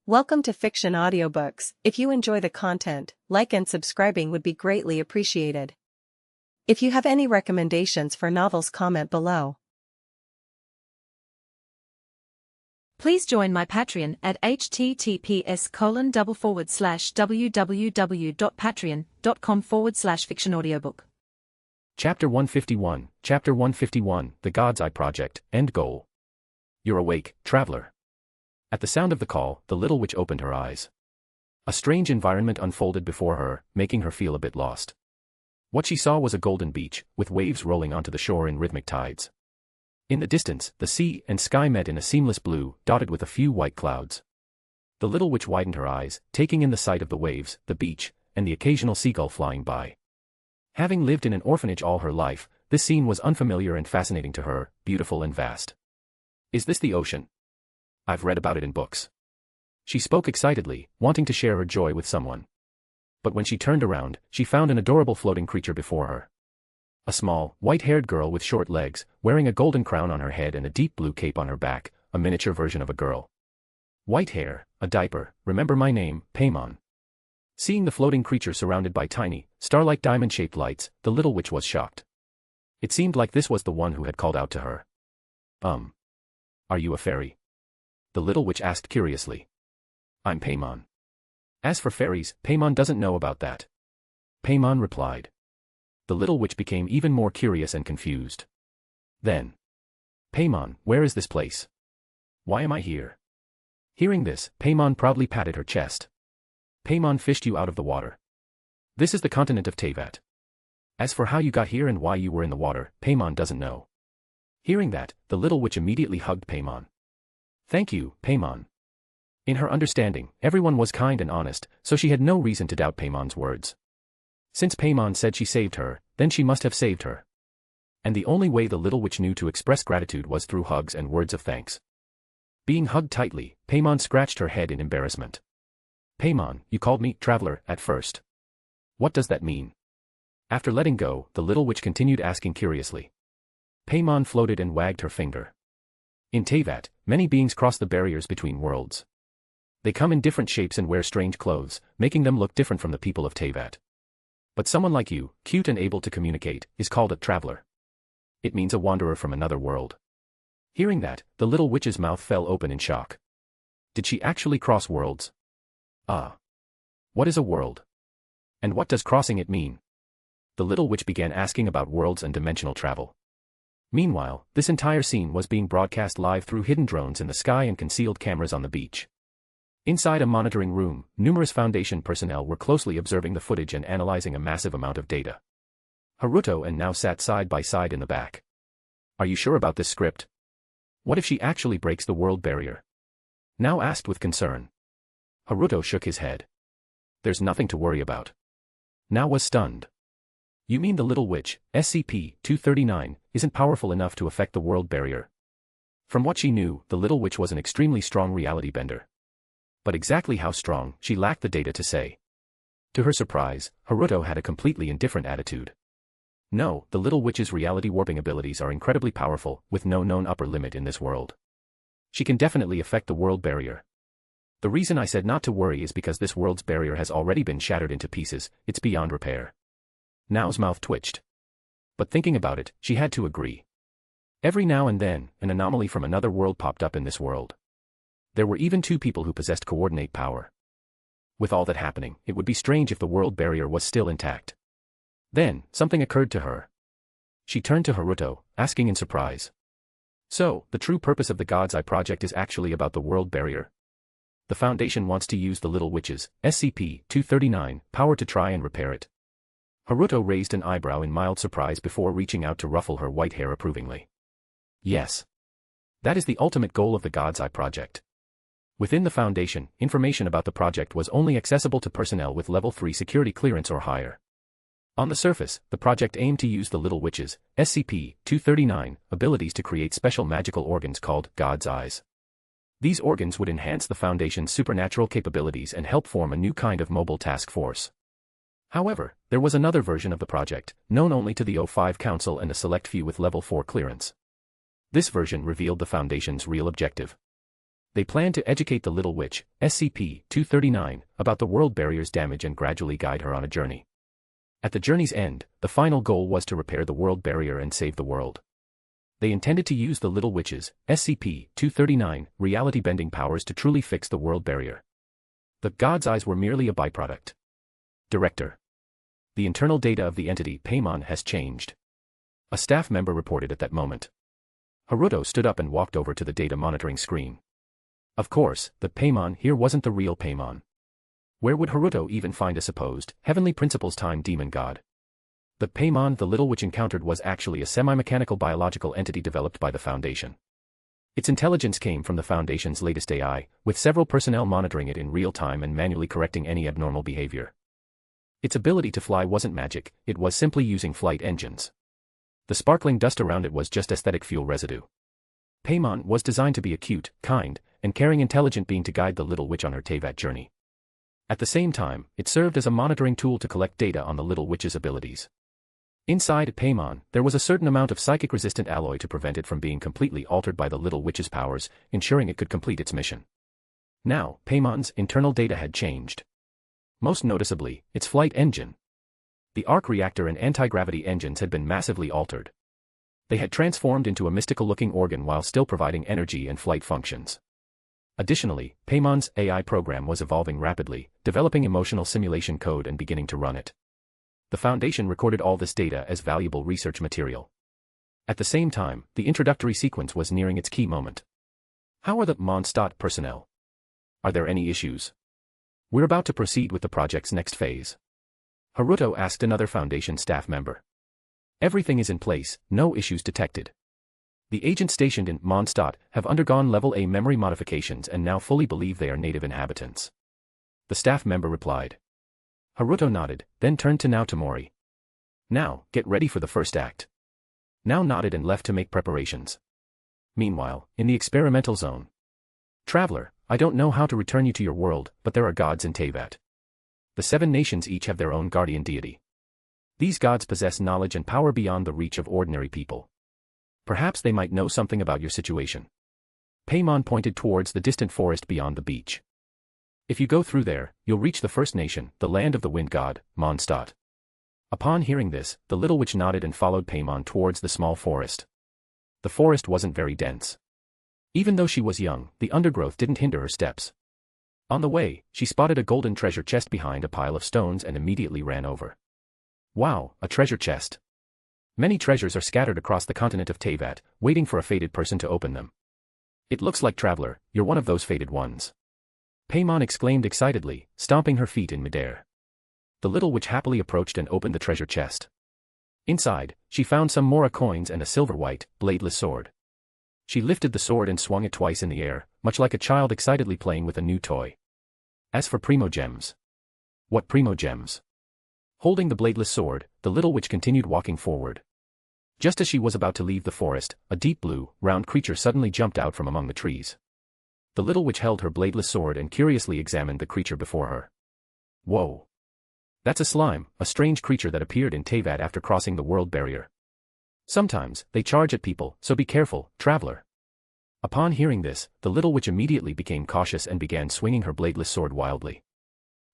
Welcome to Fiction Audiobooks. If you enjoy the content, like and subscribing would be greatly appreciated. If you have any recommendations for novels, comment below. Please join my Patreon at https://www.patreon.com/fictionaudiobook. Chapter 151, Chapter 151, The God's Eye Project, End Goal. You're awake, traveler. At the sound of the call, the little witch opened her eyes. A strange environment unfolded before her, making her feel a bit lost. What she saw was a golden beach, with waves rolling onto the shore in rhythmic tides. In the distance, the sea and sky met in a seamless blue, dotted with a few white clouds. The little witch widened her eyes, taking in the sight of the waves, the beach, and the occasional seagull flying by. Having lived in an orphanage all her life, this scene was unfamiliar and fascinating to her, beautiful and vast. Is this the ocean? I've read about it in books. She spoke excitedly, wanting to share her joy with someone. But when she turned around, she found an adorable floating creature before her. A small, white-haired girl with short legs, wearing a golden crown on her head and a deep blue cape on her back, a miniature version of a girl. White hair, a diaper, remember my name, Paimon. Seeing the floating creature surrounded by tiny, star-like diamond-shaped lights, the little witch was shocked. It seemed like this was the one who had called out to her. Are you a fairy? The little witch asked curiously. I'm Paimon. As for fairies, Paimon doesn't know about that. Paimon replied. The little witch became even more curious and confused. Then. Paimon, where is this place? Why am I here? Hearing this, Paimon proudly patted her chest. Paimon fished you out of the water. This is the continent of Teyvat. As for how you got here and why you were in the water, Paimon doesn't know. Hearing that, the little witch immediately hugged Paimon. Thank you, Paimon. In her understanding, everyone was kind and honest, so she had no reason to doubt Paimon's words. Since Paimon said she saved her, then she must have saved her. And the only way the little witch knew to express gratitude was through hugs and words of thanks. Being hugged tightly, Paimon scratched her head in embarrassment. Paimon, you called me traveler at first. What does that mean? After letting go, the little witch continued asking curiously. Paimon floated and wagged her finger. In Teyvat, many beings cross the barriers between worlds. They come in different shapes and wear strange clothes, making them look different from the people of Teyvat. But someone like you, cute and able to communicate, is called a traveler. It means a wanderer from another world. Hearing that, the little witch's mouth fell open in shock. Did she actually cross worlds? What is a world? And what does crossing it mean? The little witch began asking about worlds and dimensional travel. Meanwhile, this entire scene was being broadcast live through hidden drones in the sky and concealed cameras on the beach. Inside a monitoring room, numerous Foundation personnel were closely observing the footage and analyzing a massive amount of data. Haruto and Now sat side by side in the back. Are you sure about this script? What if she actually breaks the world barrier? Now asked with concern. Haruto shook his head. There's nothing to worry about. Now was stunned. You mean the little witch, SCP-239, isn't powerful enough to affect the world barrier? From what she knew, the little witch was an extremely strong reality bender. But exactly how strong, she lacked the data to say. To her surprise, Haruto had a completely indifferent attitude. No, the little witch's reality warping abilities are incredibly powerful, with no known upper limit in this world. She can definitely affect the world barrier. The reason I said not to worry is because this world's barrier has already been shattered into pieces, it's beyond repair. Now's mouth twitched. But thinking about it, she had to agree. Every now and then, an anomaly from another world popped up in this world. There were even two people who possessed coordinate power. With all that happening, it would be strange if the world barrier was still intact. Then, something occurred to her. She turned to Haruto, asking in surprise. So, the true purpose of the God's Eye Project is actually about the world barrier? The Foundation wants to use the little witch's, SCP-239, power to try and repair it. Haruto raised an eyebrow in mild surprise before reaching out to ruffle her white hair approvingly. Yes. That is the ultimate goal of the God's Eye Project. Within the Foundation, information about the project was only accessible to personnel with level 3 security clearance or higher. On the surface, the project aimed to use the little witch's, SCP-239, abilities to create special magical organs called God's Eyes. These organs would enhance the Foundation's supernatural capabilities and help form a new kind of mobile task force. However, there was another version of the project, known only to the O5 Council and a select few with level 4 clearance. This version revealed the Foundation's real objective. They planned to educate the little witch, SCP-239, about the world barrier's damage and gradually guide her on a journey. At the journey's end, the final goal was to repair the world barrier and save the world. They intended to use the little witch's, SCP-239, reality-bending powers to truly fix the world barrier. The God's Eyes were merely a byproduct. Director. The internal data of the entity Paimon has changed. A staff member reported at that moment. Haruto stood up and walked over to the data monitoring screen. Of course, the Paimon here wasn't the real Paimon. Where would Haruto even find a supposed Heavenly Principles time demon god? The Paimon the little witch encountered was actually a semi-mechanical biological entity developed by the Foundation. Its intelligence came from the Foundation's latest AI, with several personnel monitoring it in real time and manually correcting any abnormal behavior. Its ability to fly wasn't magic, it was simply using flight engines. The sparkling dust around it was just aesthetic fuel residue. Paimon was designed to be a cute, kind, and caring intelligent being to guide the little witch on her Teyvat journey. At the same time, it served as a monitoring tool to collect data on the little witch's abilities. Inside Paimon, there was a certain amount of psychic-resistant alloy to prevent it from being completely altered by the little witch's powers, ensuring it could complete its mission. Now, Paimon's internal data had changed. Most noticeably, its flight engine. The arc reactor and anti-gravity engines had been massively altered. They had transformed into a mystical-looking organ while still providing energy and flight functions. Additionally, Paimon's AI program was evolving rapidly, developing emotional simulation code and beginning to run it. The Foundation recorded all this data as valuable research material. At the same time, the introductory sequence was nearing its key moment. How are the Mondstadt personnel? Are there any issues? We're about to proceed with the project's next phase. Haruto asked another Foundation staff member. Everything is in place, no issues detected. The agents stationed in Mondstadt have undergone Level A memory modifications and now fully believe they are native inhabitants. The staff member replied. Haruto nodded, then turned to Naotomori. Now, get ready for the first act. Now nodded and left to make preparations. Meanwhile, in the experimental zone. Traveler, I don't know how to return you to your world, but there are gods in Teyvat. The 7 nations each have their own guardian deity. These gods possess knowledge and power beyond the reach of ordinary people. Perhaps they might know something about your situation. Paimon pointed towards the distant forest beyond the beach. If you go through there, you'll reach the first nation, the land of the wind god, Mondstadt. Upon hearing this, the little witch nodded and followed Paimon towards the small forest. The forest wasn't very dense. Even though she was young, the undergrowth didn't hinder her steps. On the way, she spotted a golden treasure chest behind a pile of stones and immediately ran over. Wow, a treasure chest. Many treasures are scattered across the continent of Teyvat, waiting for a fated person to open them. It looks like, traveler, you're one of those fated ones. Paimon exclaimed excitedly, stomping her feet in midair. The little witch happily approached and opened the treasure chest. Inside, she found some Mora coins and a silver-white, bladeless sword. She lifted the sword and swung it twice in the air, much like a child excitedly playing with a new toy. As for primo gems. What primo gems? Holding the bladeless sword, the little witch continued walking forward. Just as she was about to leave the forest, a deep blue, round creature suddenly jumped out from among the trees. The little witch held her bladeless sword and curiously examined the creature before her. Whoa! That's a slime, a strange creature that appeared in Teyvat after crossing the world barrier. Sometimes, they charge at people, so be careful, traveler. Upon hearing this, the little witch immediately became cautious and began swinging her bladeless sword wildly.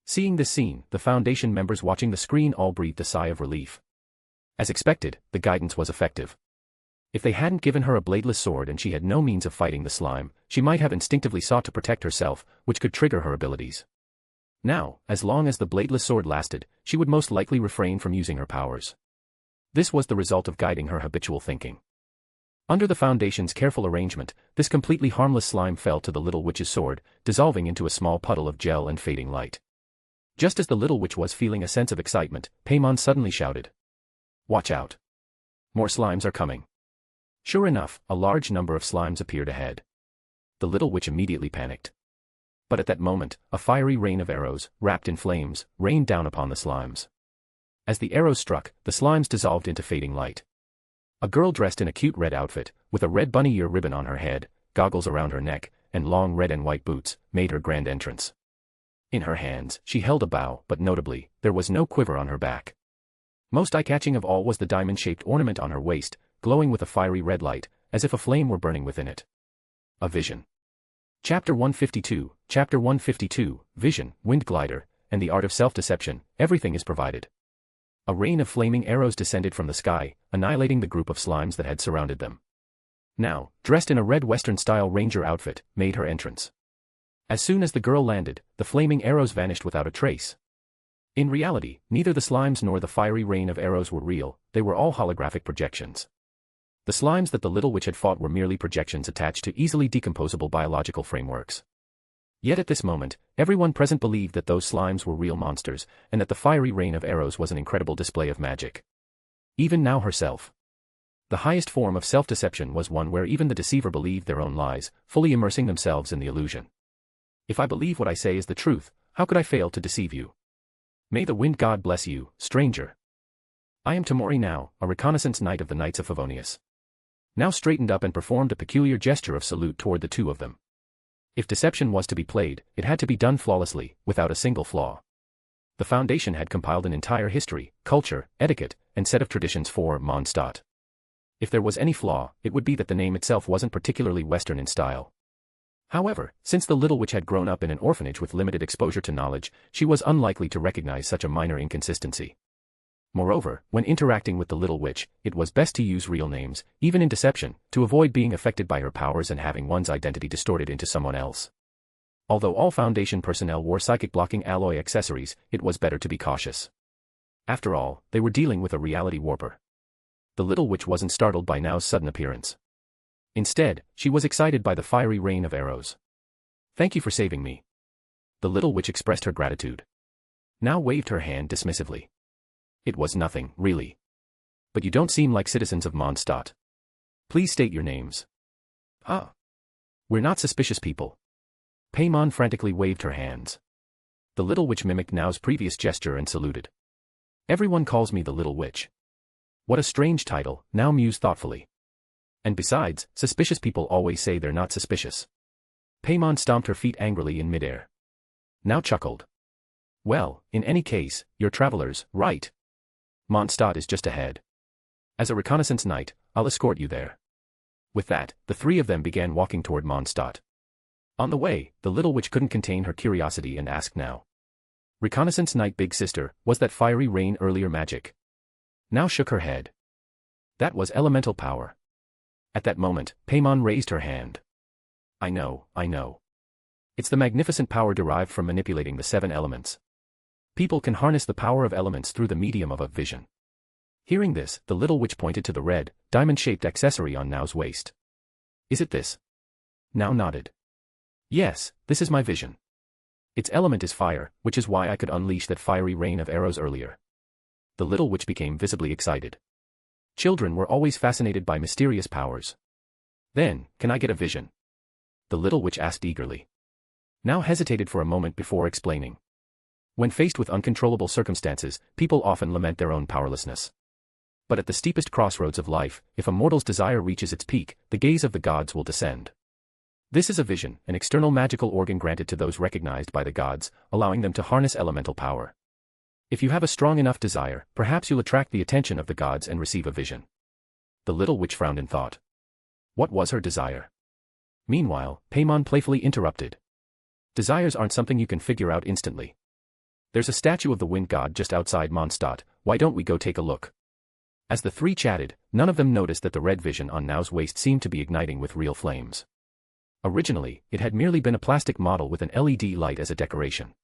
Seeing this scene, the Foundation members watching the screen all breathed a sigh of relief. As expected, the guidance was effective. If they hadn't given her a bladeless sword and she had no means of fighting the slime, she might have instinctively sought to protect herself, which could trigger her abilities. Now, as long as the bladeless sword lasted, she would most likely refrain from using her powers. This was the result of guiding her habitual thinking. Under the Foundation's careful arrangement, this completely harmless slime fell to the little witch's sword, dissolving into a small puddle of gel and fading light. Just as the little witch was feeling a sense of excitement, Paimon suddenly shouted. Watch out! More slimes are coming. Sure enough, a large number of slimes appeared ahead. The little witch immediately panicked. But at that moment, a fiery rain of arrows, wrapped in flames, rained down upon the slimes. As the arrows struck, the slimes dissolved into fading light. A girl dressed in a cute red outfit, with a red bunny ear ribbon on her head, goggles around her neck, and long red and white boots, made her grand entrance. In her hands, she held a bow, but notably, there was no quiver on her back. Most eye-catching of all was the diamond-shaped ornament on her waist, glowing with a fiery red light, as if a flame were burning within it. A vision. Chapter 152, Vision, Wind Glider, and the Art of Self-Deception, everything is provided. A rain of flaming arrows descended from the sky, annihilating the group of slimes that had surrounded them. Now, dressed in a red Western-style ranger outfit, made her entrance. As soon as the girl landed, the flaming arrows vanished without a trace. In reality, neither the slimes nor the fiery rain of arrows were real, they were all holographic projections. The slimes that the little witch had fought were merely projections attached to easily decomposable biological frameworks. Yet at this moment, everyone present believed that those slimes were real monsters, and that the fiery rain of arrows was an incredible display of magic. Even now herself. The highest form of self-deception was one where even the deceiver believed their own lies, fully immersing themselves in the illusion. If I believe what I say is the truth, how could I fail to deceive you? May the wind god bless you, stranger. I am Tamori now, a reconnaissance knight of the Knights of Favonius. Now straightened up and performed a peculiar gesture of salute toward the two of them. If deception was to be played, it had to be done flawlessly, without a single flaw. The Foundation had compiled an entire history, culture, etiquette, and set of traditions for Mondstadt. If there was any flaw, it would be that the name itself wasn't particularly Western in style. However, since the little witch had grown up in an orphanage with limited exposure to knowledge, she was unlikely to recognize such a minor inconsistency. Moreover, when interacting with the little witch, it was best to use real names, even in deception, to avoid being affected by her powers and having one's identity distorted into someone else. Although all Foundation personnel wore psychic-blocking alloy accessories, it was better to be cautious. After all, they were dealing with a reality warper. The little witch wasn't startled by Nao's sudden appearance. Instead, she was excited by the fiery rain of arrows. "Thank you for saving me." The little witch expressed her gratitude. Nao waved her hand dismissively. "It was nothing, really. But you don't seem like citizens of Mondstadt. Please state your names." "Ah. We're not suspicious people." Paimon frantically waved her hands. The little witch mimicked Nao's previous gesture and saluted. "Everyone calls me the little witch." What a strange title, Nao mused thoughtfully. And besides, suspicious people always say they're not suspicious. Paimon stomped her feet angrily in midair. Nao chuckled. "Well, in any case, you're travelers, right? Mondstadt is just ahead. As a reconnaissance knight, I'll escort you there." With that, the three of them began walking toward Mondstadt. On the way, the little witch couldn't contain her curiosity and asked Nao. "Reconnaissance knight big sister, was that fiery rain earlier magic?" Nao shook her head. "That was elemental power." At that moment, Paimon raised her hand. I know. It's the magnificent power derived from manipulating the 7 elements. People can harness the power of elements through the medium of a vision." Hearing this, the little witch pointed to the red, diamond-shaped accessory on Nao's waist. "Is it this?" Nao nodded. "Yes, this is my vision. Its element is fire, which is why I could unleash that fiery rain of arrows earlier." The little witch became visibly excited. Children were always fascinated by mysterious powers. "Then, can I get a vision?" The little witch asked eagerly. Nao hesitated for a moment before explaining. When faced with uncontrollable circumstances, people often lament their own powerlessness. But at the steepest crossroads of life, if a mortal's desire reaches its peak, the gaze of the gods will descend. This is a vision, an external magical organ granted to those recognized by the gods, allowing them to harness elemental power. If you have a strong enough desire, perhaps you'll attract the attention of the gods and receive a vision. The little witch frowned in thought. What was her desire? Meanwhile, Paimon playfully interrupted. "Desires aren't something you can figure out instantly. There's a statue of the wind god just outside Mondstadt, why don't we go take a look?" As the three chatted, none of them noticed that the red vision on Nao's waist seemed to be igniting with real flames. Originally, it had merely been a plastic model with an LED light as a decoration.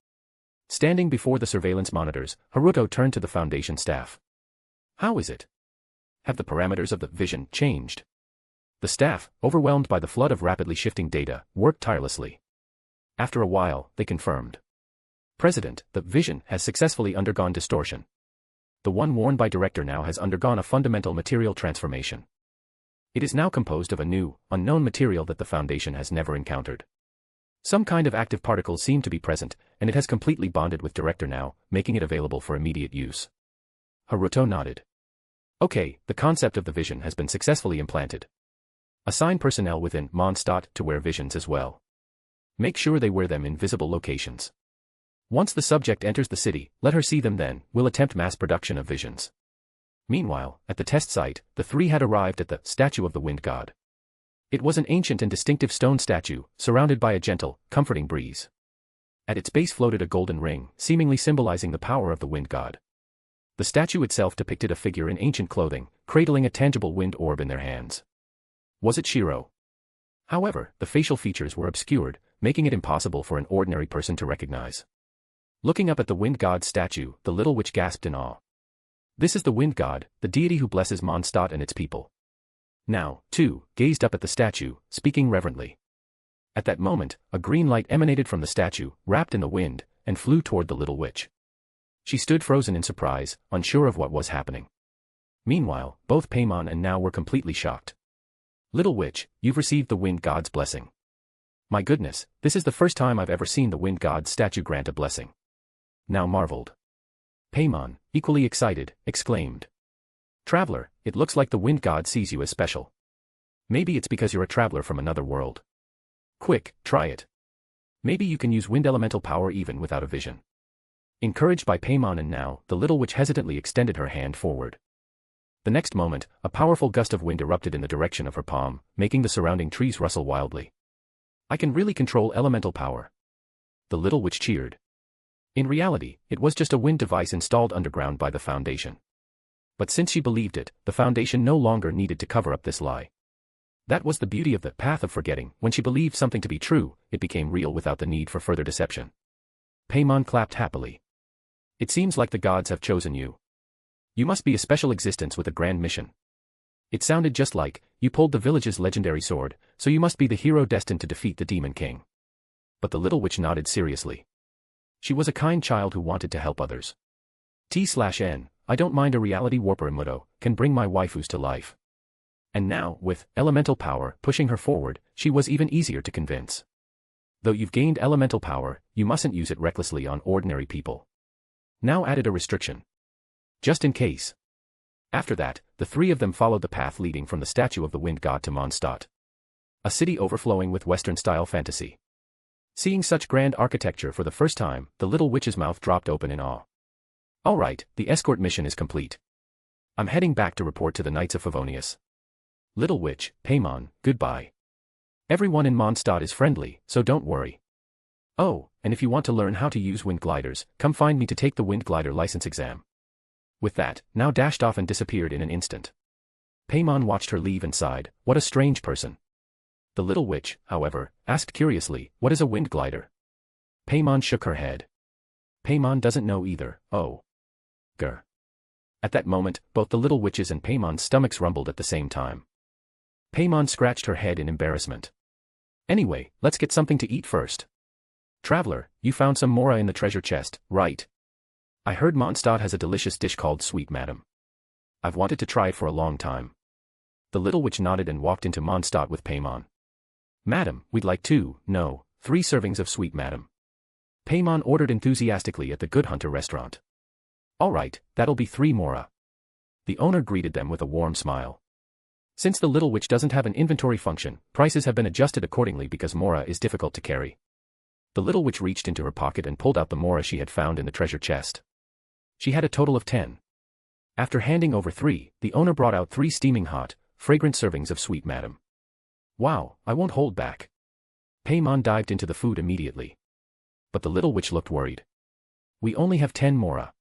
Standing before the surveillance monitors, Haruto turned to the Foundation staff. "How is it? Have the parameters of the vision changed?" The staff, overwhelmed by the flood of rapidly shifting data, worked tirelessly. After a while, they confirmed. "President, the vision has successfully undergone distortion. The one worn by Director now has undergone a fundamental material transformation. It is now composed of a new, unknown material that the Foundation has never encountered. Some kind of active particles seem to be present, and it has completely bonded with Director now, making it available for immediate use." Haruto nodded. "Okay, the concept of the vision has been successfully implanted. Assign personnel within Mondstadt to wear visions as well. Make sure they wear them in visible locations. Once the subject enters the city, let her see them then, we'll attempt mass production of visions." Meanwhile, at the test site, the three had arrived at the statue of the wind god. It was an ancient and distinctive stone statue, surrounded by a gentle, comforting breeze. At its base floated a golden ring, seemingly symbolizing the power of the wind god. The statue itself depicted a figure in ancient clothing, cradling a tangible wind orb in their hands. Was it Shiro? However, the facial features were obscured, making it impossible for an ordinary person to recognize. Looking up at the wind god's statue, the little witch gasped in awe. This is the wind god, the deity who blesses Mondstadt and its people. Now, too, gazed up at the statue, speaking reverently. At that moment, a green light emanated from the statue, wrapped in the wind, and flew toward the little witch. She stood frozen in surprise, unsure of what was happening. Meanwhile, both Paimon and Now were completely shocked. Little witch, you've received the wind god's blessing. My goodness, this is the first time I've ever seen the wind god's statue grant a blessing. Now marveled. Paimon, equally excited, exclaimed. Traveler, it looks like the wind god sees you as special. Maybe it's because you're a traveler from another world. Quick, try it. Maybe you can use wind elemental power even without a vision. Encouraged by Paimon and Now, the little witch hesitantly extended her hand forward. The next moment, a powerful gust of wind erupted in the direction of her palm, making the surrounding trees rustle wildly. I can really control elemental power. The little witch cheered. In reality, it was just a wind device installed underground by the Foundation. But since she believed it, the Foundation no longer needed to cover up this lie. That was the beauty of the path of forgetting. When she believed something to be true, it became real without the need for further deception. Paimon clapped happily. It seems like the gods have chosen you. You must be a special existence with a grand mission. It sounded just like, you pulled the village's legendary sword, so you must be the hero destined to defeat the Demon King. But the little witch nodded seriously. She was a kind child who wanted to help others. T/N, I don't mind a reality warper Immortal, can bring my waifus to life. And now, with elemental power pushing her forward, she was even easier to convince. Though you've gained elemental power, you mustn't use it recklessly on ordinary people. Now added a restriction. Just in case. After that, the three of them followed the path leading from the statue of the wind god to Mondstadt. A city overflowing with Western-style fantasy. Seeing such grand architecture for the first time, the little witch's mouth dropped open in awe. All right, the escort mission is complete. I'm heading back to report to the Knights of Favonius. Little witch, Paimon, goodbye. Everyone in Mondstadt is friendly, so don't worry. Oh, and if you want to learn how to use wind gliders, come find me to take the wind glider license exam. With that, Now dashed off and disappeared in an instant. Paimon watched her leave and sighed, what a strange person. The little witch, however, asked curiously, what is a wind glider? Paimon shook her head. Paimon doesn't know either, oh. Grr. At that moment, both the little witch's and Paimon's stomachs rumbled at the same time. Paimon scratched her head in embarrassment. Anyway, let's get something to eat first. Traveler, you found some mora in the treasure chest, right? I heard Mondstadt has a delicious dish called sweet madam. I've wanted to try it for a long time. The little witch nodded and walked into Mondstadt with Paimon. Madam, we'd like 3 servings of sweet madam. Paimon ordered enthusiastically at the Good Hunter restaurant. All right, that'll be 3 mora. The owner greeted them with a warm smile. Since the little witch doesn't have an inventory function, prices have been adjusted accordingly because mora is difficult to carry. The little witch reached into her pocket and pulled out the mora she had found in the treasure chest. She had a total of 10. After handing over 3, the owner brought out 3 steaming hot, fragrant servings of sweet madam. Wow, I won't hold back. Paimon dived into the food immediately. But the little witch looked worried. We only have 10 mora.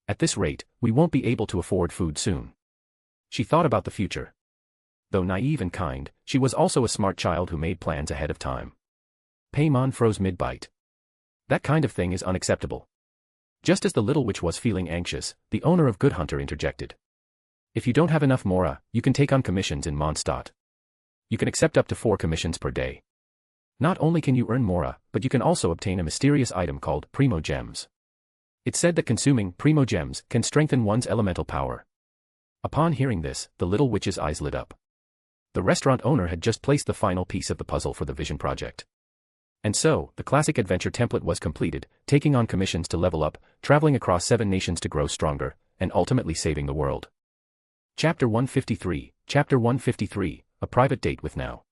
At this rate, we won't be able to afford food soon. She thought about the future. Though naive and kind, she was also a smart child who made plans ahead of time. Paimon froze mid-bite. That kind of thing is unacceptable. Just as the little witch was feeling anxious, the owner of Good Hunter interjected. If you don't have enough mora, you can take on commissions in Mondstadt. You can accept up to 4 commissions per day. Not only can you earn mora, but you can also obtain a mysterious item called Primo Gems. It's said that consuming Primo Gems can strengthen one's elemental power. Upon hearing this, the little witch's eyes lit up. The restaurant owner had just placed the final piece of the puzzle for the Vision Project. And so, the classic adventure template was completed, taking on commissions to level up, traveling across 7 nations to grow stronger, and ultimately saving the world. Chapter 153, Chapter 153, A Private Date with Now.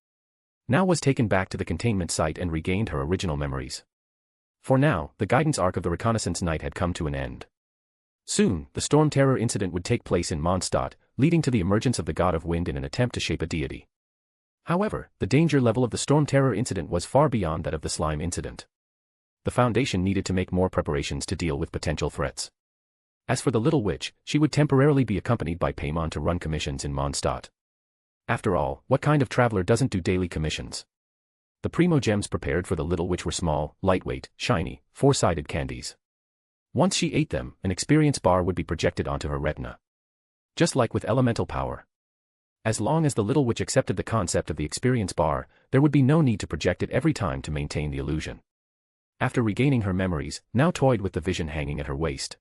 Now was taken back to the containment site and regained her original memories. For now, the guidance arc of the reconnaissance night had come to an end. Soon, the storm terror incident would take place in Mondstadt, leading to the emergence of the god of wind in an attempt to shape a deity. However, the danger level of the Storm Terror incident was far beyond that of the slime incident. The Foundation needed to make more preparations to deal with potential threats. As for the little witch, she would temporarily be accompanied by Paimon to run commissions in Mondstadt. After all, what kind of traveler doesn't do daily commissions? The primo gems prepared for the little witch were small, lightweight, shiny, four-sided candies. Once she ate them, an experience bar would be projected onto her retina. Just like with elemental power. As long as the little witch accepted the concept of the experience bar, there would be no need to project it every time to maintain the illusion. After regaining her memories, now toyed with the vision hanging at her waist.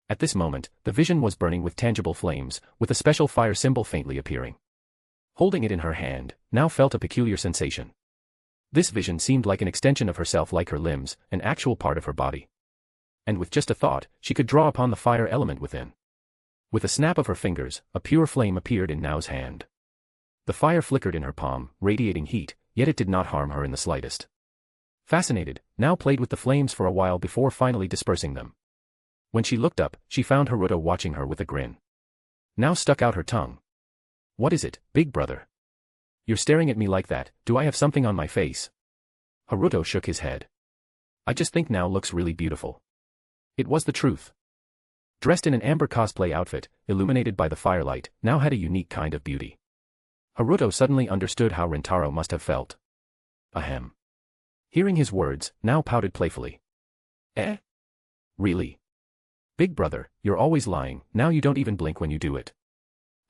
At this moment, the vision was burning with tangible flames, with a special fire symbol faintly appearing. Holding it in her hand, now felt a peculiar sensation. This vision seemed like an extension of herself, like her limbs, an actual part of her body. And with just a thought, she could draw upon the fire element within. With a snap of her fingers, a pure flame appeared in Nao's hand. The fire flickered in her palm, radiating heat, yet it did not harm her in the slightest. Fascinated, Nao played with the flames for a while before finally dispersing them. When she looked up, she found Haruto watching her with a grin. Nao stuck out her tongue. "What is it, big brother? You're staring at me like that, do I have something on my face?" Haruto shook his head. "I just think Nao looks really beautiful." It was the truth. Dressed in an amber cosplay outfit, illuminated by the firelight, Nao had a unique kind of beauty. Haruto suddenly understood how Rintaro must have felt. Ahem. Hearing his words, Nao pouted playfully. Eh? Really? Big brother, you're always lying, now you don't even blink when you do it.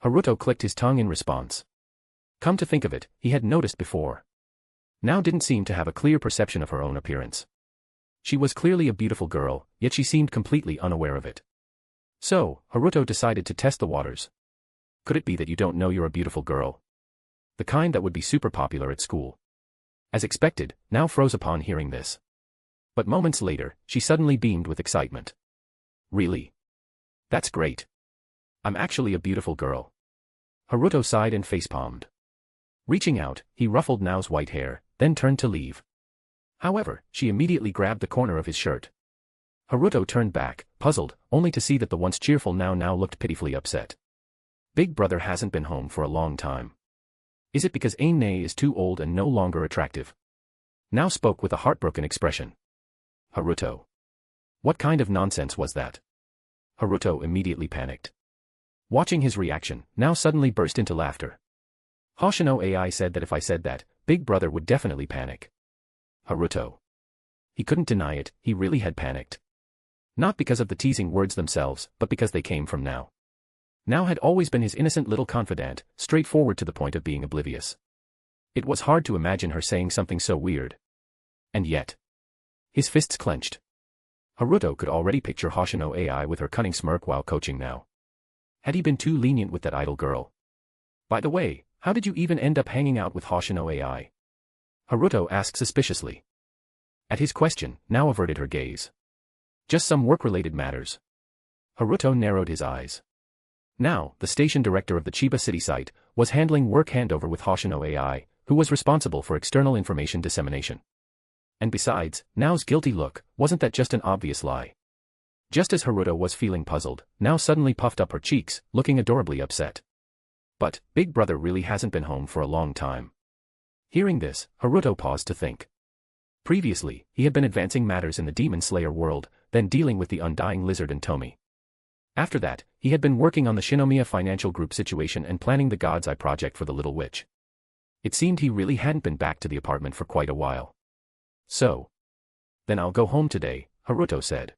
Haruto clicked his tongue in response. Come to think of it, he had noticed before. Nao didn't seem to have a clear perception of her own appearance. She was clearly a beautiful girl, yet she seemed completely unaware of it. So, Haruto decided to test the waters. Could it be that you don't know you're a beautiful girl? The kind that would be super popular at school. As expected, Nao froze upon hearing this. But moments later, she suddenly beamed with excitement. Really? That's great. I'm actually a beautiful girl. Haruto sighed and facepalmed. Reaching out, he ruffled Nao's white hair, then turned to leave. However, she immediately grabbed the corner of his shirt. Haruto turned back, puzzled, only to see that the once cheerful Nao now looked pitifully upset. Big brother hasn't been home for a long time. Is it because Aine is too old and no longer attractive? Nao spoke with a heartbroken expression. Haruto. What kind of nonsense was that? Haruto immediately panicked. Watching his reaction, Nao suddenly burst into laughter. Hoshino AI said that if I said that, Big brother would definitely panic. Haruto. He couldn't deny it, he really had panicked. Not because of the teasing words themselves, but because they came from Nao. Nao had always been his innocent little confidant, straightforward to the point of being oblivious. It was hard to imagine her saying something so weird. And yet. His fists clenched. Haruto could already picture Hoshino AI with her cunning smirk while coaching Nao. Had he been too lenient with that idle girl? By the way, how did you even end up hanging out with Hoshino AI? Haruto asked suspiciously. At his question, Nao averted her gaze. Just some work-related matters. Haruto narrowed his eyes. Now, the station director of the Chiba City site, was handling work handover with Hoshino AI, who was responsible for external information dissemination. And besides, Nao's guilty look, wasn't that just an obvious lie? Just as Haruto was feeling puzzled, Nao suddenly puffed up her cheeks, looking adorably upset. But, Big brother really hasn't been home for a long time. Hearing this, Haruto paused to think. Previously, he had been advancing matters in the Demon Slayer world, then dealing with the Undying Lizard and Tomi. After that, he had been working on the Shinomiya Financial Group situation and planning the God's Eye project for the Little Witch. It seemed he really hadn't been back to the apartment for quite a while. So. Then I'll go home today, Haruto said.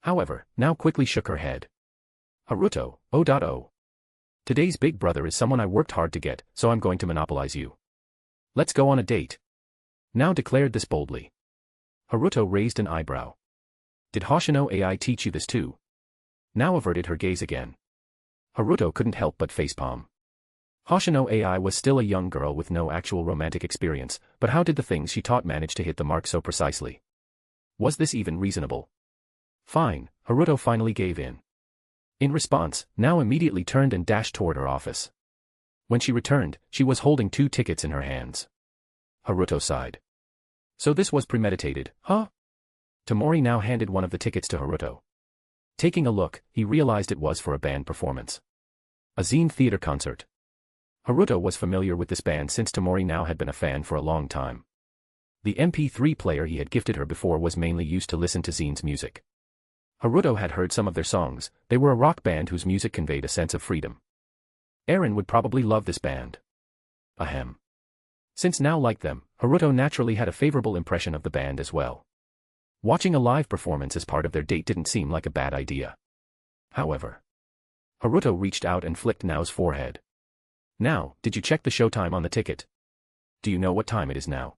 However, Nao quickly shook her head. Haruto, oh. Today's big brother is someone I worked hard to get, so I'm going to monopolize you. Let's go on a date. Nao declared this boldly. Haruto raised an eyebrow. Did Hoshino AI teach you this too? Nao averted her gaze again. Haruto couldn't help but facepalm. Hoshino AI was still a young girl with no actual romantic experience, but how did the things she taught manage to hit the mark so precisely? Was this even reasonable? Fine, Haruto finally gave in. In response, Nao immediately turned and dashed toward her office. When she returned, she was holding 2 tickets in her hands. Haruto sighed. So this was premeditated, huh? Tamori now handed one of the tickets to Haruto. Taking a look, he realized it was for a band performance. A zine theater concert. Haruto was familiar with this band since Tamori now had been a fan for a long time. The MP3 player he had gifted her before was mainly used to listen to Zine's music. Haruto had heard some of their songs. They were a rock band whose music conveyed a sense of freedom. Eren would probably love this band. Ahem. Since now liked them, Haruto naturally had a favorable impression of the band as well. Watching a live performance as part of their date didn't seem like a bad idea. However, Haruto reached out and flicked Nao's forehead. Now, did you check the showtime on the ticket? Do you know what time it is now?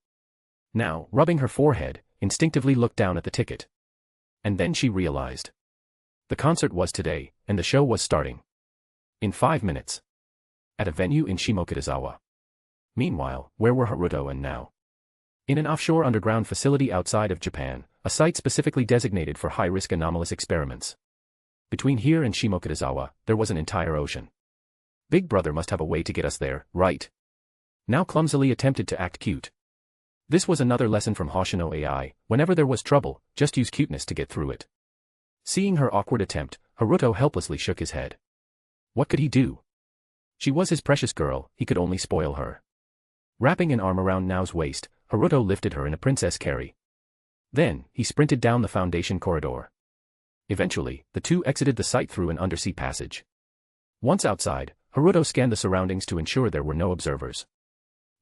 Nao, rubbing her forehead, instinctively looked down at the ticket. And then she realized. The concert was today, and the show was starting. In 5 minutes. At a venue in Shimokitazawa. Meanwhile, where were Haruto and Nao? In an offshore underground facility outside of Japan, a site specifically designated for high-risk anomalous experiments. Between here and Shimokitazawa, there was an entire ocean. Big Brother must have a way to get us there, right? Nao clumsily attempted to act cute. This was another lesson from Hoshino AI, whenever there was trouble, just use cuteness to get through it. Seeing her awkward attempt, Haruto helplessly shook his head. What could he do? She was his precious girl, he could only spoil her. Wrapping an arm around Nao's waist, Haruto lifted her in a princess carry. Then, he sprinted down the Foundation corridor. Eventually, the two exited the site through an undersea passage. Once outside, Haruto scanned the surroundings to ensure there were no observers.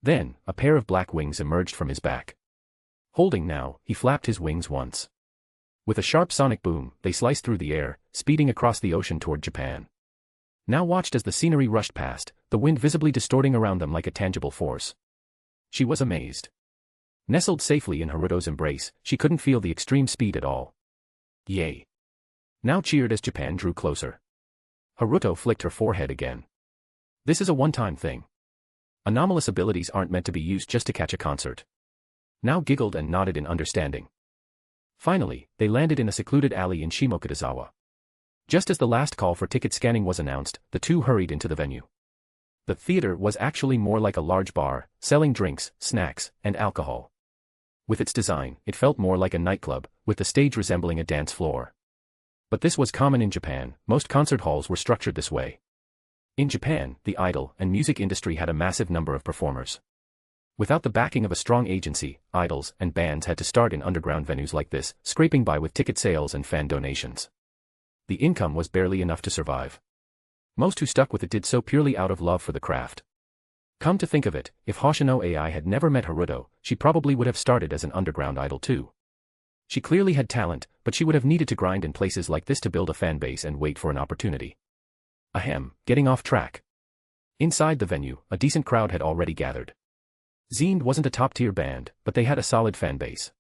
Then, a pair of black wings emerged from his back. Holding Nao, he flapped his wings once. With a sharp sonic boom, they sliced through the air, speeding across the ocean toward Japan. Nao watched as the scenery rushed past, the wind visibly distorting around them like a tangible force. She was amazed. Nestled safely in Haruto's embrace, she couldn't feel the extreme speed at all. Yay! Nao cheered as Japan drew closer. Haruto flicked her forehead again. This is a one-time thing. Anomalous abilities aren't meant to be used just to catch a concert. Nao giggled and nodded in understanding. Finally, they landed in a secluded alley in Shimokitazawa. Just as the last call for ticket scanning was announced, the two hurried into the venue. The theater was actually more like a large bar, selling drinks, snacks, and alcohol. With its design, it felt more like a nightclub, with the stage resembling a dance floor. But this was common in Japan, most concert halls were structured this way. In Japan, the idol and music industry had a massive number of performers. Without the backing of a strong agency, idols and bands had to start in underground venues like this, scraping by with ticket sales and fan donations. The income was barely enough to survive. Most who stuck with it did so purely out of love for the craft. Come to think of it, if Hoshino AI had never met Haruto, she probably would have started as an underground idol too. She clearly had talent, but she would have needed to grind in places like this to build a fan base and wait for an opportunity. Ahem, getting off track. Inside the venue, a decent crowd had already gathered. Zine wasn't a top-tier band, but they had a solid fan base.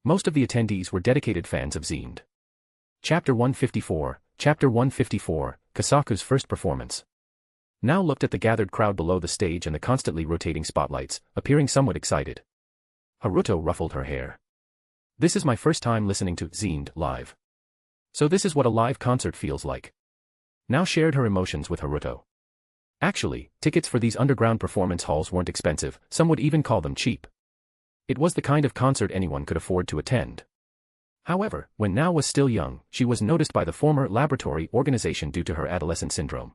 Most of the attendees were dedicated fans of Zine. Chapter 154, Kasaku's first performance. Nao looked at the gathered crowd below the stage and the constantly rotating spotlights, appearing somewhat excited. Haruto ruffled her hair. This is my first time listening to Zine live. So this is what a live concert feels like. Nao shared her emotions with Haruto. Actually, tickets for these underground performance halls weren't expensive, some would even call them cheap. It was the kind of concert anyone could afford to attend. However, when Nao was still young, she was noticed by the former laboratory organization due to her adolescent syndrome.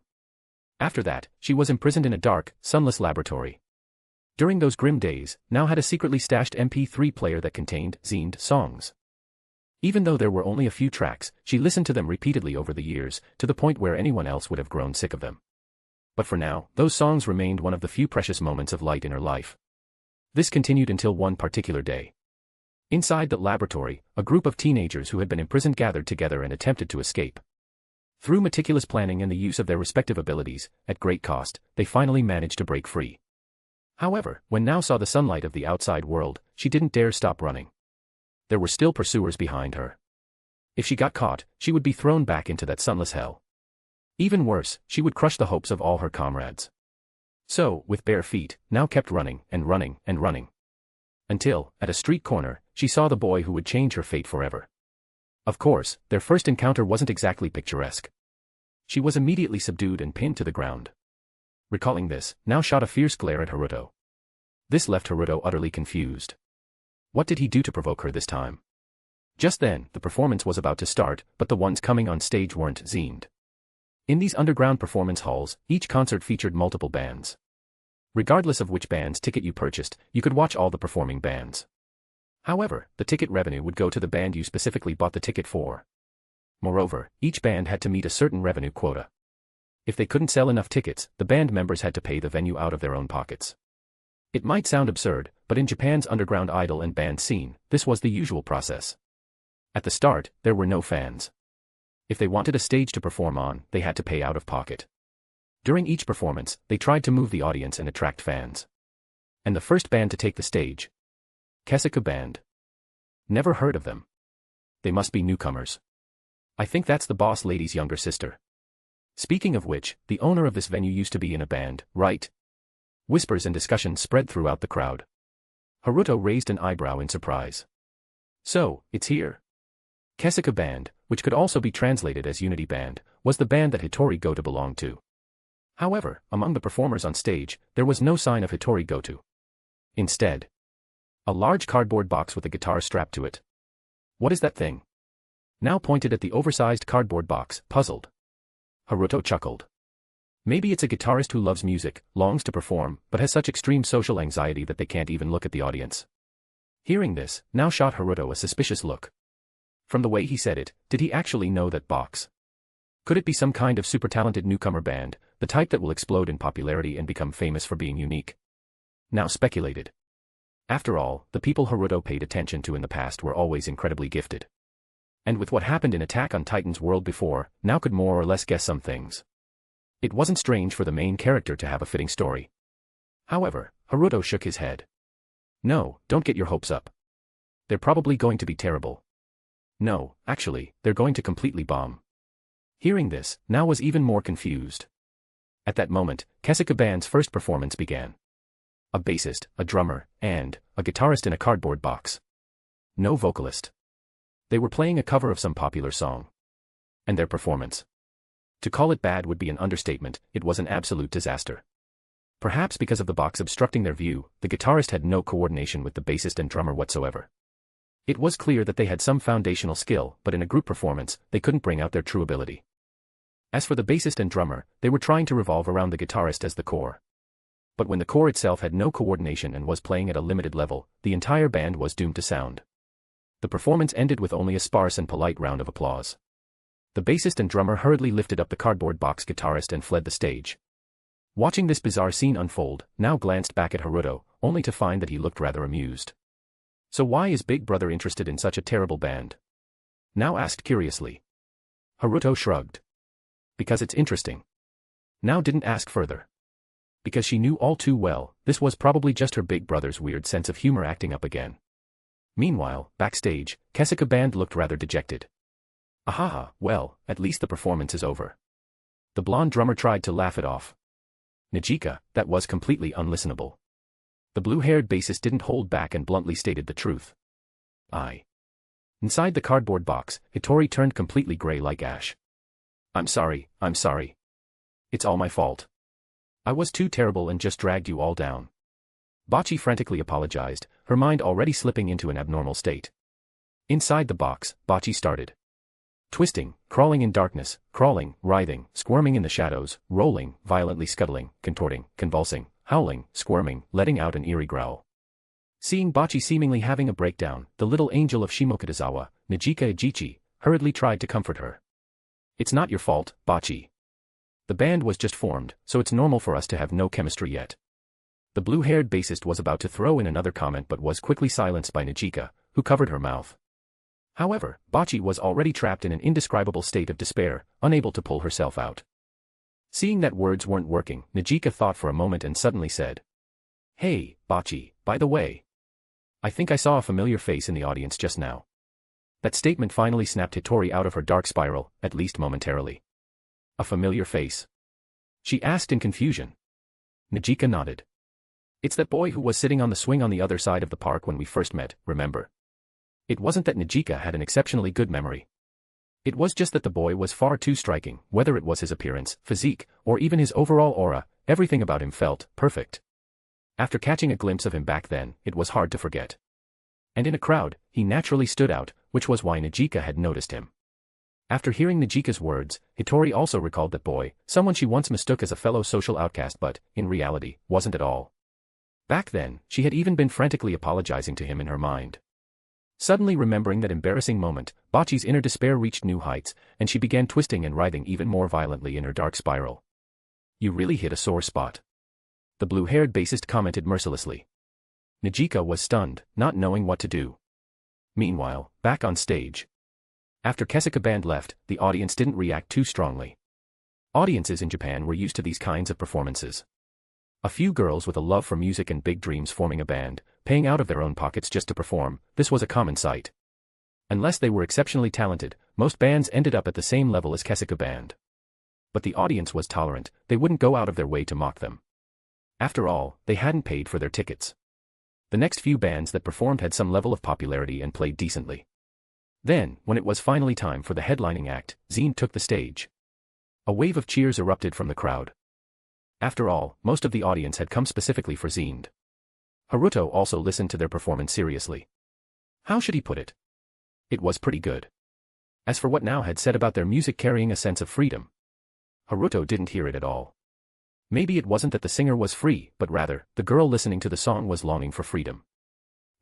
After that, she was imprisoned in a dark, sunless laboratory. During those grim days, Nao had a secretly stashed MP3 player that contained Zine songs. Even though there were only a few tracks, she listened to them repeatedly over the years, to the point where anyone else would have grown sick of them. But for now, those songs remained one of the few precious moments of light in her life. This continued until one particular day. Inside the laboratory, a group of teenagers who had been imprisoned gathered together and attempted to escape. Through meticulous planning and the use of their respective abilities, at great cost, they finally managed to break free. However, when Nao saw the sunlight of the outside world, she didn't dare stop running. There were still pursuers behind her. If she got caught, she would be thrown back into that sunless hell. Even worse, she would crush the hopes of all her comrades. So, with bare feet, Nao kept running and running and running. Until, at a street corner, she saw the boy who would change her fate forever. Of course, their first encounter wasn't exactly picturesque. She was immediately subdued and pinned to the ground. Recalling this, Nao shot a fierce glare at Haruto. This left Haruto utterly confused. What did he do to provoke her this time? Just then, the performance was about to start, but the ones coming on stage weren't Zine. In these underground performance halls, each concert featured multiple bands. Regardless of which band's ticket you purchased, you could watch all the performing bands. However, the ticket revenue would go to the band you specifically bought the ticket for. Moreover, each band had to meet a certain revenue quota. If they couldn't sell enough tickets, the band members had to pay the venue out of their own pockets. It might sound absurd, but in Japan's underground idol and band scene, this was the usual process. At the start, there were no fans. If they wanted a stage to perform on, they had to pay out of pocket. During each performance, they tried to move the audience and attract fans. And the first band to take the stage? Kesuka Band. Never heard of them. They must be newcomers. I think that's the boss lady's younger sister. Speaking of which, the owner of this venue used to be in a band, right? Whispers and discussion spread throughout the crowd. Haruto raised an eyebrow in surprise. So, it's here. Kesuka Band, which could also be translated as Unity Band, was the band that Hitori Goto belonged to. However, among the performers on stage, there was no sign of Hitori Goto. Instead, a large cardboard box with a guitar strapped to it. What is that thing? Now pointed at the oversized cardboard box, puzzled. Haruto chuckled. Maybe it's a guitarist who loves music, longs to perform, but has such extreme social anxiety that they can't even look at the audience. Hearing this, now shot Haruto a suspicious look. From the way he said it, did he actually know that box? Could it be some kind of super talented newcomer band, the type that will explode in popularity and become famous for being unique? Now speculated. After all, the people Haruto paid attention to in the past were always incredibly gifted. And with what happened in Attack on Titan's world before, now could more or less guess some things. It wasn't strange for the main character to have a fitting story. However, Haruto shook his head. No, don't get your hopes up. They're probably going to be terrible. No, actually, they're going to completely bomb. Hearing this, now was even more confused. At that moment, Kesuka Band's first performance began. A bassist, a drummer, and a guitarist in a cardboard box. No vocalist. They were playing a cover of some popular song. And their performance. To call it bad would be an understatement, it was an absolute disaster. Perhaps because of the box obstructing their view, the guitarist had no coordination with the bassist and drummer whatsoever. It was clear that they had some foundational skill, but in a group performance, they couldn't bring out their true ability. As for the bassist and drummer, they were trying to revolve around the guitarist as the core. But when the core itself had no coordination and was playing at a limited level, the entire band was doomed to sound. The performance ended with only a sparse and polite round of applause. The bassist and drummer hurriedly lifted up the cardboard box guitarist and fled the stage. Watching this bizarre scene unfold, now glanced back at Haruto, only to find that he looked rather amused. So why is Big Brother interested in such a terrible band? Now asked curiously. Haruto shrugged. Because it's interesting. Now didn't ask further. Because she knew all too well, this was probably just her big brother's weird sense of humor acting up again. Meanwhile, backstage, Kesuka Band looked rather dejected. Ahaha, well, at least the performance is over. The blonde drummer tried to laugh it off. Nijika, that was completely unlistenable. The blue-haired bassist didn't hold back and bluntly stated the truth. Inside the cardboard box, Hitori turned completely gray like ash. I'm sorry. It's all my fault. I was too terrible and just dragged you all down. Bocce frantically apologized, her mind already slipping into an abnormal state. Inside the box, Bocce started. Twisting, crawling in darkness, crawling, writhing, squirming in the shadows, rolling, violently scuttling, contorting, convulsing, howling, squirming, letting out an eerie growl. Seeing Bocce seemingly having a breakdown, the little angel of Shimokitazawa, Nijika Ejichi, hurriedly tried to comfort her. It's not your fault, Bocce. The band was just formed, so it's normal for us to have no chemistry yet. The blue-haired bassist was about to throw in another comment but was quickly silenced by Nijika, who covered her mouth. However, Bocce was already trapped in an indescribable state of despair, unable to pull herself out. Seeing that words weren't working, Nijika thought for a moment and suddenly said, Hey, Bocce, by the way. I think I saw a familiar face in the audience just now. That statement finally snapped Hitori out of her dark spiral, at least momentarily. A familiar face? She asked in confusion. Nijika nodded. It's that boy who was sitting on the swing on the other side of the park when we first met, remember? It wasn't that Nijika had an exceptionally good memory. It was just that the boy was far too striking, whether it was his appearance, physique, or even his overall aura, everything about him felt perfect. After catching a glimpse of him back then, it was hard to forget. And in a crowd, he naturally stood out, which was why Nijika had noticed him. After hearing Najika's words, Hitori also recalled that boy, someone she once mistook as a fellow social outcast but, in reality, wasn't at all. Back then, she had even been frantically apologizing to him in her mind. Suddenly remembering that embarrassing moment, Bocce's inner despair reached new heights, and she began twisting and writhing even more violently in her dark spiral. You really hit a sore spot. The blue-haired bassist commented mercilessly. Najika was stunned, not knowing what to do. Meanwhile, back on stage. After Kesika Band left, the audience didn't react too strongly. Audiences in Japan were used to these kinds of performances. A few girls with a love for music and big dreams forming a band, paying out of their own pockets just to perform, this was a common sight. Unless they were exceptionally talented, most bands ended up at the same level as Kesika Band. But the audience was tolerant, they wouldn't go out of their way to mock them. After all, they hadn't paid for their tickets. The next few bands that performed had some level of popularity and played decently. Then, when it was finally time for the headlining act, Zine took the stage. A wave of cheers erupted from the crowd. After all, most of the audience had come specifically for Zine. Haruto also listened to their performance seriously. How should he put it? It was pretty good. As for what Now had said about their music carrying a sense of freedom, Haruto didn't hear it at all. Maybe it wasn't that the singer was free, but rather, the girl listening to the song was longing for freedom.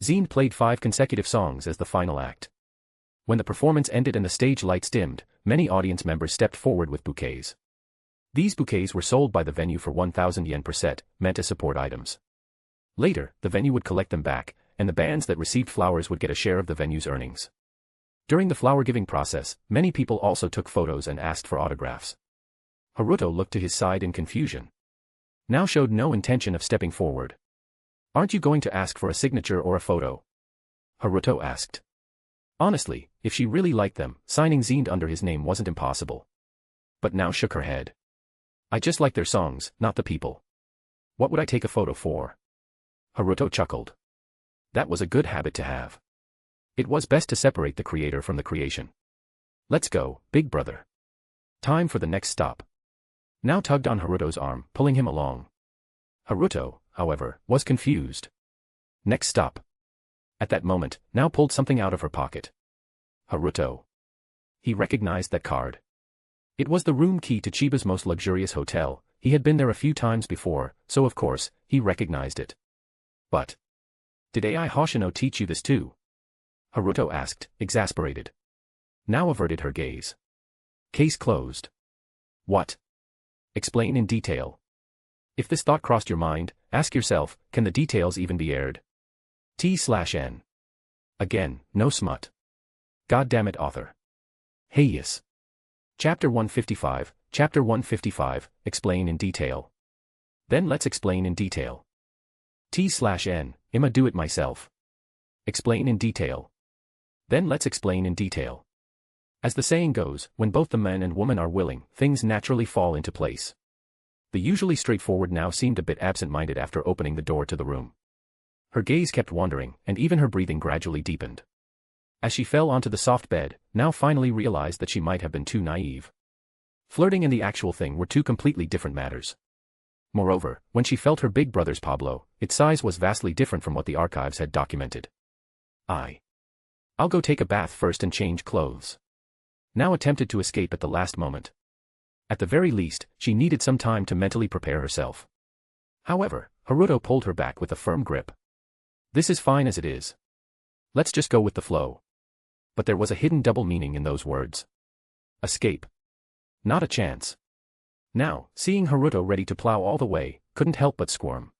Zine played 5 consecutive songs as the final act. When the performance ended and the stage lights dimmed, many audience members stepped forward with bouquets. These bouquets were sold by the venue for 1,000 yen per set, meant as support items. Later, the venue would collect them back, and the bands that received flowers would get a share of the venue's earnings. During the flower-giving process, many people also took photos and asked for autographs. Haruto looked to his side in confusion. Now showed no intention of stepping forward. Aren't you going to ask for a signature or a photo? Haruto asked. Honestly, if she really liked them, signing Zine under his name wasn't impossible. But Now shook her head. I just like their songs, not the people. What would I take a photo for? Haruto chuckled. That was a good habit to have. It was best to separate the creator from the creation. Let's go, big brother. Time for the next stop. Now tugged on Haruto's arm, pulling him along. Haruto, however, was confused. Next stop. At that moment, Now pulled something out of her pocket. Haruto. He recognized that card. It was the room key to Chiba's most luxurious hotel. He had been there a few times before, so of course, he recognized it. But did AI Hoshino teach you this too? Haruto asked, exasperated. Now averted her gaze. Case closed. What? Explain in detail. If this thought crossed your mind, ask yourself, can the details even be aired? T/N. Again, no smut. Goddammit author. Hey yes. Chapter 155, Chapter 155, explain in detail. Then let's explain in detail. T/N, I'ma do it myself. Explain in detail. Then let's explain in detail. As the saying goes, when both the man and woman are willing, things naturally fall into place. The usually straightforward Now seemed a bit absent-minded after opening the door to the room. Her gaze kept wandering, and even her breathing gradually deepened. As she fell onto the soft bed, Now finally realized that she might have been too naive. Flirting and the actual thing were two completely different matters. Moreover, when she felt her big brother's Pablo, its size was vastly different from what the archives had documented. I'll go take a bath first and change clothes. Now attempted to escape at the last moment. At the very least, she needed some time to mentally prepare herself. However, Haruto pulled her back with a firm grip. This is fine as it is. Let's just go with the flow. But there was a hidden double meaning in those words. Escape. Not a chance. Now, seeing Haruto ready to plow all the way, couldn't help but squirm.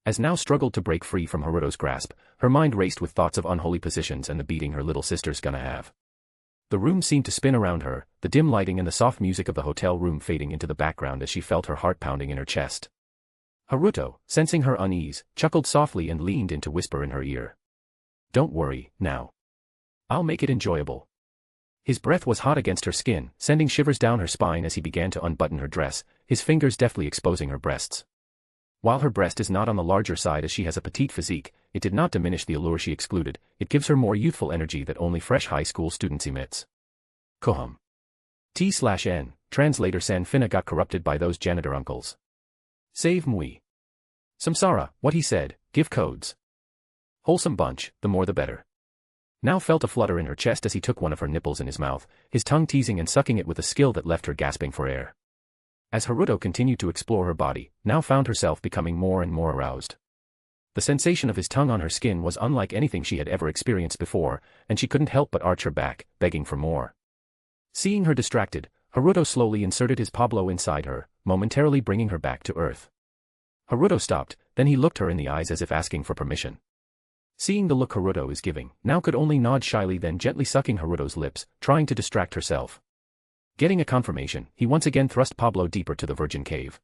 As Now struggled to break free from Haruto's grasp, her mind raced with thoughts of unholy positions and the beating her little sister's gonna have. The room seemed to spin around her, the dim lighting and the soft music of the hotel room fading into the background as she felt her heart pounding in her chest. Haruto, sensing her unease, chuckled softly and leaned in to whisper in her ear. Don't worry, Now. I'll make it enjoyable. His breath was hot against her skin, sending shivers down her spine as he began to unbutton her dress, his fingers deftly exposing her breasts. While her breast is not on the larger side as she has a petite physique, it did not diminish the allure she excluded, it gives her more youthful energy that only fresh high school students emits. Kohum. T/N, translator Sanfina got corrupted by those janitor uncles. Save Mui. Samsara, what he said, give codes. Wholesome bunch, the more the better. Now felt a flutter in her chest as he took one of her nipples in his mouth, his tongue teasing and sucking it with a skill that left her gasping for air. As Haruto continued to explore her body, now found herself becoming more and more aroused. The sensation of his tongue on her skin was unlike anything she had ever experienced before, and she couldn't help but arch her back, begging for more. Seeing her distracted, Haruto slowly inserted his Pablo inside her, momentarily bringing her back to earth. Haruto stopped, then he looked her in the eyes as if asking for permission. Seeing the look Haruto is giving, now could only nod shyly, then gently sucking Haruto's lips, trying to distract herself. Getting a confirmation, he once again thrust Pablo deeper to the virgin cave.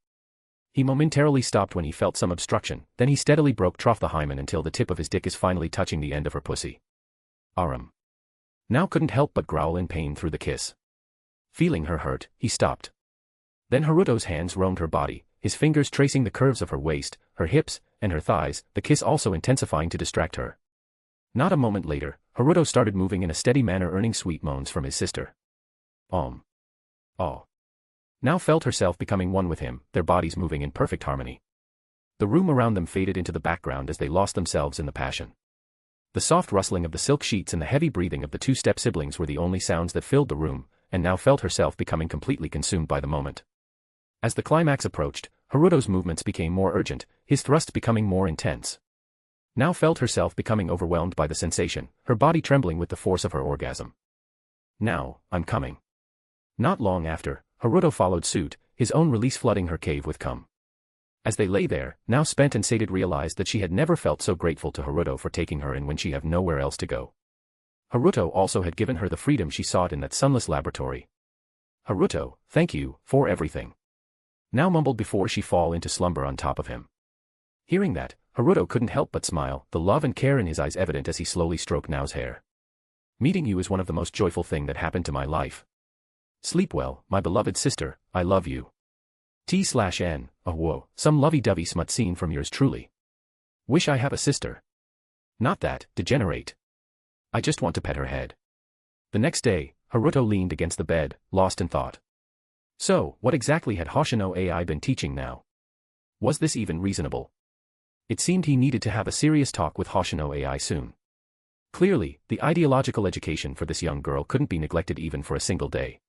He momentarily stopped when he felt some obstruction, then he steadily broke the hymen until the tip of his dick is finally touching the end of her pussy. Arum. Now couldn't help but growl in pain through the kiss. Feeling her hurt, he stopped. Then Haruto's hands roamed her body, his fingers tracing the curves of her waist, her hips, and her thighs, the kiss also intensifying to distract her. Not a moment later, Haruto started moving in a steady manner, earning sweet moans from his sister. Oh. Now felt herself becoming one with him, their bodies moving in perfect harmony. The room around them faded into the background as they lost themselves in the passion. The soft rustling of the silk sheets and the heavy breathing of the two-step siblings were the only sounds that filled the room, and now felt herself becoming completely consumed by the moment. As the climax approached, Haruto's movements became more urgent, his thrusts becoming more intense. Now felt herself becoming overwhelmed by the sensation, her body trembling with the force of her orgasm. Now, I'm coming. Not long after, Haruto followed suit, his own release flooding her cave with cum. As they lay there, now spent and sated, realized that she had never felt so grateful to Haruto for taking her in when she had nowhere else to go. Haruto also had given her the freedom she sought in that sunless laboratory. Haruto, thank you, for everything. Now mumbled before she fall into slumber on top of him. Hearing that, Haruto couldn't help but smile, the love and care in his eyes evident as he slowly stroked Nao's hair. Meeting you is one of the most joyful thing that happened to my life. Sleep well, my beloved sister, I love you. T/N, oh whoa, some lovey-dovey smut scene from yours truly. Wish I have a sister. Not that, degenerate. I just want to pet her head. The next day, Haruto leaned against the bed, lost in thought. So, what exactly had Hoshino AI been teaching now? Was this even reasonable? It seemed he needed to have a serious talk with Hoshino AI soon. Clearly, the ideological education for this young girl couldn't be neglected even for a single day.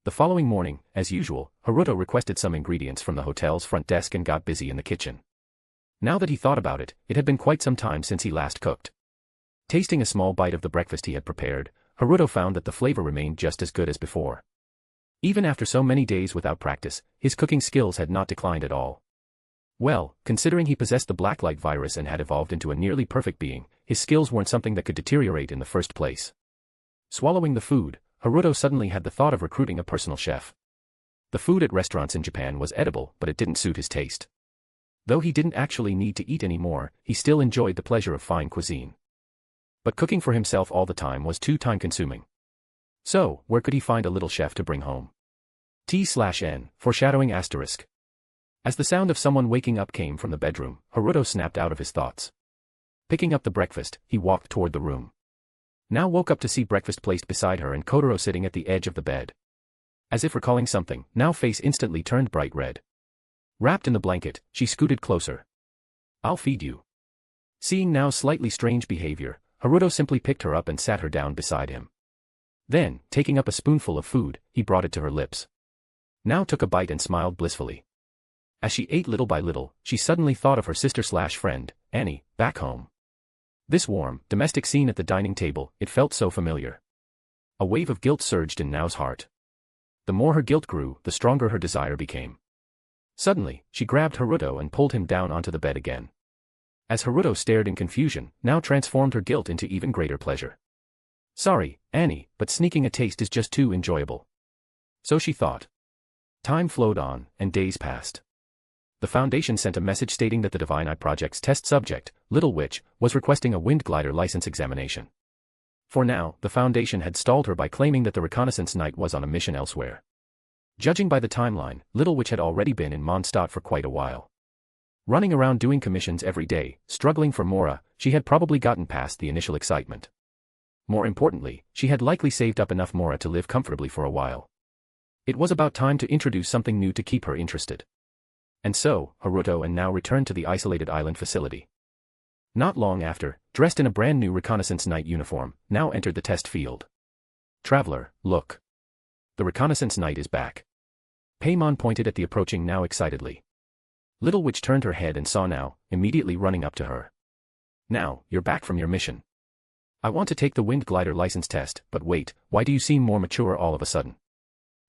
The following morning, as usual, Haruto requested some ingredients from the hotel's front desk and got busy in the kitchen. Now that he thought about it, it had been quite some time since he last cooked. Tasting a small bite of the breakfast he had prepared, Haruto found that the flavor remained just as good as before. Even after so many days without practice, his cooking skills had not declined at all. Well, considering he possessed the blacklight virus and had evolved into a nearly perfect being, his skills weren't something that could deteriorate in the first place. Swallowing the food, Haruto suddenly had the thought of recruiting a personal chef. The food at restaurants in Japan was edible, but it didn't suit his taste. Though he didn't actually need to eat anymore, he still enjoyed the pleasure of fine cuisine. But cooking for himself all the time was too time-consuming. So, where could he find a little chef to bring home? T/N, foreshadowing asterisk. As the sound of someone waking up came from the bedroom, Haruto snapped out of his thoughts. Picking up the breakfast, he walked toward the room. Now woke up to see breakfast placed beside her and Kotaro sitting at the edge of the bed. As if recalling something, Now face instantly turned bright red. Wrapped in the blanket, she scooted closer. I'll feed you. Seeing Nao's slightly strange behavior, Haruto simply picked her up and sat her down beside him. Then, taking up a spoonful of food, he brought it to her lips. Nao took a bite and smiled blissfully. As she ate little by little, she suddenly thought of her sister/friend, Annie, back home. This warm, domestic scene at the dining table, it felt so familiar. A wave of guilt surged in Nao's heart. The more her guilt grew, the stronger her desire became. Suddenly, she grabbed Haruto and pulled him down onto the bed again. As Haruto stared in confusion, Nao transformed her guilt into even greater pleasure. Sorry, Annie, but sneaking a taste is just too enjoyable. So she thought. Time flowed on, and days passed. The Foundation sent a message stating that the Divine Eye Project's test subject, Little Witch, was requesting a wind glider license examination. For now, the Foundation had stalled her by claiming that the reconnaissance knight was on a mission elsewhere. Judging by the timeline, Little Witch had already been in Mondstadt for quite a while. Running around doing commissions every day, struggling for Mora, she had probably gotten past the initial excitement. More importantly, she had likely saved up enough Mora to live comfortably for a while. It was about time to introduce something new to keep her interested. And so, Haruto and Nao returned to the isolated island facility. Not long after, dressed in a brand new reconnaissance knight uniform, now entered the test field. Traveler, look. The reconnaissance knight is back. Paimon pointed at the approaching now excitedly. Little Witch turned her head and saw now, immediately running up to her. Now, you're back from your mission. I want to take the wind glider license test, but wait, why do you seem more mature all of a sudden?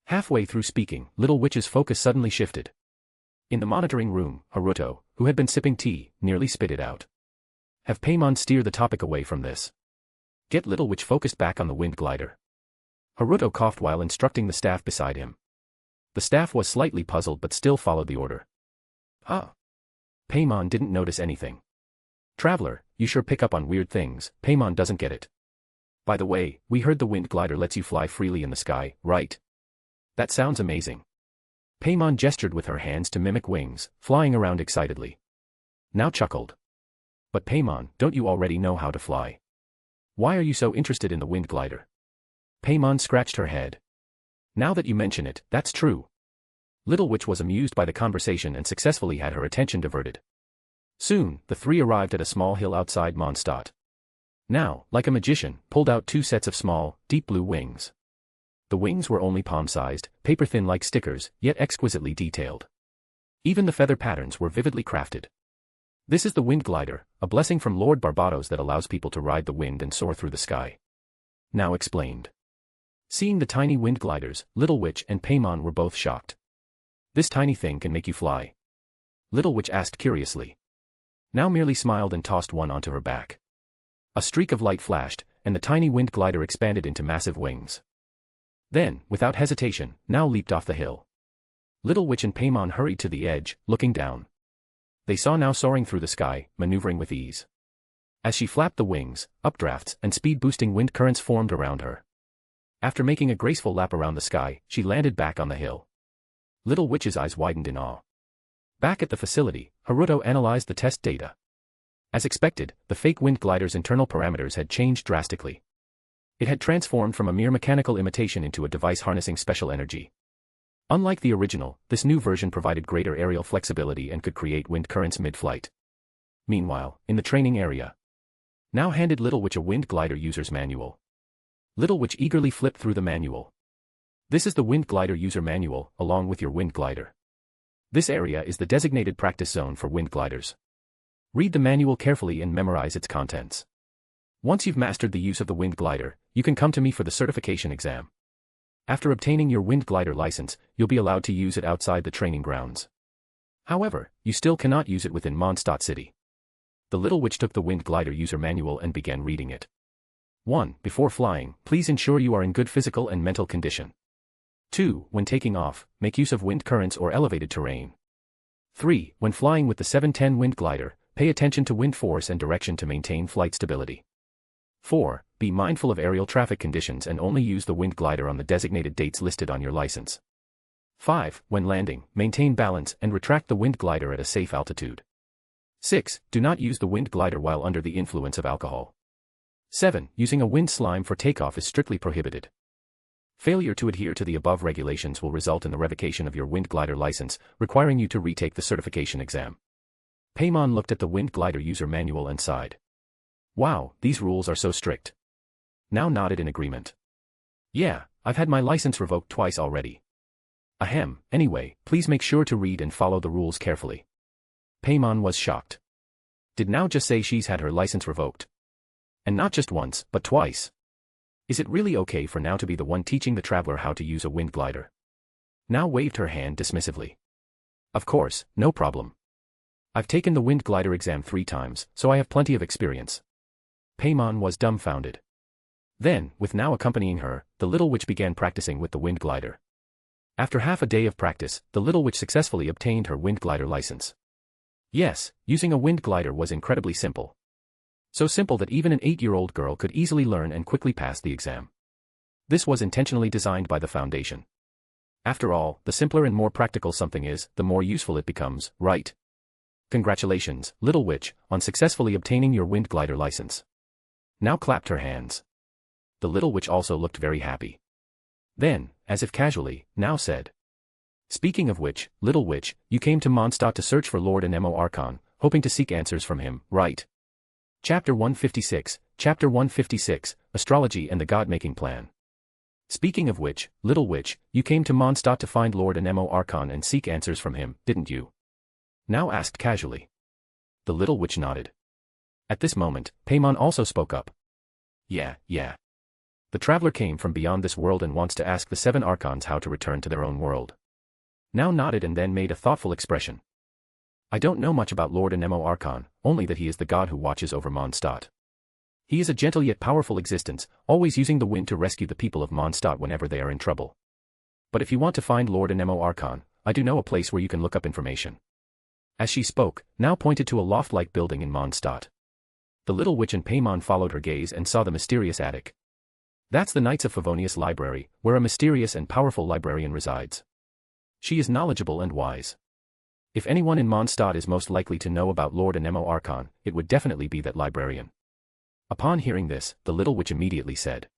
Halfway through speaking, Little Witch's focus suddenly shifted. In the monitoring room, Haruto, who had been sipping tea, nearly spit it out. Have Paimon steer the topic away from this. Get Little Witch focused back on the wind glider. Haruto coughed while instructing the staff beside him. The staff was slightly puzzled but still followed the order. Ah. Paimon didn't notice anything. Traveler, you sure pick up on weird things. Paimon doesn't get it. By the way, we heard the wind glider lets you fly freely in the sky, right? That sounds amazing. Paimon gestured with her hands to mimic wings, flying around excitedly. Now chuckled. But Paimon, don't you already know how to fly? Why are you so interested in the wind glider? Paimon scratched her head. Now that you mention it, that's true. Little Witch was amused by the conversation and successfully had her attention diverted. Soon, the three arrived at a small hill outside Mondstadt. Now, like a magician, pulled out two sets of small, deep blue wings. The wings were only palm-sized, paper-thin like stickers, yet exquisitely detailed. Even the feather patterns were vividly crafted. This is the wind glider, a blessing from Lord Barbados that allows people to ride the wind and soar through the sky. Now explained. Seeing the tiny wind gliders, Little Witch and Paimon were both shocked. This tiny thing can make you fly? Little Witch asked curiously. Now merely smiled and tossed one onto her back. A streak of light flashed, and the tiny wind glider expanded into massive wings. Then, without hesitation, now leaped off the hill. Little Witch and Paimon hurried to the edge, looking down. They saw now soaring through the sky, maneuvering with ease. As she flapped the wings, updrafts and speed-boosting wind currents formed around her. After making a graceful lap around the sky, she landed back on the hill. Little Witch's eyes widened in awe. Back at the facility, Haruto analyzed the test data. As expected, the fake wind glider's internal parameters had changed drastically. It had transformed from a mere mechanical imitation into a device harnessing special energy. Unlike the original, this new version provided greater aerial flexibility and could create wind currents mid-flight. Meanwhile, in the training area, now handed Little Witch a wind glider user's manual. Little Witch eagerly flipped through the manual. This is the wind glider user manual, along with your wind glider. This area is the designated practice zone for wind gliders. Read the manual carefully and memorize its contents. Once you've mastered the use of the wind glider, you can come to me for the certification exam. After obtaining your wind glider license, you'll be allowed to use it outside the training grounds. However, you still cannot use it within Mondstadt City. The Little Witch took the wind glider user manual and began reading it. 1. Before flying, please ensure you are in good physical and mental condition. 2. When taking off, make use of wind currents or elevated terrain. 3. When flying with the 710 wind glider, pay attention to wind force and direction to maintain flight stability. 4. Be mindful of aerial traffic conditions and only use the wind glider on the designated dates listed on your license. 5. When landing, maintain balance and retract the wind glider at a safe altitude. 6. Do not use the wind glider while under the influence of alcohol. 7. Using a wind slime for takeoff is strictly prohibited. Failure to adhere to the above regulations will result in the revocation of your wind glider license, requiring you to retake the certification exam. Paimon looked at the wind glider user manual and sighed. Wow, these rules are so strict. Now nodded in agreement. Yeah, I've had my license revoked twice already. Ahem, anyway, please make sure to read and follow the rules carefully. Paimon was shocked. Did now just say she's had her license revoked? And not just once, but twice. Is it really okay for now to be the one teaching the traveler how to use a wind glider? Now waved her hand dismissively. Of course, no problem. I've taken the wind glider exam 3 times, so I have plenty of experience. Paimon was dumbfounded. Then, with now accompanying her, the Little Witch began practicing with the wind glider. After half a day of practice, the Little Witch successfully obtained her wind glider license. Yes, using a wind glider was incredibly simple. So simple that even an 8-year-old girl could easily learn and quickly pass the exam. This was intentionally designed by the Foundation. After all, the simpler and more practical something is, the more useful it becomes, right? Congratulations, Little Witch, on successfully obtaining your wind glider license. Now clapped her hands. The Little Witch also looked very happy. Then, as if casually, now said. Speaking of which, Little Witch, you came to Mondstadt to search for Lord Anemo Archon, hoping to seek answers from him, right? Chapter 156, Astrology and the God-Making Plan. Speaking of which, Little Witch, you came to Mondstadt to find Lord Anemo Archon and seek answers from him, didn't you? Now asked casually. The Little Witch nodded. At this moment, Paimon also spoke up. Yeah. The traveler came from beyond this world and wants to ask the 7 Archons how to return to their own world. Now nodded and then made a thoughtful expression. I don't know much about Lord Anemo Archon, only that he is the god who watches over Mondstadt. He is a gentle yet powerful existence, always using the wind to rescue the people of Mondstadt whenever they are in trouble. But if you want to find Lord Anemo Archon, I do know a place where you can look up information. As she spoke, now pointed to a loft-like building in Mondstadt. The Little Witch and Paimon followed her gaze and saw the mysterious attic. That's the Knights of Favonius library, where a mysterious and powerful librarian resides. She is knowledgeable and wise. If anyone in Mondstadt is most likely to know about Lord Anemo Archon, it would definitely be that librarian. Upon hearing this, the Little Witch immediately said.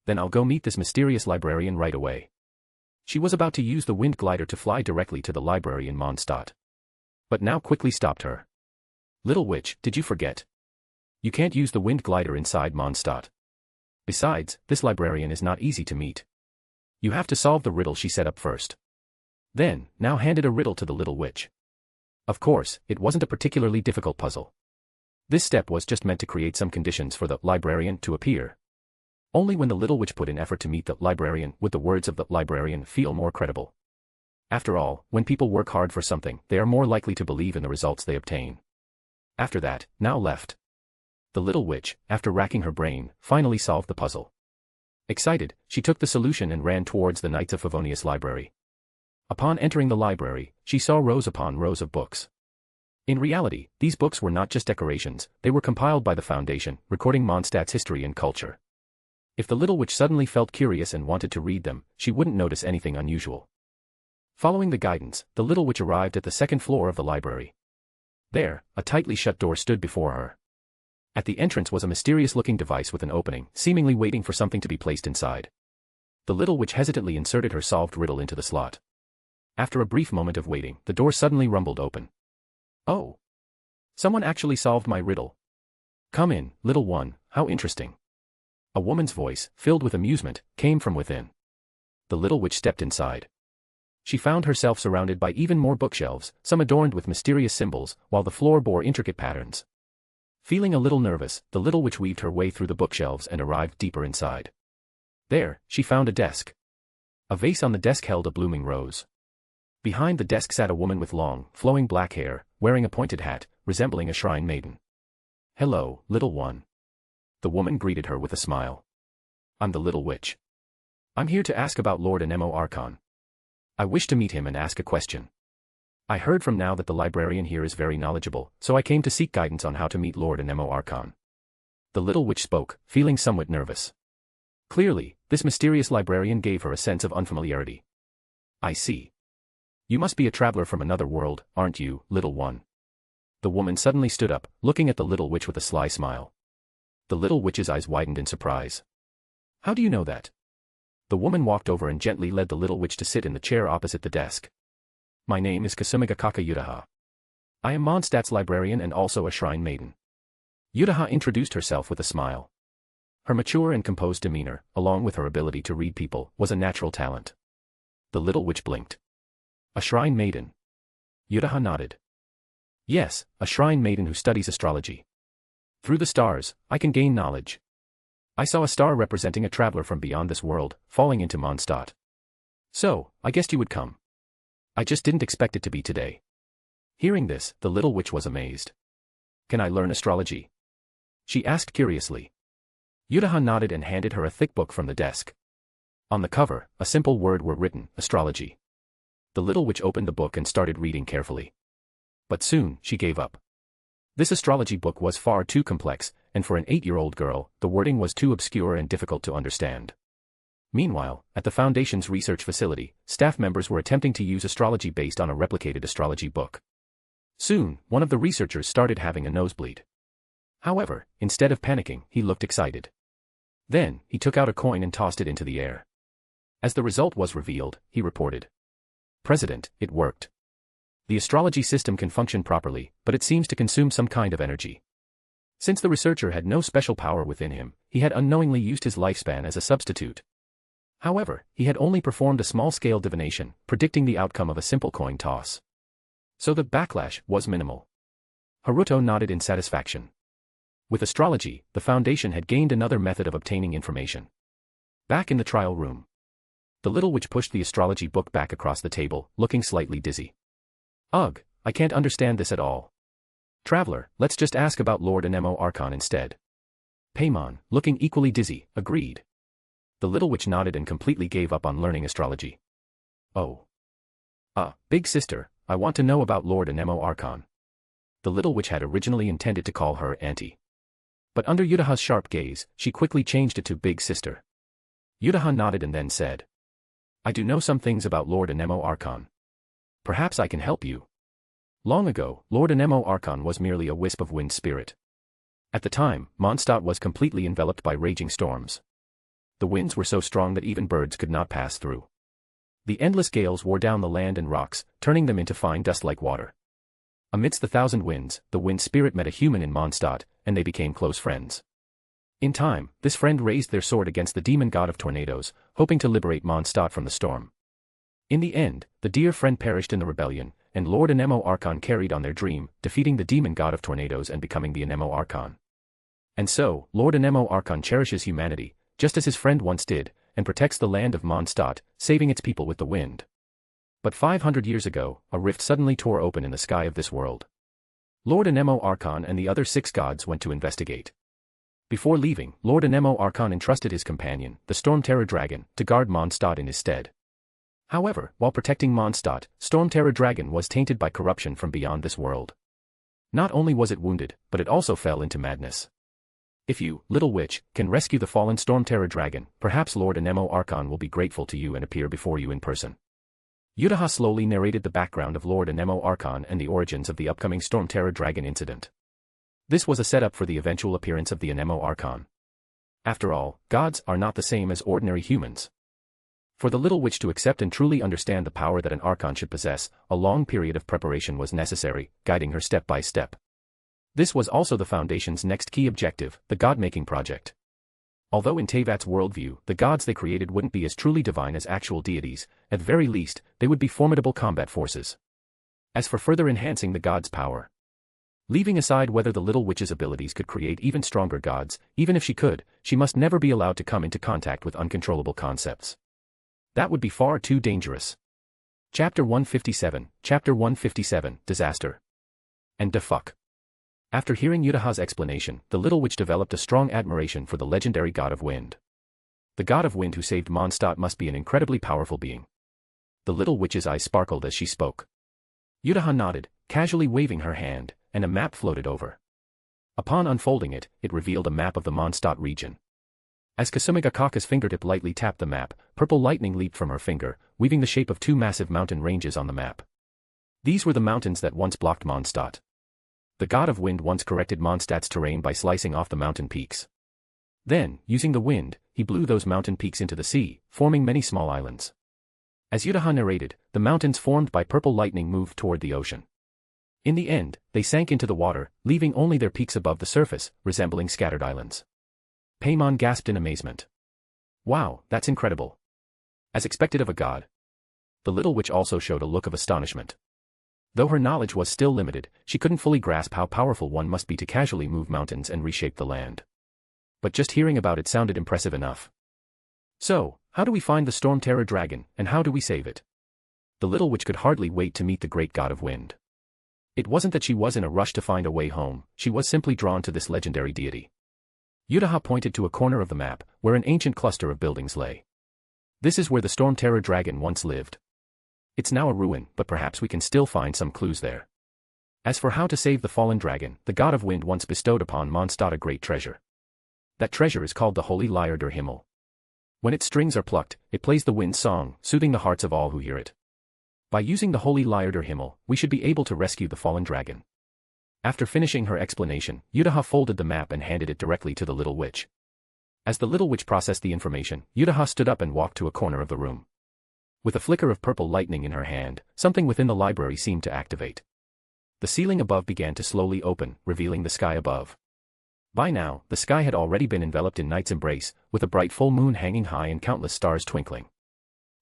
Then I'll go meet this mysterious librarian right away. She was about to use the wind glider to fly directly to the library in Mondstadt. But now quickly stopped her. Little Witch, did you forget? You can't use the wind glider inside Mondstadt. Besides, this librarian is not easy to meet. You have to solve the riddle she set up first. Then, now handed a riddle to the Little Witch. Of course, it wasn't a particularly difficult puzzle. This step was just meant to create some conditions for the librarian to appear. Only when the Little Witch put in effort to meet the librarian would the words of the librarian feel more credible. After all, when people work hard for something, they are more likely to believe in the results they obtain. After that, now left. The Little Witch, after racking her brain, finally solved the puzzle. Excited, she took the solution and ran towards the Knights of Favonius library. Upon entering the library, she saw rows upon rows of books. In reality, these books were not just decorations, they were compiled by the Foundation, recording Mondstadt's history and culture. If the Little Witch suddenly felt curious and wanted to read them, she wouldn't notice anything unusual. Following the guidance, the Little Witch arrived at the second floor of the library. There, a tightly shut door stood before her. At the entrance was a mysterious-looking device with an opening, seemingly waiting for something to be placed inside. The Little Witch hesitantly inserted her solved riddle into the slot. After a brief moment of waiting, the door suddenly rumbled open. Oh! Someone actually solved my riddle. Come in, little one, how interesting. A woman's voice, filled with amusement, came from within. The Little Witch stepped inside. She found herself surrounded by even more bookshelves, some adorned with mysterious symbols, while the floor bore intricate patterns. Feeling a little nervous, the Little Witch weaved her way through the bookshelves and arrived deeper inside. There, she found a desk. A vase on the desk held a blooming rose. Behind the desk sat a woman with long, flowing black hair, wearing a pointed hat, resembling a shrine maiden. Hello, little one. The woman greeted her with a smile. I'm the Little Witch. I'm here to ask about Lord Anemo Archon. I wish to meet him and ask a question. I heard from now that the librarian here is very knowledgeable, so I came to seek guidance on how to meet Lord Anemo Archon. The Little Witch spoke, feeling somewhat nervous. Clearly, this mysterious librarian gave her a sense of unfamiliarity. I see. You must be a traveler from another world, aren't you, little one? The woman suddenly stood up, looking at the Little Witch with a sly smile. The Little Witch's eyes widened in surprise. How do you know that? The woman walked over and gently led the Little Witch to sit in the chair opposite the desk. My name is Kasumiga Yutaha. I am Mondstadt's librarian and also a shrine maiden. Yutaha introduced herself with a smile. Her mature and composed demeanor, along with her ability to read people, was a natural talent. The Little Witch blinked. A shrine maiden. Yutaha nodded. Yes, a shrine maiden who studies astrology. Through the stars, I can gain knowledge. I saw a star representing a traveler from beyond this world, falling into Mondstadt. So, I guessed you would come. I just didn't expect it to be today. Hearing this, the Little Witch was amazed. Can I learn astrology? She asked curiously. Yutaha nodded and handed her a thick book from the desk. On the cover, a simple word were written, Astrology. The Little Witch opened the book and started reading carefully. But soon, she gave up. This astrology book was far too complex, and for an 8-year-old girl, the wording was too obscure and difficult to understand. Meanwhile, at the Foundation's research facility, staff members were attempting to use astrology based on a replicated astrology book. Soon, one of the researchers started having a nosebleed. However, instead of panicking, he looked excited. Then, he took out a coin and tossed it into the air. As the result was revealed, he reported. President, it worked. The astrology system can function properly, but it seems to consume some kind of energy. Since the researcher had no special power within him, he had unknowingly used his lifespan as a substitute. However, he had only performed a small-scale divination, predicting the outcome of a simple coin toss. So the backlash was minimal. Haruto nodded in satisfaction. With astrology, the Foundation had gained another method of obtaining information. Back in the trial room, the little witch pushed the astrology book back across the table, looking slightly dizzy. Ugh, I can't understand this at all. Traveler, let's just ask about Lord Anemo Archon instead. Paimon, looking equally dizzy, agreed. The little witch nodded and completely gave up on learning astrology. Oh. Big sister, I want to know about Lord Anemo Archon. The little witch had originally intended to call her auntie. But under Yutaha's sharp gaze, she quickly changed it to big sister. Yutaha nodded and then said, I do know some things about Lord Anemo Archon. Perhaps I can help you. Long ago, Lord Anemo Archon was merely a wisp of wind spirit. At the time, Mondstadt was completely enveloped by raging storms. The winds were so strong that even birds could not pass through. The endless gales wore down the land and rocks, turning them into fine dust like water. Amidst the thousand winds, the wind spirit met a human in Mondstadt, and they became close friends. In time, this friend raised their sword against the demon god of tornadoes, hoping to liberate Mondstadt from the storm. In the end, the dear friend perished in the rebellion, and Lord Anemo Archon carried on their dream, defeating the demon god of tornadoes and becoming the Anemo Archon. And so, Lord Anemo Archon cherishes humanity, just as his friend once did, and protects the land of Mondstadt, saving its people with the wind. But 500 years ago, a rift suddenly tore open in the sky of this world. Lord Anemo Archon and the other 6 gods went to investigate. Before leaving, Lord Anemo Archon entrusted his companion, the Storm Terror Dragon, to guard Mondstadt in his stead. However, while protecting Mondstadt, Storm Terror Dragon was tainted by corruption from beyond this world. Not only was it wounded, but it also fell into madness. If you, little witch, can rescue the fallen Storm Terror Dragon, perhaps Lord Anemo Archon will be grateful to you and appear before you in person. Yutaha slowly narrated the background of Lord Anemo Archon and the origins of the upcoming Storm Terror Dragon incident. This was a setup for the eventual appearance of the Anemo Archon. After all, gods are not the same as ordinary humans. For the little witch to accept and truly understand the power that an Archon should possess, a long period of preparation was necessary, guiding her step by step. This was also the Foundation's next key objective, the God-making project. Although in Tevat's worldview, the gods they created wouldn't be as truly divine as actual deities, at the very least, they would be formidable combat forces. As for further enhancing the gods' power, leaving aside whether the little witch's abilities could create even stronger gods, even if she could, she must never be allowed to come into contact with uncontrollable concepts. That would be far too dangerous. Chapter 157, Disaster. And da fuck. After hearing Yutaha's explanation, the little witch developed a strong admiration for the legendary god of wind. The god of wind who saved Mondstadt must be an incredibly powerful being. The little witch's eyes sparkled as she spoke. Yutaha nodded, casually waving her hand, and a map floated over. Upon unfolding it, it revealed a map of the Mondstadt region. As Kasumigakaka's fingertip lightly tapped the map, purple lightning leaped from her finger, weaving the shape of 2 massive mountain ranges on the map. These were the mountains that once blocked Mondstadt. The god of wind once corrected Mondstadt's terrain by slicing off the mountain peaks. Then, using the wind, he blew those mountain peaks into the sea, forming many small islands. As Yutaha narrated, the mountains formed by purple lightning moved toward the ocean. In the end, they sank into the water, leaving only their peaks above the surface, resembling scattered islands. Paimon gasped in amazement. Wow, that's incredible. As expected of a god. The little witch also showed a look of astonishment. Though her knowledge was still limited, she couldn't fully grasp how powerful one must be to casually move mountains and reshape the land. But just hearing about it sounded impressive enough. So, how do we find the Storm Terror Dragon, and how do we save it? The little witch could hardly wait to meet the great god of wind. It wasn't that she was in a rush to find a way home, she was simply drawn to this legendary deity. Yutaha pointed to a corner of the map, where an ancient cluster of buildings lay. This is where the Storm Terror Dragon once lived. It's now a ruin, but perhaps we can still find some clues there. As for how to save the fallen dragon, the god of wind once bestowed upon Mondstadt a great treasure. That treasure is called the Holy Lyre der Himmel. When its strings are plucked, it plays the wind song, soothing the hearts of all who hear it. By using the Holy Lyre der Himmel, we should be able to rescue the fallen dragon. After finishing her explanation, Yutaha folded the map and handed it directly to the little witch. As the little witch processed the information, Yutaha stood up and walked to a corner of the room. With a flicker of purple lightning in her hand, something within the library seemed to activate. The ceiling above began to slowly open, revealing the sky above. By now, the sky had already been enveloped in night's embrace, with a bright full moon hanging high and countless stars twinkling.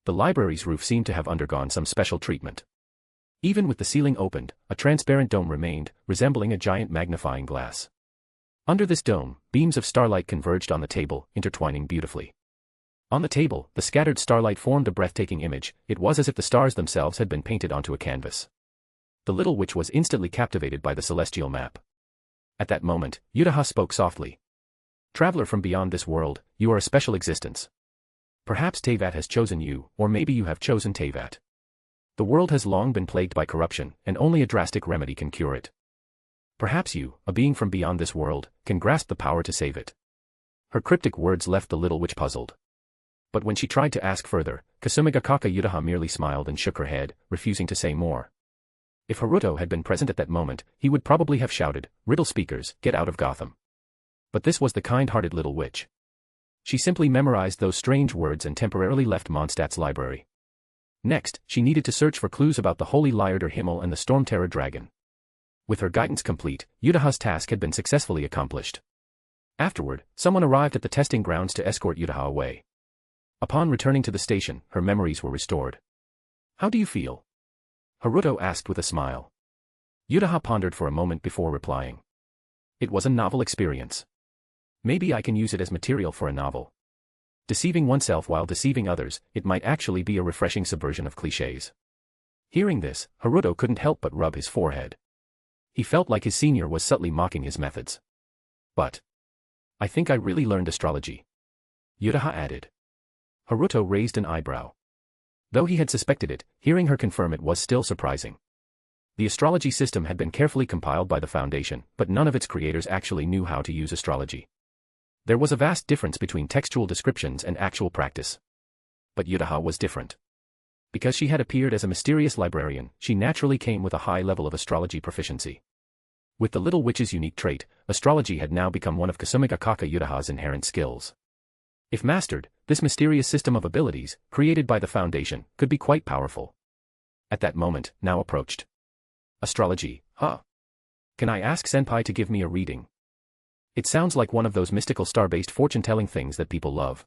The library's roof seemed to have undergone some special treatment. Even with the ceiling opened, a transparent dome remained, resembling a giant magnifying glass. Under this dome, beams of starlight converged on the table, intertwining beautifully. On the table, the scattered starlight formed a breathtaking image. It was as if the stars themselves had been painted onto a canvas. The little witch was instantly captivated by the celestial map. At that moment, Yutaha spoke softly. "Traveler from beyond this world, you are a special existence. Perhaps Teyvat has chosen you, or maybe you have chosen Teyvat. The world has long been plagued by corruption, and only a drastic remedy can cure it. Perhaps you, a being from beyond this world, can grasp the power to save it." Her cryptic words left the little witch puzzled. But when she tried to ask further, Kasumigakaka Yutaha merely smiled and shook her head, refusing to say more. If Haruto had been present at that moment, he would probably have shouted, "Riddle speakers, get out of Gotham." But this was the kind-hearted little witch. She simply memorized those strange words and temporarily left Mondstadt's library. Next, she needed to search for clues about the Holy Liarder Himmel and the Stormterror Dragon. With her guidance complete, Yutaha's task had been successfully accomplished. Afterward, someone arrived at the testing grounds to escort Yutaha away. Upon returning to the station, her memories were restored. "How do you feel?" Haruto asked with a smile. Yutaha pondered for a moment before replying. "It was a novel experience. Maybe I can use it as material for a novel. Deceiving oneself while deceiving others, it might actually be a refreshing subversion of clichés." Hearing this, Haruto couldn't help but rub his forehead. He felt like his senior was subtly mocking his methods. "But I think I really learned astrology," Yutaha added. Haruto raised an eyebrow. Though he had suspected it, hearing her confirm it was still surprising. The astrology system had been carefully compiled by the Foundation, but none of its creators actually knew how to use astrology. There was a vast difference between textual descriptions and actual practice. But Yutaha was different. Because she had appeared as a mysterious librarian, she naturally came with a high level of astrology proficiency. With the little witch's unique trait, astrology had now become one of Kasumigakaka Yutaha's inherent skills. If mastered, this mysterious system of abilities, created by the Foundation, could be quite powerful. At that moment, now approached. "Astrology, huh? Can I ask Senpai to give me a reading? It sounds like one of those mystical star-based fortune-telling things that people love."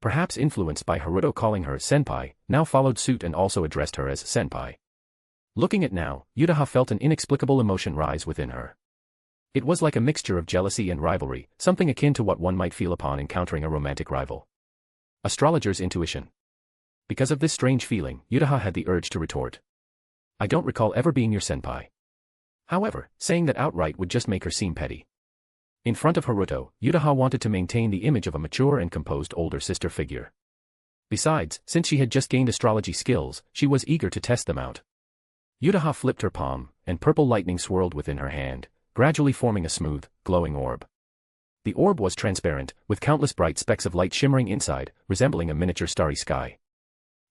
Perhaps influenced by Haruto calling her Senpai, now followed suit and also addressed her as Senpai. Looking at now, Yutaha felt an inexplicable emotion rise within her. It was like a mixture of jealousy and rivalry, something akin to what one might feel upon encountering a romantic rival. Astrologer's intuition. Because of this strange feeling, Yutaha had the urge to retort. "I don't recall ever being your senpai." However, saying that outright would just make her seem petty. In front of Haruto, Yutaha wanted to maintain the image of a mature and composed older sister figure. Besides, since she had just gained astrology skills, she was eager to test them out. Yutaha flipped her palm, and purple lightning swirled within her hand, gradually forming a smooth, glowing orb. The orb was transparent, with countless bright specks of light shimmering inside, resembling a miniature starry sky.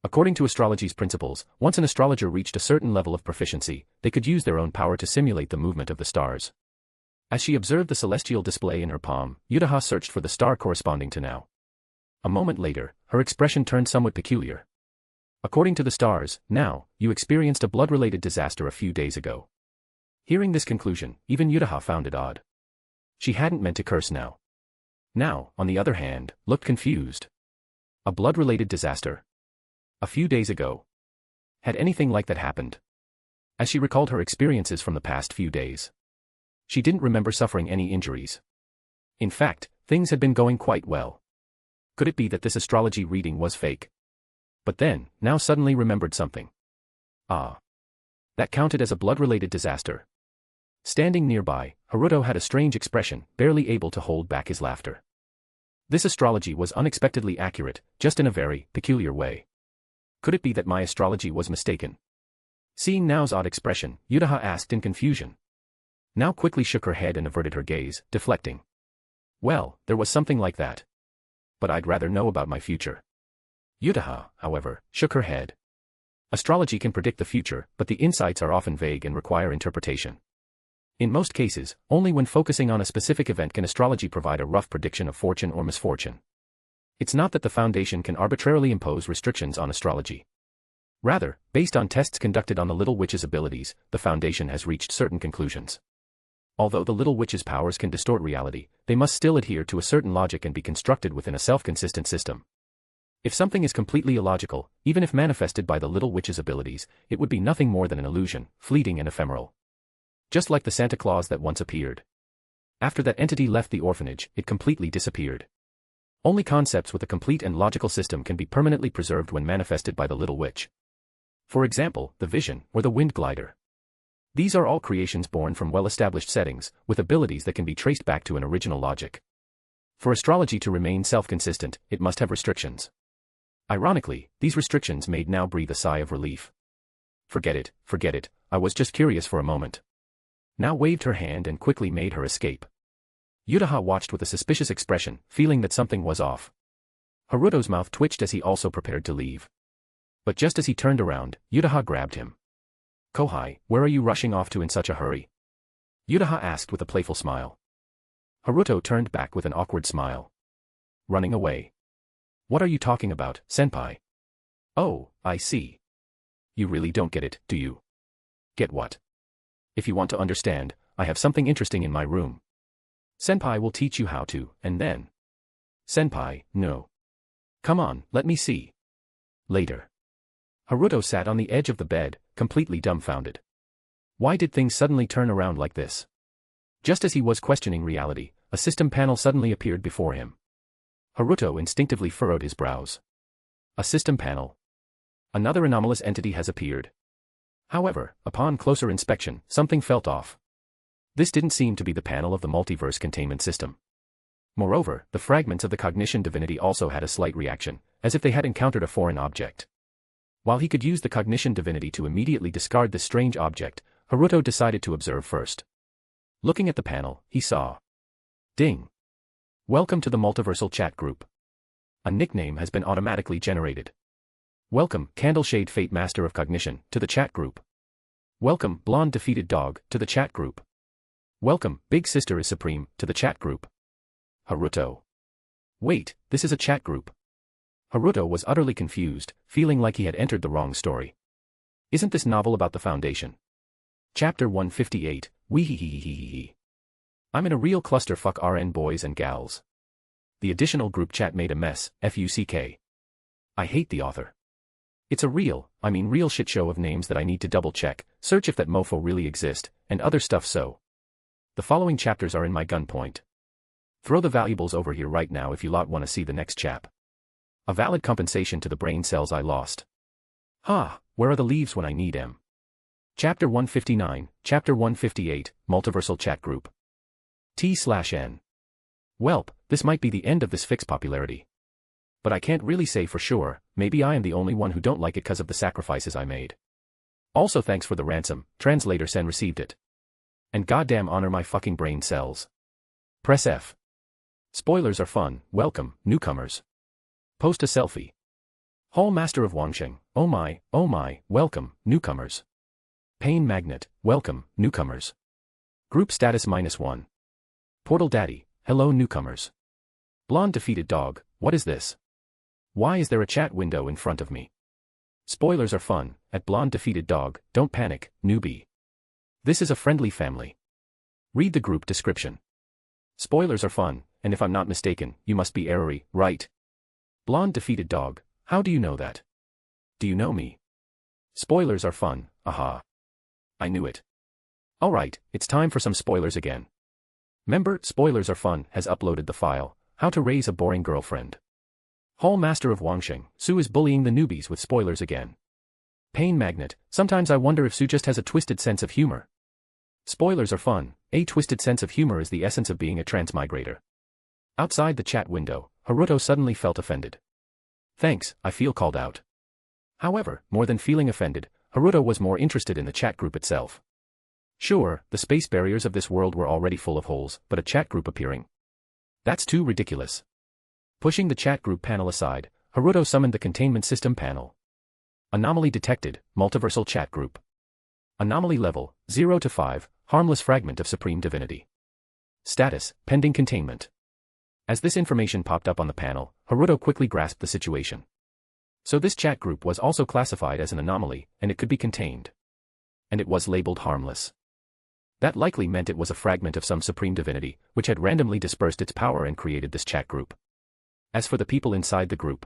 According to astrology's principles, once an astrologer reached a certain level of proficiency, they could use their own power to simulate the movement of the stars. As she observed the celestial display in her palm, Yutaha searched for the star corresponding to now. A moment later, her expression turned somewhat peculiar. "According to the stars, now, you experienced a blood-related disaster a few days ago." Hearing this conclusion, even Yutaha found it odd. She hadn't meant to curse now. Now, on the other hand, looked confused. A blood-related disaster? A few days ago? Had anything like that happened? As she recalled her experiences from the past few days, she didn't remember suffering any injuries. In fact, things had been going quite well. Could it be that this astrology reading was fake? But then, now suddenly remembered something. Ah. That counted as a blood-related disaster. Standing nearby, Haruto had a strange expression, barely able to hold back his laughter. This astrology was unexpectedly accurate, just in a very peculiar way. Could it be that my astrology was mistaken? Seeing Nao's odd expression, Yutaha asked in confusion. Nao quickly shook her head and averted her gaze, deflecting. "Well, there was something like that. But I'd rather know about my future." Yutaha, however, shook her head. Astrology can predict the future, but the insights are often vague and require interpretation. In most cases, only when focusing on a specific event can astrology provide a rough prediction of fortune or misfortune. It's not that the Foundation can arbitrarily impose restrictions on astrology. Rather, based on tests conducted on the Little Witch's abilities, the Foundation has reached certain conclusions. Although the little witch's powers can distort reality, they must still adhere to a certain logic and be constructed within a self-consistent system. If something is completely illogical, even if manifested by the little witch's abilities, it would be nothing more than an illusion, fleeting and ephemeral. Just like the Santa Claus that once appeared. After that entity left the orphanage, it completely disappeared. Only concepts with a complete and logical system can be permanently preserved when manifested by the little witch. For example, the vision, or the wind glider. These are all creations born from well-established settings, with abilities that can be traced back to an original logic. For astrology to remain self-consistent, it must have restrictions. Ironically, these restrictions made Now breathe a sigh of relief. Forget it, I was just curious for a moment. Now waved her hand and quickly made her escape. Yutaha watched with a suspicious expression, feeling that something was off. Haruto's mouth twitched as he also prepared to leave. But just as he turned around, Yutaha grabbed him. Kohai, where are you rushing off to in such a hurry? Yutaha asked with a playful smile. Haruto turned back with an awkward smile. Running away. What are you talking about, senpai? Oh, I see. You really don't get it, do you? Get what? If you want to understand, I have something interesting in my room. Senpai will teach you how to, and then. Senpai, no. Come on, let me see. Later. Haruto sat on the edge of the bed, completely dumbfounded. Why did things suddenly turn around like this? Just as he was questioning reality, a system panel suddenly appeared before him. Haruto instinctively furrowed his brows. A system panel. Another anomalous entity has appeared. However, upon closer inspection, something felt off. This didn't seem to be the panel of the multiverse containment system. Moreover, the fragments of the cognition divinity also had a slight reaction, as if they had encountered a foreign object. While he could use the cognition divinity to immediately discard this strange object, Haruto decided to observe first. Looking at the panel, he saw. Ding. Welcome to the multiversal chat group. A nickname has been automatically generated. Welcome, Candleshade Fate Master of Cognition, to the chat group. Welcome, Blonde Defeated Dog, to the chat group. Welcome, Big Sister is Supreme, to the chat group. Haruto. Wait, this is a chat group. Haruto was utterly confused, feeling like he had entered the wrong story. Isn't this novel about the Foundation? Chapter 158, Weehehehehehe. I'm in a real clusterfuck RN boys and gals. The additional group chat made a mess, FUCK. I hate the author. It's a real shit show of names that I need to double check, search if that mofo really exist, and other stuff so. The following chapters are in my gunpoint. Throw the valuables over here right now if you lot want to see the next chap. A valid compensation to the brain cells I lost. Where are the leaves when I need them? Chapter 159, Chapter 158, Multiversal Chat Group. T/N. Welp, this might be the end of this fix popularity. But I can't really say for sure, maybe I am the only one who don't like it cause of the sacrifices I made. Also thanks for the ransom, translator Sen received it. And goddamn honor my fucking brain cells. Press F. Spoilers are fun, welcome, newcomers. Post a selfie. Hall Master of Wangsheng, oh my, welcome, newcomers. Pain Magnet, welcome, newcomers. Group status -1. Portal Daddy, hello newcomers. Blonde Defeated Dog, what is this? Why is there a chat window in front of me? Spoilers are fun, at Blonde Defeated Dog, don't panic, newbie. This is a friendly family. Read the group description. Spoilers are fun, and if I'm not mistaken, you must be Eriri, right? Blonde Defeated Dog, how do you know that? Do you know me? Spoilers are fun, aha. I knew it. Alright, it's time for some spoilers again. Member, Spoilers are fun, has uploaded the file, How to Raise a Boring Girlfriend. Hall Master of Wangsheng, Sue is bullying the newbies with spoilers again. Pain Magnet, sometimes I wonder if Sue just has a twisted sense of humor. Spoilers are fun, a twisted sense of humor is the essence of being a transmigrator. Outside the chat window, Haruto suddenly felt offended. Thanks, I feel called out. However, more than feeling offended, Haruto was more interested in the chat group itself. Sure, the space barriers of this world were already full of holes, but a chat group appearing. That's too ridiculous. Pushing the chat group panel aside, Haruto summoned the containment system panel. Anomaly detected, multiversal chat group. Anomaly level, 0 to 5, harmless fragment of supreme divinity. Status, pending containment. As this information popped up on the panel, Haruto quickly grasped the situation. So this chat group was also classified as an anomaly, and it could be contained. And it was labeled harmless. That likely meant it was a fragment of some supreme divinity, which had randomly dispersed its power and created this chat group. As for the people inside the group,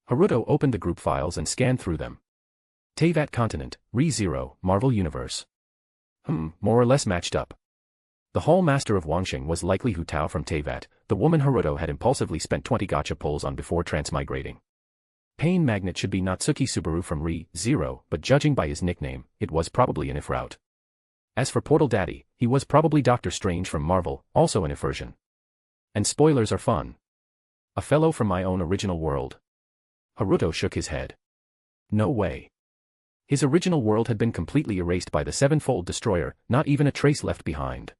Haruto opened the group files and scanned through them. Teyvat Continent, Re-0, Marvel Universe. More or less matched up. The Hall Master of Wangxing was likely Hu Tao from Teyvat, the woman Haruto had impulsively spent 20 gacha pulls on before transmigrating. Pain Magnet should be Natsuki Subaru from Re-0, but judging by his nickname, it was probably an Ifrout. As for Portal Daddy, he was probably Doctor Strange from Marvel, also an If-version. And spoilers are fun. A fellow from my own original world. Haruto shook his head. No way. His original world had been completely erased by the Sevenfold Destroyer, not even a trace left behind.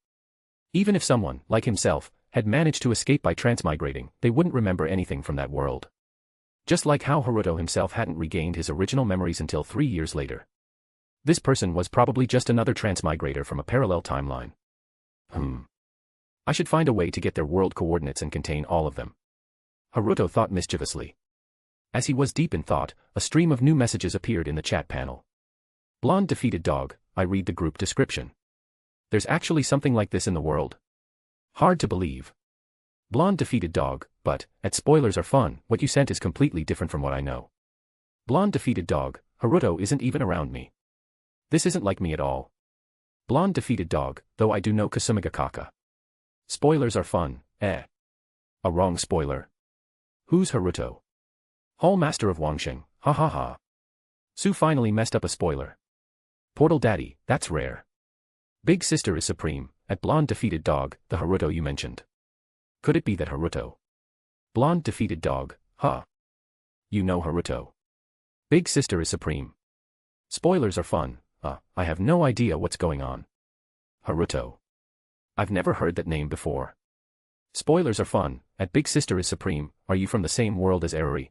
Even if someone, like himself, had managed to escape by transmigrating, they wouldn't remember anything from that world. Just like how Haruto himself hadn't regained his original memories until 3 years later. This person was probably just another transmigrator from a parallel timeline. I should find a way to get their world coordinates and contain all of them. Haruto thought mischievously. As he was deep in thought, a stream of new messages appeared in the chat panel. Blonde defeated dog, I read the group description. There's actually something like this in the world. Hard to believe. Blonde defeated dog, but, at spoilers are fun, what you sent is completely different from what I know. Blonde defeated dog, Haruto isn't even around me. This isn't like me at all. Blonde defeated dog, though I do know Kasumigakaka. Spoilers are fun, A wrong spoiler. Who's Haruto? Hall Master of Wangxing, ha ha ha. Sue finally messed up a spoiler. Portal Daddy, that's rare. Big Sister is supreme, at Blonde defeated dog, the Haruto you mentioned. Could it be that Haruto? Blonde defeated dog, huh? You know Haruto. Big Sister is supreme. Spoilers are fun, I have no idea what's going on. Haruto. I've never heard that name before. Spoilers are fun, at Big Sister is supreme, are you from the same world as Eriri?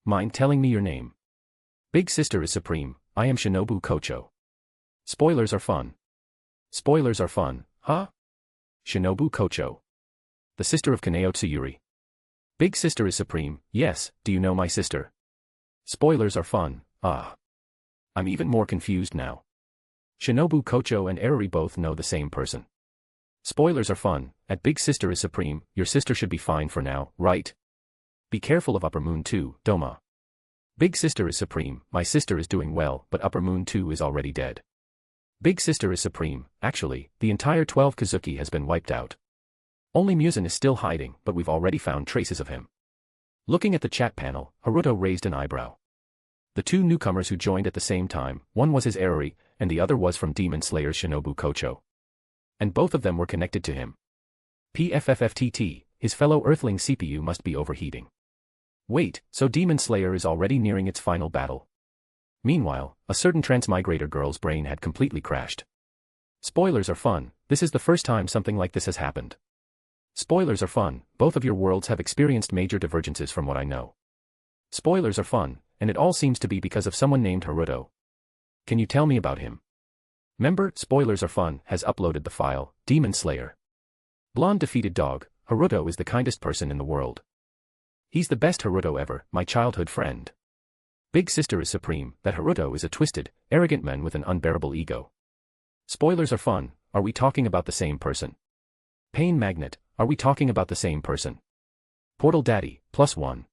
Mind telling me your name? Big Sister is supreme, I am Shinobu Kocho. Spoilers are fun. Spoilers are fun, huh? Shinobu Kocho. The sister of Kaneo Tsuyuri. Big Sister is supreme, yes, do you know my sister? Spoilers are fun, I'm even more confused now. Shinobu Kocho and Eriri both know the same person. Spoilers are fun, at Big Sister is supreme, your sister should be fine for now, right? Be careful of Upper Moon 2, Doma. Big Sister is supreme, my sister is doing well, but Upper Moon 2 is already dead. Big Sister is supreme, actually, the entire 12 Kazuki has been wiped out. Only Muzan is still hiding, but we've already found traces of him. Looking at the chat panel, Haruto raised an eyebrow. The two newcomers who joined at the same time, one was his Eriri, and the other was from Demon Slayer's Shinobu Kocho. And both of them were connected to him. PFFFTT, his fellow Earthling CPU must be overheating. Wait, so Demon Slayer is already nearing its final battle. Meanwhile, a certain transmigrator girl's brain had completely crashed. Spoilers are fun, this is the first time something like this has happened. Spoilers are fun, both of your worlds have experienced major divergences from what I know. Spoilers are fun, and it all seems to be because of someone named Haruto. Can you tell me about him? Member, Spoilers are fun, has uploaded the file, Demon Slayer. Blonde defeated dog, Haruto is the kindest person in the world. He's the best Haruto ever, my childhood friend. Big Sister is supreme, that Haruto is a twisted, arrogant man with an unbearable ego. Spoilers are fun, are we talking about the same person? Pain Magnet, are we talking about the same person? Portal Daddy, +1.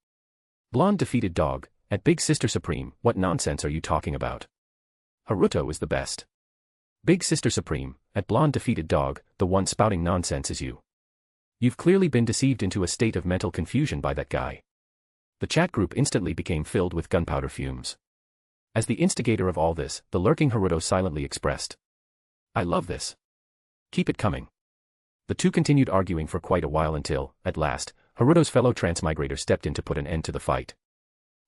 Blonde defeated dog, at Big Sister Supreme, what nonsense are you talking about? Haruto is the best. Big Sister Supreme, at Blonde defeated dog, the one spouting nonsense is you. You've clearly been deceived into a state of mental confusion by that guy. The chat group instantly became filled with gunpowder fumes. As the instigator of all this, the lurking Haruto silently expressed. I love this. Keep it coming. The two continued arguing for quite a while until, at last, Haruto's fellow transmigrator stepped in to put an end to the fight.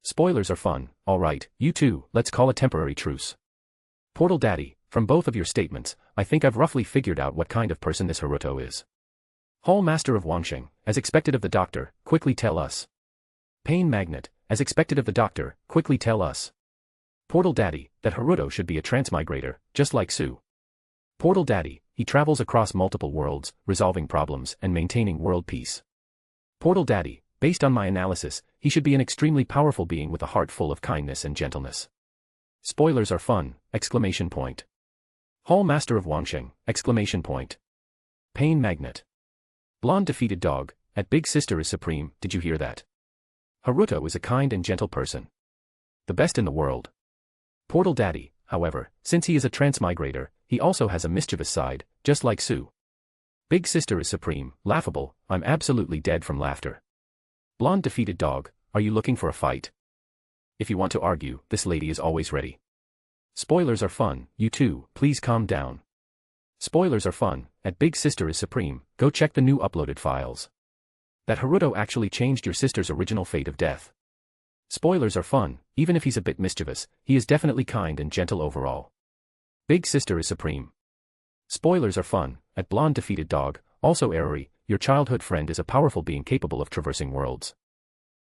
Spoilers are fun, alright, you two, let's call a temporary truce. Portal Daddy, from both of your statements, I think I've roughly figured out what kind of person this Haruto is. Hall Master of Wangxing, as expected of the doctor, quickly tell us. Pain Magnet, as expected of the doctor, quickly tell us. Portal Daddy, that Haruto should be a transmigrator, just like Sue. Portal Daddy, he travels across multiple worlds, resolving problems and maintaining world peace. Portal Daddy, based on my analysis, he should be an extremely powerful being with a heart full of kindness and gentleness. Spoilers are fun, exclamation point. Hall Master of Wangsheng, exclamation point. Pain Magnet. Blonde defeated dog, at Big Sister is supreme, did you hear that? Haruto is a kind and gentle person. The best in the world. Portal Daddy, however, since he is a transmigrator, he also has a mischievous side, just like Sue. Big Sister is supreme, laughable, I'm absolutely dead from laughter. Blonde defeated dog, are you looking for a fight? If you want to argue, this lady is always ready. Spoilers are fun, you too, please calm down. Spoilers are fun, at Big Sister is supreme, go check the new uploaded files. That Haruto actually changed your sister's original fate of death. Spoilers are fun, even if he's a bit mischievous, he is definitely kind and gentle overall. Big Sister is supreme. Spoilers are fun, at Blonde defeated dog, also Eriri, your childhood friend is a powerful being capable of traversing worlds.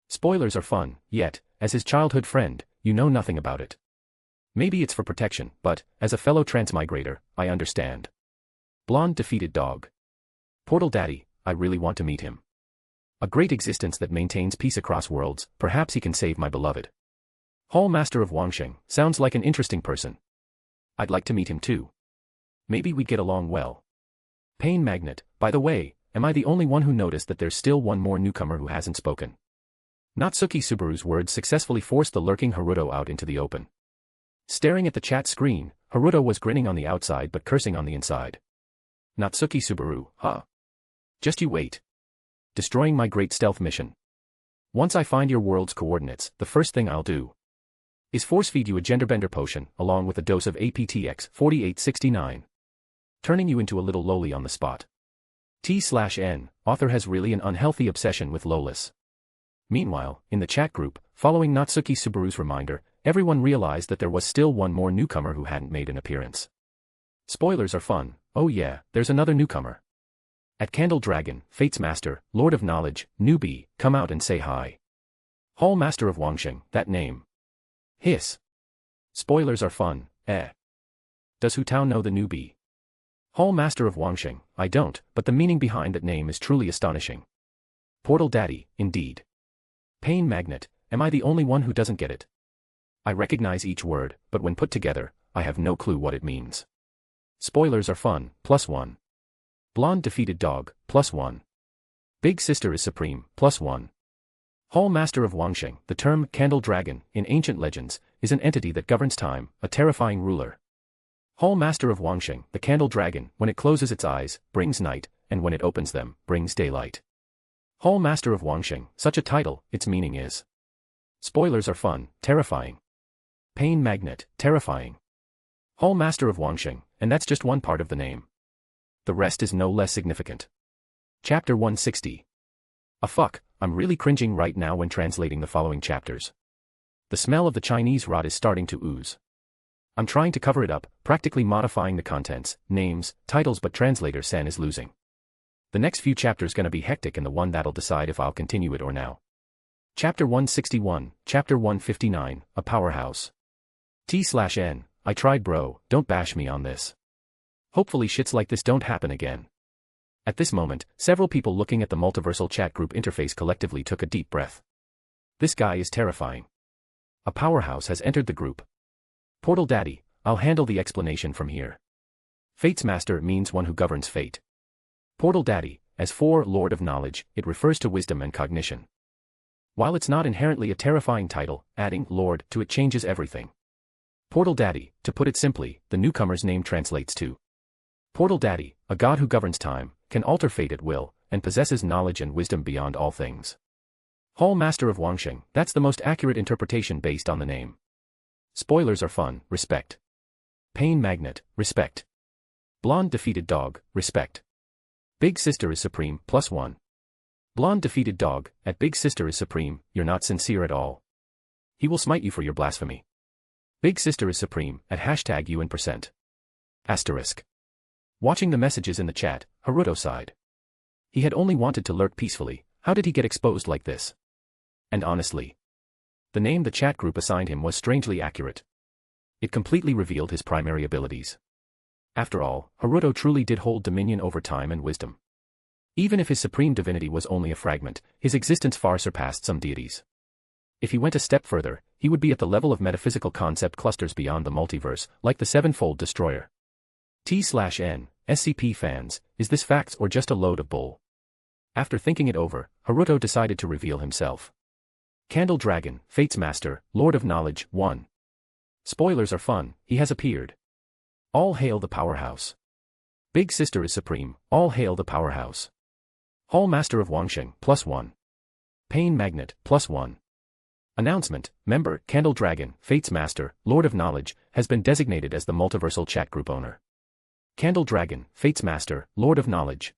Spoilers are fun, yet, as his childhood friend, you know nothing about it. Maybe it's for protection, but, as a fellow transmigrator, I understand. Blonde defeated dog. Portal Daddy, I really want to meet him. A great existence that maintains peace across worlds, perhaps he can save my beloved. Hall Master of Wangsheng, sounds like an interesting person. I'd like to meet him too. Maybe we'd get along well. Pain Magnet, by the way, am I the only one who noticed that there's still one more newcomer who hasn't spoken? Natsuki Subaru's words successfully forced the lurking Haruto out into the open. Staring at the chat screen, Haruto was grinning on the outside but cursing on the inside. Natsuki Subaru, huh? Just you wait. Destroying my great stealth mission. Once I find your world's coordinates, the first thing I'll do is force feed you a genderbender potion, along with a dose of APTX 4869. Turning you into a little loli on the spot. T/N, author has really an unhealthy obsession with lolis. Meanwhile, in the chat group, following Natsuki Subaru's reminder, everyone realized that there was still one more newcomer who hadn't made an appearance. Spoilers are fun, oh yeah, there's another newcomer. At Candle Dragon, Fate's Master, Lord of Knowledge, newbie, come out and say hi. Hall Master of Wangsheng, that name. Hiss. Spoilers are fun, eh. Does Hu Tao know the newbie? Hall Master of Wangsheng, I don't, but the meaning behind that name is truly astonishing. Portal Daddy, indeed. Pain Magnet, am I the only one who doesn't get it? I recognize each word, but when put together, I have no clue what it means. Spoilers are fun, +1. Blonde defeated dog, +1. Big Sister is supreme, +1. Hall Master of Wangsheng, the term Candle Dragon, in ancient legends, is an entity that governs time, a terrifying ruler. Hall Master of Wangsheng, the Candle Dragon, when it closes its eyes, brings night, and when it opens them, brings daylight. Hall Master of Wangsheng, such a title, its meaning is. Spoilers are fun, terrifying. Pain Magnet, terrifying. Hall Master of Wangsheng, and that's just one part of the name. The rest is no less significant. Chapter 160. Fuck, I'm really cringing right now when translating the following chapters. The smell of the Chinese rot is starting to ooze. I'm trying to cover it up, practically modifying the contents, names, titles, but translator Sen is losing. The next few chapters gonna be hectic and the one that'll decide if I'll continue it or now. Chapter 161, Chapter 159, a powerhouse. T/N, I tried bro, don't bash me on this. Hopefully shits like this don't happen again. At this moment, several people looking at the multiversal chat group interface collectively took a deep breath. This guy is terrifying. A powerhouse has entered the group. Portal Daddy, I'll handle the explanation from here. Fate's Master means one who governs fate. Portal Daddy, as for Lord of Knowledge, it refers to wisdom and cognition. While it's not inherently a terrifying title, adding Lord to it changes everything. Portal Daddy, to put it simply, the newcomer's name translates to Portal Daddy, a god who governs time, can alter fate at will, and possesses knowledge and wisdom beyond all things. Hall Master of Wangsheng, that's the most accurate interpretation based on the name. Spoilers are fun, respect. Pain Magnet, respect. Blonde defeated dog, respect. Big Sister is supreme, +1. Blonde defeated dog, at Big Sister is supreme, you're not sincere at all. He will smite you for your blasphemy. Big Sister is supreme, at #UN%. Asterisk. Watching the messages in the chat, Haruto sighed. He had only wanted to lurk peacefully, how did he get exposed like this? And honestly, the name the chat group assigned him was strangely accurate. It completely revealed his primary abilities. After all, Haruto truly did hold dominion over time and wisdom. Even if his supreme divinity was only a fragment, his existence far surpassed some deities. If he went a step further, he would be at the level of metaphysical concept clusters beyond the multiverse, like the sevenfold destroyer. T/N, SCP fans, is this facts or just a load of bull? After thinking it over, Haruto decided to reveal himself. Candle Dragon, Fate's Master, Lord of Knowledge, 1. Spoilers are fun, he has appeared. All hail the powerhouse. Big Sister is supreme, all hail the powerhouse. Hall Master of Wangsheng, +1. Pain Magnet, +1. Announcement, member, Candle Dragon, Fate's Master, Lord of Knowledge, has been designated as the multiversal chat group owner. Candle Dragon, Fate's Master, Lord of Knowledge.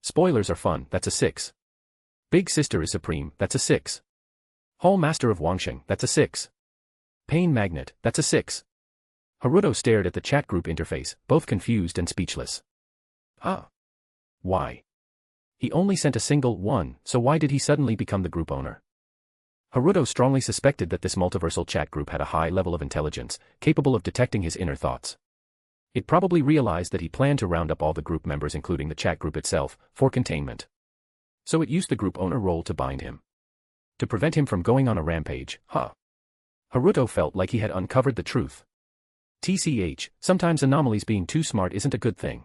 Spoilers are fun, that's a 6. Big Sister is supreme, that's a 6. Hall Master of Wangsheng, that's a 6. Pain Magnet, that's a 6. Haruto stared at the chat group interface, both confused and speechless. Huh? Why? He only sent a single 1, so why did he suddenly become the group owner? Haruto strongly suspected that this multiversal chat group had a high level of intelligence, capable of detecting his inner thoughts. It probably realized that he planned to round up all the group members including the chat group itself, for containment. So it used the group owner role to bind him. To prevent him from going on a rampage, Haruto felt like he had uncovered the truth. TCH, sometimes Anomalies being too smart isn't a good thing.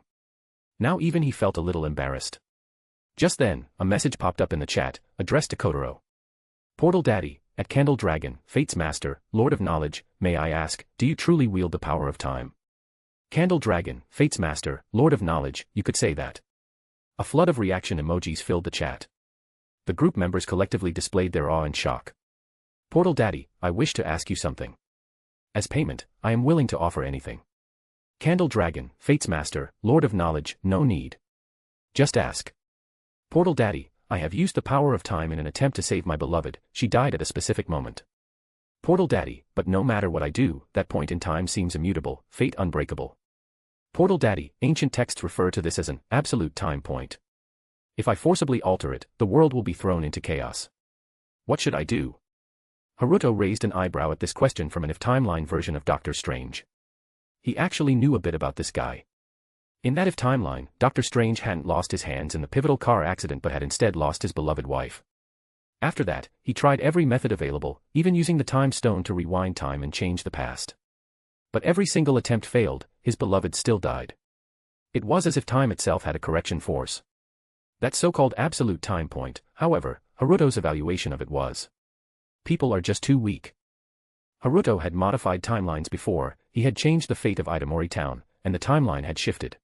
Now even he felt a little embarrassed. Just then, a message popped up in the chat, addressed to Kotaro. Portal Daddy, at Candle Dragon, Fate's Master, Lord of Knowledge, may I ask, do you truly wield the power of time? Candle Dragon, Fate's Master, Lord of Knowledge, you could say that. A flood of reaction emojis filled the chat. The group members collectively displayed their awe and shock. Portal Daddy, I wish to ask you something. As payment, I am willing to offer anything. Candle Dragon, Fate's Master, Lord of Knowledge, no need. Just ask. Portal Daddy, I have used the power of time in an attempt to save my beloved, she died at a specific moment. Portal Daddy, but no matter what I do, that point in time seems immutable, fate unbreakable. Portal Daddy, ancient texts refer to this as an absolute time point. If I forcibly alter it, the world will be thrown into chaos. What should I do? Haruto raised an eyebrow at this question from an if-timeline version of Doctor Strange. He actually knew a bit about this guy. In that if-timeline, Doctor Strange hadn't lost his hands in the pivotal car accident but had instead lost his beloved wife. After that, he tried every method available, even using the time stone to rewind time and change the past. But every single attempt failed, his beloved still died. It was as if time itself had a correction force. That so-called absolute time point, however, Haruto's evaluation of it was. People are just too weak. Haruto had modified timelines before, he had changed the fate of Itamori Town, and the timeline had shifted.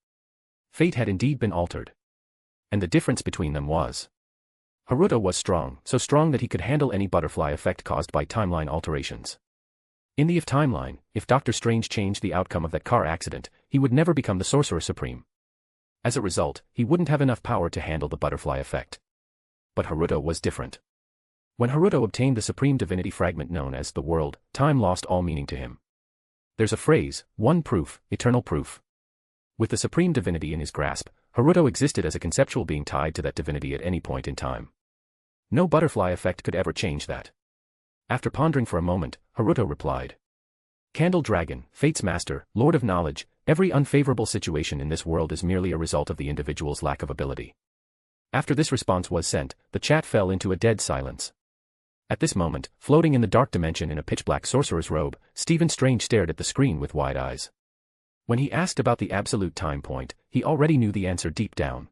Fate had indeed been altered. And the difference between them was. Haruto was strong, so strong that he could handle any butterfly effect caused by timeline alterations. In the if timeline, if Doctor Strange changed the outcome of that car accident, he would never become the Sorcerer Supreme. As a result, he wouldn't have enough power to handle the butterfly effect. But Haruto was different. When Haruto obtained the supreme divinity fragment known as the world, time lost all meaning to him. There's a phrase, one proof, eternal proof. With the supreme divinity in his grasp, Haruto existed as a conceptual being tied to that divinity at any point in time. No butterfly effect could ever change that. After pondering for a moment, Haruto replied. Candle Dragon, Fate's Master, Lord of Knowledge, every unfavorable situation in this world is merely a result of the individual's lack of ability. After this response was sent, the chat fell into a dead silence. At this moment, floating in the dark dimension in a pitch-black sorcerer's robe, Stephen Strange stared at the screen with wide eyes. When he asked about the absolute time point, he already knew the answer deep down.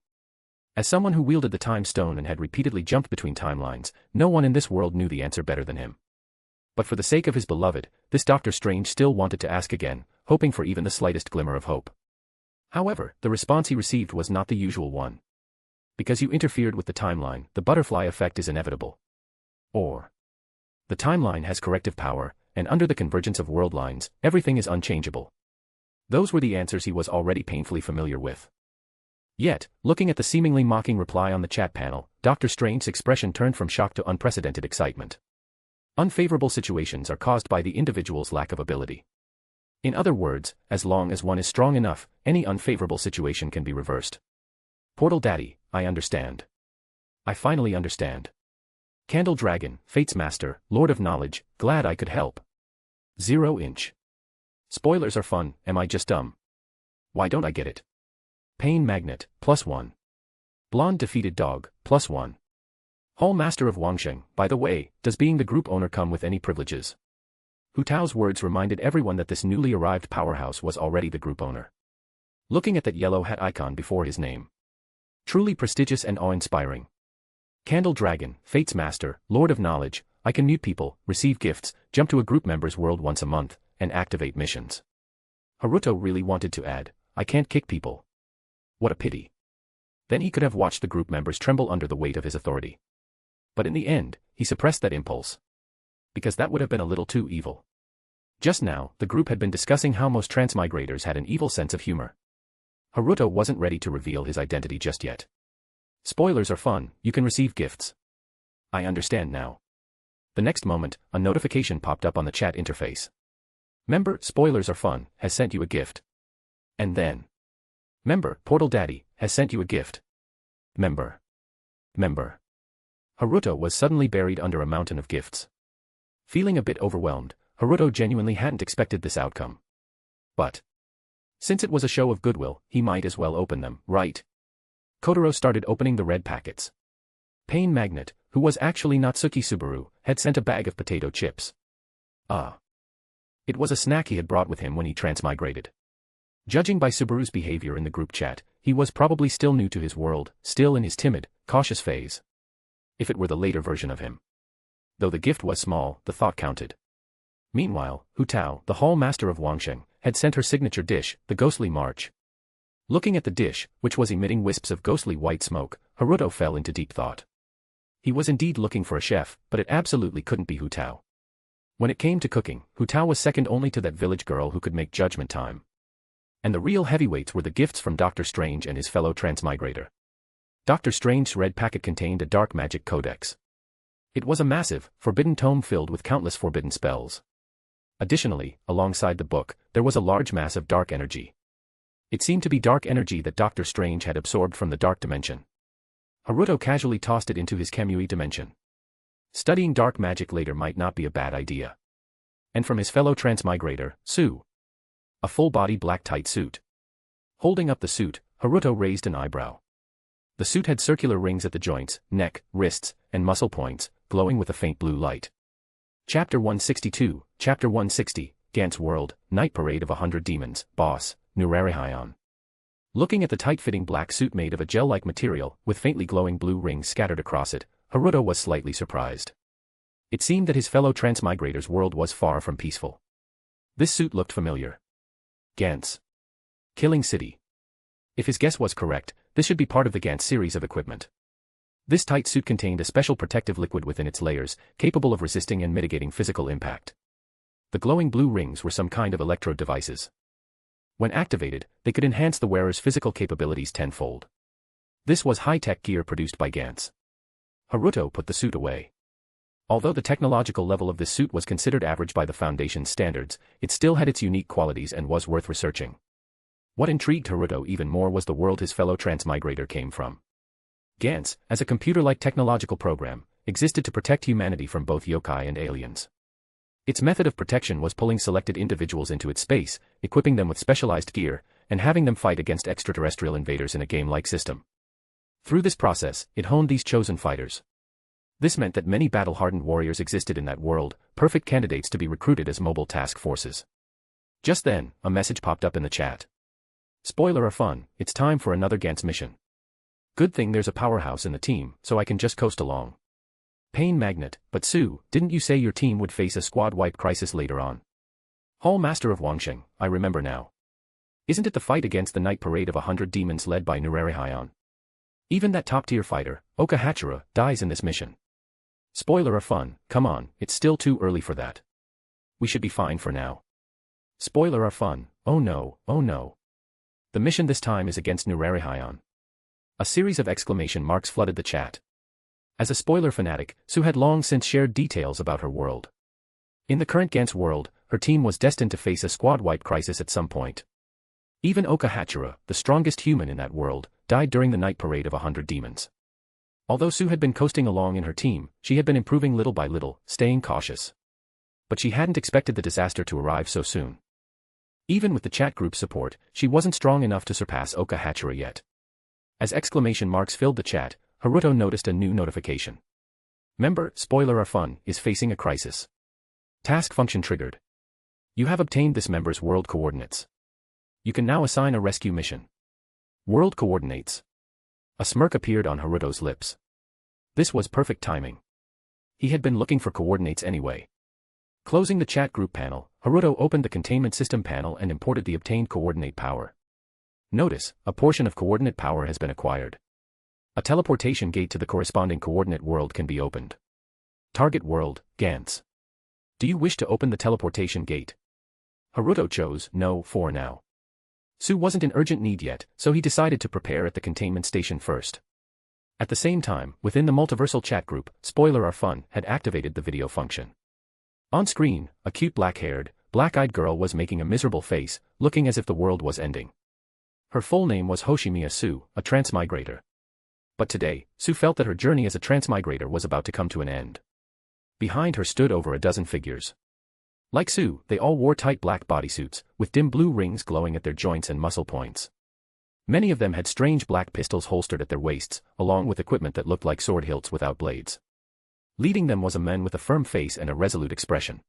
As someone who wielded the time stone and had repeatedly jumped between timelines, no one in this world knew the answer better than him. But for the sake of his beloved, this Doctor Strange still wanted to ask again, hoping for even the slightest glimmer of hope. However, the response he received was not the usual one. Because you interfered with the timeline, the butterfly effect is inevitable. Or, the timeline has corrective power, and under the convergence of world lines, everything is unchangeable. Those were the answers he was already painfully familiar with. Yet, looking at the seemingly mocking reply on the chat panel, Doctor Strange's expression turned from shock to unprecedented excitement. Unfavorable situations are caused by the individual's lack of ability. In other words, as long as one is strong enough, any unfavorable situation can be reversed. Portal Daddy, I understand. I finally understand. Candle Dragon, Fate's Master, Lord of Knowledge, glad I could help. 0 inch. Spoilers are fun, am I just dumb? Why don't I get it? Pain Magnet, +1. Blonde Defeated Dog, +1. Hall Master of Wangsheng, by the way, does being the group owner come with any privileges? Hu Tao's words reminded everyone that this newly arrived powerhouse was already the group owner. Looking at that yellow hat icon before his name. Truly prestigious and awe-inspiring. Candle Dragon, Fate's Master, Lord of Knowledge, I can mute people, receive gifts, jump to a group member's world once a month, and activate missions. Haruto really wanted to add, I can't kick people. What a pity. Then he could have watched the group members tremble under the weight of his authority. But in the end, he suppressed that impulse. Because that would have been a little too evil. Just now, the group had been discussing how most transmigrators had an evil sense of humor. Haruto wasn't ready to reveal his identity just yet. Spoilers are fun, you can receive gifts. I understand now. The next moment, a notification popped up on the chat interface. Member, Spoilers are fun, has sent you a gift. And then. Member, Portal Daddy, has sent you a gift. Member. Haruto was suddenly buried under a mountain of gifts. Feeling a bit overwhelmed, Haruto genuinely hadn't expected this outcome. But since it was a show of goodwill, he might as well open them, right? Kotaro started opening the red packets. Pain Magnet, who was actually Natsuki Subaru, had sent a bag of potato chips. It was a snack he had brought with him when he transmigrated. Judging by Subaru's behavior in the group chat, he was probably still new to his world, still in his timid, cautious phase. If it were the later version of him. Though the gift was small, the thought counted. Meanwhile, Hu Tao, the hall master of Wangsheng, had sent her signature dish, the Ghostly March. Looking at the dish, which was emitting wisps of ghostly white smoke, Haruto fell into deep thought. He was indeed looking for a chef, but it absolutely couldn't be Hu Tao. When it came to cooking, Hu Tao was second only to that village girl who could make judgment time. And the real heavyweights were the gifts from Dr. Strange and his fellow transmigrator. Dr. Strange's red packet contained a dark magic codex. It was a massive, forbidden tome filled with countless forbidden spells. Additionally, alongside the book, there was a large mass of dark energy. It seemed to be dark energy that Dr. Strange had absorbed from the dark dimension. Haruto casually tossed it into his Kamui dimension. Studying dark magic later might not be a bad idea. And from his fellow transmigrator, Su. A full-body black tight suit. Holding up the suit, Haruto raised an eyebrow. The suit had circular rings at the joints, neck, wrists, and muscle points, glowing with a faint blue light. Chapter 162, Chapter 160, Gant's World, Night Parade of 100 Demons, Boss, Nurarihion. Looking at the tight-fitting black suit made of a gel-like material, with faintly glowing blue rings scattered across it, Haruto was slightly surprised. It seemed that his fellow transmigrator's world was far from peaceful. This suit looked familiar. Gant's Killing City. If his guess was correct, this should be part of the Gant series of equipment. This tight suit contained a special protective liquid within its layers, capable of resisting and mitigating physical impact. The glowing blue rings were some kind of electrode devices. When activated, they could enhance the wearer's physical capabilities tenfold. This was high-tech gear produced by Gant's. Haruto put the suit away. Although the technological level of this suit was considered average by the Foundation's standards, it still had its unique qualities and was worth researching. What intrigued Haruto even more was the world his fellow transmigrator came from. Gant's, as a computer-like technological program, existed to protect humanity from both yokai and aliens. Its method of protection was pulling selected individuals into its space, equipping them with specialized gear, and having them fight against extraterrestrial invaders in a game-like system. Through this process, it honed these chosen fighters. This meant that many battle-hardened warriors existed in that world, perfect candidates to be recruited as mobile task forces. Just then, a message popped up in the chat. Spoiler are fun, it's time for another Gant's mission. Good thing there's a powerhouse in the team, so I can just coast along. Pain Magnet, but Sue, didn't you say your team would face a squad wipe crisis later on? Hall Master of Wangsheng, I remember now. Isn't it the fight against the Night Parade of 100 Demons led by Nurarihion? Even that top-tier fighter, Oka Hachira, dies in this mission. Spoiler are fun, come on, it's still too early for that. We should be fine for now. Spoiler are fun, oh no, oh no. The mission this time is against Nurarihion. A series of exclamation marks flooded the chat. As a spoiler fanatic, Sue had long since shared details about her world. In the current Gant's world, her team was destined to face a squad wipe crisis at some point. Even Oka Hachira, the strongest human in that world, died during the Night Parade of 100 Demons. Although Sue had been coasting along in her team, she had been improving little by little, staying cautious. But she hadn't expected the disaster to arrive so soon. Even with the chat group support, she wasn't strong enough to surpass Oka Hachira yet. As exclamation marks filled the chat, Haruto noticed a new notification. Member, Spoiler are fun, is facing a crisis. Task function triggered. You have obtained this member's world coordinates. You can now assign a rescue mission. World coordinates. A smirk appeared on Haruto's lips. This was perfect timing. He had been looking for coordinates anyway. Closing the chat group panel, Haruto opened the containment system panel and imported the obtained coordinate power. Notice, a portion of coordinate power has been acquired. A teleportation gate to the corresponding coordinate world can be opened. Target world, Gantz. Do you wish to open the teleportation gate? Haruto chose no for now. Su wasn't in urgent need yet, so he decided to prepare at the containment station first. At the same time, within the multiversal chat group, Spoiler Are Fun had activated the video function. On screen, a cute black-haired, black-eyed girl was making a miserable face, looking as if the world was ending. Her full name was Hoshimiya Su, a transmigrator. But today, Su felt that her journey as a transmigrator was about to come to an end. Behind her stood over a dozen figures. Like Su, they all wore tight black bodysuits, with dim blue rings glowing at their joints and muscle points. Many of them had strange black pistols holstered at their waists, along with equipment that looked like sword hilts without blades. Leading them was a man with a firm face and a resolute expression.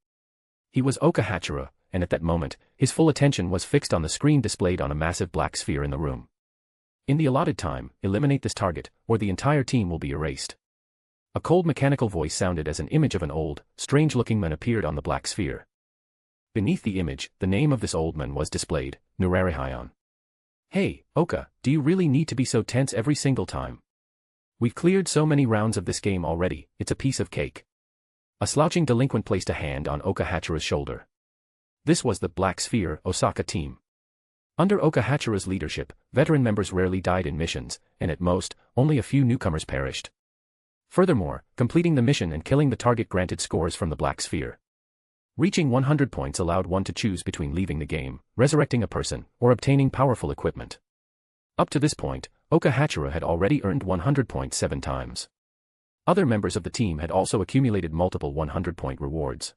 He was Oka Hachira, and at that moment, his full attention was fixed on the screen displayed on a massive black sphere in the room. In the allotted time, eliminate this target, or the entire team will be erased. A cold mechanical voice sounded as an image of an old, strange-looking man appeared on the black sphere. Beneath the image, the name of this old man was displayed, Nurarihion. Hey, Oka, do you really need to be so tense every single time? We've cleared so many rounds of this game already, it's a piece of cake. A slouching delinquent placed a hand on Oka Hachira's shoulder. This was the Black Sphere Osaka team. Under Oka Hachira's leadership, veteran members rarely died in missions, and at most, only a few newcomers perished. Furthermore, completing the mission and killing the target granted scores from the Black Sphere. Reaching 100 points allowed one to choose between leaving the game, resurrecting a person, or obtaining powerful equipment. Up to this point, Oka Hachira had already earned 100 points 7 times. Other members of the team had also accumulated multiple 100-point rewards.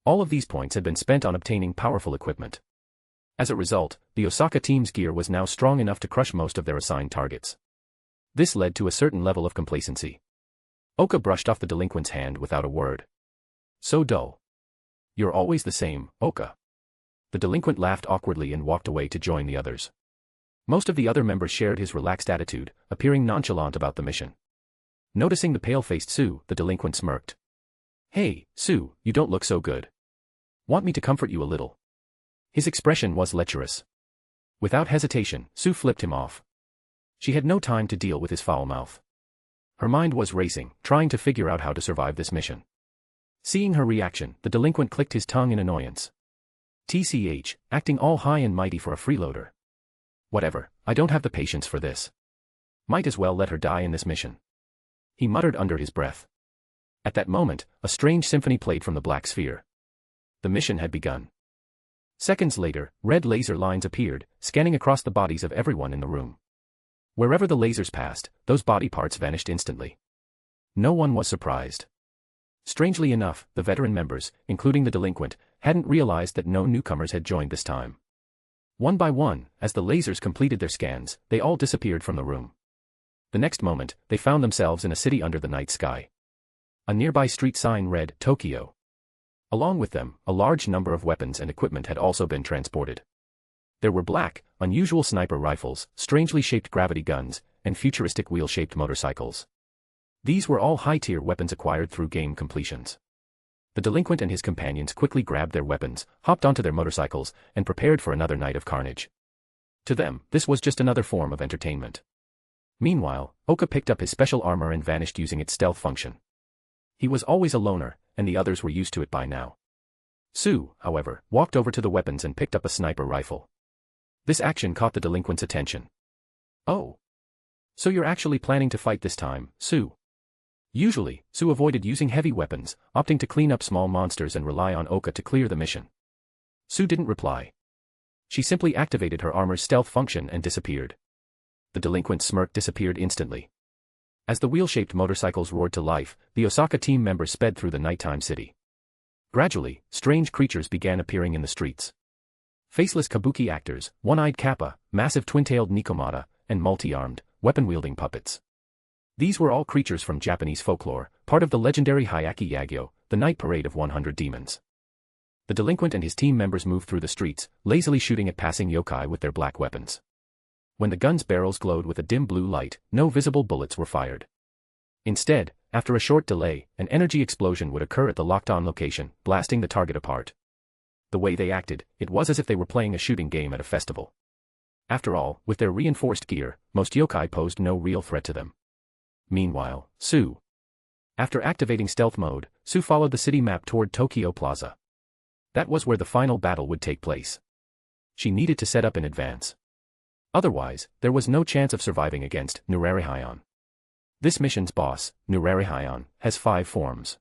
All of these points had been spent on obtaining powerful equipment. As a result, the Osaka team's gear was now strong enough to crush most of their assigned targets. This led to a certain level of complacency. Oka brushed off the delinquent's hand without a word. So dull. You're always the same, Oka. The delinquent laughed awkwardly and walked away to join the others. Most of the other members shared his relaxed attitude, appearing nonchalant about the mission. Noticing the pale-faced Su, the delinquent smirked. Hey, Su, you don't look so good. Want me to comfort you a little? His expression was lecherous. Without hesitation, Su flipped him off. She had no time to deal with his foul mouth. Her mind was racing, trying to figure out how to survive this mission. Seeing her reaction, the delinquent clicked his tongue in annoyance. TCH, acting all high and mighty for a freeloader. Whatever, I don't have the patience for this. Might as well let her die in this mission. He muttered under his breath. At that moment, a strange symphony played from the Black Sphere. The mission had begun. Seconds later, red laser lines appeared, scanning across the bodies of everyone in the room. Wherever the lasers passed, those body parts vanished instantly. No one was surprised. Strangely enough, the veteran members, including the delinquent, hadn't realized that no newcomers had joined this time. One by one, as the lasers completed their scans, they all disappeared from the room. The next moment, they found themselves in a city under the night sky. A nearby street sign read, Tokyo. Along with them, a large number of weapons and equipment had also been transported. There were black, unusual sniper rifles, strangely shaped gravity guns, and futuristic wheel-shaped motorcycles. These were all high-tier weapons acquired through game completions. The delinquent and his companions quickly grabbed their weapons, hopped onto their motorcycles, and prepared for another night of carnage. To them, this was just another form of entertainment. Meanwhile, Oka picked up his special armor and vanished using its stealth function. He was always a loner, and the others were used to it by now. Su, however, walked over to the weapons and picked up a sniper rifle. This action caught the delinquent's attention. Oh. So you're actually planning to fight this time, Su? Usually, Su avoided using heavy weapons, opting to clean up small monsters and rely on Oka to clear the mission. Su didn't reply. She simply activated her armor's stealth function and disappeared. The delinquent's smirk disappeared instantly. As the wheel-shaped motorcycles roared to life, the Osaka team members sped through the nighttime city. Gradually, strange creatures began appearing in the streets. Faceless kabuki actors, one-eyed kappa, massive twin-tailed nikomata, and multi-armed, weapon-wielding puppets. These were all creatures from Japanese folklore, part of the legendary Hyakki Yagyo, the night parade of 100 demons. The delinquent and his team members moved through the streets, lazily shooting at passing yokai with their black weapons. When the gun's barrels glowed with a dim blue light, no visible bullets were fired. Instead, after a short delay, an energy explosion would occur at the locked-on location, blasting the target apart. The way they acted, it was as if they were playing a shooting game at a festival. After all, with their reinforced gear, most yokai posed no real threat to them. Meanwhile, Sue. After activating stealth mode, Sue followed the city map toward Tokyo Plaza. That was where the final battle would take place. She needed to set up in advance. Otherwise, there was no chance of surviving against Nurarihion. This mission's boss, Nurarihion, has 5 forms.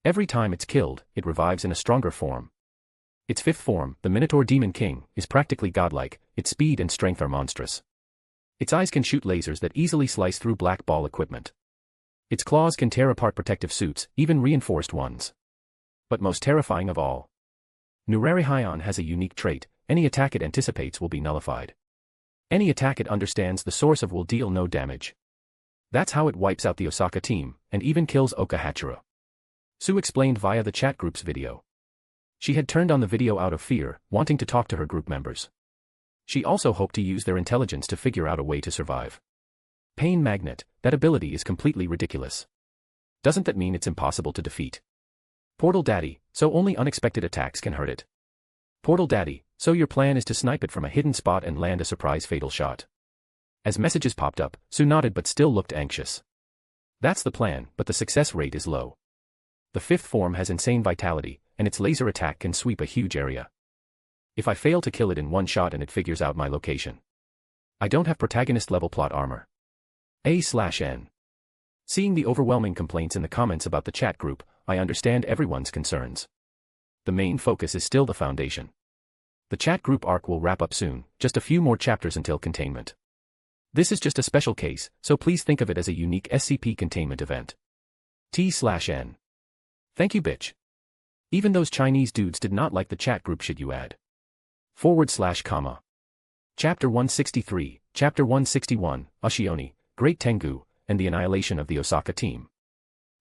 Every time it's killed, it revives in a stronger form. Its 5th form, the Minotaur Demon King, is practically godlike, its speed and strength are monstrous. Its eyes can shoot lasers that easily slice through black ball equipment. Its claws can tear apart protective suits, even reinforced ones. But most terrifying of all, Nurarihion has a unique trait: any attack it anticipates will be nullified. Any attack it understands the source of will deal no damage. That's how it wipes out the Osaka team, and even kills Oka Hachiro. Sue explained via the chat group's video. She had turned on the video out of fear, wanting to talk to her group members. She also hoped to use their intelligence to figure out a way to survive. Pain Magnet, that ability is completely ridiculous. Doesn't that mean it's impossible to defeat? Portal Daddy, so only unexpected attacks can hurt it. Portal Daddy, so your plan is to snipe it from a hidden spot and land a surprise fatal shot. As messages popped up, Sue nodded but still looked anxious. That's the plan, but the success rate is low. The 5th form has insane vitality, and its laser attack can sweep a huge area. If I fail to kill it in one shot and it figures out my location, I don't have protagonist-level plot armor. A/N. Seeing the overwhelming complaints in the comments about the chat group, I understand everyone's concerns. The main focus is still the Foundation. The chat group arc will wrap up soon, just a few more chapters until containment. This is just a special case, so please think of it as a unique SCP containment event. T/N. Thank you, bitch. Even those Chinese dudes did not like the chat group. Should you add? /, Chapter 163, Chapter 161, Ashioni, Great Tengu, and the Annihilation of the Osaka Team.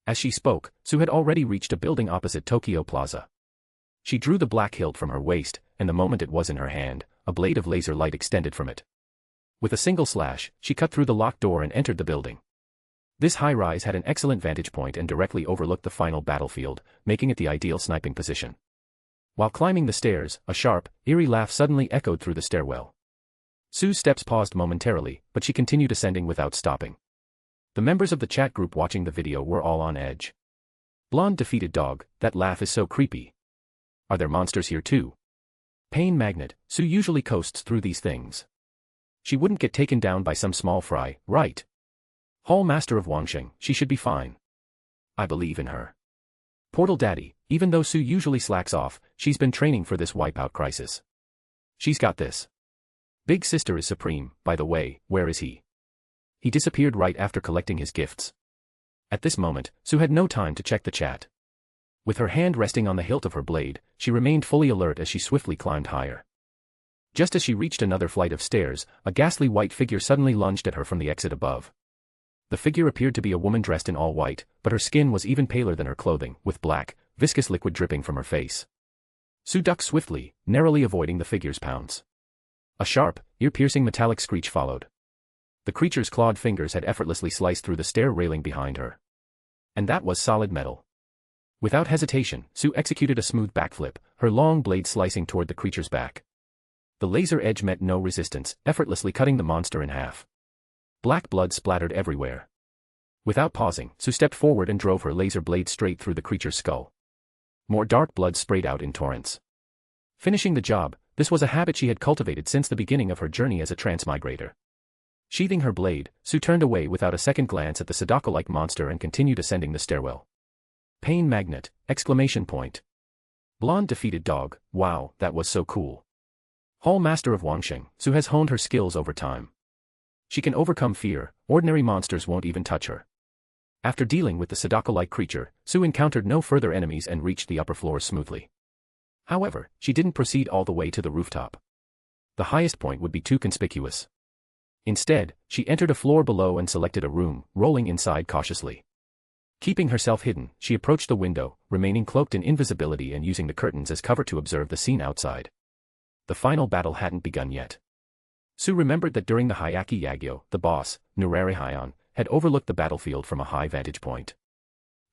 As she spoke, Sue had already reached a building opposite Tokyo Plaza. She drew the black hilt from her waist, and the moment it was in her hand, a blade of laser light extended from it. With a single slash, she cut through the locked door and entered the building. This high-rise had an excellent vantage point and directly overlooked the final battlefield, making it the ideal sniping position. While climbing the stairs, a sharp, eerie laugh suddenly echoed through the stairwell. Sue's steps paused momentarily, but she continued ascending without stopping. The members of the chat group watching the video were all on edge. Blonde defeated dog, that laugh is so creepy. Are there monsters here too? Pain Magnet, Sue usually coasts through these things. She wouldn't get taken down by some small fry, right? Hall Master of Wangsheng, she should be fine. I believe in her. Portal Daddy, even though Sue usually slacks off, she's been training for this wipeout crisis. She's got this. Big Sister is supreme. By the way, where is he? He disappeared right after collecting his gifts. At this moment, Sue had no time to check the chat. With her hand resting on the hilt of her blade, she remained fully alert as she swiftly climbed higher. Just as she reached another flight of stairs, a ghastly white figure suddenly lunged at her from the exit above. The figure appeared to be a woman dressed in all white, but her skin was even paler than her clothing, with black, viscous liquid dripping from her face. Sue ducked swiftly, narrowly avoiding the figure's pounce. A sharp, ear-piercing metallic screech followed. The creature's clawed fingers had effortlessly sliced through the stair railing behind her. And that was solid metal. Without hesitation, Sue executed a smooth backflip, her long blade slicing toward the creature's back. The laser edge met no resistance, effortlessly cutting the monster in half. Black blood splattered everywhere. Without pausing, Sue stepped forward and drove her laser blade straight through the creature's skull. More dark blood sprayed out in torrents. Finishing the job, this was a habit she had cultivated since the beginning of her journey as a transmigrator. Sheathing her blade, Sue turned away without a second glance at the Sadako-like monster and continued ascending the stairwell. Pain Magnet! Exclamation point. Blonde defeated dog, wow, that was so cool. Hall Master of Wangsheng, Sue has honed her skills over time. She can overcome fear, ordinary monsters won't even touch her. After dealing with the Sadako-like creature, Sue encountered no further enemies and reached the upper floors smoothly. However, she didn't proceed all the way to the rooftop. The highest point would be too conspicuous. Instead, she entered a floor below and selected a room, rolling inside cautiously. Keeping herself hidden, she approached the window, remaining cloaked in invisibility and using the curtains as cover to observe the scene outside. The final battle hadn't begun yet. Sue remembered that during the Hyaki Yagyo, the boss, Nurari Hyon, had overlooked the battlefield from a high vantage point.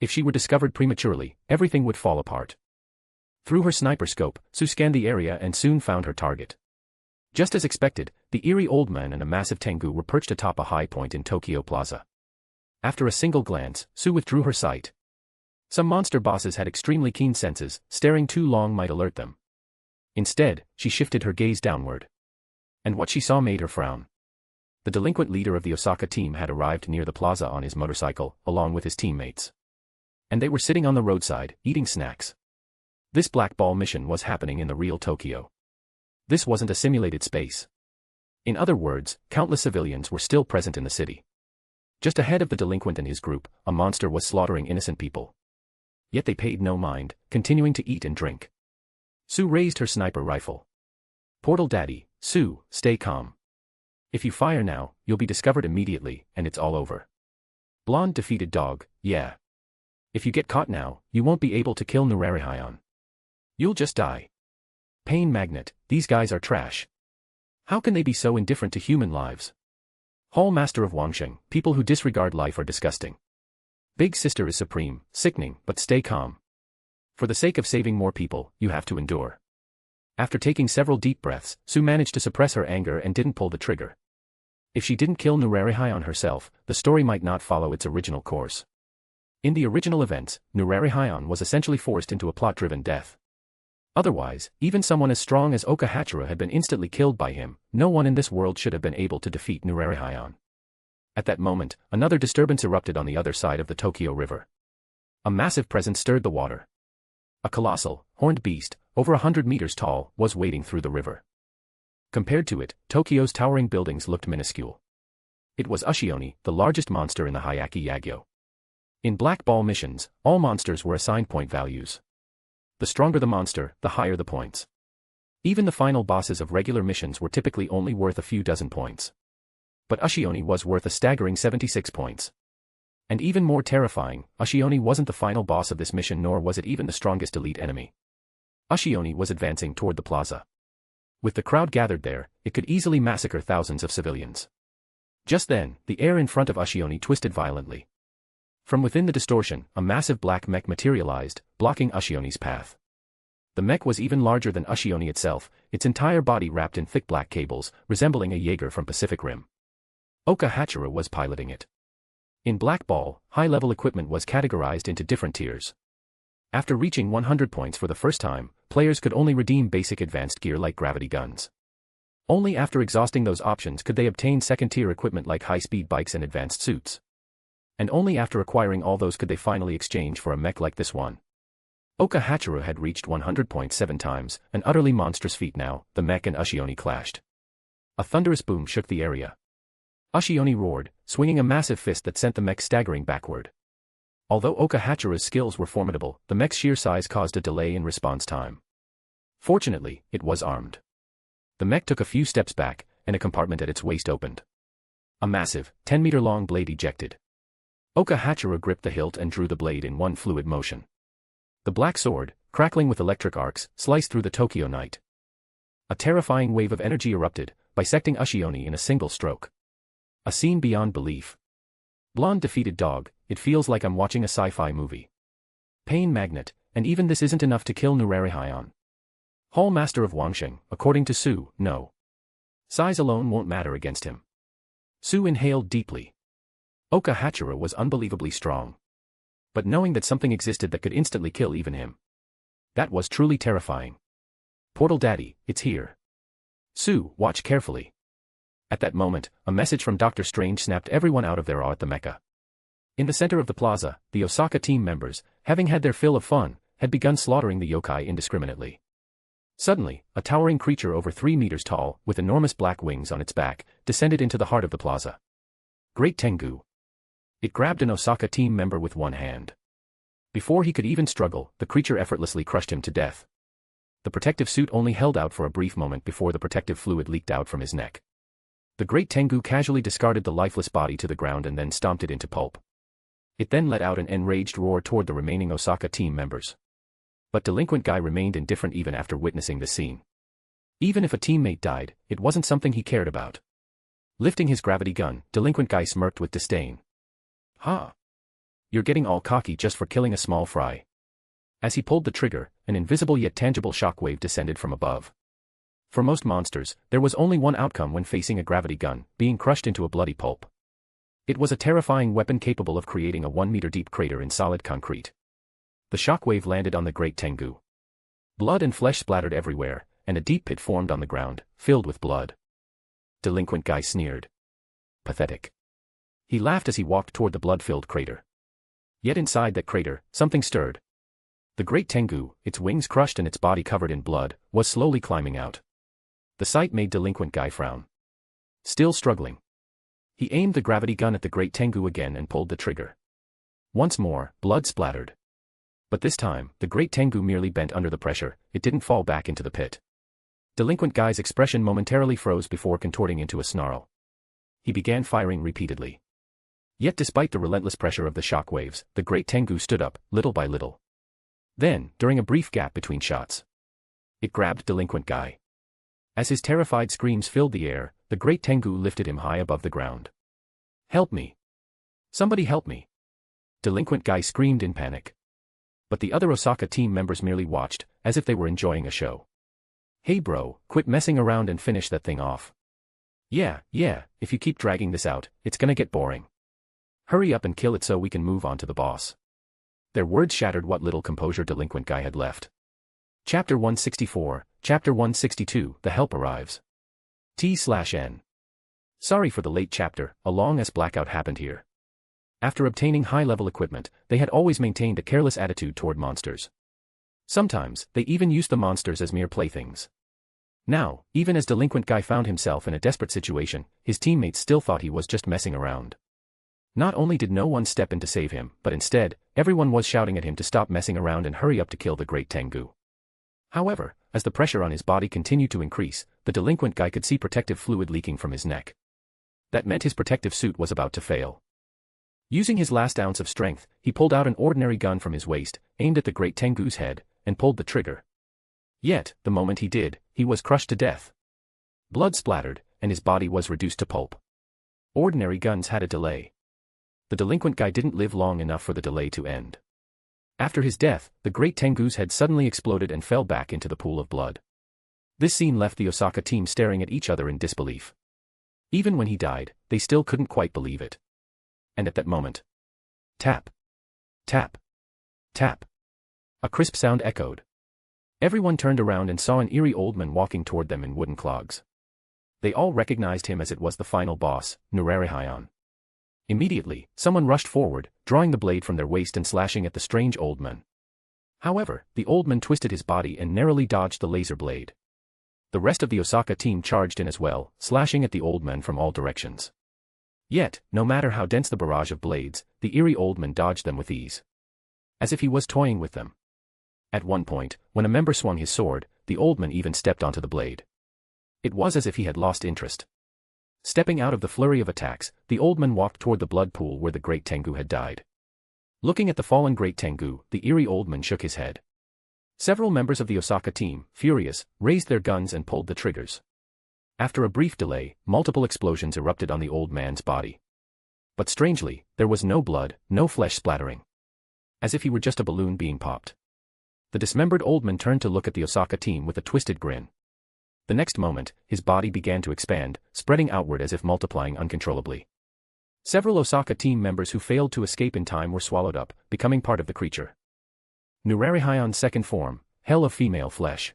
If she were discovered prematurely, everything would fall apart. Through her sniper scope, Sue scanned the area and soon found her target. Just as expected, the eerie old man and a massive tengu were perched atop a high point in Tokyo Plaza. After a single glance, Sue withdrew her sight. Some monster bosses had extremely keen senses, staring too long might alert them. Instead, she shifted her gaze downward. And what she saw made her frown. The delinquent leader of the Osaka team had arrived near the plaza on his motorcycle, along with his teammates. And they were sitting on the roadside, eating snacks. This black ball mission was happening in the real Tokyo. This wasn't a simulated space. In other words, countless civilians were still present in the city. Just ahead of the delinquent and his group, a monster was slaughtering innocent people. Yet they paid no mind, continuing to eat and drink. Sue raised her sniper rifle. Portal Daddy, Sue, stay calm. If you fire now, you'll be discovered immediately, and it's all over. Blonde defeated dog, yeah. If you get caught now, you won't be able to kill Nurari Hyon. You'll just die. Pain Magnet, these guys are trash. How can they be so indifferent to human lives? Hall Master of Wangsheng, people who disregard life are disgusting. Big Sister is supreme, sickening, but stay calm. For the sake of saving more people, you have to endure. After taking several deep breaths, Sue managed to suppress her anger and didn't pull the trigger. If she didn't kill Nurari Hyon herself, the story might not follow its original course. In the original events, Nurari Hyon was essentially forced into a plot-driven death. Otherwise, even someone as strong as Oka Hachira had been instantly killed by him. No one in this world should have been able to defeat Nurari Hyon. At that moment, another disturbance erupted on the other side of the Tokyo River. A massive presence stirred the water. A colossal, horned beast, over 100 meters tall, was wading through the river. Compared to it, Tokyo's towering buildings looked minuscule. It was Ushioni, the largest monster in the Hyaki Yagyo. In Black Ball missions, all monsters were assigned point values. The stronger the monster, the higher the points. Even the final bosses of regular missions were typically only worth a few dozen points. But Ushioni was worth a staggering 76 points. And even more terrifying, Ushioni wasn't the final boss of this mission, nor was it even the strongest elite enemy. Ushioni was advancing toward the plaza. With the crowd gathered there, it could easily massacre thousands of civilians. Just then, the air in front of Ushioni twisted violently. From within the distortion, a massive black mech materialized, blocking Ushioni's path. The mech was even larger than Ushioni itself, its entire body wrapped in thick black cables, resembling a Jaeger from Pacific Rim. Oka Hachira was piloting it. In Black Ball, high-level equipment was categorized into different tiers. After reaching 100 points for the first time, players could only redeem basic advanced gear like gravity guns. Only after exhausting those options could they obtain second-tier equipment like high-speed bikes and advanced suits. And only after acquiring all those could they finally exchange for a mech like this one. Oka Hachira had reached 100 points 7 times, an utterly monstrous feat now. The mech and Ushioni clashed. A thunderous boom shook the area. Ushioni roared, swinging a massive fist that sent the mech staggering backward. Although Oka Hachira's skills were formidable, the mech's sheer size caused a delay in response time. Fortunately, it was armed. The mech took a few steps back, and a compartment at its waist opened. A massive, 10-meter-long blade ejected. Oka Hachira gripped the hilt and drew the blade in one fluid motion. The black sword, crackling with electric arcs, sliced through the Tokyo night. A terrifying wave of energy erupted, bisecting Ushioni in a single stroke. A scene beyond belief. Blonde defeated dog, it feels like I'm watching a sci-fi movie. Pain Magnet, and even this isn't enough to kill Nurari Hyon. Hall Master of Wangsheng, according to Sue, no. Size alone won't matter against him. Sue inhaled deeply. Oka Hachira was unbelievably strong. But knowing that something existed that could instantly kill even him. That was truly terrifying. Portal Daddy, it's here. Sue, watch carefully. At that moment, a message from Dr. Strange snapped everyone out of their awe at the mecha. In the center of the plaza, the Osaka team members, having had their fill of fun, had begun slaughtering the yokai indiscriminately. Suddenly, a towering creature over 3 meters tall, with enormous black wings on its back, descended into the heart of the plaza. Great Tengu. It grabbed an Osaka team member with one hand. Before he could even struggle, the creature effortlessly crushed him to death. The protective suit only held out for a brief moment before the protective fluid leaked out from his neck. The Great Tengu casually discarded the lifeless body to the ground and then stomped it into pulp. It then let out an enraged roar toward the remaining Osaka team members. But Delinquent Guy remained indifferent even after witnessing this scene. Even if a teammate died, it wasn't something he cared about. Lifting his gravity gun, Delinquent Guy smirked with disdain. "Ha! You're getting all cocky just for killing a small fry." As he pulled the trigger, an invisible yet tangible shockwave descended from above. For most monsters, there was only one outcome when facing a gravity gun, being crushed into a bloody pulp. It was a terrifying weapon capable of creating a 1-meter-deep crater in solid concrete. The shockwave landed on the Great Tengu. Blood and flesh splattered everywhere, and a deep pit formed on the ground, filled with blood. Delinquent Guy sneered. Pathetic. He laughed as he walked toward the blood-filled crater. Yet inside that crater, something stirred. The Great Tengu, its wings crushed and its body covered in blood, was slowly climbing out. The sight made Delinquent Guy frown. Still struggling. He aimed the gravity gun at the Great Tengu again and pulled the trigger. Once more, blood splattered. But this time, the Great Tengu merely bent under the pressure, it didn't fall back into the pit. Delinquent Guy's expression momentarily froze before contorting into a snarl. He began firing repeatedly. Yet despite the relentless pressure of the shock waves, the Great Tengu stood up, little by little. Then, during a brief gap between shots, it grabbed Delinquent Guy. As his terrified screams filled the air, the Great Tengu lifted him high above the ground. "Help me! Somebody help me!" Delinquent Guy screamed in panic. But the other Osaka team members merely watched, as if they were enjoying a show. "Hey bro, quit messing around and finish that thing off. Yeah, if you keep dragging this out, it's gonna get boring. Hurry up and kill it so we can move on to the boss." Their words shattered what little composure Delinquent Guy had left. Chapter 164, Chapter 162, The Help Arrives. T/N. Sorry for the late chapter, a long-ass blackout happened here. After obtaining high-level equipment, they had always maintained a careless attitude toward monsters. Sometimes, they even used the monsters as mere playthings. Now, even as Delinquent Guy found himself in a desperate situation, his teammates still thought he was just messing around. Not only did no one step in to save him, but instead, everyone was shouting at him to stop messing around and hurry up to kill the Great Tengu. However, as the pressure on his body continued to increase, the Delinquent Guy could see protective fluid leaking from his neck. That meant his protective suit was about to fail. Using his last ounce of strength, he pulled out an ordinary gun from his waist, aimed at the Great Tengu's head, and pulled the trigger. Yet, the moment he did, he was crushed to death. Blood splattered, and his body was reduced to pulp. Ordinary guns had a delay. The Delinquent Guy didn't live long enough for the delay to end. After his death, the Great Tengu's head suddenly exploded and fell back into the pool of blood. This scene left the Osaka team staring at each other in disbelief. Even when he died, they still couldn't quite believe it. And at that moment, tap, tap, tap. A crisp sound echoed. Everyone turned around and saw an eerie old man walking toward them in wooden clogs. They all recognized him as it was the final boss, Nurarihion. Immediately, someone rushed forward, drawing the blade from their waist and slashing at the strange old man. However, the old man twisted his body and narrowly dodged the laser blade. The rest of the Osaka team charged in as well, slashing at the old man from all directions. Yet, no matter how dense the barrage of blades, the eerie old man dodged them with ease. As if he was toying with them. At one point, when a member swung his sword, the old man even stepped onto the blade. It was as if he had lost interest. Stepping out of the flurry of attacks, the old man walked toward the blood pool where the Great Tengu had died. Looking at the fallen Great Tengu, the eerie old man shook his head. Several members of the Osaka team, furious, raised their guns and pulled the triggers. After a brief delay, multiple explosions erupted on the old man's body. But strangely, there was no blood, no flesh splattering. As if he were just a balloon being popped. The dismembered old man turned to look at the Osaka team with a twisted grin. The next moment, his body began to expand, spreading outward as if multiplying uncontrollably. Several Osaka team members who failed to escape in time were swallowed up, becoming part of the creature. Nurarihion's second form, Hell of Female Flesh.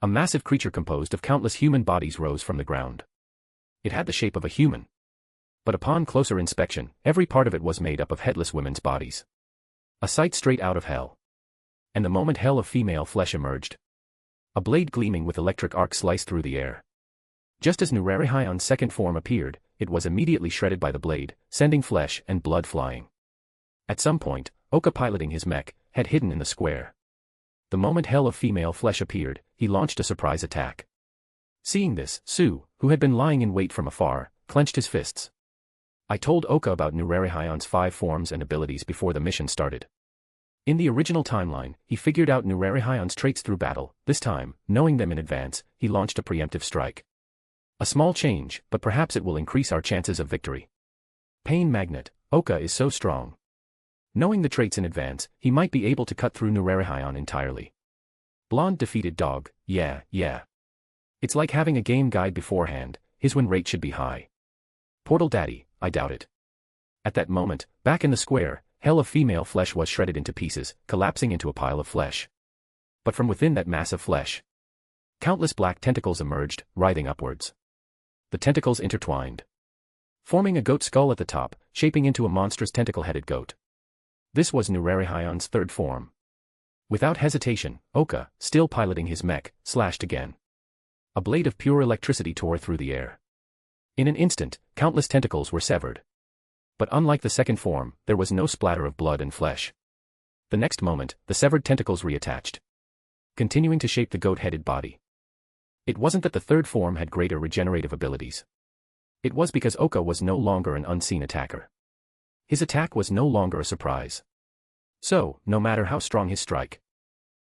A massive creature composed of countless human bodies rose from the ground. It had the shape of a human. But upon closer inspection, every part of it was made up of headless women's bodies. A sight straight out of hell. And the moment Hell of Female Flesh emerged, a blade gleaming with electric arc sliced through the air. Just as Nurarihion's second form appeared, it was immediately shredded by the blade, sending flesh and blood flying. At some point, Oka, piloting his mech, had hidden in the square. The moment Hell of Female Flesh appeared, he launched a surprise attack. Seeing this, Su, who had been lying in wait from afar, clenched his fists. I told Oka about Nurarihion's 5 forms and abilities before the mission started. In the original timeline, he figured out Nurarihion's traits through battle. This time, knowing them in advance, he launched a preemptive strike. A small change, but perhaps it will increase our chances of victory. Pain Magnet. Oka is so strong. Knowing the traits in advance, he might be able to cut through Nurarihion entirely. Blonde Defeated Dog. Yeah. It's like having a game guide beforehand. His win rate should be high. Portal Daddy. I doubt it. At that moment, back in the square, hell of female flesh was shredded into pieces, collapsing into a pile of flesh. But from within that mass of flesh, countless black tentacles emerged, writhing upwards. The tentacles intertwined, forming a goat skull at the top, shaping into a monstrous tentacle-headed goat. This was Nurarihion's 3rd form. Without hesitation, Oka, still piloting his mech, slashed again. A blade of pure electricity tore through the air. In an instant, countless tentacles were severed. But unlike the 2nd form, there was no splatter of blood and flesh. The next moment, the severed tentacles reattached, continuing to shape the goat-headed body. It wasn't that the 3rd form had greater regenerative abilities. It was because Oka was no longer an unseen attacker. His attack was no longer a surprise. So, no matter how strong his strike,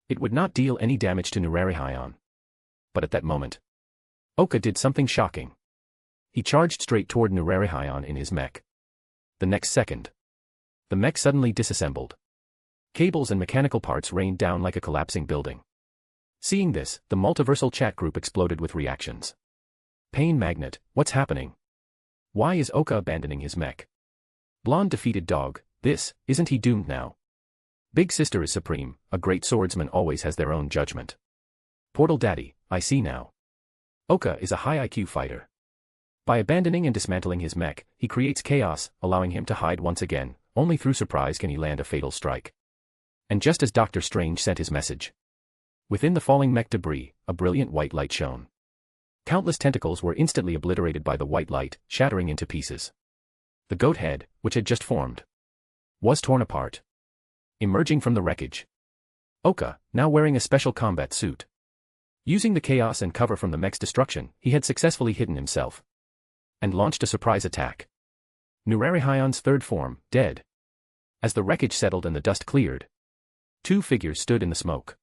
it would not deal any damage to Nurarihion. But at that moment, Oka did something shocking. He charged straight toward Nurarihion in his mech. The next second, the mech suddenly disassembled. Cables and mechanical parts rained down like a collapsing building. Seeing this, the multiversal chat group exploded with reactions. Pain Magnet, what's happening? Why is Oka abandoning his mech? Blonde Defeated Dog, isn't he doomed now? Big Sister is supreme, a great swordsman always has their own judgment. Portal Daddy, I see now. Oka is a high IQ fighter. By abandoning and dismantling his mech, he creates chaos, allowing him to hide once again. Only through surprise can he land a fatal strike. And just as Dr. Strange sent his message, within the falling mech debris, a brilliant white light shone. Countless tentacles were instantly obliterated by the white light, shattering into pieces. The goat head, which had just formed, was torn apart, emerging from the wreckage. Oka, now wearing a special combat suit. Using the chaos and cover from the mech's destruction, he had successfully hidden himself and launched a surprise attack. Nurarihion's 3rd form, dead. As the wreckage settled and the dust cleared, 2 figures stood in the smoke.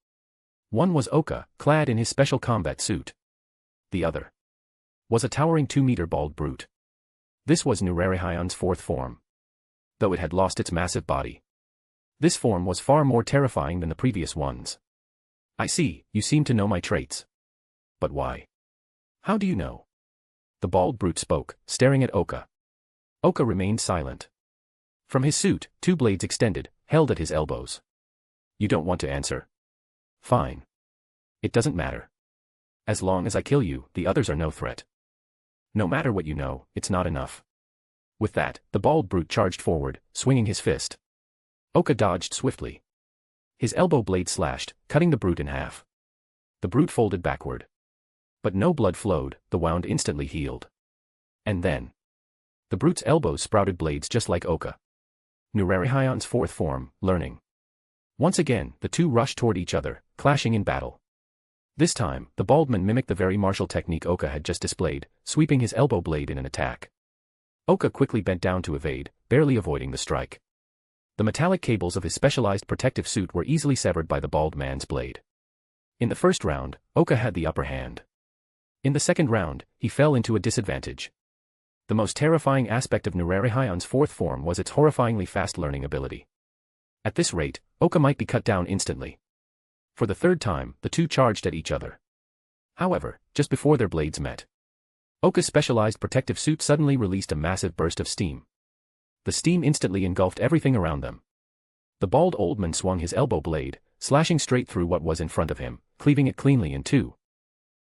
One was Oka, clad in his special combat suit. The other was a towering 2-meter bald brute. This was Nurarihion's 4th form. Though it had lost its massive body, this form was far more terrifying than the previous ones. I see, you seem to know my traits. But why? How do you know? The bald brute spoke, staring at Oka. Oka remained silent. From his suit, 2 blades extended, held at his elbows. You don't want to answer? Fine. It doesn't matter. As long as I kill you, the others are no threat. No matter what you know, it's not enough. With that, the bald brute charged forward, swinging his fist. Oka dodged swiftly. His elbow blade slashed, cutting the brute in half. The brute folded backward. But no blood flowed, the wound instantly healed. And then, the brute's elbows sprouted blades just like Oka. Nurarihion's 4th form, learning. Once again, the 2 rushed toward each other, clashing in battle. This time, the baldman mimicked the very martial technique Oka had just displayed, sweeping his elbow blade in an attack. Oka quickly bent down to evade, barely avoiding the strike. The metallic cables of his specialized protective suit were easily severed by the bald man's blade. In the first round, Oka had the upper hand. In the second round, he fell into a disadvantage. The most terrifying aspect of Nurarihion's 4th form was its horrifyingly fast learning ability. At this rate, Oka might be cut down instantly. For the 3rd time, the 2 charged at each other. However, just before their blades met, Oka's specialized protective suit suddenly released a massive burst of steam. The steam instantly engulfed everything around them. The bald old man swung his elbow blade, slashing straight through what was in front of him, cleaving it cleanly in 2.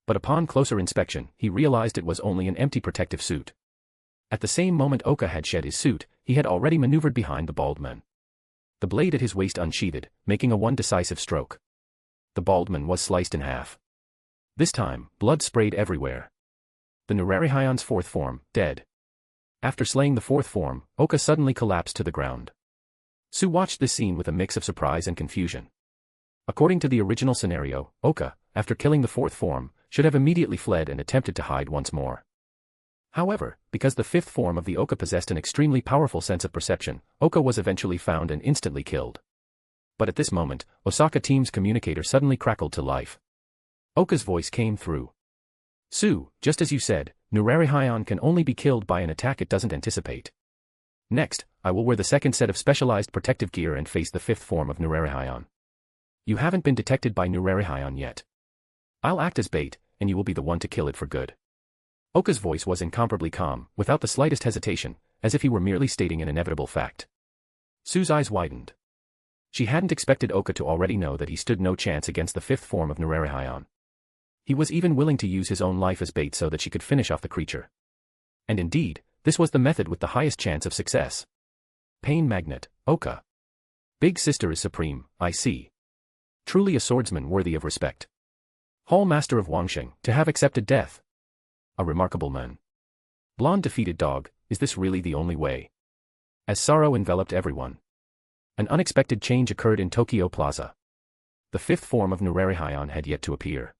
But upon closer inspection, he realized it was only an empty protective suit. At the same moment Oka had shed his suit, he had already maneuvered behind the bald man. The blade at his waist unsheathed, making a one decisive stroke. The bald man was sliced in half. This time, blood sprayed everywhere. The Nurarihion's 4th form, dead. After slaying the 4th form, Oka suddenly collapsed to the ground. Sue watched this scene with a mix of surprise and confusion. According to the original scenario, Oka, after killing the 4th form, should have immediately fled and attempted to hide once more. However, because the fifth form of the Oka possessed an extremely powerful sense of perception, Oka was eventually found and instantly killed. But at this moment, Osaka team's communicator suddenly crackled to life. Oka's voice came through. Su, just as you said, Nurari Hyon can only be killed by an attack it doesn't anticipate. Next, I will wear the second set of specialized protective gear and face the fifth form of Nurari Hyon. You haven't been detected by Nurari Hyon yet. I'll act as bait, and you will be the one to kill it for good. Oka's voice was incomparably calm, without the slightest hesitation, as if he were merely stating an inevitable fact. Su's eyes widened. She hadn't expected Oka to already know that he stood no chance against the fifth form of Nurari Hyon. He was even willing to use his own life as bait so that she could finish off the creature. And indeed, this was the method with the highest chance of success. Pain magnet, Oka. Big sister is supreme, I see. Truly a swordsman worthy of respect. Hall master of Wangsheng, to have accepted death. A remarkable man. Blonde defeated dog, is this really the only way? As sorrow enveloped everyone. An unexpected change occurred in Tokyo Plaza. The fifth form of Nurari Hyon had yet to appear.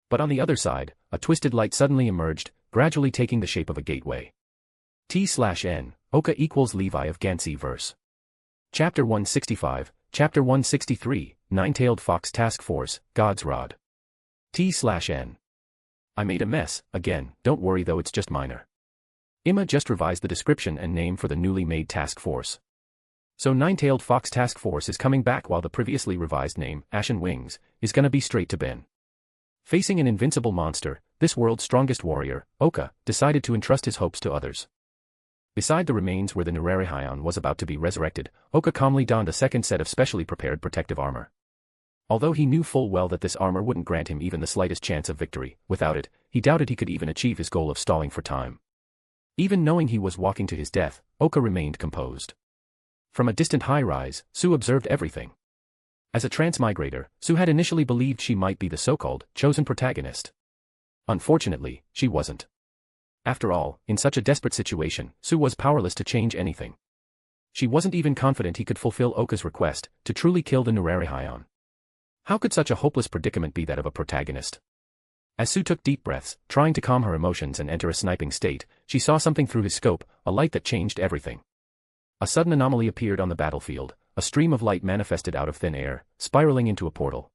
But on the other side, a twisted light suddenly emerged, gradually taking the shape of a gateway. T/N, Oka equals Levi of Gansi verse. Chapter 165, Chapter 163, Nine-Tailed Fox Task Force, God's Rod. T/N. I made a mess, again, don't worry though it's just minor. Imma just revised the description and name for the newly made task force. So Nine-Tailed Fox Task Force is coming back while the previously revised name, Ashen Wings, is gonna be straight to Ben. Facing an invincible monster, this world's strongest warrior, Oka, decided to entrust his hopes to others. Beside the remains where the Nurari Hyon was about to be resurrected, Oka calmly donned a second set of specially prepared protective armor. Although he knew full well that this armor wouldn't grant him even the slightest chance of victory, without it, he doubted he could even achieve his goal of stalling for time. Even knowing he was walking to his death, Oka remained composed. From a distant high-rise, Su observed everything. As a transmigrator, Su had initially believed she might be the so-called chosen protagonist. Unfortunately, she wasn't. After all, in such a desperate situation, Su was powerless to change anything. She wasn't even confident he could fulfill Oka's request to truly kill the Nurari Hyon. How could such a hopeless predicament be that of a protagonist? As Su took deep breaths, trying to calm her emotions and enter a sniping state, she saw something through his scope, a light that changed everything. A sudden anomaly appeared on the battlefield, a stream of light manifested out of thin air, spiraling into a portal.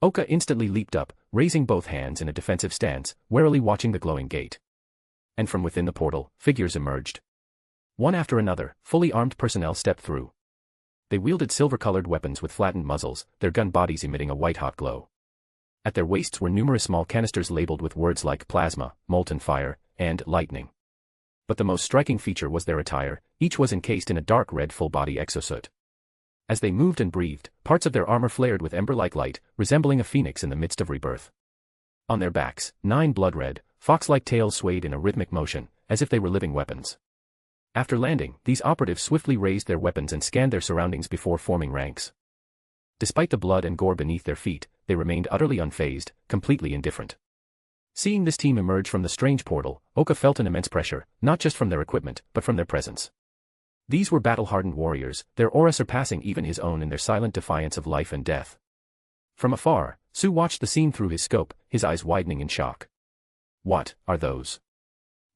Oka instantly leaped up, raising both hands in a defensive stance, warily watching the glowing gate. And from within the portal, figures emerged. One after another, fully armed personnel stepped through. They wielded silver-colored weapons with flattened muzzles, their gun bodies emitting a white-hot glow. At their waists were numerous small canisters labeled with words like plasma, molten fire, and lightning. But the most striking feature was their attire, each was encased in a dark red full-body exosuit. As they moved and breathed, parts of their armor flared with ember-like light, resembling a phoenix in the midst of rebirth. On their backs, 9 blood-red, fox-like tails swayed in a rhythmic motion, as if they were living weapons. After landing, these operatives swiftly raised their weapons and scanned their surroundings before forming ranks. Despite the blood and gore beneath their feet, they remained utterly unfazed, completely indifferent. Seeing this team emerge from the strange portal, Oka felt an immense pressure, not just from their equipment, but from their presence. These were battle-hardened warriors, their aura surpassing even his own in their silent defiance of life and death. From afar, Su watched the scene through his scope, his eyes widening in shock. What are those?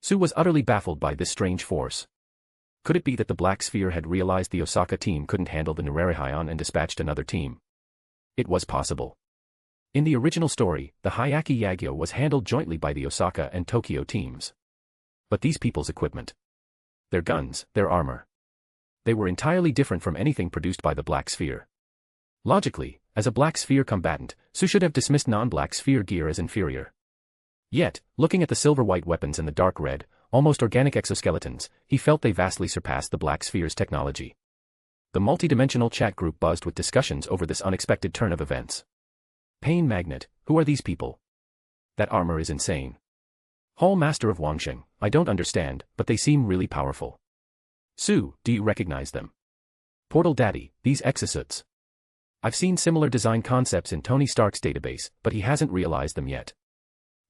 Su was utterly baffled by this strange force. Could it be that the Black Sphere had realized the Osaka team couldn't handle the Nurari Hyon and dispatched another team? It was possible. In the original story, the Hyaki Yagyo was handled jointly by the Osaka and Tokyo teams. But these people's equipment, their guns, their armor, they were entirely different from anything produced by the Black Sphere. Logically, as a Black Sphere combatant, Su should have dismissed non-Black Sphere gear as inferior. Yet, looking at the silver-white weapons and the dark red, almost organic exoskeletons, he felt they vastly surpassed the Black Sphere's technology. The multi-dimensional chat group buzzed with discussions over this unexpected turn of events. Pain magnet, who are these people? That armor is insane. Hall master of Wangsheng, I don't understand, but they seem really powerful. Su, do you recognize them? Portal Daddy, these exosuits. I've seen similar design concepts in Tony Stark's database, but he hasn't realized them yet.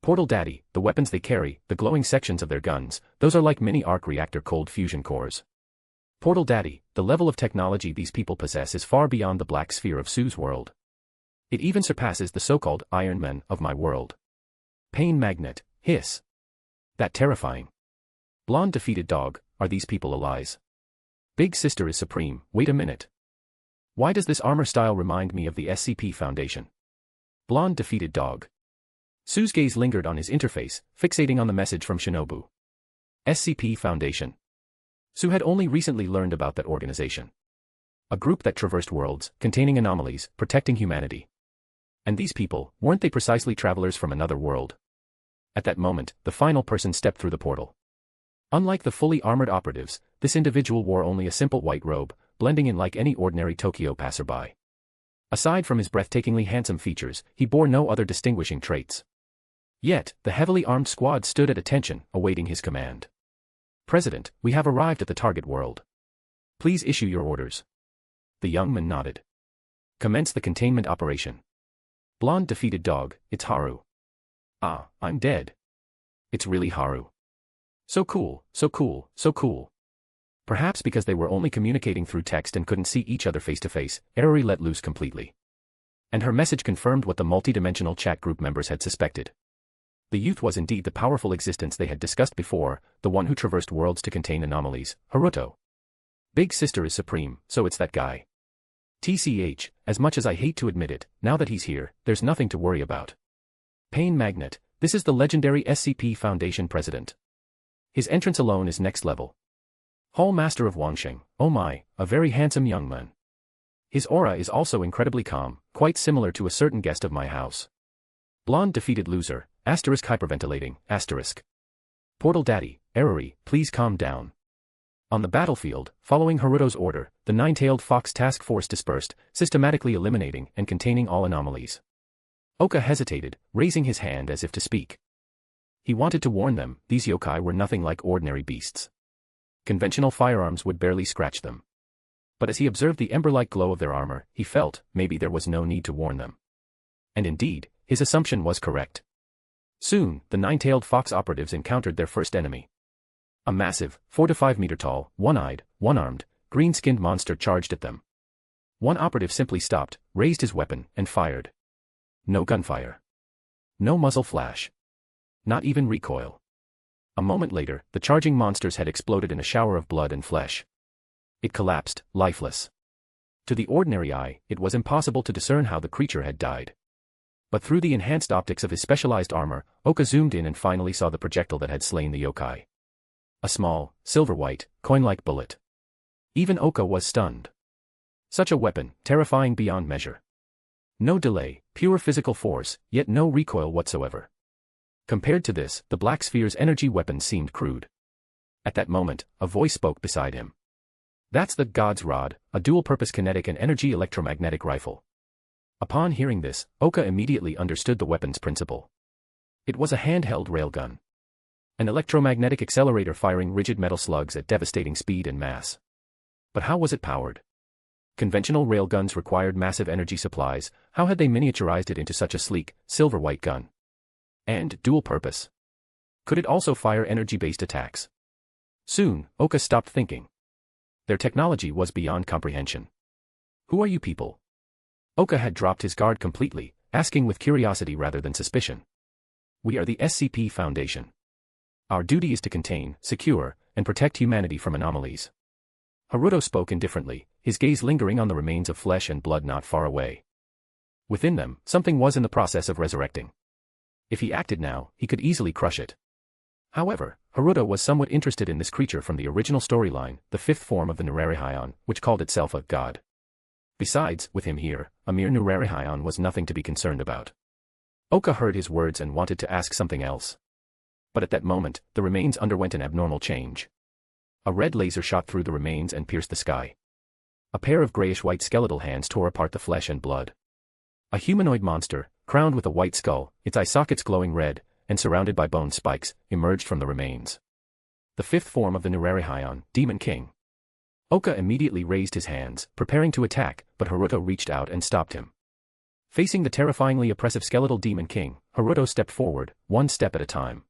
Portal Daddy, the weapons they carry, the glowing sections of their guns, those are like mini arc reactor cold fusion cores. Portal Daddy, the level of technology these people possess is far beyond the Black Sphere of Su's world. It even surpasses the so-called Iron Man of my world. Pain magnet, hiss. That terrifying. Blonde defeated dog, are these people allies? Big sister is supreme, wait a minute. Why does this armor style remind me of the SCP Foundation? Blonde defeated dog. Sue's gaze lingered on his interface, fixating on the message from Shinobu. SCP Foundation. Sue had only recently learned about that organization. A group that traversed worlds, containing anomalies, protecting humanity. And these people, weren't they precisely travelers from another world? At that moment, the final person stepped through the portal. Unlike the fully armored operatives, this individual wore only a simple white robe, blending in like any ordinary Tokyo passerby. Aside from his breathtakingly handsome features, he bore no other distinguishing traits. Yet, the heavily armed squad stood at attention, awaiting his command. President, we have arrived at the target world. Please issue your orders. The young man nodded. Commence the containment operation. Blonde defeated dog, it's Haru. Ah, I'm dead. It's really Haru. So cool, so cool, so cool. Perhaps because they were only communicating through text and couldn't see each other face to face, Eriri let loose completely. And her message confirmed what the multidimensional chat group members had suspected. The youth was indeed the powerful existence they had discussed before, the one who traversed worlds to contain anomalies, Haruto. Big sister is supreme, so it's that guy. TCH, as much as I hate to admit it, now that he's here, there's nothing to worry about. Pain Magnet, this is the legendary SCP Foundation president. His entrance alone is next level. Hall Master of Wangsheng, oh my, a very handsome young man. His aura is also incredibly calm, quite similar to a certain guest of my house. Blonde defeated loser, asterisk hyperventilating, asterisk. Portal Daddy, Eriri, please calm down. On the battlefield, following Haruto's order, the nine-tailed fox task force dispersed, systematically eliminating and containing all anomalies. Oka hesitated, raising his hand as if to speak. He wanted to warn them, these yokai were nothing like ordinary beasts. Conventional firearms would barely scratch them. But as he observed the ember-like glow of their armor, he felt, maybe there was no need to warn them. And indeed, his assumption was correct. Soon, the nine-tailed fox operatives encountered their first enemy. A massive, 4 to 5 meter tall, one-eyed, one-armed, green-skinned monster charged at them. One operative simply stopped, raised his weapon, and fired. No gunfire. No muzzle flash. Not even recoil. A moment later, the charging monster's head exploded in a shower of blood and flesh. It collapsed, lifeless. To the ordinary eye, it was impossible to discern how the creature had died. But through the enhanced optics of his specialized armor, Oka zoomed in and finally saw the projectile that had slain the yokai. A small, silver-white, coin-like bullet. Even Oka was stunned. Such a weapon, terrifying beyond measure. No delay, pure physical force, yet no recoil whatsoever. Compared to this, the Black Sphere's energy weapon seemed crude. At that moment, a voice spoke beside him. That's the God's Rod, a dual-purpose kinetic and energy electromagnetic rifle. Upon hearing this, Oka immediately understood the weapon's principle. It was a handheld railgun. An electromagnetic accelerator firing rigid metal slugs at devastating speed and mass. But how was it powered? Conventional railguns required massive energy supplies, how had they miniaturized it into such a sleek, silver-white gun? And dual purpose. Could it also fire energy-based attacks? Soon, Oka stopped thinking. Their technology was beyond comprehension. Who are you people? Oka had dropped his guard completely, asking with curiosity rather than suspicion. We are the SCP Foundation. Our duty is to contain, secure, and protect humanity from anomalies. Haruto spoke indifferently, his gaze lingering on the remains of flesh and blood not far away. Within them, something was in the process of resurrecting. If he acted now, he could easily crush it. However, Haruto was somewhat interested in this creature from the original storyline, the fifth form of the Nurarihyon, which called itself a god. Besides, with him here, a mere Nurarihyon was nothing to be concerned about. Oka heard his words and wanted to ask something else. But at that moment, the remains underwent an abnormal change. A red laser shot through the remains and pierced the sky. A pair of grayish-white skeletal hands tore apart the flesh and blood. A humanoid monster, crowned with a white skull, its eye sockets glowing red, and surrounded by bone spikes, emerged from the remains. The fifth form of the Nurarihyon, Demon King. Oka immediately raised his hands, preparing to attack, but Haruto reached out and stopped him. Facing the terrifyingly oppressive skeletal Demon King, Haruto stepped forward, one step at a time.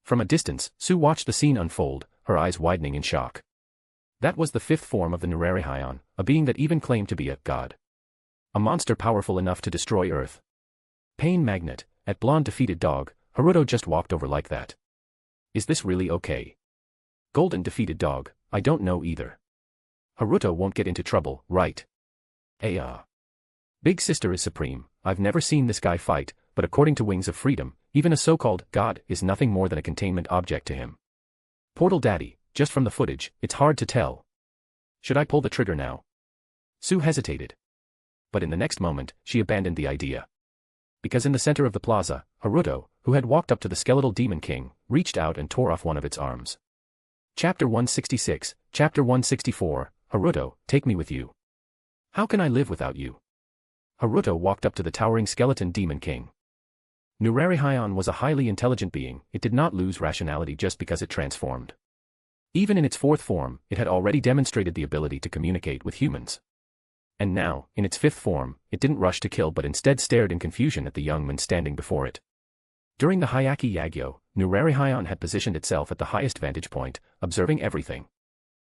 From a distance, Sue watched the scene unfold, her eyes widening in shock. That was the fifth form of the Nurarihyon, a being that even claimed to be a god. A monster powerful enough to destroy Earth. Pain Magnet, at blonde defeated dog, Haruto just walked over like that. Is this really okay? Golden defeated dog, I don't know either. Haruto won't get into trouble, right? Big sister is supreme. I've never seen this guy fight, but according to Wings of Freedom, even a so-called god is nothing more than a containment object to him. Portal Daddy, just from the footage, it's hard to tell. Should I pull the trigger now? Sue hesitated. But in the next moment, she abandoned the idea. Because in the center of the plaza, Haruto, who had walked up to the skeletal demon king, reached out and tore off one of its arms. Chapter 166, Chapter 164, Haruto, take me with you. How can I live without you? Haruto walked up to the towering skeleton demon king. Nurari Hyon was a highly intelligent being. It did not lose rationality just because it transformed. Even in its fourth form, it had already demonstrated the ability to communicate with humans. And now, in its fifth form, it didn't rush to kill but instead stared in confusion at the young man standing before it. During the Hyaki Yagyo, Nurari Hyon had positioned itself at the highest vantage point, observing everything.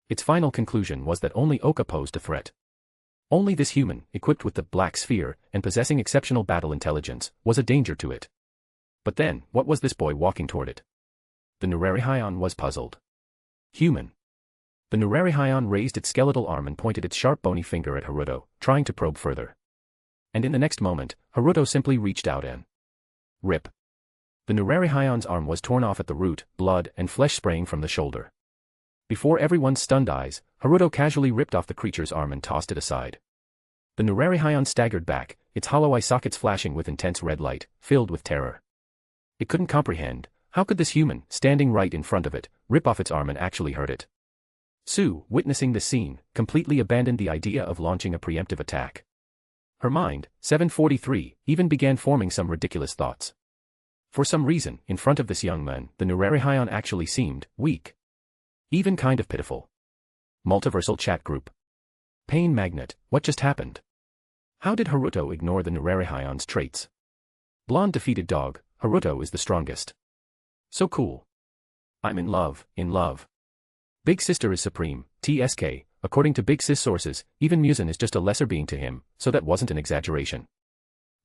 Its final conclusion was that only Oka posed a threat. Only this human, equipped with the Black Sphere and possessing exceptional battle intelligence, was a danger to it. But then, what was this boy walking toward it? The Nurari Hyon was puzzled. Human. The Nurari Hyon raised its skeletal arm and pointed its sharp bony finger at Haruto, trying to probe further. And in the next moment, Haruto simply reached out and rip. The Nurari Hyon's arm was torn off at the root, blood and flesh spraying from the shoulder. Before everyone's stunned eyes, Haruto casually ripped off the creature's arm and tossed it aside. The Nurari Hyon staggered back, its hollow eye sockets flashing with intense red light, filled with terror. It couldn't comprehend, how could this human, standing right in front of it, rip off its arm and actually hurt it? Sue, witnessing this scene, completely abandoned the idea of launching a preemptive attack. Her mind, 743, even began forming some ridiculous thoughts. For some reason, in front of this young man, the Nurari Hyon actually seemed weak. Even kind of pitiful. Multiversal chat group. Pain magnet, what just happened? How did Haruto ignore the Nurari Hyon's traits? Blonde defeated dog, Haruto is the strongest. So cool. I'm in love, in love. Big sister is supreme, TSK, according to Big Sis sources, even Muzan is just a lesser being to him, so that wasn't an exaggeration.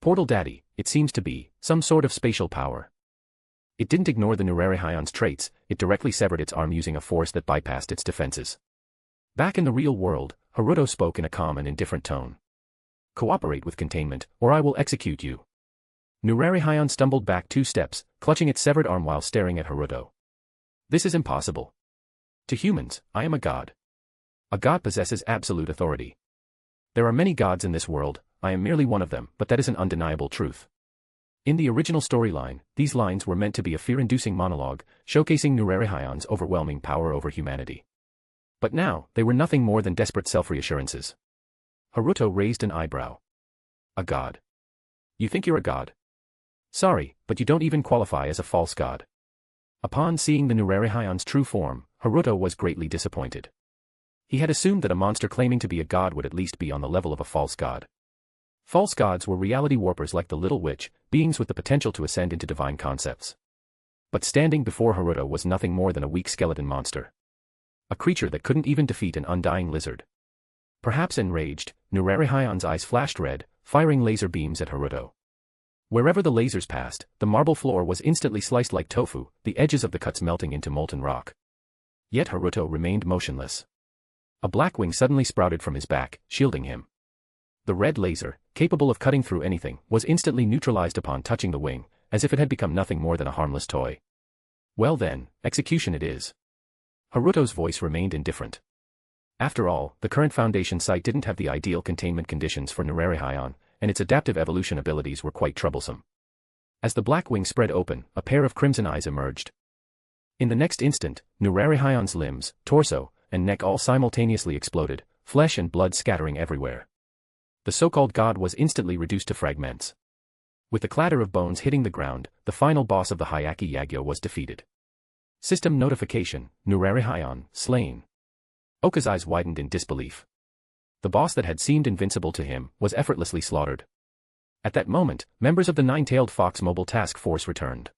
Portal Daddy, it seems to be, some sort of spatial power. It didn't ignore the Nurari Hyon's traits, it directly severed its arm using a force that bypassed its defenses. Back in the real world, Haruto spoke in a calm and indifferent tone. Cooperate with containment, or I will execute you. Nurari Hyon stumbled back 2 steps, clutching its severed arm while staring at Haruto. This is impossible. To humans, I am a god. A god possesses absolute authority. There are many gods in this world, I am merely one of them, but that is an undeniable truth. In the original storyline, these lines were meant to be a fear-inducing monologue, showcasing Nurari Hyon's overwhelming power over humanity. But now, they were nothing more than desperate self-reassurances. Haruto raised an eyebrow. A god. You think you're a god? Sorry, but you don't even qualify as a false god. Upon seeing the Nurari Hyon's true form, Haruto was greatly disappointed. He had assumed that a monster claiming to be a god would at least be on the level of a false god. False gods were reality warpers like the Little Witch, beings with the potential to ascend into divine concepts. But standing before Haruto was nothing more than a weak skeleton monster. A creature that couldn't even defeat an undying lizard. Perhaps enraged, Nurari Hyon's eyes flashed red, firing laser beams at Haruto. Wherever the lasers passed, the marble floor was instantly sliced like tofu, the edges of the cuts melting into molten rock. Yet Haruto remained motionless. A black wing suddenly sprouted from his back, shielding him. The red laser, capable of cutting through anything, was instantly neutralized upon touching the wing, as if it had become nothing more than a harmless toy. Well then, execution it is. Haruto's voice remained indifferent. After all, the current Foundation site didn't have the ideal containment conditions for Nurari Hyon, and its adaptive evolution abilities were quite troublesome. As the black wing spread open, a pair of crimson eyes emerged. In the next instant, Nurari Hyon's limbs, torso, and neck all simultaneously exploded, flesh and blood scattering everywhere. The so-called god was instantly reduced to fragments. With the clatter of bones hitting the ground, the final boss of the Hyaki Yagyo was defeated. System notification, Nurari Hyon, slain. Oka's eyes widened in disbelief. The boss that had seemed invincible to him was effortlessly slaughtered. At that moment, members of the Nine-Tailed Fox Mobile Task Force returned.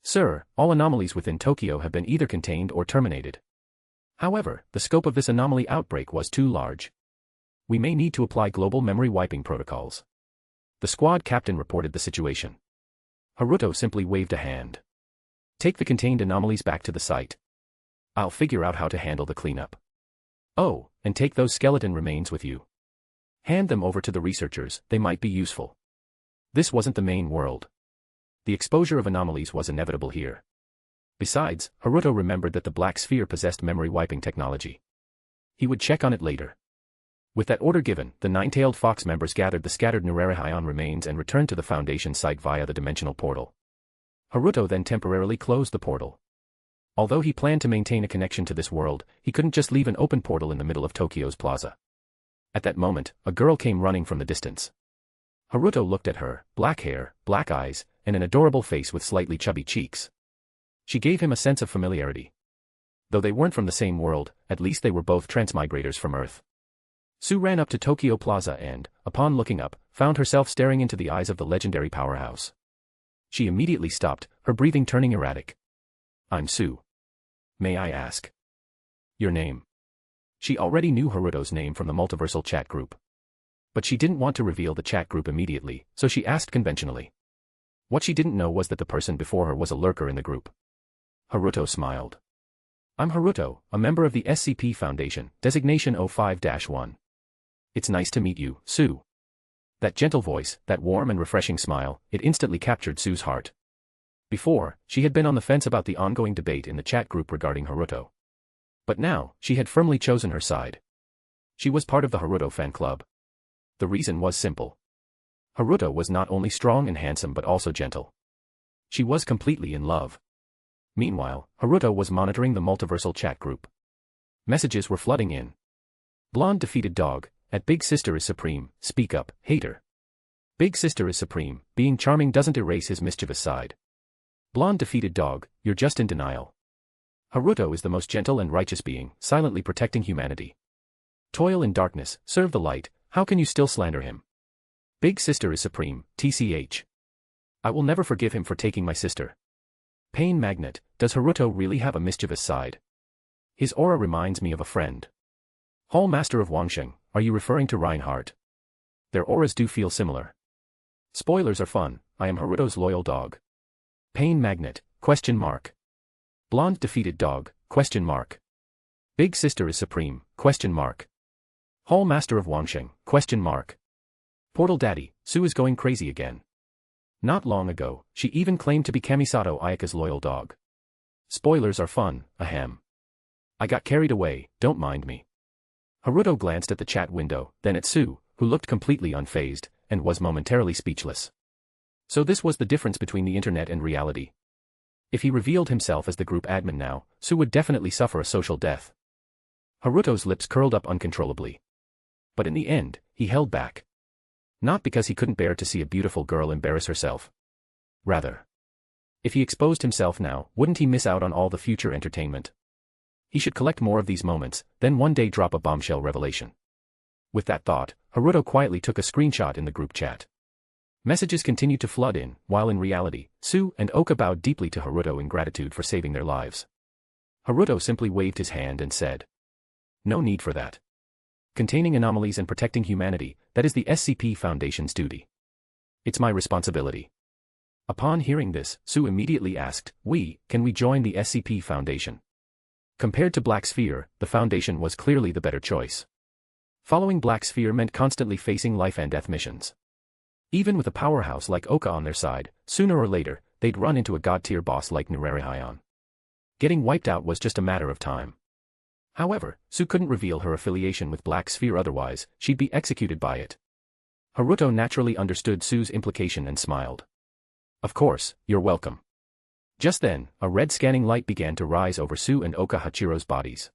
Sir, all anomalies within Tokyo have been either contained or terminated. However, the scope of this anomaly outbreak was too large. We may need to apply global memory wiping protocols. The squad captain reported the situation. Haruto simply waved a hand. Take the contained anomalies back to the site. I'll figure out how to handle the cleanup. Oh, and take those skeleton remains with you. Hand them over to the researchers, they might be useful. This wasn't the main world. The exposure of anomalies was inevitable here. Besides, Haruto remembered that the black sphere possessed memory-wiping technology. He would check on it later. With that order given, the nine-tailed fox members gathered the scattered Nerarihyon remains and returned to the Foundation site via the dimensional portal. Haruto then temporarily closed the portal. Although he planned to maintain a connection to this world, he couldn't just leave an open portal in the middle of Tokyo's plaza. At that moment, a girl came running from the distance. Haruto looked at her, black hair, black eyes, and an adorable face with slightly chubby cheeks. She gave him a sense of familiarity. Though they weren't from the same world, at least they were both transmigrators from Earth. Sue ran up to Tokyo Plaza and, upon looking up, found herself staring into the eyes of the legendary powerhouse. She immediately stopped, her breathing turning erratic. I'm Sue. May I ask your name? She already knew Haruto's name from the multiversal chat group. But she didn't want to reveal the chat group immediately, so she asked conventionally. What she didn't know was that the person before her was a lurker in the group. Haruto smiled. I'm Haruto, a member of the SCP Foundation, designation 05-1. It's nice to meet you, Sue. That gentle voice, that warm and refreshing smile, it instantly captured Sue's heart. Before, she had been on the fence about the ongoing debate in the chat group regarding Haruto. But now, she had firmly chosen her side. She was part of the Haruto fan club. The reason was simple. Haruto was not only strong and handsome but also gentle. She was completely in love. Meanwhile, Haruto was monitoring the multiversal chat group. Messages were flooding in. Blonde defeated dog, at Big Sister is supreme, speak up, hater. Big Sister is supreme, being charming doesn't erase his mischievous side. Blonde defeated dog, you're just in denial. Haruto is the most gentle and righteous being, silently protecting humanity. Toil in darkness, serve the light, how can you still slander him? Big Sister is supreme, TCH. I will never forgive him for taking my sister. Pain magnet, does Haruto really have a mischievous side? His aura reminds me of a friend. Hall Master of Wangsheng, are you referring to Reinhardt? Their auras do feel similar. Spoilers are fun, I am Haruto's loyal dog. Pain magnet, question mark. Blonde defeated dog, question mark. Big Sister is supreme, question mark. Hall Master of Wangsheng, question mark. Portal Daddy, Sue is going crazy again. Not long ago, she even claimed to be Kamisato Ayaka's loyal dog. Spoilers are fun, ahem. I got carried away, don't mind me. Haruto glanced at the chat window, then at Sue, who looked completely unfazed, and was momentarily speechless. So this was the difference between the internet and reality. If he revealed himself as the group admin now, Sue would definitely suffer a social death. Haruto's lips curled up uncontrollably. But in the end, he held back. Not because he couldn't bear to see a beautiful girl embarrass herself. Rather, if he exposed himself now, wouldn't he miss out on all the future entertainment? He should collect more of these moments, then one day drop a bombshell revelation. With that thought, Haruto quietly took a screenshot in the group chat. Messages continued to flood in, while in reality, Sue and Oka bowed deeply to Haruto in gratitude for saving their lives. Haruto simply waved his hand and said, "No need for that. Containing anomalies and protecting humanity, that is the SCP Foundation's duty. It's my responsibility." Upon hearing this, Sue immediately asked, can we join the SCP Foundation? Compared to Black Sphere, the Foundation was clearly the better choice. Following Black Sphere meant constantly facing life and death missions. Even with a powerhouse like Oka on their side, sooner or later, they'd run into a god-tier boss like Nerarihyon. Getting wiped out was just a matter of time. However, Sue couldn't reveal her affiliation with Black Sphere, otherwise, she'd be executed by it. Haruto naturally understood Sue's implication and smiled. Of course, you're welcome. Just then, a red scanning light began to rise over Sue and Oka Hachiro's bodies.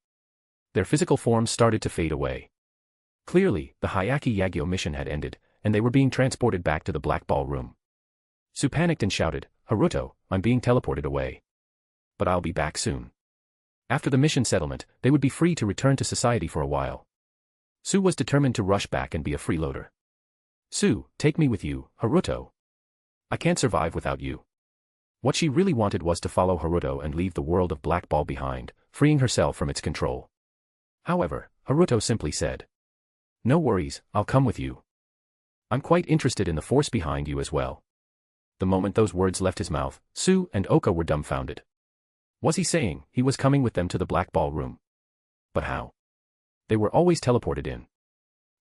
Their physical forms started to fade away. Clearly, the Hyaki Yagyo mission had ended, and they were being transported back to the Black Ball Room. Sue panicked and shouted, "Haruto, I'm being teleported away. But I'll be back soon." After the mission settlement, they would be free to return to society for a while. Sue was determined to rush back and be a freeloader. "Sue, take me with you, Haruto. I can't survive without you." What she really wanted was to follow Haruto and leave the world of Black Ball behind, freeing herself from its control. However, Haruto simply said, "No worries, I'll come with you. I'm quite interested in the force behind you as well." The moment those words left his mouth, Sue and Oka were dumbfounded. Was he saying he was coming with them to the black ball room? But how? They were always teleported in.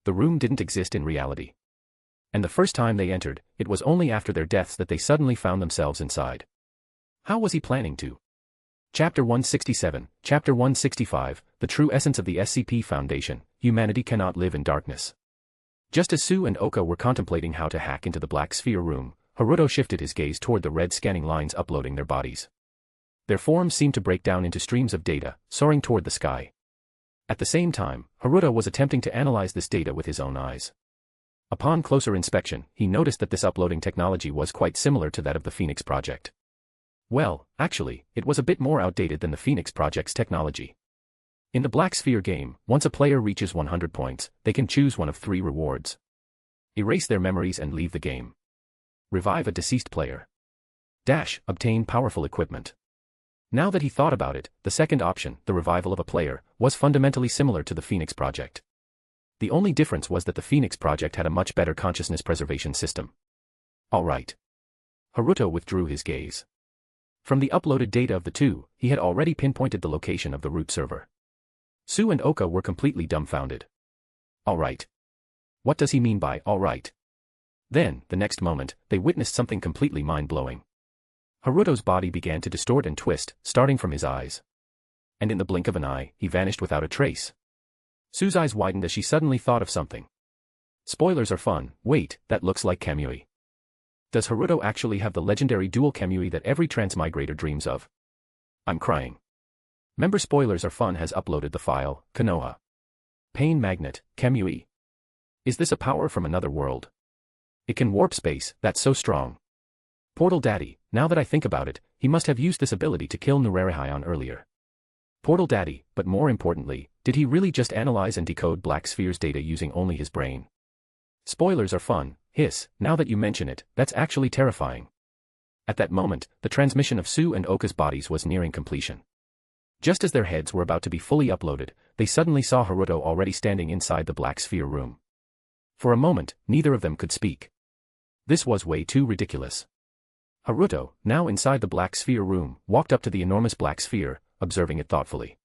The room didn't exist in reality. And the first time they entered, it was only after their deaths that they suddenly found themselves inside. How was he planning to? Chapter 167, Chapter 165, The True Essence of the SCP Foundation, Humanity Cannot Live in Darkness. Just as Sue and Oka were contemplating how to hack into the black sphere room, Haruto shifted his gaze toward the red scanning lines uploading their bodies. Their forms seemed to break down into streams of data, soaring toward the sky. At the same time, Haruto was attempting to analyze this data with his own eyes. Upon closer inspection, he noticed that this uploading technology was quite similar to that of the Phoenix Project. Well, actually, it was a bit more outdated than the Phoenix Project's technology. In the Black Sphere game, once a player reaches 100 points, they can choose one of 3 rewards. Erase their memories and leave the game. Revive a deceased player. Obtain powerful equipment. Now that he thought about it, the second option, the revival of a player, was fundamentally similar to the Phoenix Project. The only difference was that the Phoenix Project had a much better consciousness preservation system. Alright. Haruto withdrew his gaze. From the uploaded data of the two, he had already pinpointed the location of the root server. Sue and Oka were completely dumbfounded. Alright. What does he mean by alright? Then, the next moment, they witnessed something completely mind-blowing. Haruto's body began to distort and twist, starting from his eyes. And in the blink of an eye, he vanished without a trace. Sue's eyes widened as she suddenly thought of something. Spoilers are fun. Wait, that looks like Kamui. Does Haruto actually have the legendary dual Kamui that every transmigrator dreams of? I'm crying. Member Spoilers are fun has uploaded the file, Konoha. Pain Magnet, Kamui. Is this a power from another world? It can warp space, that's so strong. Portal Daddy, now that I think about it, he must have used this ability to kill Nurerihion earlier. Portal Daddy, but more importantly, did he really just analyze and decode Black Sphere's data using only his brain? Spoilers are fun, hiss, now that you mention it, that's actually terrifying. At that moment, the transmission of Sue and Oka's bodies was nearing completion. Just as their heads were about to be fully uploaded, they suddenly saw Haruto already standing inside the Black Sphere room. For a moment, neither of them could speak. This was way too ridiculous. Haruto, now inside the Black Sphere room, walked up to the enormous Black Sphere, observing it thoughtfully.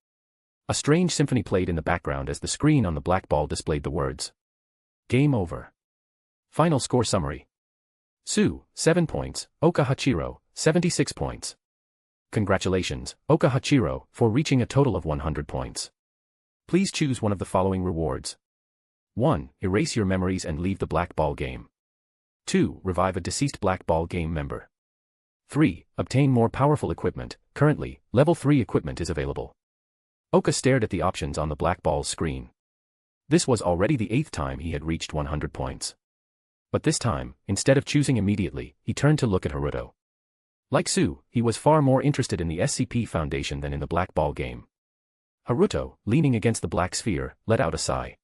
A strange symphony played in the background as the screen on the black ball displayed the words. Game over. Final score summary. Sue, 7 points, Oka Hachiro, 76 points. Congratulations, Oka Hachiro, for reaching a total of 100 points. Please choose one of the following rewards. 1. Erase your memories and leave the black ball game. 2. Revive a deceased black ball game member. 3. Obtain more powerful equipment. Currently, level 3 equipment is available. Oka stared at the options on the black ball's screen. This was already the 8th time he had reached 100 points. But this time, instead of choosing immediately, he turned to look at Haruto. Like Sue, he was far more interested in the SCP Foundation than in the black ball game. Haruto, leaning against the black sphere, let out a sigh.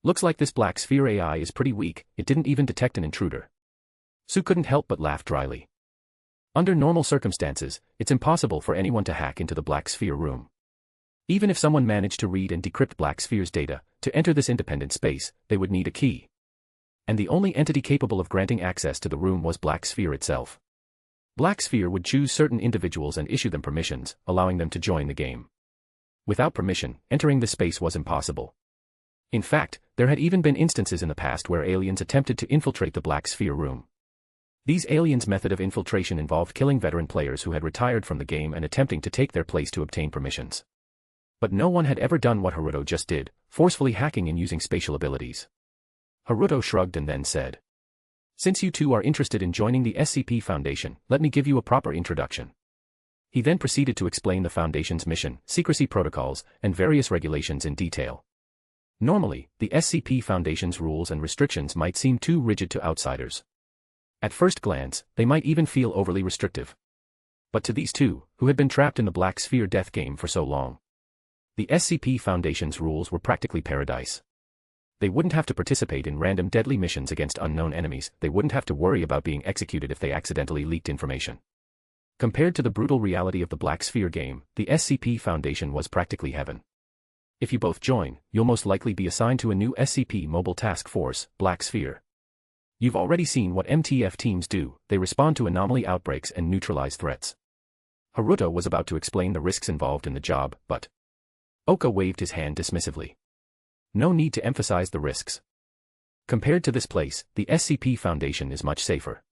Looks like this black sphere AI is pretty weak, it didn't even detect an intruder. Sue couldn't help but laugh dryly. Under normal circumstances, it's impossible for anyone to hack into the Black Sphere room. Even if someone managed to read and decrypt Black Sphere's data, to enter this independent space, they would need a key. And the only entity capable of granting access to the room was Black Sphere itself. Black Sphere would choose certain individuals and issue them permissions, allowing them to join the game. Without permission, entering the space was impossible. In fact, there had even been instances in the past where aliens attempted to infiltrate the Black Sphere room. These aliens' method of infiltration involved killing veteran players who had retired from the game and attempting to take their place to obtain permissions. But no one had ever done what Haruto just did, forcefully hacking and using spatial abilities. Haruto shrugged and then said, "Since you two are interested in joining the SCP Foundation, let me give you a proper introduction." He then proceeded to explain the Foundation's mission, secrecy protocols, and various regulations in detail. Normally, the SCP Foundation's rules and restrictions might seem too rigid to outsiders. At first glance, they might even feel overly restrictive. But to these two, who had been trapped in the Black Sphere death game for so long, the SCP Foundation's rules were practically paradise. They wouldn't have to participate in random deadly missions against unknown enemies, they wouldn't have to worry about being executed if they accidentally leaked information. Compared to the brutal reality of the Black Sphere game, the SCP Foundation was practically heaven. If you both join, you'll most likely be assigned to a new SCP Mobile Task Force, Black Sphere. You've already seen what MTF teams do, they respond to anomaly outbreaks and neutralize threats. Haruto was about to explain the risks involved in the job, but Oka waved his hand dismissively. No need to emphasize the risks. Compared to this place, the SCP Foundation is much safer.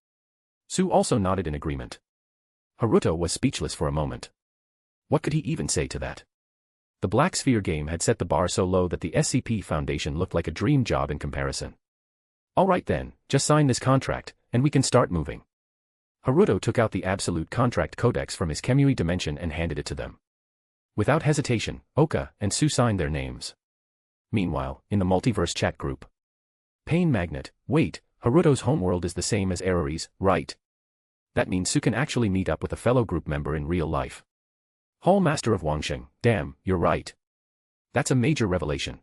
Su also nodded in agreement. Haruto was speechless for a moment. What could he even say to that? The Black Sphere game had set the bar so low that the SCP Foundation looked like a dream job in comparison. Alright then, just sign this contract, and we can start moving. Haruto took out the Absolute Contract Codex from his Kemui dimension and handed it to them. Without hesitation, Oka and Su signed their names. Meanwhile, in the multiverse chat group. Pain Magnet, wait, Haruto's homeworld is the same as Eriri's, right? That means Su can actually meet up with a fellow group member in real life. Hall Master of Wangsheng, damn, you're right. That's a major revelation.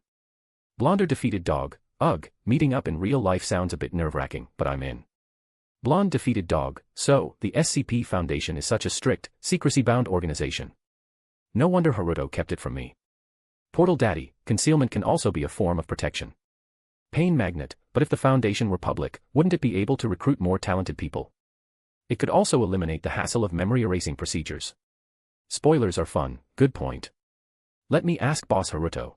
Blonder defeated dog, ugh, meeting up in real life sounds a bit nerve-wracking, but I'm in. Blonde defeated dog, so, the SCP Foundation is such a strict, secrecy-bound organization. No wonder Haruto kept it from me. Portal Daddy, concealment can also be a form of protection. Pain Magnet, but if the Foundation were public, wouldn't it be able to recruit more talented people? It could also eliminate the hassle of memory erasing procedures. Spoilers are fun, good point. Let me ask Boss Haruto.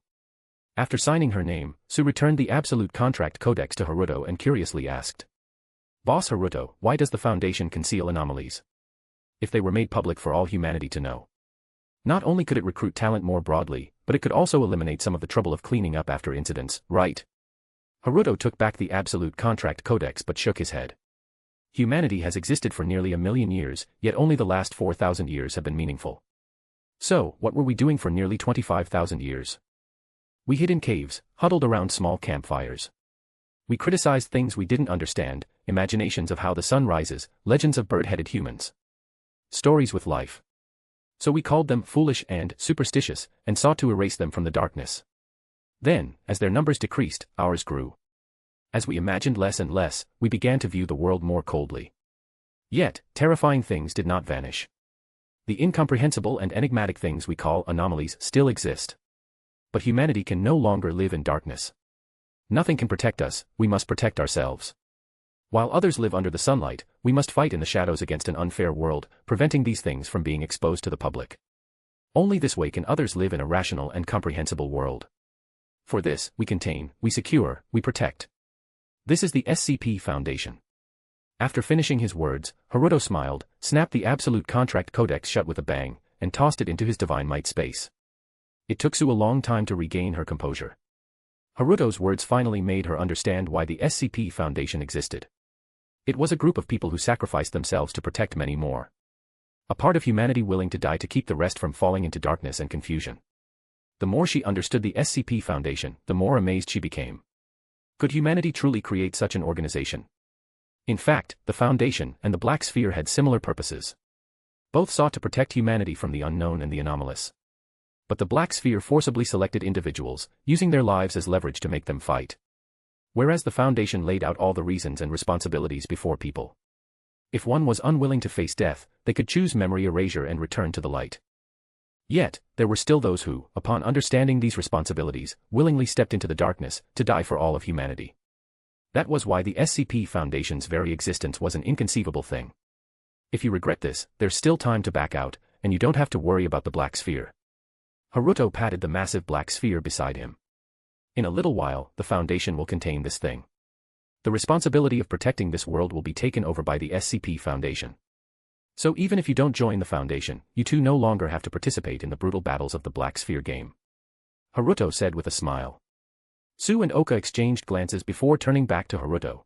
After signing her name, Su returned the Absolute Contract Codex to Haruto and curiously asked. Boss Haruto, why does the Foundation conceal anomalies? If they were made public for all humanity to know. Not only could it recruit talent more broadly, but it could also eliminate some of the trouble of cleaning up after incidents, right? Haruto took back the Absolute Contract Codex but shook his head. Humanity has existed for nearly 1,000,000 years, yet only the last 4,000 years have been meaningful. So, what were we doing for nearly 25,000 years? We hid in caves, huddled around small campfires. We criticized things we didn't understand, imaginations of how the sun rises, legends of bird-headed humans. Stories with life. So we called them foolish and superstitious, and sought to erase them from the darkness. Then, as their numbers decreased, ours grew. As we imagined less and less, we began to view the world more coldly. Yet, terrifying things did not vanish. The incomprehensible and enigmatic things we call anomalies still exist. But humanity can no longer live in darkness. Nothing can protect us, we must protect ourselves. While others live under the sunlight, we must fight in the shadows against an unfair world, preventing these things from being exposed to the public. Only this way can others live in a rational and comprehensible world. For this, we contain, we secure, we protect. This is the SCP Foundation. After finishing his words, Haruto smiled, snapped the Absolute Contract Codex shut with a bang, and tossed it into his Divine Might space. It took Su a long time to regain her composure. Haruto's words finally made her understand why the SCP Foundation existed. It was a group of people who sacrificed themselves to protect many more. A part of humanity willing to die to keep the rest from falling into darkness and confusion. The more she understood the SCP Foundation, the more amazed she became. Could humanity truly create such an organization? In fact, the Foundation and the Black Sphere had similar purposes. Both sought to protect humanity from the unknown and the anomalous. But the Black Sphere forcibly selected individuals, using their lives as leverage to make them fight. Whereas the Foundation laid out all the reasons and responsibilities before people. If one was unwilling to face death, they could choose memory erasure and return to the light. Yet, there were still those who, upon understanding these responsibilities, willingly stepped into the darkness, to die for all of humanity. That was why the SCP Foundation's very existence was an inconceivable thing. If you regret this, there's still time to back out, and you don't have to worry about the Black Sphere. Haruto patted the massive Black Sphere beside him. In a little while, the Foundation will contain this thing. The responsibility of protecting this world will be taken over by the SCP Foundation. So even if you don't join the Foundation, you two no longer have to participate in the brutal battles of the Black Sphere game. Haruto said with a smile. Su and Oka exchanged glances before turning back to Haruto.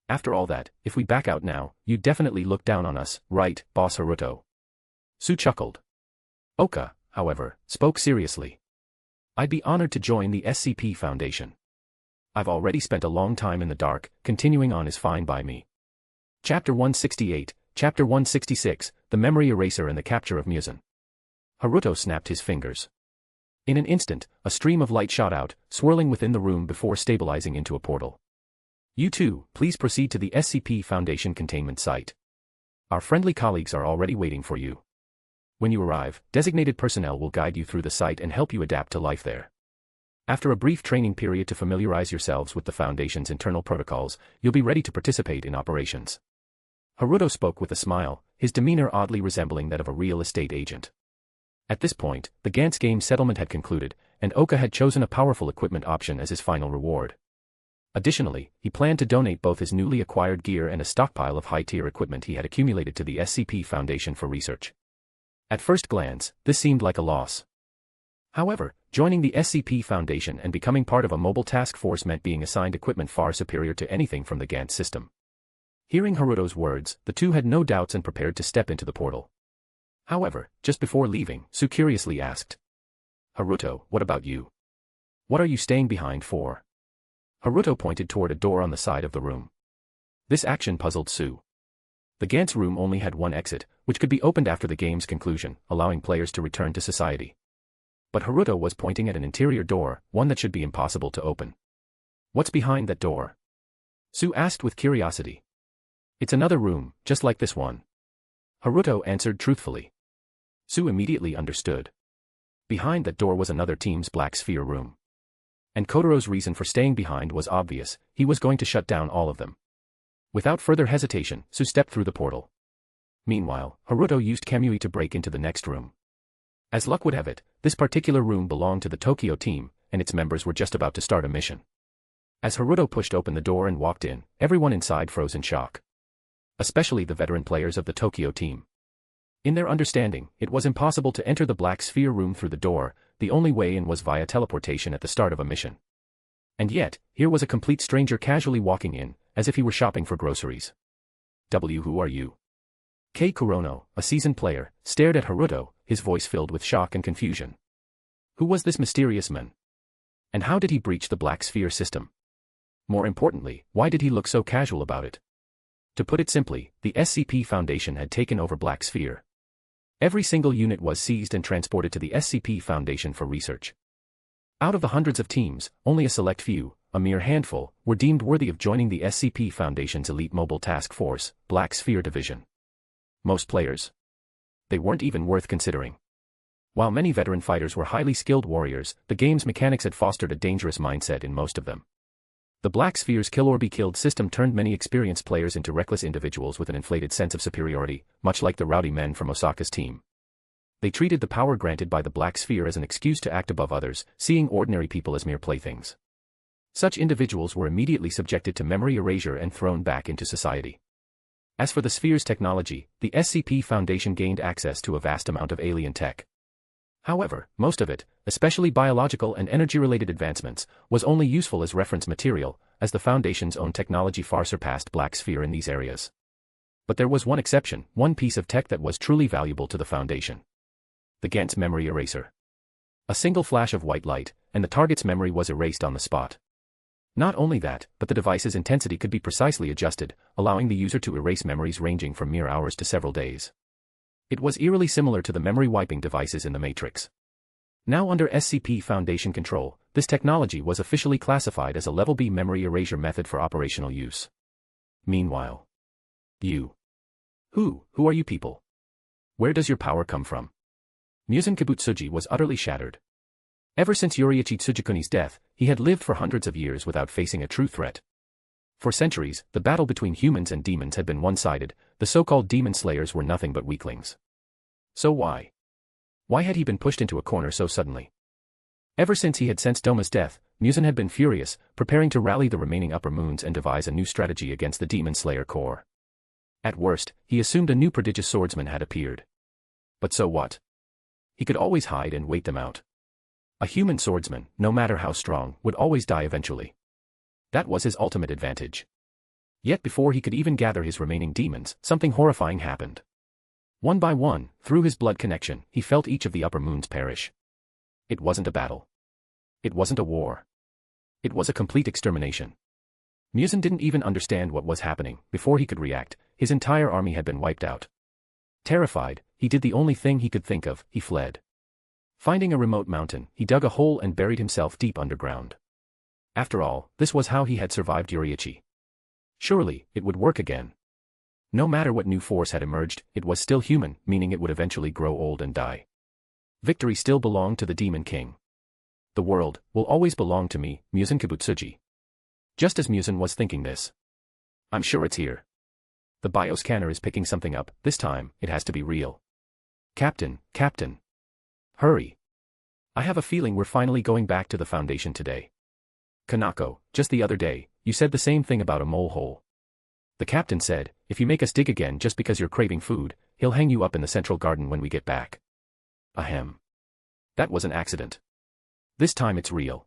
After all that, if we back out now, you'd definitely look down on us, right, Boss Haruto? Su chuckled. Oka, however, spoke seriously. I'd be honored to join the SCP Foundation. I've already spent a long time in the dark, continuing on is fine by me. Chapter 168, Chapter 166, The Memory Eraser and the Capture of Muzan. Haruto snapped his fingers. In an instant, a stream of light shot out, swirling within the room before stabilizing into a portal. You two, please proceed to the SCP Foundation containment site. Our friendly colleagues are already waiting for you. When you arrive, designated personnel will guide you through the site and help you adapt to life there. After a brief training period to familiarize yourselves with the Foundation's internal protocols, you'll be ready to participate in operations. Haruto spoke with a smile, his demeanor oddly resembling that of a real estate agent. At this point, the Gantz game settlement had concluded, and Oka had chosen a powerful equipment option as his final reward. Additionally, he planned to donate both his newly acquired gear and a stockpile of high-tier equipment he had accumulated to the SCP Foundation for research. At first glance, this seemed like a loss. However, joining the SCP Foundation and becoming part of a mobile task force meant being assigned equipment far superior to anything from the Gantz system. Hearing Haruto's words, the two had no doubts and prepared to step into the portal. However, just before leaving, Su curiously asked, "Haruto, what about you? What are you staying behind for?" Haruto pointed toward a door on the side of the room. This action puzzled Su. The Gantz room only had one exit, which could be opened after the game's conclusion, allowing players to return to society. But Haruto was pointing at an interior door, one that should be impossible to open. "What's behind that door?" Su asked with curiosity. "It's another room, just like this one." Haruto answered truthfully. Su immediately understood. Behind that door was another team's Black Sphere room. And Kotaro's reason for staying behind was obvious, he was going to shut down all of them. Without further hesitation, Su stepped through the portal. Meanwhile, Haruto used Kamui to break into the next room. As luck would have it, this particular room belonged to the Tokyo team, and its members were just about to start a mission. As Haruto pushed open the door and walked in, everyone inside froze in shock. Especially the veteran players of the Tokyo team. In their understanding, it was impossible to enter the Black Sphere room through the door, the only way in was via teleportation at the start of a mission. And yet, here was a complete stranger casually walking in, as if he were shopping for groceries. Who are you? Kei Kurono, a seasoned player, stared at Haruto, his voice filled with shock and confusion. Who was this mysterious man? And how did he breach the Black Sphere system? More importantly, why did he look so casual about it? To put it simply, the SCP Foundation had taken over Black Sphere. Every single unit was seized and transported to the SCP Foundation for research. Out of the hundreds of teams, only a select few, a mere handful, were deemed worthy of joining the SCP Foundation's elite mobile task force, Black Sphere Division. Most players? They weren't even worth considering. While many veteran fighters were highly skilled warriors, the game's mechanics had fostered a dangerous mindset in most of them. The Black Sphere's kill-or-be-killed system turned many experienced players into reckless individuals with an inflated sense of superiority, much like the rowdy men from Osaka's team. They treated the power granted by the Black Sphere as an excuse to act above others, seeing ordinary people as mere playthings. Such individuals were immediately subjected to memory erasure and thrown back into society. As for the Sphere's technology, the SCP Foundation gained access to a vast amount of alien tech. However, most of it, especially biological and energy-related advancements, was only useful as reference material, as the Foundation's own technology far surpassed Black Sphere in these areas. But there was one exception, one piece of tech that was truly valuable to the Foundation. The Gantz memory eraser. A single flash of white light, and the target's memory was erased on the spot. Not only that, but the device's intensity could be precisely adjusted, allowing the user to erase memories ranging from mere hours to several days. It was eerily similar to the memory-wiping devices in the Matrix. Now under SCP Foundation control, this technology was officially classified as a Level B memory erasure method for operational use. Meanwhile. You. Who are you people? Where does your power come from? Muzan Kibutsuji was utterly shattered. Ever since Yuriichi Tsujikuni's death, he had lived for hundreds of years without facing a true threat. For centuries, the battle between humans and demons had been one-sided, the so-called demon slayers were nothing but weaklings. So why? Why had he been pushed into a corner so suddenly? Ever since he had sensed Doma's death, Muzan had been furious, preparing to rally the remaining upper moons and devise a new strategy against the demon slayer core. At worst, he assumed a new prodigious swordsman had appeared. But so what? He could always hide and wait them out. A human swordsman, no matter how strong, would always die eventually. That was his ultimate advantage. Yet before he could even gather his remaining demons, something horrifying happened. One by one, through his blood connection, he felt each of the upper moons perish. It wasn't a battle. It wasn't a war. It was a complete extermination. Muzan didn't even understand what was happening. Before he could react, his entire army had been wiped out. Terrified, he did the only thing he could think of, he fled. Finding a remote mountain, he dug a hole and buried himself deep underground. After all, this was how he had survived Yuriichi. Surely, it would work again. No matter what new force had emerged, it was still human, meaning it would eventually grow old and die. Victory still belonged to the Demon King. The world will always belong to me, Muzan Kibutsuji. Just as Muzan was thinking this. I'm sure it's here. The bioscanner is picking something up, this time, it has to be real. Captain, Captain. Hurry. I have a feeling we're finally going back to the Foundation today. Kanako, just the other day, you said the same thing about a mole hole. The captain said, if you make us dig again just because you're craving food, he'll hang you up in the central garden when we get back. Ahem. That was an accident. This time it's real.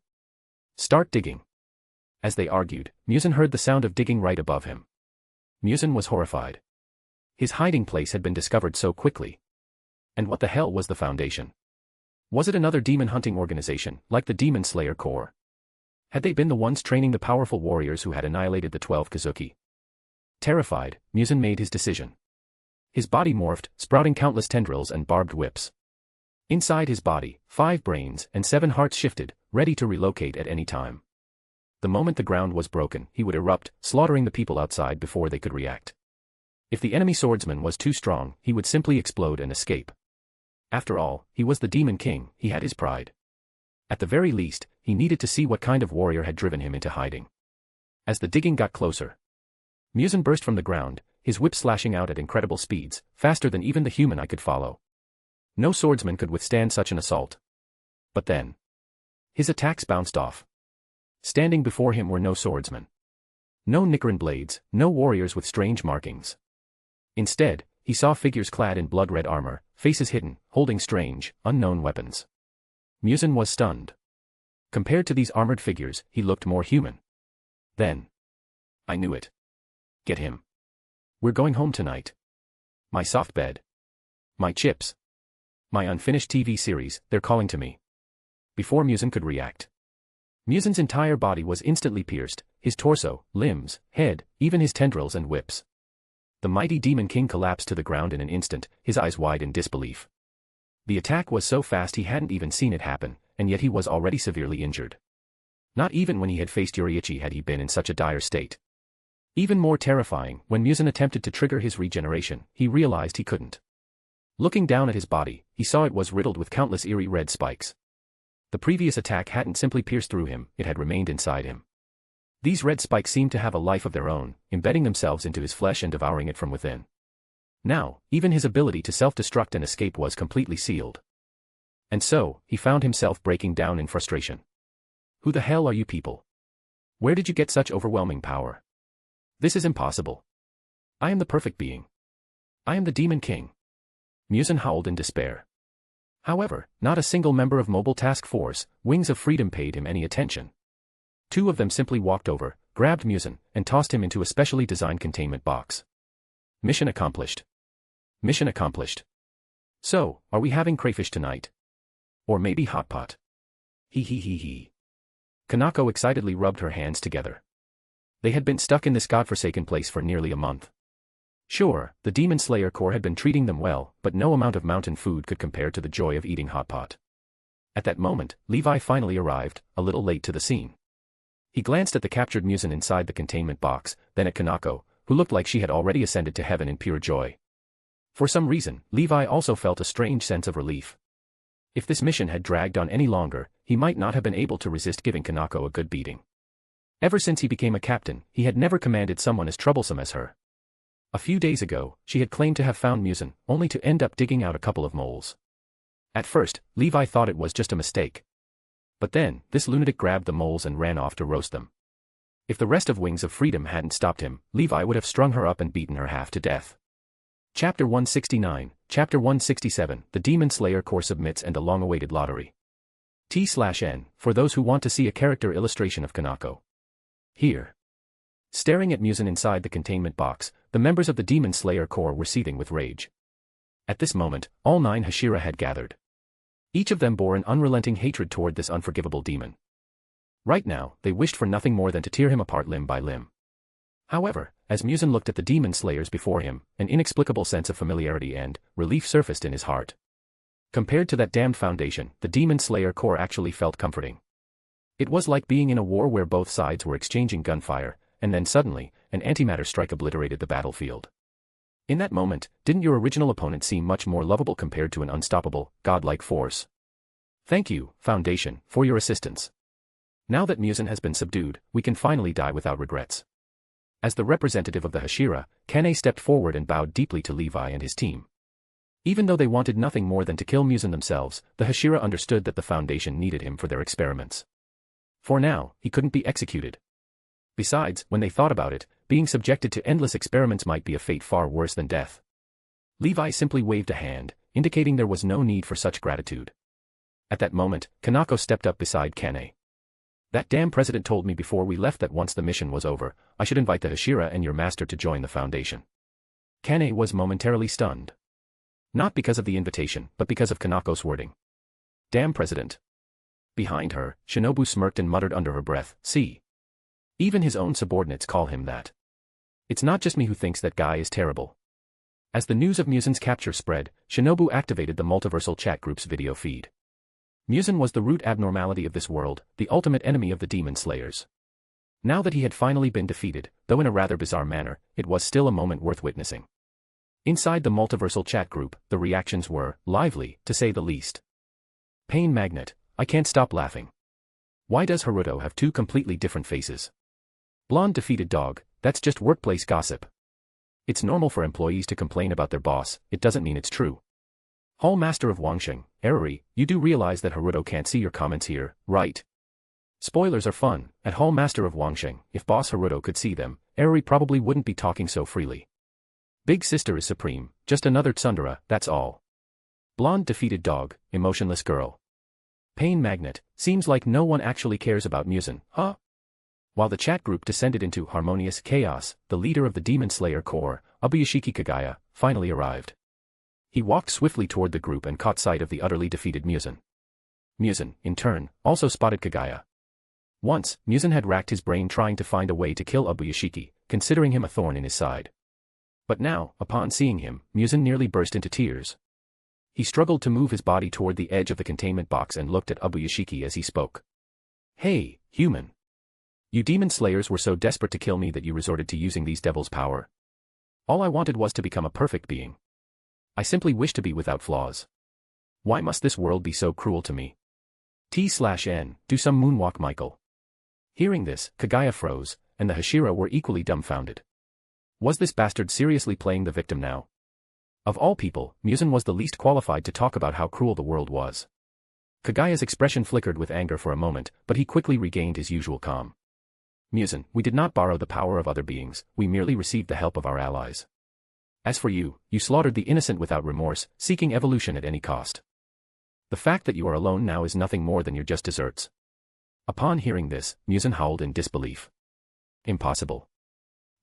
Start digging. As they argued, Muzan heard the sound of digging right above him. Muzan was horrified. His hiding place had been discovered so quickly. And what the hell was the Foundation? Was it another demon hunting organization, like the Demon Slayer Corps? Had they been the ones training the powerful warriors who had annihilated the 12 Kazuki? Terrified, Muzan made his decision. His body morphed, sprouting countless tendrils and barbed whips. Inside his body, 5 brains and 7 hearts shifted, ready to relocate at any time. The moment the ground was broken, he would erupt, slaughtering the people outside before they could react. If the enemy swordsman was too strong, he would simply explode and escape. After all, he was the Demon King, he had his pride. At the very least, he needed to see what kind of warrior had driven him into hiding. As the digging got closer, Muzan burst from the ground, his whip slashing out at incredible speeds, faster than even the human eye could follow. No swordsman could withstand such an assault. But then, his attacks bounced off. Standing before him were no swordsmen. No Nichiren blades, no warriors with strange markings. Instead, he saw figures clad in blood-red armor, faces hidden, holding strange, unknown weapons. Muzan was stunned. Compared to these armored figures, he looked more human. Then, I knew it. Get him. We're going home tonight. My soft bed. My chips. My unfinished TV series, they're calling to me. Before Muzan could react, Muzan's entire body was instantly pierced, his torso, limbs, head, even his tendrils and whips. The mighty Demon King collapsed to the ground in an instant, his eyes wide in disbelief. The attack was so fast he hadn't even seen it happen, and yet he was already severely injured. Not even when he had faced Yuriichi had he been in such a dire state. Even more terrifying, when Muzan attempted to trigger his regeneration, he realized he couldn't. Looking down at his body, he saw it was riddled with countless eerie red spikes. The previous attack hadn't simply pierced through him, it had remained inside him. These red spikes seemed to have a life of their own, embedding themselves into his flesh and devouring it from within. Now, even his ability to self-destruct and escape was completely sealed. And so, he found himself breaking down in frustration. Who the hell are you people? Where did you get such overwhelming power? This is impossible. I am the perfect being. I am the Demon King. Muzan howled in despair. However, not a single member of Mobile Task Force, Wings of Freedom paid him any attention. 2 of them simply walked over, grabbed Muzan, and tossed him into a specially designed containment box. Mission accomplished. Mission accomplished. So, are we having crayfish tonight? Or maybe hot pot? Hee hee hee hee. Kanako excitedly rubbed her hands together. They had been stuck in this godforsaken place for nearly a month. Sure, the Demon Slayer Corps had been treating them well, but no amount of mountain food could compare to the joy of eating hot pot. At that moment, Levi finally arrived, a little late to the scene. He glanced at the captured Muzan inside the containment box, then at Kanako, who looked like she had already ascended to heaven in pure joy. For some reason, Levi also felt a strange sense of relief. If this mission had dragged on any longer, he might not have been able to resist giving Kanako a good beating. Ever since he became a captain, he had never commanded someone as troublesome as her. A few days ago, she had claimed to have found Muzan, only to end up digging out a couple of moles. At first, Levi thought it was just a mistake. But then, this lunatic grabbed the moles and ran off to roast them. If the rest of Wings of Freedom hadn't stopped him, Levi would have strung her up and beaten her half to death. Chapter 169, Chapter 167, The Demon Slayer Corps submits and the long-awaited lottery. T/N, for those who want to see a character illustration of Kanako. Here. Staring at Muzan inside the containment box, the members of the Demon Slayer Corps were seething with rage. At this moment, all 9 Hashira had gathered. Each of them bore an unrelenting hatred toward this unforgivable demon. Right now, they wished for nothing more than to tear him apart limb by limb. However, as Muzan looked at the demon slayers before him, an inexplicable sense of familiarity and relief surfaced in his heart. Compared to that damned Foundation, the Demon Slayer Corps actually felt comforting. It was like being in a war where both sides were exchanging gunfire, and then suddenly, an antimatter strike obliterated the battlefield. In that moment, didn't your original opponent seem much more lovable compared to an unstoppable, godlike force? Thank you, Foundation, for your assistance. Now that Muzan has been subdued, we can finally die without regrets. As the representative of the Hashira, Kane stepped forward and bowed deeply to Levi and his team. Even though they wanted nothing more than to kill Muzan themselves, the Hashira understood that the Foundation needed him for their experiments. For now, he couldn't be executed. Besides, when they thought about it, being subjected to endless experiments might be a fate far worse than death. Levi simply waved a hand, indicating there was no need for such gratitude. At that moment, Kanako stepped up beside Kane. That damn president told me before we left that once the mission was over, I should invite the Hashira and your master to join the Foundation. Kane was momentarily stunned. Not because of the invitation, but because of Kanako's wording. Damn president. Behind her, Shinobu smirked and muttered under her breath, see. Even his own subordinates call him that. It's not just me who thinks that guy is terrible. As the news of Muzan's capture spread, Shinobu activated the multiversal chat group's video feed. Muzan was the root abnormality of this world, the ultimate enemy of the demon slayers. Now that he had finally been defeated, though in a rather bizarre manner, it was still a moment worth witnessing. Inside the multiversal chat group, the reactions were lively, to say the least. Pain magnet, I can't stop laughing. Why does Haruto have two completely different faces? Blonde defeated dog, that's just workplace gossip. It's normal for employees to complain about their boss, it doesn't mean it's true. Hall Master of Wangsheng, Eriri, you do realize that Haruto can't see your comments here, right? Spoilers are fun. At Hall Master of Wangsheng, if boss Haruto could see them, Eriri probably wouldn't be talking so freely. Big sister is supreme, just another tsundere, that's all. Blonde defeated dog, emotionless girl. Pain magnet, seems like no one actually cares about Muzan, huh? While the chat group descended into harmonious chaos, the leader of the Demon Slayer Corps, Abuyashiki Kaguya, finally arrived. He walked swiftly toward the group and caught sight of the utterly defeated Muzan. Muzan, in turn, also spotted Kaguya. Once, Muzan had racked his brain trying to find a way to kill Abuyashiki, considering him a thorn in his side. But now, upon seeing him, Muzan nearly burst into tears. He struggled to move his body toward the edge of the containment box and looked at Abuyashiki as he spoke. Hey, human. You demon slayers were so desperate to kill me that you resorted to using these devils' power. All I wanted was to become a perfect being. I simply wish to be without flaws. Why must this world be so cruel to me? T/N, do some moonwalk, Michael. Hearing this, Kaguya froze, and the Hashira were equally dumbfounded. Was this bastard seriously playing the victim now? Of all people, Muzan was the least qualified to talk about how cruel the world was. Kaguya's expression flickered with anger for a moment, but he quickly regained his usual calm. Muzan, we did not borrow the power of other beings, we merely received the help of our allies. As for you, you slaughtered the innocent without remorse, seeking evolution at any cost. The fact that you are alone now is nothing more than your just deserts. Upon hearing this, Muzan howled in disbelief. Impossible.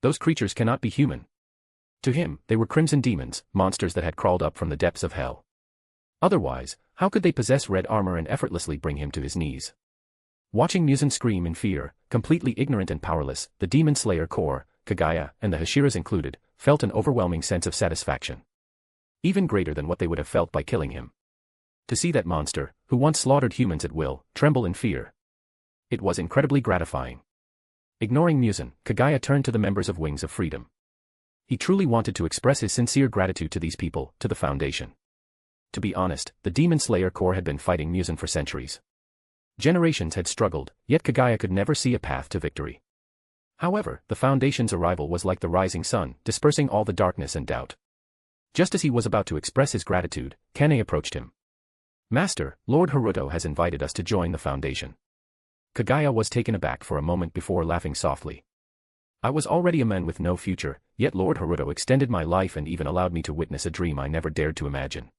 Those creatures cannot be human. To him, they were crimson demons, monsters that had crawled up from the depths of hell. Otherwise, how could they possess red armor and effortlessly bring him to his knees? Watching Muzan scream in fear, completely ignorant and powerless, the Demon Slayer Corps, Kaguya, and the Hashiras included, felt an overwhelming sense of satisfaction. Even greater than what they would have felt by killing him. To see that monster, who once slaughtered humans at will, tremble in fear. It was incredibly gratifying. Ignoring Muzan, Kaguya turned to the members of Wings of Freedom. He truly wanted to express his sincere gratitude to these people, to the Foundation. To be honest, the Demon Slayer Corps had been fighting Muzan for centuries. Generations had struggled, yet Kaguya could never see a path to victory. However, the Foundation's arrival was like the rising sun, dispersing all the darkness and doubt. Just as he was about to express his gratitude, Kane approached him. Master, Lord Haruto has invited us to join the Foundation. Kaguya was taken aback for a moment before laughing softly. I was already a man with no future, yet Lord Haruto extended my life and even allowed me to witness a dream I never dared to imagine.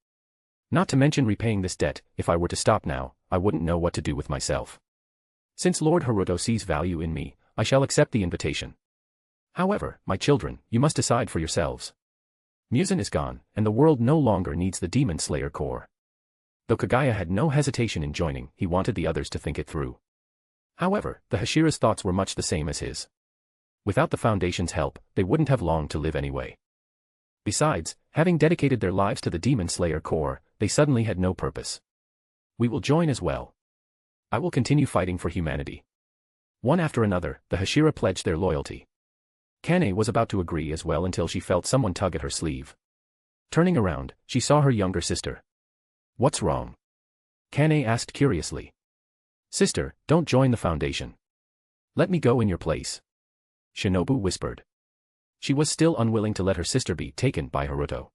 Not to mention repaying this debt, if I were to stop now, I wouldn't know what to do with myself. Since Lord Haruto sees value in me, I shall accept the invitation. However, my children, you must decide for yourselves. Muzan is gone, and the world no longer needs the Demon Slayer Corps. Though Kaguya had no hesitation in joining, he wanted the others to think it through. However, the Hashira's thoughts were much the same as his. Without the Foundation's help, they wouldn't have long to live anyway. Besides, having dedicated their lives to the Demon Slayer Corps, they suddenly had no purpose. We will join as well. I will continue fighting for humanity. One after another, the Hashira pledged their loyalty. Kane was about to agree as well until she felt someone tug at her sleeve. Turning around, she saw her younger sister. What's wrong? Kane asked curiously. Sister, don't join the Foundation. Let me go in your place. Shinobu whispered. She was still unwilling to let her sister be taken by Haruto.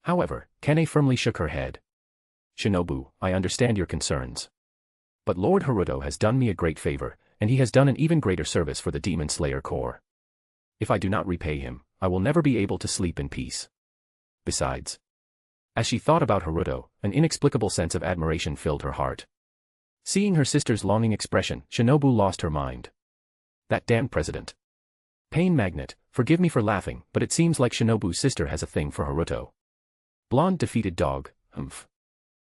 However, Kane firmly shook her head. Shinobu, I understand your concerns. But Lord Haruto has done me a great favor, and he has done an even greater service for the Demon Slayer Corps. If I do not repay him, I will never be able to sleep in peace. Besides, as she thought about Haruto, an inexplicable sense of admiration filled her heart. Seeing her sister's longing expression, Shinobu lost her mind. That damned president. Pain magnet, forgive me for laughing, but it seems like Shinobu's sister has a thing for Haruto. Blonde defeated dog, humph.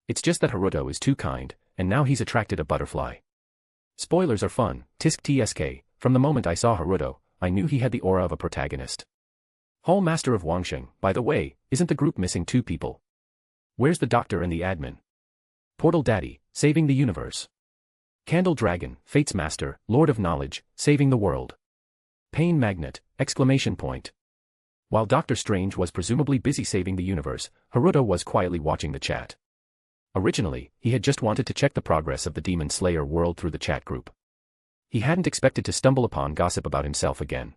It's just that Haruto is too kind, and now he's attracted a butterfly. Spoilers are fun, tisk tsk, from the moment I saw Haruto, I knew he had the aura of a protagonist. Hall Master of Wangsheng, by the way, isn't the group missing 2 people? Where's the doctor and the admin? Portal Daddy, saving the universe. Candle Dragon, Fate's Master, Lord of Knowledge, saving the world. Pain Magnet, exclamation point. While Doctor Strange was presumably busy saving the universe, Haruto was quietly watching the chat. Originally, he had just wanted to check the progress of the Demon Slayer world through the chat group. He hadn't expected to stumble upon gossip about himself again.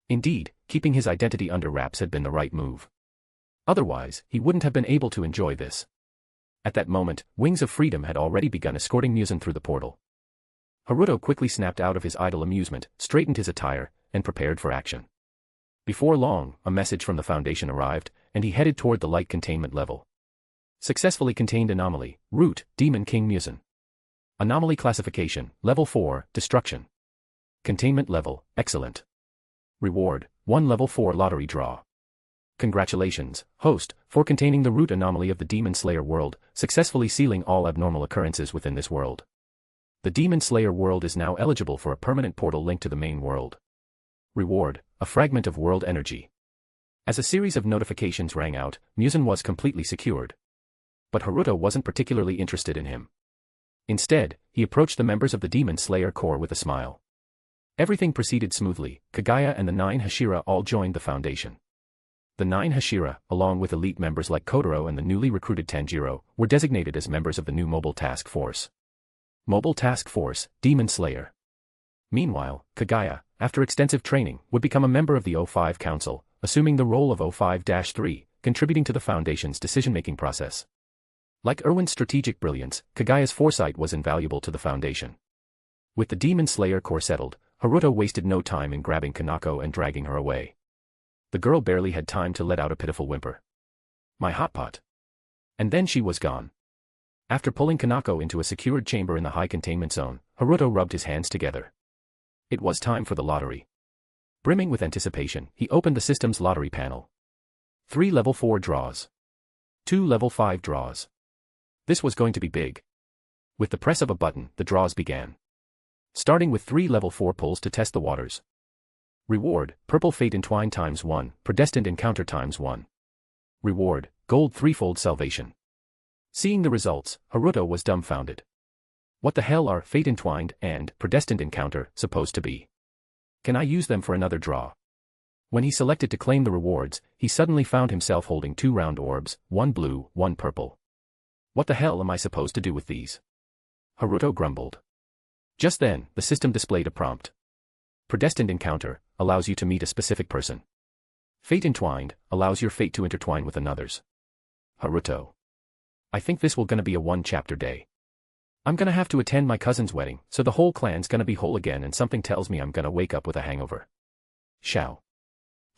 Indeed, keeping his identity under wraps had been the right move. Otherwise, he wouldn't have been able to enjoy this. At that moment, Wings of Freedom had already begun escorting Muzan through the portal. Haruto quickly snapped out of his idle amusement, straightened his attire, and prepared for action. Before long, a message from the Foundation arrived, and he headed toward the light containment level. Successfully contained anomaly, root, Demon King Muzan. Anomaly classification, level 4, destruction. Containment level, excellent. Reward, 1 level 4 lottery draw. Congratulations, host, for containing the root anomaly of the Demon Slayer world, successfully sealing all abnormal occurrences within this world. The Demon Slayer world is now eligible for a permanent portal linked to the main world. Reward, a fragment of world energy. As a series of notifications rang out, Muzan was completely secured. But Haruto wasn't particularly interested in him. Instead, he approached the members of the Demon Slayer Corps with a smile. Everything proceeded smoothly. Kaguya and the 9 Hashira all joined the Foundation. The 9 Hashira, along with elite members like Kotaro and the newly recruited Tanjiro, were designated as members of the new Mobile Task Force. Mobile Task Force, Demon Slayer. Meanwhile, Kaguya, after extensive training, would become a member of the O5 Council, assuming the role of O5-3, contributing to the Foundation's decision-making process. Like Erwin's strategic brilliance, Kaguya's foresight was invaluable to the Foundation. With the Demon Slayer Corps settled, Haruto wasted no time in grabbing Kanako and dragging her away. The girl barely had time to let out a pitiful whimper. My hotpot. And then she was gone. After pulling Kanako into a secured chamber in the high containment zone, Haruto rubbed his hands together. It was time for the lottery. Brimming with anticipation, he opened the system's lottery panel. 3 level 4 draws. 2 level 5 draws. This was going to be big. With the press of a button, the draws began. Starting with 3 level 4 pulls to test the waters. Reward, Purple Fate Entwined ×1, Predestined Encounter ×1. Reward, Gold Threefold Salvation. Seeing the results, Haruto was dumbfounded. What the hell are Fate Entwined and Predestined Encounter supposed to be? Can I use them for another draw? When he selected to claim the rewards, he suddenly found himself holding 2 round orbs, 1 blue, 1 purple. What the hell am I supposed to do with these? Haruto grumbled. Just then, the system displayed a prompt. Predestined Encounter allows you to meet a specific person. Fate Entwined allows your fate to intertwine with another's. Haruto. I think this will gonna be a 1-chapter day. I'm gonna have to attend my cousin's wedding, so the whole clan's gonna be whole again, and something tells me I'm gonna wake up with a hangover. Shao.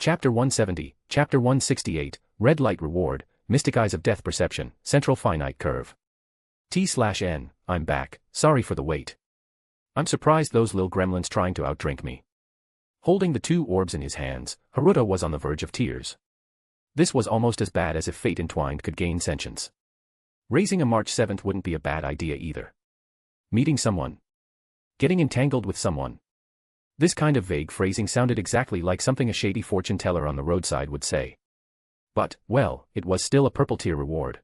Chapter 170, Chapter 168, Red Light Reward, Mystic Eyes of Death Perception, Central Finite Curve. T/N, I'm back, sorry for the wait. I'm surprised those lil gremlins trying to outdrink me. Holding the 2 orbs in his hands, Haruto was on the verge of tears. This was almost as bad as if Fate Entwined could gain sentience. Raising a March 7th wouldn't be a bad idea either. Meeting someone. Getting entangled with someone. This kind of vague phrasing sounded exactly like something a shady fortune teller on the roadside would say. But, well, it was still a purple tier reward.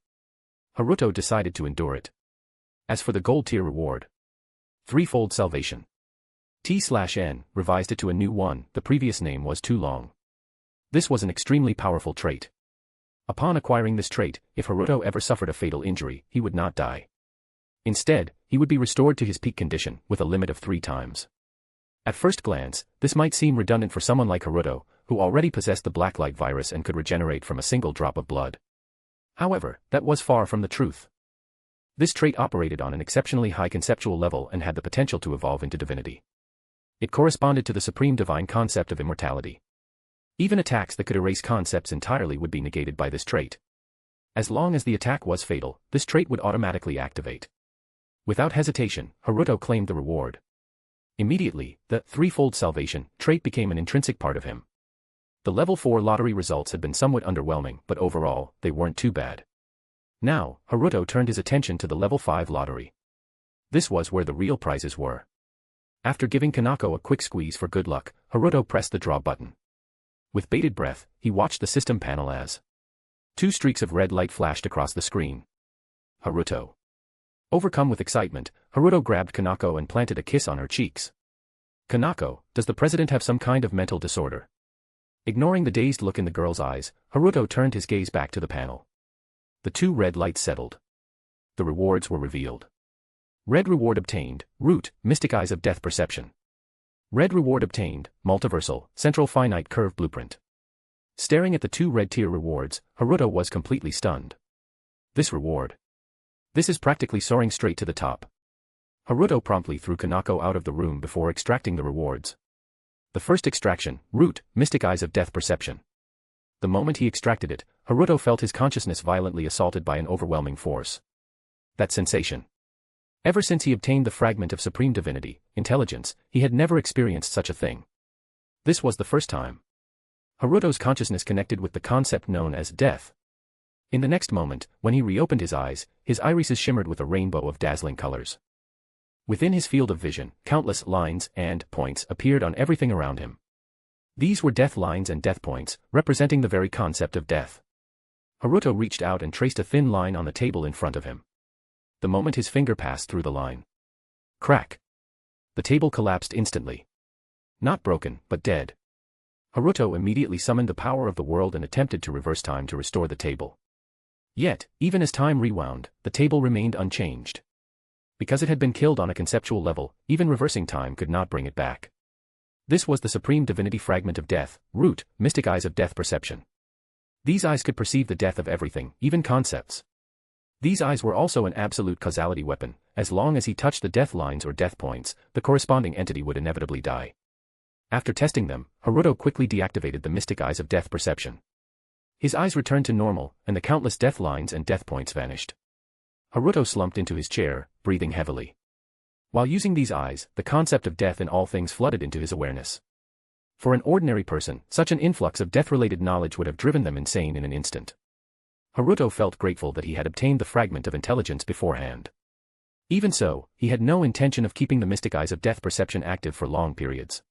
Haruto decided to endure it. As for the gold tier reward, Threefold Salvation. T/N revised it to a new one, the previous name was too long. This was an extremely powerful trait. Upon acquiring this trait, if Haruto ever suffered a fatal injury, he would not die. Instead, he would be restored to his peak condition, with a limit of 3 times. At first glance, this might seem redundant for someone like Haruto, who already possessed the blacklight virus and could regenerate from a single drop of blood. However, that was far from the truth. This trait operated on an exceptionally high conceptual level and had the potential to evolve into divinity. It corresponded to the supreme divine concept of immortality. Even attacks that could erase concepts entirely would be negated by this trait. As long as the attack was fatal, this trait would automatically activate. Without hesitation, Haruto claimed the reward. Immediately, the threefold salvation trait became an intrinsic part of him. The level 4 lottery results had been somewhat underwhelming, but overall, they weren't too bad. Now, Haruto turned his attention to the level 5 lottery. This was where the real prizes were. After giving Kanako a quick squeeze for good luck, Haruto pressed the draw button. With bated breath, he watched the system panel as 2 streaks of red light flashed across the screen. Haruto. Overcome with excitement, Haruto grabbed Kanako and planted a kiss on her cheeks. Kanako, does the president have some kind of mental disorder? Ignoring the dazed look in the girl's eyes, Haruto turned his gaze back to the panel. The 2 red lights settled. The rewards were revealed. Red reward obtained, Root, Mystic Eyes of Death Perception. Red reward obtained, Multiversal, Central Finite Curve Blueprint. Staring at the 2 red tier rewards, Haruto was completely stunned. This reward. This is practically soaring straight to the top. Haruto promptly threw Kanako out of the room before extracting the rewards. The first extraction, Root, Mystic Eyes of Death Perception. The moment he extracted it, Haruto felt his consciousness violently assaulted by an overwhelming force. That sensation. Ever since he obtained the fragment of supreme divinity, intelligence, he had never experienced such a thing. This was the first time. Haruto's consciousness connected with the concept known as death. In the next moment, when he reopened his eyes, his irises shimmered with a rainbow of dazzling colors. Within his field of vision, countless lines and points appeared on everything around him. These were death lines and death points, representing the very concept of death. Haruto reached out and traced a thin line on the table in front of him. The moment his finger passed through the line. Crack. The table collapsed instantly. Not broken, but dead. Haruto immediately summoned the power of the world and attempted to reverse time to restore the table. Yet, even as time rewound, the table remained unchanged. Because it had been killed on a conceptual level, even reversing time could not bring it back. This was the supreme divinity fragment of death, Root, Mystic Eyes of Death Perception. These eyes could perceive the death of everything, even concepts. These eyes were also an absolute causality weapon. As long as he touched the death lines or death points, the corresponding entity would inevitably die. After testing them, Haruto quickly deactivated the Mystic Eyes of Death Perception. His eyes returned to normal, and the countless death lines and death points vanished. Haruto slumped into his chair, breathing heavily. While using these eyes, the concept of death in all things flooded into his awareness. For an ordinary person, such an influx of death-related knowledge would have driven them insane in an instant. Haruto felt grateful that he had obtained the fragment of intelligence beforehand. Even so, he had no intention of keeping the Mystic Eyes of Death Perception active for long periods.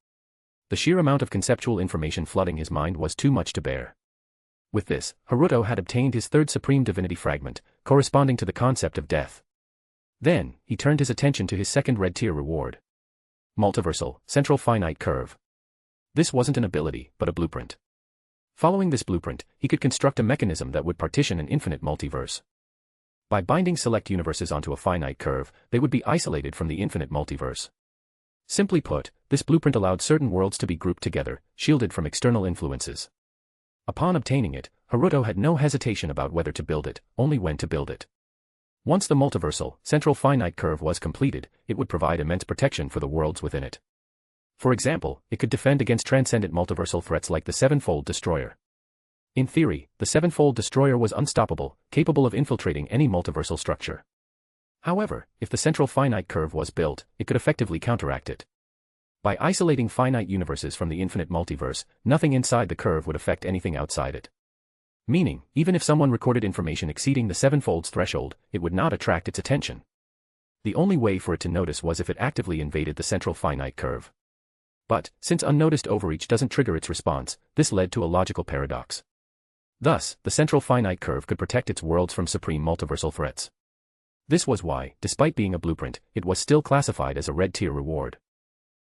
The sheer amount of conceptual information flooding his mind was too much to bear. With this, Haruto had obtained his 3rd supreme divinity fragment, corresponding to the concept of death. Then, he turned his attention to his 2nd red tier reward. Multiversal, Central Finite Curve. This wasn't an ability, but a blueprint. Following this blueprint, he could construct a mechanism that would partition an infinite multiverse. By binding select universes onto a finite curve, they would be isolated from the infinite multiverse. Simply put, this blueprint allowed certain worlds to be grouped together, shielded from external influences. Upon obtaining it, Haruto had no hesitation about whether to build it, only when to build it. Once the multiversal, central finite curve was completed, it would provide immense protection for the worlds within it. For example, it could defend against transcendent multiversal threats like the Sevenfold Destroyer. In theory, the Sevenfold Destroyer was unstoppable, capable of infiltrating any multiversal structure. However, if the central finite curve was built, it could effectively counteract it. By isolating finite universes from the infinite multiverse, nothing inside the curve would affect anything outside it. Meaning, even if someone recorded information exceeding the Sevenfold's threshold, it would not attract its attention. The only way for it to notice was if it actively invaded the central finite curve. But, since unnoticed overreach doesn't trigger its response, this led to a logical paradox. Thus, the central finite curve could protect its worlds from supreme multiversal threats. This was why, despite being a blueprint, it was still classified as a red tier reward.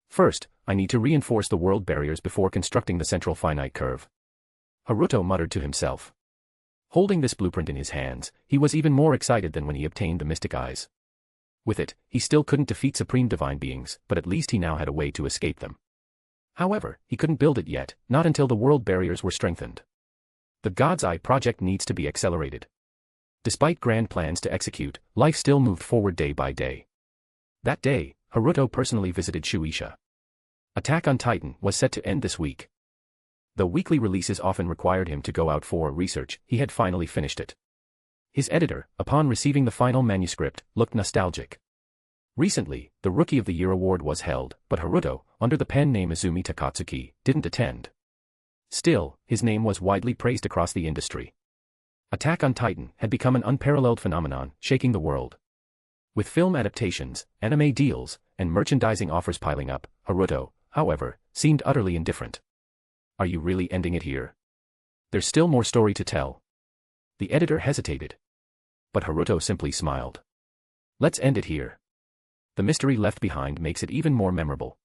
First, I need to reinforce the world barriers before constructing the central finite curve. Haruto muttered to himself. Holding this blueprint in his hands, he was even more excited than when he obtained the Mystic Eyes. With it, he still couldn't defeat supreme divine beings, but at least he now had a way to escape them. However, he couldn't build it yet, not until the world barriers were strengthened. The God's Eye project needs to be accelerated. Despite grand plans to execute, life still moved forward day by day. That day, Haruto personally visited Shueisha. Attack on Titan was set to end this week. Though weekly releases often required him to go out for research, he had finally finished it. His editor, upon receiving the final manuscript, looked nostalgic. Recently, the Rookie of the Year award was held, but Haruto, under the pen name Izumi Takatsuki, didn't attend. Still, his name was widely praised across the industry. Attack on Titan had become an unparalleled phenomenon, shaking the world. With film adaptations, anime deals, and merchandising offers piling up, Haruto, however, seemed utterly indifferent. Are you really ending it here? There's still more story to tell. The editor hesitated. But Haruto simply smiled. Let's end it here. The mystery left behind makes it even more memorable.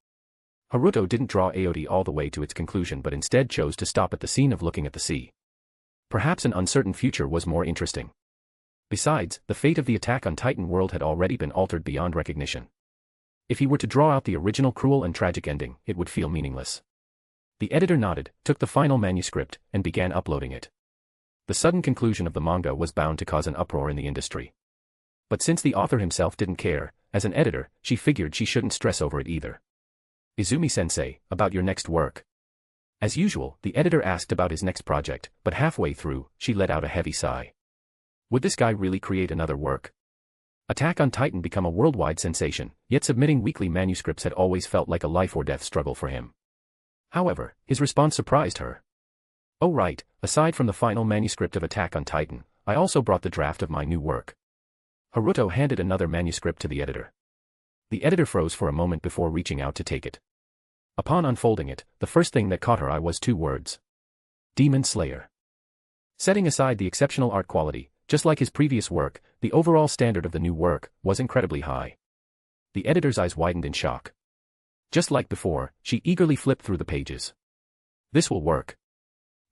Haruto didn't draw Aodi all the way to its conclusion but instead chose to stop at the scene of looking at the sea. Perhaps an uncertain future was more interesting. Besides, the fate of the Attack on Titan world had already been altered beyond recognition. If he were to draw out the original cruel and tragic ending, it would feel meaningless. The editor nodded, took the final manuscript, and began uploading it. The sudden conclusion of the manga was bound to cause an uproar in the industry. But since the author himself didn't care, as an editor, she figured she shouldn't stress over it either. Izumi-sensei, about your next work. As usual, the editor asked about his next project, but halfway through, she let out a heavy sigh. Would this guy really create another work? Attack on Titan became a worldwide sensation, yet submitting weekly manuscripts had always felt like a life-or-death struggle for him. However, his response surprised her. Oh right, aside from the final manuscript of Attack on Titan, I also brought the draft of my new work. Haruto handed another manuscript to the editor. The editor froze for a moment before reaching out to take it. Upon unfolding it, the first thing that caught her eye was two words. Demon Slayer. Setting aside the exceptional art quality, just like his previous work, the overall standard of the new work was incredibly high. The editor's eyes widened in shock. Just like before, she eagerly flipped through the pages. This will work.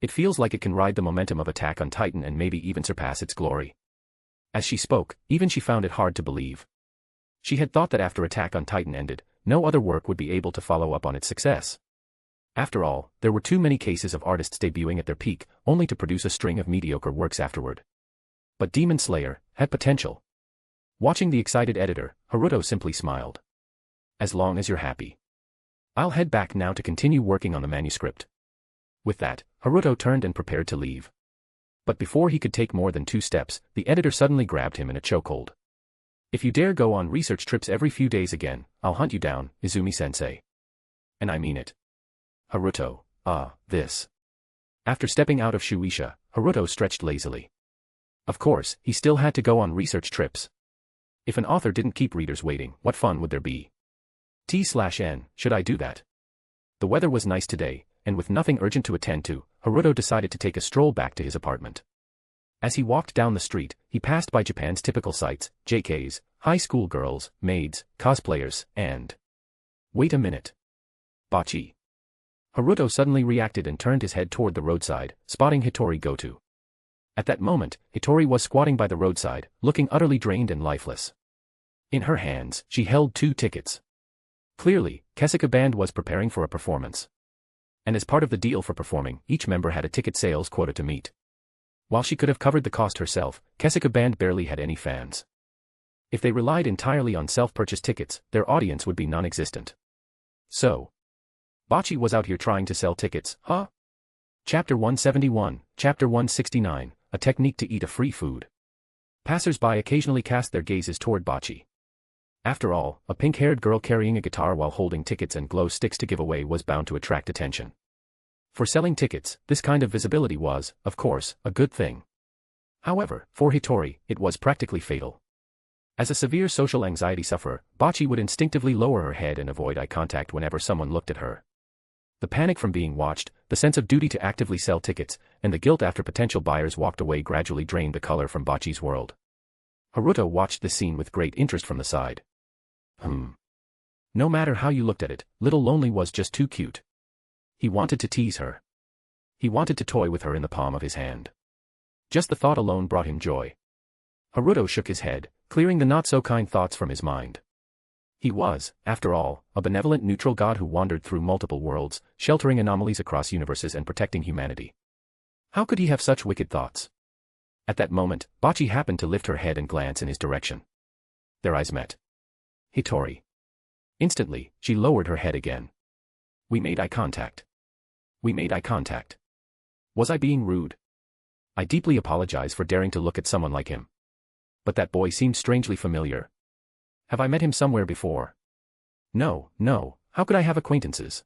It feels like it can ride the momentum of Attack on Titan and maybe even surpass its glory. As she spoke, even she found it hard to believe. She had thought that after Attack on Titan ended, no other work would be able to follow up on its success. After all, there were too many cases of artists debuting at their peak, only to produce a string of mediocre works afterward. But Demon Slayer had potential. Watching the excited editor, Haruto simply smiled. As long as you're happy. I'll head back now to continue working on the manuscript. With that, Haruto turned and prepared to leave. But before he could take more than 2 steps, the editor suddenly grabbed him in a chokehold. If you dare go on research trips every few days again, I'll hunt you down, Izumi-sensei. And I mean it. Haruto, this. After stepping out of Shueisha, Haruto stretched lazily. Of course, he still had to go on research trips. If an author didn't keep readers waiting, what fun would there be? T/N, should I do that? The weather was nice today, and with nothing urgent to attend to, Haruto decided to take a stroll back to his apartment. As he walked down the street, he passed by Japan's typical sights, JKs, high school girls, maids, cosplayers, and... Wait a minute. Bocce. Haruto suddenly reacted and turned his head toward the roadside, spotting Hitori Goto. At that moment, Hitori was squatting by the roadside, looking utterly drained and lifeless. In her hands, she held 2 tickets. Clearly, Kesuka Band was preparing for a performance. And as part of the deal for performing, each member had a ticket sales quota to meet. While she could have covered the cost herself, Kesuka Band barely had any fans. If they relied entirely on self-purchased tickets, their audience would be non-existent. So, Bocce was out here trying to sell tickets, huh? Chapter 171, Chapter 169, A Technique to Eat a Free Food. Passers-by occasionally cast their gazes toward Bocce. After all, a pink-haired girl carrying a guitar while holding tickets and glow sticks to give away was bound to attract attention. For selling tickets, this kind of visibility was, of course, a good thing. However, for Hitori, it was practically fatal. As a severe social anxiety sufferer, Bocce would instinctively lower her head and avoid eye contact whenever someone looked at her. The panic from being watched, the sense of duty to actively sell tickets, and the guilt after potential buyers walked away gradually drained the color from Bocce's world. Haruto watched this scene with great interest from the side. No matter how you looked at it, little Lonely was just too cute. He wanted to tease her. He wanted to toy with her in the palm of his hand. Just the thought alone brought him joy. Haruto shook his head, clearing the not-so-kind thoughts from his mind. He was, after all, a benevolent neutral god who wandered through multiple worlds, sheltering anomalies across universes and protecting humanity. How could he have such wicked thoughts? At that moment, Bocce happened to lift her head and glance in his direction. Their eyes met. Hitori. Instantly, she lowered her head again. We made eye contact. We made eye contact. Was I being rude? I deeply apologize for daring to look at someone like him. But that boy seemed strangely familiar. Have I met him somewhere before? No, how could I have acquaintances?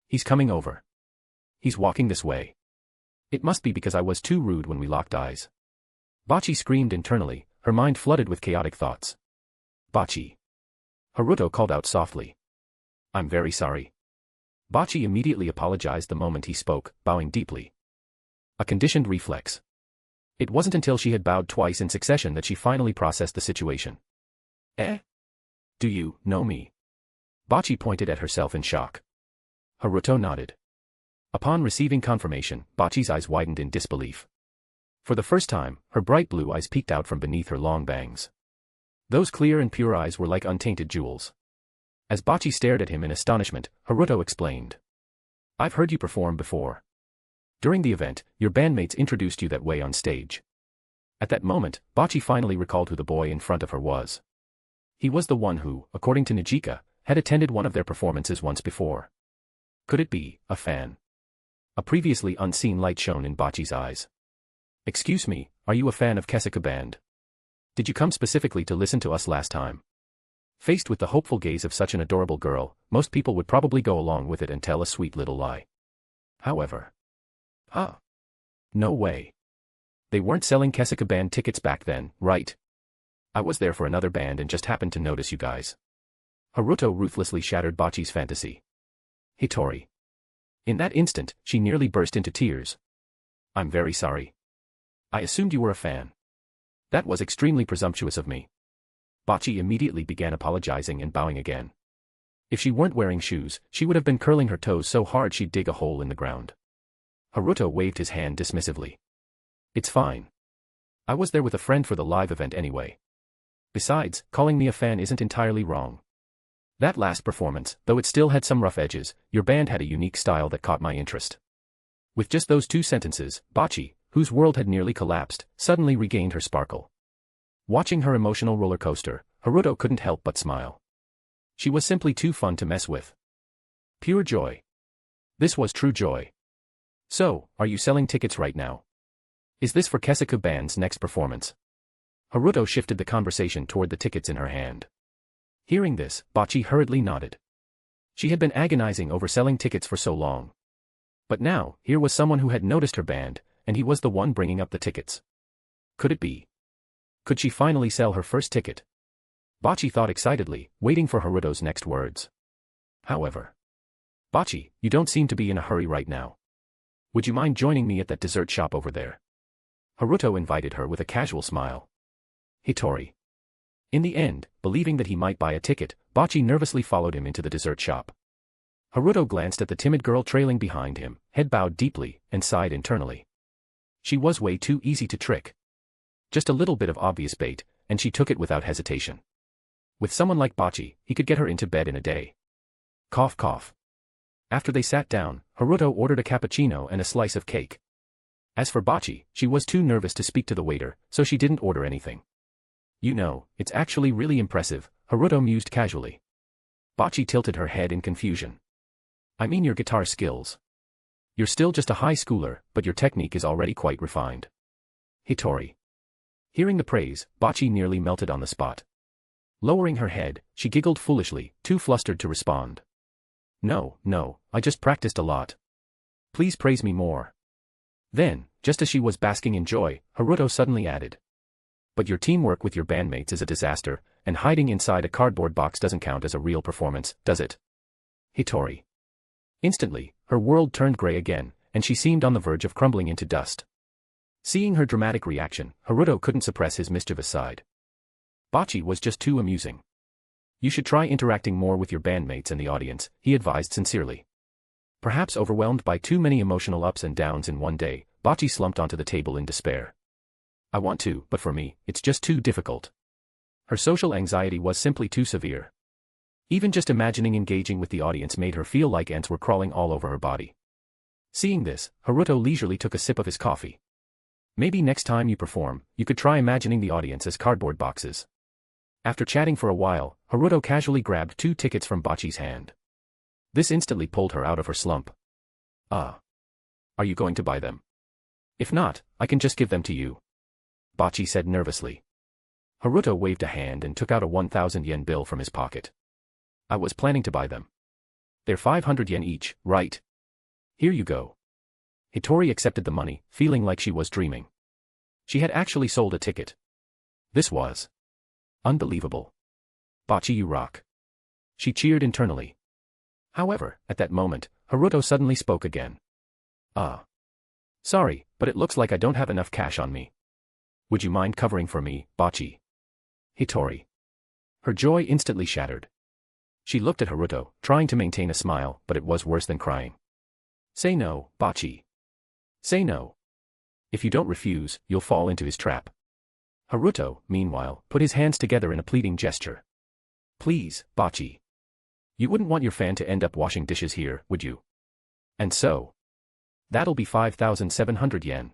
He's coming over. He's walking this way. It must be because I was too rude when we locked eyes. Bocce screamed internally, her mind flooded with chaotic thoughts. Bocce. Haruto called out softly. I'm very sorry. Bocce immediately apologized the moment he spoke, bowing deeply. A conditioned reflex. It wasn't until she had bowed twice in succession that she finally processed the situation. Do you know me? Bocce pointed at herself in shock. Haruto nodded. Upon receiving confirmation, Bocce's eyes widened in disbelief. For the first time, her bright blue eyes peeked out from beneath her long bangs. Those clear and pure eyes were like untainted jewels. As Bocce stared at him in astonishment, Haruto explained. I've heard you perform before. During the event, your bandmates introduced you that way on stage. At that moment, Bocce finally recalled who the boy in front of her was. He was the one who, according to Nijika, had attended one of their performances once before. Could it be a fan? A previously unseen light shone in Bocce's eyes. Excuse me, are you a fan of Kesuka Band? Did you come specifically to listen to us last time? Faced with the hopeful gaze of such an adorable girl, most people would probably go along with it and tell a sweet little lie. However. No way. They weren't selling Kesuka Band tickets back then, right? I was there for another band and just happened to notice you guys. Haruto ruthlessly shattered Bocce's fantasy. Hitori. In that instant, she nearly burst into tears. I'm very sorry. I assumed you were a fan. That was extremely presumptuous of me. Bocce immediately began apologizing and bowing again. If she weren't wearing shoes, she would have been curling her toes so hard she'd dig a hole in the ground. Haruto waved his hand dismissively. It's fine. I was there with a friend for the live event anyway. Besides, calling me a fan isn't entirely wrong. That last performance, though it still had some rough edges, your band had a unique style that caught my interest. With just those two sentences, Bocce, whose world had nearly collapsed, suddenly regained her sparkle. Watching her emotional roller coaster, Haruto couldn't help but smile. She was simply too fun to mess with. Pure joy. This was true joy. So, are you selling tickets right now? Is this for Kesuka Band's next performance? Haruto shifted the conversation toward the tickets in her hand. Hearing this, Bocce hurriedly nodded. She had been agonizing over selling tickets for so long. But now, here was someone who had noticed her band, and he was the one bringing up the tickets. Could it be? Could she finally sell her first ticket? Bocce thought excitedly, waiting for Haruto's next words. However. Bocce, you don't seem to be in a hurry right now. Would you mind joining me at that dessert shop over there? Haruto invited her with a casual smile. Hitori. In the end, believing that he might buy a ticket, Bocce nervously followed him into the dessert shop. Haruto glanced at the timid girl trailing behind him, head bowed deeply, and sighed internally. She was way too easy to trick. Just a little bit of obvious bait, and she took it without hesitation. With someone like Bocce, he could get her into bed in a day. Cough cough. After they sat down, Haruto ordered a cappuccino and a slice of cake. As for Bocce, she was too nervous to speak to the waiter, so she didn't order anything. You know, it's actually really impressive, Haruto mused casually. Bocce tilted her head in confusion. I mean your guitar skills. You're still just a high schooler, but your technique is already quite refined. Hitori. Hearing the praise, Bocce nearly melted on the spot. Lowering her head, she giggled foolishly, too flustered to respond. No, I just practiced a lot. Please praise me more. Then, just as she was basking in joy, Haruto suddenly added. But your teamwork with your bandmates is a disaster, and hiding inside a cardboard box doesn't count as a real performance, does it? Hitori. Instantly, her world turned gray again, and she seemed on the verge of crumbling into dust. Seeing her dramatic reaction, Haruto couldn't suppress his mischievous side. Bocce was just too amusing. You should try interacting more with your bandmates and the audience, he advised sincerely. Perhaps overwhelmed by too many emotional ups and downs in one day, Bocce slumped onto the table in despair. I want to, but for me, it's just too difficult. Her social anxiety was simply too severe. Even just imagining engaging with the audience made her feel like ants were crawling all over her body. Seeing this, Haruto leisurely took a sip of his coffee. Maybe next time you perform, you could try imagining the audience as cardboard boxes. After chatting for a while, Haruto casually grabbed 2 tickets from Bachi's hand. This instantly pulled her out of her slump. Ah. Are you going to buy them? If not, I can just give them to you. Bachi said nervously. Haruto waved a hand and took out a 1,000 yen bill from his pocket. I was planning to buy them. They're 500 yen each, right? Here you go. Hitori accepted the money, feeling like she was dreaming. She had actually sold a ticket. This was unbelievable. Bachi, you rock. She cheered internally. However, at that moment, Haruto suddenly spoke again. Sorry, but it looks like I don't have enough cash on me. Would you mind covering for me, Bachi? Hitori. Her joy instantly shattered. She looked at Haruto, trying to maintain a smile, but it was worse than crying. Say no, Bachi. Say no. If you don't refuse, you'll fall into his trap. Haruto, meanwhile, put his hands together in a pleading gesture. Please, Bachi. You wouldn't want your fan to end up washing dishes here, would you? And so. That'll be 5,700 yen.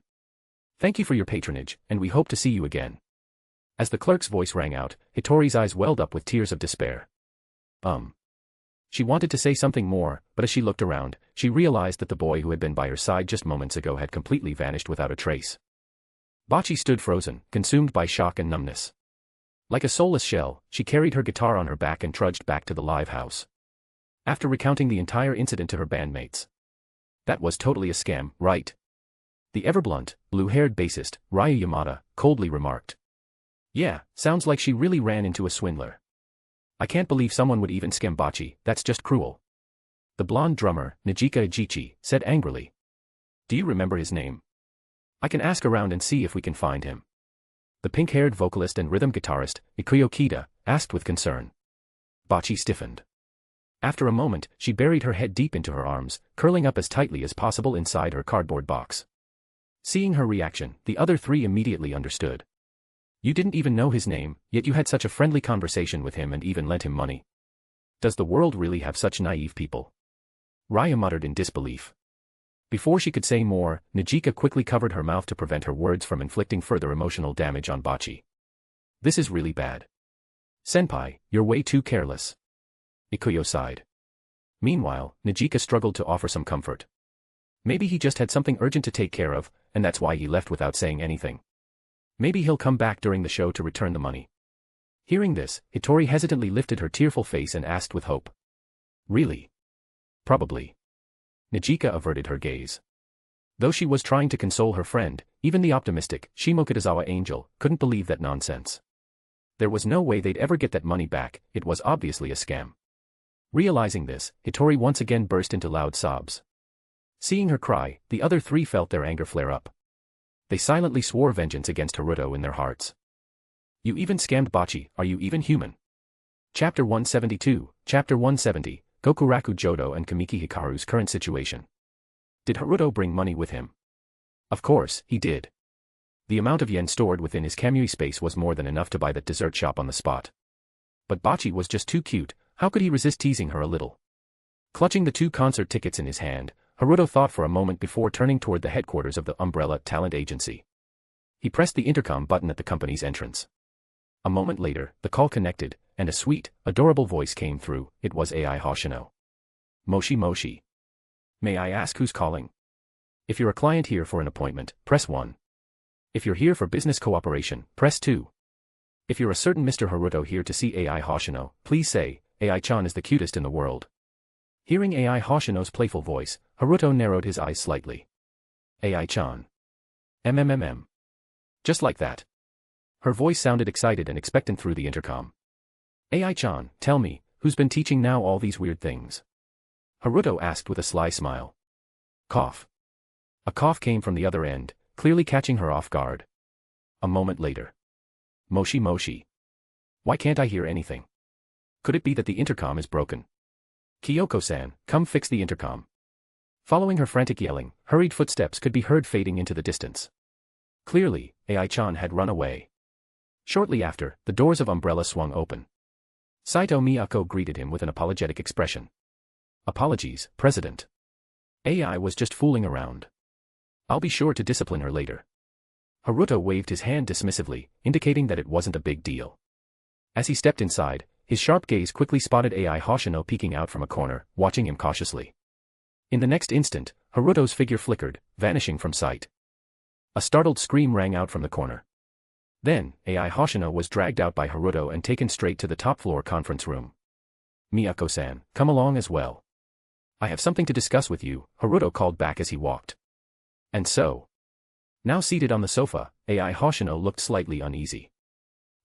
Thank you for your patronage, and we hope to see you again. As the clerk's voice rang out, Hitori's eyes welled up with tears of despair. She wanted to say something more, but as she looked around, she realized that the boy who had been by her side just moments ago had completely vanished without a trace. Bachi stood frozen, consumed by shock and numbness. Like a soulless shell, she carried her guitar on her back and trudged back to the live house. After recounting the entire incident to her bandmates. That was totally a scam, right? The ever-blunt, blue-haired bassist, Ryu Yamada, coldly remarked. Yeah, sounds like she really ran into a swindler. I can't believe someone would even scam Bachi, that's just cruel. The blonde drummer, Najika Ijichi, said angrily. Do you remember his name? I can ask around and see if we can find him. The pink-haired vocalist and rhythm guitarist, Yukinoshita, asked with concern. Bachi stiffened. After a moment, she buried her head deep into her arms, curling up as tightly as possible inside her cardboard box. Seeing her reaction, the other 3 immediately understood. You didn't even know his name, yet you had such a friendly conversation with him and even lent him money. Does the world really have such naive people? Raya muttered in disbelief. Before she could say more, Najika quickly covered her mouth to prevent her words from inflicting further emotional damage on Bachi. This is really bad. Senpai, you're way too careless. Ikuyo sighed. Meanwhile, Najika struggled to offer some comfort. Maybe he just had something urgent to take care of, and that's why he left without saying anything. Maybe he'll come back during the show to return the money. Hearing this, Hitori hesitantly lifted her tearful face and asked with hope. Really? Probably. Najika averted her gaze. Though she was trying to console her friend, even the optimistic Shimokitazawa angel couldn't believe that nonsense. There was no way they'd ever get that money back, it was obviously a scam. Realizing this, Hitori once again burst into loud sobs. Seeing her cry, the other 3 felt their anger flare up. They silently swore vengeance against Haruto in their hearts. You even scammed Bachi, are you even human? Chapter 172, Chapter 170, Gokuraku Jodo and Kamiki Hikaru's current situation. Did Haruto bring money with him? Of course, he did. The amount of yen stored within his kamui space was more than enough to buy that dessert shop on the spot. But Bachi was just too cute, how could he resist teasing her a little? Clutching the 2 concert tickets in his hand, Haruto thought for a moment before turning toward the headquarters of the Umbrella Talent Agency. He pressed the intercom button at the company's entrance. A moment later, the call connected, and a sweet, adorable voice came through. It was Ai Hoshino. Moshi Moshi. May I ask who's calling? If you're a client here for an appointment, press 1. If you're here for business cooperation, press 2. If you're a certain Mr. Haruto here to see Ai Hoshino, please say, Ai-chan is the cutest in the world. Hearing Ai Hoshino's playful voice, Haruto narrowed his eyes slightly. Ai-chan. Just like that. Her voice sounded excited and expectant through the intercom. Ai-chan, tell me, who's been teaching now all these weird things? Haruto asked with a sly smile. Cough. A cough came from the other end, clearly catching her off guard. A moment later. Moshi Moshi. Why can't I hear anything? Could it be that the intercom is broken? Kyoko-san, come fix the intercom. Following her frantic yelling, hurried footsteps could be heard fading into the distance. Clearly, Ai-chan had run away. Shortly after, the doors of Umbrella swung open. Saito Miyako greeted him with an apologetic expression. Apologies, President. AI was just fooling around. I'll be sure to discipline her later. Haruto waved his hand dismissively, indicating that it wasn't a big deal. As he stepped inside, his sharp gaze quickly spotted AI Hoshino peeking out from a corner, watching him cautiously. In the next instant, Haruto's figure flickered, vanishing from sight. A startled scream rang out from the corner. Then, AI Hoshino was dragged out by Haruto and taken straight to the top-floor conference room. Miyako-san, come along as well. I have something to discuss with you, Haruto called back as he walked. And so? Now seated on the sofa, AI Hoshino looked slightly uneasy.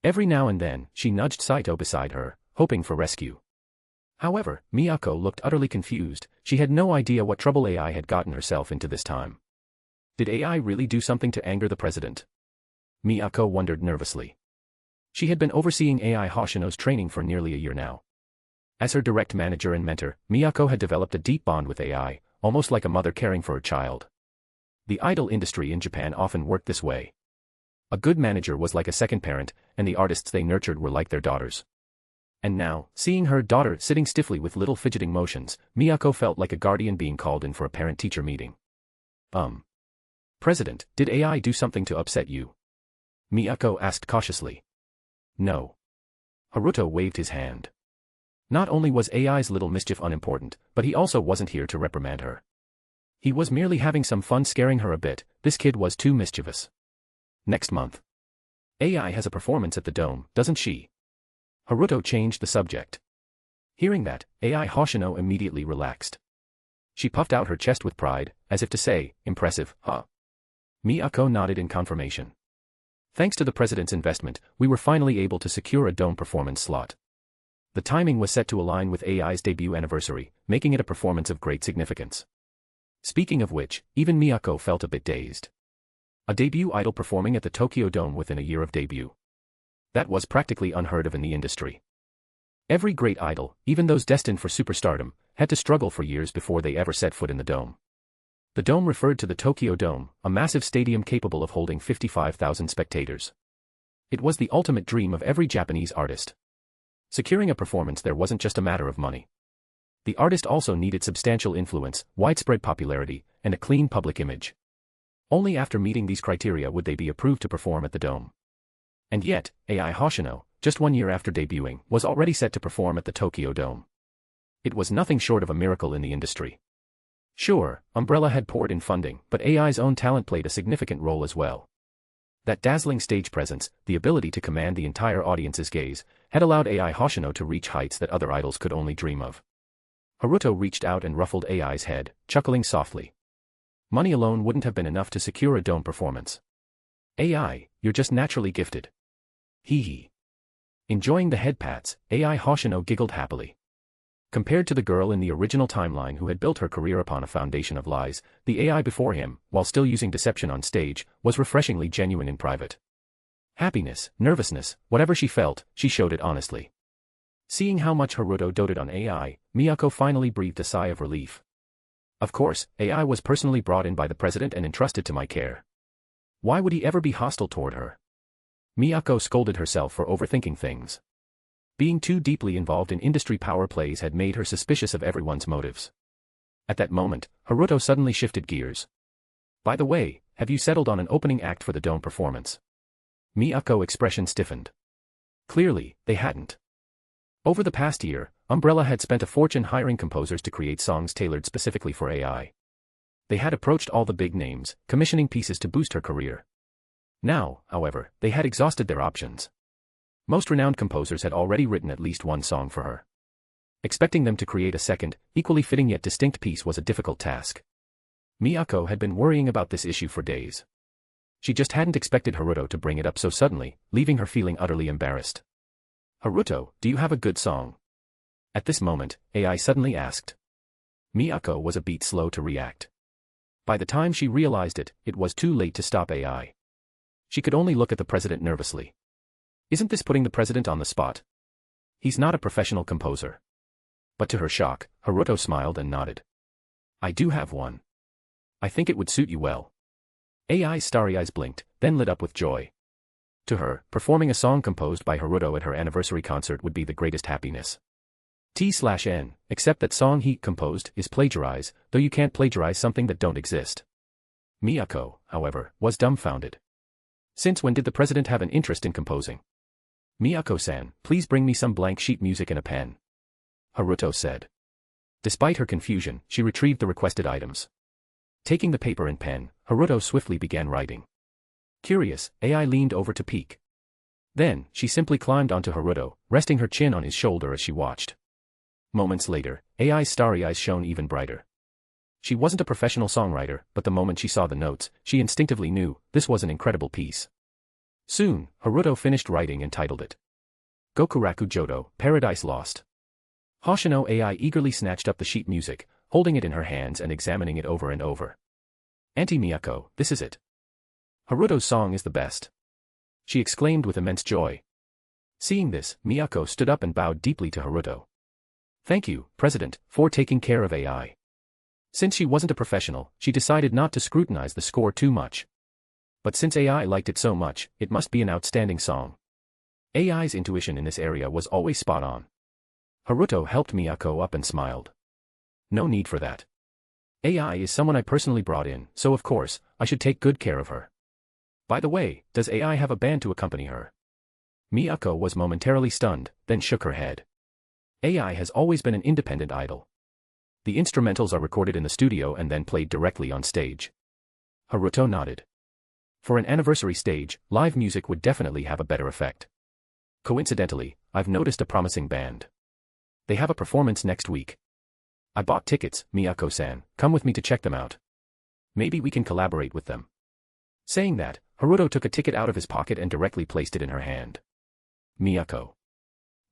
Every now and then, she nudged Saito beside her, hoping for rescue. However, Miyako looked utterly confused. She had no idea what trouble AI had gotten herself into this time. Did AI really do something to anger the president? Miyako wondered nervously. She had been overseeing AI Hoshino's training for nearly a year now. As her direct manager and mentor, Miyako had developed a deep bond with AI, almost like a mother caring for her child. The idol industry in Japan often worked this way. A good manager was like a second parent, and the artists they nurtured were like their daughters. And now, seeing her daughter sitting stiffly with little fidgeting motions, Miyako felt like a guardian being called in for a parent-teacher meeting. President, did AI do something to upset you? Miyako asked cautiously. No. Haruto waved his hand. Not only was AI's little mischief unimportant, but he also wasn't here to reprimand her. He was merely having some fun scaring her a bit. This kid was too mischievous. Next month. AI has a performance at the Dome, doesn't she? Haruto changed the subject. Hearing that, AI Hoshino immediately relaxed. She puffed out her chest with pride, as if to say, impressive, huh? Miyako nodded in confirmation. Thanks to the president's investment, we were finally able to secure a Dome performance slot. The timing was set to align with AI's debut anniversary, making it a performance of great significance. Speaking of which, even Miyako felt a bit dazed. A debut idol performing at the Tokyo Dome within a year of debut. That was practically unheard of in the industry. Every great idol, even those destined for superstardom, had to struggle for years before they ever set foot in the Dome. The Dome referred to the Tokyo Dome, a massive stadium capable of holding 55,000 spectators. It was the ultimate dream of every Japanese artist. Securing a performance there wasn't just a matter of money. The artist also needed substantial influence, widespread popularity, and a clean public image. Only after meeting these criteria would they be approved to perform at the Dome. And yet, AI Hoshino, just 1 year after debuting, was already set to perform at the Tokyo Dome. It was nothing short of a miracle in the industry. Sure, Umbrella had poured in funding, but AI's own talent played a significant role as well. That dazzling stage presence, the ability to command the entire audience's gaze, had allowed AI Hoshino to reach heights that other idols could only dream of. Haruto reached out and ruffled AI's head, chuckling softly. Money alone wouldn't have been enough to secure a Dome performance. AI, you're just naturally gifted. Hee hee. Enjoying the head pats, AI Hoshino giggled happily. Compared to the girl in the original timeline who had built her career upon a foundation of lies, the AI before him, while still using deception on stage, was refreshingly genuine in private. Happiness, nervousness, whatever she felt, she showed it honestly. Seeing how much Haruto doted on AI, Miyako finally breathed a sigh of relief. Of course, AI was personally brought in by the president and entrusted to my care. Why would he ever be hostile toward her? Miyako scolded herself for overthinking things. Being too deeply involved in industry power plays had made her suspicious of everyone's motives. At that moment, Haruto suddenly shifted gears. By the way, have you settled on an opening act for the Dome performance? Miyako's expression stiffened. Clearly, they hadn't. Over the past year, Umbrella had spent a fortune hiring composers to create songs tailored specifically for AI. They had approached all the big names, commissioning pieces to boost her career. Now, however, they had exhausted their options. Most renowned composers had already written at least one song for her. Expecting them to create a second, equally fitting yet distinct piece was a difficult task. Miyako had been worrying about this issue for days. She just hadn't expected Haruto to bring it up so suddenly, leaving her feeling utterly embarrassed. Haruto, do you have a good song? At this moment, AI suddenly asked. Miyako was a beat slow to react. By the time she realized it, it was too late to stop AI. She could only look at the president nervously. Isn't this putting the president on the spot? He's not a professional composer. But to her shock, Haruto smiled and nodded. I do have one. I think it would suit you well. AI's starry eyes blinked, then lit up with joy. To her, performing a song composed by Haruto at her anniversary concert would be the greatest happiness. T/N, except that song he composed is plagiarize, though you can't plagiarize something that don't exist. Miyako, however, was dumbfounded. Since when did the president have an interest in composing? Miyako-san, please bring me some blank sheet music and a pen. Haruto said. Despite her confusion, she retrieved the requested items. Taking the paper and pen, Haruto swiftly began writing. Curious, AI leaned over to peek. Then, she simply climbed onto Haruto, resting her chin on his shoulder as she watched. Moments later, AI's starry eyes shone even brighter. She wasn't a professional songwriter, but the moment she saw the notes, she instinctively knew this was an incredible piece. Soon, Haruto finished writing and titled it Gokuraku Jodo, Paradise Lost. Hoshino AI eagerly snatched up the sheet music, holding it in her hands and examining it over and over. Auntie Miyako, this is it. Haruto's song is the best. She exclaimed with immense joy. Seeing this, Miyako stood up and bowed deeply to Haruto. Thank you, President, for taking care of AI. Since she wasn't a professional, she decided not to scrutinize the score too much. But since AI liked it so much, it must be an outstanding song. AI's intuition in this area was always spot on. Haruto helped Miyako up and smiled. No need for that. AI is someone I personally brought in, so of course, I should take good care of her. By the way, does AI have a band to accompany her? Miyako was momentarily stunned, then shook her head. AI has always been an independent idol. The instrumentals are recorded in the studio and then played directly on stage. Haruto nodded. For an anniversary stage, live music would definitely have a better effect. Coincidentally, I've noticed a promising band. They have a performance next week. I bought tickets, Miyako-san, come with me to check them out. Maybe we can collaborate with them. Saying that, Haruto took a ticket out of his pocket and directly placed it in her hand. Miyako.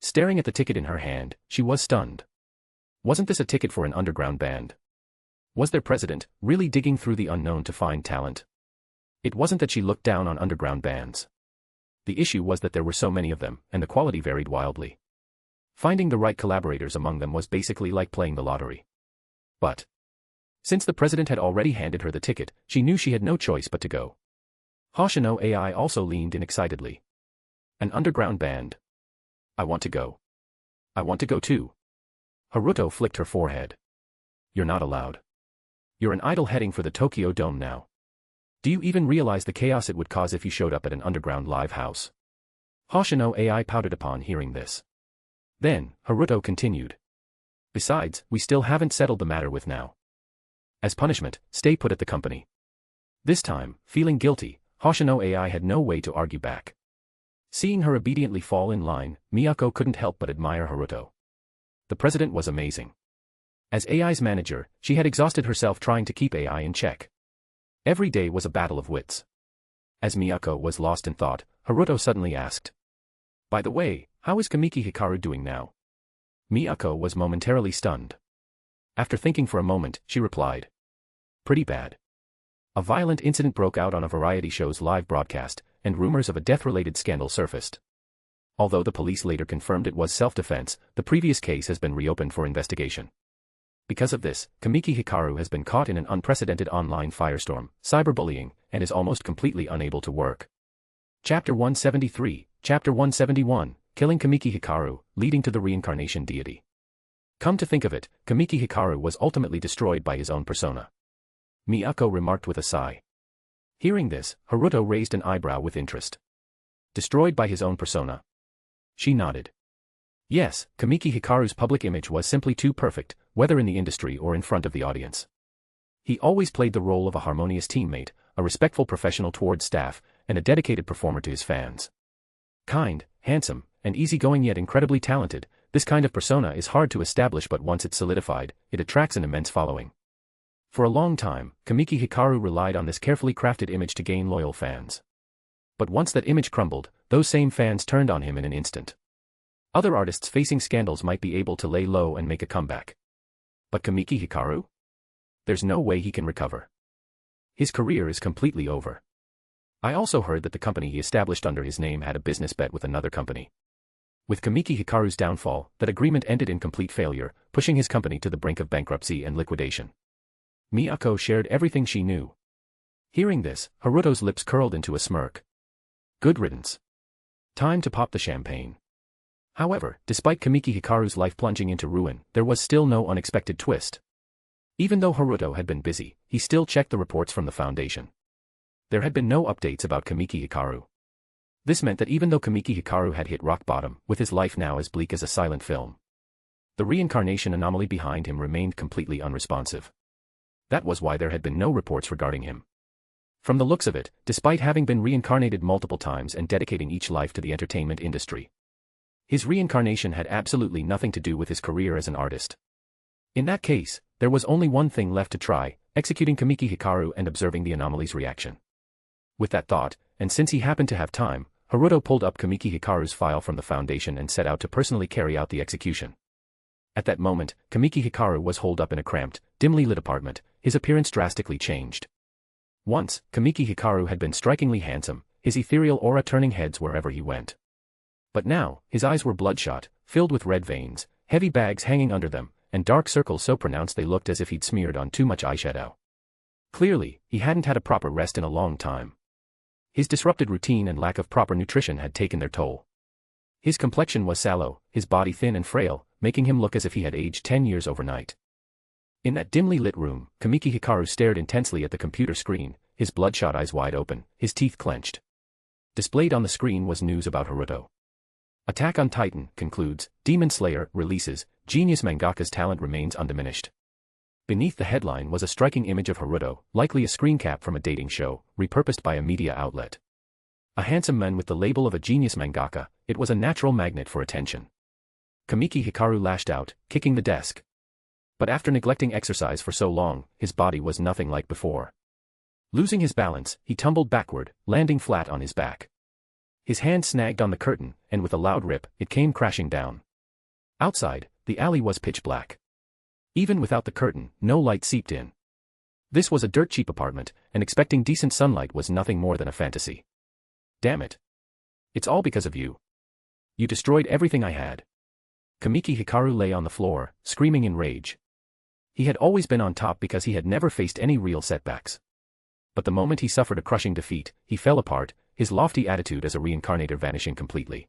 Staring at the ticket in her hand, she was stunned. Wasn't this a ticket for an underground band? Was their president really digging through the unknown to find talent? It wasn't that she looked down on underground bands. The issue was that there were so many of them, and the quality varied wildly. Finding the right collaborators among them was basically like playing the lottery. But since the president had already handed her the ticket, she knew she had no choice but to go. Hoshino AI also leaned in excitedly. An underground band. I want to go. I want to go too. Haruto flicked her forehead. You're not allowed. You're an idol heading for the Tokyo Dome now. Do you even realize the chaos it would cause if you showed up at an underground live house? Hoshino AI pouted upon hearing this. Then, Haruto continued. Besides, we still haven't settled the matter with now. As punishment, stay put at the company. This time, feeling guilty, Hoshino AI had no way to argue back. Seeing her obediently fall in line, Miyako couldn't help but admire Haruto. The president was amazing. As AI's manager, she had exhausted herself trying to keep AI in check. Every day was a battle of wits. As Miyako was lost in thought, Haruto suddenly asked. By the way, how is Kamiki Hikaru doing now? Miyako was momentarily stunned. After thinking for a moment, she replied. Pretty bad. A violent incident broke out on a variety show's live broadcast, and rumors of a death-related scandal surfaced. Although the police later confirmed it was self-defense, the previous case has been reopened for investigation. Because of this, Kamiki Hikaru has been caught in an unprecedented online firestorm, cyberbullying, and is almost completely unable to work. Chapter 173, Chapter 171, Killing Kamiki Hikaru, leading to the reincarnation deity. Come to think of it, Kamiki Hikaru was ultimately destroyed by his own persona. Miyako remarked with a sigh. Hearing this, Haruto raised an eyebrow with interest. Destroyed by his own persona. She nodded. Yes, Kamiki Hikaru's public image was simply too perfect, whether in the industry or in front of the audience. He always played the role of a harmonious teammate, a respectful professional towards staff, and a dedicated performer to his fans. Kind, handsome, and easygoing yet incredibly talented, this kind of persona is hard to establish, but once it's solidified, it attracts an immense following. For a long time, Kamiki Hikaru relied on this carefully crafted image to gain loyal fans. But once that image crumbled, those same fans turned on him in an instant. Other artists facing scandals might be able to lay low and make a comeback. But Kamiki Hikaru? There's no way he can recover. His career is completely over. I also heard that the company he established under his name had a business bet with another company. With Kamiki Hikaru's downfall, that agreement ended in complete failure, pushing his company to the brink of bankruptcy and liquidation. Miyako shared everything she knew. Hearing this, Haruto's lips curled into a smirk. Good riddance. Time to pop the champagne. However, despite Kamiki Hikaru's life plunging into ruin, there was still no unexpected twist. Even though Haruto had been busy, he still checked the reports from the Foundation. There had been no updates about Kamiki Hikaru. This meant that even though Kamiki Hikaru had hit rock bottom, with his life now as bleak as a silent film, the reincarnation anomaly behind him remained completely unresponsive. That was why there had been no reports regarding him. From the looks of it, despite having been reincarnated multiple times and dedicating each life to the entertainment industry, his reincarnation had absolutely nothing to do with his career as an artist. In that case, there was only one thing left to try, executing Kamiki Hikaru and observing the anomaly's reaction. With that thought, and since he happened to have time, Haruto pulled up Kamiki Hikaru's file from the Foundation and set out to personally carry out the execution. At that moment, Kamiki Hikaru was holed up in a cramped, dimly lit apartment, his appearance drastically changed. Once, Kamiki Hikaru had been strikingly handsome, his ethereal aura turning heads wherever he went. But now, his eyes were bloodshot, filled with red veins, heavy bags hanging under them, and dark circles so pronounced they looked as if he'd smeared on too much eyeshadow. Clearly, he hadn't had a proper rest in a long time. His disrupted routine and lack of proper nutrition had taken their toll. His complexion was sallow, his body thin and frail, making him look as if he had aged 10 years overnight. In that dimly lit room, Kamiki Hikaru stared intensely at the computer screen, his bloodshot eyes wide open, his teeth clenched. Displayed on the screen was news about Haruto. Attack on Titan concludes, Demon Slayer releases, genius mangaka's talent remains undiminished. Beneath the headline was a striking image of Haruto, likely a screen cap from a dating show, repurposed by a media outlet. A handsome man with the label of a genius mangaka, it was a natural magnet for attention. Kamiki Hikaru lashed out, kicking the desk. But after neglecting exercise for so long, his body was nothing like before. Losing his balance, he tumbled backward, landing flat on his back. His hand snagged on the curtain, and with a loud rip, it came crashing down. Outside, the alley was pitch black. Even without the curtain, no light seeped in. This was a dirt-cheap apartment, and expecting decent sunlight was nothing more than a fantasy. Damn it. It's all because of you. You destroyed everything I had. Kamiki Hikaru lay on the floor, screaming in rage. He had always been on top because he had never faced any real setbacks. But the moment he suffered a crushing defeat, he fell apart, his lofty attitude as a reincarnator vanishing completely.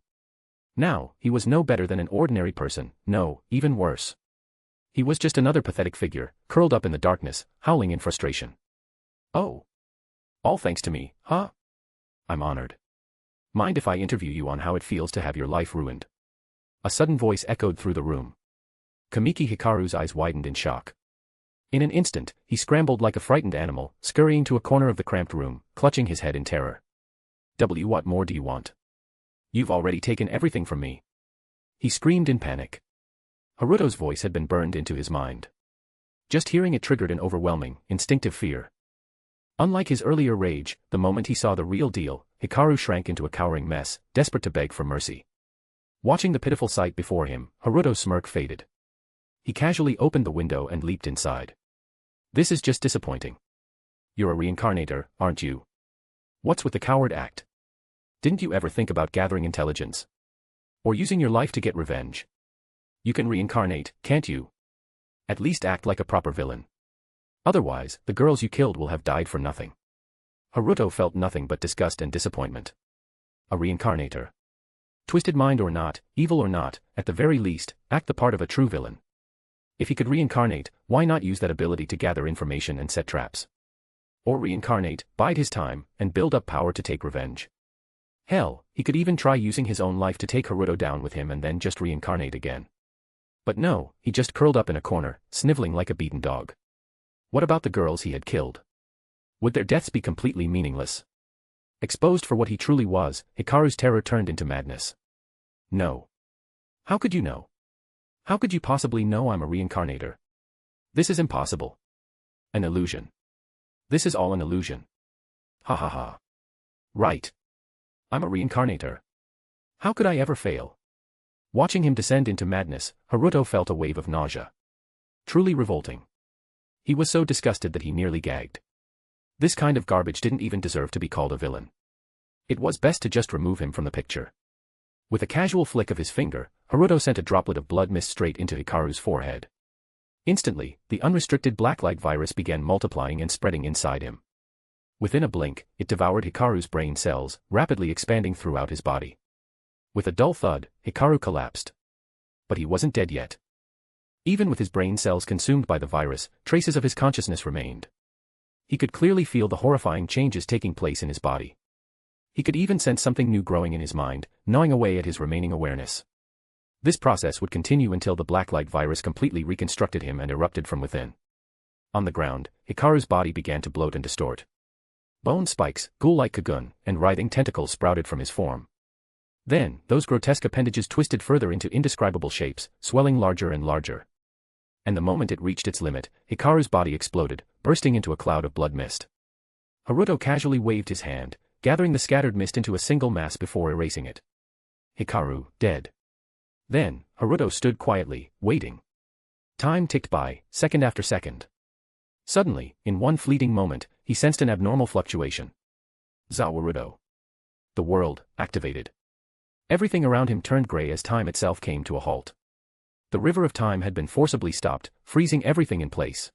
Now, he was no better than an ordinary person, no, even worse. He was just another pathetic figure, curled up in the darkness, howling in frustration. Oh. All thanks to me, huh? I'm honored. Mind if I interview you on how it feels to have your life ruined? A sudden voice echoed through the room. Kamiki Hikaru's eyes widened in shock. In an instant, he scrambled like a frightened animal, scurrying to a corner of the cramped room, clutching his head in terror. What more do you want? You've already taken everything from me. He screamed in panic. Haruto's voice had been burned into his mind. Just hearing it triggered an overwhelming, instinctive fear. Unlike his earlier rage, the moment he saw the real deal, Hikaru shrank into a cowering mess, desperate to beg for mercy. Watching the pitiful sight before him, Haruto's smirk faded. He casually opened the window and leaped inside. This is just disappointing. You're a reincarnator, aren't you? What's with the coward act? Didn't you ever think about gathering intelligence? Or using your life to get revenge? You can reincarnate, can't you? At least act like a proper villain. Otherwise, the girls you killed will have died for nothing. Haruto felt nothing but disgust and disappointment. A reincarnator. Twisted mind or not, evil or not, at the very least, act the part of a true villain. If he could reincarnate, why not use that ability to gather information and set traps? Or reincarnate, bide his time, and build up power to take revenge. Hell, he could even try using his own life to take Haruto down with him and then just reincarnate again. But no, he just curled up in a corner, sniveling like a beaten dog. What about the girls he had killed? Would their deaths be completely meaningless? Exposed for what he truly was, Hikaru's terror turned into madness. No. How could you know? How could you possibly know I'm a reincarnator? This is impossible. An illusion. This is all an illusion. Ha ha ha. Right. I'm a reincarnator. How could I ever fail? Watching him descend into madness, Haruto felt a wave of nausea. Truly revolting. He was so disgusted that he nearly gagged. This kind of garbage didn't even deserve to be called a villain. It was best to just remove him from the picture. With a casual flick of his finger, Haruto sent a droplet of blood mist straight into Hikaru's forehead. Instantly, the unrestricted black light virus began multiplying and spreading inside him. Within a blink, it devoured Hikaru's brain cells, rapidly expanding throughout his body. With a dull thud, Hikaru collapsed. But he wasn't dead yet. Even with his brain cells consumed by the virus, traces of his consciousness remained. He could clearly feel the horrifying changes taking place in his body. He could even sense something new growing in his mind, gnawing away at his remaining awareness. This process would continue until the blacklight virus completely reconstructed him and erupted from within. On the ground, Hikaru's body began to bloat and distort. Bone spikes, ghoul-like cocoon, and writhing tentacles sprouted from his form. Then, those grotesque appendages twisted further into indescribable shapes, swelling larger and larger. And the moment it reached its limit, Hikaru's body exploded, bursting into a cloud of blood mist. Haruto casually waved his hand, gathering the scattered mist into a single mass before erasing it. Hikaru, dead. Then, Haruto stood quietly, waiting. Time ticked by, second after second. Suddenly, in one fleeting moment, he sensed an abnormal fluctuation. Zawaruto. The world, activated. Everything around him turned gray as time itself came to a halt. The river of time had been forcibly stopped, freezing everything in place.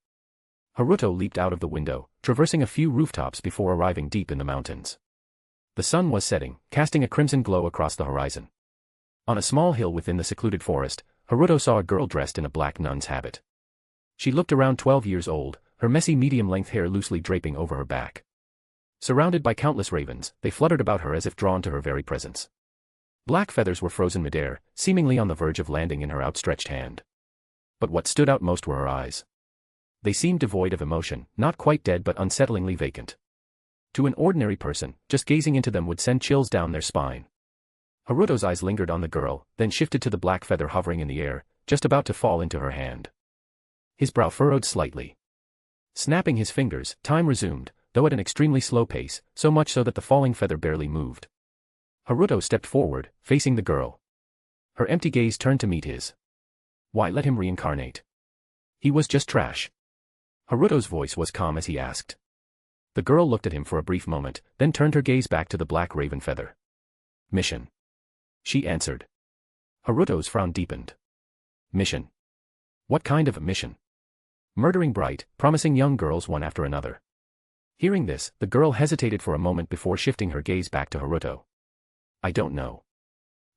Haruto leaped out of the window, traversing a few rooftops before arriving deep in the mountains. The sun was setting, casting a crimson glow across the horizon. On a small hill within the secluded forest, Haruto saw a girl dressed in a black nun's habit. She looked around 12 years old, her messy medium-length hair loosely draping over her back. Surrounded by countless ravens, they fluttered about her as if drawn to her very presence. Black feathers were frozen midair, seemingly on the verge of landing in her outstretched hand. But what stood out most were her eyes. They seemed devoid of emotion, not quite dead but unsettlingly vacant. To an ordinary person, just gazing into them would send chills down their spine. Haruto's eyes lingered on the girl, then shifted to the black feather hovering in the air, just about to fall into her hand. His brow furrowed slightly. Snapping his fingers, time resumed, though at an extremely slow pace, so much so that the falling feather barely moved. Haruto stepped forward, facing the girl. Her empty gaze turned to meet his. Why let him reincarnate? He was just trash. Haruto's voice was calm as he asked. The girl looked at him for a brief moment, then turned her gaze back to the black raven feather. Mission. She answered. Haruto's frown deepened. Mission. What kind of a mission? Murdering bright, promising young girls one after another. Hearing this, the girl hesitated for a moment before shifting her gaze back to Haruto. I don't know.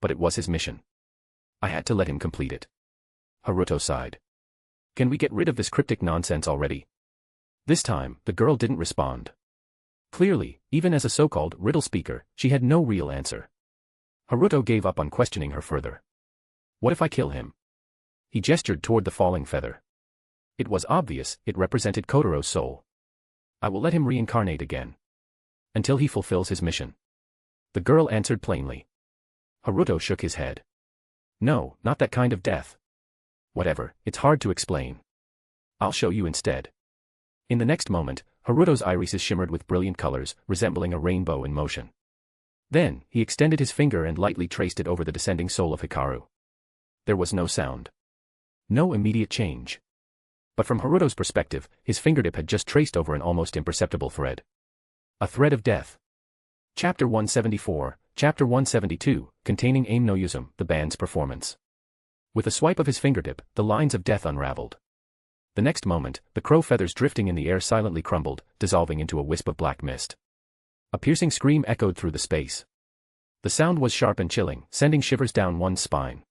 But it was his mission. I had to let him complete it. Haruto sighed. Can we get rid of this cryptic nonsense already? This time, the girl didn't respond. Clearly, even as a so-called riddle speaker, she had no real answer. Haruto gave up on questioning her further. What if I kill him? He gestured toward the falling feather. It was obvious, it represented Kotaro's soul. I will let him reincarnate again. Until he fulfills his mission. The girl answered plainly. Haruto shook his head. No, not that kind of death. Whatever, it's hard to explain. I'll show you instead. In the next moment, Haruto's irises shimmered with brilliant colors, resembling a rainbow in motion. Then, he extended his finger and lightly traced it over the descending soul of Hikaru. There was no sound. No immediate change. But from Haruto's perspective, his fingertip had just traced over an almost imperceptible thread. A thread of death. Chapter 174, Chapter 172, containing Aim no Yuzum, the band's performance. With a swipe of his fingertip, the lines of death unraveled. The next moment, the crow feathers drifting in the air silently crumbled, dissolving into a wisp of black mist. A piercing scream echoed through the space. The sound was sharp and chilling, sending shivers down one's spine.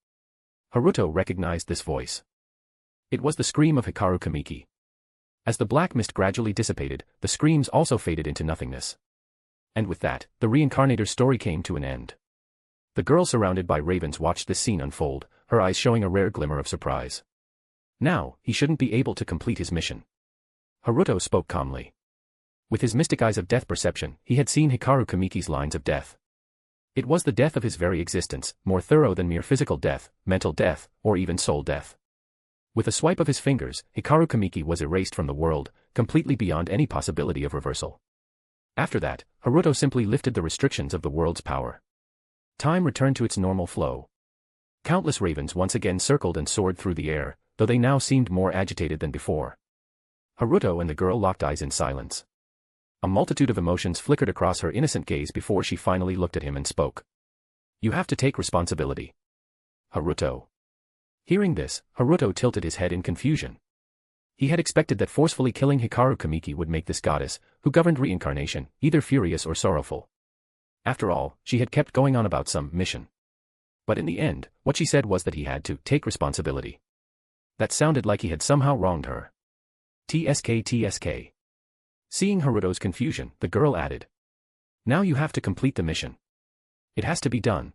Haruto recognized this voice. It was the scream of Hikaru Kamiki. As the black mist gradually dissipated, the screams also faded into nothingness. And with that, the reincarnator's story came to an end. The girl surrounded by ravens watched this scene unfold, her eyes showing a rare glimmer of surprise. Now, he shouldn't be able to complete his mission. Haruto spoke calmly. With his mystic eyes of death perception, he had seen Hikaru Kamiki's lines of death. It was the death of his very existence, more thorough than mere physical death, mental death, or even soul death. With a swipe of his fingers, Hikaru Kamiki was erased from the world, completely beyond any possibility of reversal. After that, Haruto simply lifted the restrictions of the world's power. Time returned to its normal flow. Countless ravens once again circled and soared through the air, though they now seemed more agitated than before. Haruto and the girl locked eyes in silence. A multitude of emotions flickered across her innocent gaze before she finally looked at him and spoke. You have to take responsibility. Haruto. Hearing this, Haruto tilted his head in confusion. He had expected that forcefully killing Hikaru Kamiki would make this goddess, who governed reincarnation, either furious or sorrowful. After all, she had kept going on about some mission. But in the end, what she said was that he had to take responsibility. That sounded like he had somehow wronged her. TSK. Seeing Haruto's confusion, the girl added. Now you have to complete the mission. It has to be done.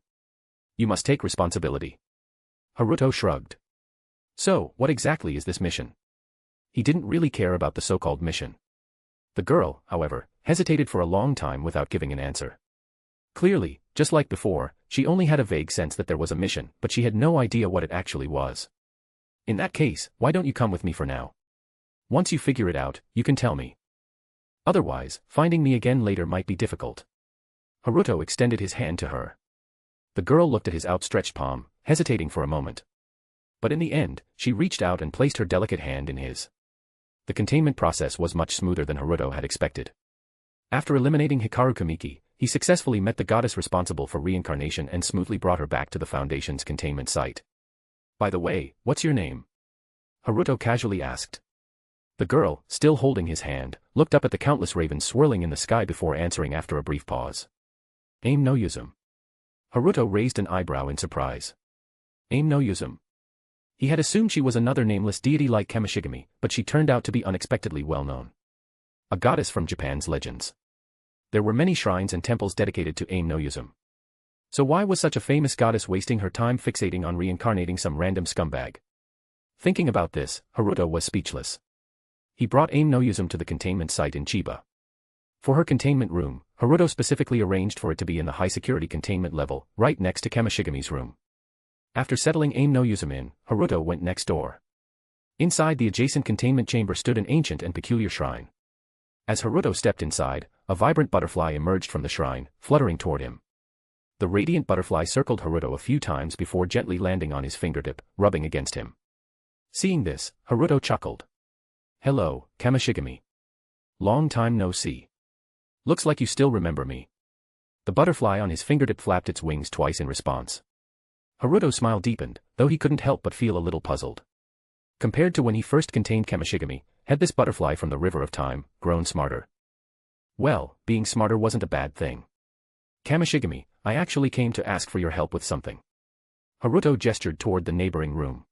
You must take responsibility. Haruto shrugged. So, what exactly is this mission? He didn't really care about the so-called mission. The girl, however, hesitated for a long time without giving an answer. Clearly, just like before, she only had a vague sense that there was a mission, but she had no idea what it actually was. In that case, why don't you come with me for now? Once you figure it out, you can tell me. Otherwise, finding me again later might be difficult. Haruto extended his hand to her. The girl looked at his outstretched palm, hesitating for a moment. But in the end, she reached out and placed her delicate hand in his. The containment process was much smoother than Haruto had expected. After eliminating Hikaru Kamiki, he successfully met the goddess responsible for reincarnation and smoothly brought her back to the Foundation's containment site. By the way, what's your name? Haruto casually asked. The girl, still holding his hand, looked up at the countless ravens swirling in the sky before answering after a brief pause. Aim no Yuzum. Haruto raised an eyebrow in surprise. Aim no Yuzum. He had assumed she was another nameless deity like Kamishigami, but she turned out to be unexpectedly well known. A goddess from Japan's legends. There were many shrines and temples dedicated to Aim no Yuzum. So why was such a famous goddess wasting her time fixating on reincarnating some random scumbag? Thinking about this, Haruto was speechless. He brought Aim no Yuzum to the containment site in Chiba. For her containment room, Haruto specifically arranged for it to be in the high-security containment level, right next to Kamishigami's room. After settling Aim no Yuzum in, Haruto went next door. Inside the adjacent containment chamber stood an ancient and peculiar shrine. As Haruto stepped inside, a vibrant butterfly emerged from the shrine, fluttering toward him. The radiant butterfly circled Haruto a few times before gently landing on his fingertip, rubbing against him. Seeing this, Haruto chuckled. Hello, Kamishigami. Long time no see. Looks like you still remember me. The butterfly on his fingertip flapped its wings twice in response. Haruto's smile deepened, though he couldn't help but feel a little puzzled. Compared to when he first contained Kamishigami, had this butterfly from the River of Time grown smarter? Well, being smarter wasn't a bad thing. Kamishigami, I actually came to ask for your help with something. Haruto gestured toward the neighboring room.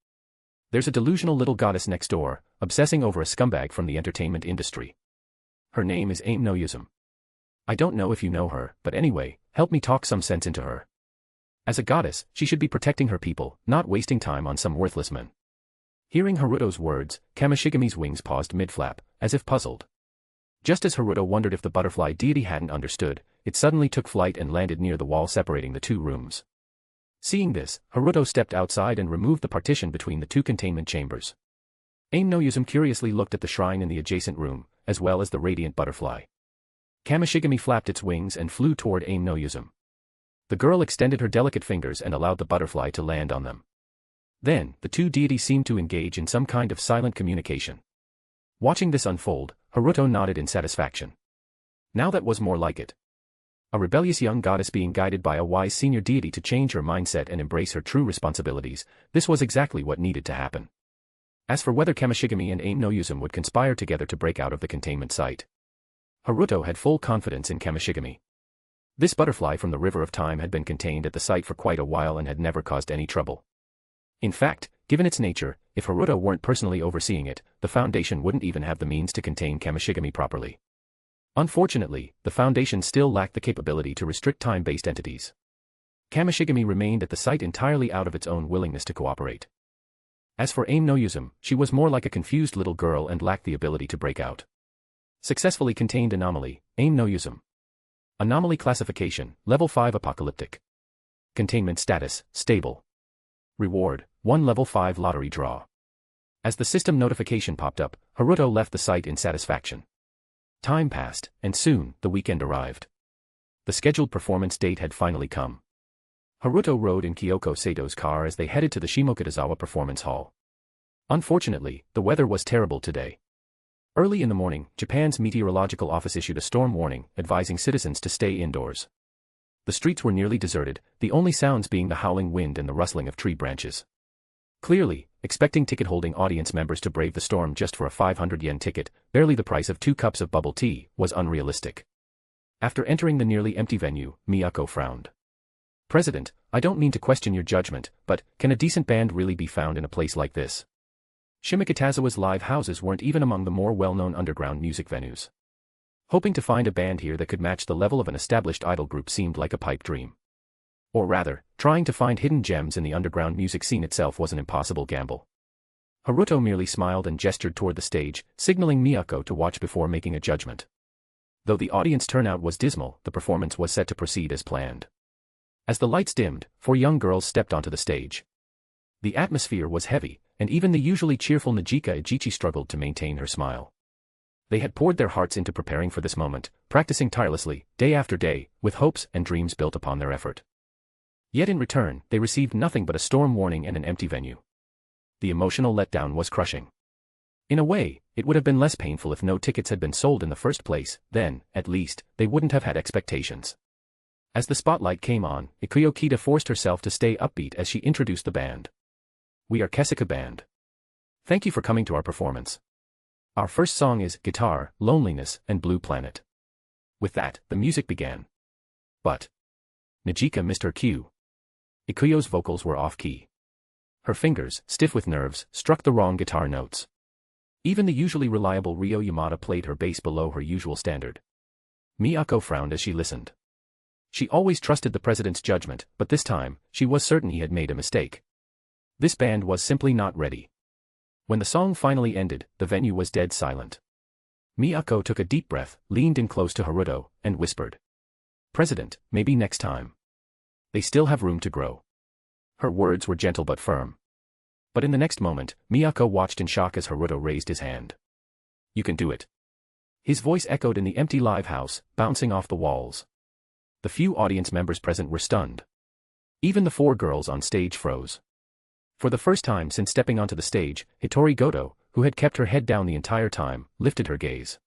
There's a delusional little goddess next door, obsessing over a scumbag from the entertainment industry. Her name is Aim no Yuzum. I don't know if you know her, but anyway, help me talk some sense into her. As a goddess, she should be protecting her people, not wasting time on some worthless man. Hearing Haruto's words, Kamishigami's wings paused mid-flap, as if puzzled. Just as Haruto wondered if the butterfly deity hadn't understood, it suddenly took flight and landed near the wall separating the two rooms. Seeing this, Haruto stepped outside and removed the partition between the two containment chambers. Aim no Yuzum curiously looked at the shrine in the adjacent room, as well as the radiant butterfly. Kamishigami flapped its wings and flew toward Aim no Yuzum. The girl extended her delicate fingers and allowed the butterfly to land on them. Then, the two deities seemed to engage in some kind of silent communication. Watching this unfold, Haruto nodded in satisfaction. Now that was more like it. A rebellious young goddess being guided by a wise senior deity to change her mindset and embrace her true responsibilities, this was exactly what needed to happen. As for whether Kamishigami and Aim no Yuzum would conspire together to break out of the containment site, Haruto had full confidence in Kamishigami. This butterfly from the River of Time had been contained at the site for quite a while and had never caused any trouble. In fact, given its nature, if Haruto weren't personally overseeing it, the Foundation wouldn't even have the means to contain Kamishigami properly. Unfortunately, the Foundation still lacked the capability to restrict time-based entities. Kamishigami remained at the site entirely out of its own willingness to cooperate. As for Aim no Yuzum, she was more like a confused little girl and lacked the ability to break out. Successfully contained anomaly, Aim no Yuzum. Anomaly classification, level 5 apocalyptic. Containment status, stable. Reward, 1 level 5 lottery draw. As the system notification popped up, Haruto left the site in satisfaction. Time passed, and soon, the weekend arrived. The scheduled performance date had finally come. Haruto rode in Kyoko Sato's car as they headed to the Shimokitazawa Performance Hall. Unfortunately, the weather was terrible today. Early in the morning, Japan's meteorological office issued a storm warning, advising citizens to stay indoors. The streets were nearly deserted, the only sounds being the howling wind and the rustling of tree branches. Clearly, expecting ticket-holding audience members to brave the storm just for a 500 yen ticket, barely the price of 2 cups of bubble tea, was unrealistic. After entering the nearly empty venue, Miyako frowned. President, I don't mean to question your judgment, but can a decent band really be found in a place like this? Shimokitazawa's live houses weren't even among the more well-known underground music venues. Hoping to find a band here that could match the level of an established idol group seemed like a pipe dream. Or rather, trying to find hidden gems in the underground music scene itself was an impossible gamble. Haruto merely smiled and gestured toward the stage, signaling Miyako to watch before making a judgment. Though the audience turnout was dismal, the performance was set to proceed as planned. As the lights dimmed, 4 young girls stepped onto the stage. The atmosphere was heavy, and even the usually cheerful Najika Ejichi struggled to maintain her smile. They had poured their hearts into preparing for this moment, practicing tirelessly, day after day, with hopes and dreams built upon their effort. Yet in return, they received nothing but a storm warning and an empty venue. The emotional letdown was crushing. In a way, it would have been less painful if no tickets had been sold in the first place, then, at least, they wouldn't have had expectations. As the spotlight came on, Yukinoshita forced herself to stay upbeat as she introduced the band. We are Kesika Band. Thank you for coming to our performance. Our first song is Guitar, Loneliness, and Blue Planet. With that, the music began. But Najika missed her cue. Ikuyo's vocals were off-key. Her fingers, stiff with nerves, struck the wrong guitar notes. Even the usually reliable Ryo Yamada played her bass below her usual standard. Miyako frowned as she listened. She always trusted the president's judgment, but this time, she was certain he had made a mistake. This band was simply not ready. When the song finally ended, the venue was dead silent. Miyako took a deep breath, leaned in close to Haruto, and whispered. President, maybe next time. They still have room to grow. Her words were gentle but firm. But in the next moment, Miyako watched in shock as Haruto raised his hand. You can do it. His voice echoed in the empty live house, bouncing off the walls. The few audience members present were stunned. Even the 4 girls on stage froze. For the first time since stepping onto the stage, Hitori Goto, who had kept her head down the entire time, lifted her gaze.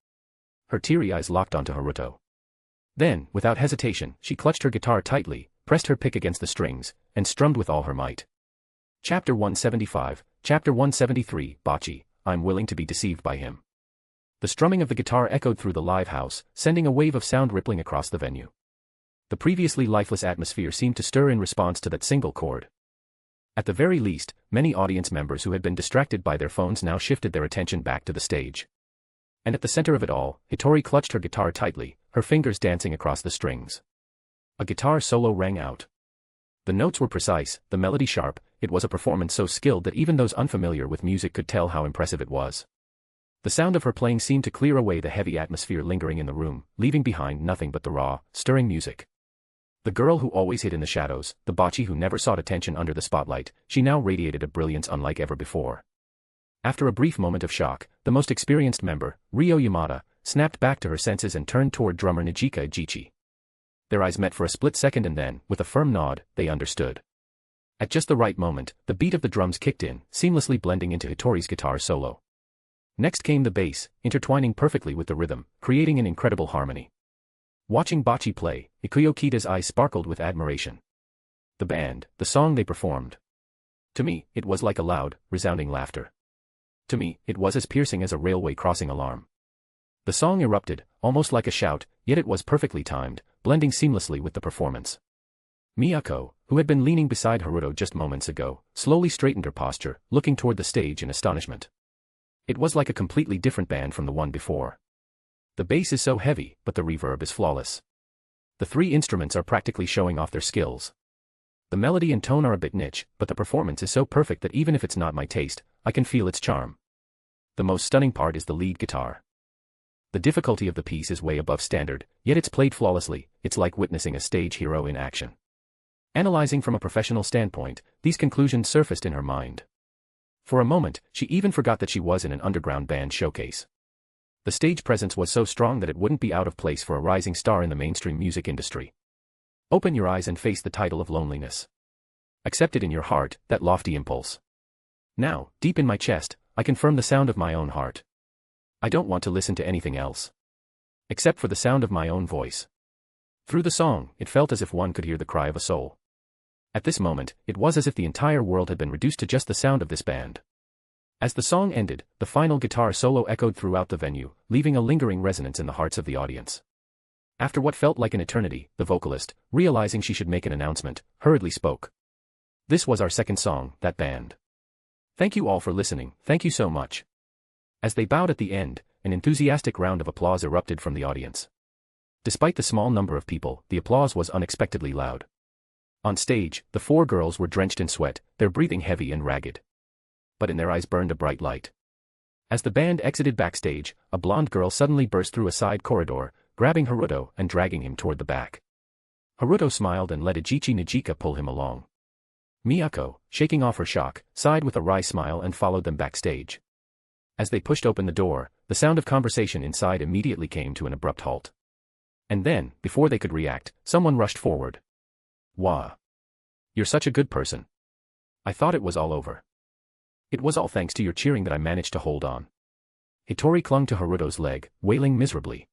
Her teary eyes locked onto Haruto. Then, without hesitation, she clutched her guitar tightly, pressed her pick against the strings, and strummed with all her might. Chapter 175, Chapter 173, Bocce, I'm willing to be deceived by him. The strumming of the guitar echoed through the live house, sending a wave of sound rippling across the venue. The previously lifeless atmosphere seemed to stir in response to that single chord. At the very least, many audience members who had been distracted by their phones now shifted their attention back to the stage. And at the center of it all, Hitori clutched her guitar tightly, her fingers dancing across the strings. A guitar solo rang out. The notes were precise, the melody sharp. It was a performance so skilled that even those unfamiliar with music could tell how impressive it was. The sound of her playing seemed to clear away the heavy atmosphere lingering in the room, leaving behind nothing but the raw, stirring music. The girl who always hid in the shadows, the bocce who never sought attention under the spotlight, she now radiated a brilliance unlike ever before. After a brief moment of shock, the most experienced member, Ryo Yamada, snapped back to her senses and turned toward drummer Najika Ejichi. Their eyes met for a split second and then, with a firm nod, they understood. At just the right moment, the beat of the drums kicked in, seamlessly blending into Hitori's guitar solo. Next came the bass, intertwining perfectly with the rhythm, creating an incredible harmony. Watching bocce play, Yukinoshita's eyes sparkled with admiration. The band, the song they performed. To me, it was like a loud, resounding laughter. To me, it was as piercing as a railway crossing alarm. The song erupted, almost like a shout, yet it was perfectly timed, blending seamlessly with the performance. Miyako, who had been leaning beside Haruto just moments ago, slowly straightened her posture, looking toward the stage in astonishment. It was like a completely different band from the one before. The bass is so heavy, but the reverb is flawless. The 3 instruments are practically showing off their skills. The melody and tone are a bit niche, but the performance is so perfect that even if it's not my taste, I can feel its charm. The most stunning part is the lead guitar. The difficulty of the piece is way above standard, yet it's played flawlessly. It's like witnessing a stage hero in action. Analyzing from a professional standpoint, these conclusions surfaced in her mind. For a moment, she even forgot that she was in an underground band showcase. The stage presence was so strong that it wouldn't be out of place for a rising star in the mainstream music industry. Open your eyes and face the title of loneliness. Accept it in your heart, that lofty impulse. Now, deep in my chest, I confirm the sound of my own heart. I don't want to listen to anything else. Except for the sound of my own voice. Through the song, it felt as if one could hear the cry of a soul. At this moment, it was as if the entire world had been reduced to just the sound of this band. As the song ended, the final guitar solo echoed throughout the venue, leaving a lingering resonance in the hearts of the audience. After what felt like an eternity, the vocalist, realizing she should make an announcement, hurriedly spoke. This was our second song, that band. Thank you all for listening, thank you so much. As they bowed at the end, an enthusiastic round of applause erupted from the audience. Despite the small number of people, the applause was unexpectedly loud. On stage, the four girls were drenched in sweat, their breathing heavy and ragged. But in their eyes burned a bright light. As the band exited backstage, a blonde girl suddenly burst through a side corridor, grabbing Haruto and dragging him toward the back. Haruto smiled and let Eiji Nijika pull him along. Miyako, shaking off her shock, sighed with a wry smile and followed them backstage. As they pushed open the door, the sound of conversation inside immediately came to an abrupt halt. And then, before they could react, someone rushed forward. Wah. You're such a good person. I thought it was all over. It was all thanks to your cheering that I managed to hold on. Hitori clung to Haruto's leg, wailing miserably.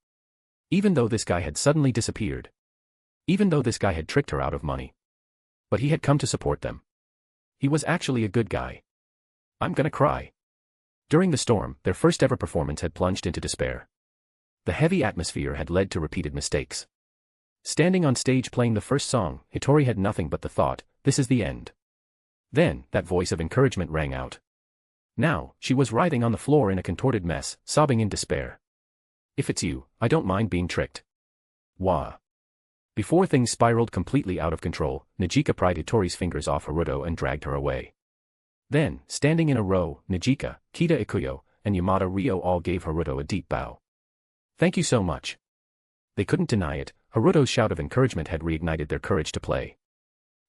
Even though this guy had suddenly disappeared. Even though this guy had tricked her out of money. But he had come to support them. He was actually a good guy. I'm gonna cry. During the storm, their first ever performance had plunged into despair. The heavy atmosphere had led to repeated mistakes. Standing on stage playing the first song, Hitori had nothing but the thought, this is the end. Then, that voice of encouragement rang out. Now, she was writhing on the floor in a contorted mess, sobbing in despair. If it's you, I don't mind being tricked. Wah. Before things spiraled completely out of control, Nijika pried Hitori's fingers off Haruto and dragged her away. Then, standing in a row, Nijika, Kita Ikuyo, and Yamada Ryo all gave Haruto a deep bow. Thank you so much. They couldn't deny it, Haruto's shout of encouragement had reignited their courage to play.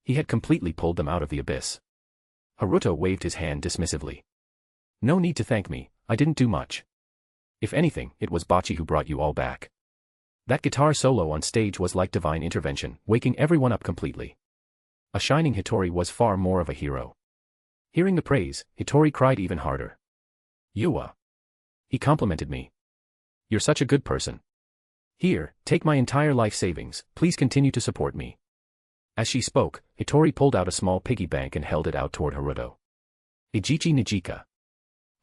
He had completely pulled them out of the abyss. Haruto waved his hand dismissively. No need to thank me, I didn't do much. If anything, it was Bocchi who brought you all back. That guitar solo on stage was like divine intervention, waking everyone up completely. A shining Hitori was far more of a hero. Hearing the praise, Hitori cried even harder. Yua. He complimented me. You're such a good person. Here, take my entire life savings, please continue to support me. As she spoke, Hitori pulled out a small piggy bank and held it out toward Haruto. Eiji Nijika.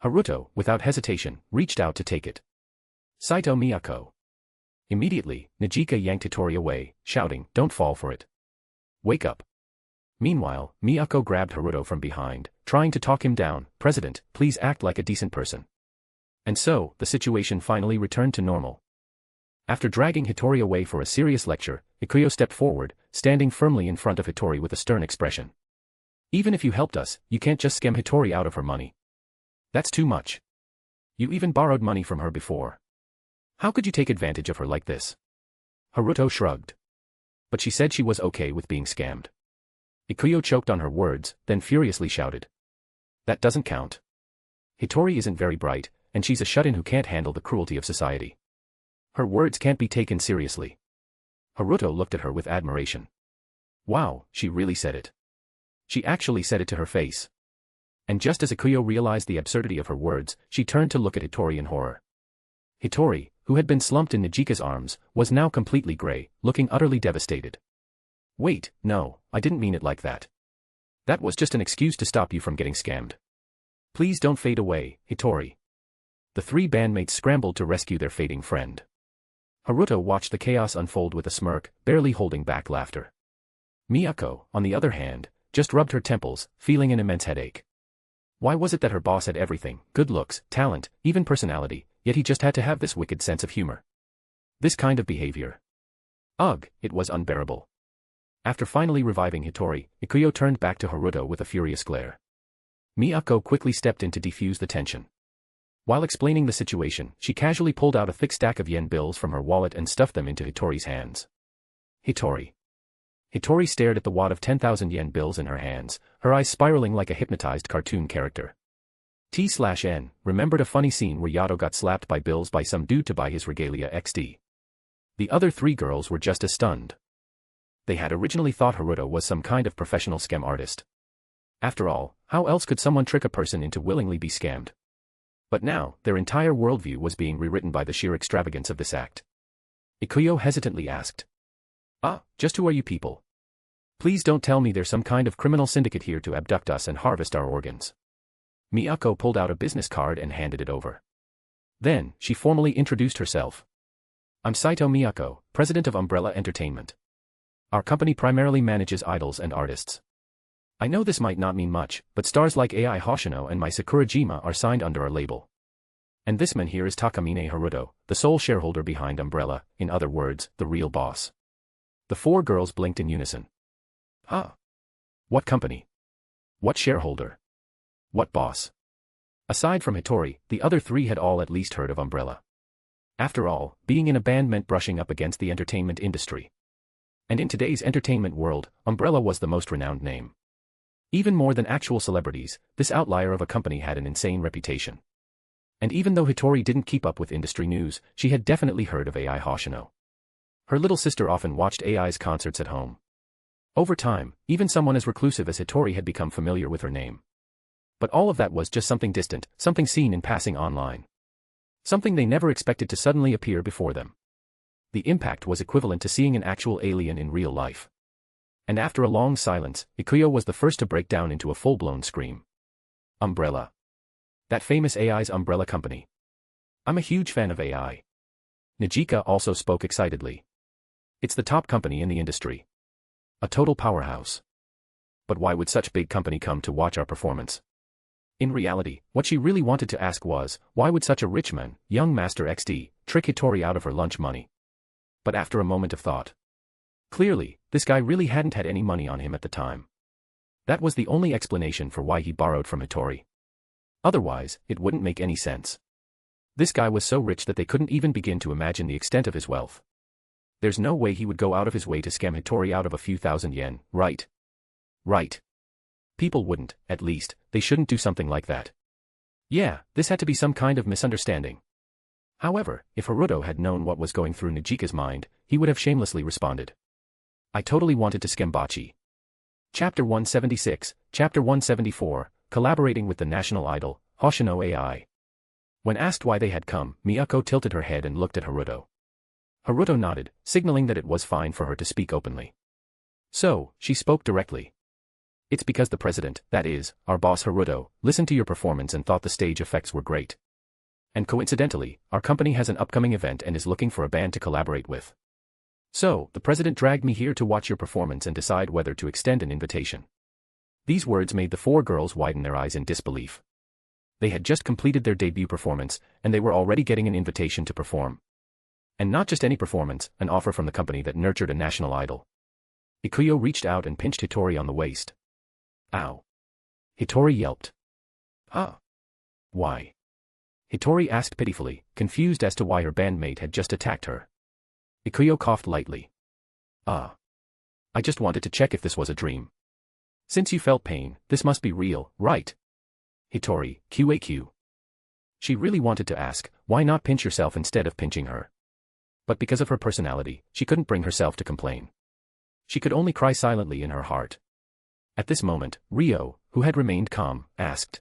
Haruto, without hesitation, reached out to take it. Saito Miyako. Immediately, Nijika yanked Hitori away, shouting, don't fall for it. Wake up. Meanwhile, Miyako grabbed Haruto from behind, trying to talk him down, President, please act like a decent person. And so, the situation finally returned to normal. After dragging Hitori away for a serious lecture, Ikuyo stepped forward, standing firmly in front of Hitori with a stern expression. Even if you helped us, you can't just scam Hitori out of her money. That's too much. You even borrowed money from her before. How could you take advantage of her like this? Haruto shrugged. But she said she was okay with being scammed. Ikuyo choked on her words, then furiously shouted. That doesn't count. Hitori isn't very bright, and she's a shut-in who can't handle the cruelty of society. Her words can't be taken seriously. Haruto looked at her with admiration. Wow, she really said it. She actually said it to her face. And just as Ikuyo realized the absurdity of her words, she turned to look at Hitori in horror. Hitori, who had been slumped in Nijika's arms, was now completely gray, looking utterly devastated. Wait, no, I didn't mean it like that. That was just an excuse to stop you from getting scammed. Please don't fade away, Hitori. The three bandmates scrambled to rescue their fading friend. Haruto watched the chaos unfold with a smirk, barely holding back laughter. Miyako, on the other hand, just rubbed her temples, feeling an immense headache. Why was it that her boss had everything, good looks, talent, even personality, yet he just had to have this wicked sense of humor? This kind of behavior. Ugh, it was unbearable. After finally reviving Hitori, Ikuyo turned back to Haruto with a furious glare. Miyako quickly stepped in to defuse the tension. While explaining the situation, she casually pulled out a thick stack of yen bills from her wallet and stuffed them into Hitori's hands. Hitori. Hitori stared at the wad of 10,000 yen bills in her hands, her eyes spiraling like a hypnotized cartoon character. T/N remembered a funny scene where Yato got slapped by bills by some dude to buy his regalia XD. The other three girls were just as stunned. They had originally thought Haruto was some kind of professional scam artist. After all, how else could someone trick a person into willingly be scammed? But now, their entire worldview was being rewritten by the sheer extravagance of this act. Ikuyo hesitantly asked. Just who are you people? Please don't tell me there's some kind of criminal syndicate here to abduct us and harvest our organs. Miyako pulled out a business card and handed it over. Then, she formally introduced herself. I'm Saito Miyako, president of Umbrella Entertainment. Our company primarily manages idols and artists. I know this might not mean much, but stars like AI Hoshino and my Sakurajima are signed under our label. And this man here is Takamine Haruto, the sole shareholder behind Umbrella, in other words, the real boss. The four girls blinked in unison. Huh? What company? What shareholder? What boss? Aside from Hitori, the other three had all at least heard of Umbrella. After all, being in a band meant brushing up against the entertainment industry. And in today's entertainment world, Umbrella was the most renowned name. Even more than actual celebrities, this outlier of a company had an insane reputation. And even though Hitori didn't keep up with industry news, she had definitely heard of AI Hoshino. Her little sister often watched AI's concerts at home. Over time, even someone as reclusive as Hitori had become familiar with her name. But all of that was just something distant, something seen in passing online. Something they never expected to suddenly appear before them. The impact was equivalent to seeing an actual alien in real life. And after a long silence, Ikuyo was the first to break down into a full-blown scream. Umbrella. That famous AI's Umbrella company. I'm a huge fan of AI. Nijika also spoke excitedly. It's the top company in the industry. A total powerhouse. But why would such big company come to watch our performance? In reality, what she really wanted to ask was, why would such a rich man, young Master XD, trick Hitori out of her lunch money? But after a moment of thought. Clearly, this guy really hadn't had any money on him at the time. That was the only explanation for why he borrowed from Hitori. Otherwise, it wouldn't make any sense. This guy was so rich that they couldn't even begin to imagine the extent of his wealth. There's no way he would go out of his way to scam Hitori out of a few thousand yen, right? Right. People wouldn't, at least, they shouldn't do something like that. Yeah, this had to be some kind of misunderstanding. However, if Haruto had known what was going through Nijika's mind, he would have shamelessly responded. I totally wanted to scam Bachi. Chapter 176, Chapter 174, Collaborating with the National Idol, Hoshino AI. When asked why they had come, Miyako tilted her head and looked at Haruto. Haruto nodded, signaling that it was fine for her to speak openly. So, she spoke directly. It's because the president, that is, our boss Haruto, listened to your performance and thought the stage effects were great. And coincidentally, our company has an upcoming event and is looking for a band to collaborate with. So, the president dragged me here to watch your performance and decide whether to extend an invitation. These words made the four girls widen their eyes in disbelief. They had just completed their debut performance, and they were already getting an invitation to perform. And not just any performance, an offer from the company that nurtured a national idol. Ikuyo reached out and pinched Hitori on the waist. Ow. Hitori yelped. Huh? Why? Hitori asked pitifully, confused as to why her bandmate had just attacked her. Ikuyo coughed lightly. I just wanted to check if this was a dream. Since you felt pain, this must be real, right? Hitori, QAQ. She really wanted to ask, why not pinch yourself instead of pinching her? But because of her personality, she couldn't bring herself to complain. She could only cry silently in her heart. At this moment, Ryo, who had remained calm, asked.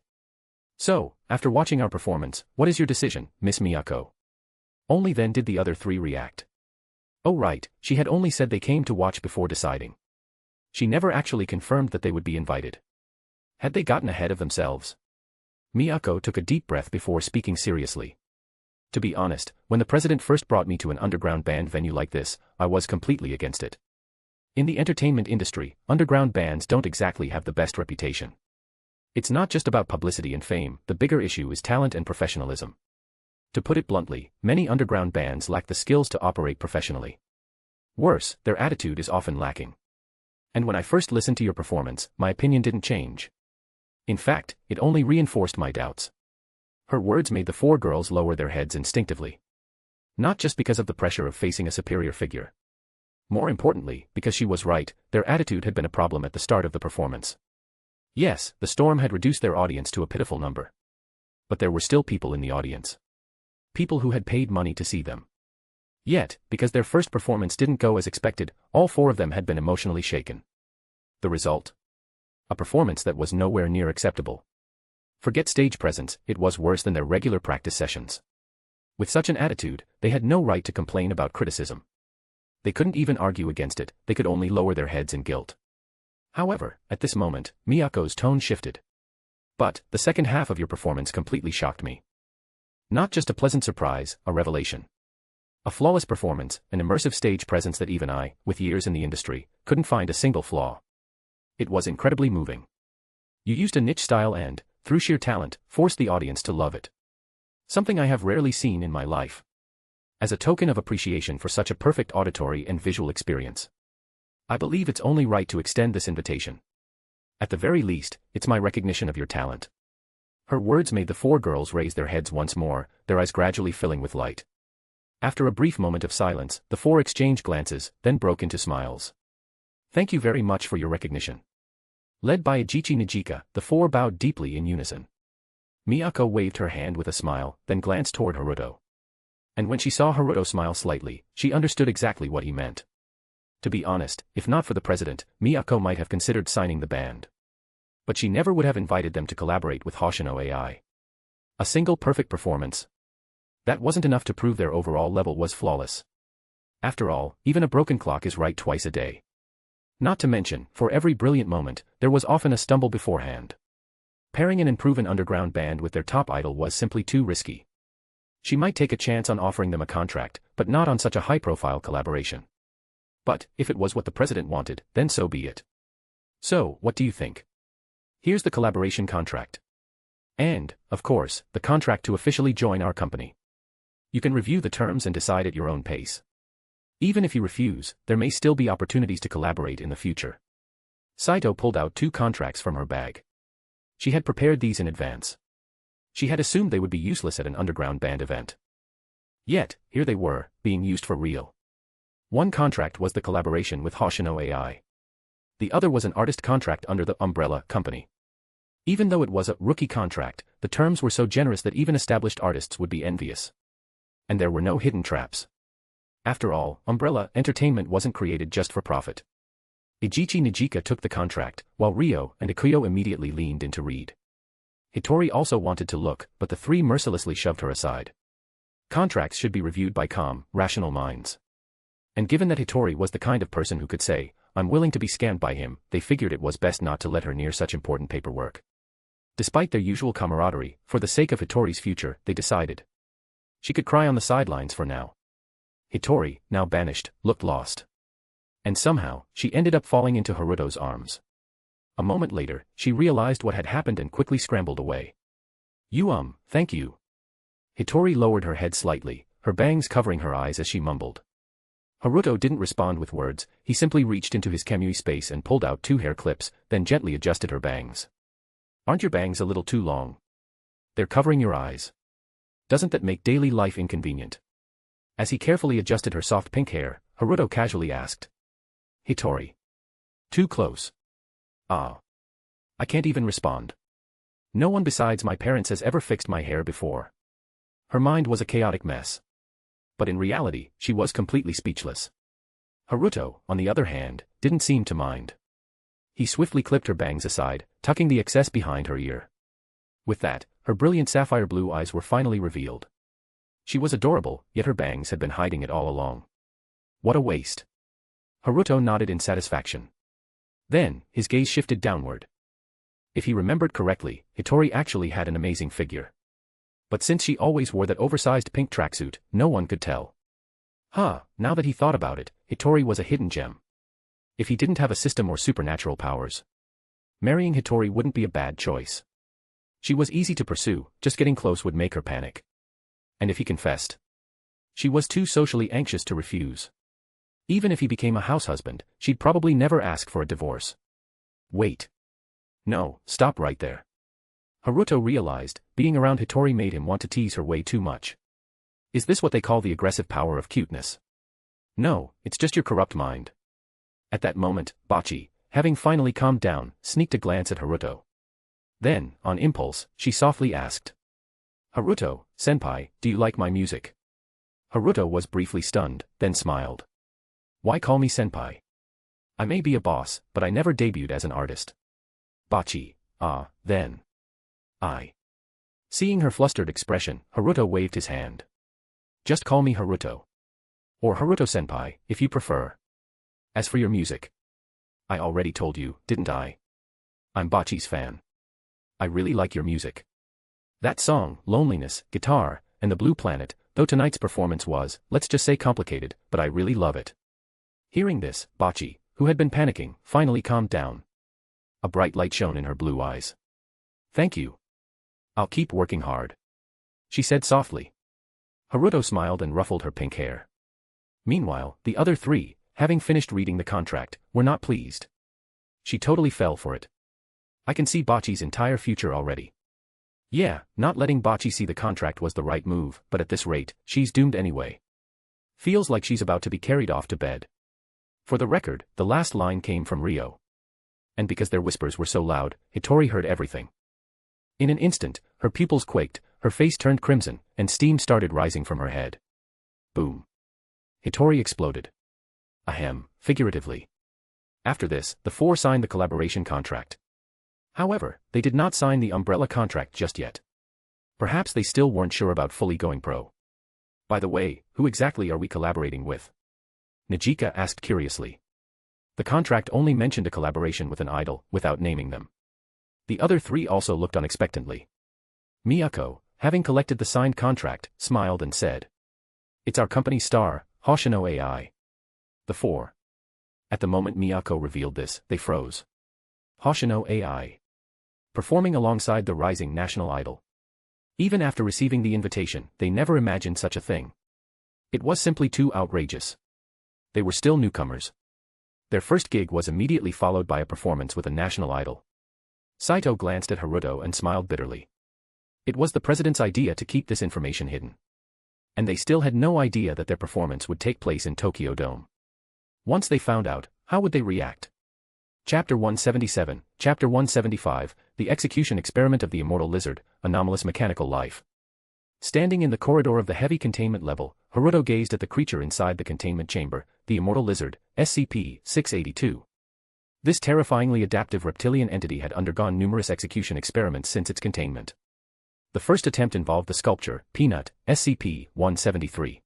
So, after watching our performance, what is your decision, Miss Miyako? Only then did the other three react. Oh right, she had only said they came to watch before deciding. She never actually confirmed that they would be invited. Had they gotten ahead of themselves? Miyako took a deep breath before speaking seriously. To be honest, when the president first brought me to an underground band venue like this, I was completely against it. In the entertainment industry, underground bands don't exactly have the best reputation. It's not just about publicity and fame, the bigger issue is talent and professionalism. To put it bluntly, many underground bands lack the skills to operate professionally. Worse, their attitude is often lacking. And when I first listened to your performance, my opinion didn't change. In fact, it only reinforced my doubts. Her words made the four girls lower their heads instinctively. Not just because of the pressure of facing a superior figure. More importantly, because she was right, their attitude had been a problem at the start of the performance. Yes, the storm had reduced their audience to a pitiful number. But there were still people in the audience. People who had paid money to see them. Yet, because their first performance didn't go as expected, all four of them had been emotionally shaken. The result? A performance that was nowhere near acceptable. Forget stage presence, it was worse than their regular practice sessions. With such an attitude, they had no right to complain about criticism. They couldn't even argue against it, they could only lower their heads in guilt. However, at this moment, Miyako's tone shifted. But, the second half of your performance completely shocked me. Not just a pleasant surprise, a revelation. A flawless performance, an immersive stage presence that even I, with years in the industry, couldn't find a single flaw. It was incredibly moving. You used a niche style and, through sheer talent, forced the audience to love it. Something I have rarely seen in my life. As a token of appreciation for such a perfect auditory and visual experience, I believe it's only right to extend this invitation. At the very least, it's my recognition of your talent. Her words made the four girls raise their heads once more, their eyes gradually filling with light. After a brief moment of silence, the four exchanged glances, then broke into smiles. Thank you very much for your recognition. Led by Ajichi Nijika, the four bowed deeply in unison. Miyako waved her hand with a smile, then glanced toward Haruto. And when she saw Haruto smile slightly, she understood exactly what he meant. To be honest, if not for the president, Miyako might have considered signing the band. But she never would have invited them to collaborate with Hoshino AI. A single perfect performance. That wasn't enough to prove their overall level was flawless. After all, even a broken clock is right twice a day. Not to mention, for every brilliant moment, there was often a stumble beforehand. Pairing an unproven underground band with their top idol was simply too risky. She might take a chance on offering them a contract, but not on such a high-profile collaboration. But, if it was what the president wanted, then so be it. So, what do you think? Here's the collaboration contract. And, of course, the contract to officially join our company. You can review the terms and decide at your own pace. Even if you refuse, there may still be opportunities to collaborate in the future. Saito pulled out 2 contracts from her bag. She had prepared these in advance. She had assumed they would be useless at an underground band event. Yet, here they were, being used for real. One contract was the collaboration with Hoshino AI. The other was an artist contract under the Umbrella Company. Even though it was a rookie contract, the terms were so generous that even established artists would be envious. And there were no hidden traps. After all, Umbrella Entertainment wasn't created just for profit. Ajichi Nijika took the contract, while Ryo and Ikuyo immediately leaned in to read. Hitori also wanted to look, but the three mercilessly shoved her aside. Contracts should be reviewed by calm, rational minds. And given that Hitori was the kind of person who could say, I'm willing to be scammed by him, they figured it was best not to let her near such important paperwork. Despite their usual camaraderie, for the sake of Hitori's future, they decided. She could cry on the sidelines for now. Hitori, now banished, looked lost. And somehow, she ended up falling into Haruto's arms. A moment later, she realized what had happened and quickly scrambled away. Thank you. Hitori lowered her head slightly, her bangs covering her eyes as she mumbled. Haruto didn't respond with words, he simply reached into his kamui space and pulled out 2 hair clips, then gently adjusted her bangs. Aren't your bangs a little too long? They're covering your eyes. Doesn't that make daily life inconvenient? As he carefully adjusted her soft pink hair, Haruto casually asked. Hitori. Too close. Ah. I can't even respond. No one besides my parents has ever fixed my hair before. Her mind was a chaotic mess. But in reality, she was completely speechless. Haruto, on the other hand, didn't seem to mind. He swiftly clipped her bangs aside, tucking the excess behind her ear. With that, her brilliant sapphire blue eyes were finally revealed. She was adorable, yet her bangs had been hiding it all along. What a waste. Haruto nodded in satisfaction. Then, his gaze shifted downward. If he remembered correctly, Hitori actually had an amazing figure. But since she always wore that oversized pink tracksuit, no one could tell. Now that he thought about it, Hitori was a hidden gem. If he didn't have a system or supernatural powers, marrying Hitori wouldn't be a bad choice. She was easy to pursue, just getting close would make her panic. And if he confessed, she was too socially anxious to refuse. Even if he became a house husband, she'd probably never ask for a divorce. Wait. No, stop right there. Haruto realized, being around Hitori made him want to tease her way too much. Is this what they call the aggressive power of cuteness? No, it's just your corrupt mind. At that moment, Bachi, having finally calmed down, sneaked a glance at Haruto. Then, on impulse, she softly asked. Haruto, senpai, do you like my music? Haruto was briefly stunned, then smiled. Why call me senpai? I may be a boss, but I never debuted as an artist. Bachi, then. Seeing her flustered expression, Haruto waved his hand. Just call me Haruto. Or Haruto senpai, if you prefer. As for your music. I already told you, didn't I? I'm Bocce's fan. I really like your music. That song, Loneliness, Guitar, and the Blue Planet, though tonight's performance was, let's just say complicated, but I really love it. Hearing this, Bocce, who had been panicking, finally calmed down. A bright light shone in her blue eyes. Thank you. I'll keep working hard, she said softly. Haruto smiled and ruffled her pink hair. Meanwhile, the other three, having finished reading the contract, were not pleased. She totally fell for it. I can see Bocce's entire future already. Yeah, not letting Bocce see the contract was the right move, but at this rate, she's doomed anyway. Feels like she's about to be carried off to bed. For the record, the last line came from Rio. And because their whispers were so loud, Hitori heard everything. In an instant, her pupils quaked, her face turned crimson, and steam started rising from her head. Boom. Hitori exploded. Ahem, figuratively. After this, the four signed the collaboration contract. However, they did not sign the umbrella contract just yet. Perhaps they still weren't sure about fully going pro. By the way, who exactly are we collaborating with? Nijika asked curiously. The contract only mentioned a collaboration with an idol, without naming them. The other three also looked unexpectantly. Miyako, having collected the signed contract, smiled and said, "It's our company star, Hoshino AI." The four. At the moment Miyako revealed this, they froze. Hoshino AI. Performing alongside the rising national idol. Even after receiving the invitation, they never imagined such a thing. It was simply too outrageous. They were still newcomers. Their first gig was immediately followed by a performance with a national idol. Saito glanced at Haruto and smiled bitterly. It was the president's idea to keep this information hidden. And they still had no idea that their performance would take place in Tokyo Dome. Once they found out, how would they react? Chapter 177, Chapter 175, The Execution Experiment of the Immortal Lizard, Anomalous Mechanical Life. Standing in the corridor of the heavy containment level, Haruto gazed at the creature inside the containment chamber, the Immortal Lizard, SCP-682. This terrifyingly adaptive reptilian entity had undergone numerous execution experiments since its containment. The first attempt involved the sculpture, Peanut, SCP-173.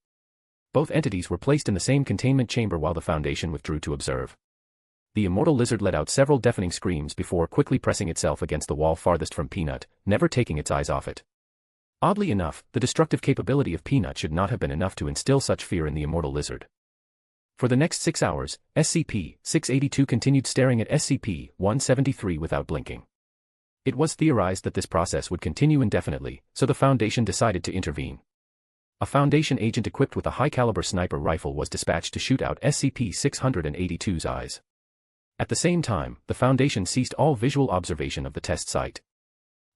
Both entities were placed in the same containment chamber while the Foundation withdrew to observe. The Immortal Lizard let out several deafening screams before quickly pressing itself against the wall farthest from Peanut, never taking its eyes off it. Oddly enough, the destructive capability of Peanut should not have been enough to instill such fear in the Immortal Lizard. For the next 6 hours, SCP-682 continued staring at SCP-173 without blinking. It was theorized that this process would continue indefinitely, so the Foundation decided to intervene. A Foundation agent equipped with a high-caliber sniper rifle was dispatched to shoot out SCP-682's eyes. At the same time, the Foundation ceased all visual observation of the test site.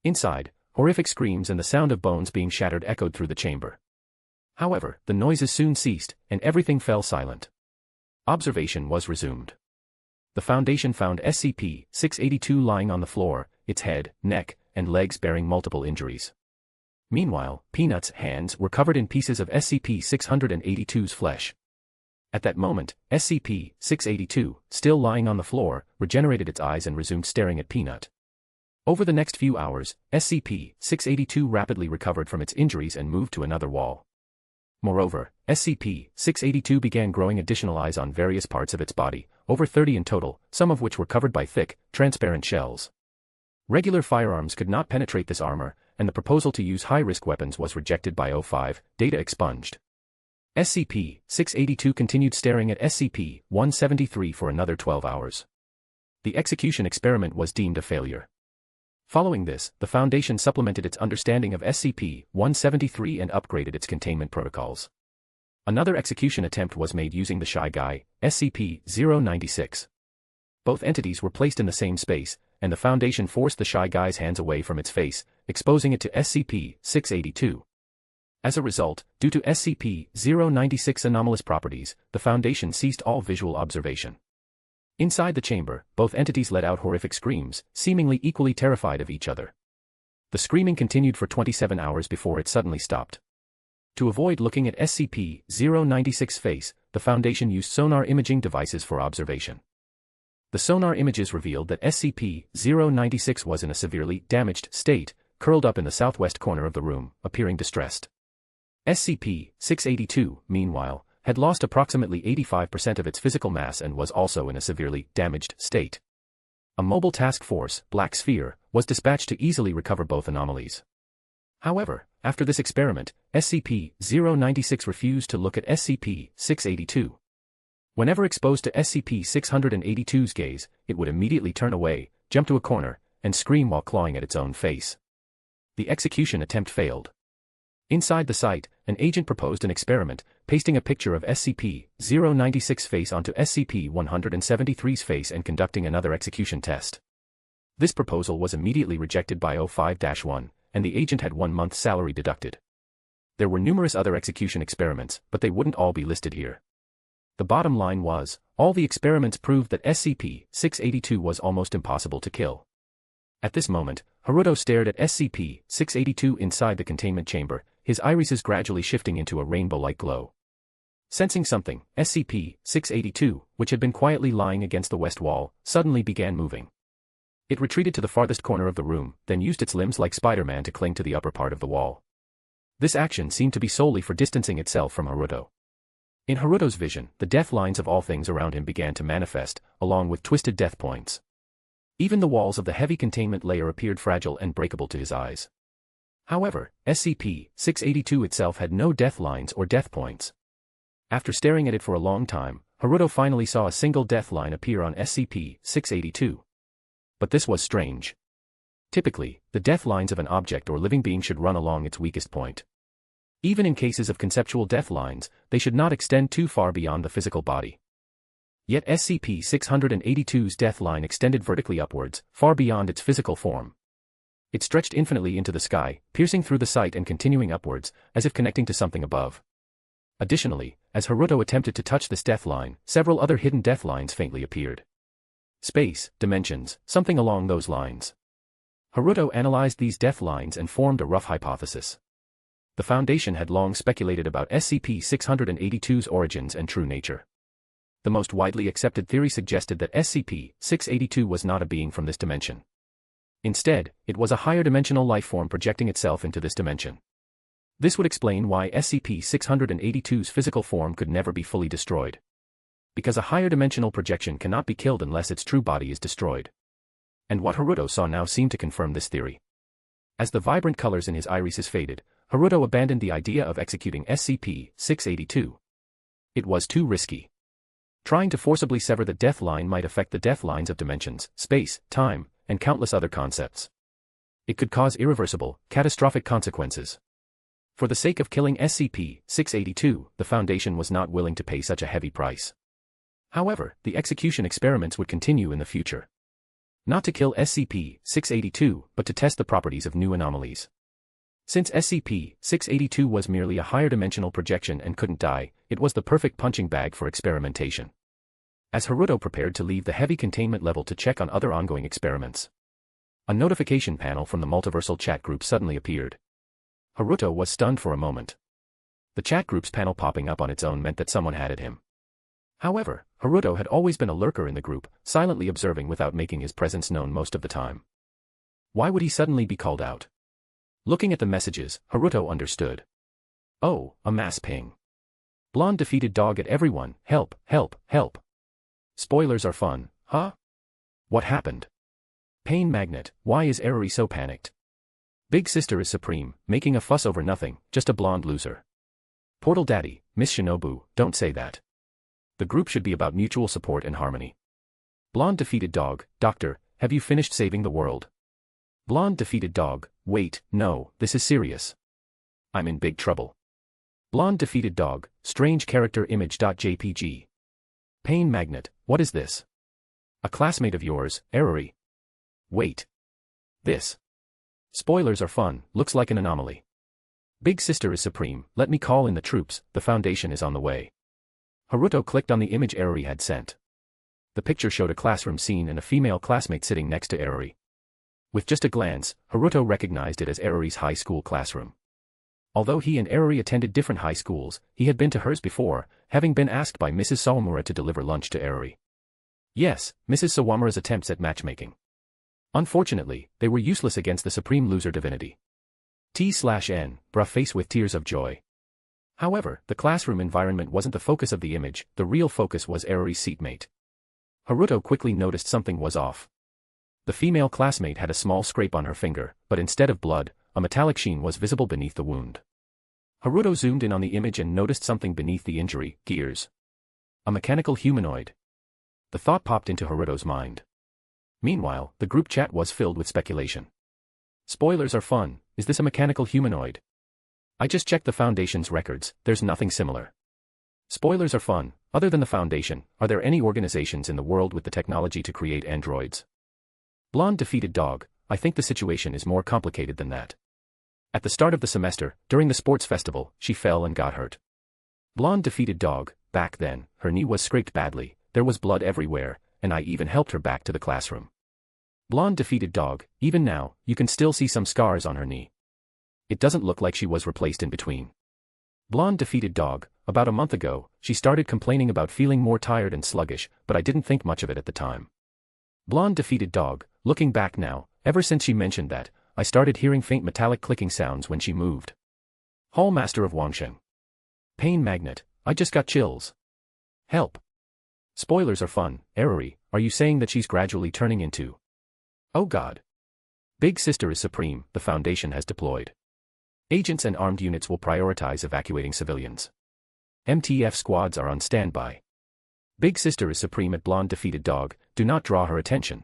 Inside, horrific screams and the sound of bones being shattered echoed through the chamber. However, the noises soon ceased, and everything fell silent. Observation was resumed. The Foundation found SCP-682 lying on the floor, its head, neck, and legs bearing multiple injuries. Meanwhile, Peanut's hands were covered in pieces of SCP-682's flesh. At that moment, SCP-682, still lying on the floor, regenerated its eyes and resumed staring at Peanut. Over the next few hours, SCP-682 rapidly recovered from its injuries and moved to another wall. Moreover, SCP-682 began growing additional eyes on various parts of its body, over 30 in total, some of which were covered by thick, transparent shells. Regular firearms could not penetrate this armor, and the proposal to use high-risk weapons was rejected by O5, data expunged. SCP-682 continued staring at SCP-173 for another 12 hours. The execution experiment was deemed a failure. Following this, the Foundation supplemented its understanding of SCP-173 and upgraded its containment protocols. Another execution attempt was made using the Shy Guy, SCP-096. Both entities were placed in the same space, and the Foundation forced the Shy Guy's hands away from its face, exposing it to SCP-682. As a result, due to SCP-096 anomalous properties, the Foundation ceased all visual observation. Inside the chamber, both entities let out horrific screams, seemingly equally terrified of each other. The screaming continued for 27 hours before it suddenly stopped. To avoid looking at SCP-096's face, the Foundation used sonar imaging devices for observation. The sonar images revealed that SCP-096 was in a severely damaged state, curled up in the southwest corner of the room, appearing distressed. SCP-682, meanwhile, had lost approximately 85% of its physical mass and was also in a severely damaged state. A mobile task force, Black Sphere, was dispatched to easily recover both anomalies. However, after this experiment, SCP-096 refused to look at SCP-682. Whenever exposed to SCP-682's gaze, it would immediately turn away, jump to a corner, and scream while clawing at its own face. The execution attempt failed. Inside the site, an agent proposed an experiment, pasting a picture of SCP-096's face onto SCP-173's face and conducting another execution test. This proposal was immediately rejected by O5-1, and the agent had 1 month's salary deducted. There were numerous other execution experiments, but they wouldn't all be listed here. The bottom line was, all the experiments proved that SCP-682 was almost impossible to kill. At this moment, Haruto stared at SCP-682 inside the containment chamber, his irises gradually shifting into a rainbow-like glow. Sensing something, SCP-682, which had been quietly lying against the west wall, suddenly began moving. It retreated to the farthest corner of the room, then used its limbs like Spider-Man to cling to the upper part of the wall. This action seemed to be solely for distancing itself from Haruto. In Haruto's vision, the death lines of all things around him began to manifest, along with twisted death points. Even the walls of the heavy containment layer appeared fragile and breakable to his eyes. However, SCP-682 itself had no death lines or death points. After staring at it for a long time, Haruto finally saw a single death line appear on SCP-682. But this was strange. Typically, the death lines of an object or living being should run along its weakest point. Even in cases of conceptual death lines, they should not extend too far beyond the physical body. Yet SCP-682's death line extended vertically upwards, far beyond its physical form. It stretched infinitely into the sky, piercing through the site and continuing upwards, as if connecting to something above. Additionally, as Haruto attempted to touch this death line, several other hidden death lines faintly appeared. Space, dimensions, something along those lines. Haruto analyzed these death lines and formed a rough hypothesis. The Foundation had long speculated about SCP-682's origins and true nature. The most widely accepted theory suggested that SCP-682 was not a being from this dimension. Instead, it was a higher-dimensional life form projecting itself into this dimension. This would explain why SCP-682's physical form could never be fully destroyed. Because a higher-dimensional projection cannot be killed unless its true body is destroyed. And what Haruto saw now seemed to confirm this theory. As the vibrant colors in his irises faded, Haruto abandoned the idea of executing SCP-682. It was too risky. Trying to forcibly sever the death line might affect the death lines of dimensions, space, time, and countless other concepts. It could cause irreversible, catastrophic consequences. For the sake of killing SCP-682, the Foundation was not willing to pay such a heavy price. However, the execution experiments would continue in the future. Not to kill SCP-682, but to test the properties of new anomalies. Since SCP-682 was merely a higher-dimensional projection and couldn't die, it was the perfect punching bag for experimentation. As Haruto prepared to leave the heavy containment level to check on other ongoing experiments, a notification panel from the multiversal chat group suddenly appeared. Haruto was stunned for a moment. The chat group's panel popping up on its own meant that someone had at him. However, Haruto had always been a lurker in the group, silently observing without making his presence known most of the time. Why would he suddenly be called out? Looking at the messages, Haruto understood. Oh, a mass ping. Blonde defeated dog at everyone, help, help, help. Spoilers are fun, huh? What happened? Pain magnet, why is Eriri so panicked? Big sister is supreme, making a fuss over nothing, just a blonde loser. Portal daddy, Miss Shinobu, don't say that. The group should be about mutual support and harmony. Blonde defeated dog, doctor, have you finished saving the world? Blonde defeated dog, wait, no, this is serious. I'm in big trouble. Blonde defeated dog, strange character image.jpg. Pain magnet, what is this? A classmate of yours, Eriri. Wait. This. Spoilers are fun, looks like an anomaly. Big sister is supreme, let me call in the troops, the Foundation is on the way. Haruto clicked on the image Eriri had sent. The picture showed a classroom scene and a female classmate sitting next to Eriri. With just a glance, Haruto recognized it as Eriri's high school classroom. Although he and Eriri attended different high schools, he had been to hers before, having been asked by Mrs. Sawamura to deliver lunch to Eriri. Yes, Mrs. Sawamura's attempts at matchmaking. Unfortunately, they were useless against the supreme loser divinity. T/N, bruh face with tears of joy. However, the classroom environment wasn't the focus of the image, the real focus was Eriri's seatmate. Haruto quickly noticed something was off. The female classmate had a small scrape on her finger, but instead of blood, a metallic sheen was visible beneath the wound. Haruto zoomed in on the image and noticed something beneath the injury: gears. A mechanical humanoid. The thought popped into Haruto's mind. Meanwhile, the group chat was filled with speculation. Spoilers are fun. Is this a mechanical humanoid? I just checked the Foundation's records, there's nothing similar. Spoilers are fun. Other than the Foundation, are there any organizations in the world with the technology to create androids? Blonde defeated dog. I think the situation is more complicated than that. At the start of the semester, during the sports festival, she fell and got hurt. Blonde defeated dog. Back then, her knee was scraped badly, there was blood everywhere, and I even helped her back to the classroom. Blonde defeated dog. Even now, you can still see some scars on her knee. It doesn't look like she was replaced in between. Blonde defeated dog. About a month ago, she started complaining about feeling more tired and sluggish, but I didn't think much of it at the time. Blonde defeated dog. Looking back now, ever since she mentioned that, I started hearing faint metallic clicking sounds when she moved. Hall Master of Wangsheng. Pain magnet. I just got chills. Help. Spoilers are fun. Eriri, are you saying that she's gradually turning into? Oh god. Big Sister is supreme, the Foundation has deployed. Agents and armed units will prioritize evacuating civilians. MTF squads are on standby. Big Sister is supreme at Blonde defeated dog, do not draw her attention.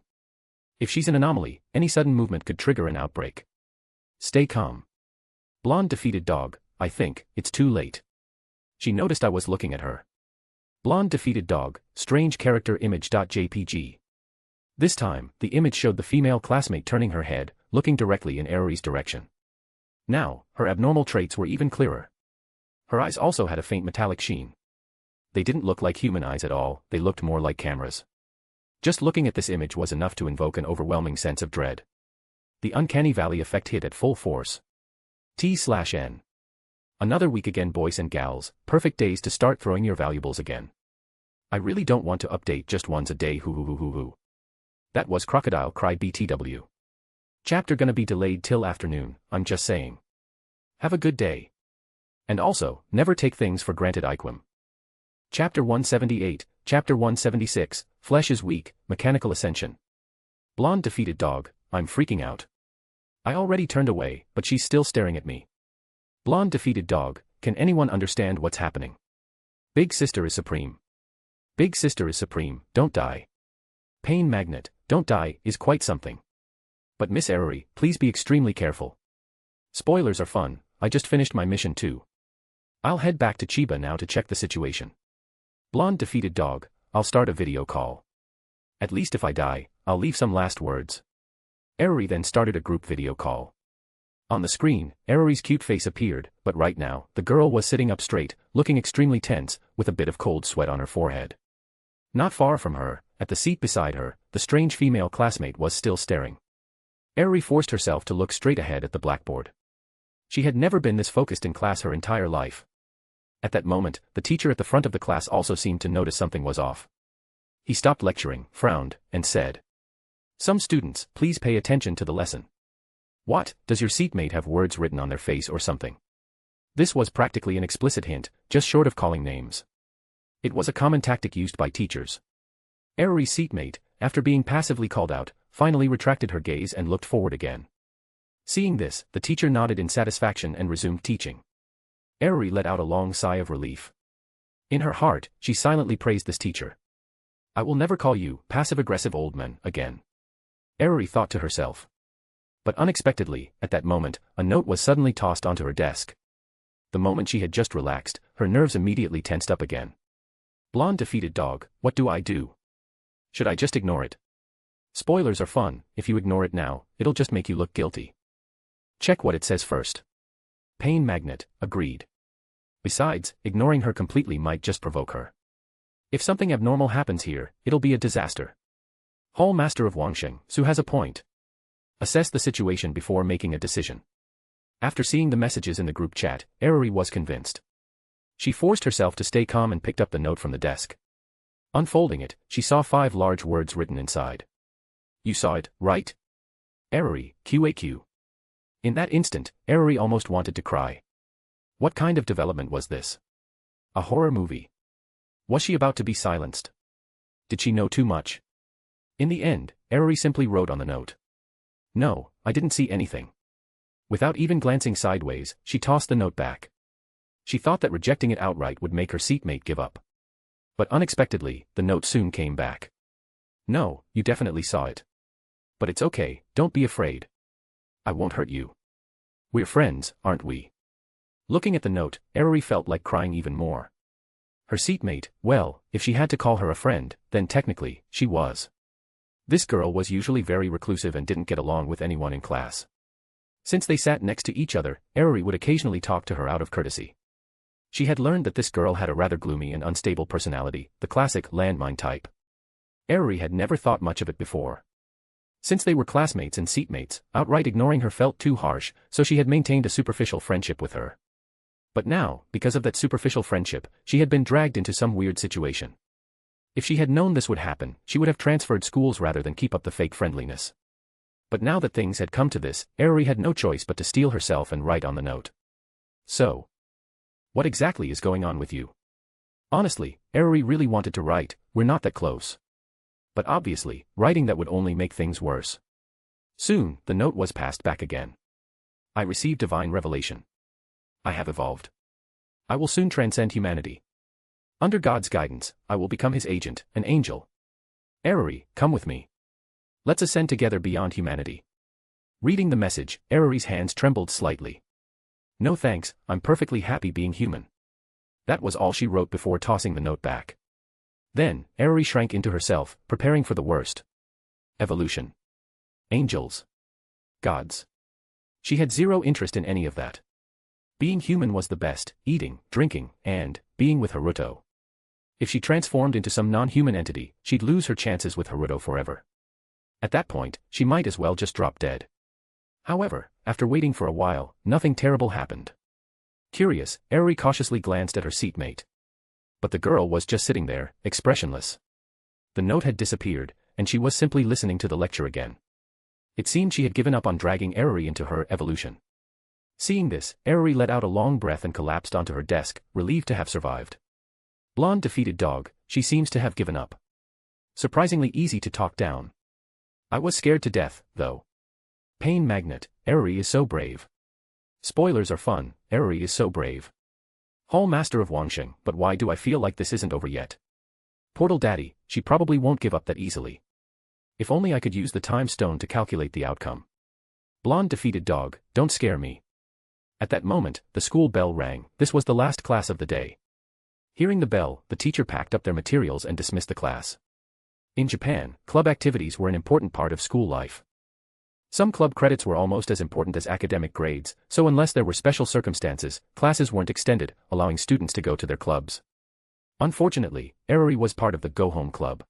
If she's an anomaly, any sudden movement could trigger an outbreak. Stay calm. Blonde defeated dog, I think, it's too late. She noticed I was looking at her. Blonde defeated dog, strange character image.jpg. This time, the image showed the female classmate turning her head, looking directly in Eriri's direction. Now, her abnormal traits were even clearer. Her eyes also had a faint metallic sheen. They didn't look like human eyes at all, they looked more like cameras. Just looking at this image was enough to invoke an overwhelming sense of dread. The uncanny valley effect hit at full force. T/N. Another week again, boys and gals, perfect days to start throwing your valuables again. I really don't want to update just once a day, hoo. That was Crocodile Cry BTW. Chapter gonna be delayed till afternoon, I'm just saying. Have a good day. And also, never take things for granted Iquim. Chapter 178, Chapter 176, Flesh is weak, Mechanical Ascension. Blonde defeated dog, I'm freaking out. I already turned away, but she's still staring at me. Blonde defeated dog, can anyone understand what's happening? Big Sister is supreme. Big Sister is supreme, don't die. Pain magnet, don't die, is quite something. But Miss Eriri, please be extremely careful. Spoilers are fun, I just finished my mission too. I'll head back to Chiba now to check the situation. Blonde defeated dog, I'll start a video call. At least if I die, I'll leave some last words. Eriri then started a group video call. On the screen, Eriri's cute face appeared, but right now, the girl was sitting up straight, looking extremely tense, with a bit of cold sweat on her forehead. Not far from her, at the seat beside her, the strange female classmate was still staring. Eriri forced herself to look straight ahead at the blackboard. She had never been this focused in class her entire life. At that moment, the teacher at the front of the class also seemed to notice something was off. He stopped lecturing, frowned, and said, "Some students, please pay attention to the lesson." What, does your seatmate have words written on their face or something? This was practically an explicit hint, just short of calling names. It was a common tactic used by teachers. Eriri's seatmate, after being passively called out, finally retracted her gaze and looked forward again. Seeing this, the teacher nodded in satisfaction and resumed teaching. Eriri let out a long sigh of relief. In her heart, she silently praised this teacher. I will never call you, passive-aggressive old man, again. Eriri thought to herself. But unexpectedly, at that moment, a note was suddenly tossed onto her desk. The moment she had just relaxed, her nerves immediately tensed up again. Blonde defeated dog, what do I do? Should I just ignore it? Spoilers are fun, if you ignore it now, it'll just make you look guilty. Check what it says first. Pain magnet, agreed. Besides, ignoring her completely might just provoke her. If something abnormal happens here, it'll be a disaster. Hall Master of Wangsheng, Su has a point. Assess the situation before making a decision. After seeing the messages in the group chat, Eriri was convinced. She forced herself to stay calm and picked up the note from the desk. Unfolding it, she saw 5 large words written inside. You saw it, right? Eriri, QAQ. In that instant, Eriri almost wanted to cry. What kind of development was this? A horror movie? Was she about to be silenced? Did she know too much? In the end, Eriri simply wrote on the note. No, I didn't see anything. Without even glancing sideways, she tossed the note back. She thought that rejecting it outright would make her seatmate give up. But unexpectedly, the note soon came back. No, you definitely saw it. But it's okay, don't be afraid. I won't hurt you. We're friends, aren't we? Looking at the note, Eriri felt like crying even more. Her seatmate, well, if she had to call her a friend, then technically, she was. This girl was usually very reclusive and didn't get along with anyone in class. Since they sat next to each other, Eriri would occasionally talk to her out of courtesy. She had learned that this girl had a rather gloomy and unstable personality, the classic landmine type. Eriri had never thought much of it before. Since they were classmates and seatmates, outright ignoring her felt too harsh, so she had maintained a superficial friendship with her. But now, because of that superficial friendship, she had been dragged into some weird situation. If she had known this would happen, she would have transferred schools rather than keep up the fake friendliness. But now that things had come to this, Eriri had no choice but to steel herself and write on the note. So, what exactly is going on with you? Honestly, Eriri really wanted to write, we're not that close. But obviously, writing that would only make things worse. Soon, the note was passed back again. I received divine revelation. I have evolved. I will soon transcend humanity. Under God's guidance, I will become his agent, an angel. Eriri, come with me. Let's ascend together beyond humanity. Reading the message, Eriri's hands trembled slightly. No thanks, I'm perfectly happy being human. That was all she wrote before tossing the note back. Then, Eriri shrank into herself, preparing for the worst. Evolution. Angels. Gods. She had zero interest in any of that. Being human was the best, eating, drinking, and being with Haruto. If she transformed into some non-human entity, she'd lose her chances with Haruto forever. At that point, she might as well just drop dead. However, after waiting for a while, nothing terrible happened. Curious, Eriri cautiously glanced at her seatmate. But the girl was just sitting there, expressionless. The note had disappeared, and she was simply listening to the lecture again. It seemed she had given up on dragging Eriri into her evolution. Seeing this, Eriri let out a long breath and collapsed onto her desk, relieved to have survived. Blonde defeated dog, she seems to have given up. Surprisingly easy to talk down. I was scared to death, though. Pain magnet, Eriri is so brave. Spoilers are fun, Eriri is so brave. Hall Master of Wangsheng, but why do I feel like this isn't over yet? Portal Daddy, she probably won't give up that easily. If only I could use the time stone to calculate the outcome. Blonde defeated dog, don't scare me. At that moment, the school bell rang. This was the last class of the day. Hearing the bell, the teacher packed up their materials and dismissed the class. In Japan, club activities were an important part of school life. Some club credits were almost as important as academic grades, so unless there were special circumstances, classes weren't extended, allowing students to go to their clubs. Unfortunately, Eriri was part of the Go Home Club.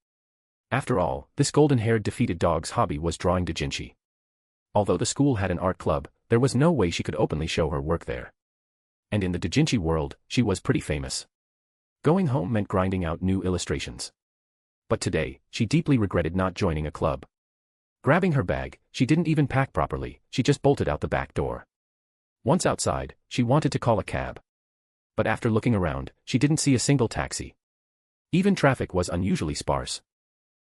After all, this golden-haired defeated dog's hobby was drawing doujinshi. Although the school had an art club, there was no way she could openly show her work there. And in the doujinshi world, she was pretty famous. Going home meant grinding out new illustrations. But today, she deeply regretted not joining a club. Grabbing her bag, she didn't even pack properly, she just bolted out the back door. Once outside, she wanted to call a cab. But after looking around, she didn't see a single taxi. Even traffic was unusually sparse.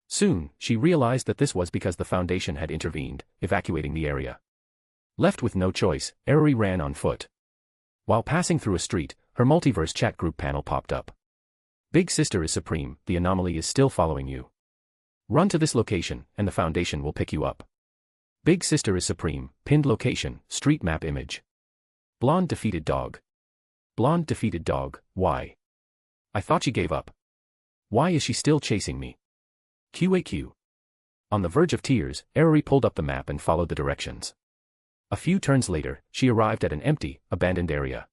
Soon, she realized that this was because the Foundation had intervened, evacuating the area. Left with no choice, Eriri ran on foot. While passing through a street, her multiverse chat group panel popped up. Big Sister is supreme, the anomaly is still following you. Run to this location, and the Foundation will pick you up. Big Sister is supreme, pinned location, street map image. Blonde defeated dog. Blonde defeated dog, why? I thought she gave up. Why is she still chasing me? QAQ. On the verge of tears, Eriri pulled up the map and followed the directions. A few turns later, she arrived at an empty, abandoned area.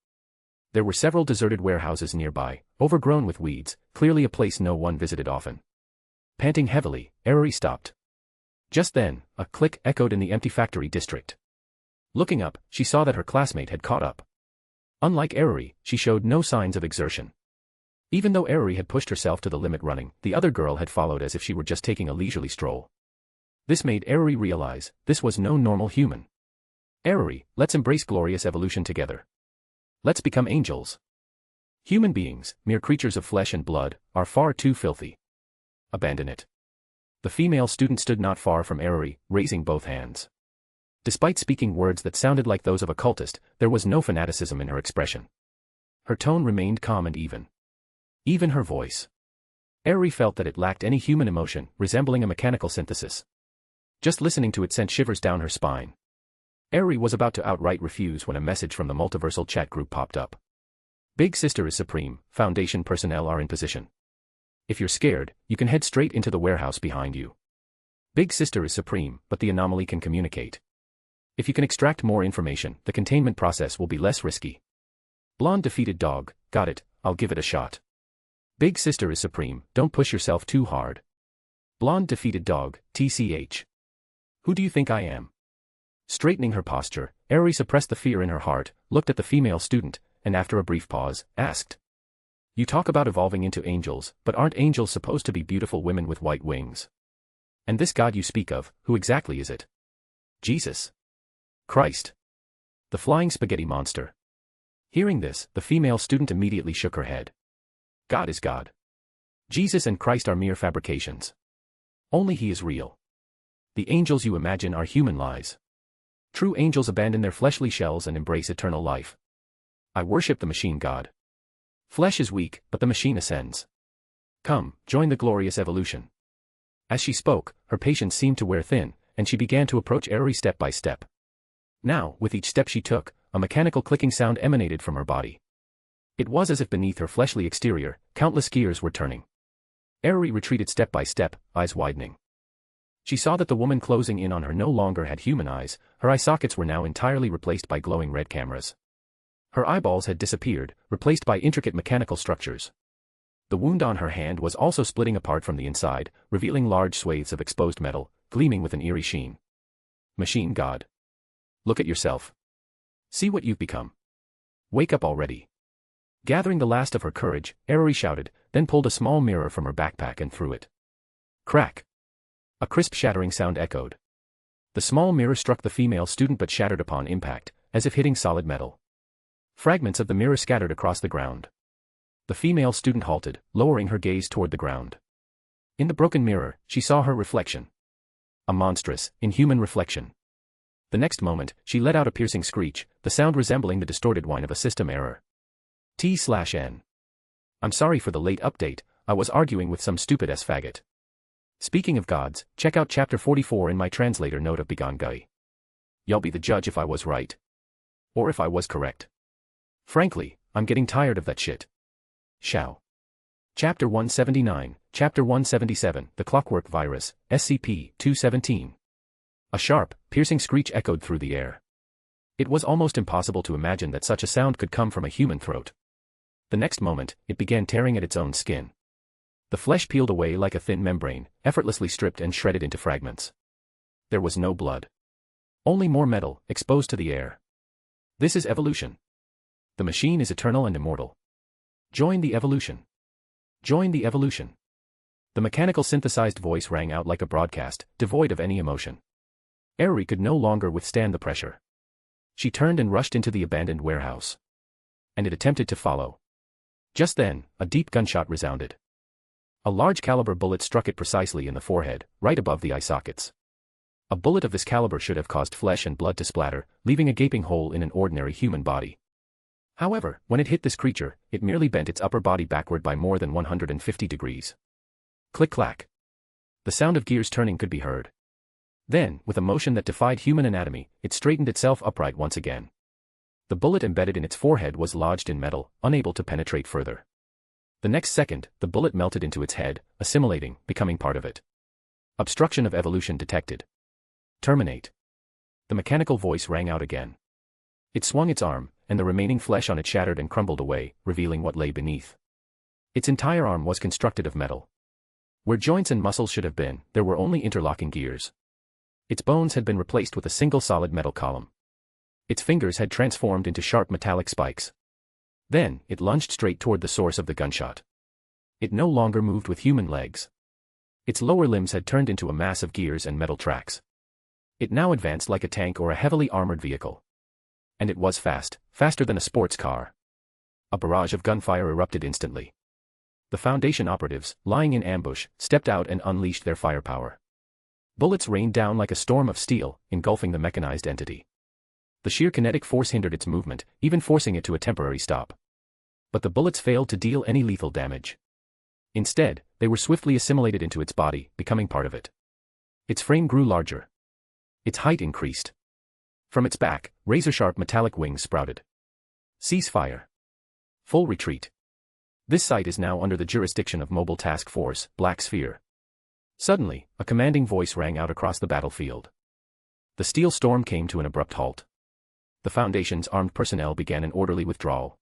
There were several deserted warehouses nearby, overgrown with weeds, clearly a place no one visited often. Panting heavily, Eriri stopped. Just then, a click echoed in the empty factory district. Looking up, she saw that her classmate had caught up. Unlike Eriri, she showed no signs of exertion. Even though Eriri had pushed herself to the limit running, the other girl had followed as if she were just taking a leisurely stroll. This made Eriri realize, this was no normal human. Eriri, let's embrace glorious evolution together. Let's become angels. Human beings, mere creatures of flesh and blood, are far too filthy. Abandon it. The female student stood not far from Eriri, raising both hands. Despite speaking words that sounded like those of a cultist, there was no fanaticism in her expression. Her tone remained calm and even. Even her voice. Eriri felt that it lacked any human emotion, resembling a mechanical synthesis. Just listening to it sent shivers down her spine. Eriri was about to outright refuse when a message from the multiversal chat group popped up. Big Sister is supreme, Foundation personnel are in position. If you're scared, you can head straight into the warehouse behind you. Big Sister is supreme, but the anomaly can communicate. If you can extract more information, the containment process will be less risky. Blonde defeated dog, got it, I'll give it a shot. Big Sister is supreme, don't push yourself too hard. Blonde defeated dog, TCH. Who do you think I am? Straightening her posture, Eriri suppressed the fear in her heart, looked at the female student, and after a brief pause, asked. You talk about evolving into angels, but aren't angels supposed to be beautiful women with white wings? And this God you speak of, who exactly is it? Jesus. Christ. The flying spaghetti monster. Hearing this, the female student immediately shook her head. God is God. Jesus and Christ are mere fabrications. Only He is real. The angels you imagine are human lies. True angels abandon their fleshly shells and embrace eternal life. I worship the machine God. Flesh is weak, but the machine ascends. Come, join the glorious evolution. As she spoke, her patience seemed to wear thin, and she began to approach Eriri step by step. Now, with each step she took, a mechanical clicking sound emanated from her body. It was as if beneath her fleshly exterior, countless gears were turning. Eriri retreated step by step, eyes widening. She saw that the woman closing in on her no longer had human eyes, her eye sockets were now entirely replaced by glowing red cameras. Her eyeballs had disappeared, replaced by intricate mechanical structures. The wound on her hand was also splitting apart from the inside, revealing large swathes of exposed metal, gleaming with an eerie sheen. Machine God. Look at yourself. See what you've become. Wake up already. Gathering the last of her courage, Eriri shouted, then pulled a small mirror from her backpack and threw it. Crack. A crisp shattering sound echoed. The small mirror struck the female student but shattered upon impact, as if hitting solid metal. Fragments of the mirror scattered across the ground. The female student halted, lowering her gaze toward the ground. In the broken mirror, she saw her reflection. A monstrous, inhuman reflection. The next moment, she let out a piercing screech, the sound resembling the distorted whine of a system error. T/N. I'm sorry for the late update, I was arguing with some stupid-ass faggot. Speaking of gods, check out chapter 44 in my translator note of Bigangai. Y'all be the judge if I was right. Or if I was correct. Frankly, I'm getting tired of that shit. Shao. Chapter 179, Chapter 177, The Clockwork Virus, SCP-217. A sharp, piercing screech echoed through the air. It was almost impossible to imagine that such a sound could come from a human throat. The next moment, it began tearing at its own skin. The flesh peeled away like a thin membrane, effortlessly stripped and shredded into fragments. There was no blood. Only more metal, exposed to the air. This is evolution. The machine is eternal and immortal. Join the evolution. Join the evolution. The mechanical synthesized voice rang out like a broadcast, devoid of any emotion. Eriri could no longer withstand the pressure. She turned and rushed into the abandoned warehouse. And it attempted to follow. Just then, a deep gunshot resounded. A large caliber bullet struck it precisely in the forehead, right above the eye sockets. A bullet of this caliber should have caused flesh and blood to splatter, leaving a gaping hole in an ordinary human body. However, when it hit this creature, it merely bent its upper body backward by more than 150 degrees. Click-clack. The sound of gears turning could be heard. Then, with a motion that defied human anatomy, it straightened itself upright once again. The bullet embedded in its forehead was lodged in metal, unable to penetrate further. The next second, the bullet melted into its head, assimilating, becoming part of it. Obstruction of evolution detected. Terminate. The mechanical voice rang out again. It swung its arm, and the remaining flesh on it shattered and crumbled away, revealing what lay beneath. Its entire arm was constructed of metal. Where joints and muscles should have been, there were only interlocking gears. Its bones had been replaced with a single solid metal column. Its fingers had transformed into sharp metallic spikes. Then, it lunged straight toward the source of the gunshot. It no longer moved with human legs. Its lower limbs had turned into a mass of gears and metal tracks. It now advanced like a tank or a heavily armored vehicle. And it was fast, faster than a sports car. A barrage of gunfire erupted instantly. The Foundation operatives, lying in ambush, stepped out and unleashed their firepower. Bullets rained down like a storm of steel, engulfing the mechanized entity. The sheer kinetic force hindered its movement, even forcing it to a temporary stop. But the bullets failed to deal any lethal damage. Instead, they were swiftly assimilated into its body, becoming part of it. Its frame grew larger. Its height increased. From its back, razor-sharp metallic wings sprouted. Cease fire. Full retreat. This site is now under the jurisdiction of Mobile Task Force, Black Sphere. Suddenly, a commanding voice rang out across the battlefield. The steel storm came to an abrupt halt. The Foundation's armed personnel began an orderly withdrawal.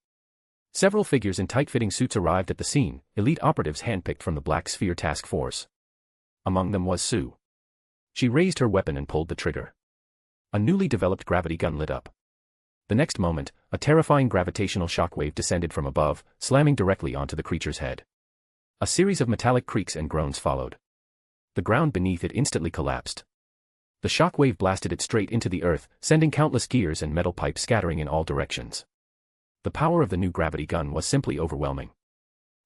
Several figures in tight-fitting suits arrived at the scene, elite operatives handpicked from the Black Sphere Task Force. Among them was Sue. She raised her weapon and pulled the trigger. A newly developed gravity gun lit up. The next moment, a terrifying gravitational shockwave descended from above, slamming directly onto the creature's head. A series of metallic creaks and groans followed. The ground beneath it instantly collapsed. The shockwave blasted it straight into the earth, sending countless gears and metal pipes scattering in all directions. The power of the new gravity gun was simply overwhelming.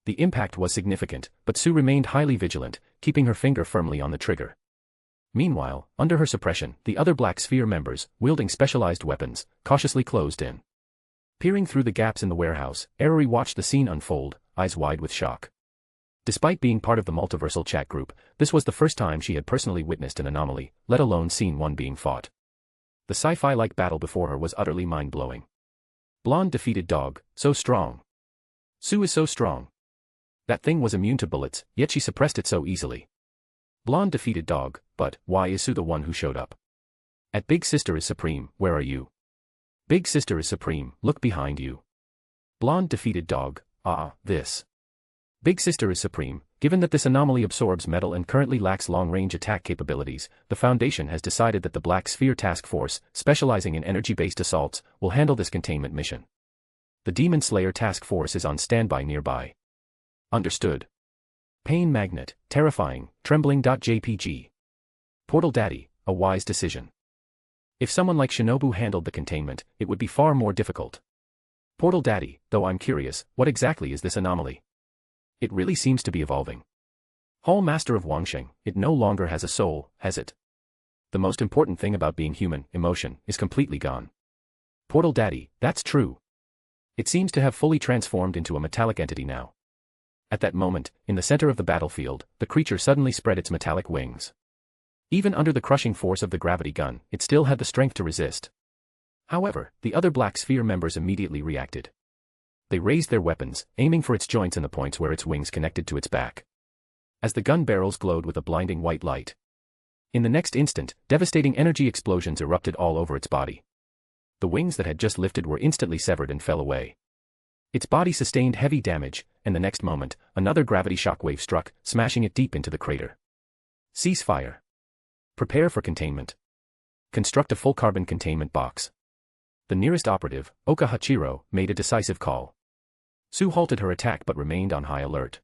The impact was significant, but Sue remained highly vigilant, keeping her finger firmly on the trigger. Meanwhile, under her suppression, the other Black Sphere members, wielding specialized weapons, cautiously closed in. Peering through the gaps in the warehouse, Eriri watched the scene unfold, eyes wide with shock. Despite being part of the multiversal chat group, this was the first time she had personally witnessed an anomaly, let alone seen one being fought. The sci-fi-like battle before her was utterly mind-blowing. Blonde defeated dog, so strong. Sue is so strong. That thing was immune to bullets, yet she suppressed it so easily. Blonde defeated dog, but why is Sue the one who showed up? At Big Sister is supreme, where are you? Big Sister is supreme, look behind you. Blonde defeated dog, this. Big Sister is supreme. Given that this anomaly absorbs metal and currently lacks long-range attack capabilities, the Foundation has decided that the Black Sphere Task Force, specializing in energy-based assaults, will handle this containment mission. The Demon Slayer Task Force is on standby nearby. Understood. Pain Magnet, terrifying, trembling.jpg. Portal Daddy, a wise decision. If someone like Shinobu handled the containment, it would be far more difficult. Portal Daddy, though I'm curious, what exactly is this anomaly? It really seems to be evolving. Hall Master of Wangsheng, it no longer has a soul, has it? The most important thing about being human, emotion, is completely gone. Portal Daddy, that's true. It seems to have fully transformed into a metallic entity now. At that moment, in the center of the battlefield, the creature suddenly spread its metallic wings. Even under the crushing force of the gravity gun, it still had the strength to resist. However, the other Black Sphere members immediately reacted. They raised their weapons, aiming for its joints and the points where its wings connected to its back. As the gun barrels glowed with a blinding white light. In the next instant, devastating energy explosions erupted all over its body. The wings that had just lifted were instantly severed and fell away. Its body sustained heavy damage, and the next moment, another gravity shockwave struck, smashing it deep into the crater. Cease fire. Prepare for containment. Construct a full carbon containment box. The nearest operative, Oka Hachiro, made a decisive call. Sue halted her attack but remained on high alert.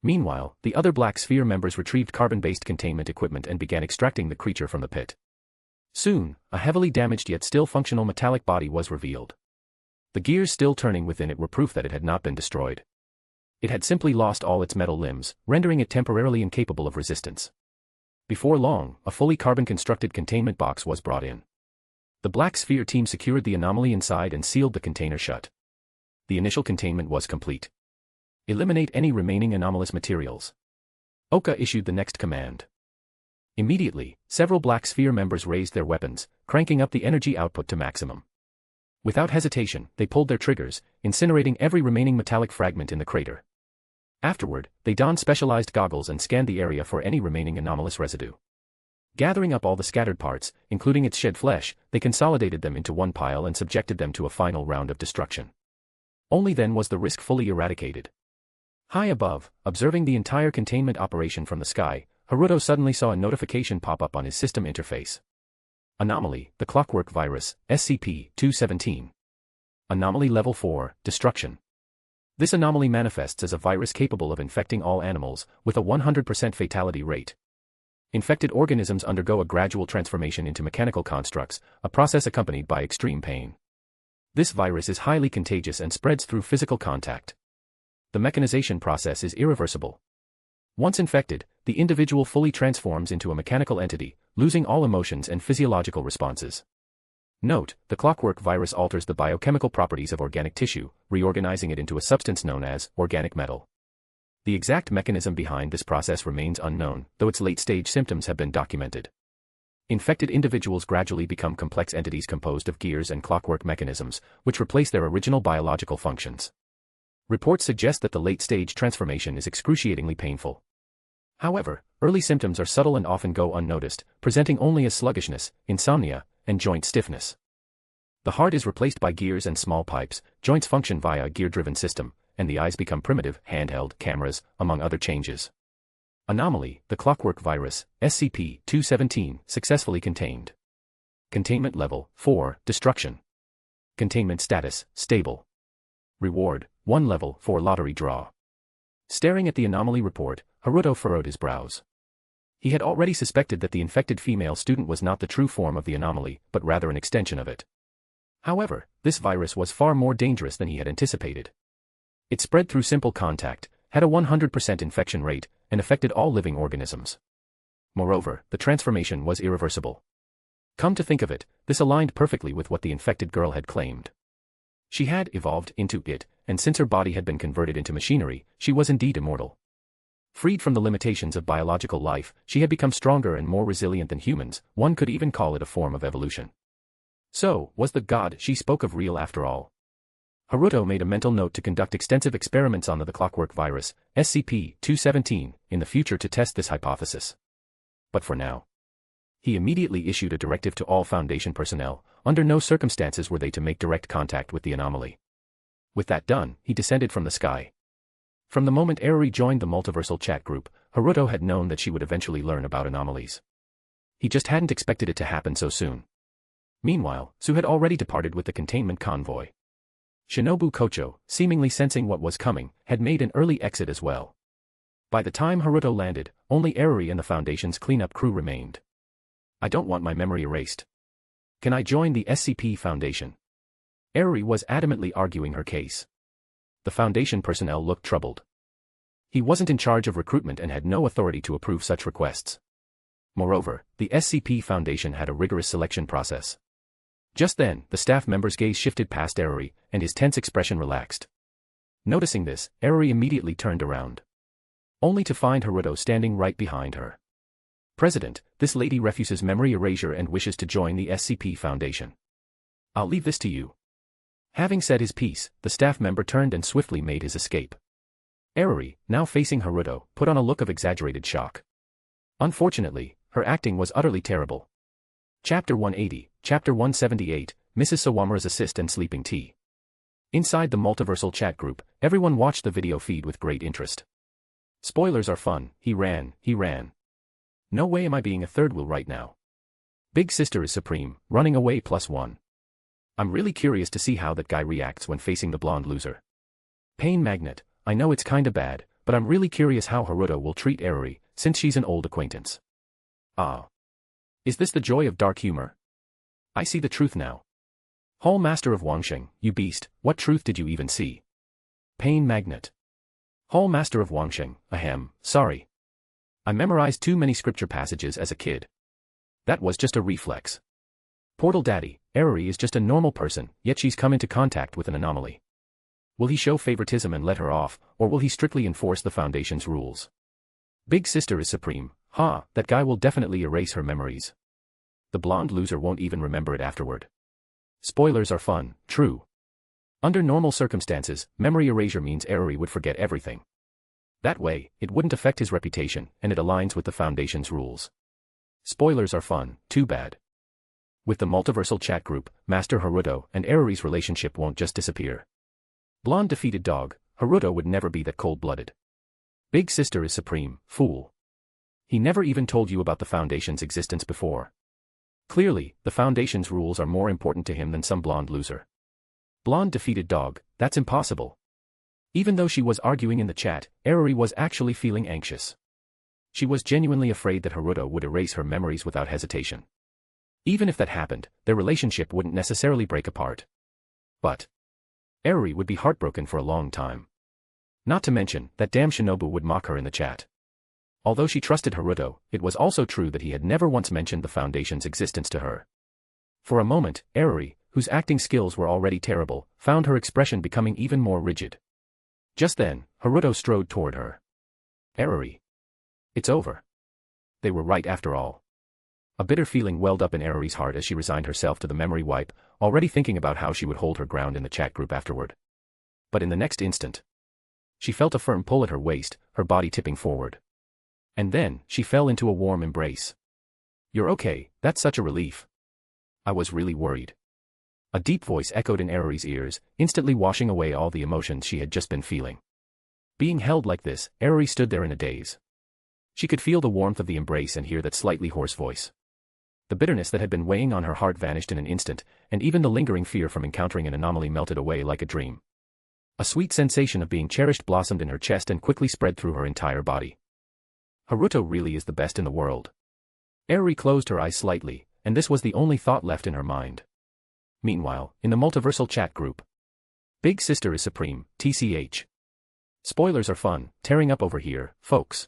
Meanwhile, the other Black Sphere members retrieved carbon-based containment equipment and began extracting the creature from the pit. Soon, a heavily damaged yet still functional metallic body was revealed. The gears still turning within it were proof that it had not been destroyed. It had simply lost all its metal limbs, rendering it temporarily incapable of resistance. Before long, a fully carbon-constructed containment box was brought in. The Black Sphere team secured the anomaly inside and sealed the container shut. The initial containment was complete. Eliminate any remaining anomalous materials. Oka issued the next command. Immediately, several Black Sphere members raised their weapons, cranking up the energy output to maximum. Without hesitation, they pulled their triggers, incinerating every remaining metallic fragment in the crater. Afterward, they donned specialized goggles and scanned the area for any remaining anomalous residue. Gathering up all the scattered parts, including its shed flesh, they consolidated them into one pile and subjected them to a final round of destruction. Only then was the risk fully eradicated. High above, observing the entire containment operation from the sky, Haruto suddenly saw a notification pop up on his system interface. Anomaly, the clockwork virus, SCP-217. Anomaly Level 4, Destruction. This anomaly manifests as a virus capable of infecting all animals, with a 100% fatality rate. Infected organisms undergo a gradual transformation into mechanical constructs, a process accompanied by extreme pain. This virus is highly contagious and spreads through physical contact. The mechanization process is irreversible. Once infected, the individual fully transforms into a mechanical entity, losing all emotions and physiological responses. Note, the clockwork virus alters the biochemical properties of organic tissue, reorganizing it into a substance known as organic metal. The exact mechanism behind this process remains unknown, though its late-stage symptoms have been documented. Infected individuals gradually become complex entities composed of gears and clockwork mechanisms, which replace their original biological functions. Reports suggest that the late-stage transformation is excruciatingly painful. However, early symptoms are subtle and often go unnoticed, presenting only as sluggishness, insomnia, and joint stiffness. The heart is replaced by gears and small pipes, joints function via a gear-driven system, and the eyes become primitive, handheld cameras, among other changes. Anomaly, the clockwork virus, SCP-217, successfully contained. Containment level, 4, destruction. Containment status, stable. Reward, 1 level, 4 lottery draw. Staring at the anomaly report, Haruto furrowed his brows. He had already suspected that the infected female student was not the true form of the anomaly, but rather an extension of it. However, this virus was far more dangerous than he had anticipated. It spread through simple contact, had a 100% infection rate, and affected all living organisms. Moreover, the transformation was irreversible. Come to think of it, this aligned perfectly with what the infected girl had claimed. She had evolved into it, and since her body had been converted into machinery, she was indeed immortal. Freed from the limitations of biological life, she had become stronger and more resilient than humans, one could even call it a form of evolution. So, was the god she spoke of real after all? Haruto made a mental note to conduct extensive experiments on the clockwork virus, SCP-217, in the future to test this hypothesis. But for now, he immediately issued a directive to all Foundation personnel. Under no circumstances were they to make direct contact with the anomaly. With that done, he descended from the sky. From the moment Eriri joined the multiversal chat group, Haruto had known that she would eventually learn about anomalies. He just hadn't expected it to happen so soon. Meanwhile, Su had already departed with the containment convoy. Shinobu Kocho, seemingly sensing what was coming, had made an early exit as well. By the time Haruto landed, only Eriri and the Foundation's cleanup crew remained. I don't want my memory erased. Can I join the SCP Foundation? Eriri was adamantly arguing her case. The Foundation personnel looked troubled. He wasn't in charge of recruitment and had no authority to approve such requests. Moreover, the SCP Foundation had a rigorous selection process. Just then, the staff member's gaze shifted past Eriri, and his tense expression relaxed. Noticing this, Eriri immediately turned around. Only to find Haruto standing right behind her. President, this lady refuses memory erasure and wishes to join the SCP Foundation. I'll leave this to you. Having said his piece, the staff member turned and swiftly made his escape. Eriri, now facing Haruto, put on a look of exaggerated shock. Unfortunately, her acting was utterly terrible. Chapter 180, Chapter 178, Mrs. Sawamura's Assist and Sleeping Tea. Inside the multiversal chat group, everyone watched the video feed with great interest. Spoilers are fun, he ran. No way am I being a third wheel right now. Big sister is supreme, running away +1. I'm really curious to see how that guy reacts when facing the blonde loser. Pain magnet, I know it's kinda bad, but I'm really curious how Haruto will treat Eriri, since she's an old acquaintance. Ah. Is this the joy of dark humor? I see the truth now. Hall Master of Wangsheng, you beast, what truth did you even see? Pain magnet. Hall Master of Wangsheng, ahem, sorry. I memorized too many scripture passages as a kid. That was just a reflex. Portal Daddy, Eriri is just a normal person, yet she's come into contact with an anomaly. Will he show favoritism and let her off, or will he strictly enforce the Foundation's rules? Big sister is supreme, that guy will definitely erase her memories. The blonde loser won't even remember it afterward. Spoilers are fun, true. Under normal circumstances, memory erasure means Eriri would forget everything. That way, it wouldn't affect his reputation, and it aligns with the Foundation's rules. Spoilers are fun, too bad. With the multiversal chat group, Master Haruto and Eriri's relationship won't just disappear. Blonde defeated dog, Haruto would never be that cold-blooded. Big sister is supreme, fool. He never even told you about the Foundation's existence before. Clearly, the Foundation's rules are more important to him than some blonde loser. Blonde defeated dog, that's impossible. Even though she was arguing in the chat, Eriri was actually feeling anxious. She was genuinely afraid that Haruto would erase her memories without hesitation. Even if that happened, their relationship wouldn't necessarily break apart. But Eriri would be heartbroken for a long time. Not to mention, that damn Shinobu would mock her in the chat. Although she trusted Haruto, it was also true that he had never once mentioned the Foundation's existence to her. For a moment, Eriri, whose acting skills were already terrible, found her expression becoming even more rigid. Just then, Haruto strode toward her. Eriri. It's over. They were right after all. A bitter feeling welled up in Eriri's heart as she resigned herself to the memory wipe, already thinking about how she would hold her ground in the chat group afterward. But in the next instant, she felt a firm pull at her waist, her body tipping forward. And then, she fell into a warm embrace. You're okay, that's such a relief. I was really worried. A deep voice echoed in Eriri's ears, instantly washing away all the emotions she had just been feeling. Being held like this, Eriri stood there in a daze. She could feel the warmth of the embrace and hear that slightly hoarse voice. The bitterness that had been weighing on her heart vanished in an instant, and even the lingering fear from encountering an anomaly melted away like a dream. A sweet sensation of being cherished blossomed in her chest and quickly spread through her entire body. Haruto really is the best in the world. Eriri closed her eyes slightly, and this was the only thought left in her mind. Meanwhile, in the multiversal chat group. Big Sister is supreme, TCH. Spoilers are fun, tearing up over here, folks.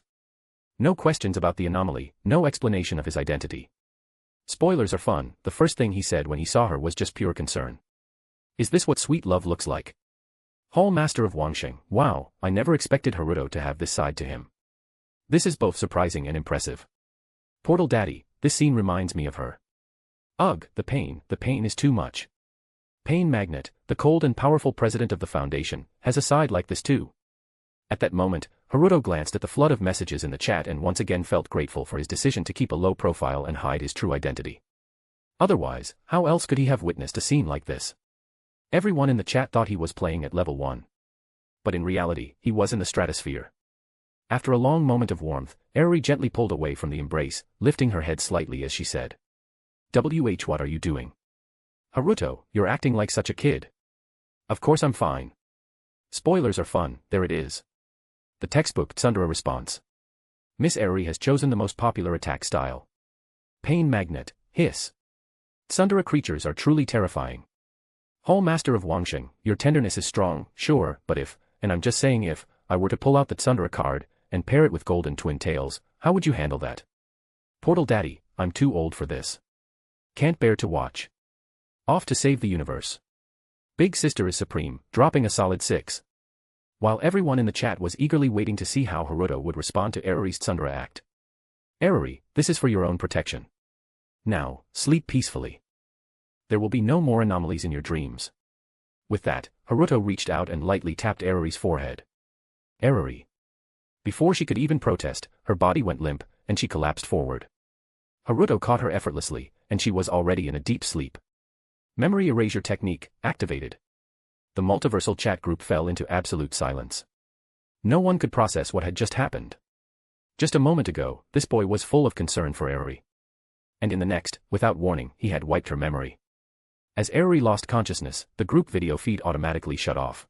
No questions about the anomaly, no explanation of his identity. Spoilers are fun, the first thing he said when he saw her was just pure concern. Is this what sweet love looks like? Hall Master of Wangsheng, wow, I never expected Haruto to have this side to him. This is both surprising and impressive. Portal Daddy, this scene reminds me of her. Ugh, the pain is too much. Pain Magnet, the cold and powerful president of the Foundation, has a side like this too. At that moment, Haruto glanced at the flood of messages in the chat and once again felt grateful for his decision to keep a low profile and hide his true identity. Otherwise, how else could he have witnessed a scene like this? Everyone in the chat thought he was playing at level 1. But in reality, he was in the stratosphere. After a long moment of warmth, Eriri gently pulled away from the embrace, lifting her head slightly as she said. What are you doing? Haruto, you're acting like such a kid. Of course I'm fine. Spoilers are fun, there it is. The textbook Tsundere response. Miss Eriri has chosen the most popular attack style. Pain Magnet, hiss. Tsundere creatures are truly terrifying. Hall Master of Wangsheng, your tenderness is strong, sure, but if, and I'm just saying if, I were to pull out the Tsundere card, and pair it with golden twin tails, how would you handle that? Portal Daddy, I'm too old for this. Can't bear to watch. Off to save the universe. Big Sister is supreme, dropping a solid 6. While everyone in the chat was eagerly waiting to see how Haruto would respond to Eriri's Tsundere act. Eriri, this is for your own protection. Now, sleep peacefully. There will be no more anomalies in your dreams. With that, Haruto reached out and lightly tapped Eriri's forehead. Eriri. Before she could even protest, her body went limp, and she collapsed forward. Haruto caught her effortlessly, and she was already in a deep sleep. Memory erasure technique, activated. The multiversal chat group fell into absolute silence. No one could process what had just happened. Just a moment ago, this boy was full of concern for Eriri. And in the next, without warning, he had wiped her memory. As Eriri lost consciousness, the group video feed automatically shut off.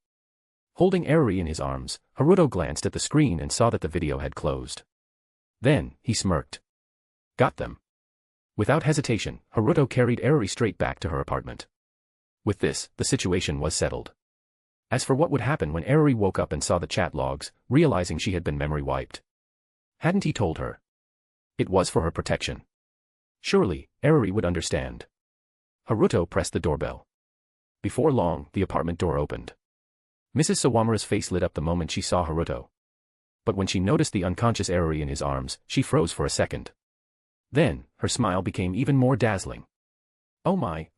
Holding Eriri in his arms, Haruto glanced at the screen and saw that the video had closed. Then, he smirked. Got them. Without hesitation, Haruto carried Eriri straight back to her apartment. With this, the situation was settled. As for what would happen when Eriri woke up and saw the chat logs, realizing she had been memory wiped. Hadn't he told her? It was for her protection. Surely, Eriri would understand. Haruto pressed the doorbell. Before long, the apartment door opened. Mrs. Sawamura's face lit up the moment she saw Haruto. But when she noticed the unconscious Eriri in his arms, she froze for a second. Then, her smile became even more dazzling. Oh my.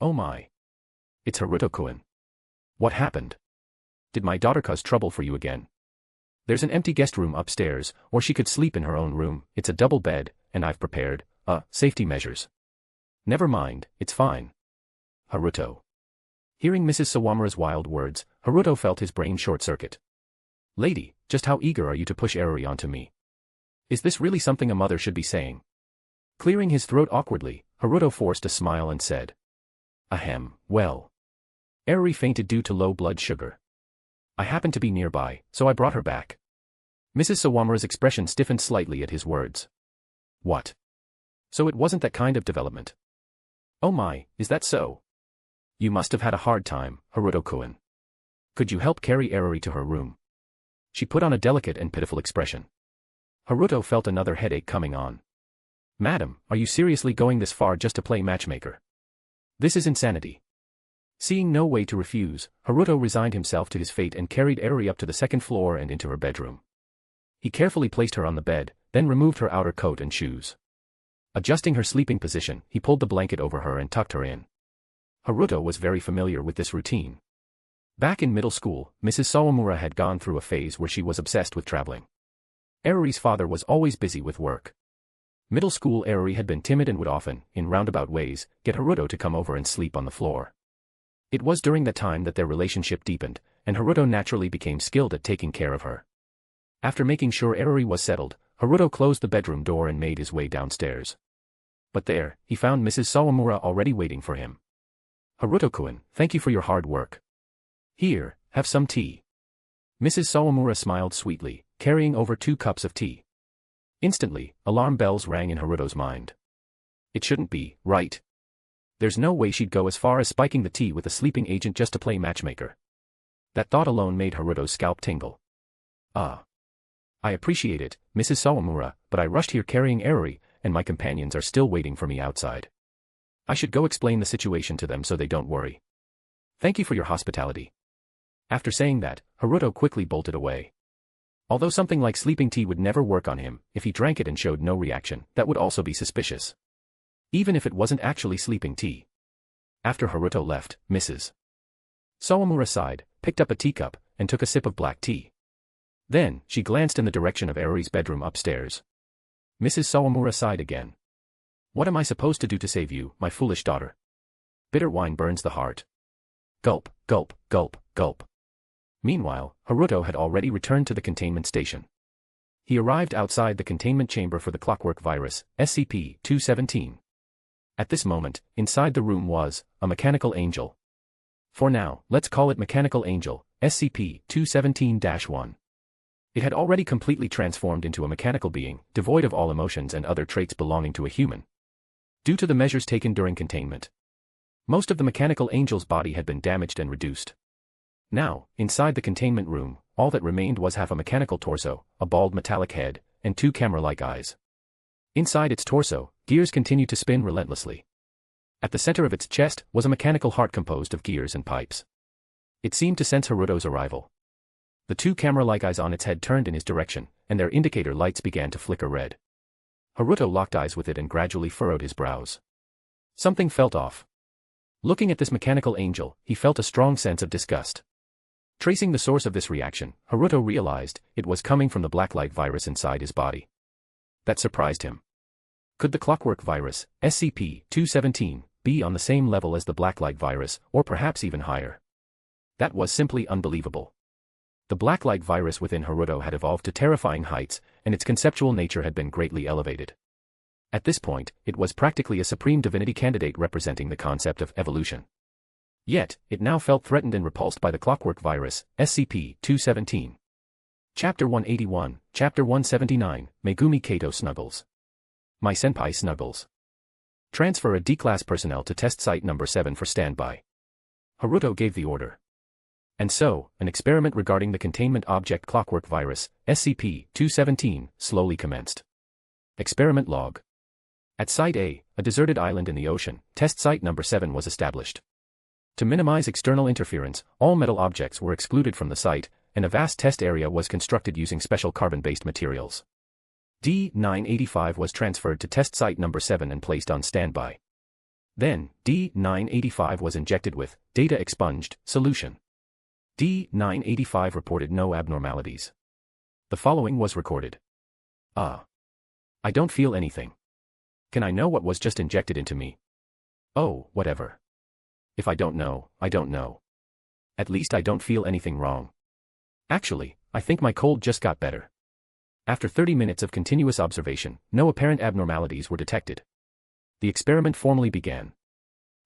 It's Haruto-kun. What happened? Did my daughter cause trouble for you again? There's an empty guest room upstairs, or she could sleep in her own room, it's a double bed, and I've prepared, safety measures. Never mind, it's fine. Haruto. Hearing Mrs. Sawamura's wild words, Haruto felt his brain short-circuit. Lady, just how eager are you to push Eriri onto me? Is this really something a mother should be saying? Clearing his throat awkwardly, Haruto forced a smile and said. Ahem, well. Eriri fainted due to low blood sugar. I happened to be nearby, so I brought her back. Mrs. Sawamura's expression stiffened slightly at his words. What? So it wasn't that kind of development. Oh my, is that so? You must have had a hard time, Haruto-kun. Could you help carry Eriri to her room? She put on a delicate and pitiful expression. Haruto felt another headache coming on. Madam, are you seriously going this far just to play matchmaker? This is insanity. Seeing no way to refuse, Haruto resigned himself to his fate and carried Eriri up to the second floor and into her bedroom. He carefully placed her on the bed, then removed her outer coat and shoes. Adjusting her sleeping position, he pulled the blanket over her and tucked her in. Haruto was very familiar with this routine. Back in middle school, Mrs. Sawamura had gone through a phase where she was obsessed with traveling. Eriri's father was always busy with work. Middle school Eriri had been timid and would often, in roundabout ways, get Haruto to come over and sleep on the floor. It was during that time that their relationship deepened, and Haruto naturally became skilled at taking care of her. After making sure Eriri was settled, Haruto closed the bedroom door and made his way downstairs. But there, he found Mrs. Sawamura already waiting for him. Haruto-kun, thank you for your hard work. Here, have some tea. Mrs. Sawamura smiled sweetly, carrying over 2 cups of tea. Instantly, alarm bells rang in Haruto's mind. It shouldn't be, right? There's no way she'd go as far as spiking the tea with a sleeping agent just to play matchmaker. That thought alone made Haruto's scalp tingle. Ah. I appreciate it, Mrs. Sawamura, but I rushed here carrying Eriri, and my companions are still waiting for me outside. I should go explain the situation to them so they don't worry. Thank you for your hospitality. After saying that, Haruto quickly bolted away. Although something like sleeping tea would never work on him, if he drank it and showed no reaction, that would also be suspicious. Even if it wasn't actually sleeping tea. After Haruto left, Mrs. Sawamura sighed, picked up a teacup, and took a sip of black tea. Then, she glanced in the direction of Eriri's bedroom upstairs. Mrs. Sawamura sighed again. What am I supposed to do to save you, my foolish daughter? Bitter wine burns the heart. Gulp, gulp, gulp, gulp. Meanwhile, Haruto had already returned to the containment station. He arrived outside the containment chamber for the clockwork virus, SCP-217. At this moment, inside the room was a mechanical angel. For now, let's call it Mechanical Angel, SCP-217-1. It had already completely transformed into a mechanical being, devoid of all emotions and other traits belonging to a human. Due to the measures taken during containment, most of the mechanical angel's body had been damaged and reduced. Now, inside the containment room, all that remained was half a mechanical torso, a bald metallic head, and 2 camera-like eyes. Inside its torso, gears continued to spin relentlessly. At the center of its chest was a mechanical heart composed of gears and pipes. It seemed to sense Haruto's arrival. The 2 camera-like eyes on its head turned in his direction, and their indicator lights began to flicker red. Haruto locked eyes with it and gradually furrowed his brows. Something felt off. Looking at this mechanical angel, he felt a strong sense of disgust. Tracing the source of this reaction, Haruto realized it was coming from the blacklight virus inside his body. That surprised him. Could the clockwork virus, SCP-217, be on the same level as the blacklight virus, or perhaps even higher? That was simply unbelievable. The blacklight virus within Haruto had evolved to terrifying heights, and its conceptual nature had been greatly elevated. At this point, it was practically a supreme divinity candidate representing the concept of evolution. Yet, it now felt threatened and repulsed by the clockwork virus, SCP-217. Chapter 181, Chapter 179, Megumi Kato Snuggles. My senpai Snuggles. Transfer a D-Class personnel to test site number 7 for standby. Haruto gave the order. And so, an experiment regarding the containment object clockwork virus, SCP-217, slowly commenced. Experiment log. At Site A, a deserted island in the ocean, test site number 7 was established. To minimize external interference, all metal objects were excluded from the site, and a vast test area was constructed using special carbon-based materials. D-985 was transferred to test site number 7 and placed on standby. Then, D-985 was injected with data expunged solution. D-985 reported no abnormalities. The following was recorded. I don't feel anything. Can I know what was just injected into me? Oh, whatever. If I don't know, I don't know. At least I don't feel anything wrong. Actually, I think my cold just got better. After 30 minutes of continuous observation, no apparent abnormalities were detected. The experiment formally began.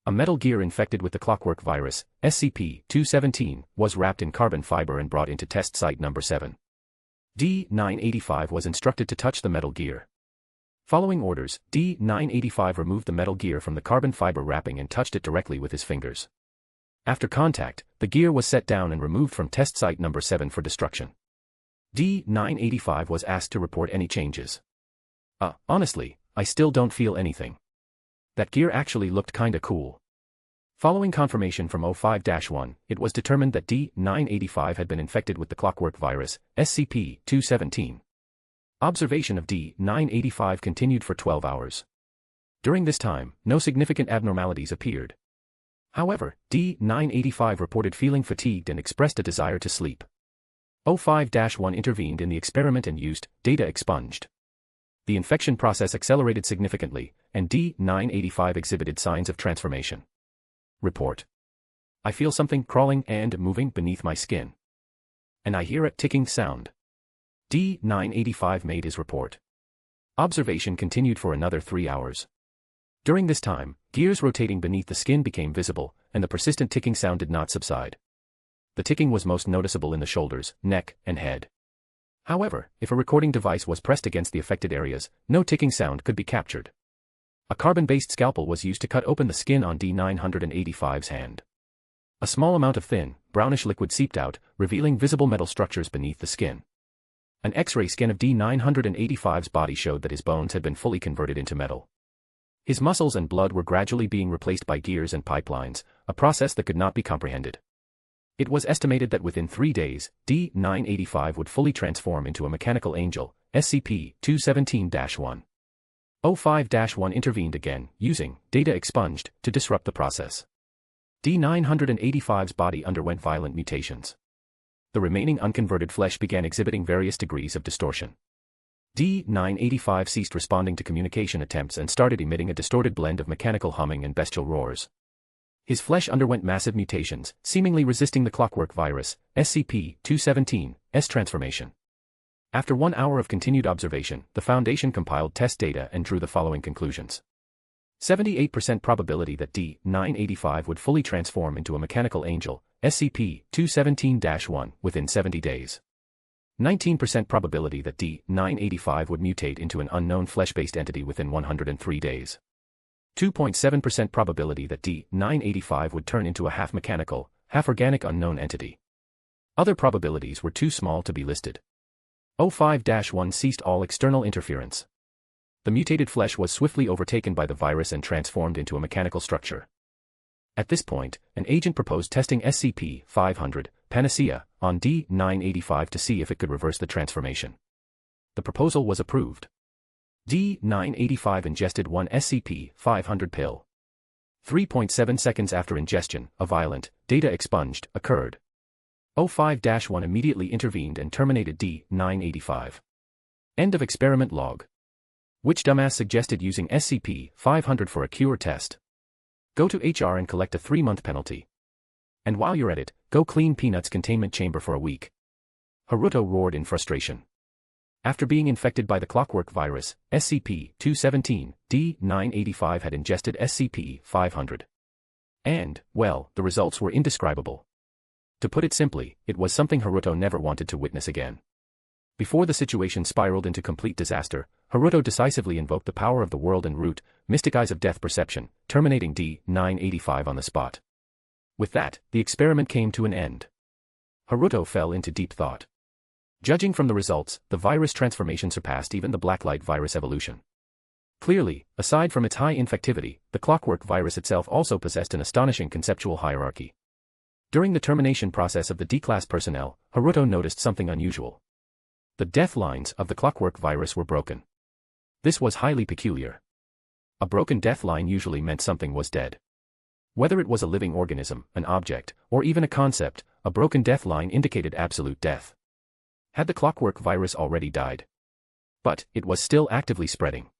A metal gear infected with the clockwork virus, SCP-217, was wrapped in carbon fiber and brought into test site number 7. D-985 was instructed to touch the metal gear. Following orders, D-985 removed the metal gear from the carbon fiber wrapping and touched it directly with his fingers. After contact, the gear was set down and removed from test site number 7 for destruction. D-985 was asked to report any changes. Honestly, I still don't feel anything. That gear actually looked kinda cool. Following confirmation from O5-1, it was determined that D-985 had been infected with the clockwork virus, SCP-217. Observation of D-985 continued for 12 hours. During this time, no significant abnormalities appeared. However, D-985 reported feeling fatigued and expressed a desire to sleep. O5-1 intervened in the experiment and used data expunged. The infection process accelerated significantly, and D-985 exhibited signs of transformation. Report. I feel something crawling and moving beneath my skin. And I hear a ticking sound. D-985 made his report. Observation continued for another 3 hours. During this time, gears rotating beneath the skin became visible, and the persistent ticking sound did not subside. The ticking was most noticeable in the shoulders, neck, and head. However, if a recording device was pressed against the affected areas, no ticking sound could be captured. A carbon-based scalpel was used to cut open the skin on D-985's hand. A small amount of thin, brownish liquid seeped out, revealing visible metal structures beneath the skin. An X-ray scan of D-985's body showed that his bones had been fully converted into metal. His muscles and blood were gradually being replaced by gears and pipelines, a process that could not be comprehended. It was estimated that within 3 days, D-985 would fully transform into a mechanical angel, SCP-217-1. O5-1 intervened again, using data expunged to disrupt the process. D-985's body underwent violent mutations. The remaining unconverted flesh began exhibiting various degrees of distortion. D-985 ceased responding to communication attempts and started emitting a distorted blend of mechanical humming and bestial roars. His flesh underwent massive mutations, seemingly resisting the clockwork virus, SCP-217's transformation. After 1 hour of continued observation, the Foundation compiled test data and drew the following conclusions. 78% probability that D-985 would fully transform into a mechanical angel, SCP-217-1, within 70 days. 19% probability that D-985 would mutate into an unknown flesh-based entity within 103 days. 2.7% probability that D-985 would turn into a half-mechanical, half-organic unknown entity. Other probabilities were too small to be listed. O5-1 ceased all external interference. The mutated flesh was swiftly overtaken by the virus and transformed into a mechanical structure. At this point, an agent proposed testing SCP-500, Panacea, on D-985 to see if it could reverse the transformation. The proposal was approved. D-985 ingested one SCP-500 pill. 3.7 seconds after ingestion, a violent, data expunged, occurred. O5-1 immediately intervened and terminated D-985. End of experiment log. Which dumbass suggested using SCP-500 for a cure test? Go to HR and collect a 3-month penalty. And while you're at it, go clean Peanut's containment chamber for a week. Haruto roared in frustration. After being infected by the clockwork virus, SCP-217, D-985 had ingested SCP-500. And, well, the results were indescribable. To put it simply, it was something Haruto never wanted to witness again. Before the situation spiraled into complete disaster, Haruto decisively invoked the power of the world en route, mystic eyes of death perception, terminating D-985 on the spot. With that, the experiment came to an end. Haruto fell into deep thought. Judging from the results, the virus transformation surpassed even the blacklight virus evolution. Clearly, aside from its high infectivity, the clockwork virus itself also possessed an astonishing conceptual hierarchy. During the termination process of the D-class personnel, Haruto noticed something unusual. The death lines of the clockwork virus were broken. This was highly peculiar. A broken death line usually meant something was dead. Whether it was a living organism, an object, or even a concept, a broken death line indicated absolute death. Had the clockwork virus already died? But it was still actively spreading.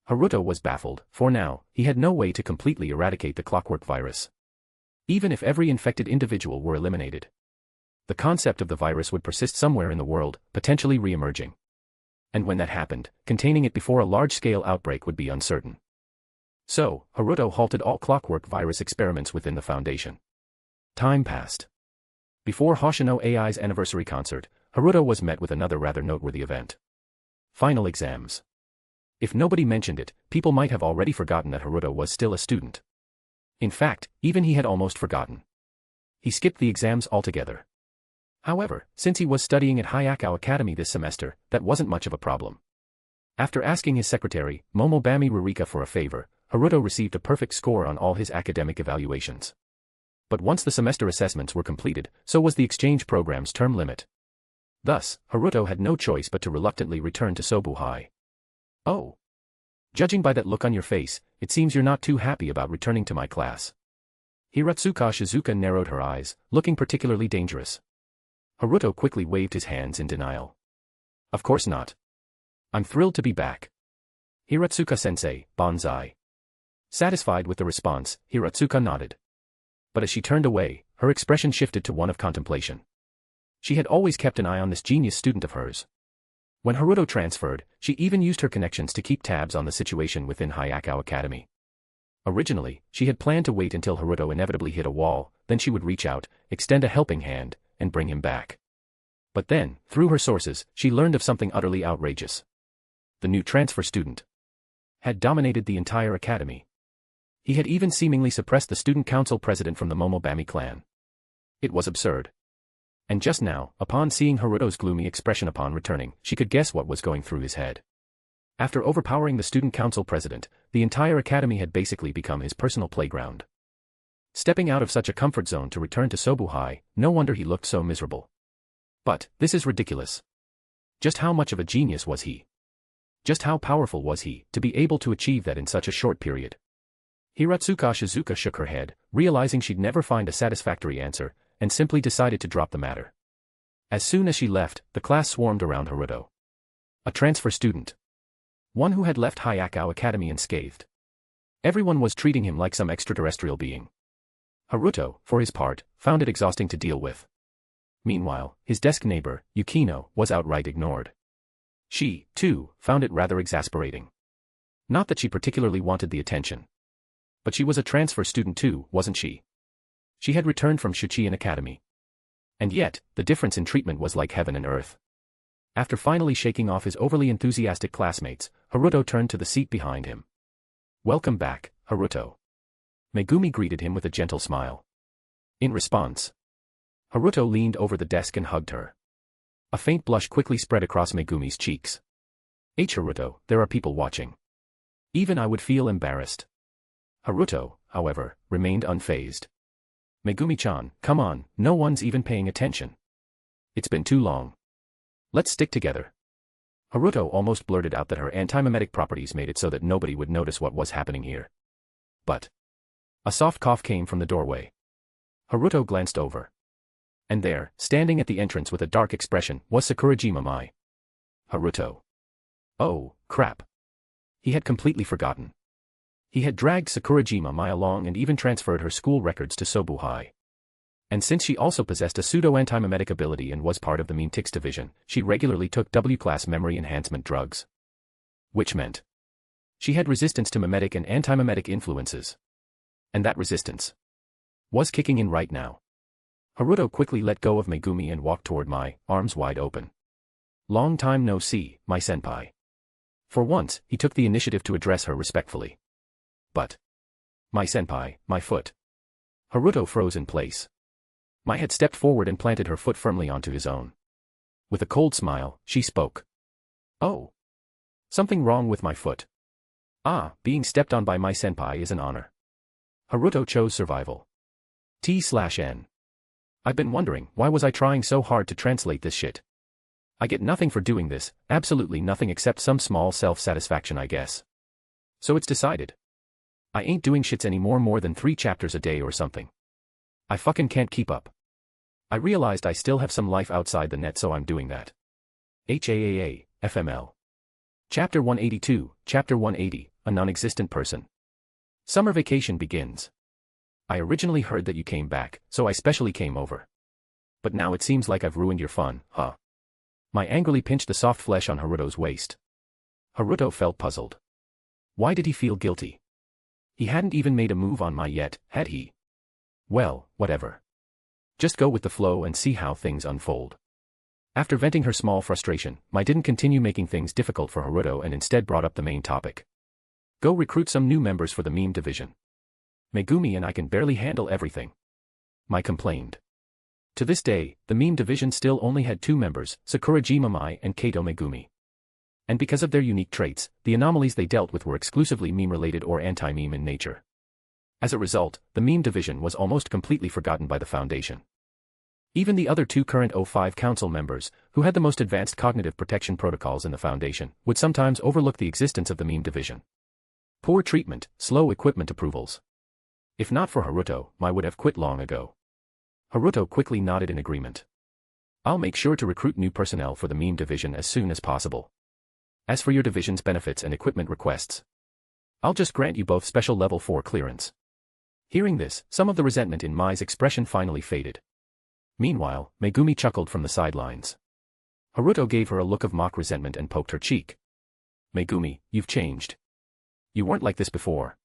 Haruto was baffled, for now, he had no way to completely eradicate the clockwork virus. Even if every infected individual were eliminated, the concept of the virus would persist somewhere in the world, potentially re-emerging. And when that happened, containing it before a large-scale outbreak would be uncertain. So, Haruto halted all clockwork virus experiments within the Foundation. Time passed. Before Hoshino AI's anniversary concert, Haruto was met with another rather noteworthy event. Final exams. If nobody mentioned it, people might have already forgotten that Haruto was still a student. In fact, even he had almost forgotten. He skipped the exams altogether. However, since he was studying at Hayakao Academy this semester, that wasn't much of a problem. After asking his secretary, Momobami Rurika, for a favor, Haruto received a perfect score on all his academic evaluations. But once the semester assessments were completed, so was the exchange program's term limit. Thus, Haruto had no choice but to reluctantly return to Sobu High. Oh. Judging by that look on your face, it seems you're not too happy about returning to my class. Hiratsuka Shizuka narrowed her eyes, looking particularly dangerous. Haruto quickly waved his hands in denial. Of course not. I'm thrilled to be back. Hiratsuka-sensei, banzai. Satisfied with the response, Hiratsuka nodded. But as she turned away, her expression shifted to one of contemplation. She had always kept an eye on this genius student of hers. When Haruto transferred, she even used her connections to keep tabs on the situation within Hayakao Academy. Originally, she had planned to wait until Haruto inevitably hit a wall, then she would reach out, extend a helping hand, and bring him back. But then, through her sources, she learned of something utterly outrageous. The new transfer student had dominated the entire academy. He had even seemingly suppressed the student council president from the Momobami clan. It was absurd. And just now, upon seeing Haruto's gloomy expression upon returning, she could guess what was going through his head. After overpowering the student council president, the entire academy had basically become his personal playground. Stepping out of such a comfort zone to return to Sobu High, no wonder he looked so miserable. But, this is ridiculous. Just how much of a genius was he? Just how powerful was he, to be able to achieve that in such a short period? Hiratsuka Shizuka shook her head, realizing she'd never find a satisfactory answer, and simply decided to drop the matter. As soon as she left, the class swarmed around Haruto. A transfer student. One who had left Hayakao Academy unscathed. Everyone was treating him like some extraterrestrial being. Haruto, for his part, found it exhausting to deal with. Meanwhile, his desk neighbor, Yukino, was outright ignored. She, too, found it rather exasperating. Not that she particularly wanted the attention. But she was a transfer student too, wasn't she? She had returned from Shuchiin Academy. And yet, the difference in treatment was like heaven and earth. After finally shaking off his overly enthusiastic classmates, Haruto turned to the seat behind him. Welcome back, Haruto. Megumi greeted him with a gentle smile. In response, Haruto leaned over the desk and hugged her. A faint blush quickly spread across Megumi's cheeks. Haruto, there are people watching. Even I would feel embarrassed. Haruto, however, remained unfazed. Megumi-chan, come on, no one's even paying attention. It's been too long. Let's stick together. Haruto almost blurted out that her anti-mimetic properties made it so that nobody would notice what was happening here. But a soft cough came from the doorway. Haruto glanced over. And there, standing at the entrance with a dark expression, was Sakurajima Mai. Haruto. Oh, crap. He had completely forgotten. He had dragged Sakurajima Mai along and even transferred her school records to Sobu High. And since she also possessed a pseudo-antimimetic ability and was part of the Memetics division, she regularly took W-class memory enhancement drugs. Which meant she had resistance to mimetic and antimimetic influences. And that resistance was kicking in right now. Haruto quickly let go of Megumi and walked toward Mai, arms wide open. Long time no see, my senpai. For once, he took the initiative to address her respectfully. But my senpai, my foot. Haruto froze in place. Mai had stepped forward and planted her foot firmly onto his own. With a cold smile, she spoke. Oh. Something wrong with my foot. Ah, being stepped on by my senpai is an honor. Haruto chose survival. T/N. I've been wondering, why was I trying so hard to translate this shit? I get nothing for doing this, absolutely nothing except some small self-satisfaction I guess. So it's decided. I ain't doing shits anymore more than 3 chapters a day or something. I fucking can't keep up. I realized I still have some life outside the net, so I'm doing that. HAAA, FML. Chapter 182, Chapter 180, A Non-Existent Person. Summer vacation begins. I originally heard that you came back, so I specially came over. But now it seems like I've ruined your fun, huh? Mai angrily pinched the soft flesh on Haruto's waist. Haruto felt puzzled. Why did he feel guilty? He hadn't even made a move on Mai yet, had he? Well, whatever. Just go with the flow and see how things unfold. After venting her small frustration, Mai didn't continue making things difficult for Haruto and instead brought up the main topic. Go recruit some new members for the meme division. Megumi and I can barely handle everything. Mai complained. To this day, the meme division still only had 2 members, Sakurajima Mai and Kato Megumi. And because of their unique traits, the anomalies they dealt with were exclusively meme-related or anti-meme in nature. As a result, the meme division was almost completely forgotten by the Foundation. Even the other 2 current O5 Council members, who had the most advanced cognitive protection protocols in the Foundation, would sometimes overlook the existence of the meme division. Poor treatment, slow equipment approvals. If not for Haruto, Mai would have quit long ago. Haruto quickly nodded in agreement. I'll make sure to recruit new personnel for the meme division as soon as possible. As for your division's benefits and equipment requests, I'll just grant you both special level 4 clearance. Hearing this, some of the resentment in Mai's expression finally faded. Meanwhile, Megumi chuckled from the sidelines. Haruto gave her a look of mock resentment and poked her cheek. Megumi, you've changed. You weren't like this before.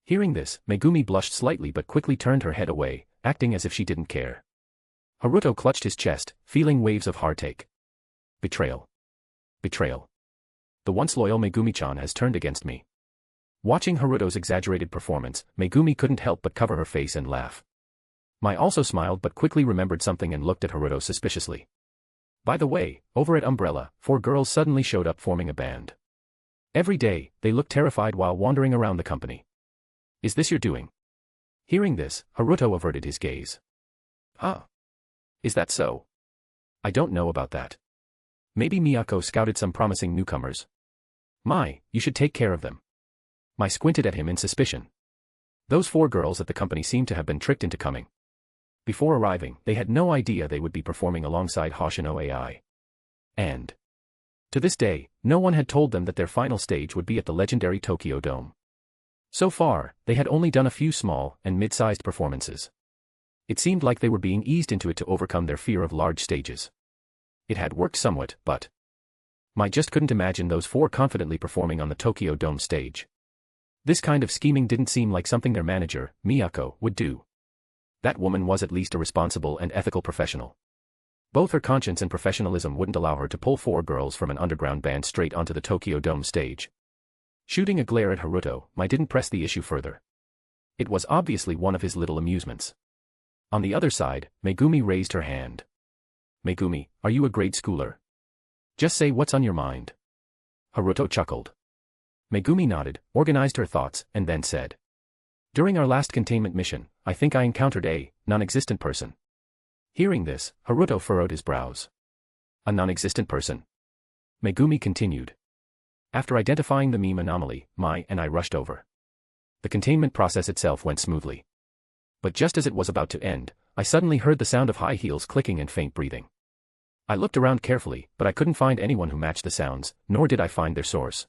Hearing this, Megumi blushed slightly but quickly turned her head away, acting as if she didn't care. Haruto clutched his chest, feeling waves of heartache. Betrayal. Betrayal. The once loyal Megumi-chan has turned against me. Watching Haruto's exaggerated performance, Megumi couldn't help but cover her face and laugh. Mai also smiled but quickly remembered something and looked at Haruto suspiciously. By the way, over at Umbrella, 4 girls suddenly showed up forming a band. Every day, they looked terrified while wandering around the company. Is this your doing? Hearing this, Haruto averted his gaze. Huh? Is that so? I don't know about that. Maybe Miyako scouted some promising newcomers. Mai, you should take care of them. Mai squinted at him in suspicion. Those 4 girls at the company seemed to have been tricked into coming. Before arriving, they had no idea they would be performing alongside Hoshino AI. And to this day, no one had told them that their final stage would be at the legendary Tokyo Dome. So far, they had only done a few small and mid-sized performances. It seemed like they were being eased into it to overcome their fear of large stages. It had worked somewhat, but Mai just couldn't imagine those 4 confidently performing on the Tokyo Dome stage. This kind of scheming didn't seem like something their manager, Miyako, would do. That woman was at least a responsible and ethical professional. Both her conscience and professionalism wouldn't allow her to pull 4 girls from an underground band straight onto the Tokyo Dome stage. Shooting a glare at Haruto, Mai didn't press the issue further. It was obviously one of his little amusements. On the other side, Megumi raised her hand. Megumi, are you a grade schooler? Just say what's on your mind. Haruto chuckled. Megumi nodded, organized her thoughts, and then said. During our last containment mission, I think I encountered a non-existent person. Hearing this, Haruto furrowed his brows. A non-existent person? Megumi continued. After identifying the meme anomaly, Mai and I rushed over. The containment process itself went smoothly. But just as it was about to end, I suddenly heard the sound of high heels clicking and faint breathing. I looked around carefully, but I couldn't find anyone who matched the sounds, nor did I find their source.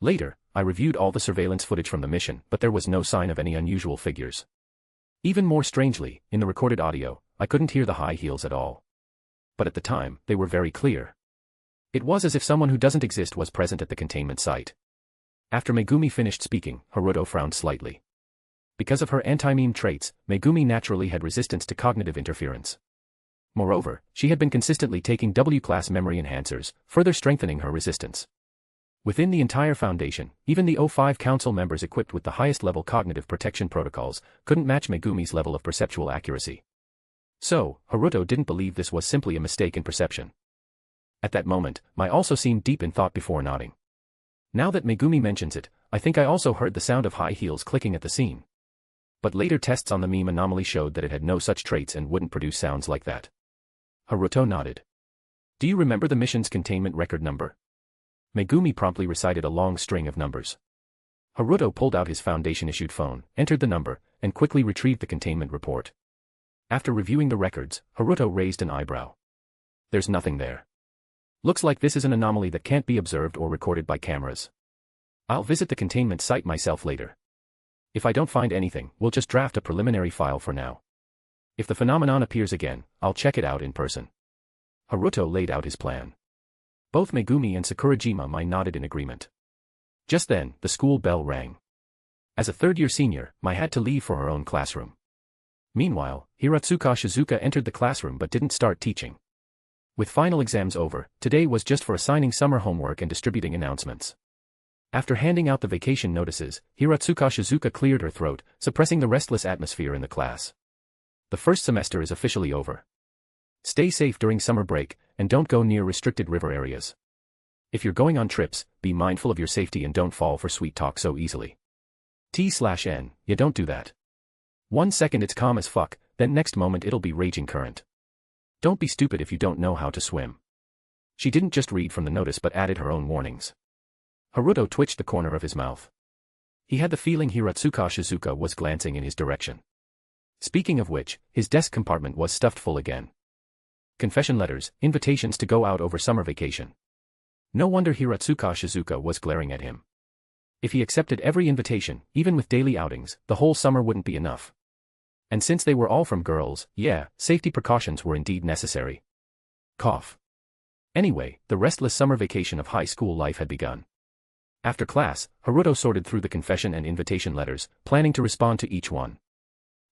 Later, I reviewed all the surveillance footage from the mission, but there was no sign of any unusual figures. Even more strangely, in the recorded audio, I couldn't hear the high heels at all. But at the time, they were very clear. It was as if someone who doesn't exist was present at the containment site. After Megumi finished speaking, Haruto frowned slightly. Because of her anti-meme traits, Megumi naturally had resistance to cognitive interference. Moreover, she had been consistently taking W-class memory enhancers, further strengthening her resistance. Within the entire Foundation, even the O5 Council members equipped with the highest level cognitive protection protocols couldn't match Megumi's level of perceptual accuracy. So, Haruto didn't believe this was simply a mistake in perception. At that moment, Mai also seemed deep in thought before nodding. Now that Megumi mentions it, I think I also heard the sound of high heels clicking at the scene. But later tests on the meme anomaly showed that it had no such traits and wouldn't produce sounds like that. Haruto nodded. Do you remember the mission's containment record number? Megumi promptly recited a long string of numbers. Haruto pulled out his Foundation-issued phone, entered the number, and quickly retrieved the containment report. After reviewing the records, Haruto raised an eyebrow. There's nothing there. Looks like this is an anomaly that can't be observed or recorded by cameras. I'll visit the containment site myself later. If I don't find anything, we'll just draft a preliminary file for now. If the phenomenon appears again, I'll check it out in person. Haruto laid out his plan. Both Megumi and Sakurajima Mai nodded in agreement. Just then, the school bell rang. As a third-year senior, Mai had to leave for her own classroom. Meanwhile, Hiratsuka Shizuka entered the classroom but didn't start teaching. With final exams over, today was just for assigning summer homework and distributing announcements. After handing out the vacation notices, Hiratsuka Shizuka cleared her throat, suppressing the restless atmosphere in the class. The first semester is officially over. Stay safe during summer break, and don't go near restricted river areas. If you're going on trips, be mindful of your safety and don't fall for sweet talk so easily. T/N, yeah, don't do that. 1 second it's calm as fuck, then next moment it'll be raging current. Don't be stupid if you don't know how to swim. She didn't just read from the notice but added her own warnings. Haruto twitched the corner of his mouth. He had the feeling Hiratsuka Shizuka was glancing in his direction. Speaking of which, his desk compartment was stuffed full again. Confession letters, invitations to go out over summer vacation. No wonder Hiratsuka Shizuka was glaring at him. If he accepted every invitation, even with daily outings, the whole summer wouldn't be enough. And since they were all from girls, yeah, safety precautions were indeed necessary. Cough. Anyway, the restless summer vacation of high school life had begun. After class, Haruto sorted through the confession and invitation letters, planning to respond to each one.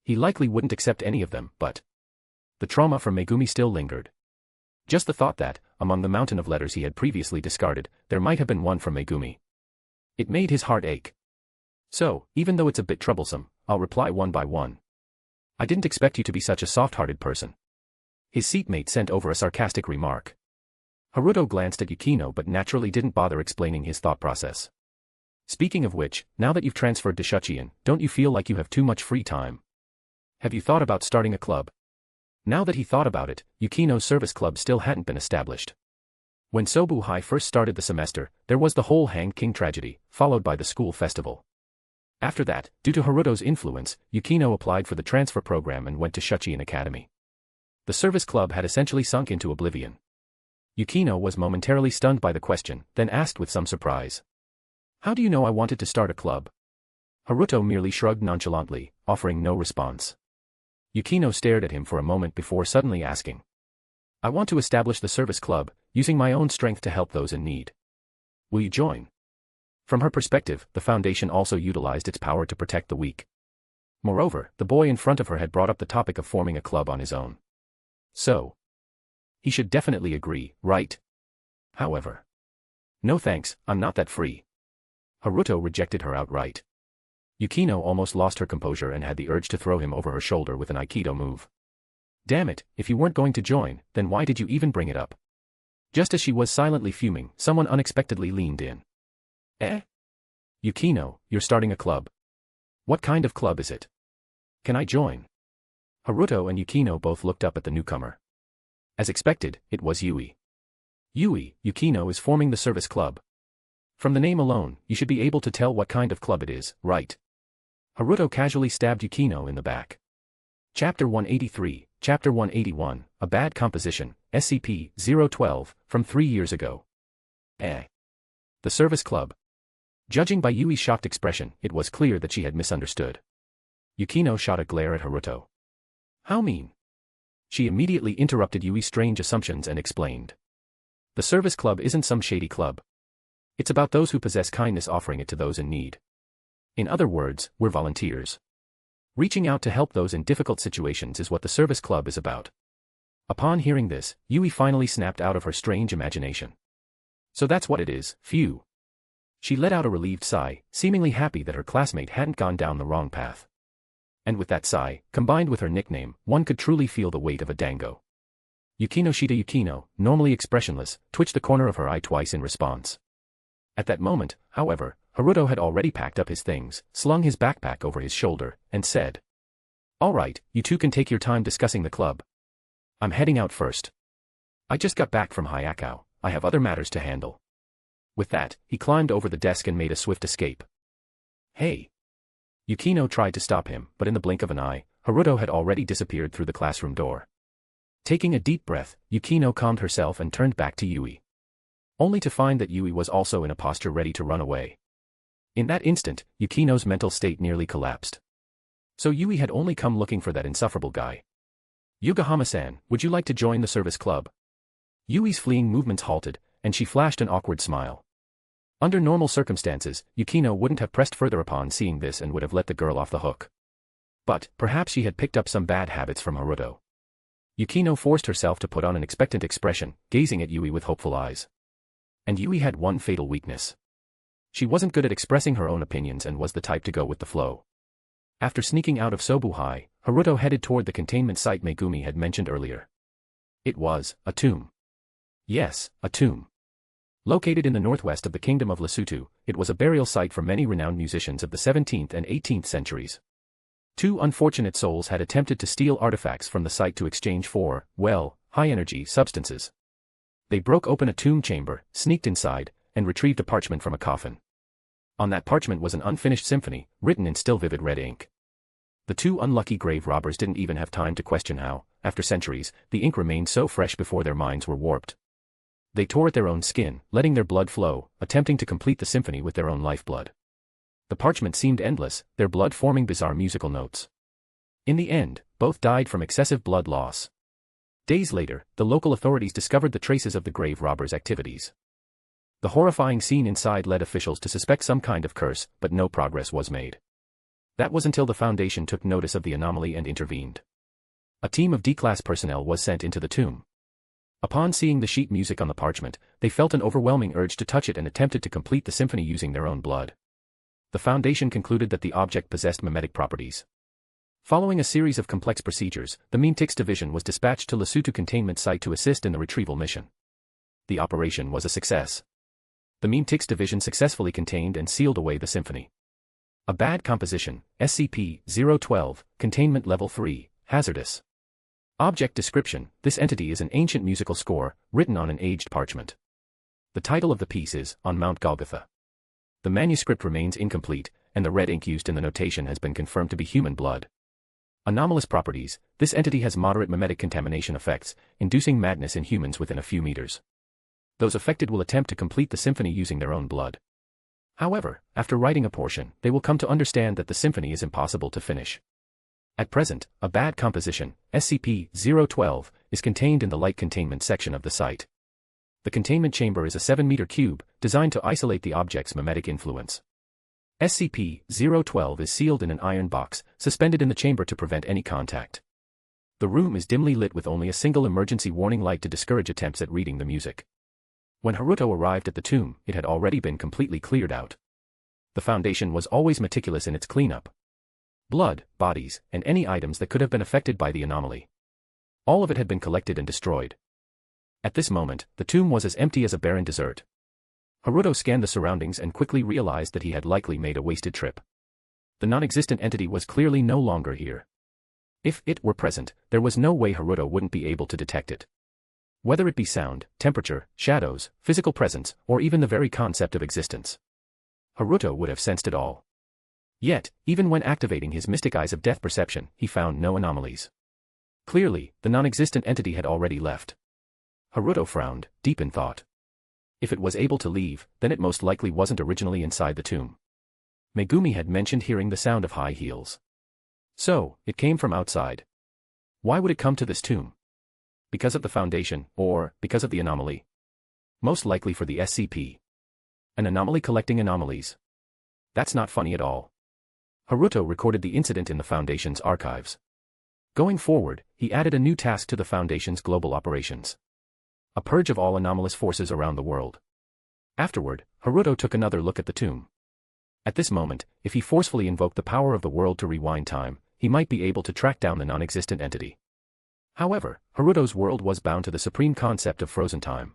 He likely wouldn't accept any of them, but the trauma from Megumi still lingered. Just the thought that, among the mountain of letters he had previously discarded, there might have been one from Megumi. It made his heart ache. So, even though it's a bit troublesome, I'll reply one by one. I didn't expect you to be such a soft-hearted person. His seatmate sent over a sarcastic remark. Haruto glanced at Yukino but naturally didn't bother explaining his thought process. Speaking of which, now that you've transferred to Shuchian, don't you feel like you have too much free time? Have you thought about starting a club? Now that he thought about it, Yukino's service club still hadn't been established. When Sobu High first started the semester, there was the whole Hanged King tragedy, followed by the school festival. After that, due to Haruto's influence, Yukino applied for the transfer program and went to Shuchian Academy. The service club had essentially sunk into oblivion. Yukino was momentarily stunned by the question, then asked with some surprise. How do you know I wanted to start a club? Haruto merely shrugged nonchalantly, offering no response. Yukino stared at him for a moment before suddenly asking. I want to establish the service club, using my own strength to help those in need. Will you join? From her perspective, the Foundation also utilized its power to protect the weak. Moreover, the boy in front of her had brought up the topic of forming a club on his own. So, he should definitely agree, right? However, no thanks, I'm not that free. Haruto rejected her outright. Yukino almost lost her composure and had the urge to throw him over her shoulder with an Aikido move. Damn it, if you weren't going to join, then why did you even bring it up? Just as she was silently fuming, someone unexpectedly leaned in. Eh? Yukino, you're starting a club. What kind of club is it? Can I join? Haruto and Yukino both looked up at the newcomer. As expected, it was Yui. Yukino is forming the service club. From the name alone, you should be able to tell what kind of club it is, right? Haruto casually stabbed Yukino in the back. Chapter 183, Chapter 181, A Bad Composition, SCP-012, from 3 years ago. The service club. Judging by Yui's shocked expression, it was clear that she had misunderstood. Yukino shot a glare at Haruto. How mean? She immediately interrupted Yui's strange assumptions and explained. The service club isn't some shady club. It's about those who possess kindness offering it to those in need. In other words, we're volunteers. Reaching out to help those in difficult situations is what the service club is about. Upon hearing this, Yui finally snapped out of her strange imagination. So that's what it is, phew. She let out a relieved sigh, seemingly happy that her classmate hadn't gone down the wrong path. And with that sigh, combined with her nickname, one could truly feel the weight of a dango. Yukino, normally expressionless, twitched the corner of her eye twice in response. At that moment, however, Haruto had already packed up his things, slung his backpack over his shoulder, and said, All right, you two can take your time discussing the club. I'm heading out first. I just got back from Hyakao, I have other matters to handle. With that, he climbed over the desk and made a swift escape. Hey! Yukino tried to stop him, but in the blink of an eye, Haruto had already disappeared through the classroom door. Taking a deep breath, Yukino calmed herself and turned back to Yui. Only to find that Yui was also in a posture ready to run away. In that instant, Yukino's mental state nearly collapsed. So Yui had only come looking for that insufferable guy. Yugahama-san, would you like to join the service club? Yui's fleeing movements halted, and she flashed an awkward smile. Under normal circumstances, Yukino wouldn't have pressed further upon seeing this and would have let the girl off the hook. But, perhaps she had picked up some bad habits from Haruto. Yukino forced herself to put on an expectant expression, gazing at Yui with hopeful eyes. And Yui had one fatal weakness. She wasn't good at expressing her own opinions and was the type to go with the flow. After sneaking out of Sobuhai, Haruto headed toward the containment site Megumi had mentioned earlier. It was a tomb. Yes, a tomb. Located in the northwest of the Kingdom of Lesotho, it was a burial site for many renowned musicians of the 17th and 18th centuries. Two unfortunate souls had attempted to steal artifacts from the site to exchange for, well, high-energy substances. They broke open a tomb chamber, sneaked inside, and retrieved a parchment from a coffin. On that parchment was an unfinished symphony, written in still vivid red ink. The two unlucky grave robbers didn't even have time to question how, after centuries, the ink remained so fresh before their minds were warped. They tore at their own skin, letting their blood flow, attempting to complete the symphony with their own lifeblood. The parchment seemed endless, their blood forming bizarre musical notes. In the end, both died from excessive blood loss. Days later, the local authorities discovered the traces of the grave robbers' activities. The horrifying scene inside led officials to suspect some kind of curse, but no progress was made. That was until the Foundation took notice of the anomaly and intervened. A team of D-class personnel was sent into the tomb. Upon seeing the sheet music on the parchment, they felt an overwhelming urge to touch it and attempted to complete the symphony using their own blood. The Foundation concluded that the object possessed mimetic properties. Following a series of complex procedures, the Memetics Division was dispatched to Lesotho Containment Site to assist in the retrieval mission. The operation was a success. The Memetics Division successfully contained and sealed away the symphony. A bad composition, SCP-012, Containment Level 3, hazardous. Object description: this entity is an ancient musical score, written on an aged parchment. The title of the piece is, On Mount Golgotha. The manuscript remains incomplete, and the red ink used in the notation has been confirmed to be human blood. Anomalous properties: this entity has moderate mimetic contamination effects, inducing madness in humans within a few meters. Those affected will attempt to complete the symphony using their own blood. However, after writing a portion, they will come to understand that the symphony is impossible to finish. At present, a bad composition, SCP-012, is contained in the light containment section of the site. The containment chamber is a 7-meter cube, designed to isolate the object's mimetic influence. SCP-012 is sealed in an iron box, suspended in the chamber to prevent any contact. The room is dimly lit with only a single emergency warning light to discourage attempts at reading the music. When Haruto arrived at the tomb, it had already been completely cleared out. The Foundation was always meticulous in its cleanup. Blood, bodies, and any items that could have been affected by the anomaly. All of it had been collected and destroyed. At this moment, the tomb was as empty as a barren desert. Haruto scanned the surroundings and quickly realized that he had likely made a wasted trip. The non-existent entity was clearly no longer here. If it were present, there was no way Haruto wouldn't be able to detect it. Whether it be sound, temperature, shadows, physical presence, or even the very concept of existence. Haruto would have sensed it all. Yet, even when activating his mystic eyes of death perception, he found no anomalies. Clearly, the non-existent entity had already left. Haruto frowned, deep in thought. If it was able to leave, then it most likely wasn't originally inside the tomb. Megumi had mentioned hearing the sound of high heels. So, it came from outside. Why would it come to this tomb? Because of the Foundation, or because of the anomaly? Most likely for the SCP. An anomaly collecting anomalies. That's not funny at all. Haruto recorded the incident in the Foundation's archives. Going forward, he added a new task to the Foundation's global operations. A purge of all anomalous forces around the world. Afterward, Haruto took another look at the tomb. At this moment, if he forcefully invoked the power of the world to rewind time, he might be able to track down the non-existent entity. However, Haruto's world was bound to the supreme concept of frozen time.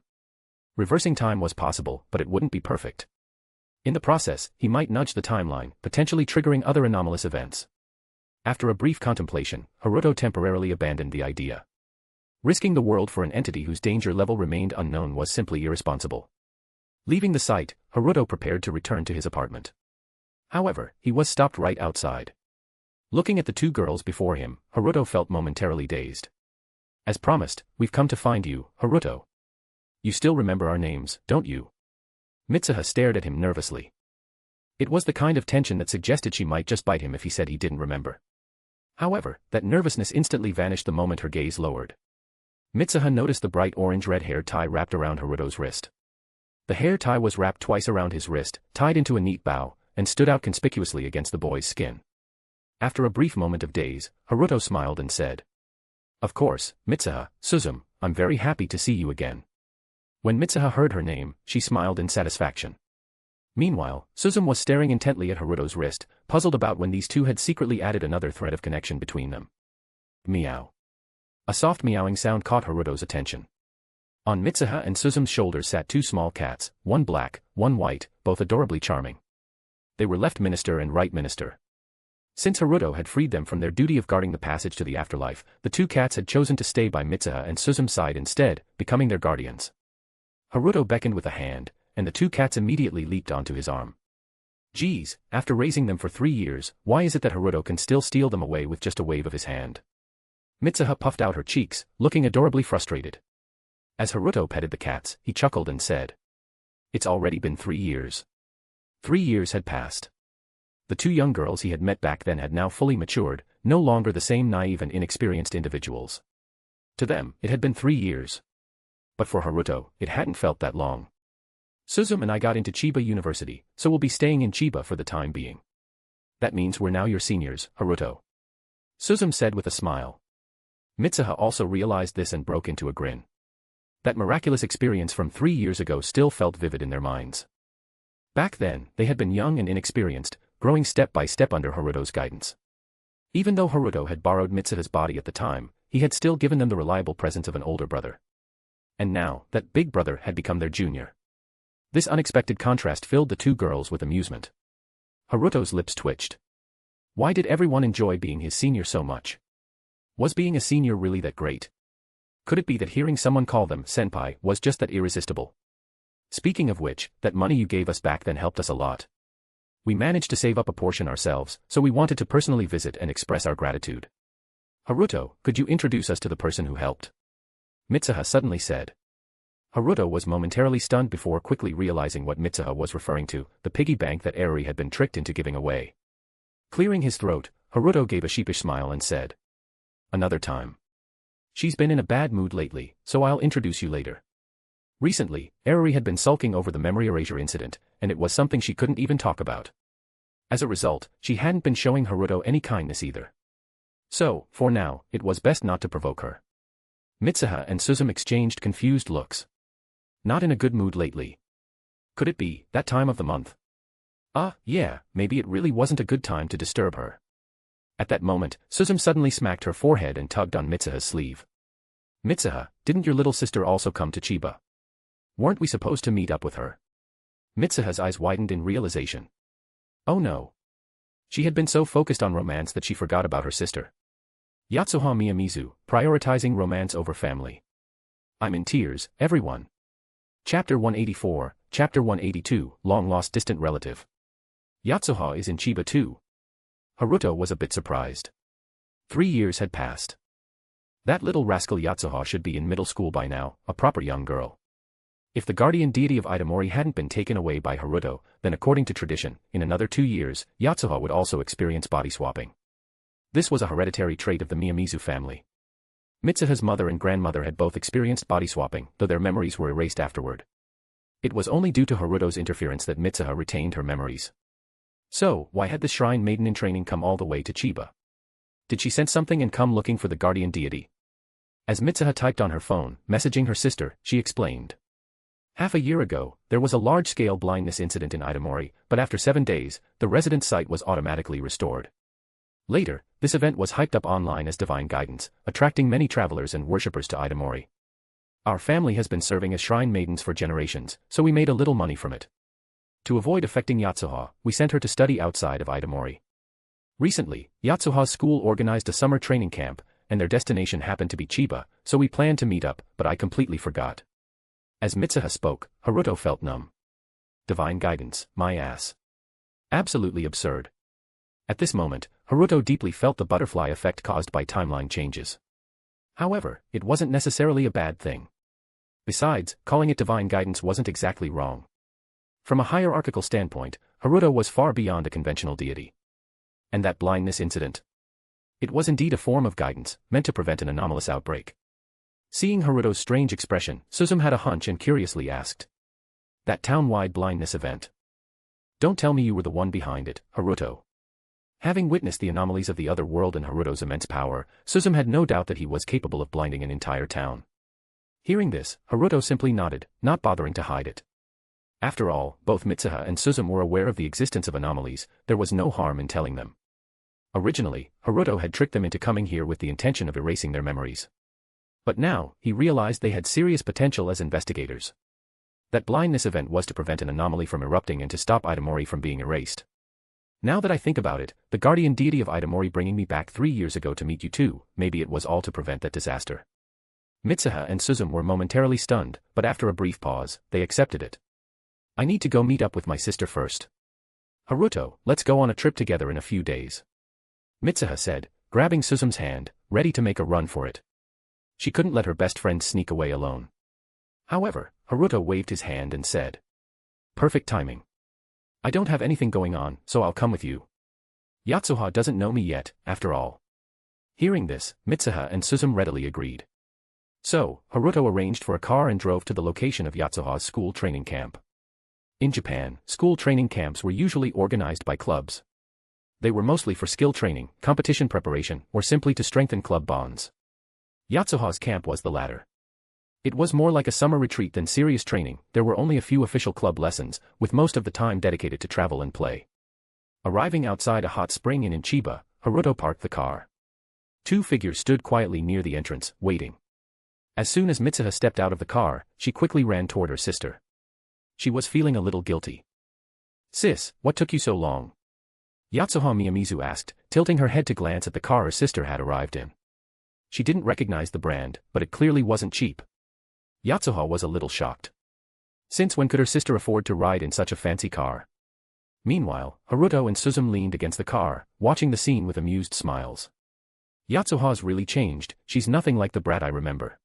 Reversing time was possible, but it wouldn't be perfect. In the process, he might nudge the timeline, potentially triggering other anomalous events. After a brief contemplation, Haruto temporarily abandoned the idea. Risking the world for an entity whose danger level remained unknown was simply irresponsible. Leaving the site, Haruto prepared to return to his apartment. However, he was stopped right outside. Looking at the two girls before him, Haruto felt momentarily dazed. As promised, we've come to find you, Haruto. You still remember our names, don't you? Mitsuha stared at him nervously. It was the kind of tension that suggested she might just bite him if he said he didn't remember. However, that nervousness instantly vanished the moment her gaze lowered. Mitsuha noticed the bright orange-red hair tie wrapped around Haruto's wrist. The hair tie was wrapped twice around his wrist, tied into a neat bow, and stood out conspicuously against the boy's skin. After a brief moment of daze, Haruto smiled and said, "Of course, Mitsuha, Suzum, I'm very happy to see you again." When Mitsuha heard her name, she smiled in satisfaction. Meanwhile, Suzum was staring intently at Haruto's wrist, puzzled about when these two had secretly added another thread of connection between them. Meow. A soft meowing sound caught Haruto's attention. On Mitsuha and Suzum's shoulders sat two small cats, one black, one white, both adorably charming. They were left minister and right minister. Since Haruto had freed them from their duty of guarding the passage to the afterlife, the two cats had chosen to stay by Mitsuha and Suzum's side instead, becoming their guardians. Haruto beckoned with a hand, and the two cats immediately leaped onto his arm. Geez, after raising them for 3 years, why is it that Haruto can still steal them away with just a wave of his hand? Mitsuha puffed out her cheeks, looking adorably frustrated. As Haruto petted the cats, he chuckled and said, "It's already been 3 years." 3 years had passed. The two young girls he had met back then had now fully matured, no longer the same naive and inexperienced individuals. To them, it had been 3 years. But for Haruto, it hadn't felt that long. "Suzum and I got into Chiba University, so we'll be staying in Chiba for the time being. That means we're now your seniors, Haruto," Suzum said with a smile. Mitsuha also realized this and broke into a grin. That miraculous experience from 3 years ago still felt vivid in their minds. Back then, they had been young and inexperienced, growing step by step under Haruto's guidance. Even though Haruto had borrowed Mitsuha's body at the time, he had still given them the reliable presence of an older brother. And now, that big brother had become their junior. This unexpected contrast filled the two girls with amusement. Haruto's lips twitched. Why did everyone enjoy being his senior so much? Was being a senior really that great? Could it be that hearing someone call them senpai was just that irresistible? Speaking of which, that money you gave us back then helped us a lot. We managed to save up a portion ourselves, so we wanted to personally visit and express our gratitude. Haruto, could you introduce us to the person who helped? Mitsuha suddenly said. Haruto was momentarily stunned before quickly realizing what Mitsuha was referring to, the piggy bank that Eriri had been tricked into giving away. Clearing his throat, Haruto gave a sheepish smile and said, "Another time. She's been in a bad mood lately, so I'll introduce you later." Recently, Eriri had been sulking over the memory erasure incident, and it was something she couldn't even talk about. As a result, she hadn't been showing Haruto any kindness either. So, for now, it was best not to provoke her. Mitsuha and Suzum exchanged confused looks. Not in a good mood lately. Could it be that time of the month? Yeah, maybe it really wasn't a good time to disturb her. At that moment, Suzum suddenly smacked her forehead and tugged on Mitsuha's sleeve. "Mitsuha, didn't your little sister also come to Chiba? Weren't we supposed to meet up with her?" Mitsuha's eyes widened in realization. Oh no. She had been so focused on romance that she forgot about her sister. Yatsuha Miyamizu, prioritizing romance over family. I'm in tears, everyone. Chapter 184, Chapter 182, Long-Lost Distant Relative. Yatsuha is in Chiba too. Haruto was a bit surprised. 3 years had passed. That little rascal Yatsuha should be in middle school by now, a proper young girl. If the guardian deity of Itamori hadn't been taken away by Haruto, then according to tradition, in another 2 years, Yatsuha would also experience body swapping. This was a hereditary trait of the Miyamizu family. Mitsuha's mother and grandmother had both experienced body swapping, though their memories were erased afterward. It was only due to Haruto's interference that Mitsuha retained her memories. So, why had the shrine maiden in training come all the way to Chiba? Did she sense something and come looking for the guardian deity? As Mitsuha typed on her phone, messaging her sister, she explained. Half a year ago, there was a large-scale blindness incident in Itamori, but after 7 days, the resident sight was automatically restored. Later, this event was hyped up online as divine guidance, attracting many travelers and worshippers to Itamori. Our family has been serving as shrine maidens for generations, so we made a little money from it. To avoid affecting Yatsuha, we sent her to study outside of Itamori. Recently, Yatsuha's school organized a summer training camp, and their destination happened to be Chiba, so we planned to meet up, but I completely forgot. As Mitsuha spoke, Haruto felt numb. Divine guidance, my ass. Absolutely absurd. At this moment, Haruto deeply felt the butterfly effect caused by timeline changes. However, it wasn't necessarily a bad thing. Besides, calling it divine guidance wasn't exactly wrong. From a hierarchical standpoint, Haruto was far beyond a conventional deity. And that blindness incident? It was indeed a form of guidance, meant to prevent an anomalous outbreak. Seeing Haruto's strange expression, Suzum had a hunch and curiously asked. That town-wide blindness event? Don't tell me you were the one behind it, Haruto. Having witnessed the anomalies of the other world and Haruto's immense power, Suzum had no doubt that he was capable of blinding an entire town. Hearing this, Haruto simply nodded, not bothering to hide it. After all, both Mitsuha and Suzume were aware of the existence of anomalies, there was no harm in telling them. Originally, Haruto had tricked them into coming here with the intention of erasing their memories. But now, he realized they had serious potential as investigators. That blindness event was to prevent an anomaly from erupting and to stop Itamori from being erased. Now that I think about it, the guardian deity of Itamori bringing me back 3 years ago to meet you too, maybe it was all to prevent that disaster. Mitsuha and Suzume were momentarily stunned, but after a brief pause, they accepted it. I need to go meet up with my sister first. Haruto, let's go on a trip together in a few days. Mitsuha said, grabbing Suzume's hand, ready to make a run for it. She couldn't let her best friend sneak away alone. However, Haruto waved his hand and said, perfect timing. I don't have anything going on, so I'll come with you. Yatsuha doesn't know me yet, after all. Hearing this, Mitsuha and Suzume readily agreed. So, Haruto arranged for a car and drove to the location of Yatsuha's school training camp. In Japan, school training camps were usually organized by clubs. They were mostly for skill training, competition preparation, or simply to strengthen club bonds. Yatsuha's camp was the latter. It was more like a summer retreat than serious training. There were only a few official club lessons, with most of the time dedicated to travel and play. Arriving outside a hot spring inn in Chiba, Haruto parked the car. 2 figures stood quietly near the entrance, waiting. As soon as Mitsuha stepped out of the car, she quickly ran toward her sister. She was feeling a little guilty. Sis, what took you so long? Yatsuha Miyamizu asked, tilting her head to glance at the car her sister had arrived in. She didn't recognize the brand, but it clearly wasn't cheap. Yatsuha was a little shocked. Since when could her sister afford to ride in such a fancy car? Meanwhile, Haruto and Suzume leaned against the car, watching the scene with amused smiles. Yatsuha's really changed, she's nothing like the brat I remember.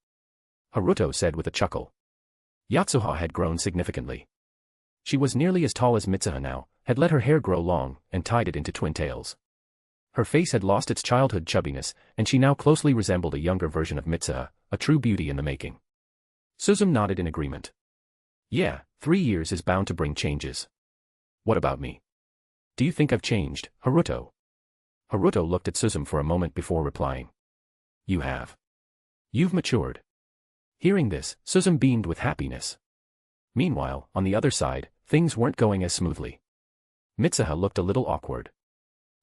Haruto said with a chuckle. Yatsuha had grown significantly. She was nearly as tall as Mitsuha now, had let her hair grow long, and tied it into twin tails. Her face had lost its childhood chubbiness, and she now closely resembled a younger version of Mitsuha, a true beauty in the making. Suzume nodded in agreement. Yeah, 3 years is bound to bring changes. What about me? Do you think I've changed, Haruto? Haruto looked at Suzume for a moment before replying. You have. You've matured. Hearing this, Suzume beamed with happiness. Meanwhile, on the other side, things weren't going as smoothly. Mitsuha looked a little awkward.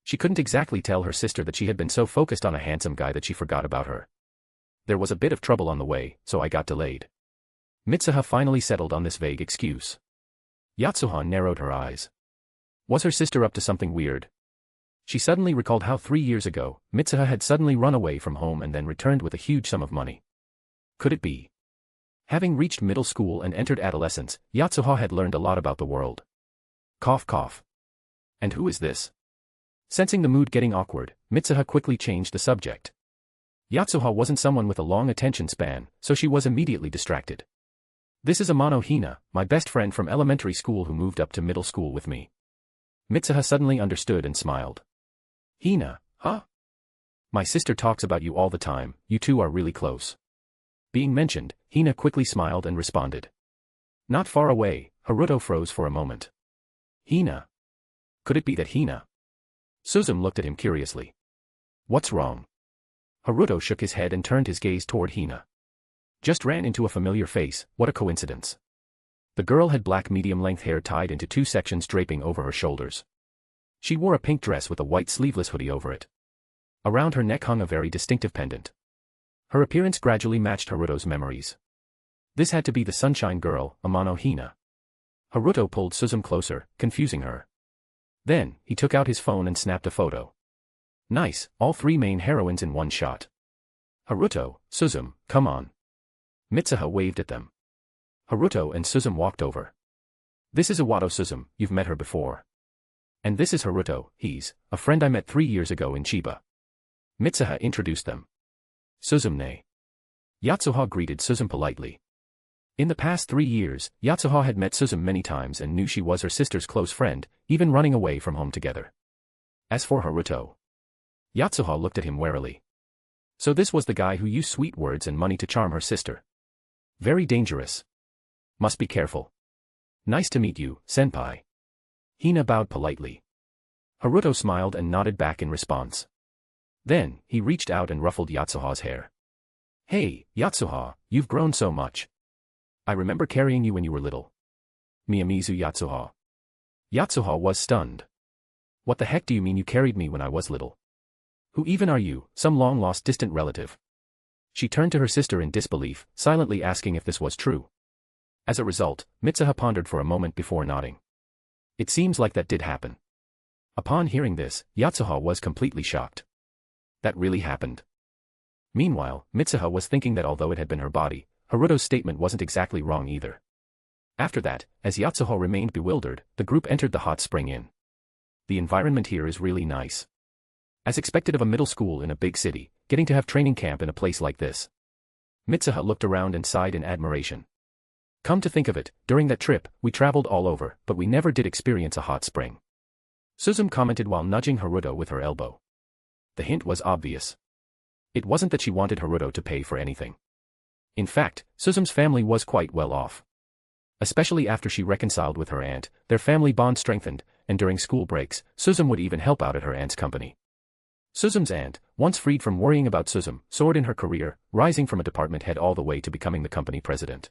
She couldn't exactly tell her sister that she had been so focused on a handsome guy that she forgot about her. There was a bit of trouble on the way, so I got delayed. Mitsuha finally settled on this vague excuse. Yatsuha narrowed her eyes. Was her sister up to something weird? She suddenly recalled how 3 years ago, Mitsuha had suddenly run away from home and then returned with a huge sum of money. Could it be? Having reached middle school and entered adolescence, Yatsuha had learned a lot about the world. Cough cough. And who is this? Sensing the mood getting awkward, Mitsuha quickly changed the subject. Yatsuha wasn't someone with a long attention span, so she was immediately distracted. This is Amano Hina, my best friend from elementary school who moved up to middle school with me. Mitsuha suddenly understood and smiled. Hina, huh? My sister talks about you all the time, you two are really close. Being mentioned, Hina quickly smiled and responded. Not far away, Haruto froze for a moment. Hina? Could it be that Hina? Suzume looked at him curiously. What's wrong? Haruto shook his head and turned his gaze toward Hina. Just ran into a familiar face, what a coincidence. The girl had black medium-length hair tied into 2 sections draping over her shoulders. She wore a pink dress with a white sleeveless hoodie over it. Around her neck hung a very distinctive pendant. Her appearance gradually matched Haruto's memories. This had to be the sunshine girl, Amano Hina. Haruto pulled Suzume closer, confusing her. Then, he took out his phone and snapped a photo. Nice, all 3 main heroines in one shot. Haruto, Suzume, come on. Mitsuha waved at them. Haruto and Suzume walked over. This is Iwato Suzume, you've met her before. And this is Haruto, he's a friend I met 3 years ago in Chiba. Mitsuha introduced them. Suzume ne. Yatsuha greeted Suzume politely. In the past 3 years, Yatsuha had met Suzume many times and knew she was her sister's close friend, even running away from home together. As for Haruto, Yatsuha looked at him warily. So this was the guy who used sweet words and money to charm her sister. Very dangerous. Must be careful. Nice to meet you, senpai. Hina bowed politely. Haruto smiled and nodded back in response. Then, he reached out and ruffled Yatsuha's hair. Hey, Yatsuha, you've grown so much. I remember carrying you when you were little. Miyamizu Yatsuha. Yatsuha was stunned. What the heck do you mean you carried me when I was little? Who even are you, some long-lost distant relative? She turned to her sister in disbelief, silently asking if this was true. As a result, Mitsuha pondered for a moment before nodding. It seems like that did happen. Upon hearing this, Yatsuha was completely shocked. That really happened. Meanwhile, Mitsuha was thinking that although it had been her body, Haruto's statement wasn't exactly wrong either. After that, as Yatsuha remained bewildered, the group entered the hot spring inn. The environment here is really nice. As expected of a middle school in a big city, getting to have training camp in a place like this. Mitsuha looked around and sighed in admiration. Come to think of it, during that trip, we traveled all over, but we never did experience a hot spring. Suzume commented while nudging Haruto with her elbow. The hint was obvious. It wasn't that she wanted Haruto to pay for anything. In fact, Suzume's family was quite well off. Especially after she reconciled with her aunt, their family bond strengthened, and during school breaks, Suzume would even help out at her aunt's company. Suzume's aunt, once freed from worrying about Suzume, soared in her career, rising from a department head all the way to becoming the company president.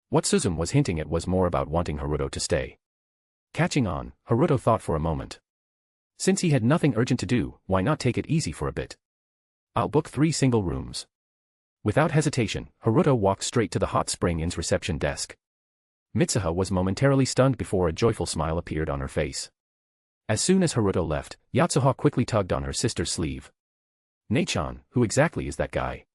What Suzume was hinting at was more about wanting Haruto to stay. Catching on, Haruto thought for a moment. Since he had nothing urgent to do, why not take it easy for a bit? I'll book 3 single rooms. Without hesitation, Haruto walked straight to the hot spring inn's reception desk. Mitsuha was momentarily stunned before a joyful smile appeared on her face. As soon as Haruto left, Yatsuha quickly tugged on her sister's sleeve. "Ne-chan, who exactly is that guy?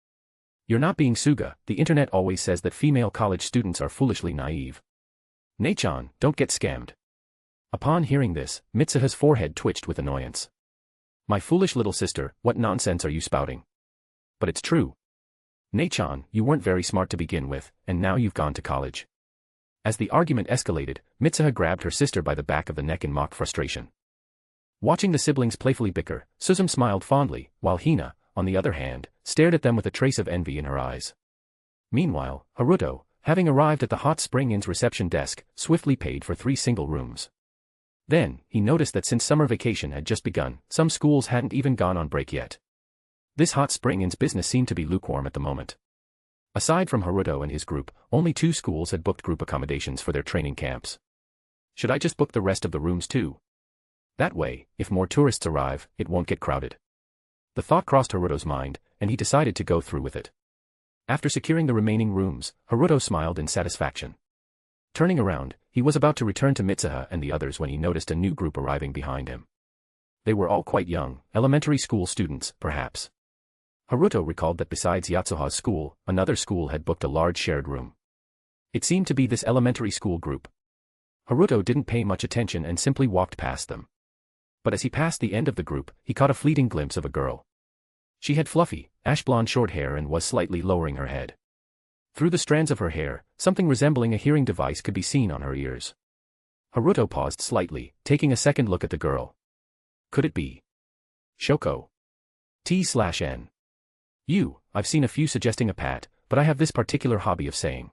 You're not being Suga, the internet always says that female college students are foolishly naive. Ne-chan, don't get scammed." Upon hearing this, Mitsuha's forehead twitched with annoyance. "My foolish little sister, what nonsense are you spouting? But it's true. Ne-chan, you weren't very smart to begin with, and now you've gone to college." As the argument escalated, Mitsuha grabbed her sister by the back of the neck in mock frustration. Watching the siblings playfully bicker, Suzume smiled fondly, while Hina, on the other hand, stared at them with a trace of envy in her eyes. Meanwhile, Haruto, having arrived at the hot spring inn's reception desk, swiftly paid for 3 single rooms. Then, he noticed that since summer vacation had just begun, some schools hadn't even gone on break yet. This hot spring inn's business seemed to be lukewarm at the moment. Aside from Haruto and his group, only 2 schools had booked group accommodations for their training camps. Should I just book the rest of the rooms too? That way, if more tourists arrive, it won't get crowded. The thought crossed Haruto's mind, and he decided to go through with it. After securing the remaining rooms, Haruto smiled in satisfaction. Turning around, he was about to return to Mitsuha and the others when he noticed a new group arriving behind him. They were all quite young, elementary school students, perhaps. Haruto recalled that besides Yatsuha's school, another school had booked a large shared room. It seemed to be this elementary school group. Haruto didn't pay much attention and simply walked past them. But as he passed the end of the group, he caught a fleeting glimpse of a girl. She had fluffy, ash-blonde short hair and was slightly lowering her head. Through the strands of her hair, something resembling a hearing device could be seen on her ears. Haruto paused slightly, taking a second look at the girl. Could it be Shoko? T/N. I've seen a few suggesting a pat, but I have this particular hobby of saying.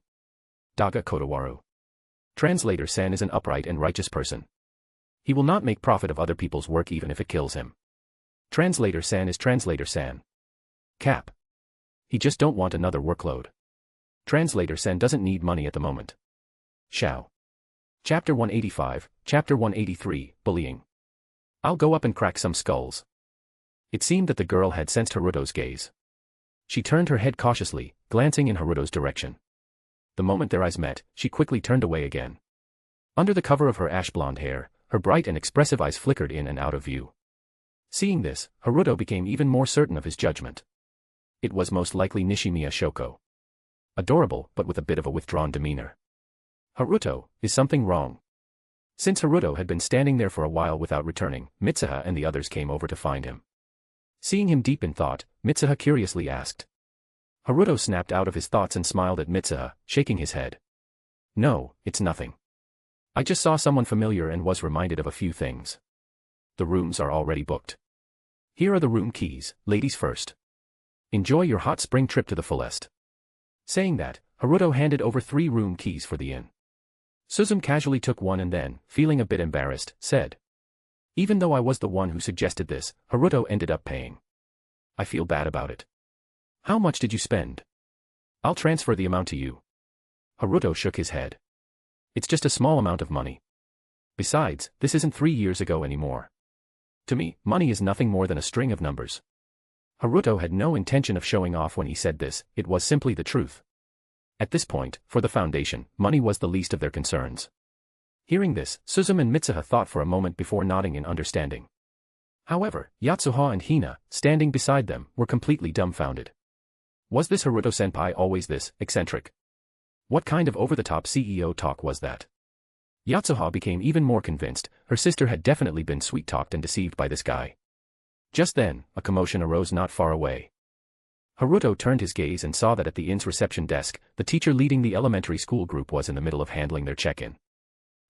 Daga Kotowaru. Translator-san is an upright and righteous person. He will not make profit of other people's work even if it kills him. Translator-san is Translator-san. Cap. He just don't want another workload. Translator-san doesn't need money at the moment. Shao. Chapter 185, Chapter 183, Bullying. I'll go up and crack some skulls. It seemed that the girl had sensed Haruto's gaze. She turned her head cautiously, glancing in Haruto's direction. The moment their eyes met, she quickly turned away again. Under the cover of her ash-blonde hair, her bright and expressive eyes flickered in and out of view. Seeing this, Haruto became even more certain of his judgment. It was most likely Nishimiya Shoko. Adorable, but with a bit of a withdrawn demeanor. Haruto, is something wrong? Since Haruto had been standing there for a while without returning, Mitsuha and the others came over to find him. Seeing him deep in thought, Mitsuha curiously asked. Haruto snapped out of his thoughts and smiled at Mitsuha, shaking his head. No, it's nothing. I just saw someone familiar and was reminded of a few things. The rooms are already booked. Here are the room keys, ladies first. Enjoy your hot spring trip to the fullest. Saying that, Haruto handed over 3 room keys for the inn. Suzume casually took one and then, feeling a bit embarrassed, said. Even though I was the one who suggested this, Haruto ended up paying. I feel bad about it. How much did you spend? I'll transfer the amount to you. Haruto shook his head. It's just a small amount of money. Besides, this isn't 3 years ago anymore. To me, money is nothing more than a string of numbers. Haruto had no intention of showing off when he said this, it was simply the truth. At this point, for the Foundation, money was the least of their concerns. Hearing this, Suzume and Mitsuha thought for a moment before nodding in understanding. However, Yatsuha and Hina, standing beside them, were completely dumbfounded. Was this Haruto-senpai always this eccentric? What kind of over-the-top CEO talk was that? Yatsuha became even more convinced, her sister had definitely been sweet-talked and deceived by this guy. Just then, a commotion arose not far away. Haruto turned his gaze and saw that at the inn's reception desk, the teacher leading the elementary school group was in the middle of handling their check-in.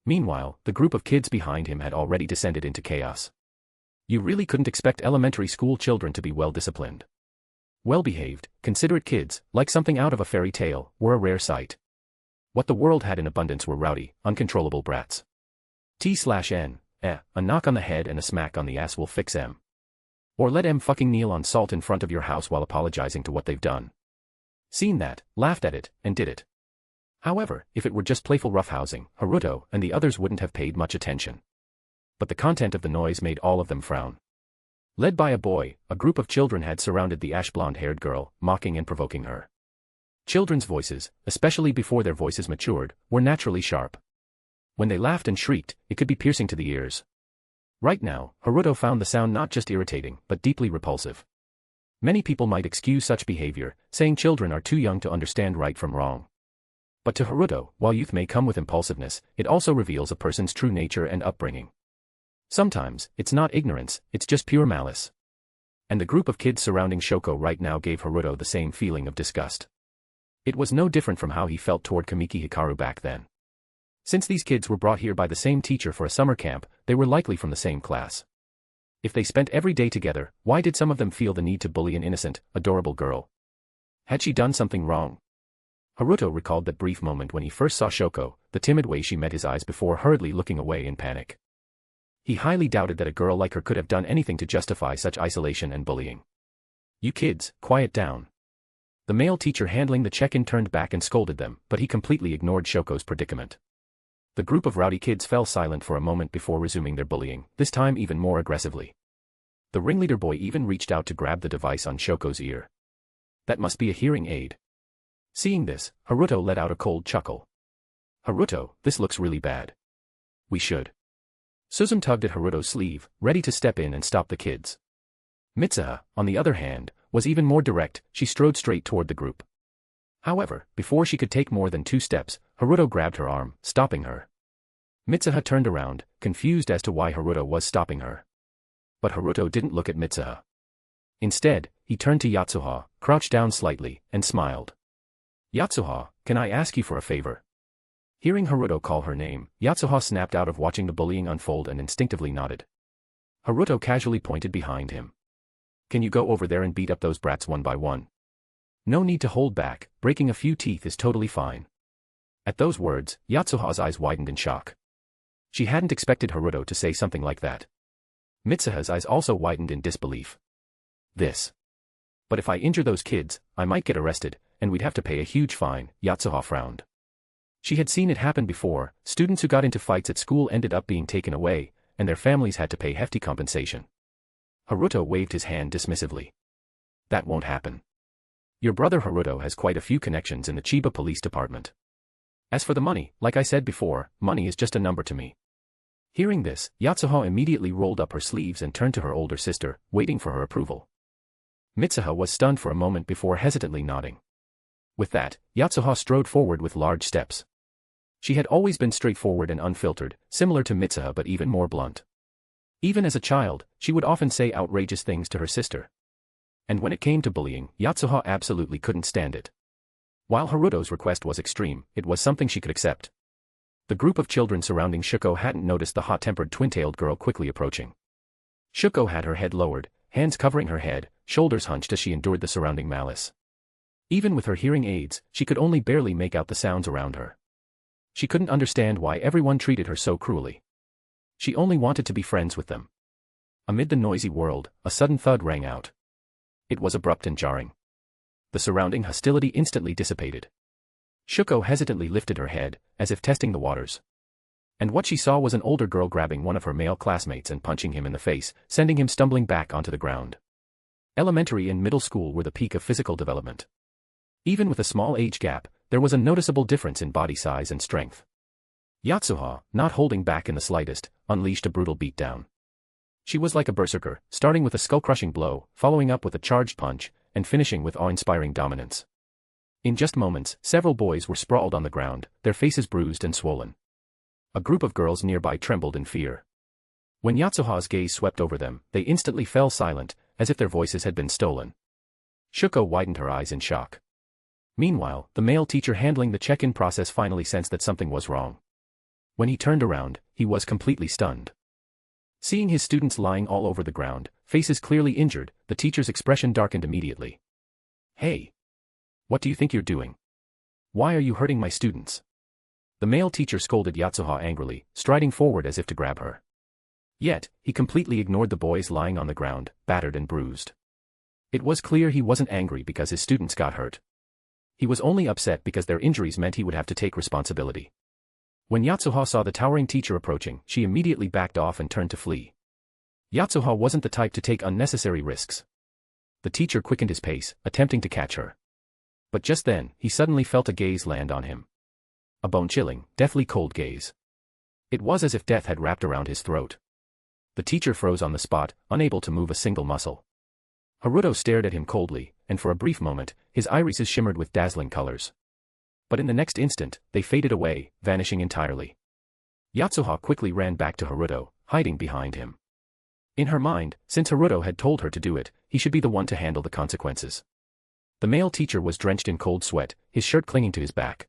Meanwhile, the group of kids behind him had already descended into chaos. You really couldn't expect elementary school children to be well-disciplined. Well-behaved, considerate kids, like something out of a fairy tale, were a rare sight. What the world had in abundance were rowdy, uncontrollable brats. T/N, a knock on the head and a smack on the ass will fix em. Or let em fucking kneel on salt in front of your house while apologizing to what they've done. Seen that, laughed at it, and did it. However, if it were just playful roughhousing, Haruto and the others wouldn't have paid much attention. But the content of the noise made all of them frown. Led by a boy, a group of children had surrounded the ash-blonde-haired girl, mocking and provoking her. Children's voices, especially before their voices matured, were naturally sharp. When they laughed and shrieked, it could be piercing to the ears. Right now, Haruto found the sound not just irritating, but deeply repulsive. Many people might excuse such behavior, saying children are too young to understand right from wrong. But to Haruto, while youth may come with impulsiveness, it also reveals a person's true nature and upbringing. Sometimes, it's not ignorance, it's just pure malice. And the group of kids surrounding Shoko right now gave Haruto the same feeling of disgust. It was no different from how he felt toward Kamiki Hikaru back then. Since these kids were brought here by the same teacher for a summer camp, they were likely from the same class. If they spent every day together, why did some of them feel the need to bully an innocent, adorable girl? Had she done something wrong? Haruto recalled that brief moment when he first saw Shoko, the timid way she met his eyes before hurriedly looking away in panic. He highly doubted that a girl like her could have done anything to justify such isolation and bullying. You kids, quiet down. The male teacher handling the check-in turned back and scolded them, but he completely ignored Shoko's predicament. The group of rowdy kids fell silent for a moment before resuming their bullying, this time even more aggressively. The ringleader boy even reached out to grab the device on Shoko's ear. That must be a hearing aid. Seeing this, Haruto let out a cold chuckle. Haruto, this looks really bad. We should. Suzume tugged at Haruto's sleeve, ready to step in and stop the kids. Mitsuha, on the other hand, was even more direct, she strode straight toward the group. However, before she could take more than 2 steps, Haruto grabbed her arm, stopping her. Mitsuha turned around, confused as to why Haruto was stopping her. But Haruto didn't look at Mitsuha. Instead, he turned to Yatsuha, crouched down slightly, and smiled. Yatsuha, can I ask you for a favor? Hearing Haruto call her name, Yatsuha snapped out of watching the bullying unfold and instinctively nodded. Haruto casually pointed behind him. Can you go over there and beat up those brats one by one? No need to hold back, breaking a few teeth is totally fine. At those words, Yatsuha's eyes widened in shock. She hadn't expected Haruto to say something like that. Mitsuha's eyes also widened in disbelief. This. But if I injure those kids, I might get arrested, and we'd have to pay a huge fine, Yatsuha frowned. She had seen it happen before, students who got into fights at school ended up being taken away, and their families had to pay hefty compensation. Haruto waved his hand dismissively. That won't happen. Your brother Haruto has quite a few connections in the Chiba Police Department. As for the money, like I said before, money is just a number to me. Hearing this, Yatsuha immediately rolled up her sleeves and turned to her older sister, waiting for her approval. Mitsuha was stunned for a moment before hesitantly nodding. With that, Yatsuha strode forward with large steps. She had always been straightforward and unfiltered, similar to Mitsuha but even more blunt. Even as a child, she would often say outrageous things to her sister. And when it came to bullying, Yatsuha absolutely couldn't stand it. While Haruto's request was extreme, it was something she could accept. The group of children surrounding Shuko hadn't noticed the hot-tempered twin-tailed girl quickly approaching. Shuko had her head lowered, hands covering her head, shoulders hunched as she endured the surrounding malice. Even with her hearing aids, she could only barely make out the sounds around her. She couldn't understand why everyone treated her so cruelly. She only wanted to be friends with them. Amid the noisy world, a sudden thud rang out. It was abrupt and jarring. The surrounding hostility instantly dissipated. Shuko hesitantly lifted her head, as if testing the waters. And what she saw was an older girl grabbing one of her male classmates and punching him in the face, sending him stumbling back onto the ground. Elementary and middle school were the peak of physical development. Even with a small age gap, there was a noticeable difference in body size and strength. Yatsuha, not holding back in the slightest, unleashed a brutal beatdown. She was like a berserker, starting with a skull-crushing blow, following up with a charged punch, and finishing with awe-inspiring dominance. In just moments, several boys were sprawled on the ground, their faces bruised and swollen. A group of girls nearby trembled in fear. When Yatsuha's gaze swept over them, they instantly fell silent, as if their voices had been stolen. Shuko widened her eyes in shock. Meanwhile, the male teacher handling the check-in process finally sensed that something was wrong. When he turned around, he was completely stunned. Seeing his students lying all over the ground, faces clearly injured, the teacher's expression darkened immediately. "Hey! What do you think you're doing? Why are you hurting my students?" The male teacher scolded Yatsuha angrily, striding forward as if to grab her. Yet, he completely ignored the boys lying on the ground, battered and bruised. It was clear he wasn't angry because his students got hurt. He was only upset because their injuries meant he would have to take responsibility. When Yatsuha saw the towering teacher approaching, she immediately backed off and turned to flee. Yatsuha wasn't the type to take unnecessary risks. The teacher quickened his pace, attempting to catch her. But just then, he suddenly felt a gaze land on him. A bone-chilling, deathly cold gaze. It was as if death had wrapped around his throat. The teacher froze on the spot, unable to move a single muscle. Haruto stared at him coldly, and for a brief moment, his irises shimmered with dazzling colors. But in the next instant, they faded away, vanishing entirely. Yatsuha quickly ran back to Haruto, hiding behind him. In her mind, since Haruto had told her to do it, he should be the one to handle the consequences. The male teacher was drenched in cold sweat, his shirt clinging to his back.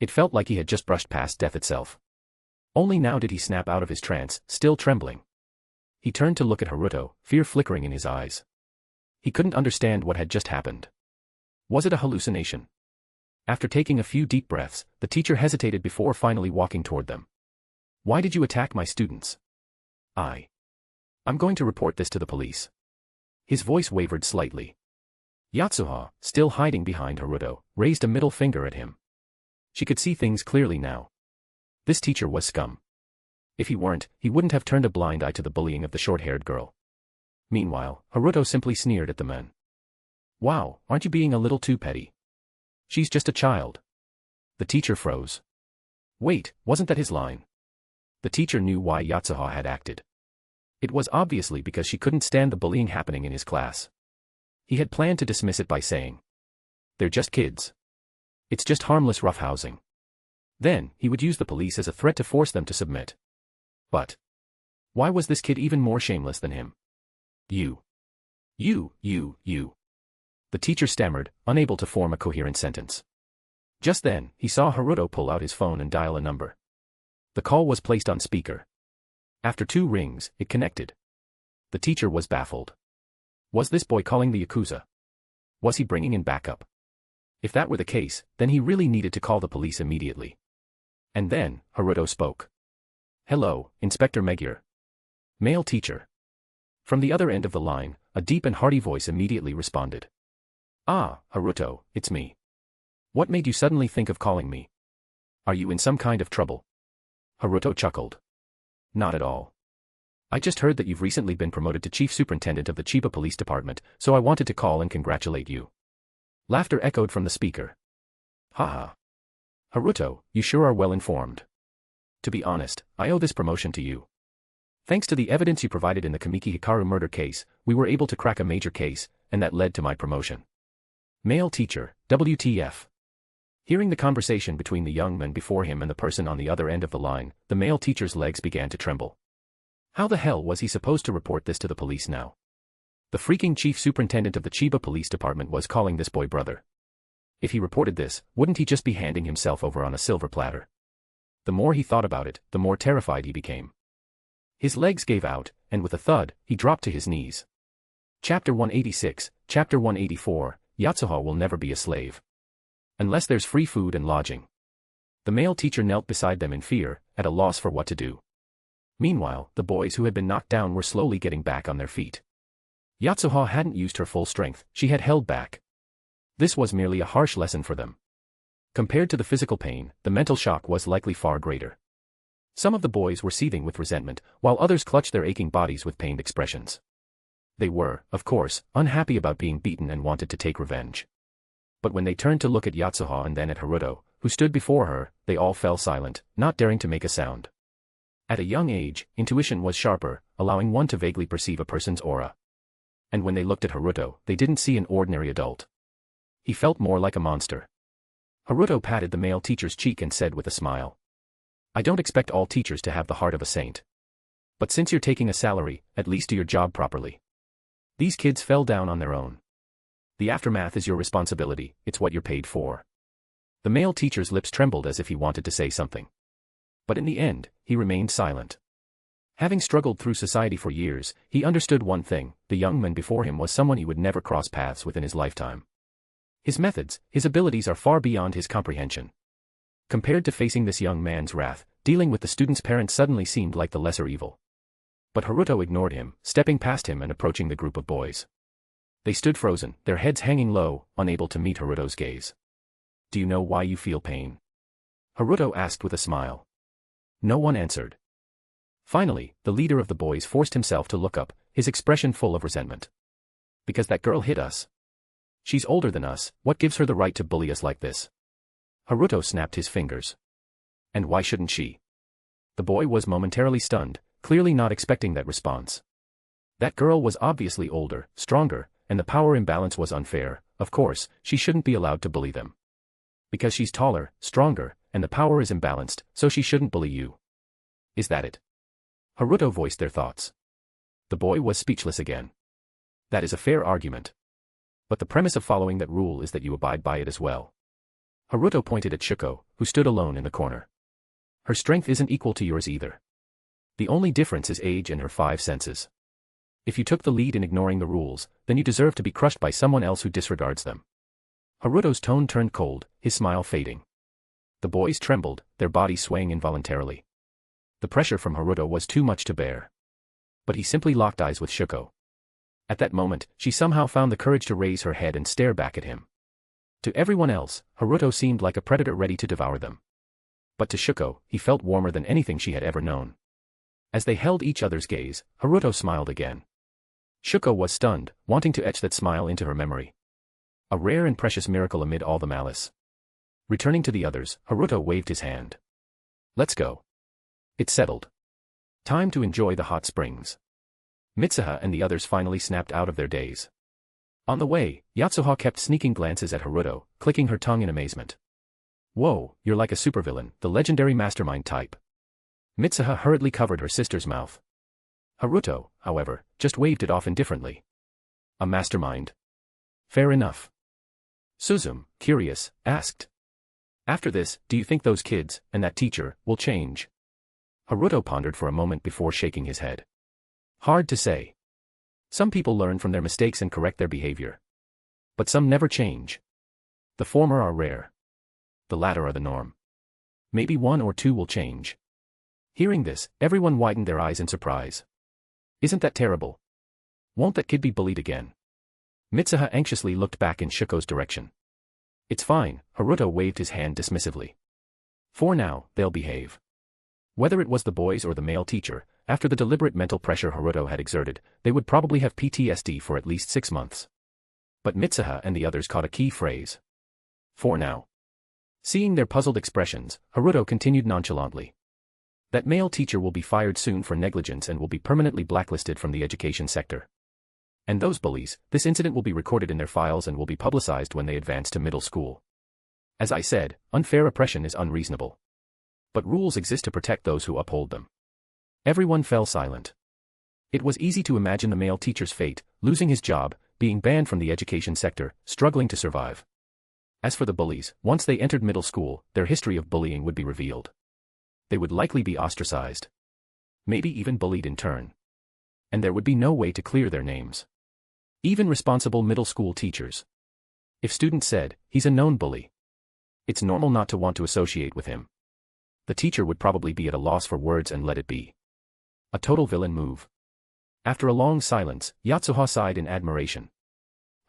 It felt like he had just brushed past death itself. Only now did he snap out of his trance, still trembling. He turned to look at Haruto, fear flickering in his eyes. He couldn't understand what had just happened. Was it a hallucination? After taking a few deep breaths, the teacher hesitated before finally walking toward them. "Why did you attack my students?" I'm going to report this to the police." His voice wavered slightly. Yatsuha, still hiding behind Haruto, raised a middle finger at him. She could see things clearly now. This teacher was scum. If he weren't, he wouldn't have turned a blind eye to the bullying of the short-haired girl. Meanwhile, Haruto simply sneered at the men. "Wow, aren't you being a little too petty? She's just a child." The teacher froze. Wait, wasn't that his line? The teacher knew why Yatsuha had acted. It was obviously because she couldn't stand the bullying happening in his class. He had planned to dismiss it by saying, "They're just kids. It's just harmless roughhousing." Then, he would use the police as a threat to force them to submit. But why was this kid even more shameless than him? You. The teacher stammered, unable to form a coherent sentence. Just then, he saw Haruto pull out his phone and dial a number. The call was placed on speaker. After 2 rings, it connected. The teacher was baffled. Was this boy calling the Yakuza? Was he bringing in backup? If that were the case, then he really needed to call the police immediately. And then, Haruto spoke. "Hello, Inspector Megier." Male teacher. From the other end of the line, a deep and hearty voice immediately responded. "Ah, Haruto, it's me. What made you suddenly think of calling me? Are you in some kind of trouble?" Haruto chuckled. "Not at all. I just heard that you've recently been promoted to Chief Superintendent of the Chiba Police Department, so I wanted to call and congratulate you." Laughter echoed from the speaker. "Haha. Haruto, you sure are well informed. To be honest, I owe this promotion to you. Thanks to the evidence you provided in the Kamiki Hikaru murder case, we were able to crack a major case, and that led to my promotion." Male teacher, WTF. Hearing the conversation between the young man before him and the person on the other end of the line, the male teacher's legs began to tremble. How the hell was he supposed to report this to the police now? The freaking chief superintendent of the Chiba Police Department was calling this boy brother. If he reported this, wouldn't he just be handing himself over on a silver platter? The more he thought about it, the more terrified he became. His legs gave out, and with a thud, he dropped to his knees. Chapter 186, Chapter 184, Yatsuha will never be a slave. Unless there's free food and lodging. The male teacher knelt beside them in fear, at a loss for what to do. Meanwhile, the boys who had been knocked down were slowly getting back on their feet. Yatsuha hadn't used her full strength, she had held back. This was merely a harsh lesson for them. Compared to the physical pain, the mental shock was likely far greater. Some of the boys were seething with resentment, while others clutched their aching bodies with pained expressions. They were, of course, unhappy about being beaten and wanted to take revenge. But when they turned to look at Yatsuha and then at Haruto, who stood before her, they all fell silent, not daring to make a sound. At a young age, intuition was sharper, allowing one to vaguely perceive a person's aura. And when they looked at Haruto, they didn't see an ordinary adult. He felt more like a monster. Haruto patted the male teacher's cheek and said with a smile, "I don't expect all teachers to have the heart of a saint. But since you're taking a salary, at least do your job properly. These kids fell down on their own. The aftermath is your responsibility, it's what you're paid for." The male teacher's lips trembled as if he wanted to say something. But in the end, he remained silent. Having struggled through society for years, he understood one thing: the young man before him was someone he would never cross paths with in his lifetime. His methods, his abilities are far beyond his comprehension. Compared to facing this young man's wrath, dealing with the student's parents suddenly seemed like the lesser evil. But Haruto ignored him, stepping past him and approaching the group of boys. They stood frozen, their heads hanging low, unable to meet Haruto's gaze. "Do you know why you feel pain?" Haruto asked with a smile. No one answered. Finally, the leader of the boys forced himself to look up, his expression full of resentment. "Because that girl hit us. She's older than us, what gives her the right to bully us like this?" Haruto snapped his fingers. "And why shouldn't she?" The boy was momentarily stunned, clearly not expecting that response. That girl was obviously older, stronger, and the power imbalance was unfair. Of course, she shouldn't be allowed to bully them. Because she's taller, stronger, and the power is imbalanced, so she shouldn't bully you. Is that it? Haruto voiced their thoughts. The boy was speechless again. That is a fair argument. But the premise of following that rule is that you abide by it as well. Haruto pointed at Shuko, who stood alone in the corner. Her strength isn't equal to yours either. The only difference is age and her 5 senses. If you took the lead in ignoring the rules, then you deserve to be crushed by someone else who disregards them. Haruto's tone turned cold, his smile fading. The boys trembled, their bodies swaying involuntarily. The pressure from Haruto was too much to bear. But he simply locked eyes with Shuko. At that moment, she somehow found the courage to raise her head and stare back at him. To everyone else, Haruto seemed like a predator ready to devour them. But to Shuko, he felt warmer than anything she had ever known. As they held each other's gaze, Haruto smiled again. Shuko was stunned, wanting to etch that smile into her memory. A rare and precious miracle amid all the malice. Returning to the others, Haruto waved his hand. "Let's go." It's settled. Time to enjoy the hot springs. Mitsuha and the others finally snapped out of their daze. On the way, Yatsuha kept sneaking glances at Haruto, clicking her tongue in amazement. "Whoa, you're like a supervillain, the legendary mastermind type." Mitsuha hurriedly covered her sister's mouth. Haruto, however, just waved it off indifferently. "A mastermind? Fair enough." Suzum, curious, asked. "After this, do you think those kids, and that teacher, will change?" Haruto pondered for a moment before shaking his head. "Hard to say. Some people learn from their mistakes and correct their behavior. But some never change. The former are rare. The latter are the norm. Maybe 1 or 2 will change." Hearing this, everyone widened their eyes in surprise. "Isn't that terrible? Won't that kid be bullied again?" Mitsuha anxiously looked back in Shuko's direction. "It's fine," Haruto waved his hand dismissively. "For now, they'll behave." Whether it was the boys or the male teacher, after the deliberate mental pressure Haruto had exerted, they would probably have PTSD for at least 6 months. But Mitsuha and the others caught a key phrase. "For now." Seeing their puzzled expressions, Haruto continued nonchalantly. "That male teacher will be fired soon for negligence and will be permanently blacklisted from the education sector. And those bullies, this incident will be recorded in their files and will be publicized when they advance to middle school. As I said, unfair oppression is unreasonable. But rules exist to protect those who uphold them." Everyone fell silent. It was easy to imagine the male teacher's fate, losing his job, being banned from the education sector, struggling to survive. As for the bullies, once they entered middle school, their history of bullying would be revealed. They would likely be ostracized. Maybe even bullied in turn. And there would be no way to clear their names. Even responsible middle school teachers. If students said, "He's a known bully," it's normal not to want to associate with him. The teacher would probably be at a loss for words and let it be. A total villain move. After a long silence, Yatsuha sighed in admiration.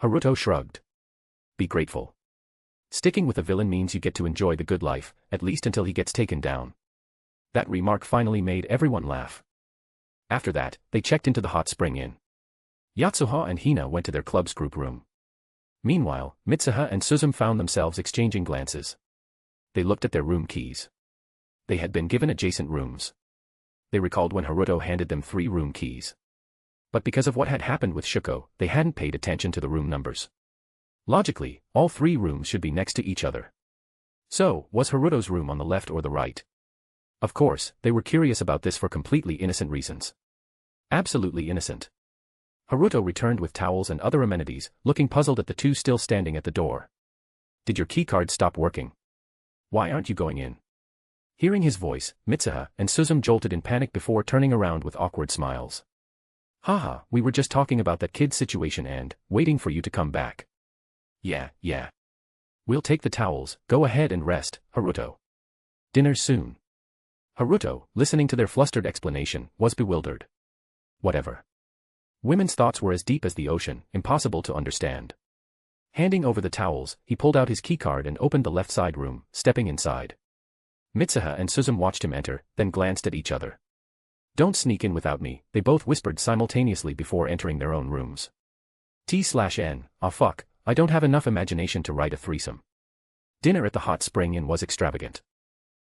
Haruto shrugged. "Be grateful. Sticking with a villain means you get to enjoy the good life, at least until he gets taken down. That remark finally made everyone laugh. After that, they checked into the hot spring inn. Yatsuha and Hina went to their club's group room. Meanwhile, Mitsuha and Suzum found themselves exchanging glances. They looked at their room keys. They had been given adjacent rooms. They recalled when Haruto handed them 3 room keys. But because of what had happened with Shuko, they hadn't paid attention to the room numbers. Logically, all 3 rooms should be next to each other. So, was Haruto's room on the left or the right? Of course, they were curious about this for completely innocent reasons. Absolutely innocent. Haruto returned with towels and other amenities, looking puzzled at the 2 still standing at the door. Did your keycard stop working? Why aren't you going in? Hearing his voice, Mitsuha and Suzum jolted in panic before turning around with awkward smiles. Haha, we were just talking about that kid's situation and waiting for you to come back. Yeah. We'll take the towels, go ahead and rest, Haruto. Dinner soon. Haruto, listening to their flustered explanation, was bewildered. Whatever. Women's thoughts were as deep as the ocean, impossible to understand. Handing over the towels, he pulled out his keycard and opened the left side room, stepping inside. Mitsuha and Suzum watched him enter, then glanced at each other. Don't sneak in without me, they both whispered simultaneously before entering their own rooms. T/N, ah fuck, I don't have enough imagination to write a threesome. Dinner at the hot spring inn was extravagant.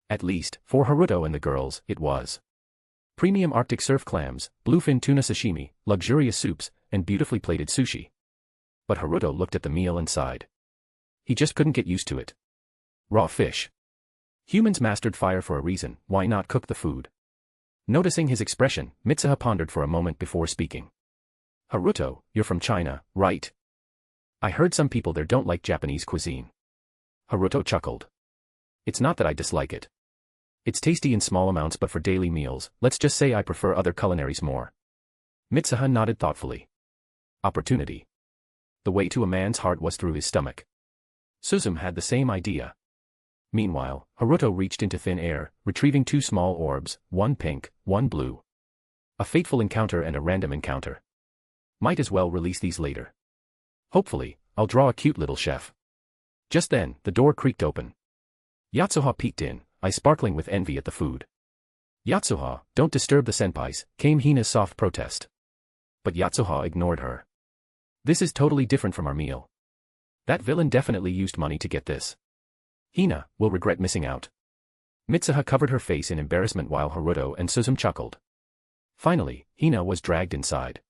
At least, for Haruto and the girls, it was. Premium Arctic surf clams, bluefin tuna sashimi, luxurious soups, and beautifully plated sushi. But Haruto looked at the meal and sighed. He just couldn't get used to it. Raw fish. Humans mastered fire for a reason, why not cook the food? Noticing his expression, Mitsuha pondered for a moment before speaking. Haruto, you're from China, right? I heard some people there don't like Japanese cuisine. Haruto chuckled. It's not that I dislike it. It's tasty in small amounts, but for daily meals, let's just say I prefer other culinaries more. Mitsuha nodded thoughtfully. Opportunity. The way to a man's heart was through his stomach. Suzum had the same idea. Meanwhile, Haruto reached into thin air, retrieving 2 small orbs, one pink, one blue. A fateful encounter and a random encounter. Might as well release these later. Hopefully, I'll draw a cute little chef. Just then, the door creaked open. Yatsuha peeked in, eyes sparkling with envy at the food. Yatsuha, don't disturb the senpais, came Hina's soft protest. But Yatsuha ignored her. This is totally different from our meal. That villain definitely used money to get this. Hina will regret missing out. Mitsuha covered her face in embarrassment while Haruto and Suzum chuckled. Finally, Hina was dragged inside.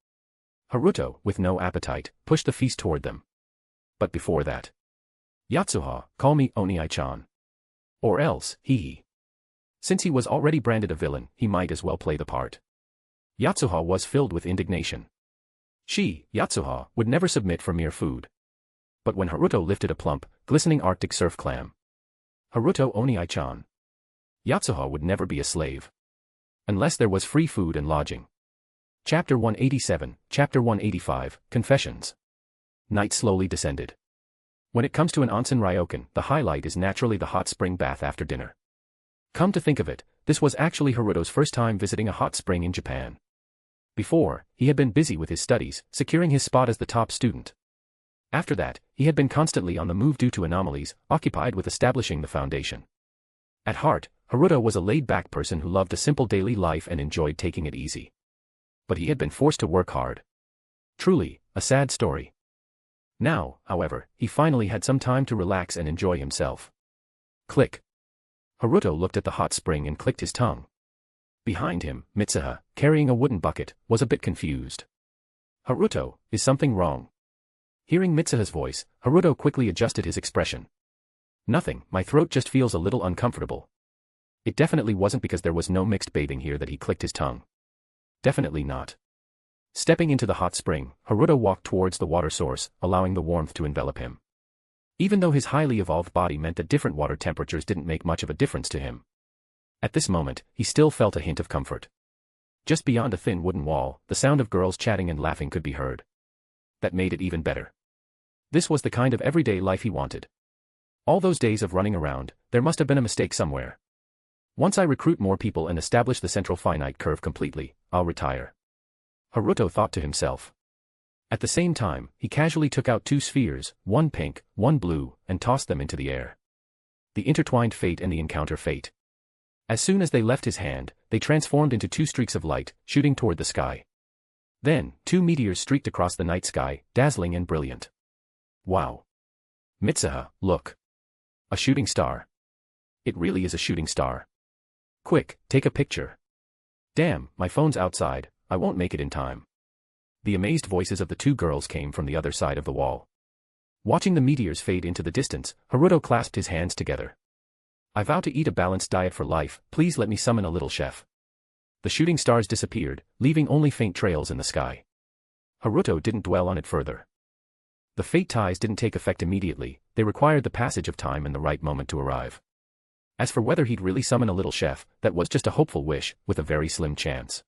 Haruto, with no appetite, pushed the feast toward them. But before that. Yatsuha, call me Oni-chan. Or else, hee. Since he was already branded a villain, he might as well play the part. Yatsuha was filled with indignation. She, Yatsuha, would never submit for mere food. But when Haruto lifted a plump, glistening Arctic surf clam. Haruto Oni-chan. Yatsuha would never be a slave. Unless there was free food and lodging. Chapter 187, Chapter 185, Confessions. Night slowly descended. When it comes to an onsen ryokan, the highlight is naturally the hot spring bath after dinner. Come to think of it, this was actually Haruto's first time visiting a hot spring in Japan. Before, he had been busy with his studies, securing his spot as the top student. After that, he had been constantly on the move due to Anomalies, occupied with establishing the Foundation. At heart, Haruto was a laid-back person who loved a simple daily life and enjoyed taking it easy. But he had been forced to work hard. Truly, a sad story. Now, however, he finally had some time to relax and enjoy himself. Click. Haruto looked at the hot spring and clicked his tongue. Behind him, Mitsuha, carrying a wooden bucket, was a bit confused. Haruto, is something wrong? Hearing Mitsuha's voice, Haruto quickly adjusted his expression. Nothing, my throat just feels a little uncomfortable. It definitely wasn't because there was no mixed bathing here that he clicked his tongue. Definitely not. Stepping into the hot spring, Haruto walked towards the water source, allowing the warmth to envelop him. Even though his highly evolved body meant that different water temperatures didn't make much of a difference to him. At this moment, he still felt a hint of comfort. Just beyond a thin wooden wall, the sound of girls chatting and laughing could be heard. That made it even better. This was the kind of everyday life he wanted. All those days of running around, there must have been a mistake somewhere. Once I recruit more people and establish the central finite curve completely, I'll retire. Haruto thought to himself. At the same time, he casually took out 2 spheres, one pink, one blue, and tossed them into the air. The intertwined fate and the encounter fate. As soon as they left his hand, they transformed into 2 streaks of light, shooting toward the sky. Then, 2 meteors streaked across the night sky, dazzling and brilliant. Wow. Mitsuha, look. A shooting star. It really is a shooting star. Quick, take a picture. Damn, my phone's outside, I won't make it in time. The amazed voices of the 2 girls came from the other side of the wall. Watching the meteors fade into the distance, Haruto clasped his hands together. I vow to eat a balanced diet for life, please let me summon a little chef. The shooting stars disappeared, leaving only faint trails in the sky. Haruto didn't dwell on it further. The fate ties didn't take effect immediately, they required the passage of time and the right moment to arrive. As for whether he'd really summon a little chef, that was just a hopeful wish, with a very slim chance.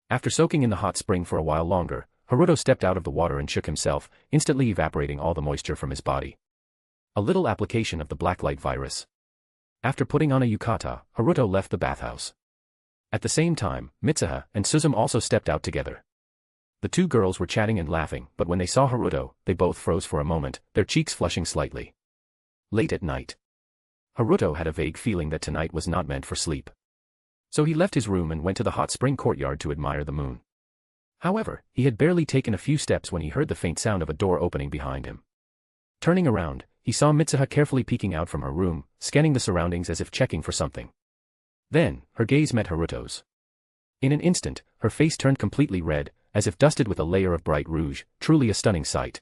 After soaking in the hot spring for a while longer, Haruto stepped out of the water and shook himself, instantly evaporating all the moisture from his body. A little application of the blacklight virus. After putting on a yukata, Haruto left the bathhouse. At the same time, Mitsuha and Suzume also stepped out together. The 2 girls were chatting and laughing, but when they saw Haruto, they both froze for a moment, their cheeks flushing slightly. Late at night. Haruto had a vague feeling that tonight was not meant for sleep. So he left his room and went to the hot spring courtyard to admire the moon. However, he had barely taken a few steps when he heard the faint sound of a door opening behind him. Turning around, he saw Mitsuha carefully peeking out from her room, scanning the surroundings as if checking for something. Then, her gaze met Haruto's. In an instant, her face turned completely red, as if dusted with a layer of bright rouge, truly a stunning sight.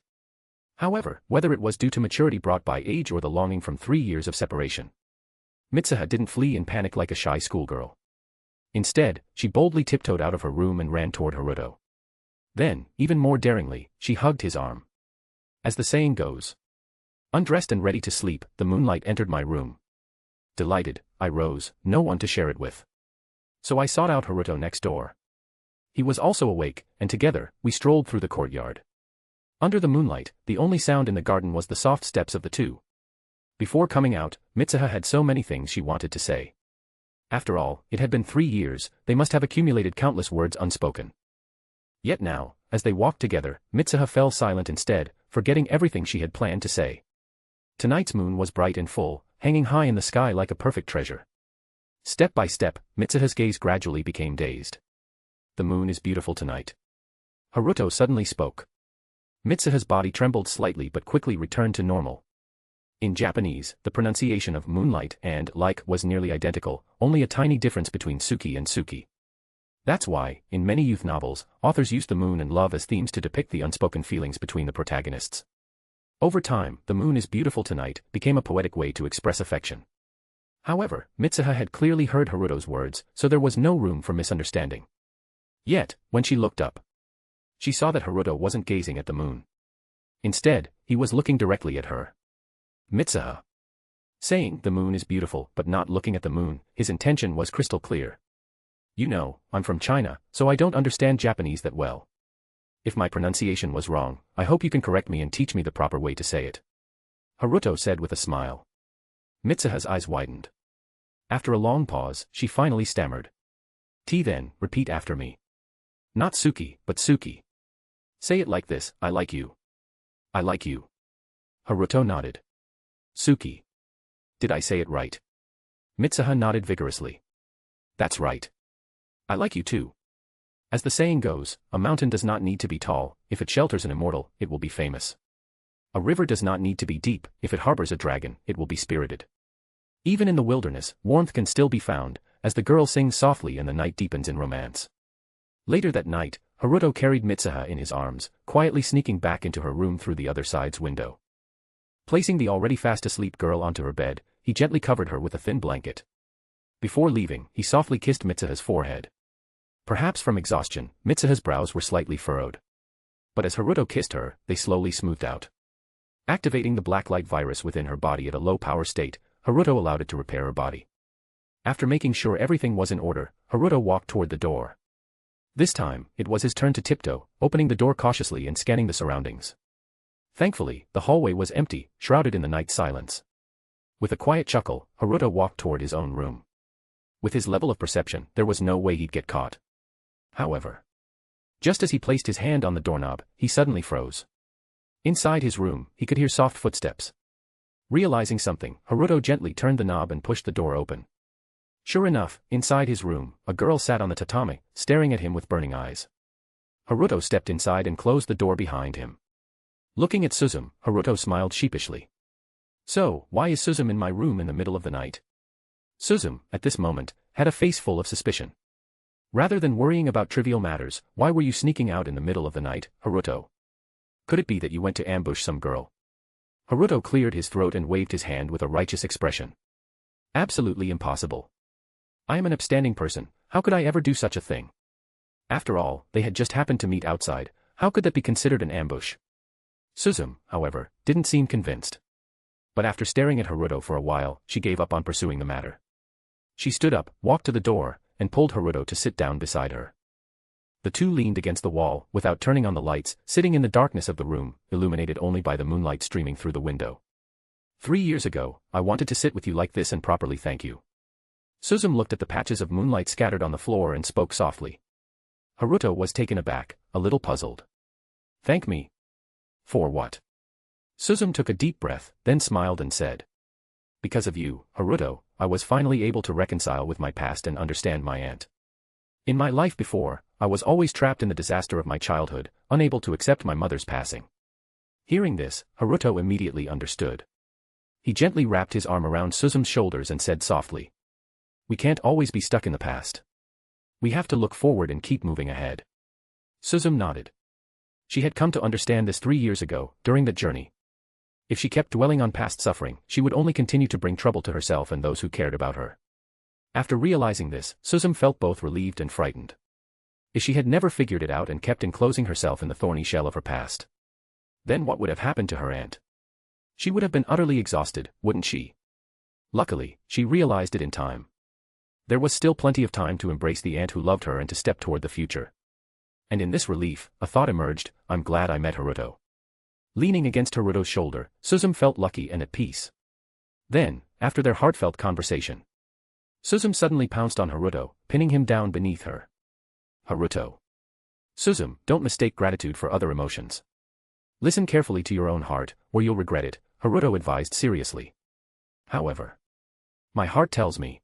However, whether it was due to maturity brought by age or the longing from 3 years of separation, Mitsuha didn't flee in panic like a shy schoolgirl. Instead, she boldly tiptoed out of her room and ran toward Haruto. Then, even more daringly, she hugged his arm. As the saying goes, undressed and ready to sleep, the moonlight entered my room. Delighted, I rose, no one to share it with. So I sought out Haruto next door. He was also awake, and together, we strolled through the courtyard. Under the moonlight, the only sound in the garden was the soft steps of the 2. Before coming out, Mitsuha had so many things she wanted to say. After all, it had been 3 years, they must have accumulated countless words unspoken. Yet now, as they walked together, Mitsuha fell silent instead, forgetting everything she had planned to say. Tonight's moon was bright and full, hanging high in the sky like a perfect treasure. Step by step, Mitsuha's gaze gradually became dazed. The moon is beautiful tonight. Haruto suddenly spoke. Mitsuha's body trembled slightly but quickly returned to normal. In Japanese, the pronunciation of moonlight and like was nearly identical, only a tiny difference between Suki and Suki. That's why, in many youth novels, authors use the moon and love as themes to depict the unspoken feelings between the protagonists. Over time, the moon is beautiful tonight became a poetic way to express affection. However, Mitsuha had clearly heard Haruto's words, so there was no room for misunderstanding. Yet, when she looked up, she saw that Haruto wasn't gazing at the moon. Instead, he was looking directly at her. Mitsuha. Saying the moon is beautiful but not looking at the moon, his intention was crystal clear. You know, I'm from China, so I don't understand Japanese that well. If my pronunciation was wrong, I hope you can correct me and teach me the proper way to say it. Haruto said with a smile. Mitsuha's eyes widened. After a long pause, she finally stammered. Then, repeat after me. Not Suki, but Suki. Say it like this, I like you. I like you. Haruto nodded. Suki. Did I say it right? Mitsuha nodded vigorously. That's right. I like you too. As the saying goes, a mountain does not need to be tall, if it shelters an immortal, it will be famous. A river does not need to be deep, if it harbors a dragon, it will be spirited. Even in the wilderness, warmth can still be found, as the girl sings softly and the night deepens in romance. Later that night, Haruto carried Mitsuha in his arms, quietly sneaking back into her room through the other side's window. Placing the already fast-asleep girl onto her bed, he gently covered her with a thin blanket. Before leaving, he softly kissed Mitsuha's forehead. Perhaps from exhaustion, Mitsuha's brows were slightly furrowed. But as Haruto kissed her, they slowly smoothed out. Activating the blacklight virus within her body at a low-power state, Haruto allowed it to repair her body. After making sure everything was in order, Haruto walked toward the door. This time, it was his turn to tiptoe, opening the door cautiously and scanning the surroundings. Thankfully, the hallway was empty, shrouded in the night silence. With a quiet chuckle, Haruto walked toward his own room. With his level of perception, there was no way he'd get caught. However, Just as he placed his hand on the doorknob, he suddenly froze. Inside his room, he could hear soft footsteps. Realizing something, Haruto gently turned the knob and pushed the door open. Sure enough, inside his room, a girl sat on the tatami, staring at him with burning eyes. Haruto stepped inside and closed the door behind him. Looking at Suzume, Haruto smiled sheepishly. So, why is Suzume in my room in the middle of the night? Suzume, at this moment, had a face full of suspicion. Rather than worrying about trivial matters, why were you sneaking out in the middle of the night, Haruto? Could it be that you went to ambush some girl? Haruto cleared his throat and waved his hand with a righteous expression. Absolutely impossible. I am an upstanding person, how could I ever do such a thing? After all, they had just happened to meet outside, how could that be considered an ambush? Suzume, however, didn't seem convinced. But after staring at Haruto for a while, she gave up on pursuing the matter. She stood up, walked to the door, and pulled Haruto to sit down beside her. The two leaned against the wall, without turning on the lights, sitting in the darkness of the room, illuminated only by the moonlight streaming through the window. 3 years ago, I wanted to sit with you like this and properly thank you. Suzume looked at the patches of moonlight scattered on the floor and spoke softly. Haruto was taken aback, a little puzzled. Thank me? For what? Suzume took a deep breath, then smiled and said. Because of you, Haruto, I was finally able to reconcile with my past and understand my aunt. In my life before, I was always trapped in the disaster of my childhood, unable to accept my mother's passing. Hearing this, Haruto immediately understood. He gently wrapped his arm around Suzume's shoulders and said softly. We can't always be stuck in the past. We have to look forward and keep moving ahead. Suzume nodded. She had come to understand this 3 years ago, during that journey. If she kept dwelling on past suffering, she would only continue to bring trouble to herself and those who cared about her. After realizing this, Suzume felt both relieved and frightened. If she had never figured it out and kept enclosing herself in the thorny shell of her past, then what would have happened to her aunt? She would have been utterly exhausted, wouldn't she? Luckily, she realized it in time. There was still plenty of time to embrace the aunt who loved her and to step toward the future. And in this relief, a thought emerged, I'm glad I met Haruto. Leaning against Haruto's shoulder, Suzume felt lucky and at peace. Then, after their heartfelt conversation, Suzume suddenly pounced on Haruto, pinning him down beneath her. Haruto. Suzume, don't mistake gratitude for other emotions. Listen carefully to your own heart, or you'll regret it, Haruto advised seriously. However, my heart tells me.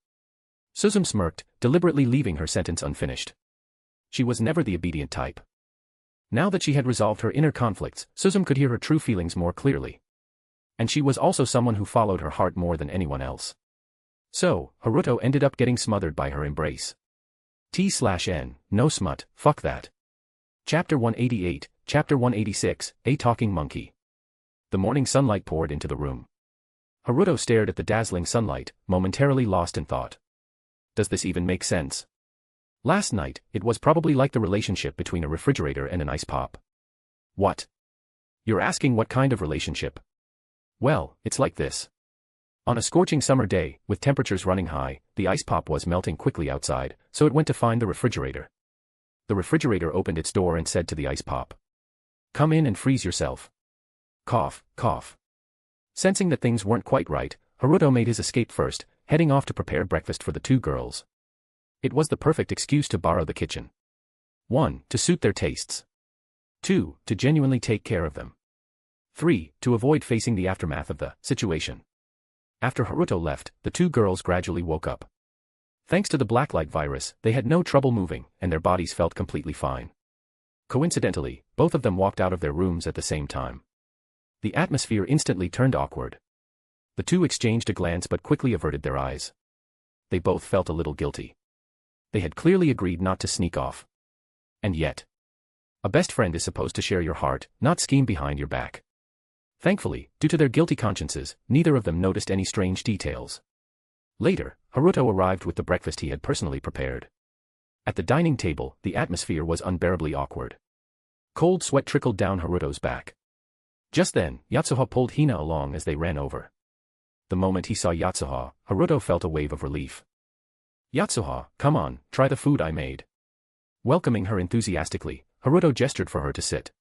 Suzume smirked, deliberately leaving her sentence unfinished. She was never the obedient type. Now that she had resolved her inner conflicts, Suzume could hear her true feelings more clearly. And she was also someone who followed her heart more than anyone else. So, Haruto ended up getting smothered by her embrace. T/N, no smut, fuck that. Chapter 188, Chapter 186, A Talking Monkey. The morning sunlight poured into the room. Haruto stared at the dazzling sunlight, momentarily lost in thought. Does this even make sense? Last night, it was probably like the relationship between a refrigerator and an ice pop. What? You're asking what kind of relationship? Well, it's like this. On a scorching summer day, with temperatures running high, the ice pop was melting quickly outside, so it went to find the refrigerator. The refrigerator opened its door and said to the ice pop, "Come in and freeze yourself." Cough, cough. Sensing that things weren't quite right, Haruto made his escape first, heading off to prepare breakfast for the two girls. It was the perfect excuse to borrow the kitchen. 1. To suit their tastes. 2. To genuinely take care of them. 3. To avoid facing the aftermath of the situation. After Haruto left, the two girls gradually woke up. Thanks to the blacklight virus, they had no trouble moving, and their bodies felt completely fine. Coincidentally, both of them walked out of their rooms at the same time. The atmosphere instantly turned awkward. The two exchanged a glance but quickly averted their eyes. They both felt a little guilty. They had clearly agreed not to sneak off. And yet, a best friend is supposed to share your heart, not scheme behind your back. Thankfully, due to their guilty consciences, neither of them noticed any strange details. Later, Haruto arrived with the breakfast he had personally prepared. At the dining table, the atmosphere was unbearably awkward. Cold sweat trickled down Haruto's back. Just then, Yatsuha pulled Hina along as they ran over. The moment he saw Yatsuha, Haruto felt a wave of relief. "Yatsuha, come on, try the food I made." Welcoming her enthusiastically, Haruto gestured for her to sit.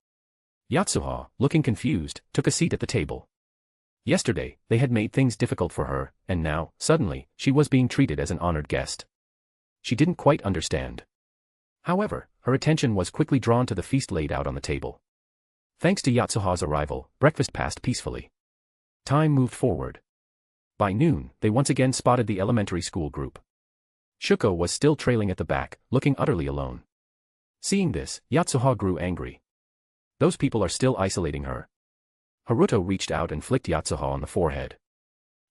Yatsuha, looking confused, took a seat at the table. Yesterday, they had made things difficult for her, and now, suddenly, she was being treated as an honored guest. She didn't quite understand. However, her attention was quickly drawn to the feast laid out on the table. Thanks to Yatsuha's arrival, breakfast passed peacefully. Time moved forward. By noon, they once again spotted the elementary school group. Shuko was still trailing at the back, looking utterly alone. Seeing this, Yatsuha grew angry. Those people are still isolating her. Haruto reached out and flicked Yatsuha on the forehead.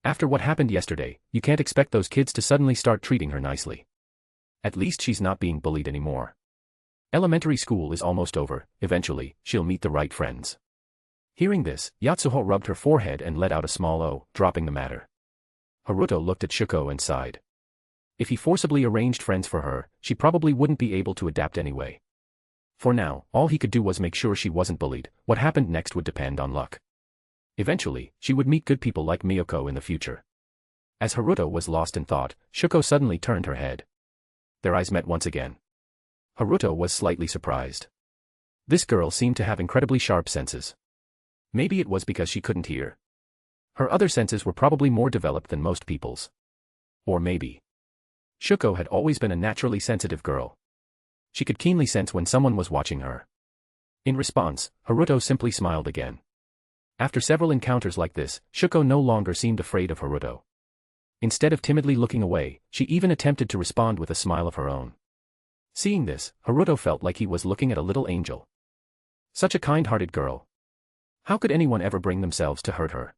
After what happened yesterday, you can't expect those kids to suddenly start treating her nicely. At least she's not being bullied anymore. Elementary school is almost over, eventually, she'll meet the right friends. Hearing this, Yatsuha rubbed her forehead and let out a small "oh," dropping the matter. Haruto looked at Shuko and sighed. If he forcibly arranged friends for her, she probably wouldn't be able to adapt anyway. For now, all he could do was make sure she wasn't bullied. What happened next would depend on luck. Eventually, she would meet good people like Miyoko in the future. As Haruto was lost in thought, Shuko suddenly turned her head. Their eyes met once again. Haruto was slightly surprised. This girl seemed to have incredibly sharp senses. Maybe it was because she couldn't hear. Her other senses were probably more developed than most people's. Or maybe Shuko had always been a naturally sensitive girl. She could keenly sense when someone was watching her. In response, Haruto simply smiled again. After several encounters like this, Shuko no longer seemed afraid of Haruto. Instead of timidly looking away, she even attempted to respond with a smile of her own. Seeing this, Haruto felt like he was looking at a little angel. Such a kind-hearted girl. How could anyone ever bring themselves to hurt her?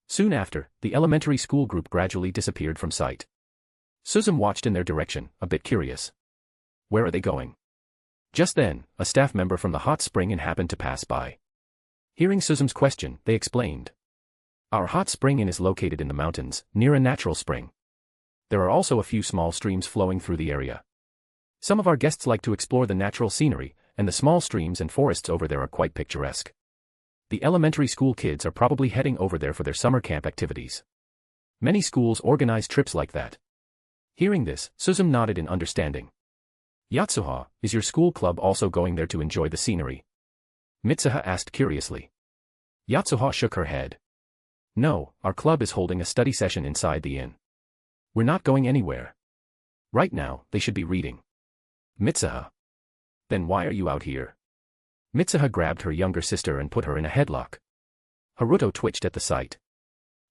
Soon after, the elementary school group gradually disappeared from sight. Suzum watched in their direction, a bit curious. Where are they going? Just then, a staff member from the hot spring inn happened to pass by. Hearing Suzum's question, they explained. Our hot spring inn is located in the mountains, near a natural spring. There are also a few small streams flowing through the area. Some of our guests like to explore the natural scenery, and the small streams and forests over there are quite picturesque. The elementary school kids are probably heading over there for their summer camp activities. Many schools organize trips like that. Hearing this, Suzum nodded in understanding. Yatsuha, is your school club also going there to enjoy the scenery? Mitsuha asked curiously. Yatsuha shook her head. No, our club is holding a study session inside the inn. We're not going anywhere. Right now, they should be reading. Mitsuha. Then why are you out here? Mitsuha grabbed her younger sister and put her in a headlock. Haruto twitched at the sight.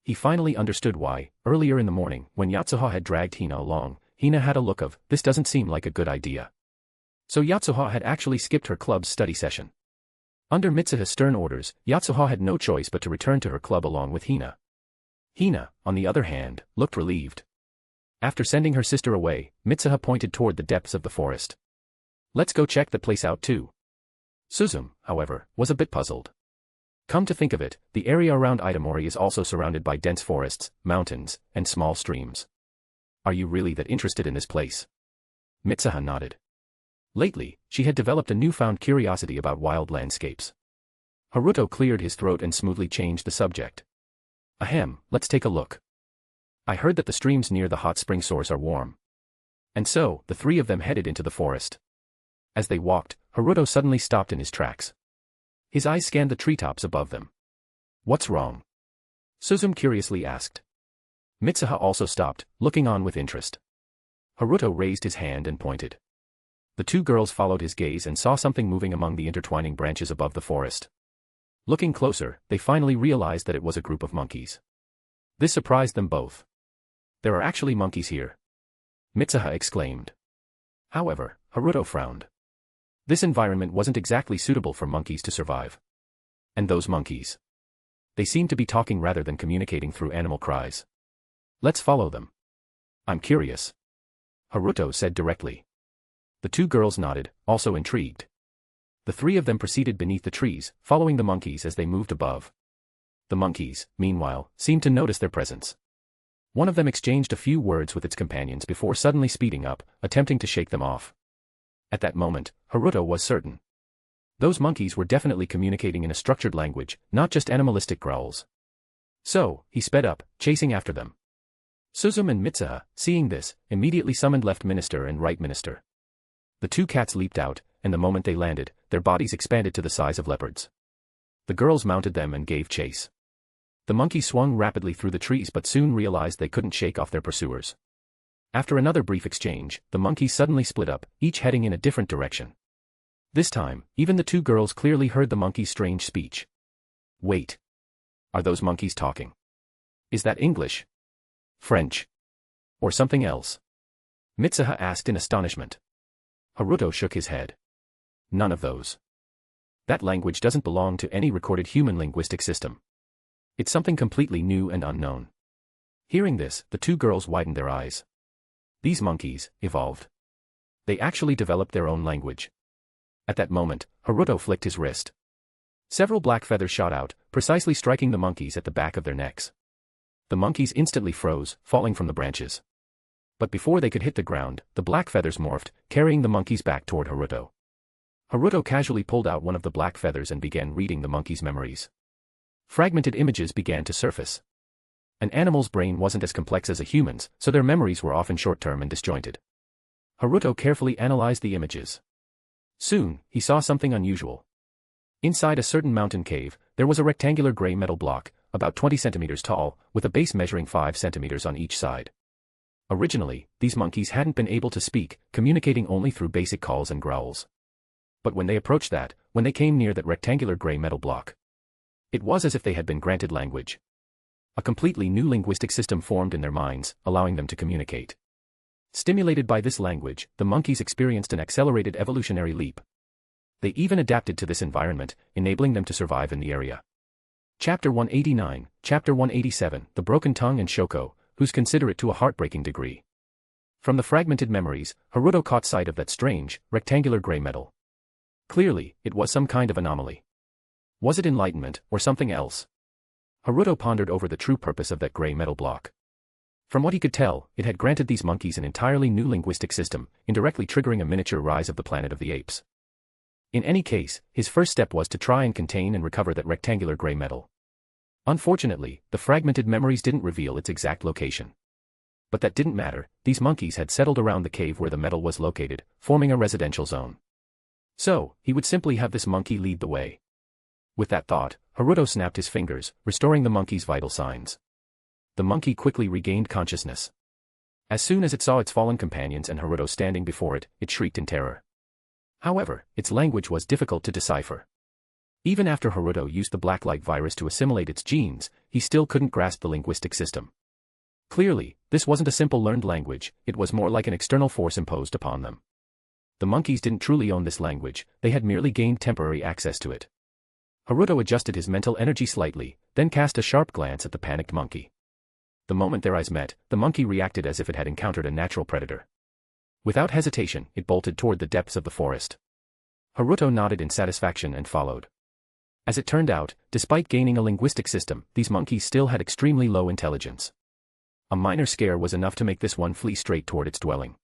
He finally understood why. Earlier in the morning, when Yatsuha had dragged Hina along, Hina had a look of, this doesn't seem like a good idea. So Yatsuha had actually skipped her club's study session. Under Mitsuha's stern orders, Yatsuha had no choice but to return to her club along with Hina. Hina, on the other hand, looked relieved. After sending her sister away, Mitsuha pointed toward the depths of the forest. Let's go check the place out too. Suzum, however, was a bit puzzled. Come to think of it, the area around Itamori is also surrounded by dense forests, mountains, and small streams. Are you really that interested in this place? Mitsuha nodded. Lately, she had developed a newfound curiosity about wild landscapes. Haruto cleared his throat and smoothly changed the subject. Ahem, let's take a look. I heard that the streams near the hot spring source are warm. And so, the three of them headed into the forest. As they walked, Haruto suddenly stopped in his tracks. His eyes scanned the treetops above them. What's wrong? Suzum curiously asked. Mitsuha also stopped, looking on with interest. Haruto raised his hand and pointed. The two girls followed his gaze and saw something moving among the intertwining branches above the forest. Looking closer, they finally realized that it was a group of monkeys. This surprised them both. There are actually monkeys here. Mitsuha exclaimed. However, Haruto frowned. This environment wasn't exactly suitable for monkeys to survive. And those monkeys. They seemed to be talking rather than communicating through animal cries. Let's follow them. I'm curious. Haruto said directly. The two girls nodded, also intrigued. The three of them proceeded beneath the trees, following the monkeys as they moved above. The monkeys, meanwhile, seemed to notice their presence. One of them exchanged a few words with its companions before suddenly speeding up, attempting to shake them off. At that moment, Haruto was certain. Those monkeys were definitely communicating in a structured language, not just animalistic growls. So, he sped up, chasing after them. Suzum and Mitsuha, seeing this, immediately summoned Left Minister and Right Minister. The two cats leaped out, and the moment they landed, their bodies expanded to the size of leopards. The girls mounted them and gave chase. The monkeys swung rapidly through the trees but soon realized they couldn't shake off their pursuers. After another brief exchange, the monkeys suddenly split up, each heading in a different direction. This time, even the two girls clearly heard the monkey's strange speech. Wait. Are those monkeys talking? Is that English? French? Or something else? Mitsuha asked in astonishment. Haruto shook his head. None of those. That language doesn't belong to any recorded human linguistic system. It's something completely new and unknown. Hearing this, the two girls widened their eyes. These monkeys evolved. They actually developed their own language. At that moment, Haruto flicked his wrist. Several black feathers shot out, precisely striking the monkeys at the back of their necks. The monkeys instantly froze, falling from the branches. But before they could hit the ground, the black feathers morphed, carrying the monkeys back toward Haruto. Haruto casually pulled out one of the black feathers and began reading the monkey's memories. Fragmented images began to surface. An animal's brain wasn't as complex as a human's, so their memories were often short-term and disjointed. Haruto carefully analyzed the images. Soon, he saw something unusual. Inside a certain mountain cave, there was a rectangular gray metal block, about 20 centimeters tall, with a base measuring 5 centimeters on each side. Originally, these monkeys hadn't been able to speak, communicating only through basic calls and growls. But when they came near that rectangular gray metal block, it was as if they had been granted language. A completely new linguistic system formed in their minds, allowing them to communicate. Stimulated by this language, the monkeys experienced an accelerated evolutionary leap. They even adapted to this environment, enabling them to survive in the area. Chapter 189, Chapter 187, The Broken Tongue and Shoko, who's considerate to a heartbreaking degree. From the fragmented memories, Haruto caught sight of that strange, rectangular gray metal. Clearly, it was some kind of anomaly. Was it enlightenment, or something else? Haruto pondered over the true purpose of that gray metal block. From what he could tell, it had granted these monkeys an entirely new linguistic system, indirectly triggering a miniature rise of the planet of the apes. In any case, his first step was to try and contain and recover that rectangular gray metal. Unfortunately, the fragmented memories didn't reveal its exact location. But that didn't matter, these monkeys had settled around the cave where the metal was located, forming a residential zone. So, he would simply have this monkey lead the way. With that thought, Haruto snapped his fingers, restoring the monkey's vital signs. The monkey quickly regained consciousness. As soon as it saw its fallen companions and Haruto standing before it, it shrieked in terror. However, its language was difficult to decipher. Even after Haruto used the black light virus to assimilate its genes, he still couldn't grasp the linguistic system. Clearly, this wasn't a simple learned language, it was more like an external force imposed upon them. The monkeys didn't truly own this language, they had merely gained temporary access to it. Haruto adjusted his mental energy slightly, then cast a sharp glance at the panicked monkey. The moment their eyes met, the monkey reacted as if it had encountered a natural predator. Without hesitation, it bolted toward the depths of the forest. Haruto nodded in satisfaction and followed. As it turned out, despite gaining a linguistic system, these monkeys still had extremely low intelligence. A minor scare was enough to make this one flee straight toward its dwelling.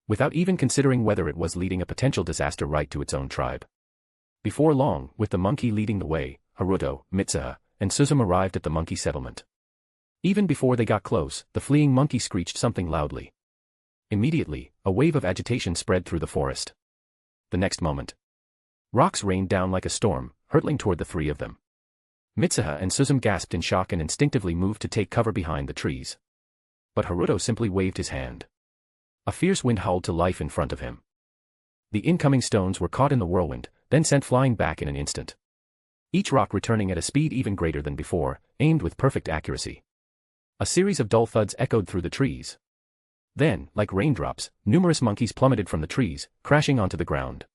Without even considering whether it was leading a potential disaster right to its own tribe. Before long, with the monkey leading the way, Haruto, Mitsuha, and Suzume arrived at the monkey settlement. Even before they got close, the fleeing monkey screeched something loudly. Immediately, a wave of agitation spread through the forest. The next moment, rocks rained down like a storm, hurtling toward the three of them. Mitsuha and Suzume gasped in shock and instinctively moved to take cover behind the trees. But Haruto simply waved his hand. A fierce wind howled to life in front of him. The incoming stones were caught in the whirlwind, then sent flying back in an instant. Each rock returning at a speed even greater than before, aimed with perfect accuracy. A series of dull thuds echoed through the trees. Then, like raindrops, numerous monkeys plummeted from the trees, crashing onto the ground.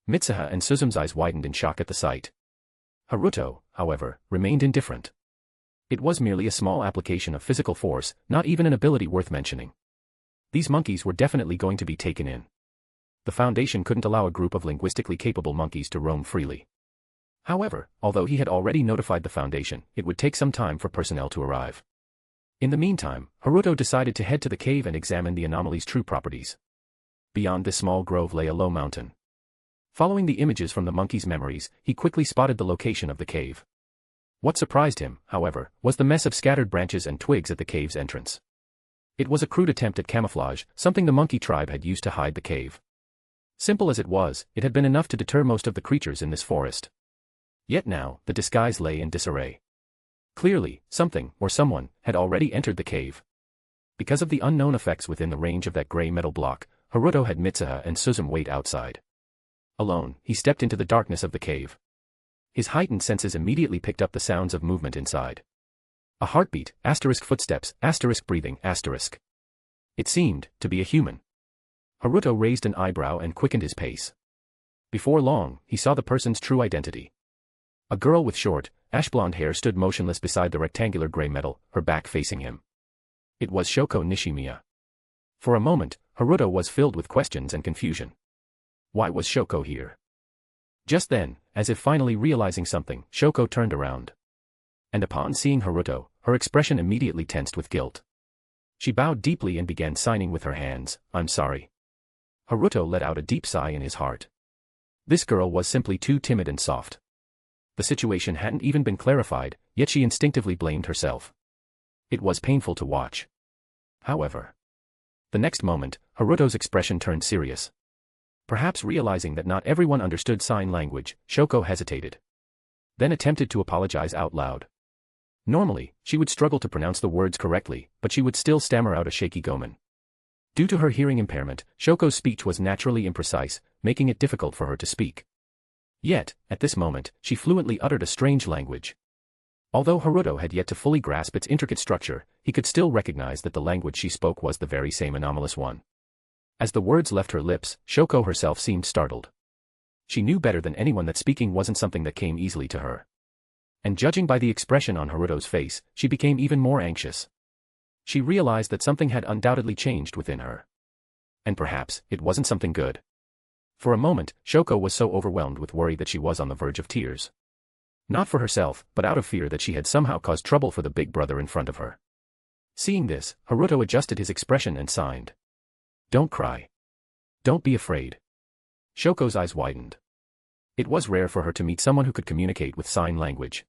Mitsuha and Suzume's eyes widened in shock at the sight. Haruto, however, remained indifferent. It was merely a small application of physical force, not even an ability worth mentioning. These monkeys were definitely going to be taken in. The Foundation couldn't allow a group of linguistically capable monkeys to roam freely. However, although he had already notified the Foundation, it would take some time for personnel to arrive. In the meantime, Haruto decided to head to the cave and examine the Anomalies' true properties. Beyond this small grove lay a low mountain. Following the images from the monkey's memories, he quickly spotted the location of the cave. What surprised him, however, was the mess of scattered branches and twigs at the cave's entrance. It was a crude attempt at camouflage, something the monkey tribe had used to hide the cave. Simple as it was, it had been enough to deter most of the creatures in this forest. Yet now, the disguise lay in disarray. Clearly, something, or someone, had already entered the cave. Because of the unknown effects within the range of that gray metal block, Haruto had Mitsuha and Suzume wait outside. Alone, he stepped into the darkness of the cave. His heightened senses immediately picked up the sounds of movement inside. A heartbeat, asterisk footsteps, asterisk breathing, asterisk. It seemed to be a human. Haruto raised an eyebrow and quickened his pace. Before long, he saw the person's true identity. A girl with short, ash-blonde hair stood motionless beside the rectangular gray metal, her back facing him. It was Shoko Nishimiya. For a moment, Haruto was filled with questions and confusion. Why was Shoko here? Just then, as if finally realizing something, Shoko turned around. And upon seeing Haruto, her expression immediately tensed with guilt. She bowed deeply and began signing with her hands, "I'm sorry." Haruto let out a deep sigh in his heart. This girl was simply too timid and soft. The situation hadn't even been clarified, yet she instinctively blamed herself. It was painful to watch. However, the next moment, Haruto's expression turned serious. Perhaps realizing that not everyone understood sign language, Shoko hesitated. Then attempted to apologize out loud. Normally, she would struggle to pronounce the words correctly, but she would still stammer out a shaky gomen. Due to her hearing impairment, Shoko's speech was naturally imprecise, making it difficult for her to speak. Yet, at this moment, she fluently uttered a strange language. Although Haruto had yet to fully grasp its intricate structure, he could still recognize that the language she spoke was the very same anomalous one. As the words left her lips, Shoko herself seemed startled. She knew better than anyone that speaking wasn't something that came easily to her. And judging by the expression on Haruto's face, she became even more anxious. She realized that something had undoubtedly changed within her. And perhaps, it wasn't something good. For a moment, Shoko was so overwhelmed with worry that she was on the verge of tears. Not for herself, but out of fear that she had somehow caused trouble for the big brother in front of her. Seeing this, Haruto adjusted his expression and signed. "Don't cry. Don't be afraid." Shoko's eyes widened. It was rare for her to meet someone who could communicate with sign language.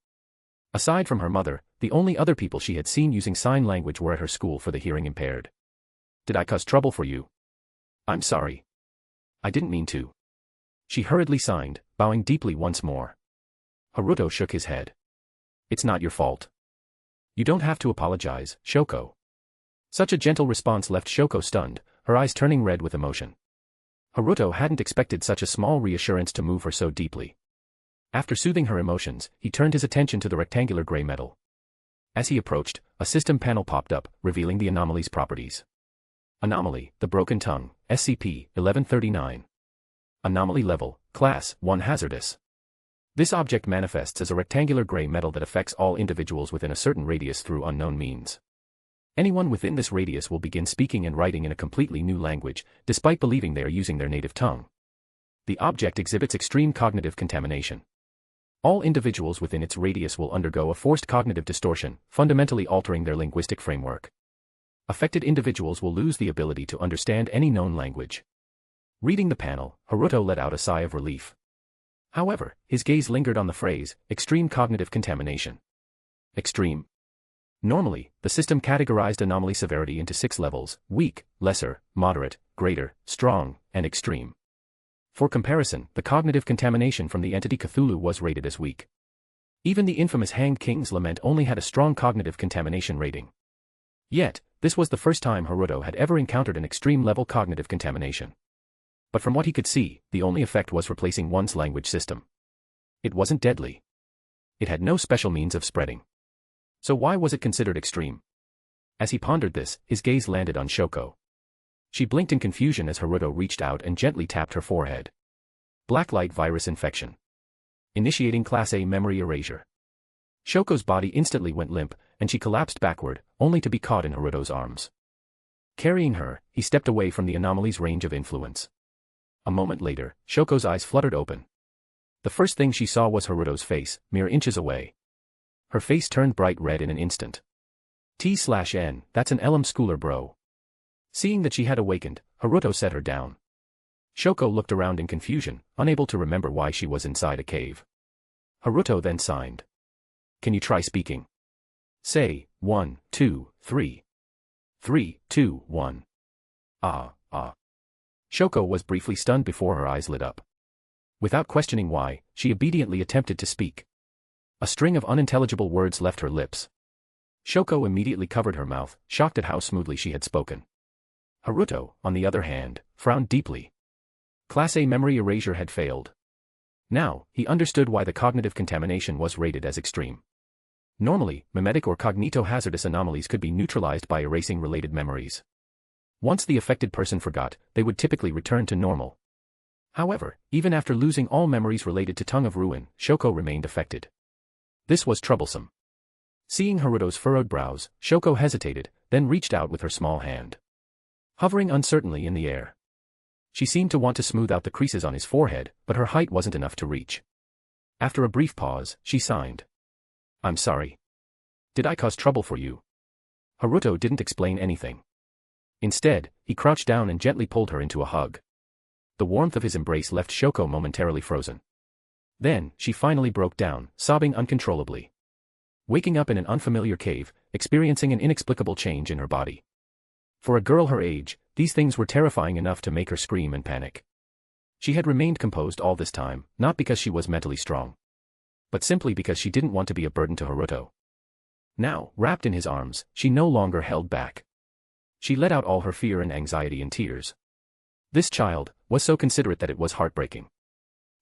Aside from her mother, the only other people she had seen using sign language were at her school for the hearing impaired. "Did I cause trouble for you? I'm sorry. I didn't mean to." She hurriedly signed, bowing deeply once more. Haruto shook his head. "It's not your fault. You don't have to apologize, Shoko." Such a gentle response left Shoko stunned, her eyes turning red with emotion. Haruto hadn't expected such a small reassurance to move her so deeply. After soothing her emotions, he turned his attention to the rectangular gray metal. As he approached, a system panel popped up, revealing the anomaly's properties. Anomaly, the broken tongue, SCP-1139. Anomaly level, Class 1 hazardous. This object manifests as a rectangular gray metal that affects all individuals within a certain radius through unknown means. Anyone within this radius will begin speaking and writing in a completely new language, despite believing they are using their native tongue. The object exhibits extreme cognitive contamination. All individuals within its radius will undergo a forced cognitive distortion, fundamentally altering their linguistic framework. Affected individuals will lose the ability to understand any known language. Reading the panel, Haruto let out a sigh of relief. However, his gaze lingered on the phrase, extreme cognitive contamination. Extreme. Normally, the system categorized anomaly severity into 6 levels: weak, lesser, moderate, greater, strong, and extreme. For comparison, the cognitive contamination from the entity Cthulhu was rated as weak. Even the infamous Hanged King's Lament only had a strong cognitive contamination rating. Yet, this was the first time Haruto had ever encountered an extreme-level cognitive contamination. But from what he could see, the only effect was replacing one's language system. It wasn't deadly. It had no special means of spreading. So why was it considered extreme? As he pondered this, his gaze landed on Shoko. She blinked in confusion as Haruto reached out and gently tapped her forehead. Blacklight virus infection. Initiating Class A memory erasure. Shoko's body instantly went limp, and she collapsed backward, only to be caught in Haruto's arms. Carrying her, he stepped away from the anomaly's range of influence. A moment later, Shoko's eyes fluttered open. The first thing she saw was Haruto's face, mere inches away. Her face turned bright red in an instant. T/N, that's an Elm schooler bro. Seeing that she had awakened, Haruto set her down. Shoko looked around in confusion, unable to remember why she was inside a cave. Haruto then signed. "Can you try speaking? Say, 1, 2, 3. 3, 2, 1. Ah. Shoko was briefly stunned before her eyes lit up. Without questioning why, she obediently attempted to speak. A string of unintelligible words left her lips. Shoko immediately covered her mouth, shocked at how smoothly she had spoken. Haruto, on the other hand, frowned deeply. Class A memory erasure had failed. Now, he understood why the cognitive contamination was rated as extreme. Normally, memetic or cognito-hazardous anomalies could be neutralized by erasing related memories. Once the affected person forgot, they would typically return to normal. However, even after losing all memories related to Tongue of Ruin, Shoko remained affected. This was troublesome. Seeing Haruto's furrowed brows, Shoko hesitated, then reached out with her small hand. Hovering uncertainly in the air. She seemed to want to smooth out the creases on his forehead, but her height wasn't enough to reach. After a brief pause, she signed. I'm sorry. Did I cause trouble for you? Haruto didn't explain anything. Instead, he crouched down and gently pulled her into a hug. The warmth of his embrace left Shoko momentarily frozen. Then, she finally broke down, sobbing uncontrollably. Waking up in an unfamiliar cave, experiencing an inexplicable change in her body. For a girl her age, these things were terrifying enough to make her scream and panic. She had remained composed all this time, not because she was mentally strong, but simply because she didn't want to be a burden to Haruto. Now, wrapped in his arms, she no longer held back. She let out all her fear and anxiety in tears. This child was so considerate that it was heartbreaking.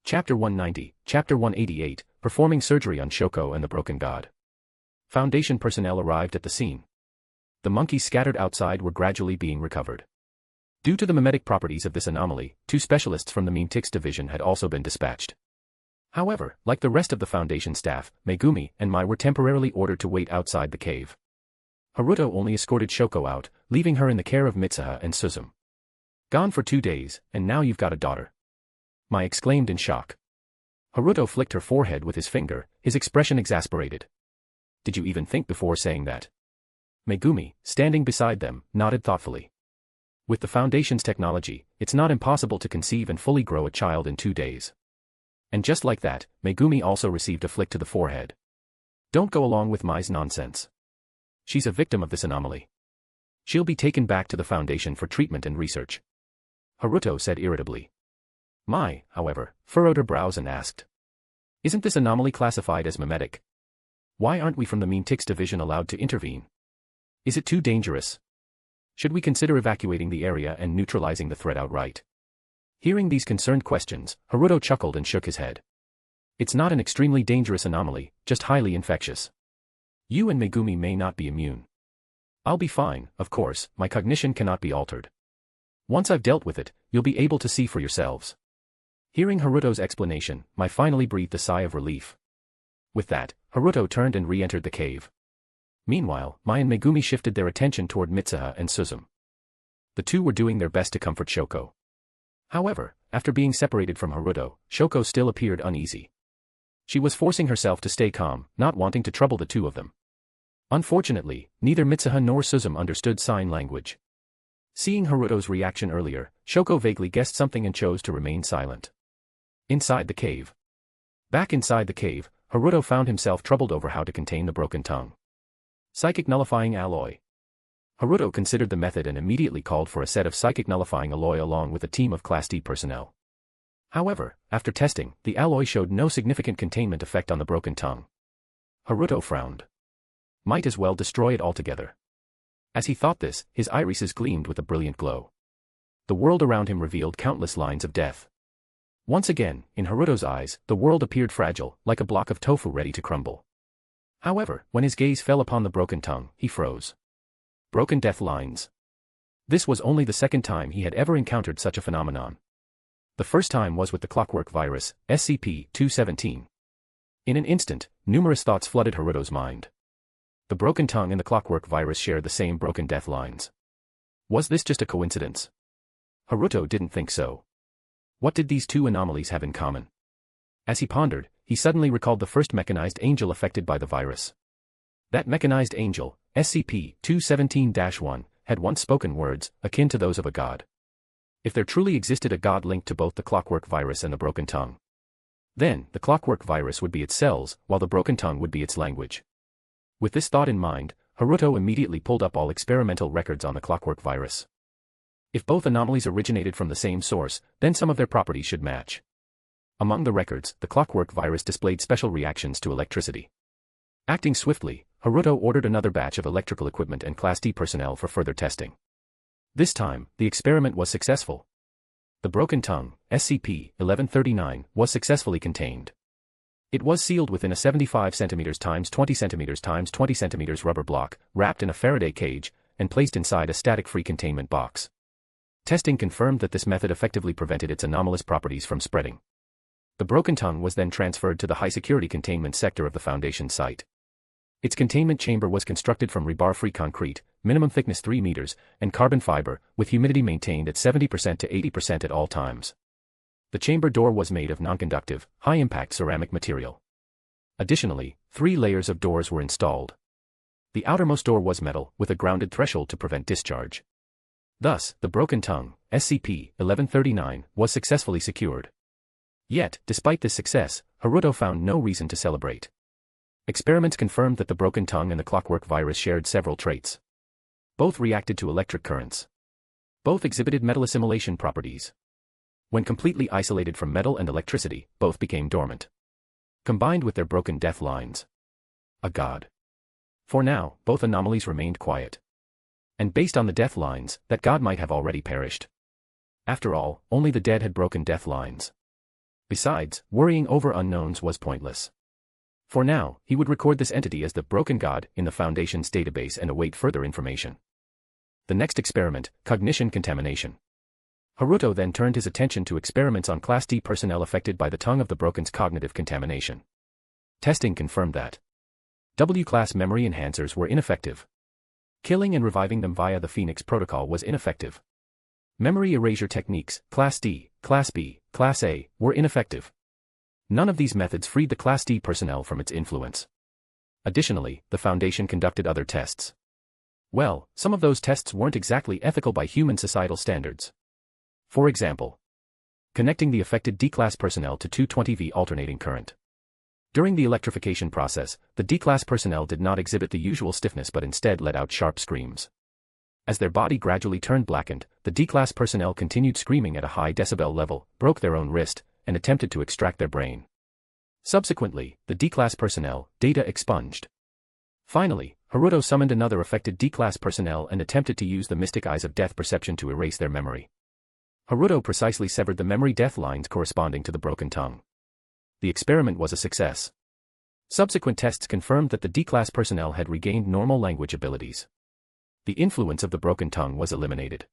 Chapter 190, Chapter 188, Performing Surgery on Shoko and the Broken God. Foundation personnel arrived at the scene. The monkeys scattered outside were gradually being recovered. Due to the memetic properties of this anomaly, 2 specialists from the memetics division had also been dispatched. However, like the rest of the Foundation staff, Megumi and Mai were temporarily ordered to wait outside the cave. Haruto only escorted Shoko out, leaving her in the care of Mitsuha and Suzume. Gone for 2 days, and now you've got a daughter. Mai exclaimed in shock. Haruto flicked her forehead with his finger, his expression exasperated. Did you even think before saying that? Megumi, standing beside them, nodded thoughtfully. With the Foundation's technology, it's not impossible to conceive and fully grow a child in 2 days. And just like that, Megumi also received a flick to the forehead. Don't go along with Mai's nonsense. She's a victim of this anomaly. She'll be taken back to the Foundation for treatment and research. Haruto said irritably. Mai, however, furrowed her brows and asked. Isn't this anomaly classified as memetic? Why aren't we from the memetics division allowed to intervene? Is it too dangerous? Should we consider evacuating the area and neutralizing the threat outright? Hearing these concerned questions, Haruto chuckled and shook his head. It's not an extremely dangerous anomaly, just highly infectious. You and Megumi may not be immune. I'll be fine, of course, my cognition cannot be altered. Once I've dealt with it, you'll be able to see for yourselves. Hearing Haruto's explanation, Mai finally breathed a sigh of relief. With that, Haruto turned and re-entered the cave. Meanwhile, Mai and Megumi shifted their attention toward Mitsuha and Suzume. The two were doing their best to comfort Shoko. However, after being separated from Haruto, Shoko still appeared uneasy. She was forcing herself to stay calm, not wanting to trouble the two of them. Unfortunately, neither Mitsuha nor Suzume understood sign language. Seeing Haruto's reaction earlier, Shoko vaguely guessed something and chose to remain silent. Inside the cave. Back inside the cave, Haruto found himself troubled over how to contain the broken tongue. Psychic nullifying alloy. Haruto considered the method and immediately called for a set of psychic nullifying alloy along with a team of Class D personnel. However, after testing, the alloy showed no significant containment effect on the broken tongue. Haruto frowned. Might as well destroy it altogether. As he thought this, his irises gleamed with a brilliant glow. The world around him revealed countless lines of death. Once again, in Haruto's eyes, the world appeared fragile, like a block of tofu ready to crumble. However, when his gaze fell upon the broken tongue, he froze. Broken death lines. This was only the second time he had ever encountered such a phenomenon. The first time was with the clockwork virus, SCP-217. In an instant, numerous thoughts flooded Haruto's mind. The broken tongue and the clockwork virus shared the same broken death lines. Was this just a coincidence? Haruto didn't think so. What did these two anomalies have in common? As he pondered, he suddenly recalled the first mechanized angel affected by the virus. That mechanized angel, SCP-217-1, had once spoken words, akin to those of a god. If there truly existed a god linked to both the clockwork virus and the broken tongue, then the clockwork virus would be its cells, while the broken tongue would be its language. With this thought in mind, Haruto immediately pulled up all experimental records on the clockwork virus. If both anomalies originated from the same source, then some of their properties should match. Among the records, the clockwork virus displayed special reactions to electricity. Acting swiftly, Haruto ordered another batch of electrical equipment and Class D personnel for further testing. This time, the experiment was successful. The broken tongue, SCP-1139, was successfully contained. It was sealed within a 75 cm x 20 cm x 20 cm rubber block, wrapped in a Faraday cage, and placed inside a static-free containment box. Testing confirmed that this method effectively prevented its anomalous properties from spreading. The broken tongue was then transferred to the high-security containment sector of the Foundation site. Its containment chamber was constructed from rebar-free concrete, minimum thickness 3 meters, and carbon fiber, with humidity maintained at 70% to 80% at all times. The chamber door was made of non-conductive, high-impact ceramic material. Additionally, 3 layers of doors were installed. The outermost door was metal, with a grounded threshold to prevent discharge. Thus, the broken tongue, SCP-1139, was successfully secured. Yet, despite this success, Haruto found no reason to celebrate. Experiments confirmed that the broken tongue and the clockwork virus shared several traits. Both reacted to electric currents. Both exhibited metal assimilation properties. When completely isolated from metal and electricity, both became dormant. Combined with their broken death lines. A god. For now, both anomalies remained quiet. And based on the death lines, that god might have already perished. After all, only the dead had broken death lines. Besides, worrying over unknowns was pointless. For now, he would record this entity as the broken god in the Foundation's database and await further information. The next experiment, cognition contamination. Haruto then turned his attention to experiments on Class D personnel affected by the tongue of the broken's cognitive contamination. Testing confirmed that W-class memory enhancers were ineffective. Killing and reviving them via the Phoenix protocol was ineffective. Memory erasure techniques, Class D, Class B, Class A, were ineffective. None of these methods freed the Class D personnel from its influence. Additionally, the Foundation conducted other tests. Well, some of those tests weren't exactly ethical by human societal standards. For example, connecting the affected D-class personnel to 220V alternating current. During the electrification process, the D-class personnel did not exhibit the usual stiffness but instead let out sharp screams. As their body gradually turned blackened, the D-class personnel continued screaming at a high decibel level, broke their own wrist, and attempted to extract their brain. Subsequently, the D-class personnel, data expunged. Finally, Haruto summoned another affected D-class personnel and attempted to use the mystic eyes of death perception to erase their memory. Haruto precisely severed the memory death lines corresponding to the broken tongue. The experiment was a success. Subsequent tests confirmed that the D-class personnel had regained normal language abilities. The influence of the broken tongue was eliminated.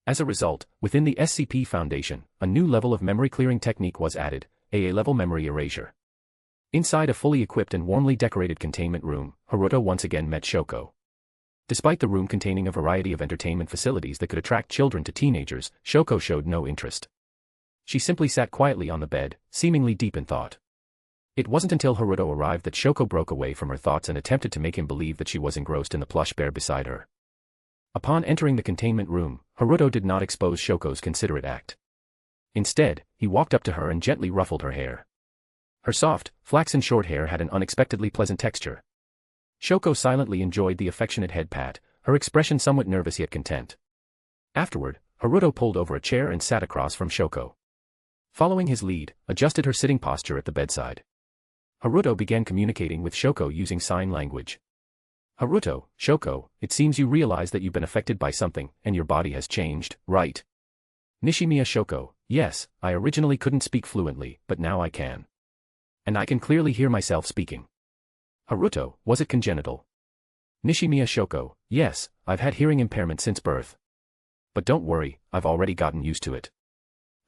As a result, within the SCP Foundation, a new level of memory clearing technique was added, AA-level memory erasure. Inside a fully equipped and warmly decorated containment room, Haruto once again met Shoko. Despite the room containing a variety of entertainment facilities that could attract children to teenagers, Shoko showed no interest. She simply sat quietly on the bed, seemingly deep in thought. It wasn't until Haruto arrived that Shoko broke away from her thoughts and attempted to make him believe that she was engrossed in the plush bear beside her. Upon entering the containment room, Haruto did not expose Shoko's considerate act. Instead, he walked up to her and gently ruffled her hair. Her soft, flaxen short hair had an unexpectedly pleasant texture. Shoko silently enjoyed the affectionate head pat, her expression somewhat nervous yet content. Afterward, Haruto pulled over a chair and sat across from Shoko. Following his lead, adjusted her sitting posture at the bedside. Haruto began communicating with Shoko using sign language. Haruto, Shoko, it seems you realize that you've been affected by something, and your body has changed, right? Nishimiya Shoko, yes, I originally couldn't speak fluently, but now I can. And I can clearly hear myself speaking. Haruto, was it congenital? Nishimiya Shoko, yes, I've had hearing impairment since birth. But don't worry, I've already gotten used to it.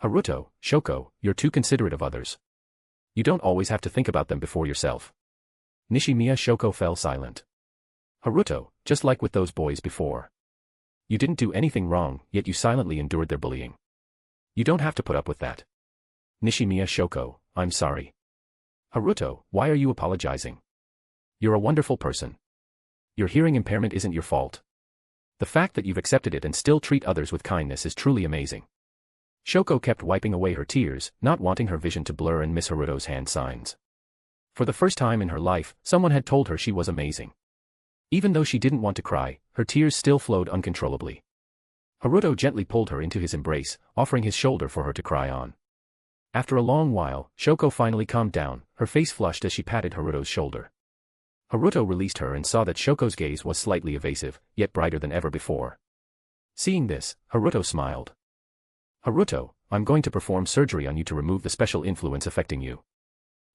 Haruto, Shoko, you're too considerate of others. You don't always have to think about them before yourself. Nishimiya Shoko fell silent. Haruto, just like with those boys before. You didn't do anything wrong, yet you silently endured their bullying. You don't have to put up with that. Nishimiya Shoko, I'm sorry. Haruto, why are you apologizing? You're a wonderful person. Your hearing impairment isn't your fault. The fact that you've accepted it and still treat others with kindness is truly amazing. Shoko kept wiping away her tears, not wanting her vision to blur and miss Haruto's hand signs. For the first time in her life, someone had told her she was amazing. Even though she didn't want to cry, her tears still flowed uncontrollably. Haruto gently pulled her into his embrace, offering his shoulder for her to cry on. After a long while, Shoko finally calmed down, her face flushed as she patted Haruto's shoulder. Haruto released her and saw that Shoko's gaze was slightly evasive, yet brighter than ever before. Seeing this, Haruto smiled. Haruto, I'm going to perform surgery on you to remove the special influence affecting you.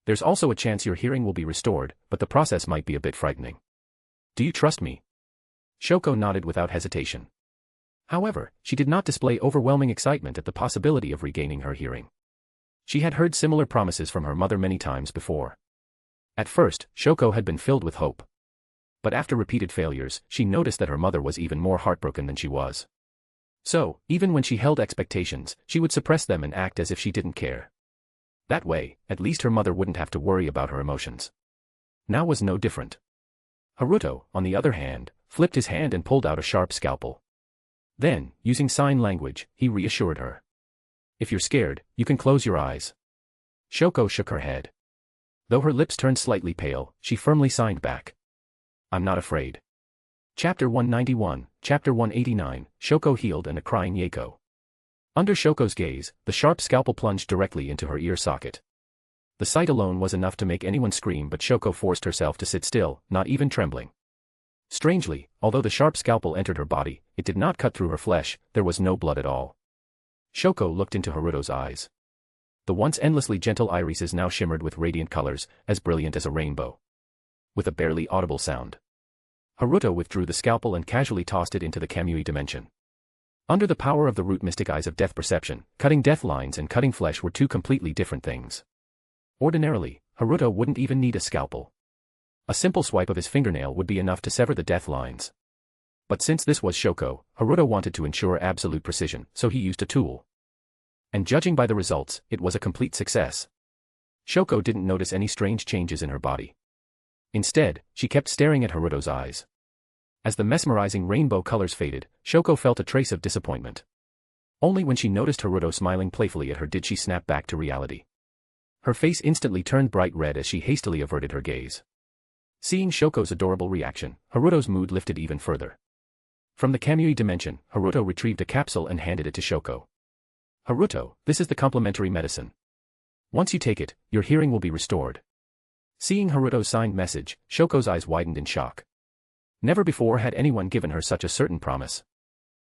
There's also a chance your hearing will be restored, but the process might be a bit frightening. Do you trust me? Shoko nodded without hesitation. However, she did not display overwhelming excitement at the possibility of regaining her hearing. She had heard similar promises from her mother many times before. At first, Shoko had been filled with hope. But after repeated failures, she noticed that her mother was even more heartbroken than she was. So, even when she held expectations, she would suppress them and act as if she didn't care. That way, at least her mother wouldn't have to worry about her emotions. Now was no different. Haruto, on the other hand, flipped his hand and pulled out a sharp scalpel. Then, using sign language, he reassured her. If you're scared, you can close your eyes. Shoko shook her head. Though her lips turned slightly pale, she firmly signed back. I'm not afraid. Chapter 191, Chapter 189, Shoko healed and a crying Yako. Under Shoko's gaze, the sharp scalpel plunged directly into her ear socket. The sight alone was enough to make anyone scream, but Shoko forced herself to sit still, not even trembling. Strangely, although the sharp scalpel entered her body, it did not cut through her flesh, there was no blood at all. Shoko looked into Haruto's eyes. The once endlessly gentle irises now shimmered with radiant colors, as brilliant as a rainbow. With a barely audible sound, Haruto withdrew the scalpel and casually tossed it into the Kamui dimension. Under the power of the root mystic eyes of death perception, cutting death lines and cutting flesh were two completely different things. Ordinarily, Haruto wouldn't even need a scalpel. A simple swipe of his fingernail would be enough to sever the death lines. But since this was Shoko, Haruto wanted to ensure absolute precision, so he used a tool. And judging by the results, it was a complete success. Shoko didn't notice any strange changes in her body. Instead, she kept staring at Haruto's eyes. As the mesmerizing rainbow colors faded, Shoko felt a trace of disappointment. Only when she noticed Haruto smiling playfully at her did she snap back to reality. Her face instantly turned bright red as she hastily averted her gaze. Seeing Shoko's adorable reaction, Haruto's mood lifted even further. From the Kamui dimension, Haruto retrieved a capsule and handed it to Shoko. Haruto, this is the complimentary medicine. Once you take it, your hearing will be restored. Seeing Haruto's signed message, Shoko's eyes widened in shock. Never before had anyone given her such a certain promise.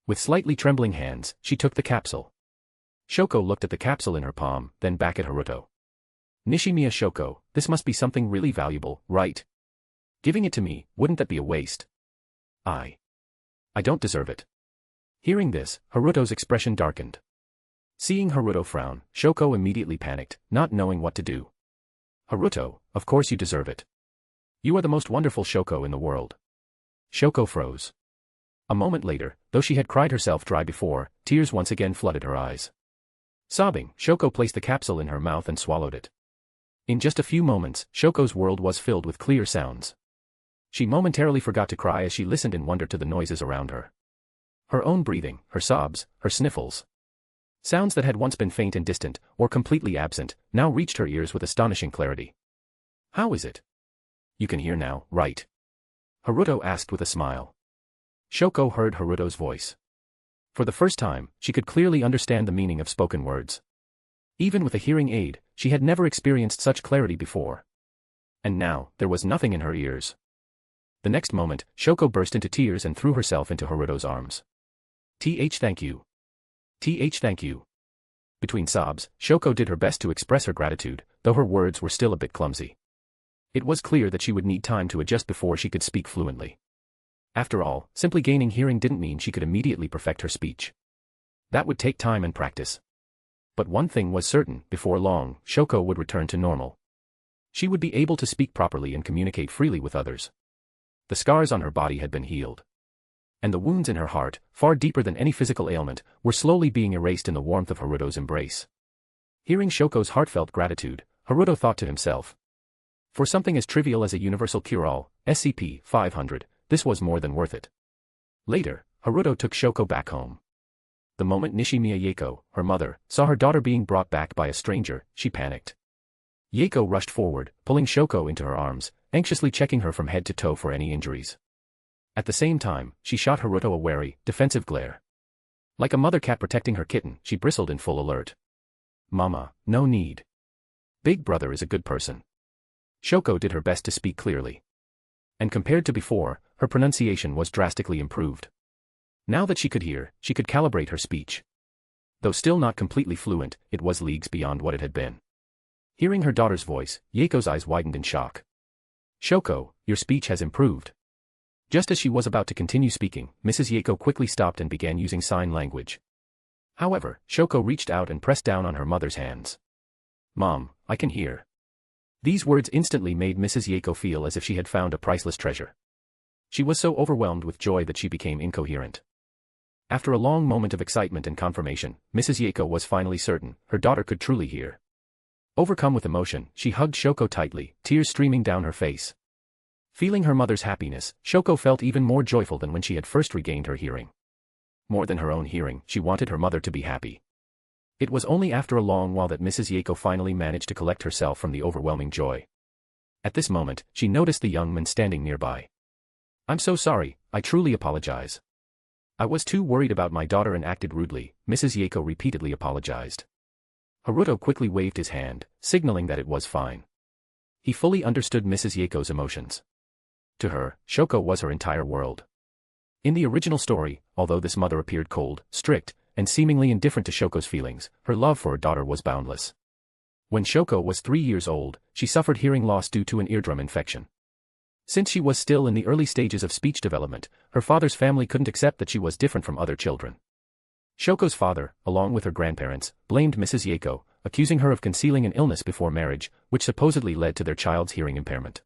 With slightly trembling hands, she took the capsule. Shoko looked at the capsule in her palm, then back at Haruto. Nishimiya Shoko, this must be something really valuable, right? Giving it to me, wouldn't that be a waste? I don't deserve it. Hearing this, Haruto's expression darkened. Seeing Haruto frown, Shoko immediately panicked, not knowing what to do. Haruto, of course you deserve it. You are the most wonderful Shoko in the world. Shoko froze. A moment later, though she had cried herself dry before, tears once again flooded her eyes. Sobbing, Shoko placed the capsule in her mouth and swallowed it. In just a few moments, Shoko's world was filled with clear sounds. She momentarily forgot to cry as she listened in wonder to the noises around her. Her own breathing, her sobs, her sniffles. Sounds that had once been faint and distant, or completely absent, now reached her ears with astonishing clarity. How is it? You can hear now, right? Haruto asked with a smile. Shoko heard Haruto's voice. For the first time, she could clearly understand the meaning of spoken words. Even with a hearing aid, she had never experienced such clarity before. And now, there was nothing in her ears. The next moment, Shoko burst into tears and threw herself into Haruto's arms. Thank you. Thank you. Between sobs, Shoko did her best to express her gratitude, though her words were still a bit clumsy. It was clear that she would need time to adjust before she could speak fluently. After all, simply gaining hearing didn't mean she could immediately perfect her speech. That would take time and practice. But one thing was certain, before long, Shoko would return to normal. She would be able to speak properly and communicate freely with others. The scars on her body had been healed. And the wounds in her heart, far deeper than any physical ailment, were slowly being erased in the warmth of Haruto's embrace. Hearing Shoko's heartfelt gratitude, Haruto thought to himself. For something as trivial as a universal cure-all, SCP-500, this was more than worth it. Later, Haruto took Shoko back home. The moment Nishimiya Yako, her mother, saw her daughter being brought back by a stranger, she panicked. Yako rushed forward, pulling Shoko into her arms, anxiously checking her from head to toe for any injuries. At the same time, she shot Haruto a wary, defensive glare. Like a mother cat protecting her kitten, she bristled in full alert. Mama, no need. Big brother is a good person. Shoko did her best to speak clearly. And compared to before, her pronunciation was drastically improved. Now that she could hear, she could calibrate her speech. Though still not completely fluent, it was leagues beyond what it had been. Hearing her daughter's voice, Yako's eyes widened in shock. "Shoko, your speech has improved." Just as she was about to continue speaking, Mrs. Yako quickly stopped and began using sign language. However, Shoko reached out and pressed down on her mother's hands. "Mom, I can hear." These words instantly made Mrs. Yako feel as if she had found a priceless treasure. She was so overwhelmed with joy that she became incoherent. After a long moment of excitement and confirmation, Mrs. Yako was finally certain her daughter could truly hear. Overcome with emotion, she hugged Shoko tightly, tears streaming down her face. Feeling her mother's happiness, Shoko felt even more joyful than when she had first regained her hearing. More than her own hearing, she wanted her mother to be happy. It was only after a long while that Mrs. Yako finally managed to collect herself from the overwhelming joy. At this moment, she noticed the young man standing nearby. "I'm so sorry, I truly apologize. I was too worried about my daughter and acted rudely," Mrs. Yako repeatedly apologized. Haruto quickly waved his hand, signaling that it was fine. He fully understood Mrs. Yako's emotions. To her, Shoko was her entire world. In the original story, although this mother appeared cold, strict, and seemingly indifferent to Shoko's feelings, her love for her daughter was boundless. When Shoko was 3 years old, she suffered hearing loss due to an eardrum infection. Since she was still in the early stages of speech development, her father's family couldn't accept that she was different from other children. Shoko's father, along with her grandparents, blamed Mrs. Yako, accusing her of concealing an illness before marriage, which supposedly led to their child's hearing impairment.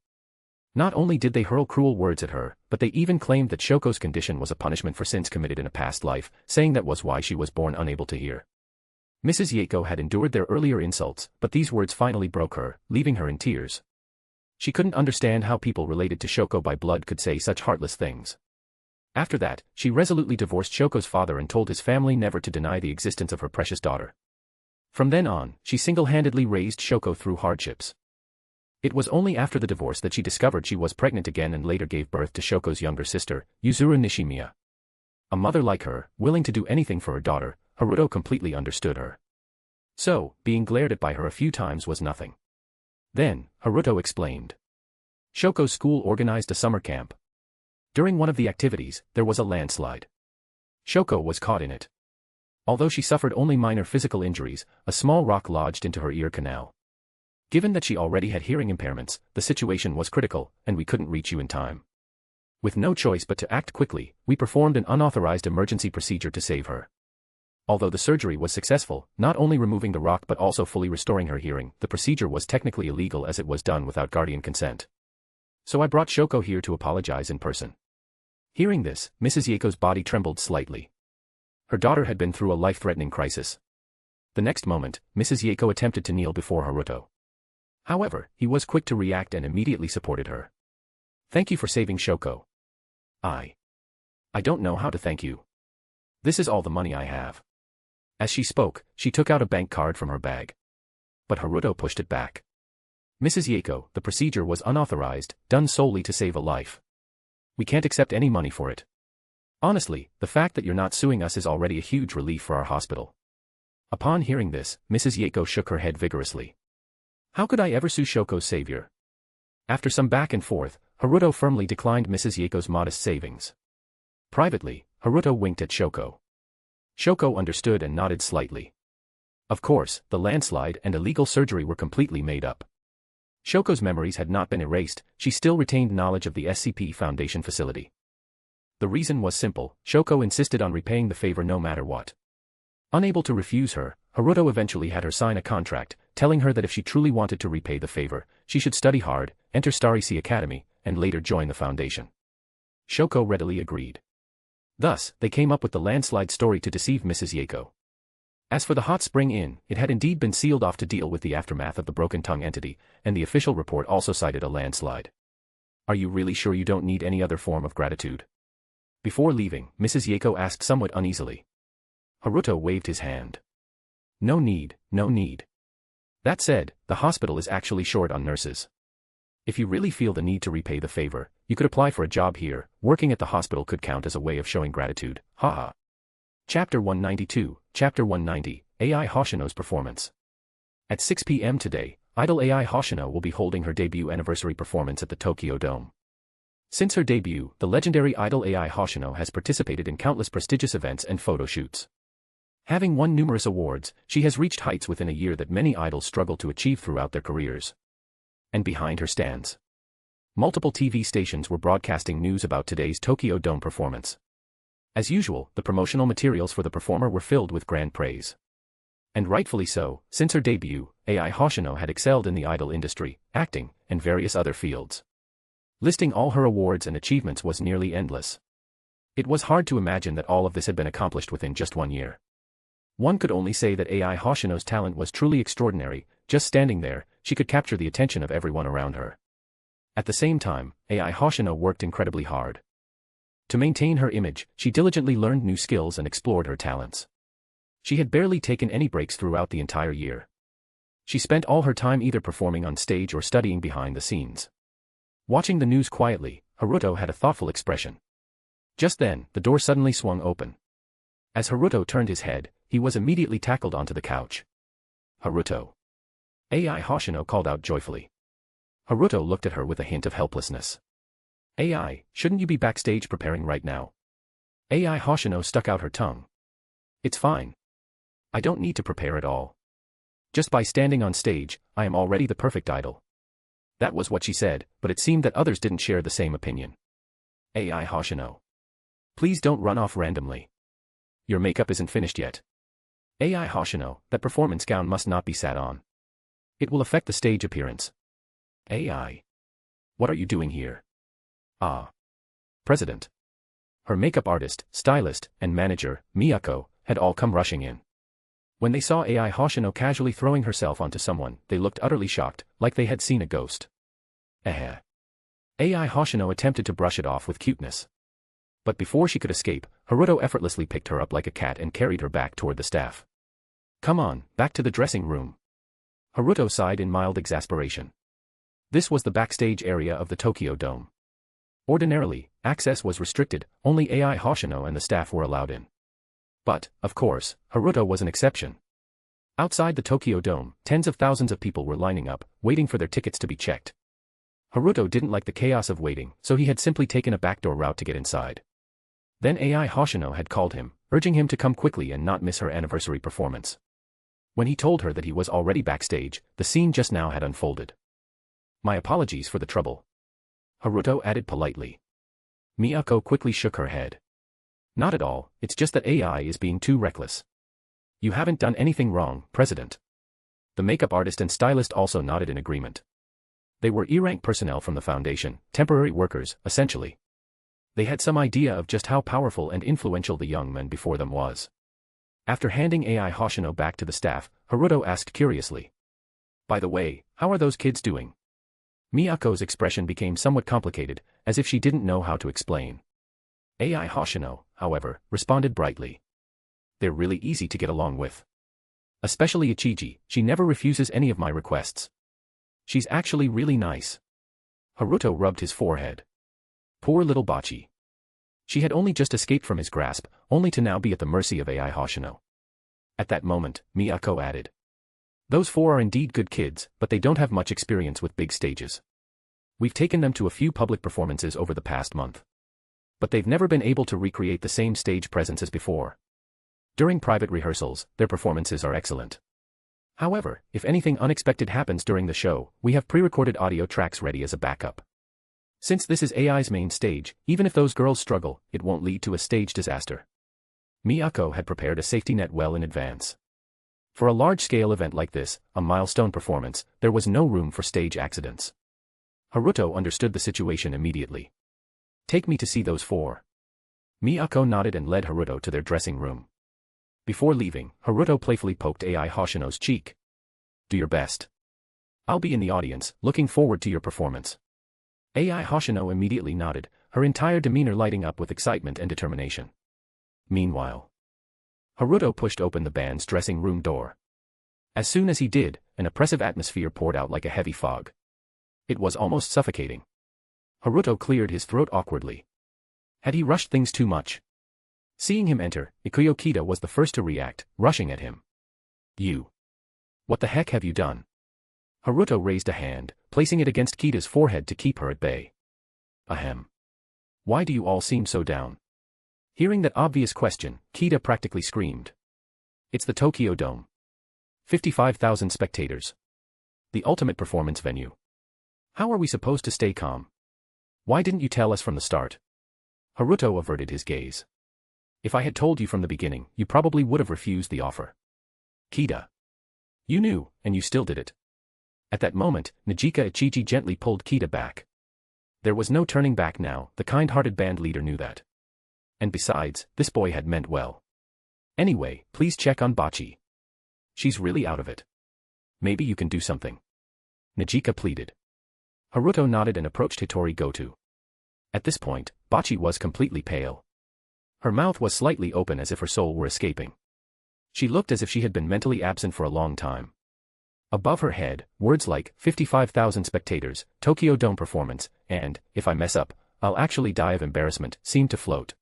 Not only did they hurl cruel words at her, but they even claimed that Shoko's condition was a punishment for sins committed in a past life, saying that was why she was born unable to hear. Mrs. Yako had endured their earlier insults, but these words finally broke her, leaving her in tears. She couldn't understand how people related to Shoko by blood could say such heartless things. After that, she resolutely divorced Shoko's father and told his family never to deny the existence of her precious daughter. From then on, she single-handedly raised Shoko through hardships. It was only after the divorce that she discovered she was pregnant again and later gave birth to Shoko's younger sister, Yuzuru Nishimiya. A mother like her, willing to do anything for her daughter, Haruto completely understood her. So, being glared at by her a few times was nothing. Then, Haruto explained. Shoko's school organized a summer camp. During one of the activities, there was a landslide. Shoko was caught in it. Although she suffered only minor physical injuries, a small rock lodged into her ear canal. Given that she already had hearing impairments, the situation was critical, and we couldn't reach you in time. With no choice but to act quickly, we performed an unauthorized emergency procedure to save her. Although the surgery was successful, not only removing the rock but also fully restoring her hearing, the procedure was technically illegal as it was done without guardian consent. So I brought Shoko here to apologize in person. Hearing this, Mrs. Yako's body trembled slightly. Her daughter had been through a life-threatening crisis. The next moment, Mrs. Yako attempted to kneel before Haruto. However, he was quick to react and immediately supported her. "Thank you for saving Shoko. I don't know how to thank you. This is all the money I have." As she spoke, she took out a bank card from her bag. But Haruto pushed it back. "Mrs. Yako, the procedure was unauthorized, done solely to save a life. We can't accept any money for it. Honestly, the fact that you're not suing us is already a huge relief for our hospital." Upon hearing this, Mrs. Yako shook her head vigorously. "How could I ever sue Shoko's savior?" After some back and forth, Haruto firmly declined Mrs. Yako's modest savings. Privately, Haruto winked at Shoko. Shoko understood and nodded slightly. Of course, the landslide and illegal surgery were completely made up. Shoko's memories had not been erased, she still retained knowledge of the SCP Foundation facility. The reason was simple, Shoko insisted on repaying the favor no matter what. Unable to refuse her, Haruto eventually had her sign a contract, telling her that if she truly wanted to repay the favor, she should study hard, enter Starry Sea Academy, and later join the Foundation. Shoko readily agreed. Thus, they came up with the landslide story to deceive Mrs. Yako. As for the hot spring inn, it had indeed been sealed off to deal with the aftermath of the broken tongue entity, and the official report also cited a landslide. "Are you really sure you don't need any other form of gratitude?" Before leaving, Mrs. Yako asked somewhat uneasily. Haruto waved his hand. "No need, no need. That said, the hospital is actually short on nurses. If you really feel the need to repay the favor, you could apply for a job here. Working at the hospital could count as a way of showing gratitude. Haha." Chapter 192, Chapter 190, AI Hoshino's Performance. At 6 p.m. today, Idol AI Hoshino will be holding her debut anniversary performance at the Tokyo Dome. Since her debut, the legendary Idol AI Hoshino has participated in countless prestigious events and photo shoots. Having won numerous awards, she has reached heights within a year that many idols struggle to achieve throughout their careers. And behind her stands multiple TV stations were broadcasting news about today's Tokyo Dome performance. As usual, the promotional materials for the performer were filled with grand praise. And rightfully so, since her debut, Ai Hoshino had excelled in the idol industry, acting, and various other fields. Listing all her awards and achievements was nearly endless. It was hard to imagine that all of this had been accomplished within just 1 year. One could only say that Ai Hoshino's talent was truly extraordinary. Just standing there, she could capture the attention of everyone around her. At the same time, Ai Hoshino worked incredibly hard. To maintain her image, she diligently learned new skills and explored her talents. She had barely taken any breaks throughout the entire year. She spent all her time either performing on stage or studying behind the scenes. Watching the news quietly, Haruto had a thoughtful expression. Just then, the door suddenly swung open. As Haruto turned his head, he was immediately tackled onto the couch. "Haruto!" Ai Hoshino called out joyfully. Haruto looked at her with a hint of helplessness. "Ai, shouldn't you be backstage preparing right now?" Ai Hoshino stuck out her tongue. "It's fine. I don't need to prepare at all. Just by standing on stage, I am already the perfect idol." That was what she said, but it seemed that others didn't share the same opinion. "Ai Hoshino. Please don't run off randomly. Your makeup isn't finished yet." "Ai Hoshino, that performance gown must not be sat on. It will affect the stage appearance." "Ai. What are you doing here?" "Ah. President." Her makeup artist, stylist, and manager, Miyako, had all come rushing in. When they saw Ai Hoshino casually throwing herself onto someone, they looked utterly shocked, like they had seen a ghost. Ai Hoshino attempted to brush it off with cuteness. But before she could escape, Haruto effortlessly picked her up like a cat and carried her back toward the staff. "Come on, back to the dressing room." Haruto sighed in mild exasperation. This was the backstage area of the Tokyo Dome. Ordinarily, access was restricted, only Ai Hoshino and the staff were allowed in. But, of course, Haruto was an exception. Outside the Tokyo Dome, tens of thousands of people were lining up, waiting for their tickets to be checked. Haruto didn't like the chaos of waiting, so he had simply taken a backdoor route to get inside. Then Ai Hoshino had called him, urging him to come quickly and not miss her anniversary performance. When he told her that he was already backstage, the scene just now had unfolded. "My apologies for the trouble," Haruto added politely. Miyako quickly shook her head. "Not at all, it's just that Ai is being too reckless." "You haven't done anything wrong, President." The makeup artist and stylist also nodded in agreement. They were E-rank personnel from the Foundation, temporary workers, essentially. They had some idea of just how powerful and influential the young man before them was. After handing Ai Hoshino back to the staff, Haruto asked curiously. "By the way, how are those kids doing?" Miyako's expression became somewhat complicated, as if she didn't know how to explain. Ai Hoshino, however, responded brightly. "They're really easy to get along with. Especially Ichiji, she never refuses any of my requests. She's actually really nice." Haruto rubbed his forehead. Poor little Bachi. She had only just escaped from his grasp, only to now be at the mercy of Ai Hoshino. At that moment, Miyako added. "Those four are indeed good kids, but they don't have much experience with big stages. We've taken them to a few public performances over the past month. But they've never been able to recreate the same stage presence as before. During private rehearsals, their performances are excellent. However, if anything unexpected happens during the show, we have pre-recorded audio tracks ready as a backup. Since this is AI's main stage, even if those girls struggle, it won't lead to a stage disaster." Miyako had prepared a safety net well in advance. For a large-scale event like this, a milestone performance, there was no room for stage accidents. Haruto understood the situation immediately. "Take me to see those four." Miyako nodded and led Haruto to their dressing room. Before leaving, Haruto playfully poked Ai Hoshino's cheek. "Do your best. I'll be in the audience, looking forward to your performance." Ai Hoshino immediately nodded, her entire demeanor lighting up with excitement and determination. Meanwhile, Haruto pushed open the band's dressing room door. As soon as he did, an oppressive atmosphere poured out like a heavy fog. It was almost suffocating. Haruto cleared his throat awkwardly. Had he rushed things too much? Seeing him enter, Yukinoshita was the first to react, rushing at him. "You! What the heck have you done?" Haruto raised a hand, placing it against Kita's forehead to keep her at bay. "Ahem. Why do you all seem so down?" Hearing that obvious question, Kita practically screamed. It's the Tokyo Dome. 55,000 spectators. The ultimate performance venue. How are we supposed to stay calm? Why didn't you tell us from the start? Haruto averted his gaze. If I had told you from the beginning, you probably would have refused the offer. Kida. You knew, and you still did it. At that moment, Nijika Ichiji gently pulled Kida back. There was no turning back now, the kind-hearted band leader knew that. And besides, this boy had meant well. Anyway, please check on Bachi. She's really out of it. Maybe you can do something. Nijika pleaded. Haruto nodded and approached Hitori Goto. At this point, Bachi was completely pale. Her mouth was slightly open as if her soul were escaping. She looked as if she had been mentally absent for a long time. Above her head, words like 55,000 spectators, Tokyo Dome performance, and, if I mess up, I'll actually die of embarrassment, seemed to float.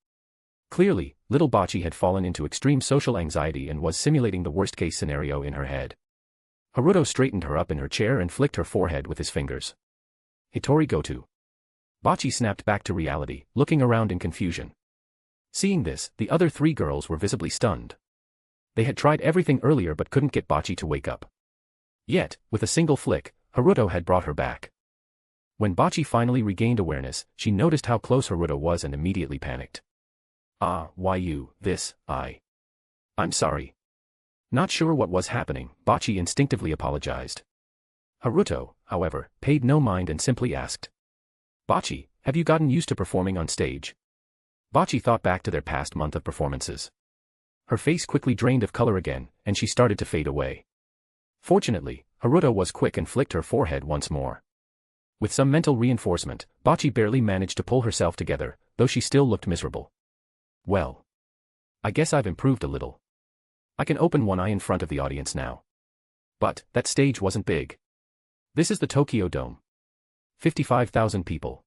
Clearly, little Bachi had fallen into extreme social anxiety and was simulating the worst-case scenario in her head. Haruto straightened her up in her chair and flicked her forehead with his fingers. Hitori Goto. Bachi snapped back to reality, looking around in confusion. Seeing this, the other three girls were visibly stunned. They had tried everything earlier but couldn't get Bachi to wake up. Yet, with a single flick, Haruto had brought her back. When Bachi finally regained awareness, she noticed how close Haruto was and immediately panicked. Why you, I'm sorry. Not sure what was happening, Bachi instinctively apologized. Haruto, however, paid no mind and simply asked. Bachi, have you gotten used to performing on stage? Bachi thought back to their past month of performances. Her face quickly drained of color again, and she started to fade away. Fortunately, Haruto was quick and flicked her forehead once more. With some mental reinforcement, Bachi barely managed to pull herself together, though she still looked miserable. Well. I guess I've improved a little. I can open one eye in front of the audience now. But, that stage wasn't big. This is the Tokyo Dome. 55,000 people.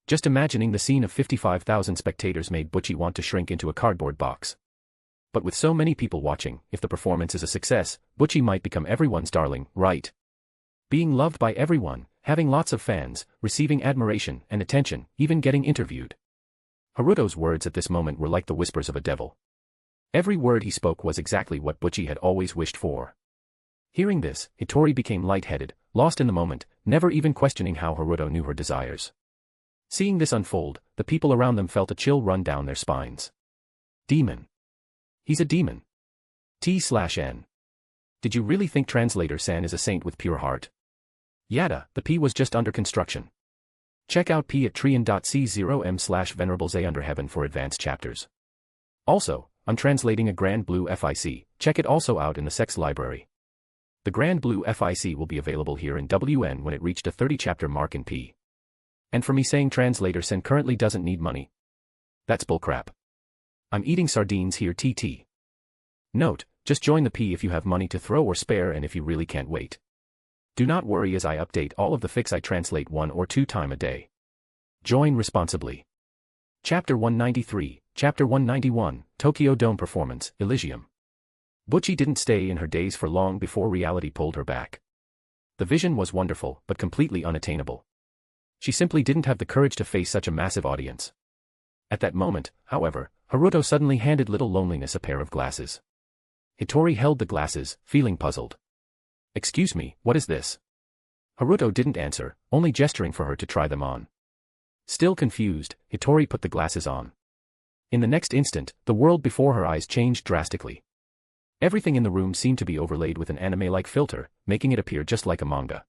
Just imagining the scene of 55,000 spectators made Butchie want to shrink into a cardboard box. But with so many people watching, if the performance is a success, Butchie might become everyone's darling, right? Being loved by everyone, having lots of fans, receiving admiration and attention, even getting interviewed. Haruto's words at this moment were like the whispers of a devil. Every word he spoke was exactly what Butchie had always wished for. Hearing this, Hitori became lightheaded, lost in the moment, never even questioning how Haruto knew her desires. Seeing this unfold, the people around them felt a chill run down their spines. Demon. He's a demon. T/N. Did you really think Translator-san is a saint with pure heart? Yada, the P was just under construction. Check out P at trian.c0m/venerablesA under heaven for advanced chapters. Also, I'm translating a Grand Blue FIC, check it also out in the Sex Library. The Grand Blue FIC will be available here in WN when it reached a 30-chapter mark in P. And for me saying Translator-san currently doesn't need money. That's bullcrap. I'm eating sardines here TT. Note, just join the P if you have money to throw or spare and if you really can't wait. Do not worry as I update all of the fics I translate 1 or 2 times a day. Join responsibly. Chapter 193, Chapter 191, Tokyo Dome Performance, Elysium. Butchie didn't stay in her daze for long before reality pulled her back. The vision was wonderful, but completely unattainable. She simply didn't have the courage to face such a massive audience. At that moment, however, Haruto suddenly handed little Loneliness a pair of glasses. Hitori held the glasses, feeling puzzled. Excuse me, what is this? Haruto didn't answer, only gesturing for her to try them on. Still confused, Hitori put the glasses on. In the next instant, the world before her eyes changed drastically. Everything in the room seemed to be overlaid with an anime-like filter, making it appear just like a manga.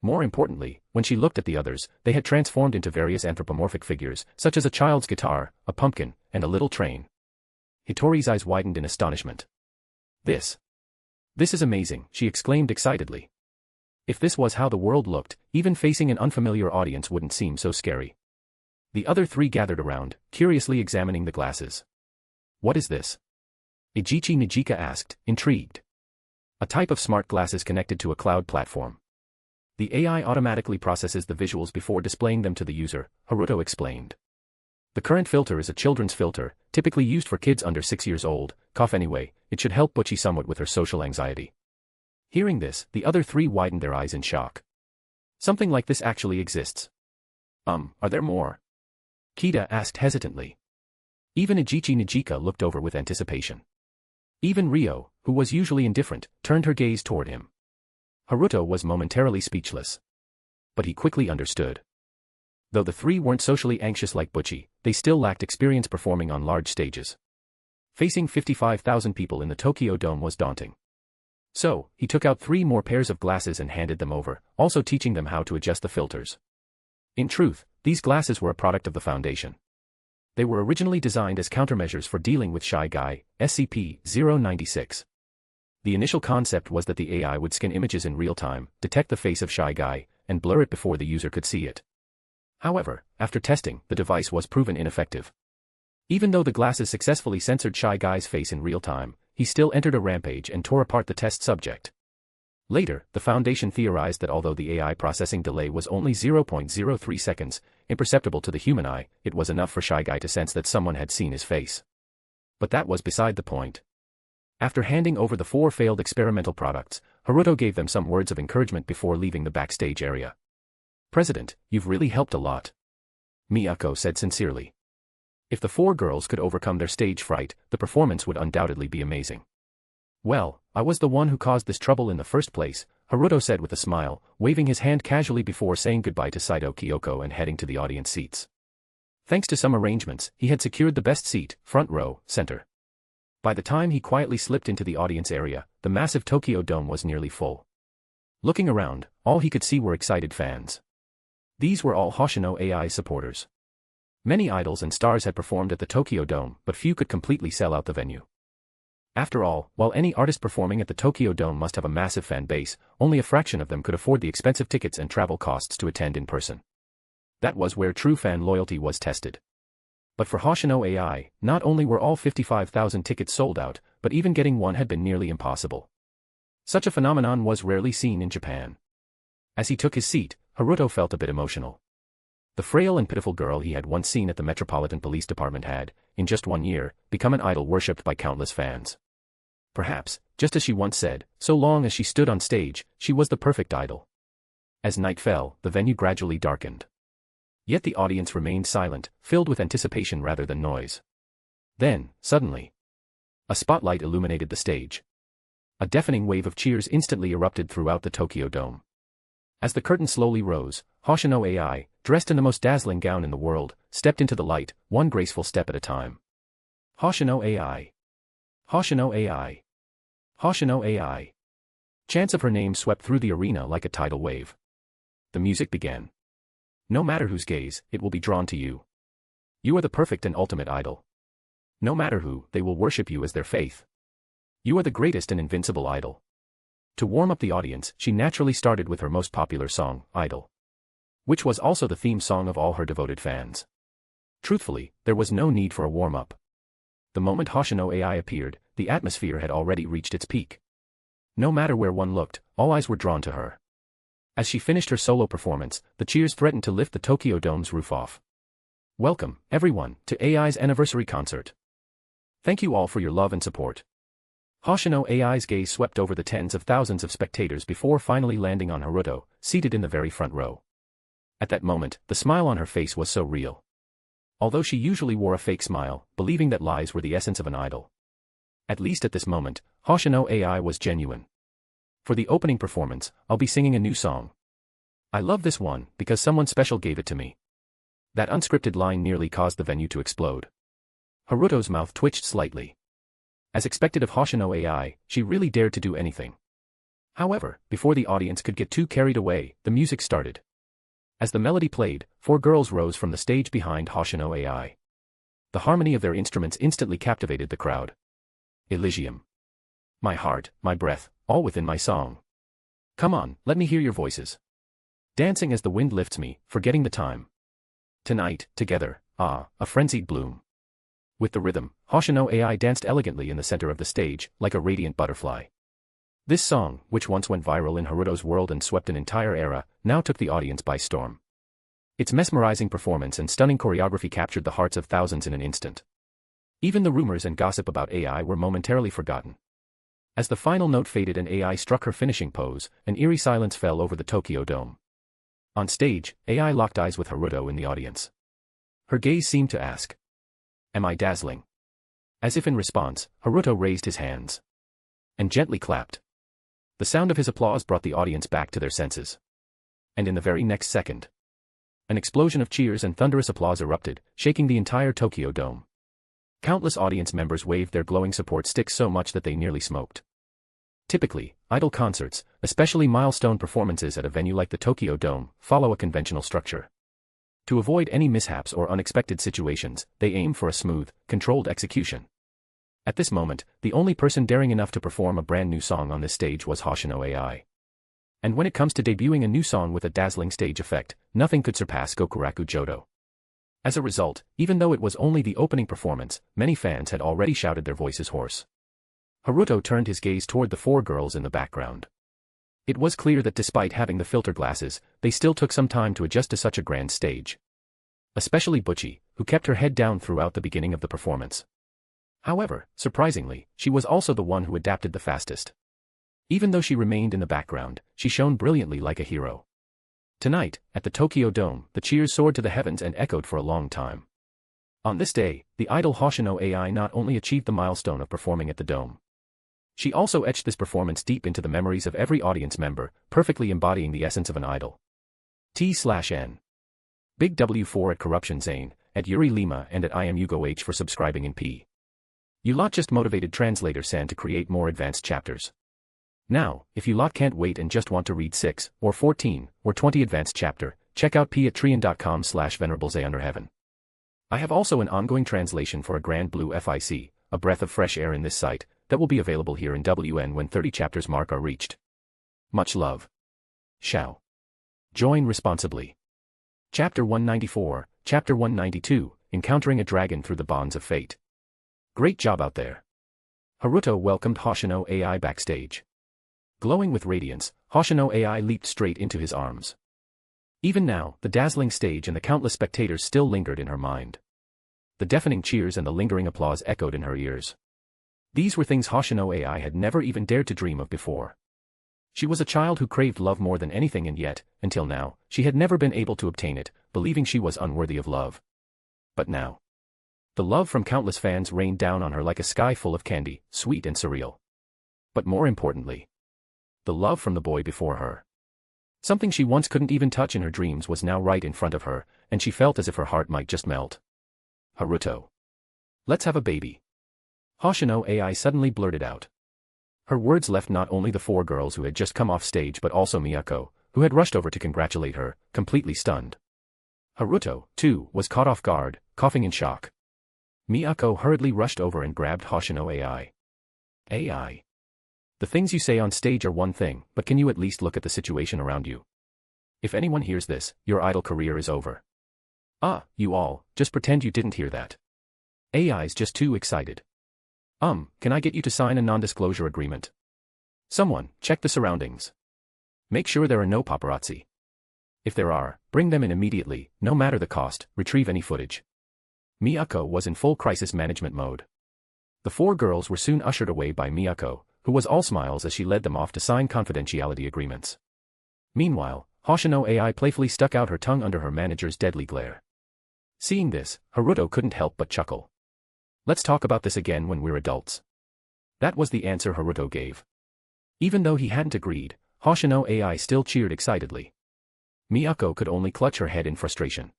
More importantly, when she looked at the others, they had transformed into various anthropomorphic figures, such as a child's guitar, a pumpkin, and a little train. Hitori's eyes widened in astonishment. This is amazing, she exclaimed excitedly. If this was how the world looked, even facing an unfamiliar audience wouldn't seem so scary. The other three gathered around, curiously examining the glasses. What is this? Ijichi Nijika asked, intrigued. A type of smart glasses connected to a cloud platform. The AI automatically processes the visuals before displaying them to the user, Haruto explained. The current filter is a children's filter, typically used for kids under 6 years old. Anyway, it should help Butchie somewhat with her social anxiety. Hearing this, the other three widened their eyes in shock. Something like this actually exists. Are there more? Kida asked hesitantly. Even Ijichi Nijika looked over with anticipation. Even Ryo, who was usually indifferent, turned her gaze toward him. Haruto was momentarily speechless. But he quickly understood. Though the three weren't socially anxious like Butchie, they still lacked experience performing on large stages. Facing 55,000 people in the Tokyo Dome was daunting. So, he took out 3 more pairs of glasses and handed them over, also teaching them how to adjust the filters. In truth, these glasses were a product of the Foundation. They were originally designed as countermeasures for dealing with Shy Guy, SCP-096. The initial concept was that the AI would scan images in real time, detect the face of Shy Guy, and blur it before the user could see it. However, after testing, the device was proven ineffective. Even though the glasses successfully censored Shy Guy's face in real time, he still entered a rampage and tore apart the test subject. Later, the Foundation theorized that although the AI processing delay was only 0.03 seconds, imperceptible to the human eye, it was enough for Shy Guy to sense that someone had seen his face. But that was beside the point. After handing over the 4 failed experimental products, Haruto gave them some words of encouragement before leaving the backstage area. "President, you've really helped a lot," Miyako said sincerely. If the 4 girls could overcome their stage fright, the performance would undoubtedly be amazing. "Well, I was the one who caused this trouble in the first place," Haruto said with a smile, waving his hand casually before saying goodbye to Saito Kyoko and heading to the audience seats. Thanks to some arrangements, he had secured the best seat, front row, center. By the time he quietly slipped into the audience area, the massive Tokyo Dome was nearly full. Looking around, all he could see were excited fans. These were all Hoshino AI supporters. Many idols and stars had performed at the Tokyo Dome, but few could completely sell out the venue. After all, while any artist performing at the Tokyo Dome must have a massive fan base, only a fraction of them could afford the expensive tickets and travel costs to attend in person. That was where true fan loyalty was tested. But for Hoshino AI, not only were all 55,000 tickets sold out, but even getting one had been nearly impossible. Such a phenomenon was rarely seen in Japan. As he took his seat, Haruto felt a bit emotional. The frail and pitiful girl he had once seen at the Metropolitan Police Department had, in just 1 year, become an idol worshipped by countless fans. Perhaps, just as she once said, so long as she stood on stage, she was the perfect idol. As night fell, the venue gradually darkened. Yet the audience remained silent, filled with anticipation rather than noise. Then, suddenly, a spotlight illuminated the stage. A deafening wave of cheers instantly erupted throughout the Tokyo Dome. As the curtain slowly rose, Hoshino AI, dressed in the most dazzling gown in the world, stepped into the light, one graceful step at a time. Hoshino AI. Hoshino AI. Hoshino AI. Chants of her name swept through the arena like a tidal wave. The music began. No matter whose gaze, it will be drawn to you. You are the perfect and ultimate idol. No matter who, they will worship you as their faith. You are the greatest and invincible idol. To warm up the audience, she naturally started with her most popular song, Idol, which was also the theme song of all her devoted fans. Truthfully, there was no need for a warm-up. The moment Hoshino AI appeared, the atmosphere had already reached its peak. No matter where one looked, all eyes were drawn to her. As she finished her solo performance, the cheers threatened to lift the Tokyo Dome's roof off. Welcome, everyone, to AI's anniversary concert. Thank you all for your love and support. Hoshino AI's gaze swept over the tens of thousands of spectators before finally landing on Haruto, seated in the very front row. At that moment, the smile on her face was so real. Although she usually wore a fake smile, believing that lies were the essence of an idol. At least at this moment, Hoshino AI was genuine. For the opening performance, I'll be singing a new song. I love this one because someone special gave it to me. That unscripted line nearly caused the venue to explode. Haruto's mouth twitched slightly. As expected of Hoshino AI, she really dared to do anything. However, before the audience could get too carried away, the music started. As the melody played, 4 girls rose from the stage behind Hoshino AI. The harmony of their instruments instantly captivated the crowd. Elysium. My heart, my breath, all within my song. Come on, let me hear your voices. Dancing as the wind lifts me, forgetting the time. Tonight, together, a frenzied bloom. With the rhythm, Hoshino AI danced elegantly in the center of the stage, like a radiant butterfly. This song, which once went viral in Haruto's world and swept an entire era, now took the audience by storm. Its mesmerizing performance and stunning choreography captured the hearts of thousands in an instant. Even the rumors and gossip about AI were momentarily forgotten. As the final note faded and AI struck her finishing pose, an eerie silence fell over the Tokyo Dome. On stage, AI locked eyes with Haruto in the audience. Her gaze seemed to ask, "Am I dazzling?" As if in response, Haruto raised his hands and gently clapped. The sound of his applause brought the audience back to their senses. And in the very next second, an explosion of cheers and thunderous applause erupted, shaking the entire Tokyo Dome. Countless audience members waved their glowing support sticks so much that they nearly smoked. Typically, idol concerts, especially milestone performances at a venue like the Tokyo Dome, follow a conventional structure. To avoid any mishaps or unexpected situations, they aim for a smooth, controlled execution. At this moment, the only person daring enough to perform a brand new song on this stage was Hoshino AI. And when it comes to debuting a new song with a dazzling stage effect, nothing could surpass Gokuraku Jodo. As a result, even though it was only the opening performance, many fans had already shouted their voices hoarse. Haruto turned his gaze toward the 4 girls in the background. It was clear that despite having the filter glasses, they still took some time to adjust to such a grand stage. Especially Butchie, who kept her head down throughout the beginning of the performance. However, surprisingly, she was also the one who adapted the fastest. Even though she remained in the background, she shone brilliantly like a hero. Tonight, at the Tokyo Dome, the cheers soared to the heavens and echoed for a long time. On this day, the idol Hoshino AI not only achieved the milestone of performing at the Dome. She also etched this performance deep into the memories of every audience member, perfectly embodying the essence of an idol. T/N. Big W4 at Corruption Zane, at Yuri Lima and at I am Hugo H for subscribing in P. You lot just motivated translator San to create more advanced chapters. Now, if you lot can't wait and just want to read 6, or 14, or 20 advanced chapter, check out patreon.com/venerablesay under heaven. I have also an ongoing translation for a Grand Blue FIC, a breath of fresh air in this site, that will be available here in WN when 30 chapters mark are reached. Much love. Shao. Join responsibly. Chapter 194, Chapter 192, Encountering a Dragon Through the Bonds of Fate. Great job out there. Haruto welcomed Hoshino AI backstage. Glowing with radiance, Hoshino AI leaped straight into his arms. Even now, the dazzling stage and the countless spectators still lingered in her mind. The deafening cheers and the lingering applause echoed in her ears. These were things Hoshino AI had never even dared to dream of before. She was a child who craved love more than anything, and yet, until now, she had never been able to obtain it, believing she was unworthy of love. But now, the love from countless fans rained down on her like a sky full of candy, sweet and surreal. But more importantly, the love from the boy before her. Something she once couldn't even touch in her dreams was now right in front of her, and she felt as if her heart might just melt. Haruto. Let's have a baby. Hoshino AI suddenly blurted out. Her words left not only the 4 girls who had just come off stage but also Miyako, who had rushed over to congratulate her, completely stunned. Haruto, too, was caught off guard, coughing in shock. Miyako hurriedly rushed over and grabbed Hoshino AI. AI. The things you say on stage are one thing, but can you at least look at the situation around you? If anyone hears this, your idol career is over. Ah, you all, just pretend you didn't hear that. AI's just too excited. Can I get you to sign a non-disclosure agreement? Someone, check the surroundings. Make sure there are no paparazzi. If there are, bring them in immediately, no matter the cost, retrieve any footage. Miyako was in full crisis management mode. The 4 girls were soon ushered away by Miyako, who was all smiles as she led them off to sign confidentiality agreements. Meanwhile, Hoshino AI playfully stuck out her tongue under her manager's deadly glare. Seeing this, Haruto couldn't help but chuckle. Let's talk about this again when we're adults. That was the answer Haruto gave. Even though he hadn't agreed, Hoshino AI still cheered excitedly. Miyako could only clutch her head in frustration.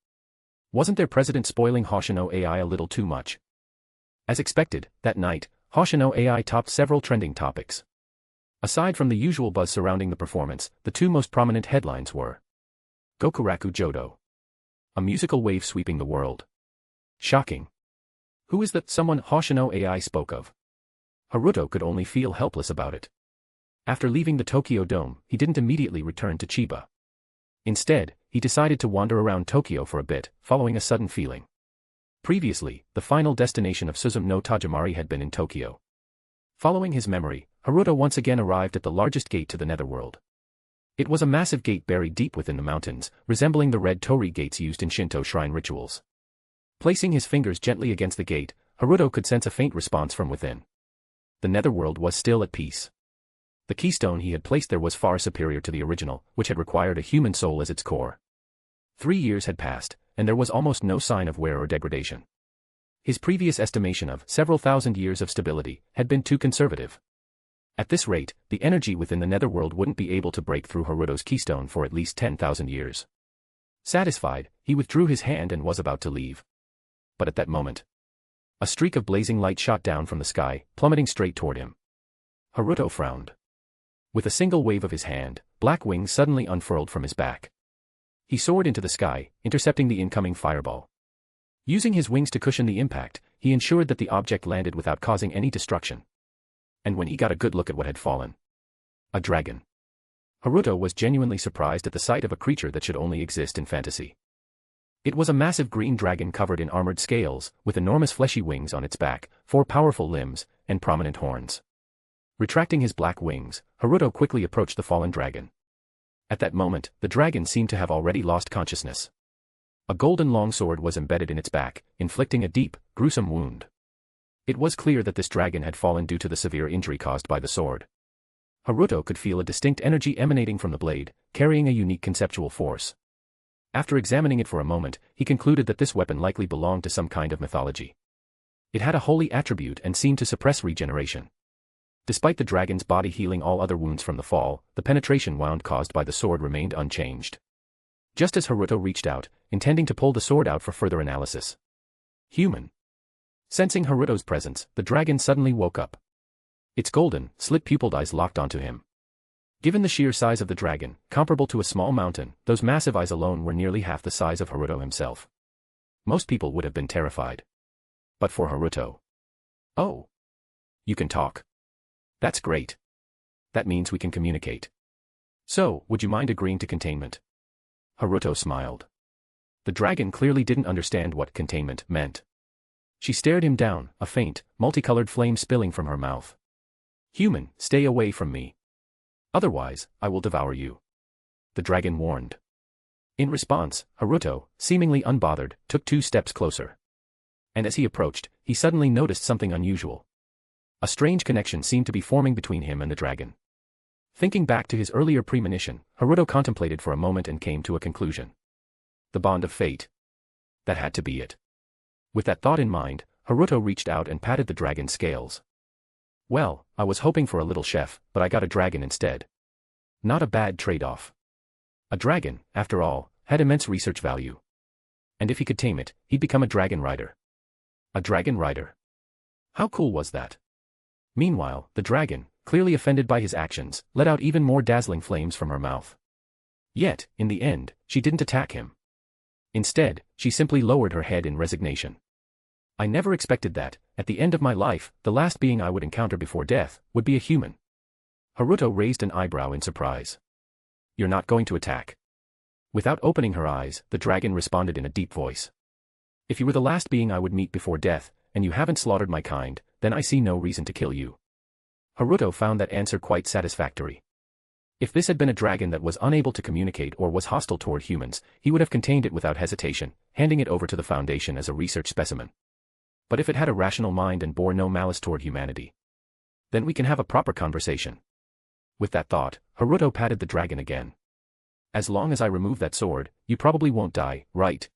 Wasn't their president spoiling Hoshino AI a little too much? As expected, that night, Hoshino AI topped several trending topics. Aside from the usual buzz surrounding the performance, the 2 most prominent headlines were Gokuraku Jodo. A musical wave sweeping the world. Shocking. Who is that someone Hoshino AI spoke of? Haruto could only feel helpless about it. After leaving the Tokyo Dome, he didn't immediately return to Chiba. Instead, he decided to wander around Tokyo for a bit, following a sudden feeling. Previously, the final destination of Suzume no Tajimari had been in Tokyo. Following his memory, Haruto once again arrived at the largest gate to the netherworld. It was a massive gate buried deep within the mountains, resembling the red torii gates used in Shinto shrine rituals. Placing his fingers gently against the gate, Haruto could sense a faint response from within. The netherworld was still at peace. The keystone he had placed there was far superior to the original, which had required a human soul as its core. 3 years had passed, and there was almost no sign of wear or degradation. His previous estimation of several thousand years of stability had been too conservative. At this rate, the energy within the netherworld wouldn't be able to break through Haruto's keystone for at least 10,000 years. Satisfied, he withdrew his hand and was about to leave. But at that moment, a streak of blazing light shot down from the sky, plummeting straight toward him. Haruto frowned. With a single wave of his hand, black wings suddenly unfurled from his back. He soared into the sky, intercepting the incoming fireball. Using his wings to cushion the impact, he ensured that the object landed without causing any destruction. And when he got a good look at what had fallen, a dragon. Haruto was genuinely surprised at the sight of a creature that should only exist in fantasy. It was a massive green dragon covered in armored scales, with enormous fleshy wings on its back, 4 powerful limbs, and prominent horns. Retracting his black wings, Haruto quickly approached the fallen dragon. At that moment, the dragon seemed to have already lost consciousness. A golden longsword was embedded in its back, inflicting a deep, gruesome wound. It was clear that this dragon had fallen due to the severe injury caused by the sword. Haruto could feel a distinct energy emanating from the blade, carrying a unique conceptual force. After examining it for a moment, he concluded that this weapon likely belonged to some kind of mythology. It had a holy attribute and seemed to suppress regeneration. Despite the dragon's body healing all other wounds from the fall, the penetration wound caused by the sword remained unchanged. Just as Haruto reached out, intending to pull the sword out for further analysis. Human. Sensing Haruto's presence, the dragon suddenly woke up. Its golden, slit-pupiled eyes locked onto him. Given the sheer size of the dragon, comparable to a small mountain, those massive eyes alone were nearly half the size of Haruto himself. Most people would have been terrified. But for Haruto. Oh. You can talk. That's great. That means we can communicate. So, would you mind agreeing to containment? Haruto smiled. The dragon clearly didn't understand what containment meant. She stared him down, a faint, multicolored flame spilling from her mouth. Human, stay away from me. Otherwise, I will devour you. The dragon warned. In response, Haruto, seemingly unbothered, took 2 steps closer. And as he approached, he suddenly noticed something unusual. A strange connection seemed to be forming between him and the dragon. Thinking back to his earlier premonition, Haruto contemplated for a moment and came to a conclusion. The bond of fate. That had to be it. With that thought in mind, Haruto reached out and patted the dragon's scales. Well, I was hoping for a little chef, but I got a dragon instead. Not a bad trade-off. A dragon, after all, had immense research value. And if he could tame it, he'd become a dragon rider. A dragon rider. How cool was that? Meanwhile, the dragon, clearly offended by his actions, let out even more dazzling flames from her mouth. Yet, in the end, she didn't attack him. Instead, she simply lowered her head in resignation. I never expected that, at the end of my life, the last being I would encounter before death would be a human. Haruto raised an eyebrow in surprise. You're not going to attack? Without opening her eyes, the dragon responded in a deep voice. If you were the last being I would meet before death, and you haven't slaughtered my kind, then I see no reason to kill you. Haruto found that answer quite satisfactory. If this had been a dragon that was unable to communicate or was hostile toward humans, he would have contained it without hesitation, handing it over to the Foundation as a research specimen. But if it had a rational mind and bore no malice toward humanity, then we can have a proper conversation. With that thought, Haruto patted the dragon again. As long as I remove that sword, you probably won't die, right?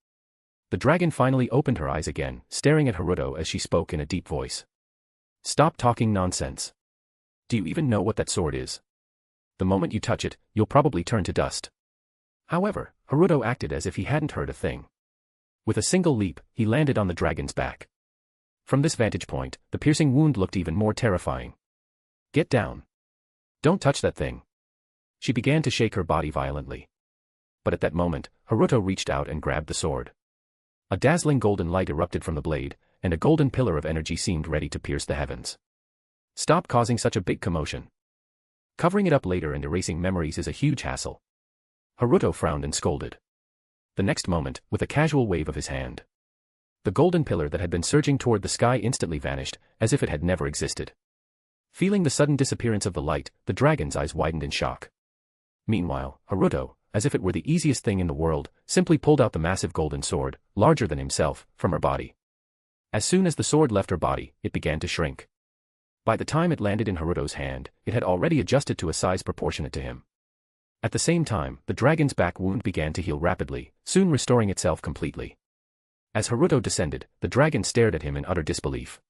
The dragon finally opened her eyes again, staring at Haruto as she spoke in a deep voice. Stop talking nonsense. Do you even know what that sword is? The moment you touch it, you'll probably turn to dust. However, Haruto acted as if he hadn't heard a thing. With a single leap, he landed on the dragon's back. From this vantage point, the piercing wound looked even more terrifying. Get down. Don't touch that thing. She began to shake her body violently. But at that moment, Haruto reached out and grabbed the sword. A dazzling golden light erupted from the blade, and a golden pillar of energy seemed ready to pierce the heavens. Stop causing such a big commotion. Covering it up later and erasing memories is a huge hassle. Haruto frowned and scolded. The next moment, with a casual wave of his hand, the golden pillar that had been surging toward the sky instantly vanished, as if it had never existed. Feeling the sudden disappearance of the light, the dragon's eyes widened in shock. Meanwhile, Haruto, as if it were the easiest thing in the world, simply pulled out the massive golden sword, larger than himself, from her body. As soon as the sword left her body, it began to shrink. By the time it landed in Haruto's hand, it had already adjusted to a size proportionate to him. At the same time, the dragon's back wound began to heal rapidly, soon restoring itself completely. As Haruto descended, the dragon stared at him in utter disbelief.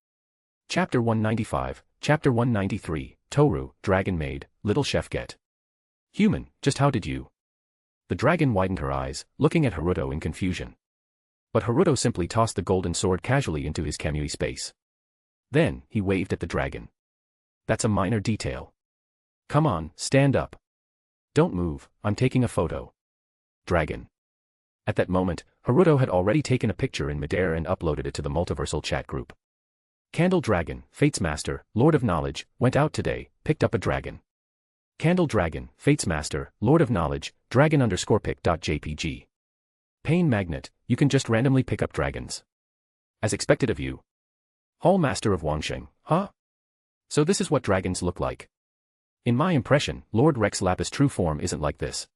Chapter 195, Chapter 193, Toru, Dragon Maid, Little Chef Get. Human, just how did you? The dragon widened her eyes, looking at Haruto in confusion. But Haruto simply tossed the golden sword casually into his Kamui space. Then, he waved at the dragon. That's a minor detail. Come on, stand up. Don't move, I'm taking a photo. Dragon. At that moment, Haruto had already taken a picture in midair and uploaded it to the multiversal chat group. Candle Dragon, Fate's Master, Lord of Knowledge, went out today, picked up a dragon. Candle Dragon, Fate's Master, Lord of Knowledge, dragon_pick.jpg. Pain Magnet, you can just randomly pick up dragons. As expected of you. Hall Master of Wangsheng, huh? So this is what dragons look like. In my impression, Lord Rex Lapis' true form isn't like this.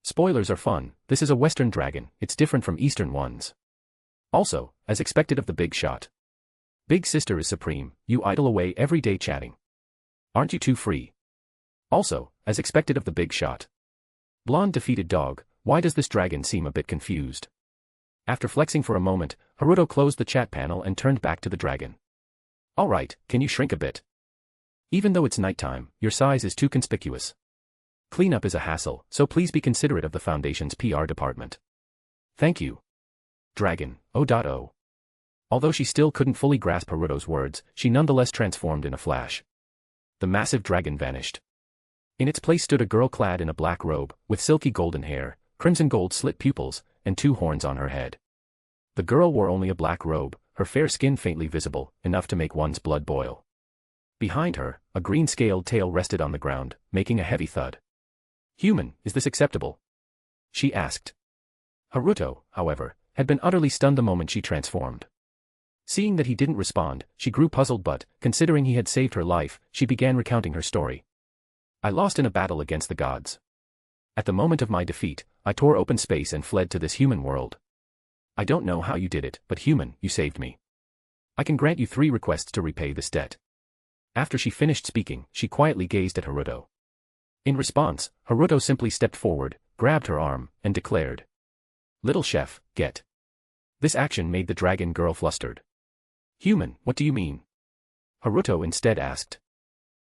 Spoilers are fun, this is a Western dragon, it's different from Eastern ones. Also, as expected of the big shot. Big sister is supreme, you idle away every day chatting. Aren't you too free? Also, as expected of the big shot. Blonde defeated dog, why does this dragon seem a bit confused? After flexing for a moment, Haruto closed the chat panel and turned back to the dragon. Alright, can you shrink a bit? Even though it's nighttime, your size is too conspicuous. Cleanup is a hassle, so please be considerate of the Foundation's PR department. Thank you. Dragon, oh. Although she still couldn't fully grasp Haruto's words, she nonetheless transformed in a flash. The massive dragon vanished. In its place stood a girl clad in a black robe, with silky golden hair, crimson gold slit pupils, and 2 horns on her head. The girl wore only a black robe, her fair skin faintly visible, enough to make one's blood boil. Behind her, a green scaled tail rested on the ground, making a heavy thud. Human, is this acceptable? She asked. Haruto, however, had been utterly stunned the moment she transformed. Seeing that he didn't respond, she grew puzzled but, considering he had saved her life, she began recounting her story. I lost in a battle against the gods. At the moment of my defeat, I tore open space and fled to this human world. I don't know how you did it, but human, you saved me. I can grant you 3 requests to repay this debt. After she finished speaking, she quietly gazed at Haruto. In response, Haruto simply stepped forward, grabbed her arm, and declared. Little chef, get. This action made the dragon girl flustered. Human, what do you mean? Haruto instead asked.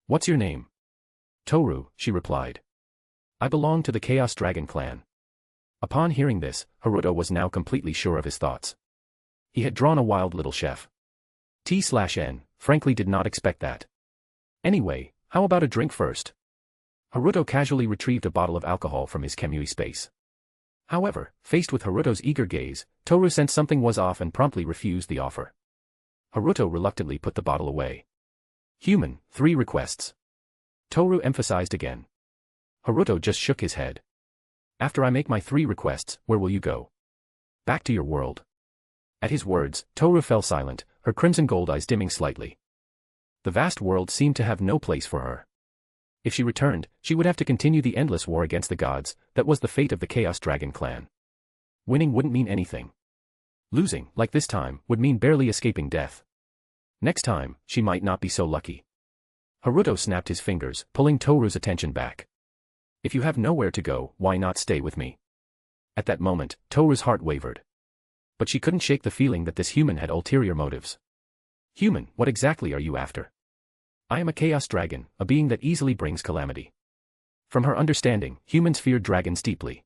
What's your name? Toru, she replied. I belong to the Chaos Dragon clan. Upon hearing this, Haruto was now completely sure of his thoughts. He had drawn a wild little chef. T/N, frankly did not expect that. Anyway, how about a drink first? Haruto casually retrieved a bottle of alcohol from his Kamui space. However, faced with Haruto's eager gaze, Toru sensed something was off and promptly refused the offer. Haruto reluctantly put the bottle away. Human, 3 requests. Toru emphasized again. Haruto just shook his head. After I make my 3 requests, where will you go? Back to your world. At his words, Toru fell silent, her crimson gold eyes dimming slightly. The vast world seemed to have no place for her. If she returned, she would have to continue the endless war against the gods, that was the fate of the Chaos Dragon clan. Winning wouldn't mean anything. Losing, like this time, would mean barely escaping death. Next time, she might not be so lucky. Haruto snapped his fingers, pulling Toru's attention back. If you have nowhere to go, why not stay with me? At that moment, Toru's heart wavered. But she couldn't shake the feeling that this human had ulterior motives. Human, what exactly are you after? I am a chaos dragon, a being that easily brings calamity. From her understanding, humans feared dragons deeply.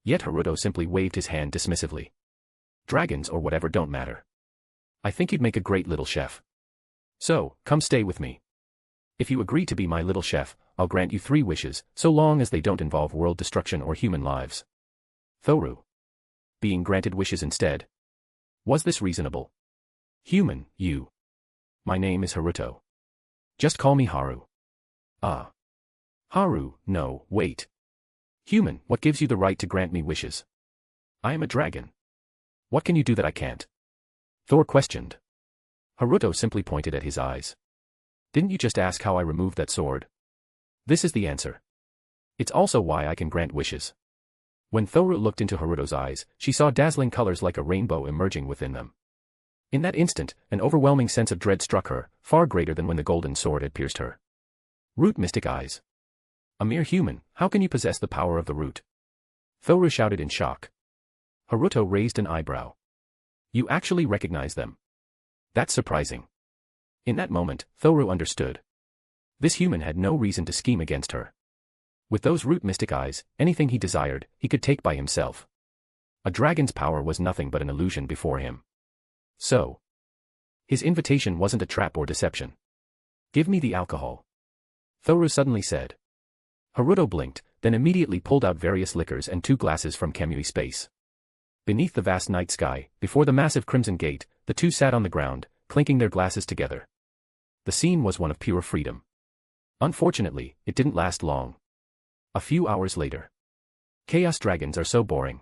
Yet Haruto simply waved his hand dismissively. Dragons or whatever don't matter. I think you'd make a great little chef. So, come stay with me. If you agree to be my little chef, I'll grant you 3 wishes, so long as they don't involve world destruction or human lives. Toru. Being granted wishes instead? Was this reasonable? Human, you. My name is Haruto. Just call me Haru. Ah. Haru, no, wait. Human, what gives you the right to grant me wishes? I am a dragon. What can you do that I can't? Thor questioned. Haruto simply pointed at his eyes. Didn't you just ask how I removed that sword? This is the answer. It's also why I can grant wishes. When Thoru looked into Haruto's eyes, she saw dazzling colors like a rainbow emerging within them. In that instant, an overwhelming sense of dread struck her, far greater than when the golden sword had pierced her. Root mystic eyes. A mere human, how can you possess the power of the root? Thoru shouted in shock. Haruto raised an eyebrow. You actually recognize them. That's surprising. In that moment, Thoru understood. This human had no reason to scheme against her. With those root mystic eyes, anything he desired, he could take by himself. A dragon's power was nothing but an illusion before him. So, his invitation wasn't a trap or deception. Give me the alcohol. Thoru suddenly said. Haruto blinked, then immediately pulled out various liquors and 2 glasses from Kamui space. Beneath the vast night sky, before the massive crimson gate, the two sat on the ground, clinking their glasses together. The scene was one of pure freedom. Unfortunately, it didn't last long. A few hours later. Chaos dragons are so boring.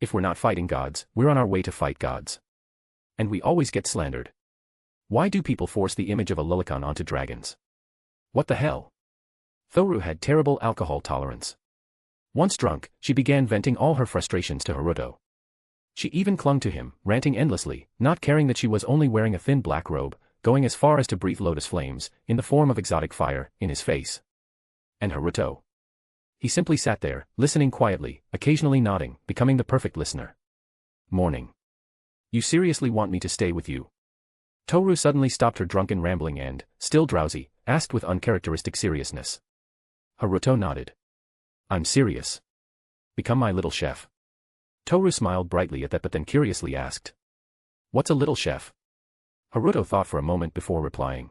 If we're not fighting gods, we're on our way to fight gods. And we always get slandered. Why do people force the image of a lolicon onto dragons? What the hell? Thoru had terrible alcohol tolerance. Once drunk, she began venting all her frustrations to Haruto. She even clung to him, ranting endlessly, not caring that she was only wearing a thin black robe, going as far as to breathe lotus flames, in the form of exotic fire, in his face. And Haruto? He simply sat there, listening quietly, occasionally nodding, becoming the perfect listener. Morning. You seriously want me to stay with you? Toru suddenly stopped her drunken rambling and, still drowsy, asked with uncharacteristic seriousness. Haruto nodded. I'm serious. Become my little chef. Toru smiled brightly at that but then curiously asked. What's a little chef? Haruto thought for a moment before replying.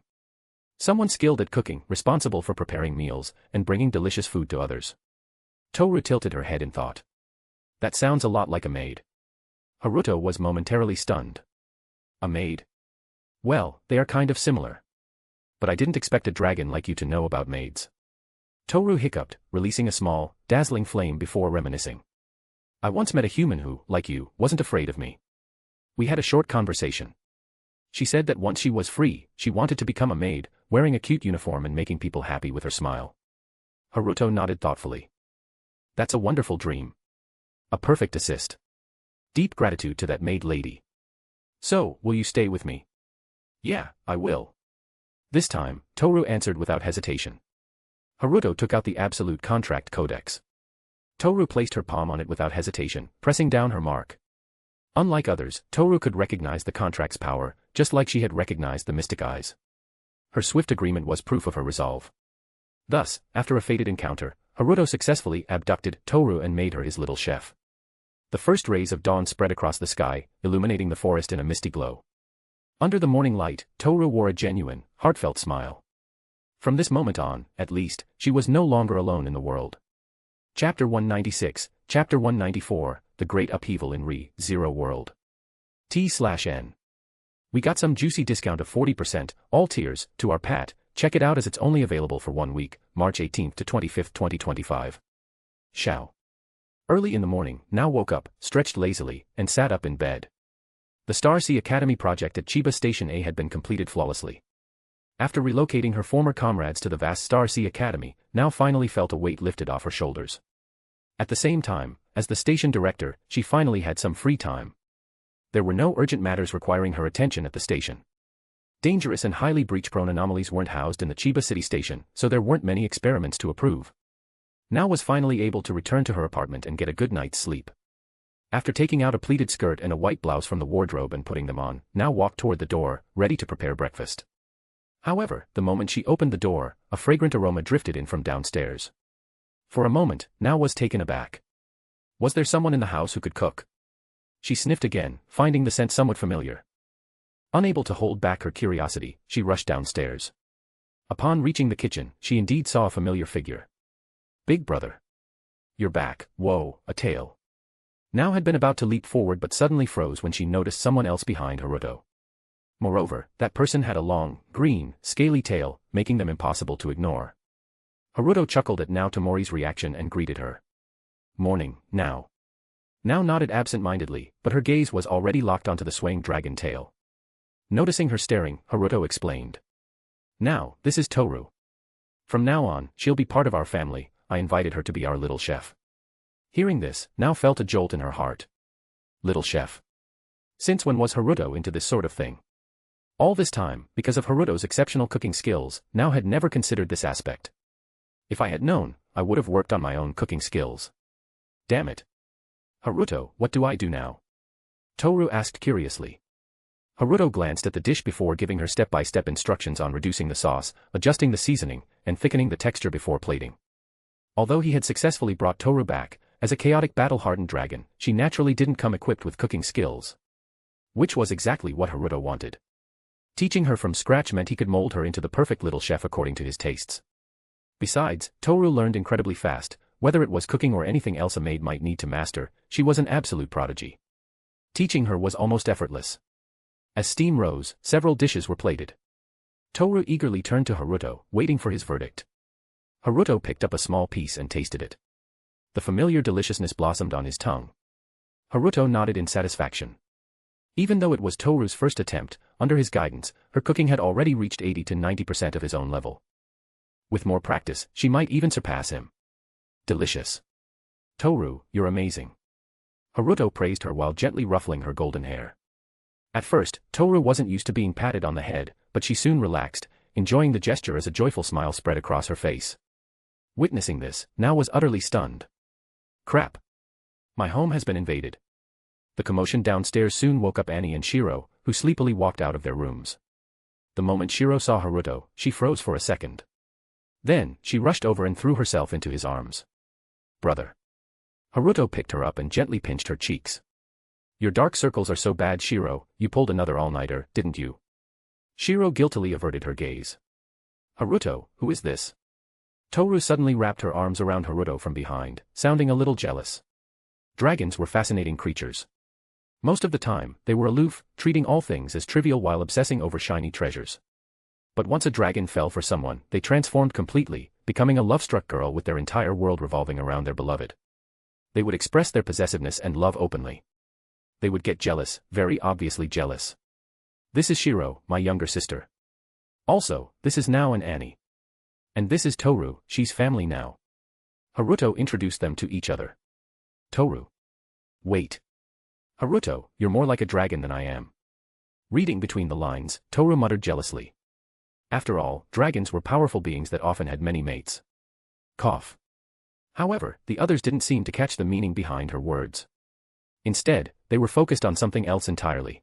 Someone skilled at cooking, responsible for preparing meals, and bringing delicious food to others. Toru tilted her head in thought. That sounds a lot like a maid. Haruto was momentarily stunned. A maid? Well, they are kind of similar. But I didn't expect a dragon like you to know about maids. Toru hiccuped, releasing a small, dazzling flame before reminiscing. I once met a human who, like you, wasn't afraid of me. We had a short conversation. She said that once she was free, she wanted to become a maid, wearing a cute uniform and making people happy with her smile. Haruto nodded thoughtfully. That's a wonderful dream. A perfect assist. Deep gratitude to that maid lady. So, will you stay with me? Yeah, I will. This time, Toru answered without hesitation. Haruto took out the Absolute Contract Codex. Toru placed her palm on it without hesitation, pressing down her mark. Unlike others, Toru could recognize the contract's power, just like she had recognized the mystic eyes. Her swift agreement was proof of her resolve. Thus, after a fated encounter, Haruto successfully abducted Toru and made her his little chef. The first rays of dawn spread across the sky, illuminating the forest in a misty glow. Under the morning light, Toru wore a genuine, heartfelt smile. From this moment on, at least, she was no longer alone in the world. Chapter 196, Chapter 194, The Great Upheaval in Re-Zero World. T/N. We got some juicy discount of 40%, all tiers, to our pat. Check it out as it's only available for 1 week, March 18th to 25th, 2025. Xiao. Early in the morning, Now woke up, stretched lazily, and sat up in bed. The Star Sea Academy project at Chiba Station A had been completed flawlessly. After relocating her former comrades to the vast Star Sea Academy, Now finally felt a weight lifted off her shoulders. At the same time, as the station director, she finally had some free time. There were no urgent matters requiring her attention at the station. Dangerous and highly breach-prone anomalies weren't housed in the Chiba City Station, so there weren't many experiments to approve. Now was finally able to return to her apartment and get a good night's sleep. After taking out a pleated skirt and a white blouse from the wardrobe and putting them on, Now walked toward the door, ready to prepare breakfast. However, the moment she opened the door, a fragrant aroma drifted in from downstairs. For a moment, Now was taken aback. Was there someone in the house who could cook? She sniffed again, finding the scent somewhat familiar. Unable to hold back her curiosity, she rushed downstairs. Upon reaching the kitchen, she indeed saw a familiar figure. Big brother. You're back. Whoa, a tail. Now had been about to leap forward but suddenly froze when she noticed someone else behind Haruto. Moreover, that person had a long, green, scaly tail, making them impossible to ignore. Haruto chuckled at Now Tomori's reaction and greeted her. Morning, Now. Now nodded absent-mindedly, but her gaze was already locked onto the swaying dragon tail. Noticing her staring, Haruto explained. Now, this is Toru. From now on, she'll be part of our family. I invited her to be our little chef. Hearing this, Now felt a jolt in her heart. Little chef. Since when was Haruto into this sort of thing? All this time, because of Haruto's exceptional cooking skills, Now had never considered this aspect. If I had known, I would have worked on my own cooking skills. Damn it. Haruto, what do I do now? Toru asked curiously. Haruto glanced at the dish before giving her step-by-step instructions on reducing the sauce, adjusting the seasoning, and thickening the texture before plating. Although he had successfully brought Toru back, as a chaotic battle-hardened dragon, she naturally didn't come equipped with cooking skills. Which was exactly what Haruto wanted. Teaching her from scratch meant he could mold her into the perfect little chef according to his tastes. Besides, Toru learned incredibly fast. Whether it was cooking or anything else a maid might need to master, she was an absolute prodigy. Teaching her was almost effortless. As steam rose, several dishes were plated. Toru eagerly turned to Haruto, waiting for his verdict. Haruto picked up a small piece and tasted it. The familiar deliciousness blossomed on his tongue. Haruto nodded in satisfaction. Even though it was Toru's first attempt, under his guidance, her cooking had already reached 80 to 90% of his own level. With more practice, she might even surpass him. Delicious. Toru, you're amazing. Haruto praised her while gently ruffling her golden hair. At first, Toru wasn't used to being patted on the head, but she soon relaxed, enjoying the gesture as a joyful smile spread across her face. Witnessing this, now was utterly stunned. Crap. My home has been invaded. The commotion downstairs soon woke up Annie and Shiro, who sleepily walked out of their rooms. The moment Shiro saw Haruto, she froze for a second. Then, she rushed over and threw herself into his arms. Brother. Haruto picked her up and gently pinched her cheeks. Your dark circles are so bad, Shiro, you pulled another all-nighter, didn't you? Shiro guiltily averted her gaze. Haruto, who is this? Toru suddenly wrapped her arms around Haruto from behind, sounding a little jealous. Dragons were fascinating creatures. Most of the time, they were aloof, treating all things as trivial while obsessing over shiny treasures. But once a dragon fell for someone, they transformed completely, becoming a love-struck girl with their entire world revolving around their beloved. They would express their possessiveness and love openly. They would get jealous, very obviously jealous. This is Shiro, my younger sister. Also, this is Nao and Annie. And this is Toru, she's family now. Haruto introduced them to each other. Toru. Wait. Haruto, you're more like a dragon than I am. Reading between the lines, Toru muttered jealously. After all, dragons were powerful beings that often had many mates. Cough. However, the others didn't seem to catch the meaning behind her words. Instead, they were focused on something else entirely.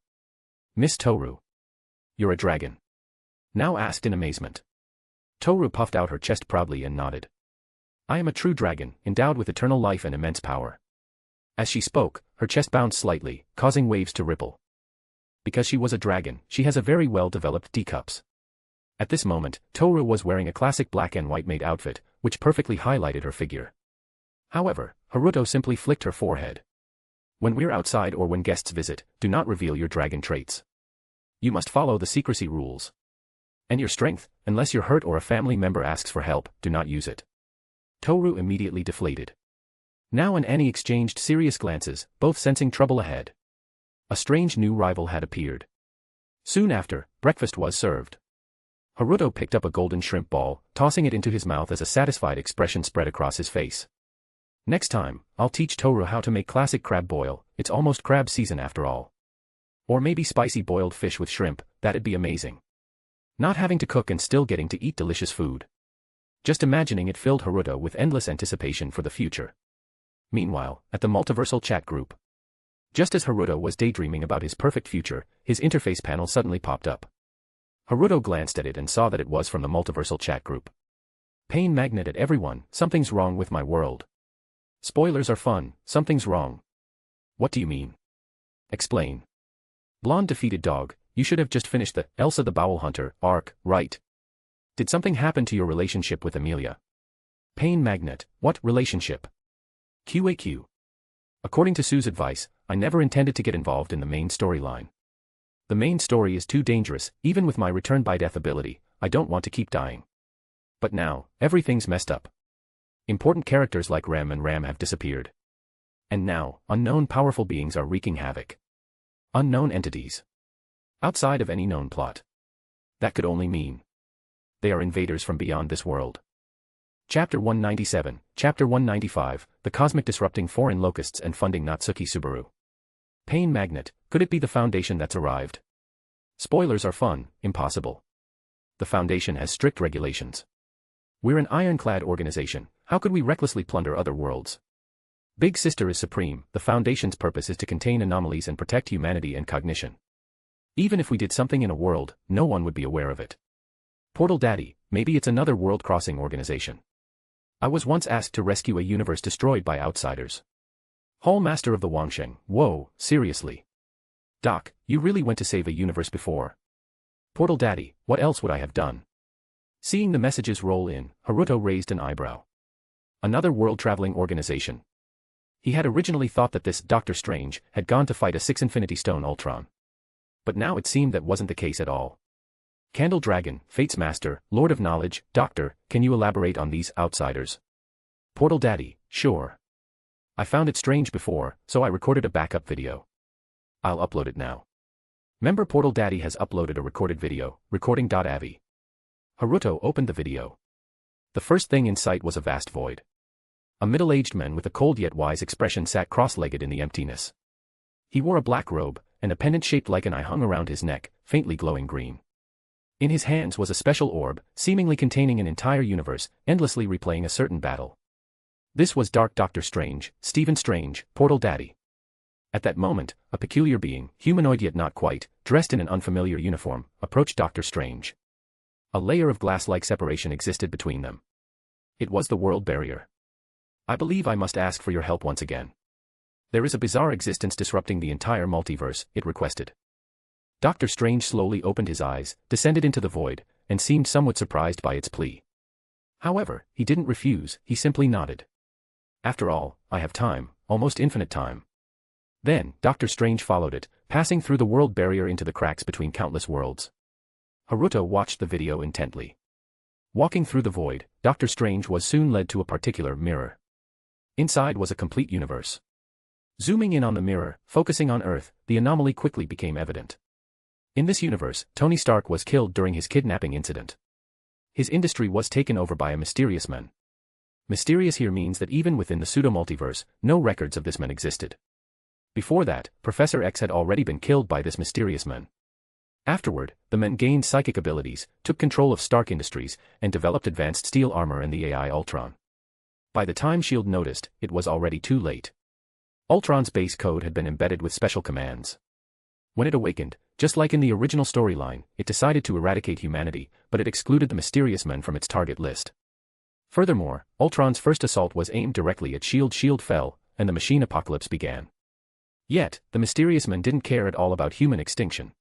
Miss Toru. You're a dragon? Nao asked in amazement. Toru puffed out her chest proudly and nodded. I am a true dragon, endowed with eternal life and immense power. As she spoke, her chest bounced slightly, causing waves to ripple. Because she was a dragon, she has a very well-developed D-cups. At this moment, Toru was wearing a classic black and white maid outfit, which perfectly highlighted her figure. However, Haruto simply flicked her forehead. When we're outside or when guests visit, do not reveal your dragon traits. You must follow the secrecy rules. And your strength, unless you're hurt or a family member asks for help, do not use it. Toru immediately deflated. Nao and Annie exchanged serious glances, both sensing trouble ahead. A strange new rival had appeared. Soon after, breakfast was served. Haruto picked up a golden shrimp ball, tossing it into his mouth as a satisfied expression spread across his face. Next time, I'll teach Toru how to make classic crab boil, it's almost crab season after all. Or maybe spicy boiled fish with shrimp, that'd be amazing. Not having to cook and still getting to eat delicious food. Just imagining it filled Haruto with endless anticipation for the future. Meanwhile, at the multiversal chat group. Just as Haruto was daydreaming about his perfect future, his interface panel suddenly popped up. Haruto glanced at it and saw that it was from the multiversal chat group. Pain magnet at everyone, something's wrong with my world. Spoilers are fun, something's wrong. What do you mean? Explain. Blonde defeated dog, you should have just finished the Elsa the Bowel Hunter arc, right? Did something happen to your relationship with Amelia? Pain magnet, what relationship? QAQ. According to Sue's advice, I never intended to get involved in the main storyline. The main story is too dangerous, even with my return by death ability, I don't want to keep dying. But now, everything's messed up. Important characters like Rem and Ram have disappeared. And now, unknown powerful beings are wreaking havoc. Unknown entities. Outside of any known plot. That could only mean they are invaders from beyond this world. Chapter 197, Chapter 195, The Cosmic Disrupting Foreign Locusts and Funding Natsuki Subaru. Pain magnet, could it be the Foundation that's arrived? Spoilers are fun, impossible. The Foundation has strict regulations. We're an ironclad organization, how could we recklessly plunder other worlds? Big Sister is supreme. The Foundation's purpose is to contain anomalies and protect humanity and cognition. Even if we did something in a world, no one would be aware of it. Portal Daddy, maybe it's another world-crossing organization. I was once asked to rescue a universe destroyed by outsiders. Hall Master of the Wangsheng, whoa, seriously. Doc, you really went to save a universe before. Portal Daddy, what else would I have done? Seeing the messages roll in, Haruto raised an eyebrow. Another world-traveling organization. He had originally thought that this Dr. Strange had gone to fight a 6 Infinity Stone Ultron. But now it seemed that wasn't the case at all. Candle Dragon, Fate's Master, Lord of Knowledge, Doctor, can you elaborate on these outsiders? Portal Daddy, sure. I found it strange before, so I recorded a backup video. I'll upload it now. Member Portal Daddy has uploaded a recorded video, recording.avi. Haruto opened the video. The first thing in sight was a vast void. A middle-aged man with a cold yet wise expression sat cross-legged in the emptiness. He wore a black robe, and a pendant shaped like an eye hung around his neck, faintly glowing green. In his hands was a special orb, seemingly containing an entire universe, endlessly replaying a certain battle. This was Dark Doctor Strange, Stephen Strange, Portal Daddy. At that moment, a peculiar being, humanoid yet not quite, dressed in an unfamiliar uniform, approached Doctor Strange. A layer of glass-like separation existed between them. It was the world barrier. I believe I must ask for your help once again. There is a bizarre existence disrupting the entire multiverse, it requested. Doctor Strange slowly opened his eyes, descended into the void, and seemed somewhat surprised by its plea. However, he didn't refuse, he simply nodded. After all, I have time, almost infinite time. Then, Doctor Strange followed it, passing through the world barrier into the cracks between countless worlds. Haruto watched the video intently. Walking through the void, Doctor Strange was soon led to a particular mirror. Inside was a complete universe. Zooming in on the mirror, focusing on Earth, the anomaly quickly became evident. In this universe, Tony Stark was killed during his kidnapping incident. His industry was taken over by a mysterious man. Mysterious here means that even within the pseudo-multiverse, no records of this man existed. Before that, Professor X had already been killed by this mysterious man. Afterward, the man gained psychic abilities, took control of Stark Industries, and developed advanced steel armor and the AI Ultron. By the time S.H.I.E.L.D. noticed, it was already too late. Ultron's base code had been embedded with special commands. When it awakened, just like in the original storyline, it decided to eradicate humanity, but it excluded the mysterious men from its target list. Furthermore, Ultron's first assault was aimed directly at S.H.I.E.L.D. S.H.I.E.L.D. fell, and the machine apocalypse began. Yet, the mysterious man didn't care at all about human extinction.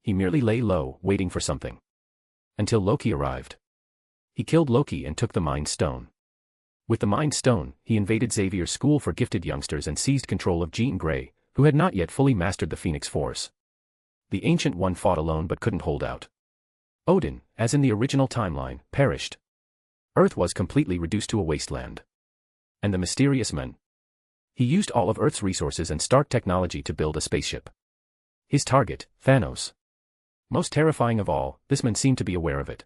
He merely lay low, waiting for something. Until Loki arrived. He killed Loki and took the Mind Stone. With the Mind Stone, he invaded Xavier's school for gifted youngsters and seized control of Jean Grey, who had not yet fully mastered the Phoenix Force. The Ancient One fought alone but couldn't hold out. Odin, as in the original timeline, perished. Earth was completely reduced to a wasteland. And the mysterious man. He used all of Earth's resources and Stark technology to build a spaceship. His target, Thanos. Most terrifying of all, this man seemed to be aware of it.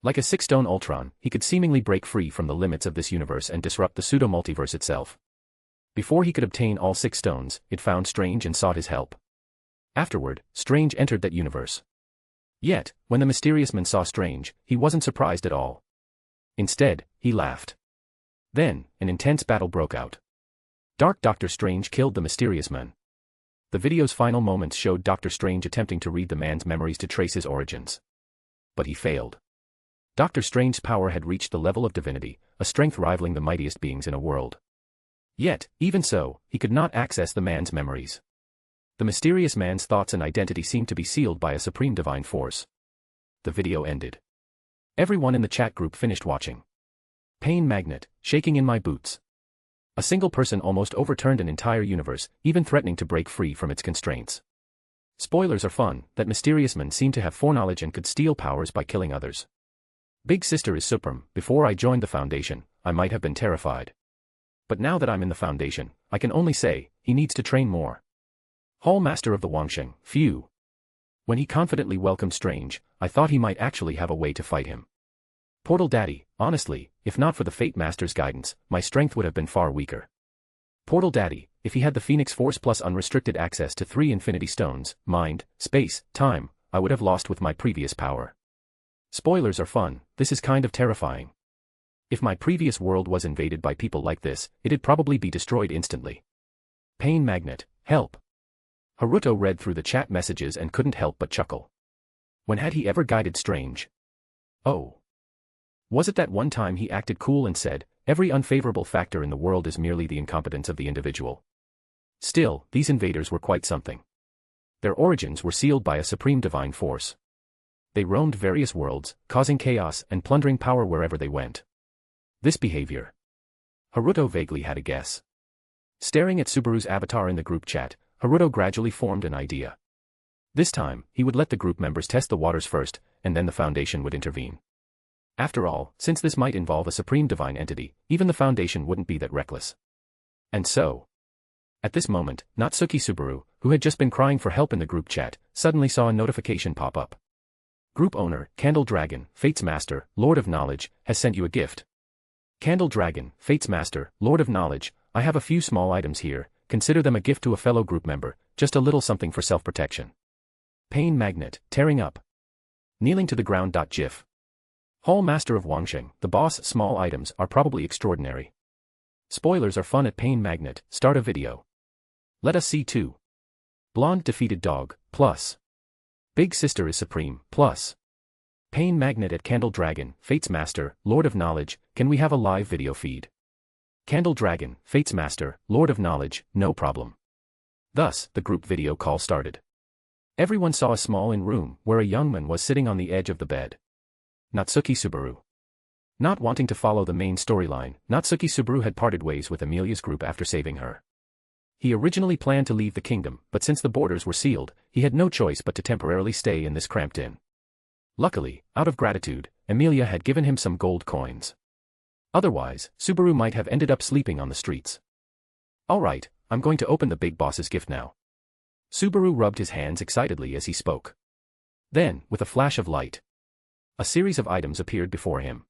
Like a six-stone Ultron, he could seemingly break free from the limits of this universe and disrupt the pseudo-multiverse itself. Before he could obtain all 6 stones, it found Strange and sought his help. Afterward, Strange entered that universe. Yet, when the mysterious man saw Strange, he wasn't surprised at all. Instead, he laughed. Then, an intense battle broke out. Dark Doctor Strange killed the mysterious man. The video's final moments showed Doctor Strange attempting to read the man's memories to trace his origins. But he failed. Doctor Strange's power had reached the level of divinity, a strength rivaling the mightiest beings in a world. Yet, even so, he could not access the man's memories. The mysterious man's thoughts and identity seemed to be sealed by a supreme divine force. The video ended. Everyone in the chat group finished watching. Pain magnet, shaking in my boots. A single person almost overturned an entire universe, even threatening to break free from its constraints. Spoilers are fun, that mysterious man seemed to have foreknowledge and could steal powers by killing others. Big Sister is supreme. Before I joined the Foundation, I might have been terrified. But now that I'm in the Foundation, I can only say, he needs to train more. Hall Master of the Wangsheng, phew. When he confidently welcomed Strange, I thought he might actually have a way to fight him. Portal Daddy, honestly, if not for the Fate Master's guidance, my strength would have been far weaker. Portal Daddy, if he had the Phoenix Force plus unrestricted access to 3 Infinity Stones, mind, space, time, I would have lost with my previous power. Spoilers are fun, this is kind of terrifying. If my previous world was invaded by people like this, it'd probably be destroyed instantly. Pain magnet, help. Haruto read through the chat messages and couldn't help but chuckle. When had he ever guided strange? Oh. Was it that one time he acted cool and said, every unfavorable factor in the world is merely the incompetence of the individual? Still, these invaders were quite something. Their origins were sealed by a supreme divine force. They roamed various worlds, causing chaos and plundering power wherever they went. This behavior. Haruto vaguely had a guess. Staring at Subaru's avatar in the group chat, Haruto gradually formed an idea. This time, he would let the group members test the waters first, and then the Foundation would intervene. After all, since this might involve a supreme divine entity, even the Foundation wouldn't be that reckless. And so. At this moment, Natsuki Subaru, who had just been crying for help in the group chat, suddenly saw a notification pop up. Group owner, Candle Dragon, Fate's Master, Lord of Knowledge, has sent you a gift. Candle Dragon, Fate's Master, Lord of Knowledge, I have a few small items here, consider them a gift to a fellow group member, just a little something for self-protection. Pain magnet, tearing up. Kneeling to the ground. GIF. Hall Master of Wangsheng, the boss. Small items are probably extraordinary. Spoilers are fun at Pain magnet, start a video. Let us see too. Blonde defeated dog, plus. Big sister is supreme, plus. Pain magnet at Candle Dragon, Fate's Master, Lord of Knowledge, can we have a live video feed? Candle Dragon, Fate's Master, Lord of Knowledge, no problem. Thus, the group video call started. Everyone saw a small room where a young man was sitting on the edge of the bed. Natsuki Subaru. Not wanting to follow the main storyline, Natsuki Subaru had parted ways with Amelia's group after saving her. He originally planned to leave the kingdom, but since the borders were sealed, he had no choice but to temporarily stay in this cramped inn. Luckily, out of gratitude, Amelia had given him some gold coins. Otherwise, Subaru might have ended up sleeping on the streets. Alright, I'm going to open the big boss's gift now. Subaru rubbed his hands excitedly as he spoke. Then, with a flash of light, a series of items appeared before him.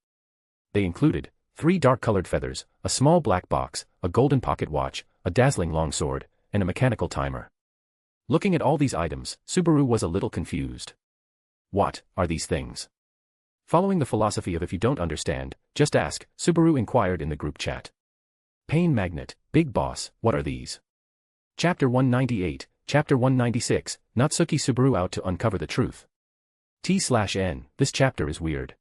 They included 3 dark-colored feathers, a small black box, a golden pocket watch, a dazzling longsword, and a mechanical timer. Looking at all these items, Subaru was a little confused. What are these things? Following the philosophy of if you don't understand, just ask, Subaru inquired in the group chat. Pain magnet, big boss, what are these? Chapter 198, Chapter 196, Natsuki Subaru out to uncover the truth. T/N, this chapter is weird.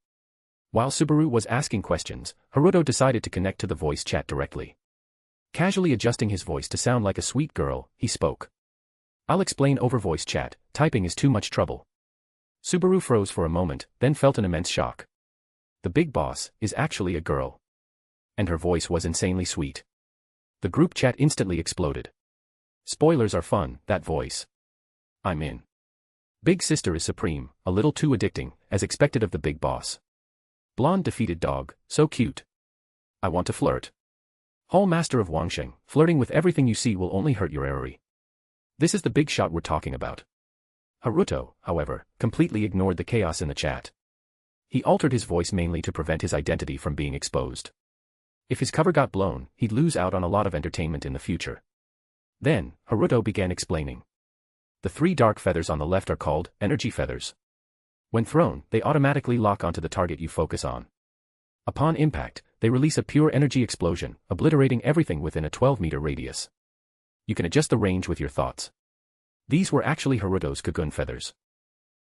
While Subaru was asking questions, Haruto decided to connect to the voice chat directly. Casually adjusting his voice to sound like a sweet girl, he spoke. I'll explain over voice chat, typing is too much trouble. Subaru froze for a moment, then felt an immense shock. The big boss is actually a girl. And her voice was insanely sweet. The group chat instantly exploded. Spoilers are fun, that voice. I'm in. Big sister is supreme, a little too addicting, as expected of the big boss. Blonde defeated dog, so cute. I want to flirt. Hall Master of Wangsheng, flirting with everything you see will only hurt your Eriri. This is the big shot we're talking about. Haruto, however, completely ignored the chaos in the chat. He altered his voice mainly to prevent his identity from being exposed. If his cover got blown, he'd lose out on a lot of entertainment in the future. Then, Haruto began explaining. The 3 dark feathers on the left are called energy feathers. When thrown, they automatically lock onto the target you focus on. Upon impact, they release a pure energy explosion, obliterating everything within a 12-meter radius. You can adjust the range with your thoughts. These were actually Haruto's Kagun feathers.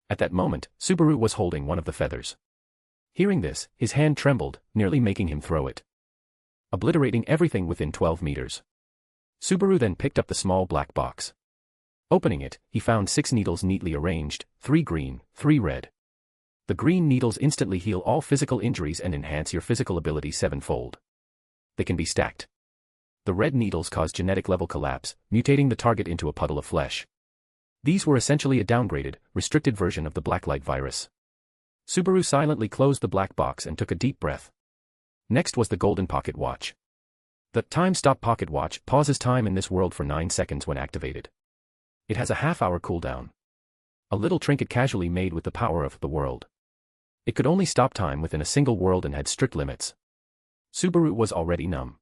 At that moment, Subaru was holding one of the feathers. Hearing this, his hand trembled, nearly making him throw it. Obliterating everything within 12 meters. Subaru then picked up the small black box. Opening it, he found 6 needles neatly arranged, 3 green, 3 red. The green needles instantly heal all physical injuries and enhance your physical ability 7-fold. They can be stacked. The red needles cause genetic level collapse, mutating the target into a puddle of flesh. These were essentially a downgraded, restricted version of the blacklight virus. Subaru silently closed the black box and took a deep breath. Next was the golden pocket watch. The time-stop pocket watch pauses time in this world for 9 seconds when activated. It has a half-hour cooldown. A little trinket casually made with the power of the world. It could only stop time within a single world and had strict limits. Subaru was already numb.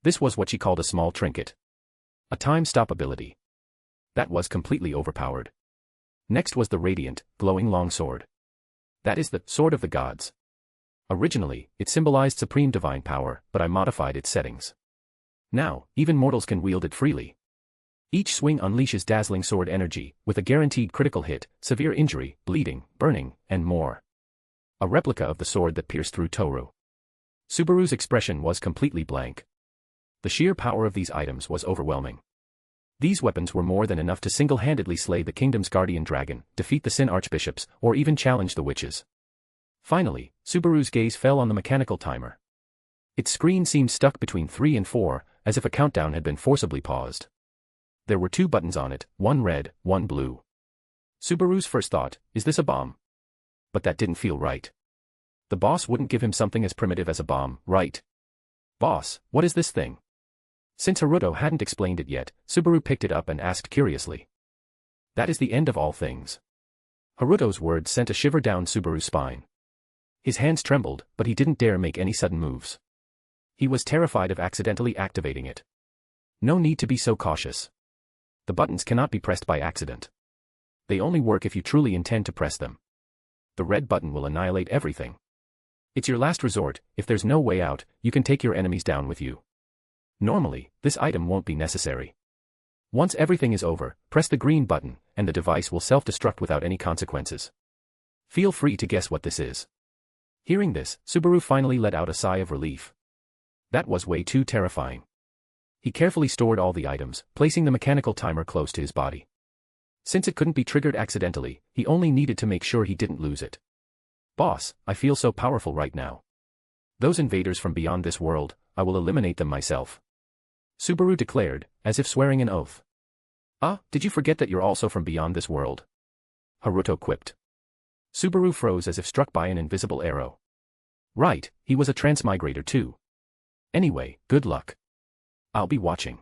This was what she called a small trinket. A time-stop ability. That was completely overpowered. Next was the radiant, glowing longsword. That is the sword of the gods. Originally, it symbolized supreme divine power, but I modified its settings. Now, even mortals can wield it freely. Each swing unleashes dazzling sword energy, with a guaranteed critical hit, severe injury, bleeding, burning, and more. A replica of the sword that pierced through Toru. Subaru's expression was completely blank. The sheer power of these items was overwhelming. These weapons were more than enough to single-handedly slay the kingdom's guardian dragon, defeat the Sin archbishops, or even challenge the witches. Finally, Subaru's gaze fell on the mechanical timer. Its screen seemed stuck between 3 and 4, as if a countdown had been forcibly paused. There were 2 buttons on it, one red, one blue. Subaru's first thought, is this a bomb? But that didn't feel right. The boss wouldn't give him something as primitive as a bomb, right? Boss, what is this thing? Since Haruto hadn't explained it yet, Subaru picked it up and asked curiously. That is the end of all things. Haruto's words sent a shiver down Subaru's spine. His hands trembled, but he didn't dare make any sudden moves. He was terrified of accidentally activating it. No need to be so cautious. The buttons cannot be pressed by accident. They only work if you truly intend to press them. The red button will annihilate everything. It's your last resort. If there's no way out, you can take your enemies down with you. Normally, this item won't be necessary. Once everything is over, press the green button, and the device will self-destruct without any consequences. Feel free to guess what this is. Hearing this, Subaru finally let out a sigh of relief. That was way too terrifying. He carefully stored all the items, placing the mechanical timer close to his body. Since it couldn't be triggered accidentally, he only needed to make sure he didn't lose it. Boss, I feel so powerful right now. Those invaders from beyond this world, I will eliminate them myself. Subaru declared, as if swearing an oath. Ah, did you forget that you're also from beyond this world? Haruto quipped. Subaru froze as if struck by an invisible arrow. Right, he was a transmigrator too. Anyway, good luck. I'll be watching.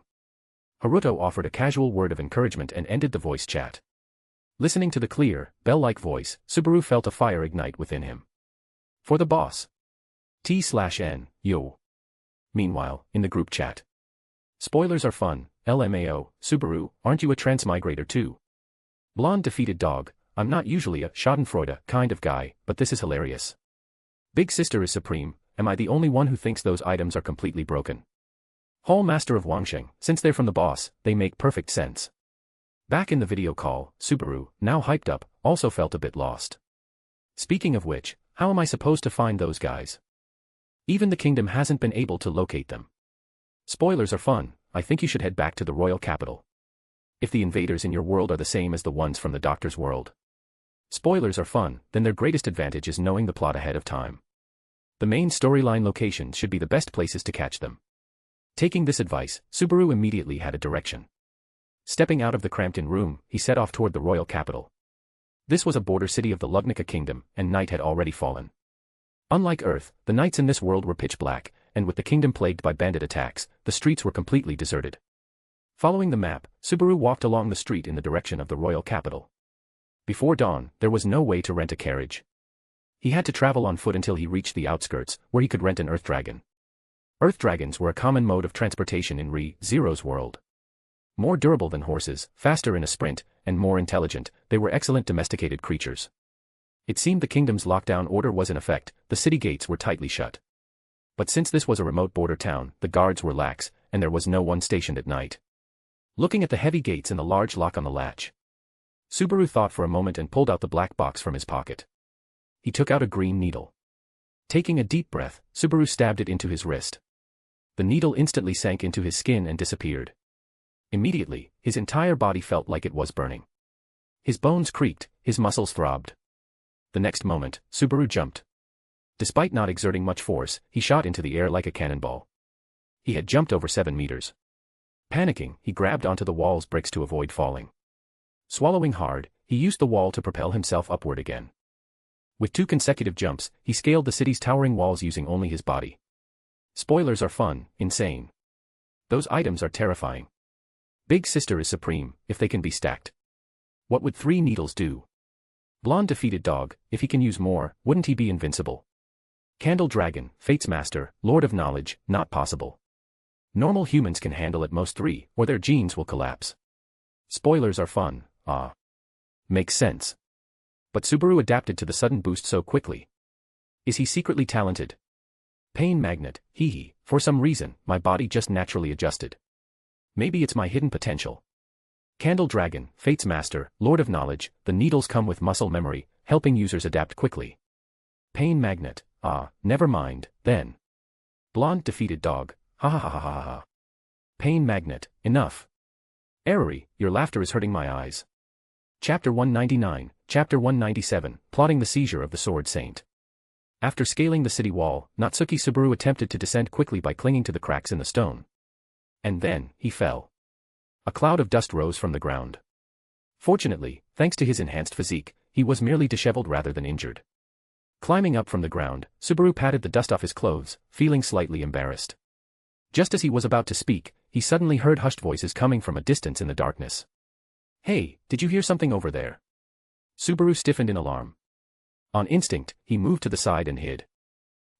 Haruto offered a casual word of encouragement and ended the voice chat. Listening to the clear, bell-like voice, Subaru felt a fire ignite within him. For the boss. T/N, yo. Meanwhile, in the group chat. Spoilers are fun, LMAO, Subaru, aren't you a transmigrator too? Blonde defeated dog, I'm not usually a schadenfreude kind of guy, but this is hilarious. Big sister is supreme, am I the only one who thinks those items are completely broken? Whole master of Wangsheng, since they're from the boss, they make perfect sense. Back in the video call, Subaru, now hyped up, also felt a bit lost. Speaking of which, how am I supposed to find those guys? Even the kingdom hasn't been able to locate them. Spoilers are fun, I think you should head back to the royal capital. If the invaders in your world are the same as the ones from the doctor's world. Spoilers are fun, then their greatest advantage is knowing the plot ahead of time. The main storyline locations should be the best places to catch them. Taking this advice, Subaru immediately had a direction. Stepping out of the cramped-in room, he set off toward the royal capital. This was a border city of the Lugnica kingdom, and night had already fallen. Unlike Earth, the nights in this world were pitch black, and with the kingdom plagued by bandit attacks, the streets were completely deserted. Following the map, Subaru walked along the street in the direction of the royal capital. Before dawn, there was no way to rent a carriage. He had to travel on foot until he reached the outskirts, where he could rent an earth dragon. Earth dragons were a common mode of transportation in Re-Zero's world. More durable than horses, faster in a sprint, and more intelligent, they were excellent domesticated creatures. It seemed the kingdom's lockdown order was in effect, the city gates were tightly shut. But since this was a remote border town, the guards were lax, and there was no one stationed at night. Looking at the heavy gates and the large lock on the latch, Subaru thought for a moment and pulled out the black box from his pocket. He took out a green needle. Taking a deep breath, Subaru stabbed it into his wrist. The needle instantly sank into his skin and disappeared. Immediately, his entire body felt like it was burning. His bones creaked, his muscles throbbed. The next moment, Subaru jumped. Despite not exerting much force, he shot into the air like a cannonball. He had jumped over 7 meters. Panicking, he grabbed onto the wall's bricks to avoid falling. Swallowing hard, he used the wall to propel himself upward again. With 2 consecutive jumps, he scaled the city's towering walls using only his body. Spoilers are fun, insane. Those items are terrifying. Big sister is supreme, if they can be stacked. What would 3 needles do? Blonde defeated dog, if he can use more, wouldn't he be invincible? Candle dragon, fate's master, lord of knowledge, not possible. Normal humans can handle at most 3, or their genes will collapse. Spoilers are fun, Makes sense. But Subaru adapted to the sudden boost so quickly. Is he secretly talented? Pain magnet, hee hee, for some reason, my body just naturally adjusted. Maybe it's my hidden potential. Candle Dragon, Fate's Master, Lord of Knowledge, the needles come with muscle memory, helping users adapt quickly. Pain magnet, never mind, then. Blonde defeated dog, ha ha ha ha ha ha. Pain magnet, enough. Eriri, your laughter is hurting my eyes. Chapter 199, Chapter 197, Plotting the Seizure of the Sword Saint. After scaling the city wall, Natsuki Subaru attempted to descend quickly by clinging to the cracks in the stone. And then, he fell. A cloud of dust rose from the ground. Fortunately, thanks to his enhanced physique, he was merely disheveled rather than injured. Climbing up from the ground, Subaru patted the dust off his clothes, feeling slightly embarrassed. Just as he was about to speak, he suddenly heard hushed voices coming from a distance in the darkness. Hey, did you hear something over there? Subaru stiffened in alarm. On instinct, he moved to the side and hid.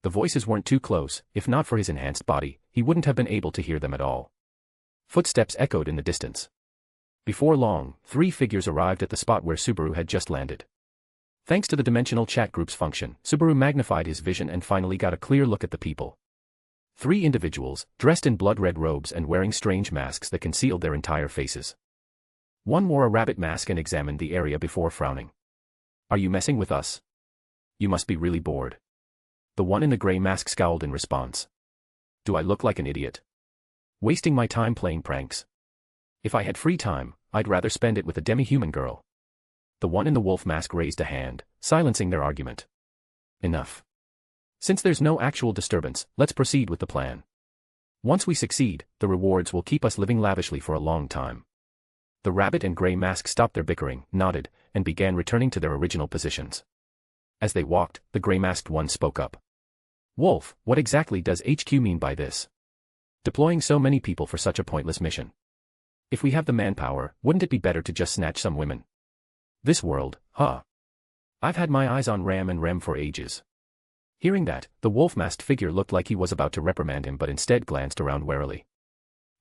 The voices weren't too close, if not for his enhanced body, he wouldn't have been able to hear them at all. Footsteps echoed in the distance. Before long, 3 figures arrived at the spot where Subaru had just landed. Thanks to the dimensional chat group's function, Subaru magnified his vision and finally got a clear look at the people. 3 individuals, dressed in blood-red robes and wearing strange masks that concealed their entire faces. One wore a rabbit mask and examined the area before frowning. Are you messing with us? You must be really bored. The one in the gray mask scowled in response. Do I look like an idiot? Wasting my time playing pranks? If I had free time, I'd rather spend it with a demi-human girl. The one in the wolf mask raised a hand, silencing their argument. Enough. Since there's no actual disturbance, let's proceed with the plan. Once we succeed, the rewards will keep us living lavishly for a long time. The rabbit and gray mask stopped their bickering, nodded, and began returning to their original positions. As they walked, the gray-masked one spoke up. Wolf, what exactly does HQ mean by this? Deploying so many people for such a pointless mission. If we have the manpower, wouldn't it be better to just snatch some women? This world, huh? I've had my eyes on Ram and Rem for ages. Hearing that, the wolf-masked figure looked like he was about to reprimand him but instead glanced around warily.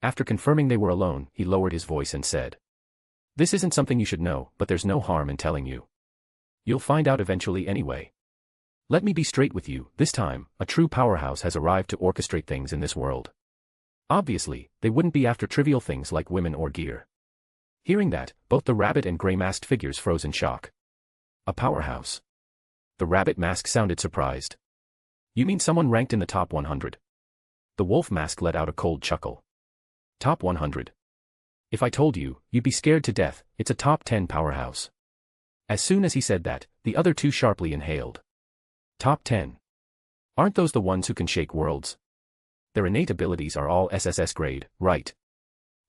After confirming they were alone, he lowered his voice and said. This isn't something you should know, but there's no harm in telling you. You'll find out eventually anyway. Let me be straight with you, this time, a true powerhouse has arrived to orchestrate things in this world. Obviously, they wouldn't be after trivial things like women or gear. Hearing that, both the rabbit and gray-masked figures froze in shock. A powerhouse. The rabbit mask sounded surprised. You mean someone ranked in the top 100? The wolf mask let out a cold chuckle. Top 100. If I told you, you'd be scared to death, it's a top 10 powerhouse. As soon as he said that, the other two sharply inhaled. Top 10. Aren't those the ones who can shake worlds? Their innate abilities are all SSS grade, right?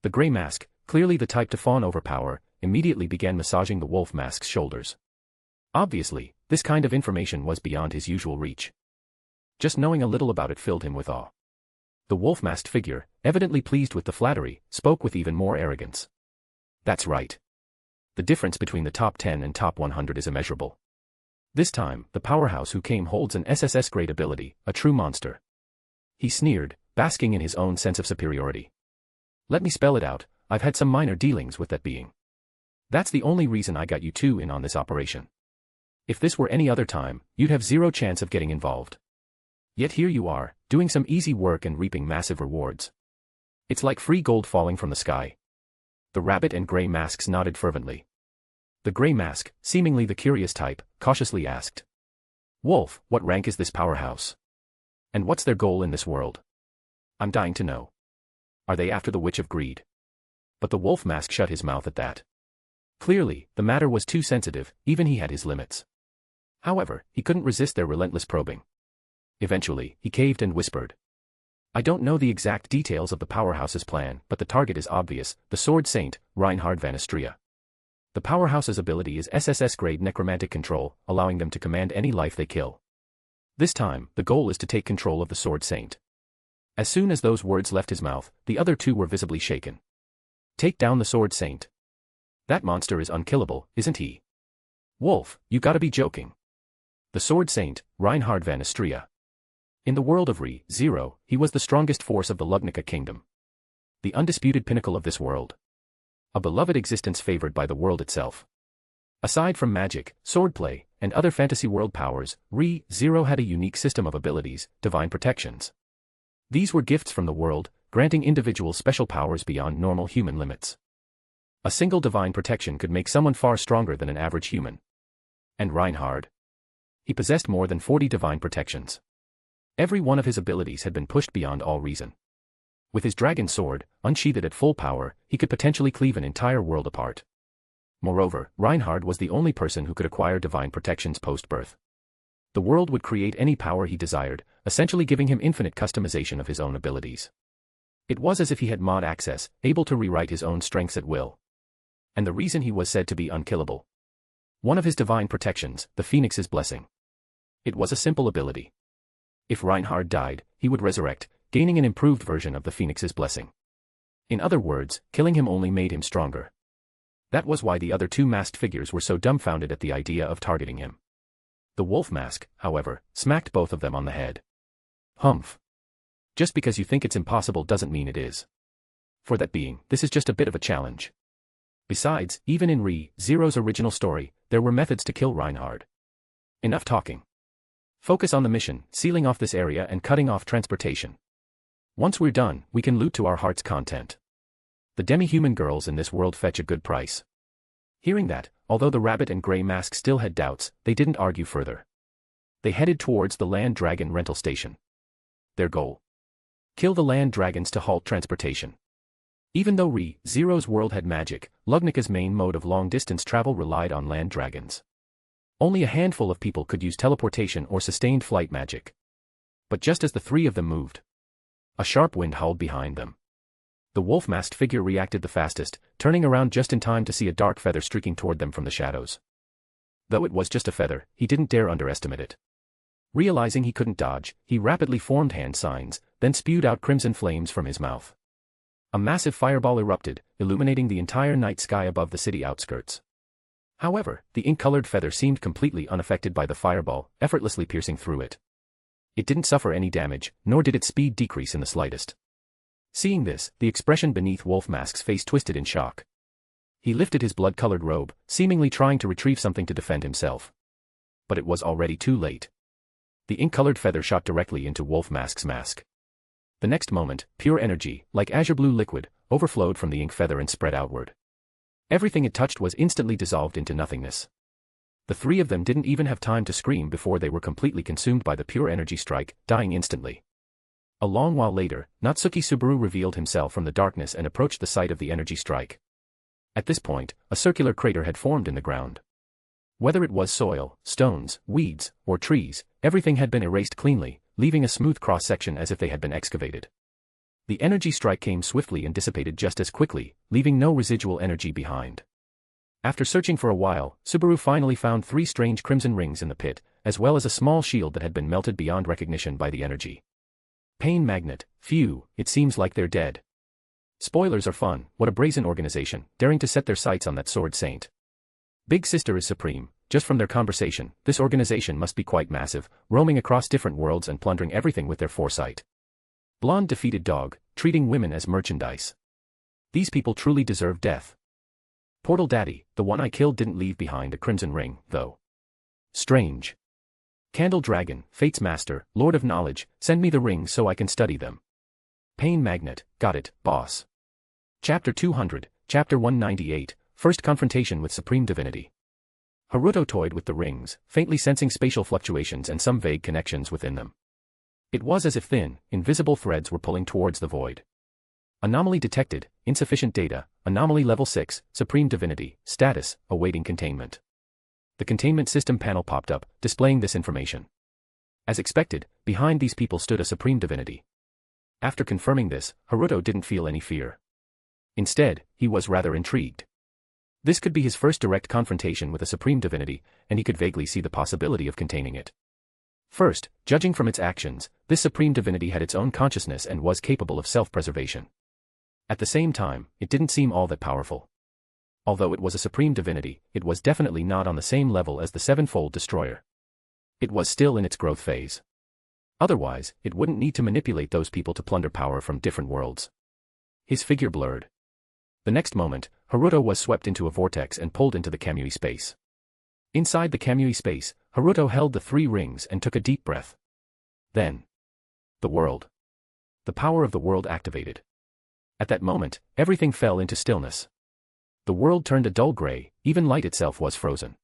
The gray mask, clearly the type to fawn over power, immediately began massaging the wolf mask's shoulders. Obviously, this kind of information was beyond his usual reach. Just knowing a little about it filled him with awe. The wolf-masked figure, evidently pleased with the flattery, spoke with even more arrogance. That's right. The difference between the top 10 and top 100 is immeasurable. This time, the powerhouse who came holds an SSS-grade ability, a true monster. He sneered, basking in his own sense of superiority. Let me spell it out, I've had some minor dealings with that being. That's the only reason I got you two in on this operation. If this were any other time, you'd have zero chance of getting involved. Yet here you are, doing some easy work and reaping massive rewards. It's like free gold falling from the sky. The rabbit and gray masks nodded fervently. The gray mask, seemingly the curious type, cautiously asked. Wolf, what rank is this powerhouse? And what's their goal in this world? I'm dying to know. Are they after the Witch of Greed? But the wolf mask shut his mouth at that. Clearly, the matter was too sensitive, even he had his limits. However, he couldn't resist their relentless probing. Eventually, he caved and whispered. I don't know the exact details of the powerhouse's plan, but the target is obvious, the Sword Saint, Reinhard van Astria. The powerhouse's ability is SSS-grade necromantic control, allowing them to command any life they kill. This time, the goal is to take control of the Sword Saint. As soon as those words left his mouth, the other two were visibly shaken. Take down the Sword Saint. That monster is unkillable, isn't he? Wolf, you gotta be joking. The Sword Saint, Reinhard van Astria. In the world of Re-Zero, he was the strongest force of the Lugnica kingdom. The undisputed pinnacle of this world. A beloved existence favored by the world itself. Aside from magic, swordplay, and other fantasy world powers, Re-Zero had a unique system of abilities, divine protections. These were gifts from the world, granting individuals special powers beyond normal human limits. A single divine protection could make someone far stronger than an average human. And Reinhard? He possessed more than 40 divine protections. Every one of his abilities had been pushed beyond all reason. With his dragon sword, unsheathed at full power, he could potentially cleave an entire world apart. Moreover, Reinhard was the only person who could acquire divine protections post-birth. The world would create any power he desired, essentially giving him infinite customization of his own abilities. It was as if he had mod access, able to rewrite his own strengths at will. And the reason he was said to be unkillable. One of his divine protections, the Phoenix's Blessing. It was a simple ability. If Reinhard died, he would resurrect, gaining an improved version of the Phoenix's Blessing. In other words, killing him only made him stronger. That was why the other two masked figures were so dumbfounded at the idea of targeting him. The wolf mask, however, smacked both of them on the head. Humph. Just because you think it's impossible doesn't mean it is. For that being, this is just a bit of a challenge. Besides, even in Re-Zero's original story, there were methods to kill Reinhard. Enough talking. Focus on the mission, sealing off this area and cutting off transportation. Once we're done, we can loot to our heart's content. The demi-human girls in this world fetch a good price. Hearing that, although the rabbit and gray mask still had doubts, they didn't argue further. They headed towards the land dragon rental station. Their goal? Kill the land dragons to halt transportation. Even though Re-Zero's world had magic, Lugnika's main mode of long-distance travel relied on land dragons. Only a handful of people could use teleportation or sustained flight magic. But just as the three of them moved, a sharp wind howled behind them. The wolf-masked figure reacted the fastest, turning around just in time to see a dark feather streaking toward them from the shadows. Though it was just a feather, he didn't dare underestimate it. Realizing he couldn't dodge, he rapidly formed hand signs, then spewed out crimson flames from his mouth. A massive fireball erupted, illuminating the entire night sky above the city outskirts. However, the ink-colored feather seemed completely unaffected by the fireball, effortlessly piercing through it. It didn't suffer any damage, nor did its speed decrease in the slightest. Seeing this, the expression beneath Wolfmask's face twisted in shock. He lifted his blood-colored robe, seemingly trying to retrieve something to defend himself. But it was already too late. The ink-colored feather shot directly into Wolfmask's mask. The next moment, pure energy, like azure-blue liquid, overflowed from the ink feather and spread outward. Everything it touched was instantly dissolved into nothingness. The three of them didn't even have time to scream before they were completely consumed by the pure energy strike, dying instantly. A long while later, Natsuki Subaru revealed himself from the darkness and approached the site of the energy strike. At this point, a circular crater had formed in the ground. Whether it was soil, stones, weeds, or trees, everything had been erased cleanly, leaving a smooth cross-section as if they had been excavated. The energy strike came swiftly and dissipated just as quickly, leaving no residual energy behind. After searching for a while, Subaru finally found 3 strange crimson rings in the pit, as well as a small shield that had been melted beyond recognition by the energy. Pain magnet, phew, it seems like they're dead. Spoilers are fun, what a brazen organization, daring to set their sights on that sword saint. Big Sister is supreme. Just from their conversation, this organization must be quite massive, roaming across different worlds and plundering everything with their foresight. Blonde defeated dog, treating women as merchandise. These people truly deserve death. Portal Daddy, the one I killed didn't leave behind a crimson ring, though. Strange. Candle Dragon, Fate's Master, Lord of Knowledge, send me the rings so I can study them. Pain Magnet, got it, boss. Chapter 200, Chapter 198, First Confrontation with Supreme Divinity. Haruto toyed with the rings, faintly sensing spatial fluctuations and some vague connections within them. It was as if thin, invisible threads were pulling towards the void. Anomaly detected, insufficient data, anomaly level 6, Supreme Divinity, status, awaiting containment. The containment system panel popped up, displaying this information. As expected, behind these people stood a Supreme Divinity. After confirming this, Haruto didn't feel any fear. Instead, he was rather intrigued. This could be his first direct confrontation with a Supreme Divinity, and he could vaguely see the possibility of containing it. First, judging from its actions, this Supreme Divinity had its own consciousness and was capable of self-preservation. At the same time, it didn't seem all that powerful. Although it was a Supreme Divinity, it was definitely not on the same level as the Sevenfold Destroyer. It was still in its growth phase. Otherwise, it wouldn't need to manipulate those people to plunder power from different worlds. His figure blurred. The next moment, Haruto was swept into a vortex and pulled into the Kamui space. Inside the Kamui space, Haruto held the 3 rings and took a deep breath. Then. The world. The power of the world activated. At that moment, everything fell into stillness. The world turned a dull gray, even light itself was frozen.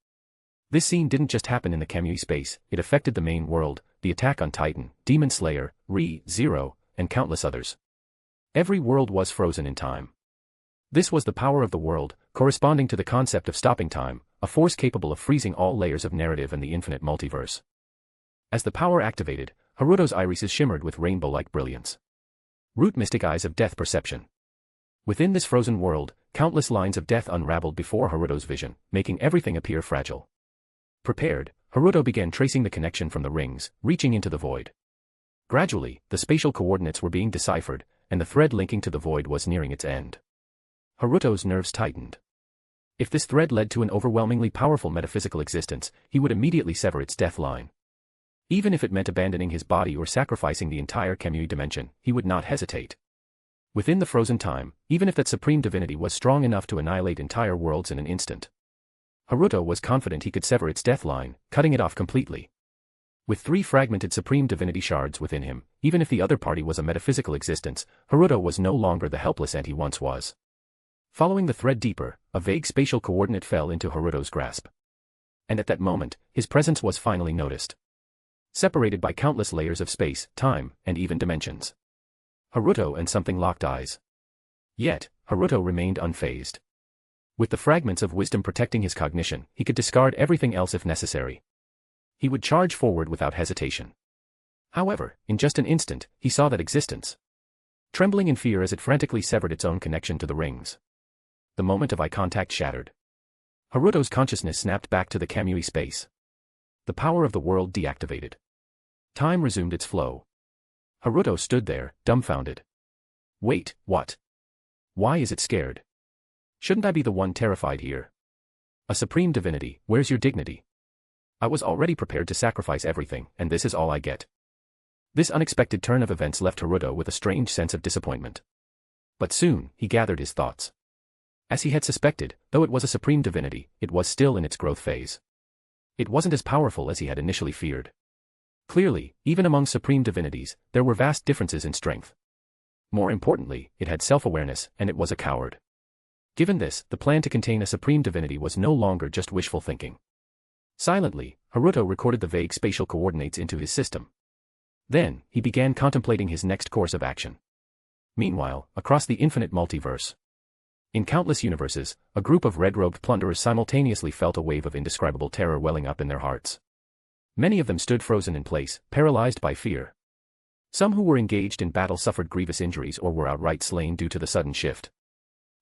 This scene didn't just happen in the Kamui space, it affected the main world, the attack on Titan, Demon Slayer, Re-Zero, and countless others. Every world was frozen in time. This was the power of the world, corresponding to the concept of stopping time, a force capable of freezing all layers of narrative and the infinite multiverse. As the power activated, Haruto's irises shimmered with rainbow-like brilliance. Root mystic eyes of death perception. Within this frozen world, countless lines of death unraveled before Haruto's vision, making everything appear fragile. Prepared, Haruto began tracing the connection from the rings, reaching into the void. Gradually, the spatial coordinates were being deciphered, and the thread linking to the void was nearing its end. Haruto's nerves tightened. If this thread led to an overwhelmingly powerful metaphysical existence, he would immediately sever its death line. Even if it meant abandoning his body or sacrificing the entire Kamui dimension, he would not hesitate. Within the frozen time, even if that supreme divinity was strong enough to annihilate entire worlds in an instant, Haruto was confident he could sever its death line, cutting it off completely. With 3 fragmented supreme divinity shards within him, even if the other party was a metaphysical existence, Haruto was no longer the helpless ant he once was. Following the thread deeper, a vague spatial coordinate fell into Haruto's grasp. And at that moment, his presence was finally noticed. Separated by countless layers of space, time, and even dimensions. Haruto and something locked eyes. Yet, Haruto remained unfazed. With the fragments of wisdom protecting his cognition, he could discard everything else if necessary. He would charge forward without hesitation. However, in just an instant, he saw that existence. Trembling in fear as it frantically severed its own connection to the rings. The moment of eye contact shattered. Haruto's consciousness snapped back to the Kamui space. The power of the world deactivated. Time resumed its flow. Haruto stood there, dumbfounded. Wait, what? Why is it scared? Shouldn't I be the one terrified here? A supreme divinity, where's your dignity? I was already prepared to sacrifice everything, and this is all I get. This unexpected turn of events left Haruto with a strange sense of disappointment. But soon, he gathered his thoughts. As he had suspected, though it was a supreme divinity, it was still in its growth phase. It wasn't as powerful as he had initially feared. Clearly, even among supreme divinities, there were vast differences in strength. More importantly, it had self-awareness, and it was a coward. Given this, the plan to contain a supreme divinity was no longer just wishful thinking. Silently, Haruto recorded the vague spatial coordinates into his system. Then, he began contemplating his next course of action. Meanwhile, across the infinite multiverse. In countless universes, a group of red-robed plunderers simultaneously felt a wave of indescribable terror welling up in their hearts. Many of them stood frozen in place, paralyzed by fear. Some who were engaged in battle suffered grievous injuries or were outright slain due to the sudden shift.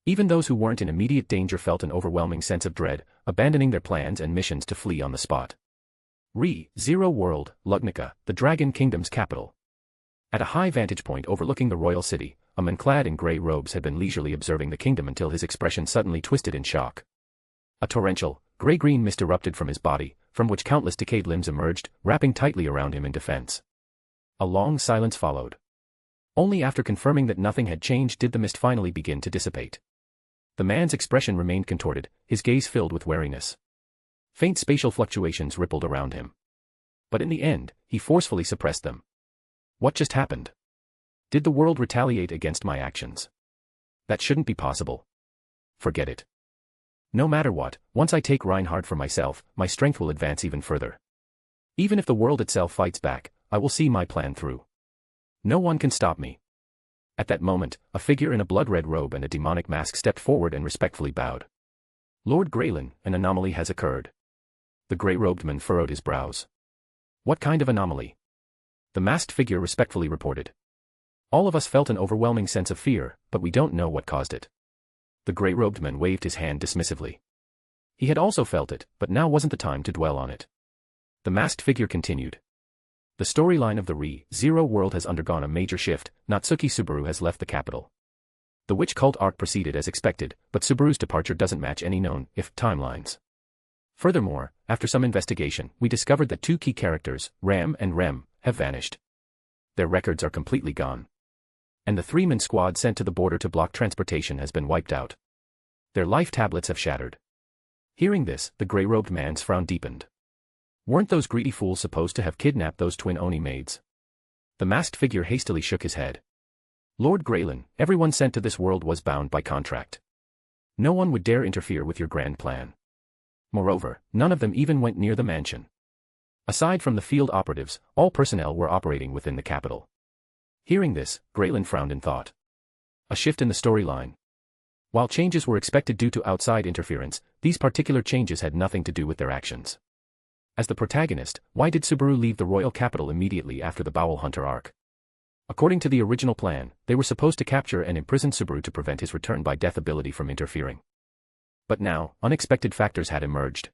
Even those who weren't in immediate danger felt an overwhelming sense of dread, abandoning their plans and missions to flee on the spot. Re-Zero World, Lugnica, the Dragon Kingdom's capital. At a high vantage point overlooking the royal city, a man clad in grey robes had been leisurely observing the kingdom until his expression suddenly twisted in shock. A torrential, grey-green mist erupted from his body, from which countless decayed limbs emerged, wrapping tightly around him in defense. A long silence followed. Only after confirming that nothing had changed did the mist finally begin to dissipate. The man's expression remained contorted, his gaze filled with wariness. Faint spatial fluctuations rippled around him. But in the end, he forcefully suppressed them. What just happened? Did the world retaliate against my actions? That shouldn't be possible. Forget it. No matter what, once I take Reinhardt for myself, my strength will advance even further. Even if the world itself fights back, I will see my plan through. No one can stop me. At that moment, a figure in a blood-red robe and a demonic mask stepped forward and respectfully bowed. Lord Graylin, an anomaly has occurred. The grey-robed man furrowed his brows. What kind of anomaly? The masked figure respectfully reported. All of us felt an overwhelming sense of fear, but we don't know what caused it. The grey-robed man waved his hand dismissively. He had also felt it, but now wasn't the time to dwell on it. The masked figure continued. The storyline of the Re-Zero world has undergone a major shift. Natsuki Subaru has left the capital. The witch cult arc proceeded as expected, but Subaru's departure doesn't match any known, timelines. Furthermore, after some investigation, we discovered that 2 key characters, Ram and Rem, have vanished. Their records are completely gone. And the 3-man squad sent to the border to block transportation has been wiped out. Their life tablets have shattered. Hearing this, the gray-robed man's frown deepened. Weren't those greedy fools supposed to have kidnapped those twin Oni maids? The masked figure hastily shook his head. Lord Graylin, everyone sent to this world was bound by contract. No one would dare interfere with your grand plan. Moreover, none of them even went near the mansion. Aside from the field operatives, all personnel were operating within the capital. Hearing this, Graylin frowned in thought. A shift in the storyline. While changes were expected due to outside interference, these particular changes had nothing to do with their actions. As the protagonist, why did Subaru leave the royal capital immediately after the Bowel Hunter arc? According to the original plan, they were supposed to capture and imprison Subaru to prevent his return by death ability from interfering. But now, unexpected factors had emerged.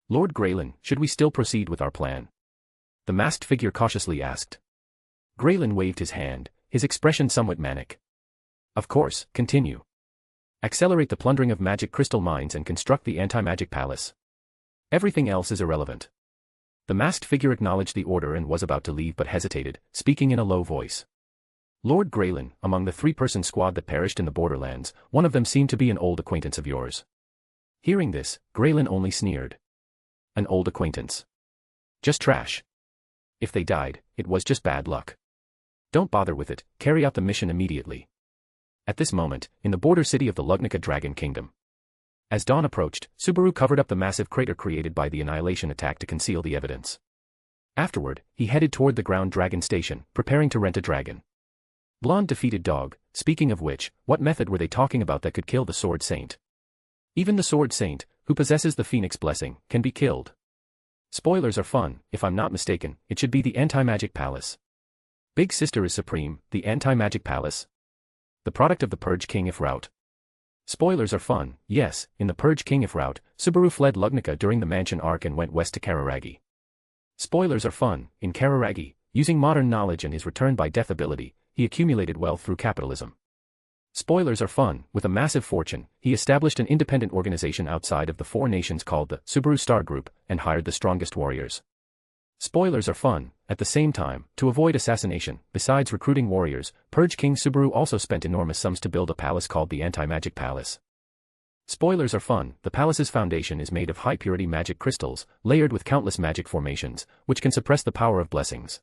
Lord Graylin, should we still proceed with our plan? The masked figure cautiously asked. Graylin waved his hand, his expression somewhat manic. Of course, continue. Accelerate the plundering of magic crystal mines and construct the anti-magic palace. Everything else is irrelevant. The masked figure acknowledged the order and was about to leave but hesitated, speaking in a low voice. Lord Graylin, among the three-person squad that perished in the borderlands, one of them seemed to be an old acquaintance of yours. Hearing this, Graylin only sneered. An old acquaintance. Just trash. If they died, it was just bad luck. Don't bother with it, carry out the mission immediately. At this moment, in the border city of the Lugnica Dragon Kingdom. As dawn approached, Subaru covered up the massive crater created by the Annihilation attack to conceal the evidence. Afterward, he headed toward the ground dragon station, preparing to rent a dragon. Blonde defeated dog, speaking of which, what method were they talking about that could kill the Sword Saint? Even the Sword Saint, who possesses the Phoenix Blessing, can be killed. Spoilers are fun, if I'm not mistaken, it should be the Anti-Magic Palace. Big Sister is supreme, the Anti-Magic Palace. The product of the Purge King if route. Spoilers are fun, yes, in the Purge King if route, Subaru fled Lugnica during the Mansion arc and went west to Kararagi. Spoilers are fun, in Kararagi, using modern knowledge and his return by death ability, he accumulated wealth through capitalism. Spoilers are fun, with a massive fortune, he established an independent organization outside of the four nations called the Subaru Star Group, and hired the strongest warriors. Spoilers are fun, at the same time, to avoid assassination, besides recruiting warriors, Purge King Subaru also spent enormous sums to build a palace called the Anti-Magic Palace. Spoilers are fun, the palace's foundation is made of high-purity magic crystals, layered with countless magic formations, which can suppress the power of blessings.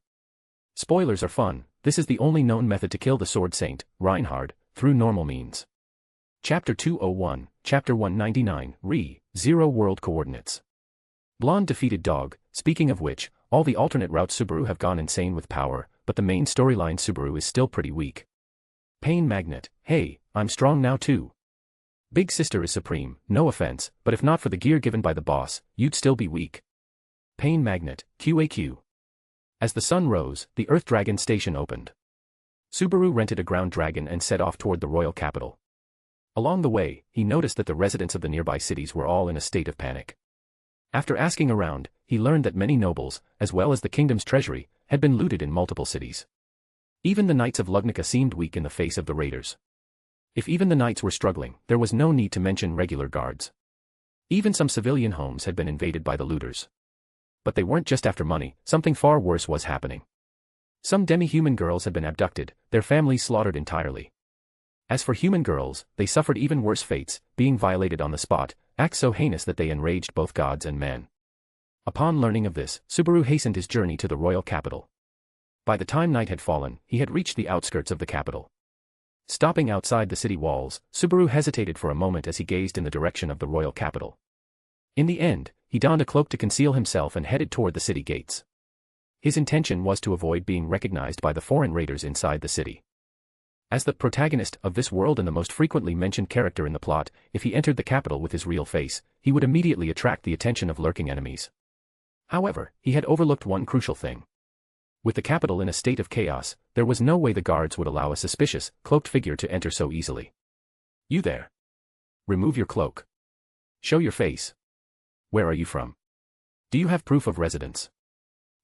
Spoilers are fun, this is the only known method to kill the Sword Saint, Reinhard, through normal means. Chapter 201, Chapter 199, Re, 0 World Coordinates. Blonde defeated dog, speaking of which, all the alternate routes Subaru have gone insane with power, but the main storyline Subaru is still pretty weak. Pain Magnet, hey, I'm strong now too. Big Sister is supreme, no offense, but if not for the gear given by the boss, you'd still be weak. Pain Magnet, QAQ. As the sun rose, the Earth Dragon station opened. Subaru rented a ground dragon and set off toward the royal capital. Along the way, he noticed that the residents of the nearby cities were all in a state of panic. After asking around, he learned that many nobles, as well as the kingdom's treasury, had been looted in multiple cities. Even the knights of Lugnica seemed weak in the face of the raiders. If even the knights were struggling, there was no need to mention regular guards. Even some civilian homes had been invaded by the looters. But they weren't just after money, something far worse was happening. Some demi-human girls had been abducted, their families slaughtered entirely. As for human girls, they suffered even worse fates, being violated on the spot, acts so heinous that they enraged both gods and men. Upon learning of this, Subaru hastened his journey to the royal capital. By the time night had fallen, he had reached the outskirts of the capital. Stopping outside the city walls, Subaru hesitated for a moment as he gazed in the direction of the royal capital. In the end, he donned a cloak to conceal himself and headed toward the city gates. His intention was to avoid being recognized by the foreign raiders inside the city. As the protagonist of this world and the most frequently mentioned character in the plot, if he entered the capital with his real face, he would immediately attract the attention of lurking enemies. However, he had overlooked one crucial thing. With the capital in a state of chaos, there was no way the guards would allow a suspicious, cloaked figure to enter so easily. You there. Remove your cloak. Show your face. Where are you from? Do you have proof of residence?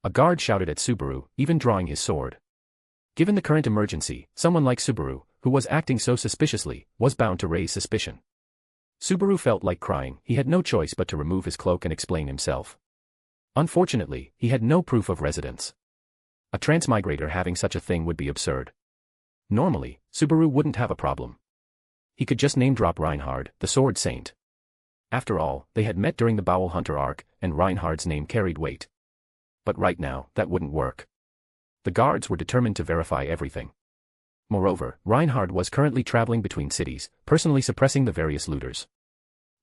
A guard shouted at Subaru, even drawing his sword. Given the current emergency, someone like Subaru, who was acting so suspiciously, was bound to raise suspicion. Subaru felt like crying, he had no choice but to remove his cloak and explain himself. Unfortunately, he had no proof of residence. A transmigrator having such a thing would be absurd. Normally, Subaru wouldn't have a problem. He could just name-drop Reinhard, the Sword Saint. After all, they had met during the Bowel Hunter arc, and Reinhard's name carried weight. But right now, that wouldn't work. The guards were determined to verify everything. Moreover, Reinhard was currently traveling between cities, personally suppressing the various looters.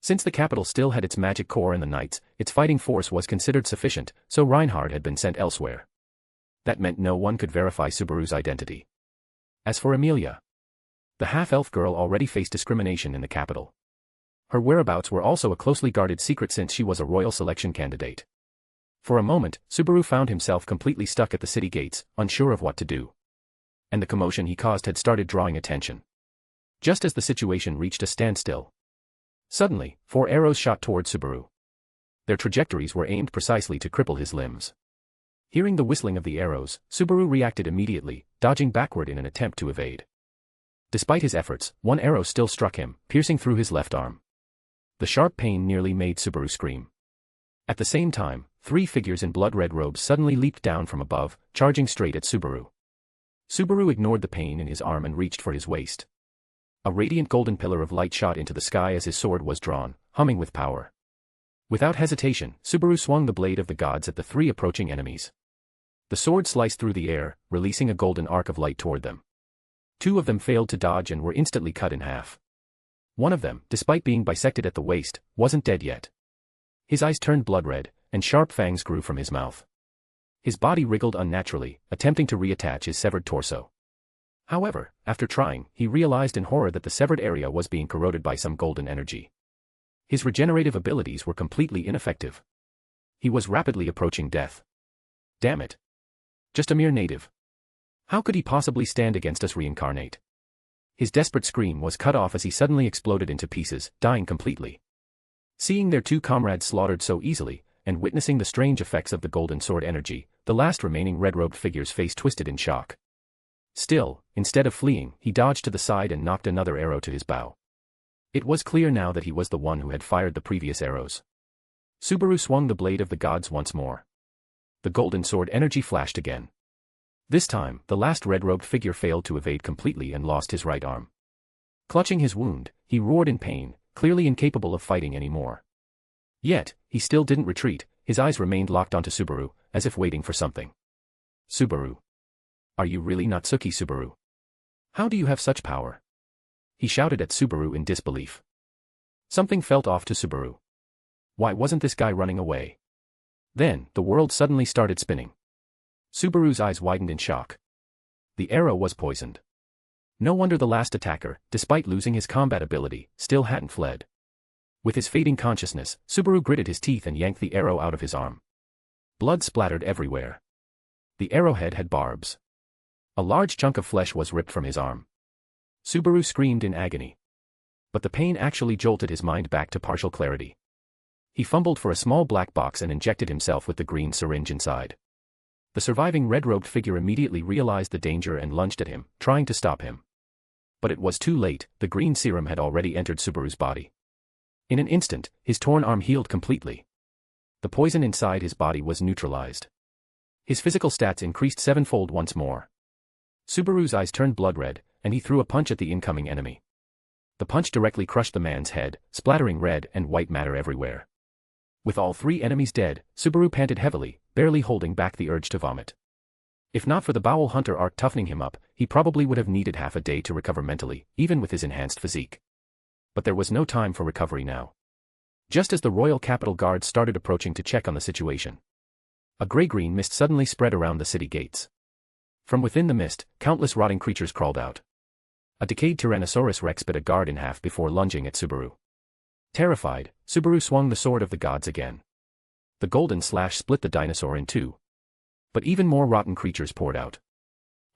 Since the capital still had its magic core and the knights, its fighting force was considered sufficient, so Reinhard had been sent elsewhere. That meant no one could verify Subaru's identity. As for Emilia, the half-elf girl already faced discrimination in the capital. Her whereabouts were also a closely guarded secret since she was a royal selection candidate. For a moment, Subaru found himself completely stuck at the city gates, unsure of what to do. And the commotion he caused had started drawing attention. Just as the situation reached a standstill, suddenly, 4 arrows shot toward Subaru. Their trajectories were aimed precisely to cripple his limbs. Hearing the whistling of the arrows, Subaru reacted immediately, dodging backward in an attempt to evade. Despite his efforts, 1 arrow still struck him, piercing through his left arm. The sharp pain nearly made Subaru scream. At the same time, 3 figures in blood-red robes suddenly leaped down from above, charging straight at Subaru. Subaru ignored the pain in his arm and reached for his waist. A radiant golden pillar of light shot into the sky as his sword was drawn, humming with power. Without hesitation, Subaru swung the blade of the gods at the 3 approaching enemies. The sword sliced through the air, releasing a golden arc of light toward them. 2 of them failed to dodge and were instantly cut in half. One of them, despite being bisected at the waist, wasn't dead yet. His eyes turned blood-red, and sharp fangs grew from his mouth. His body wriggled unnaturally, attempting to reattach his severed torso. However, after trying, he realized in horror that the severed area was being corroded by some golden energy. His regenerative abilities were completely ineffective. He was rapidly approaching death. Damn it. Just a mere native. How could he possibly stand against us reincarnate? His desperate scream was cut off as he suddenly exploded into pieces, dying completely. Seeing their 2 comrades slaughtered so easily, and witnessing the strange effects of the golden sword energy, the last remaining red-robed figure's face twisted in shock. Still, instead of fleeing, he dodged to the side and knocked another arrow to his bow. It was clear now that he was the one who had fired the previous arrows. Subaru swung the blade of the gods once more. The golden sword energy flashed again. This time, the last red-robed figure failed to evade completely and lost his right arm. Clutching his wound, he roared in pain, clearly incapable of fighting anymore. Yet, he still didn't retreat, his eyes remained locked onto Subaru, as if waiting for something. Subaru. Are you really Natsuki Subaru? How do you have such power? He shouted at Subaru in disbelief. Something felt off to Subaru. Why wasn't this guy running away? Then, the world suddenly started spinning. Subaru's eyes widened in shock. The arrow was poisoned. No wonder the last attacker, despite losing his combat ability, still hadn't fled. With his fading consciousness, Subaru gritted his teeth and yanked the arrow out of his arm. Blood splattered everywhere. The arrowhead had barbs. A large chunk of flesh was ripped from his arm. Subaru screamed in agony. But the pain actually jolted his mind back to partial clarity. He fumbled for a small black box and injected himself with the green syringe inside. The surviving red-robed figure immediately realized the danger and lunged at him, trying to stop him. But it was too late, the green serum had already entered Subaru's body. In an instant, his torn arm healed completely. The poison inside his body was neutralized. His physical stats increased 7-fold once more. Subaru's eyes turned blood-red, and he threw a punch at the incoming enemy. The punch directly crushed the man's head, splattering red and white matter everywhere. With all 3 enemies dead, Subaru panted heavily, barely holding back the urge to vomit. If not for the Bowel Hunter arc toughening him up, he probably would have needed half a day to recover mentally, even with his enhanced physique. But there was no time for recovery now. Just as the royal capital guards started approaching to check on the situation, a gray-green mist suddenly spread around the city gates. From within the mist, countless rotting creatures crawled out. A decayed Tyrannosaurus Rex bit a guard in half before lunging at Subaru. Terrified, Subaru swung the sword of the gods again. The golden slash split the dinosaur in 2. But even more rotten creatures poured out.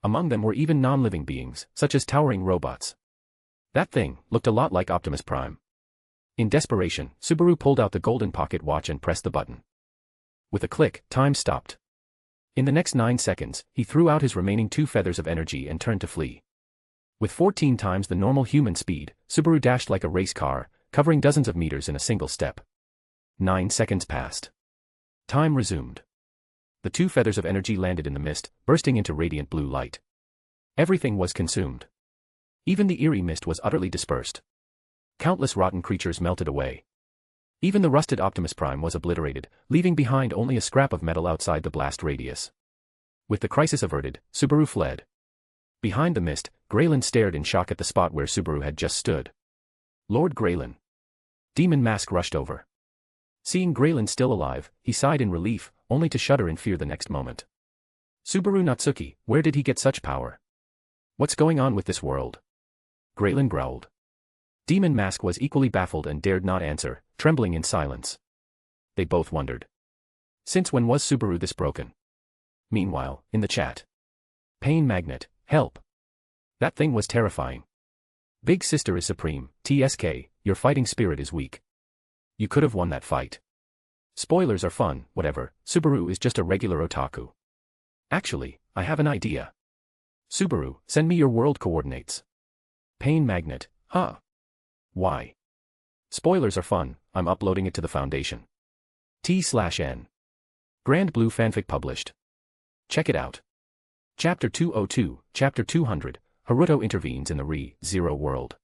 Among them were even non-living beings, such as towering robots. That thing looked a lot like Optimus Prime. In desperation, Subaru pulled out the golden pocket watch and pressed the button. With a click, time stopped. In the next 9 seconds, he threw out his remaining 2 feathers of energy and turned to flee. With 14 times the normal human speed, Subaru dashed like a race car, covering dozens of meters in a single step. 9 seconds passed. Time resumed. The 2 feathers of energy landed in the mist, bursting into radiant blue light. Everything was consumed. Even the eerie mist was utterly dispersed. Countless rotten creatures melted away. Even the rusted Optimus Prime was obliterated, leaving behind only a scrap of metal outside the blast radius. With the crisis averted, Subaru fled. Behind the mist, Graylin stared in shock at the spot where Subaru had just stood. Lord Graylin. Demon Mask rushed over. Seeing Graylin still alive, he sighed in relief, only to shudder in fear the next moment. Subaru Natsuki, where did he get such power? What's going on with this world? Graylin growled. Demon Mask was equally baffled and dared not answer, trembling in silence. They both wondered. Since when was Subaru this broken? Meanwhile, in the chat. Pain Magnet, help. That thing was terrifying. Big Sister is supreme, TSK, your fighting spirit is weak. You could have won that fight. Spoilers are fun, whatever, Subaru is just a regular otaku. Actually, I have an idea. Subaru, send me your world coordinates. Pain Magnet, huh? Why? Spoilers are fun, I'm uploading it to the Foundation. T/N. Grand Blue fanfic published. Check it out. Chapter 202, Chapter 200, Haruto intervenes in the Re-Zero world.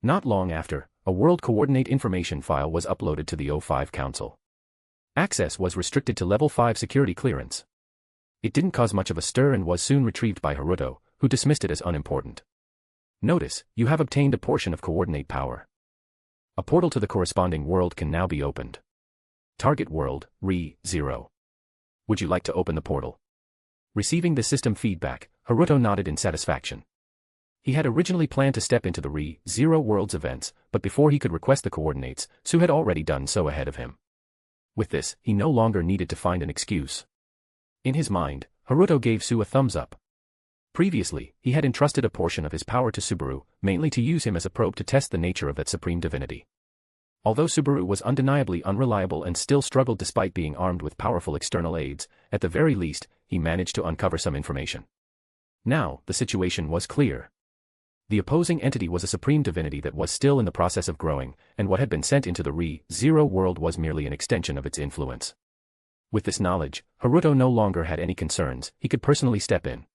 Not long after, a world coordinate information file was uploaded to the O5 Council. Access was restricted to Level 5 security clearance. It didn't cause much of a stir and was soon retrieved by Haruto, who dismissed it as unimportant. Notice, you have obtained a portion of coordinate power. A portal to the corresponding world can now be opened. Target world, Re-Zero. Would you like to open the portal? Receiving the system feedback, Haruto nodded in satisfaction. He had originally planned to step into the Re-Zero world's events, but before he could request the coordinates, Su had already done so ahead of him. With this, he no longer needed to find an excuse. In his mind, Haruto gave Su a thumbs up. Previously, he had entrusted a portion of his power to Subaru, mainly to use him as a probe to test the nature of that supreme divinity. Although Subaru was undeniably unreliable and still struggled despite being armed with powerful external aids, at the very least, he managed to uncover some information. Now, the situation was clear. The opposing entity was a supreme divinity that was still in the process of growing, and what had been sent into the Re-Zero world was merely an extension of its influence. With this knowledge, Haruto no longer had any concerns, he could personally step in.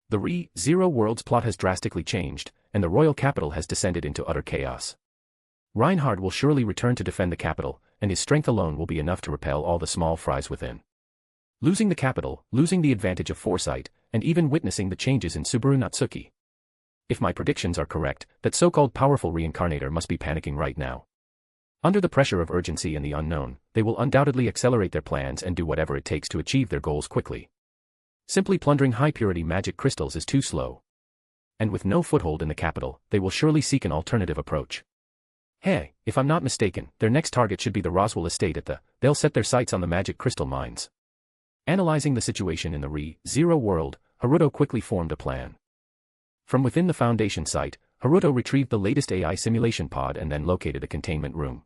The Re-Zero world's plot has drastically changed, and the royal capital has descended into utter chaos. Reinhard will surely return to defend the capital, and his strength alone will be enough to repel all the small fries within. Losing the capital, losing the advantage of foresight, and even witnessing the changes in Subaru Natsuki. If my predictions are correct, that so-called powerful reincarnator must be panicking right now. Under the pressure of urgency and the unknown, they will undoubtedly accelerate their plans and do whatever it takes to achieve their goals quickly. Simply plundering high-purity magic crystals is too slow. And with no foothold in the capital, they will surely seek an alternative approach. Hey, if I'm not mistaken, their next target should be the Roswell estate they'll set their sights on the magic crystal mines. Analyzing the situation in the Re-Zero world, Haruto quickly formed a plan. From within the Foundation site, Haruto retrieved the latest AI simulation pod and then located a containment room.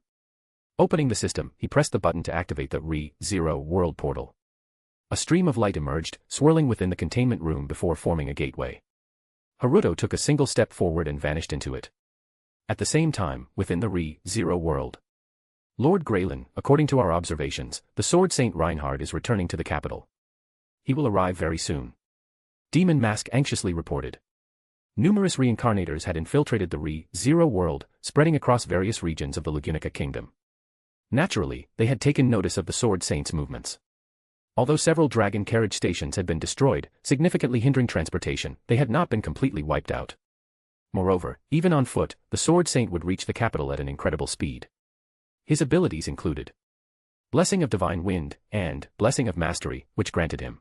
Opening the system, he pressed the button to activate the Re-Zero world portal. A stream of light emerged, swirling within the containment room before forming a gateway. Haruto took a single step forward and vanished into it. At the same time, within the Re-Zero world. Lord Graylin, according to our observations, the Sword Saint Reinhard is returning to the capital. He will arrive very soon. Demon Mask anxiously reported. Numerous reincarnators had infiltrated the Re-Zero world, spreading across various regions of the Lagunica Kingdom. Naturally, they had taken notice of the Sword Saint's movements. Although several dragon carriage stations had been destroyed, significantly hindering transportation, they had not been completely wiped out. Moreover, even on foot, the Sword Saint would reach the capital at an incredible speed. His abilities included Blessing of Divine Wind, and Blessing of Mastery, which granted him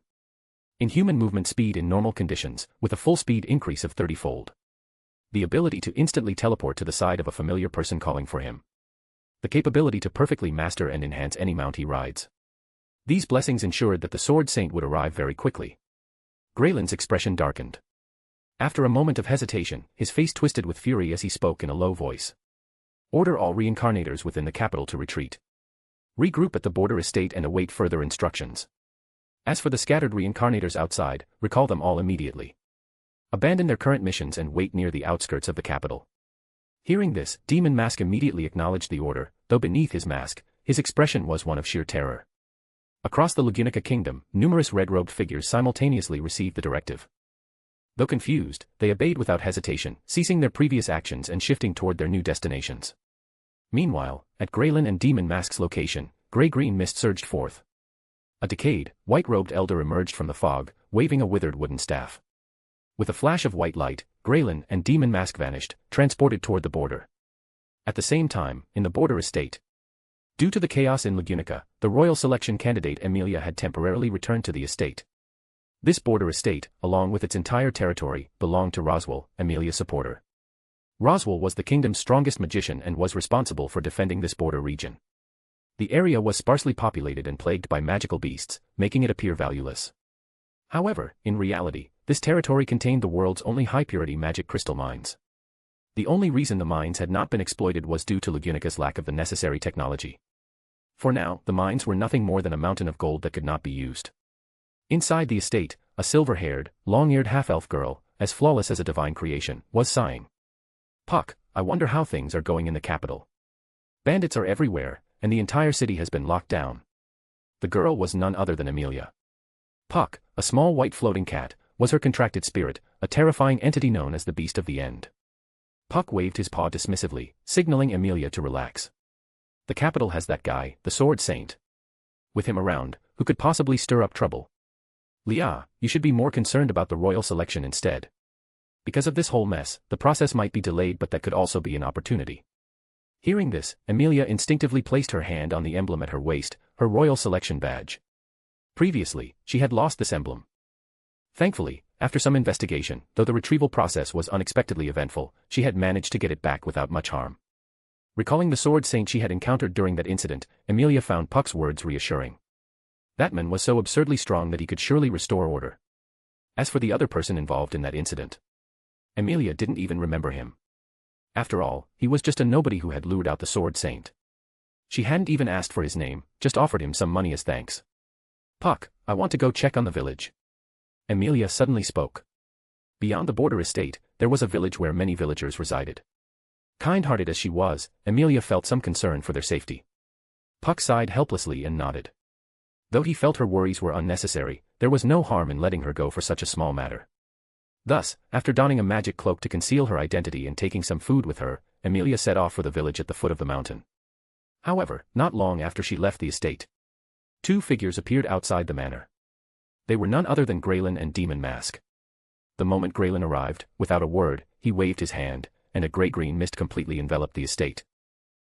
inhuman movement speed in normal conditions, with a full speed increase of 30-fold. The ability to instantly teleport to the side of a familiar person calling for him. The capability to perfectly master and enhance any mount he rides. These blessings ensured that the Sword Saint would arrive very quickly. Graylin's expression darkened. After a moment of hesitation, his face twisted with fury as he spoke in a low voice. Order all reincarnators within the capital to retreat. Regroup at the border estate and await further instructions. As for the scattered reincarnators outside, recall them all immediately. Abandon their current missions and wait near the outskirts of the capital. Hearing this, Demon Mask immediately acknowledged the order, though beneath his mask, his expression was one of sheer terror. Across the Lagunica Kingdom, numerous red-robed figures simultaneously received the directive. Though confused, they obeyed without hesitation, ceasing their previous actions and shifting toward their new destinations. Meanwhile, at Graylin and Demon Mask's location, gray-green mist surged forth. A decayed, white-robed elder emerged from the fog, waving a withered wooden staff. With a flash of white light, Graylin and Demon Mask vanished, transported toward the border. At the same time, in the border estate. Due to the chaos in Lagunica, the royal selection candidate Emilia had temporarily returned to the estate. This border estate, along with its entire territory, belonged to Roswell, Emilia's supporter. Roswell was the kingdom's strongest magician and was responsible for defending this border region. The area was sparsely populated and plagued by magical beasts, making it appear valueless. However, in reality, this territory contained the world's only high-purity magic crystal mines. The only reason the mines had not been exploited was due to Lagunica's lack of the necessary technology. For now, the mines were nothing more than a mountain of gold that could not be used. Inside the estate, a silver-haired, long-eared half-elf girl, as flawless as a divine creation, was sighing. Puck, I wonder how things are going in the capital. Bandits are everywhere, and the entire city has been locked down. The girl was none other than Emilia. Puck, a small white floating cat, was her contracted spirit, a terrifying entity known as the Beast of the End. Puck waved his paw dismissively, signaling Emilia to relax. The capital has that guy, the Sword Saint. With him around, who could possibly stir up trouble? Leah, you should be more concerned about the royal selection instead. Because of this whole mess, the process might be delayed, but that could also be an opportunity. Hearing this, Emilia instinctively placed her hand on the emblem at her waist, her royal selection badge. Previously, she had lost this emblem. Thankfully, after some investigation, though the retrieval process was unexpectedly eventful, she had managed to get it back without much harm. Recalling the Sword Saint she had encountered during that incident, Emilia found Puck's words reassuring. That man was so absurdly strong that he could surely restore order. As for the other person involved in that incident, Emilia didn't even remember him. After all, he was just a nobody who had lured out the Sword Saint. She hadn't even asked for his name, just offered him some money as thanks. Puck, I want to go check on the village. Emilia suddenly spoke. Beyond the border estate, there was a village where many villagers resided. Kind-hearted as she was, Emilia felt some concern for their safety. Puck sighed helplessly and nodded. Though he felt her worries were unnecessary, there was no harm in letting her go for such a small matter. Thus, after donning a magic cloak to conceal her identity and taking some food with her, Emilia set off for the village at the foot of the mountain. However, not long after she left the estate, two figures appeared outside the manor. They were none other than Graylin and Demon Mask. The moment Graylin arrived, without a word, he waved his hand, and a gray-green mist completely enveloped the estate.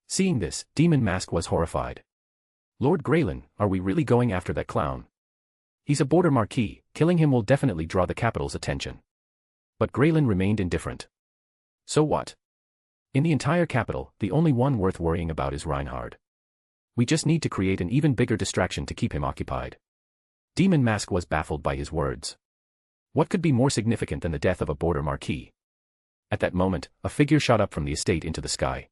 Seeing this, Demon Mask was horrified. Lord Graylin, are we really going after that clown? He's a border marquis, killing him will definitely draw the capital's attention. But Graylin remained indifferent. So what? In the entire capital, the only one worth worrying about is Reinhard. We just need to create an even bigger distraction to keep him occupied. Demon Mask was baffled by his words. What could be more significant than the death of a border marquis? At that moment, a figure shot up from the estate into the sky.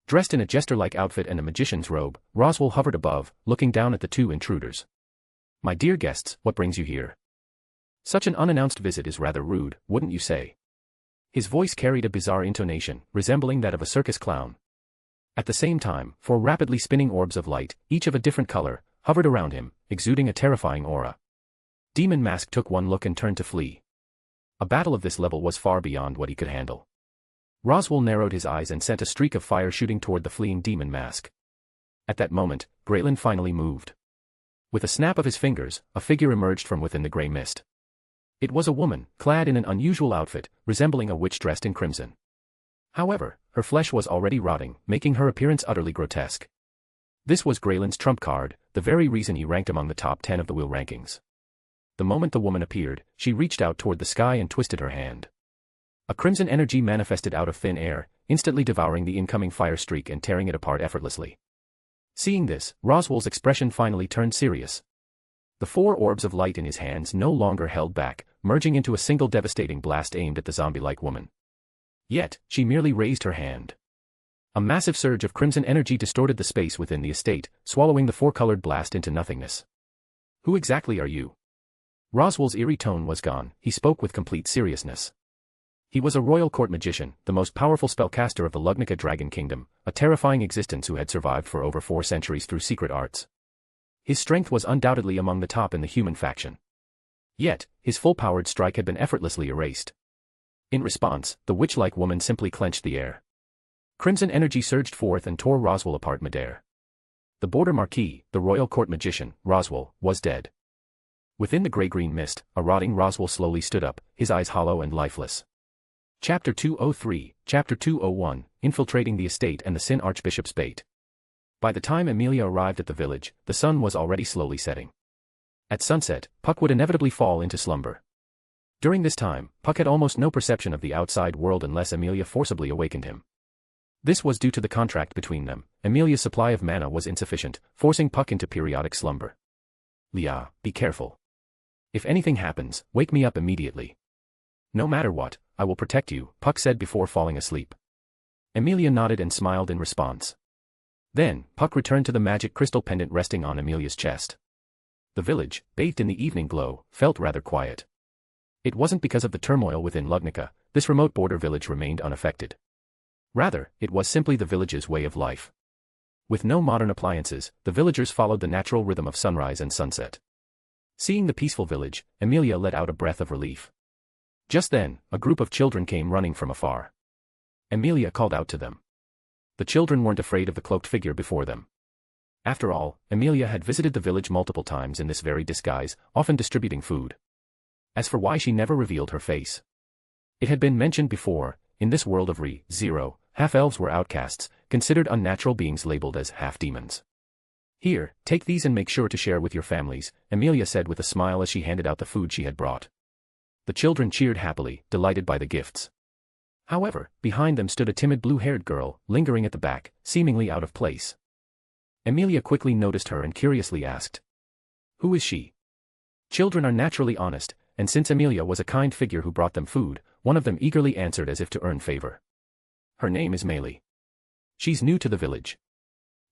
Dressed in a jester-like outfit and a magician's robe, Roswell hovered above, looking down at the two intruders. My dear guests, what brings you here? Such an unannounced visit is rather rude, wouldn't you say? His voice carried a bizarre intonation, resembling that of a circus clown. At the same time, four rapidly spinning orbs of light, each of a different color, hovered around him, exuding a terrifying aura. Demon Mask took one look and turned to flee. A battle of this level was far beyond what he could handle. Roswell narrowed his eyes and sent a streak of fire shooting toward the fleeing Demon Mask. At that moment, Graylin finally moved. With a snap of his fingers, a figure emerged from within the gray mist. It was a woman, clad in an unusual outfit, resembling a witch dressed in crimson. However, her flesh was already rotting, making her appearance utterly grotesque. This was Graylin's trump card, the very reason he ranked among the top 10 of the Will rankings. The moment the woman appeared, she reached out toward the sky and twisted her hand. A crimson energy manifested out of thin air, instantly devouring the incoming fire streak and tearing it apart effortlessly. Seeing this, Roswell's expression finally turned serious. The four orbs of light in his hands no longer held back, merging into a single devastating blast aimed at the zombie-like woman. Yet, she merely raised her hand. A massive surge of crimson energy distorted the space within the estate, swallowing the four-colored blast into nothingness. Who exactly are you? Roswell's eerie tone was gone, he spoke with complete seriousness. He was a royal court magician, the most powerful spellcaster of the Lugnica Dragon Kingdom, a terrifying existence who had survived for over 4 centuries through secret arts. His strength was undoubtedly among the top in the human faction. Yet, his full-powered strike had been effortlessly erased. In response, the witch-like woman simply clenched the air. Crimson energy surged forth and tore Roswell apart midair. The border marquis, the royal court magician, Roswell, was dead. Within the gray-green mist, a rotting Roswell slowly stood up, his eyes hollow and lifeless. Chapter 203, Chapter 201, Infiltrating the Estate and the Sin Archbishop's Bait. By the time Amelia arrived at the village, the sun was already slowly setting. At sunset, Puck would inevitably fall into slumber. During this time, Puck had almost no perception of the outside world unless Amelia forcibly awakened him. This was due to the contract between them. Amelia's supply of mana was insufficient, forcing Puck into periodic slumber. "Leah, be careful. If anything happens, wake me up immediately." "No matter what, I will protect you," Puck said before falling asleep. Amelia nodded and smiled in response. Then, Puck returned to the magic crystal pendant resting on Amelia's chest. The village, bathed in the evening glow, felt rather quiet. It wasn't because of the turmoil within Lugnica. This remote border village remained unaffected. Rather, it was simply the village's way of life. With no modern appliances, the villagers followed the natural rhythm of sunrise and sunset. Seeing the peaceful village, Amelia let out a breath of relief. Just then, a group of children came running from afar. Amelia called out to them. The children weren't afraid of the cloaked figure before them. After all, Amelia had visited the village multiple times in this very disguise, often distributing food. As for why she never revealed her face, it had been mentioned before. In this world of Re-Zero, half-elves were outcasts, considered unnatural beings labeled as half-demons. "Here, take these and make sure to share with your families," Amelia said with a smile as she handed out the food she had brought. The children cheered happily, delighted by the gifts. However, behind them stood a timid blue-haired girl, lingering at the back, seemingly out of place. Amelia quickly noticed her and curiously asked, "Who is she?" Children are naturally honest, and since Amelia was a kind figure who brought them food, one of them eagerly answered as if to earn favor. "Her name is Meili. She's new to the village.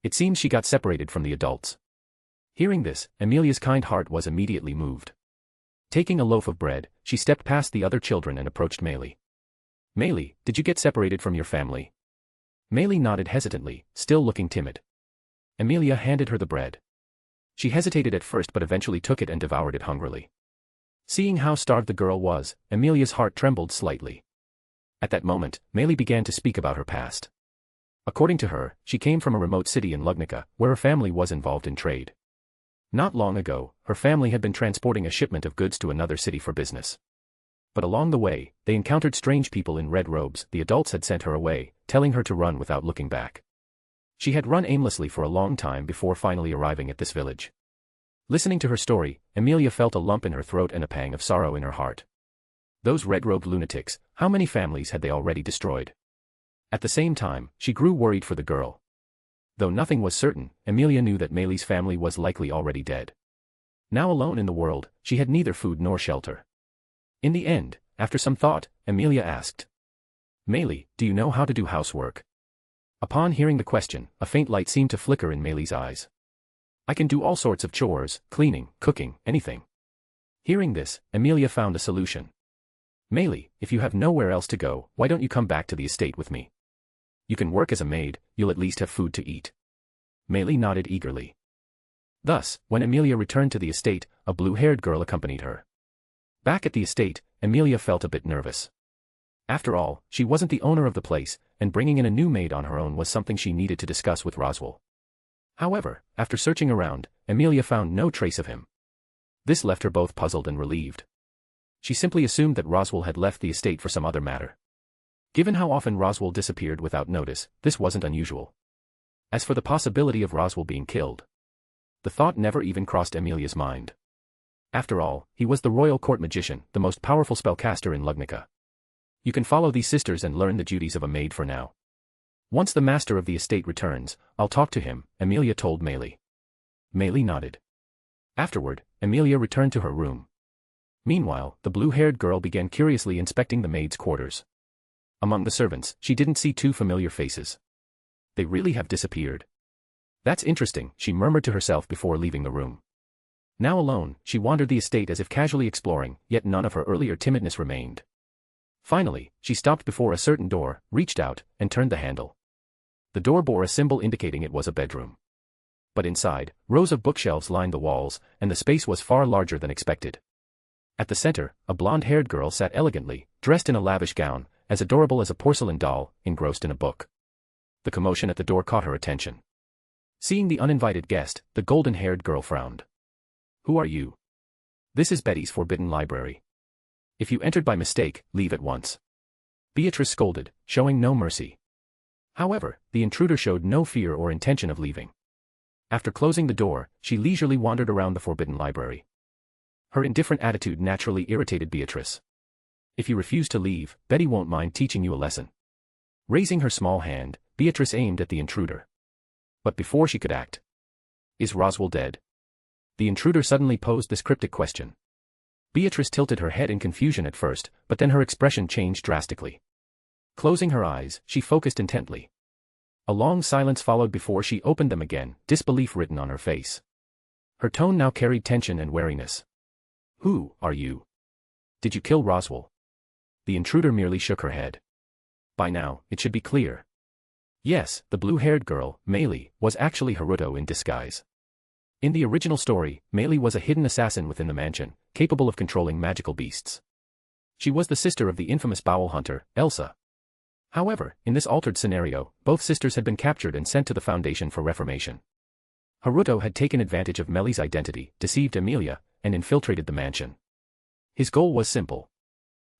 It seems she got separated from the adults." Hearing this, Amelia's kind heart was immediately moved. Taking a loaf of bread, she stepped past the other children and approached Meili. "Meili, did you get separated from your family?" Meili nodded hesitantly, still looking timid. Amelia handed her the bread. She hesitated at first but eventually took it and devoured it hungrily. Seeing how starved the girl was, Amelia's heart trembled slightly. At that moment, Meili began to speak about her past. According to her, she came from a remote city in Lugnica, where her family was involved in trade. Not long ago, her family had been transporting a shipment of goods to another city for business. But along the way, they encountered strange people in red robes. The adults had sent her away, telling her to run without looking back. She had run aimlessly for a long time before finally arriving at this village. Listening to her story, Amelia felt a lump in her throat and a pang of sorrow in her heart. Those red-robed lunatics, how many families had they already destroyed? At the same time, she grew worried for the girl. Though nothing was certain, Amelia knew that Meili's family was likely already dead. Now alone in the world, she had neither food nor shelter. In the end, after some thought, Amelia asked, "Meili, do you know how to do housework?" Upon hearing the question, a faint light seemed to flicker in Meili's eyes. "I can do all sorts of chores, cleaning, cooking, anything." Hearing this, Amelia found a solution. "Meili, if you have nowhere else to go, why don't you come back to the estate with me? You can work as a maid, you'll at least have food to eat." Meili nodded eagerly. Thus, when Amelia returned to the estate, a blue-haired girl accompanied her. Back at the estate, Amelia felt a bit nervous. After all, she wasn't the owner of the place, and bringing in a new maid on her own was something she needed to discuss with Roswell. However, after searching around, Amelia found no trace of him. This left her both puzzled and relieved. She simply assumed that Roswell had left the estate for some other matter. Given how often Roswell disappeared without notice, this wasn't unusual. As for the possibility of Roswell being killed, the thought never even crossed Amelia's mind. After all, he was the royal court magician, the most powerful spellcaster in Lugnica. You can follow these sisters and learn the duties of a maid for now. Once the master of the estate returns, I'll talk to him, Amelia told Meili. Meili nodded. Afterward, Amelia returned to her room. Meanwhile, the blue-haired girl began curiously inspecting the maid's quarters. Among the servants, she didn't see two familiar faces. They really have disappeared. That's interesting, she murmured to herself before leaving the room. Now alone, she wandered the estate as if casually exploring, yet none of her earlier timidness remained. Finally, she stopped before a certain door, reached out, and turned the handle. The door bore a symbol indicating it was a bedroom. But inside, rows of bookshelves lined the walls, and the space was far larger than expected. At the center, a blonde-haired girl sat elegantly, dressed in a lavish gown, as adorable as a porcelain doll, engrossed in a book. The commotion at the door caught her attention. Seeing the uninvited guest, the golden-haired girl frowned. "Who are you?" "This is Betty's forbidden library. If you entered by mistake, leave at once." Beatrice scolded, showing no mercy. However, the intruder showed no fear or intention of leaving. After closing the door, she leisurely wandered around the forbidden library. Her indifferent attitude naturally irritated Beatrice. "If you refuse to leave, Betty won't mind teaching you a lesson." Raising her small hand, Beatrice aimed at the intruder. But before she could act, "Is Roswell dead?" The intruder suddenly posed this cryptic question. Beatrice tilted her head in confusion at first, but then her expression changed drastically. Closing her eyes, she focused intently. A long silence followed before she opened them again, disbelief written on her face. Her tone now carried tension and wariness. "Who are you? Did you kill Roswell?" The intruder merely shook her head. By now, it should be clear. Yes, the blue-haired girl, Meili, was actually Haruto in disguise. In the original story, Meili was a hidden assassin within the mansion, capable of controlling magical beasts. She was the sister of the infamous bowel hunter, Elsa. However, in this altered scenario, both sisters had been captured and sent to the Foundation for reformation. Haruto had taken advantage of Meili's identity, deceived Emilia, and infiltrated the mansion. His goal was simple.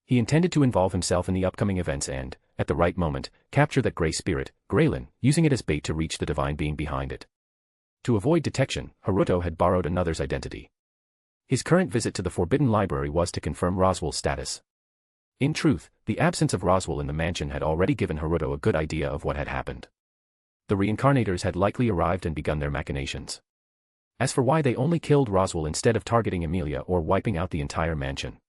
He intended to involve himself in the upcoming events and, at the right moment, capture that gray spirit, Graylin, using it as bait to reach the divine being behind it. To avoid detection, Haruto had borrowed another's identity. His current visit to the Forbidden Library was to confirm Roswell's status. In truth, the absence of Roswell in the mansion had already given Haruto a good idea of what had happened. The reincarnators had likely arrived and begun their machinations. As for why they only killed Roswell instead of targeting Emilia or wiping out the entire mansion,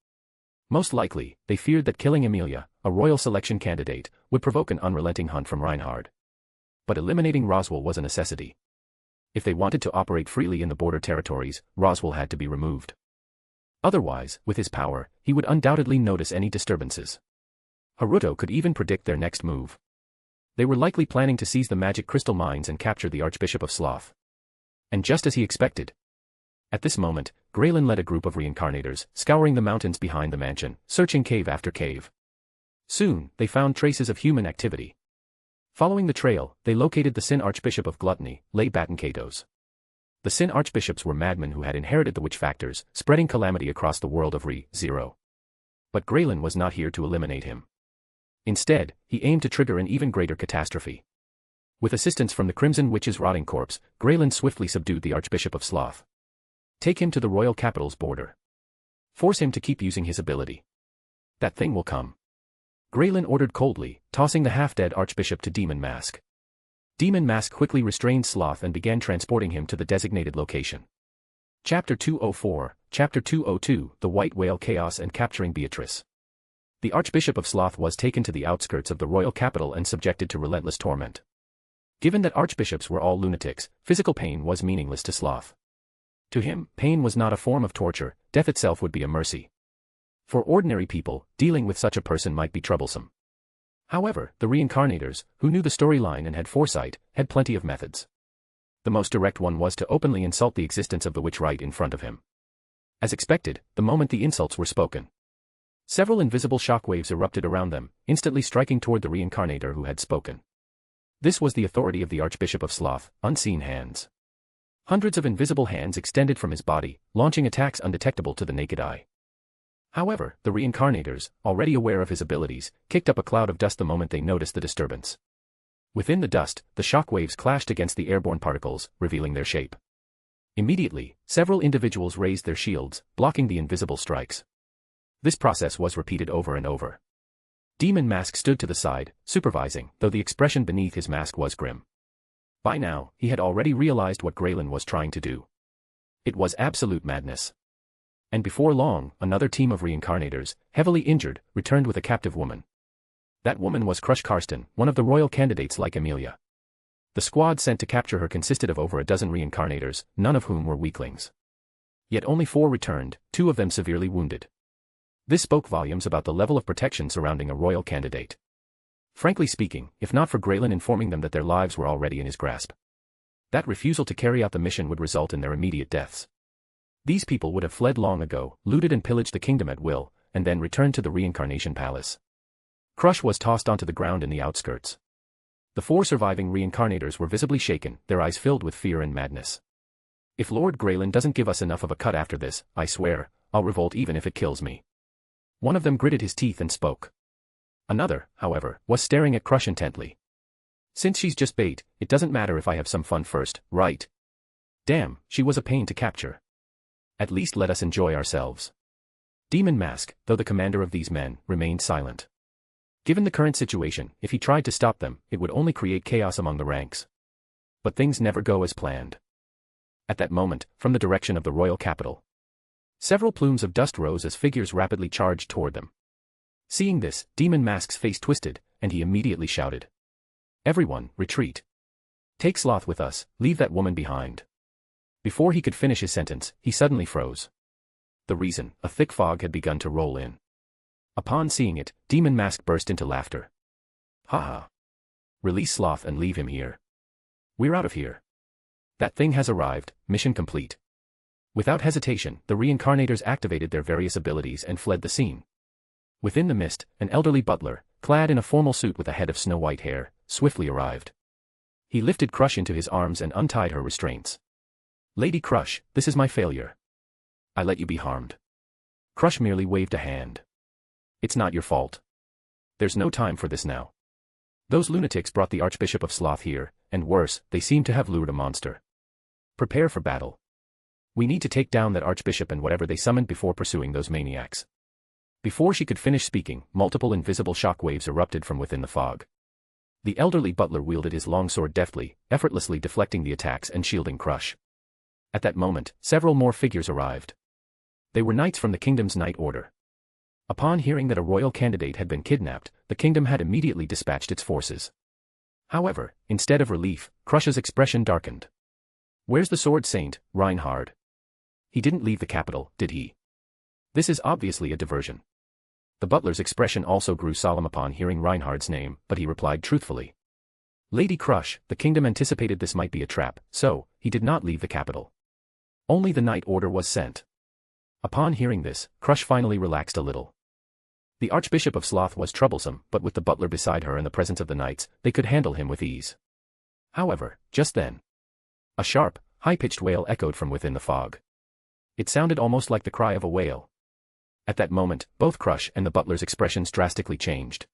most likely, they feared that killing Emilia, a royal selection candidate, would provoke an unrelenting hunt from Reinhard. But eliminating Roswell was a necessity. If they wanted to operate freely in the border territories, Roswell had to be removed. Otherwise, with his power, he would undoubtedly notice any disturbances. Haruto could even predict their next move. They were likely planning to seize the magic crystal mines and capture the Archbishop of Sloth. And just as he expected. At this moment, Graylin led a group of reincarnators, scouring the mountains behind the mansion, searching cave after cave. Soon, they found traces of human activity. Following the trail, they located the Sin Archbishop of Gluttony, Lay Baton-Katos. The Sin Archbishops were madmen who had inherited the witch factors, spreading calamity across the world of Re-Zero. But Graylin was not here to eliminate him. Instead, he aimed to trigger an even greater catastrophe. With assistance from the Crimson Witch's rotting corpse, Graylin swiftly subdued the Archbishop of Sloth. Take him to the royal capital's border. Force him to keep using his ability. That thing will come. Graylin ordered coldly, tossing the half-dead Archbishop to Demon Mask. Demon Mask quickly restrained Sloth and began transporting him to the designated location. Chapter 204, Chapter 202, The White Whale Chaos and Capturing Beatrice. The Archbishop of Sloth was taken to the outskirts of the royal capital and subjected to relentless torment. Given that archbishops were all lunatics, physical pain was meaningless to Sloth. To him, pain was not a form of torture, death itself would be a mercy. For ordinary people, dealing with such a person might be troublesome. However, the reincarnators, who knew the storyline and had foresight, had plenty of methods. The most direct one was to openly insult the existence of the witch right in front of him. As expected, the moment the insults were spoken, several invisible shockwaves erupted around them, instantly striking toward the reincarnator who had spoken. This was the authority of the Archbishop of Sloth, unseen hands. Hundreds of invisible hands extended from his body, launching attacks undetectable to the naked eye. However, the reincarnators, already aware of his abilities, kicked up a cloud of dust the moment they noticed the disturbance. Within the dust, the shockwaves clashed against the airborne particles, revealing their shape. Immediately, several individuals raised their shields, blocking the invisible strikes. This process was repeated over and over. Demon Mask stood to the side, supervising, though the expression beneath his mask was grim. By now, he had already realized what Graylin was trying to do. It was absolute madness. And before long, another team of reincarnators, heavily injured, returned with a captive woman. That woman was Crush Karsten, one of the royal candidates like Emilia. The squad sent to capture her consisted of over a dozen reincarnators, none of whom were weaklings. Yet only 4 returned, 2 of them severely wounded. This spoke volumes about the level of protection surrounding a royal candidate. Frankly speaking, if not for Graylin informing them that their lives were already in his grasp, that refusal to carry out the mission would result in their immediate deaths. These people would have fled long ago, looted and pillaged the kingdom at will, and then returned to the reincarnation palace. Crush was tossed onto the ground in the outskirts. The 4 surviving reincarnators were visibly shaken, their eyes filled with fear and madness. If Lord Graylin doesn't give us enough of a cut after this, I swear, I'll revolt even if it kills me. One of them gritted his teeth and spoke. Another, however, was staring at Crush intently. Since she's just bait, it doesn't matter if I have some fun first, right? Damn, she was a pain to capture. At least let us enjoy ourselves. Demon Mask, though the commander of these men, remained silent. Given the current situation, if he tried to stop them, it would only create chaos among the ranks. But things never go as planned. At that moment, from the direction of the royal capital, several plumes of dust rose as figures rapidly charged toward them. Seeing this, Demon Mask's face twisted, and he immediately shouted. Everyone, retreat. Take Sloth with us, leave that woman behind. Before he could finish his sentence, he suddenly froze. The reason, a thick fog had begun to roll in. Upon seeing it, Demon Mask burst into laughter. Ha ha. Release Sloth and leave him here. We're out of here. That thing has arrived, mission complete. Without hesitation, the reincarnators activated their various abilities and fled the scene. Within the mist, an elderly butler, clad in a formal suit with a head of snow-white hair, swiftly arrived. He lifted Crush into his arms and untied her restraints. Lady Crush, this is my failure. I let you be harmed. Crush merely waved a hand. It's not your fault. There's no time for this now. Those lunatics brought the Archbishop of Sloth here, and worse, they seem to have lured a monster. Prepare for battle. We need to take down that Archbishop and whatever they summoned before pursuing those maniacs. Before she could finish speaking, multiple invisible shockwaves erupted from within the fog. The elderly butler wielded his longsword deftly, effortlessly deflecting the attacks and shielding Crush. At that moment, several more figures arrived. They were knights from the kingdom's Knight Order. Upon hearing that a royal candidate had been kidnapped, the kingdom had immediately dispatched its forces. However, instead of relief, Crush's expression darkened. Where's the sword saint, Reinhard? He didn't leave the capital, did he? This is obviously a diversion. The butler's expression also grew solemn upon hearing Reinhard's name, but he replied truthfully. Lady Crush, the kingdom anticipated this might be a trap, so, he did not leave the capital. Only the Knight Order was sent. Upon hearing this, Crush finally relaxed a little. The Archbishop of Sloth was troublesome, but with the butler beside her in the presence of the knights, they could handle him with ease. However, just then, a sharp, high-pitched wail echoed from within the fog. It sounded almost like the cry of a whale. At that moment, both Crush and the butler's expressions drastically changed.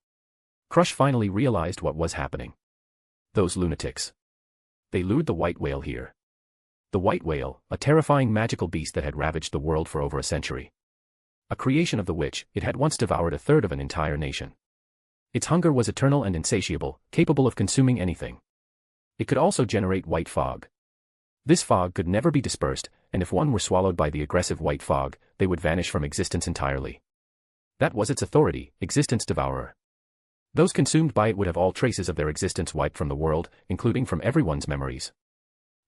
Crush finally realized what was happening. Those lunatics. They lured the white whale here. The white whale, a terrifying magical beast that had ravaged the world for over a century. A creation of the witch, it had once devoured a third of an entire nation. Its hunger was eternal and insatiable, capable of consuming anything. It could also generate white fog. This fog could never be dispersed, and if one were swallowed by the aggressive white fog, they would vanish from existence entirely. That was its authority, existence devourer. Those consumed by it would have all traces of their existence wiped from the world, including from everyone's memories.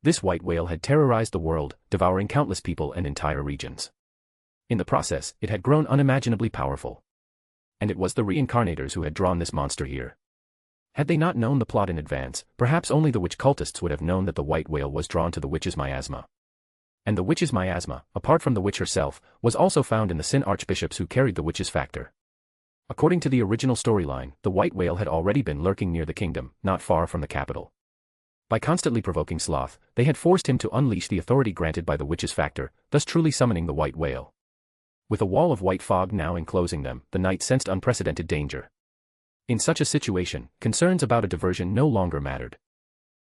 This white whale had terrorized the world, devouring countless people and entire regions. In the process, it had grown unimaginably powerful. And it was the reincarnators who had drawn this monster here. Had they not known the plot in advance, perhaps only the witch cultists would have known that the white whale was drawn to the witch's miasma. And the witch's miasma, apart from the witch herself, was also found in the Sin Archbishops who carried the witch's factor. According to the original storyline, the white whale had already been lurking near the kingdom, not far from the capital. By constantly provoking Sloth, they had forced him to unleash the authority granted by the witch's factor, thus truly summoning the white whale. With a wall of white fog now enclosing them, the knight sensed unprecedented danger. In such a situation, concerns about a diversion no longer mattered.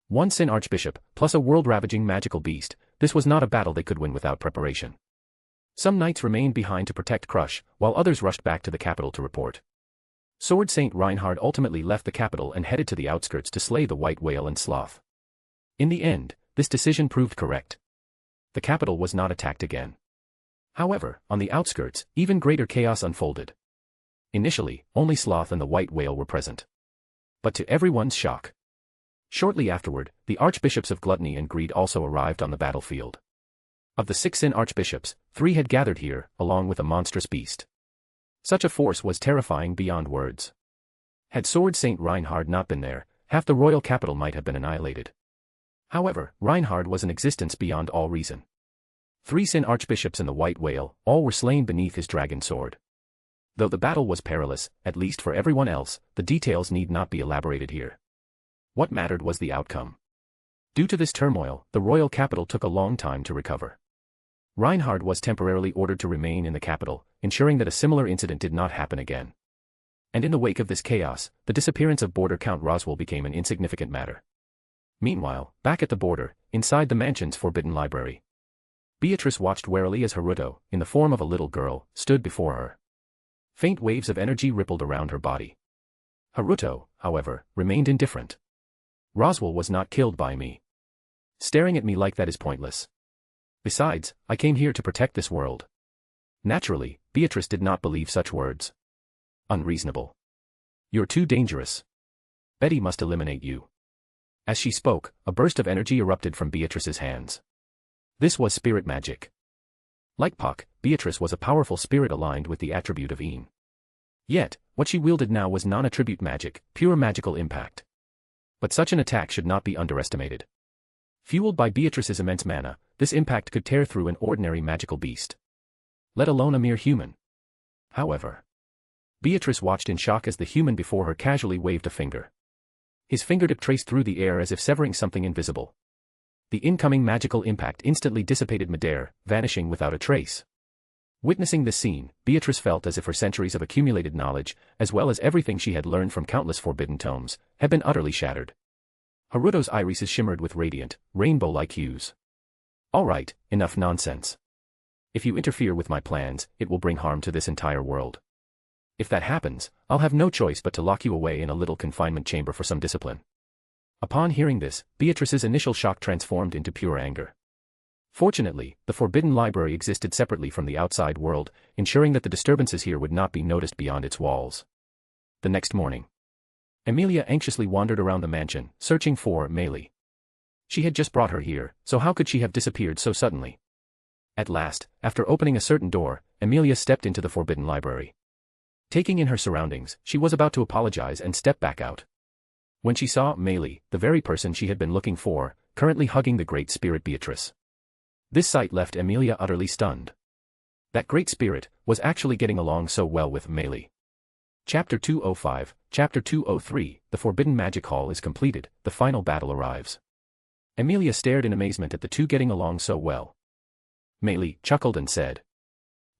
One Sin Archbishop, plus a world-ravaging magical beast, this was not a battle they could win without preparation. Some knights remained behind to protect Crush, while others rushed back to the capital to report. Sword Saint Reinhard ultimately left the capital and headed to the outskirts to slay the white whale and Sloth. In the end, this decision proved correct. The capital was not attacked again. However, on the outskirts, even greater chaos unfolded. Initially, only Sloth and the white whale were present. But to everyone's shock, shortly afterward, the archbishops of Gluttony and Greed also arrived on the battlefield. Of the 6 Sin Archbishops, 3 had gathered here, along with a monstrous beast. Such a force was terrifying beyond words. Had Sword Saint Reinhard not been there, half the royal capital might have been annihilated. However, Reinhard was an existence beyond all reason. 3 Sin Archbishops and the white whale, all were slain beneath his dragon sword. Though the battle was perilous, at least for everyone else, the details need not be elaborated here. What mattered was the outcome. Due to this turmoil, the royal capital took a long time to recover. Reinhard was temporarily ordered to remain in the capital, ensuring that a similar incident did not happen again. And in the wake of this chaos, the disappearance of border Count Roswell became an insignificant matter. Meanwhile, back at the border, inside the mansion's forbidden library, Beatrice watched warily as Haruto, in the form of a little girl, stood before her. Faint waves of energy rippled around her body. Haruto, however, remained indifferent. Roswell was not killed by me. Staring at me like that is pointless. Besides, I came here to protect this world. Naturally, Beatrice did not believe such words. Unreasonable. You're too dangerous. Betty must eliminate you. As she spoke, a burst of energy erupted from Beatrice's hands. This was spirit magic. Like Puck, Beatrice was a powerful spirit aligned with the attribute of Een. Yet, what she wielded now was non-attribute magic, pure magical impact. But such an attack should not be underestimated. Fueled by Beatrice's immense mana, this impact could tear through an ordinary magical beast, let alone a mere human. However, Beatrice watched in shock as the human before her casually waved a finger. His fingertip traced through the air as if severing something invisible. The incoming magical impact instantly dissipated midair, vanishing without a trace. Witnessing this scene, Beatrice felt as if her centuries of accumulated knowledge, as well as everything she had learned from countless forbidden tomes, had been utterly shattered. Haruto's irises shimmered with radiant, rainbow-like hues. All right, enough nonsense. If you interfere with my plans, it will bring harm to this entire world. If that happens, I'll have no choice but to lock you away in a little confinement chamber for some discipline. Upon hearing this, Beatrice's initial shock transformed into pure anger. Fortunately, the forbidden library existed separately from the outside world, ensuring that the disturbances here would not be noticed beyond its walls. The next morning, Emilia anxiously wandered around the mansion, searching for Meili. She had just brought her here, so how could she have disappeared so suddenly? At last, after opening a certain door, Emilia stepped into the forbidden library. Taking in her surroundings, she was about to apologize and step back out, when she saw Meili, the very person she had been looking for, currently hugging the great spirit Beatrice. This sight left Emilia utterly stunned. That great spirit was actually getting along so well with Meili. Chapter 205, Chapter 203, The Forbidden Magic Hall is completed, the final battle arrives. Emilia stared in amazement at the two getting along so well. Meili chuckled and said,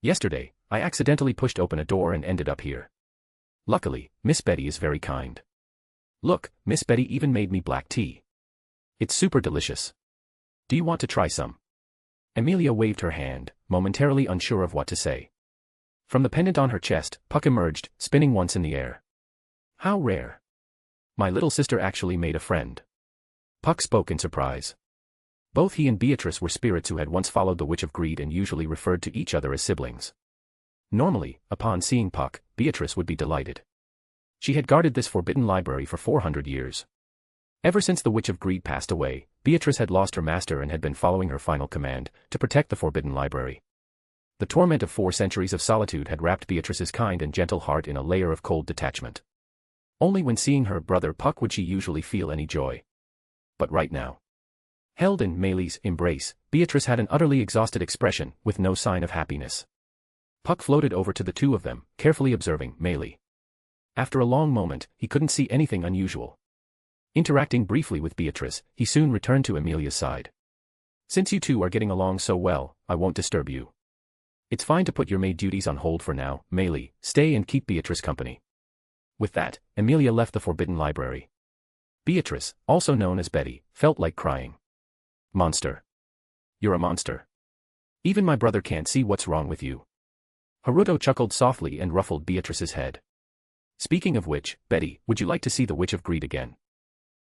"Yesterday, I accidentally pushed open a door and ended up here. Luckily, Miss Betty is very kind. Look, Miss Betty even made me black tea. It's super delicious. Do you want to try some?" Emilia waved her hand, momentarily unsure of what to say. From the pendant on her chest, Puck emerged, spinning once in the air. How rare. My little sister actually made a friend. Puck spoke in surprise. Both he and Beatrice were spirits who had once followed the Witch of Greed and usually referred to each other as siblings. Normally, upon seeing Puck, Beatrice would be delighted. She had guarded this forbidden library for 400 years. Ever since the Witch of Greed passed away, Beatrice had lost her master and had been following her final command, to protect the forbidden library. The torment of 4 centuries of solitude had wrapped Beatrice's kind and gentle heart in a layer of cold detachment. Only when seeing her brother Puck would she usually feel any joy. But right now, held in Meili's embrace, Beatrice had an utterly exhausted expression, with no sign of happiness. Puck floated over to the two of them, carefully observing Meili. After a long moment, he couldn't see anything unusual. Interacting briefly with Beatrice, he soon returned to Emilia's side. "Since you two are getting along so well, I won't disturb you. It's fine to put your maid duties on hold for now, Meili. Stay and keep Beatrice company." With that, Emilia left the forbidden library. Beatrice, also known as Betty, felt like crying. "Monster. You're a monster. Even my brother can't see what's wrong with you." Haruto chuckled softly and ruffled Beatrice's head. "Speaking of which, Betty, would you like to see the Witch of Greed again?"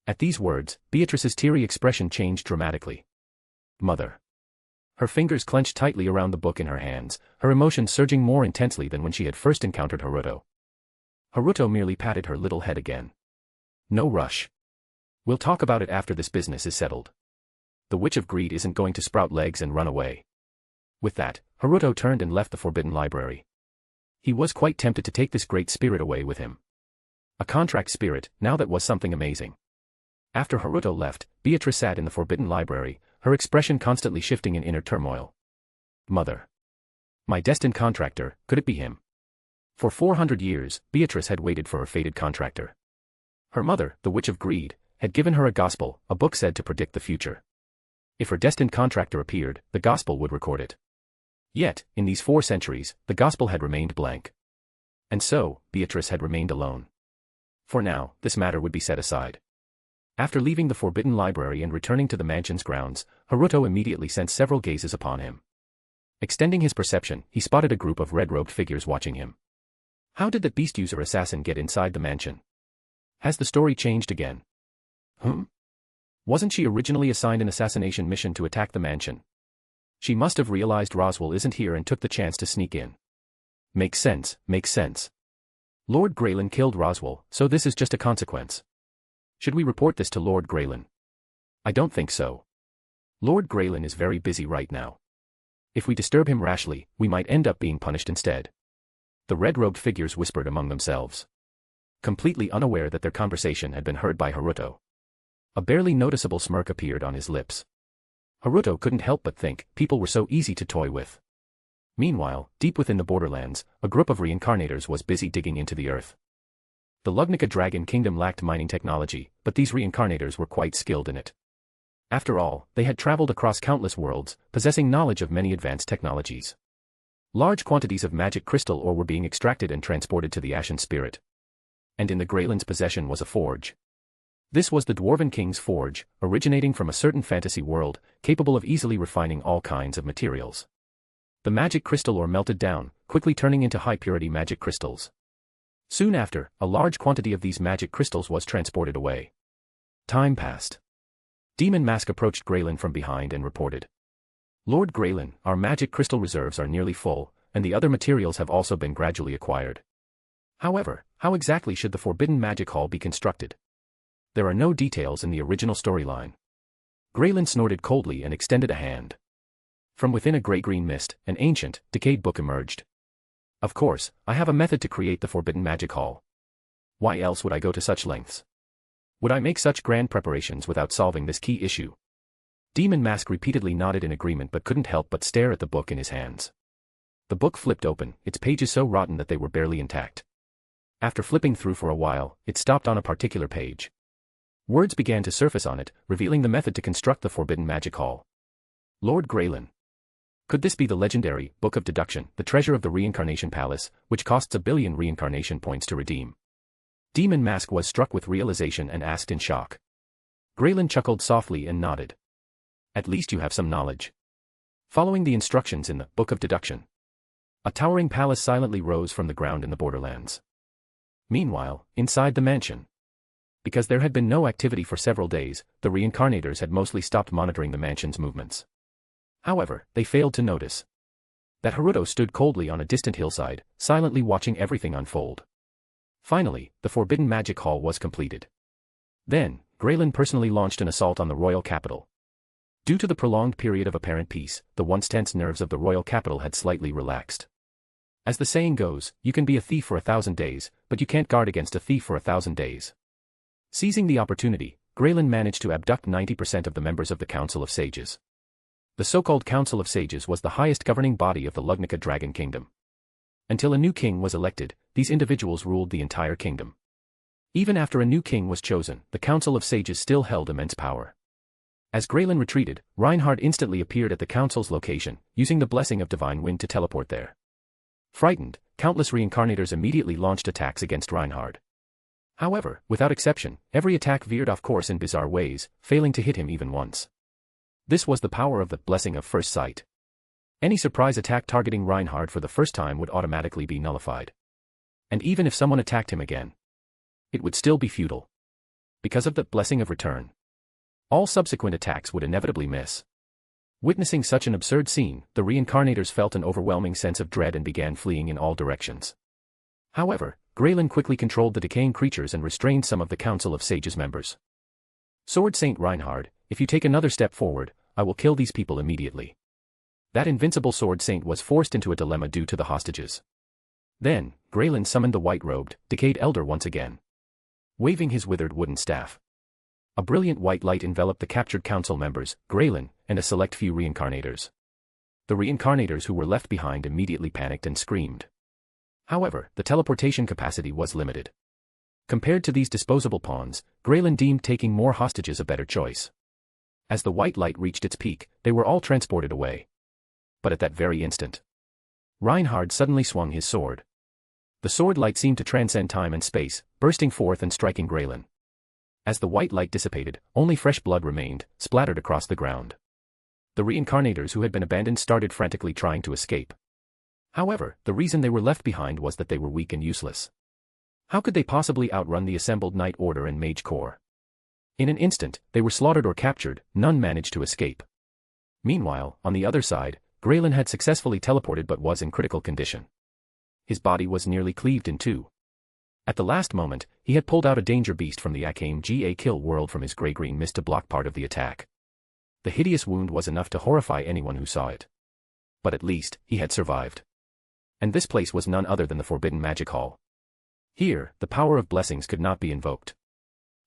At these words, Beatrice's teary expression changed dramatically. "Mother." Her fingers clenched tightly around the book in her hands, her emotions surging more intensely than when she had first encountered Haruto. Haruto merely patted her little head again. "No rush. We'll talk about it after this business is settled. The Witch of Greed isn't going to sprout legs and run away." With that, Haruto turned and left the forbidden library. He was quite tempted to take this great spirit away with him. A contract spirit, now that was something amazing. After Haruto left, Beatrice sat in the forbidden library, her expression constantly shifting in inner turmoil. "Mother. My destined contractor, could it be him?" For 400 years, Beatrice had waited for her fated contractor. Her mother, the Witch of Greed, had given her a gospel, a book said to predict the future. If her destined contractor appeared, the gospel would record it. Yet, in these 4 centuries, the gospel had remained blank. And so, Beatrice had remained alone. For now, this matter would be set aside. After leaving the Forbidden Library and returning to the mansion's grounds, Haruto immediately sent several gazes upon him. Extending his perception, he spotted a group of red-robed figures watching him. How did that beast user assassin get inside the mansion? Has the story changed again? Wasn't she originally assigned an assassination mission to attack the mansion? She must have realized Roswell isn't here and took the chance to sneak in. Makes sense, makes sense. Lord Graylin killed Roswell, so this is just a consequence. Should we report this to Lord Graylin? I don't think so. Lord Graylin is very busy right now. If we disturb him rashly, we might end up being punished instead. The red-robed figures whispered among themselves, completely unaware that their conversation had been heard by Haruto. A barely noticeable smirk appeared on his lips. Haruto couldn't help but think people were so easy to toy with. Meanwhile, deep within the borderlands, a group of reincarnators was busy digging into the earth. The Lugnica Dragon Kingdom lacked mining technology, but these reincarnators were quite skilled in it. After all, they had traveled across countless worlds, possessing knowledge of many advanced technologies. Large quantities of magic crystal ore were being extracted and transported to the Ashen Spirit. And in the Greylin's possession was a forge. This was the Dwarven King's forge, originating from a certain fantasy world, capable of easily refining all kinds of materials. The magic crystal ore melted down, quickly turning into high-purity magic crystals. Soon after, a large quantity of these magic crystals was transported away. Time passed. Demon Mask approached Graylin from behind and reported. Lord Graylin, our magic crystal reserves are nearly full, and the other materials have also been gradually acquired. However, how exactly should the Forbidden Magic Hall be constructed? There are no details in the original storyline. Graylin snorted coldly and extended a hand. From within a gray-green mist, an ancient, decayed book emerged. Of course, I have a method to create the Forbidden Magic Hall. Why else would I go to such lengths? Would I make such grand preparations without solving this key issue? Demon Mask repeatedly nodded in agreement but couldn't help but stare at the book in his hands. The book flipped open, its pages so rotten that they were barely intact. After flipping through for a while, it stopped on a particular page. Words began to surface on it, revealing the method to construct the Forbidden Magic Hall. Lord Graylin. Could this be the legendary Book of Deduction, the treasure of the Reincarnation Palace, which costs 1 billion reincarnation points to redeem? Demon Mask was struck with realization and asked in shock. Graylin chuckled softly and nodded. At least you have some knowledge. Following the instructions in the Book of Deduction, a towering palace silently rose from the ground in the borderlands. Meanwhile, inside the mansion, because there had been no activity for several days, the reincarnators had mostly stopped monitoring the mansion's movements. However, they failed to notice that Haruto stood coldly on a distant hillside, silently watching everything unfold. Finally, the Forbidden Magic Hall was completed. Then, Graylin personally launched an assault on the royal capital. Due to the prolonged period of apparent peace, the once tense nerves of the royal capital had slightly relaxed. As the saying goes, you can be a thief for 1,000 days, but you can't guard against a thief for 1,000 days. Seizing the opportunity, Graylin managed to abduct 90% of the members of the Council of Sages. The so-called Council of Sages was the highest governing body of the Lugnica Dragon Kingdom. Until a new king was elected, these individuals ruled the entire kingdom. Even after a new king was chosen, the Council of Sages still held immense power. As Graylin retreated, Reinhard instantly appeared at the council's location, using the blessing of Divine Wind to teleport there. Frightened, countless reincarnators immediately launched attacks against Reinhard. However, without exception, every attack veered off course in bizarre ways, failing to hit him even once. This was the power of the blessing of first sight. Any surprise attack targeting Reinhard for the first time would automatically be nullified. And even if someone attacked him again, it would still be futile. Because of the blessing of return, all subsequent attacks would inevitably miss. Witnessing such an absurd scene, the reincarnators felt an overwhelming sense of dread and began fleeing in all directions. However, Graylin quickly controlled the decaying creatures and restrained some of the Council of Sages members. Sword Saint Reinhard, if you take another step forward, I will kill these people immediately. That invincible Sword Saint was forced into a dilemma due to the hostages. Then, Graylin summoned the white-robed, decayed elder once again, waving his withered wooden staff. A brilliant white light enveloped the captured council members, Graylin, and a select few reincarnators. The reincarnators who were left behind immediately panicked and screamed. However, the teleportation capacity was limited. Compared to these disposable pawns, Graylin deemed taking more hostages a better choice. As the white light reached its peak, they were all transported away. But at that very instant, Reinhard suddenly swung his sword. The sword light seemed to transcend time and space, bursting forth and striking Graylin. As the white light dissipated, only fresh blood remained, splattered across the ground. The reincarnators who had been abandoned started frantically trying to escape. However, the reason they were left behind was that they were weak and useless. How could they possibly outrun the assembled Knight Order and Mage Corps? In an instant, they were slaughtered or captured, none managed to escape. Meanwhile, on the other side, Graylin had successfully teleported but was in critical condition. His body was nearly cleaved in two. At the last moment, he had pulled out a danger beast from the Akame Kill world from his gray-green mist to block part of the attack. The hideous wound was enough to horrify anyone who saw it. But at least, he had survived. And this place was none other than the Forbidden Magic Hall. Here, the power of blessings could not be invoked.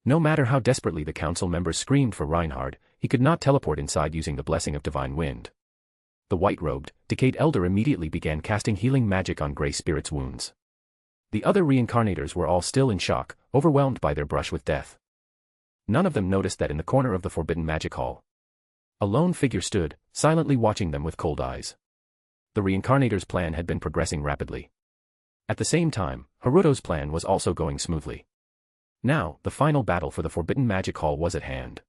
No matter how desperately the council members screamed for Reinhard, he could not teleport inside using the blessing of divine wind. The white-robed, decayed elder immediately began casting healing magic on Grey Spirit's wounds. The other reincarnators were all still in shock, overwhelmed by their brush with death. None of them noticed that in the corner of the Forbidden Magic Hall, a lone figure stood, silently watching them with cold eyes. The reincarnator's plan had been progressing rapidly. At the same time, Haruto's plan was also going smoothly. Now, the final battle for the Forbidden Magic Hall was at hand.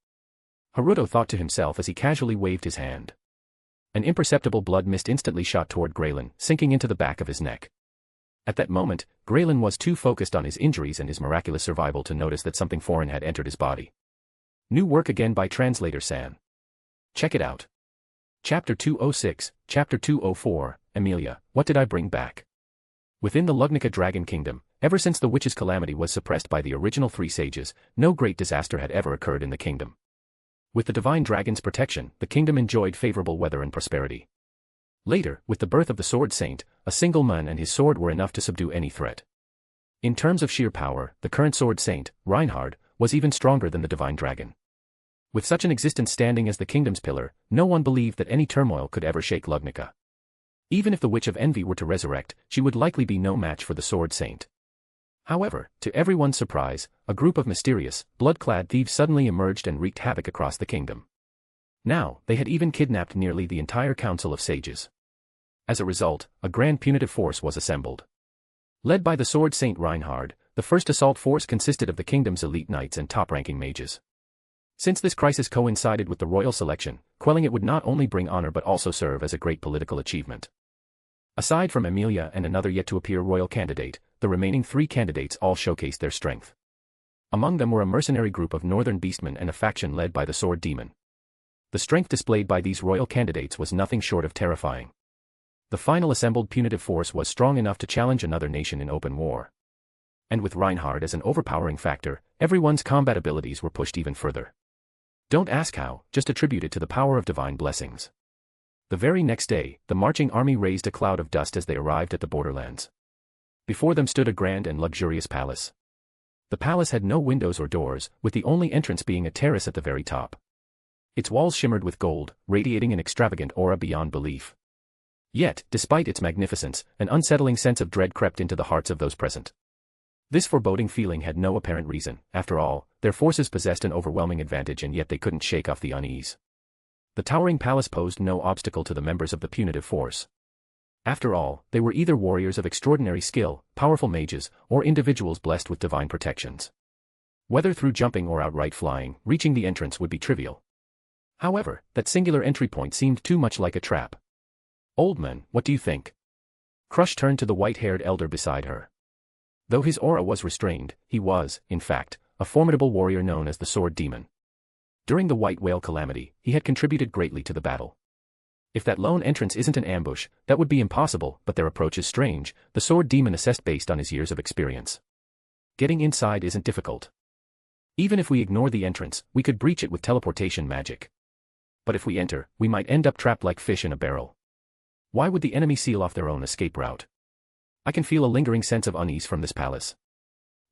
Haruto thought to himself as he casually waved his hand. An imperceptible blood mist instantly shot toward Graylin, sinking into the back of his neck. At that moment, Graylin was too focused on his injuries and his miraculous survival to notice that something foreign had entered his body. New work again by Translator San. Check it out. Chapter 206, Chapter 204, Emilia, What Did I Bring Back? Within the Lugnica Dragon Kingdom, ever since the witch's calamity was suppressed by the original three sages, no great disaster had ever occurred in the kingdom. With the divine dragon's protection, the kingdom enjoyed favorable weather and prosperity. Later, with the birth of the Sword Saint, a single man and his sword were enough to subdue any threat. In terms of sheer power, the current Sword Saint, Reinhard, was even stronger than the divine dragon. With such an existence standing as the kingdom's pillar, no one believed that any turmoil could ever shake Lugnica. Even if the Witch of Envy were to resurrect, she would likely be no match for the Sword Saint. However, to everyone's surprise, a group of mysterious, blood-clad thieves suddenly emerged and wreaked havoc across the kingdom. Now, they had even kidnapped nearly the entire Council of Sages. As a result, a grand punitive force was assembled. Led by the Sword Saint Reinhard, the first assault force consisted of the kingdom's elite knights and top-ranking mages. Since this crisis coincided with the royal selection, quelling it would not only bring honor but also serve as a great political achievement. Aside from Emilia and another yet-to-appear royal candidate, the remaining three candidates all showcased their strength. Among them were a mercenary group of northern beastmen and a faction led by the Sword Demon. The strength displayed by these royal candidates was nothing short of terrifying. The final assembled punitive force was strong enough to challenge another nation in open war. And with Reinhard as an overpowering factor, everyone's combat abilities were pushed even further. Don't ask how, just attribute it to the power of divine blessings. The very next day, the marching army raised a cloud of dust as they arrived at the borderlands. Before them stood a grand and luxurious palace. The palace had no windows or doors, with the only entrance being a terrace at the very top. Its walls shimmered with gold, radiating an extravagant aura beyond belief. Yet, despite its magnificence, an unsettling sense of dread crept into the hearts of those present. This foreboding feeling had no apparent reason. After all, their forces possessed an overwhelming advantage and yet they couldn't shake off the unease. The towering palace posed no obstacle to the members of the punitive force. After all, they were either warriors of extraordinary skill, powerful mages, or individuals blessed with divine protections. Whether through jumping or outright flying, reaching the entrance would be trivial. However, that singular entry point seemed too much like a trap. Old man, what do you think? Crush turned to the white-haired elder beside her. Though his aura was restrained, he was, in fact, a formidable warrior known as the Sword Demon. During the White Whale calamity, he had contributed greatly to the battle. If that lone entrance isn't an ambush, that would be impossible, but their approach is strange, the Sword Demon assessed based on his years of experience. Getting inside isn't difficult. Even if we ignore the entrance, we could breach it with teleportation magic. But if we enter, we might end up trapped like fish in a barrel. Why would the enemy seal off their own escape route? I can feel a lingering sense of unease from this palace.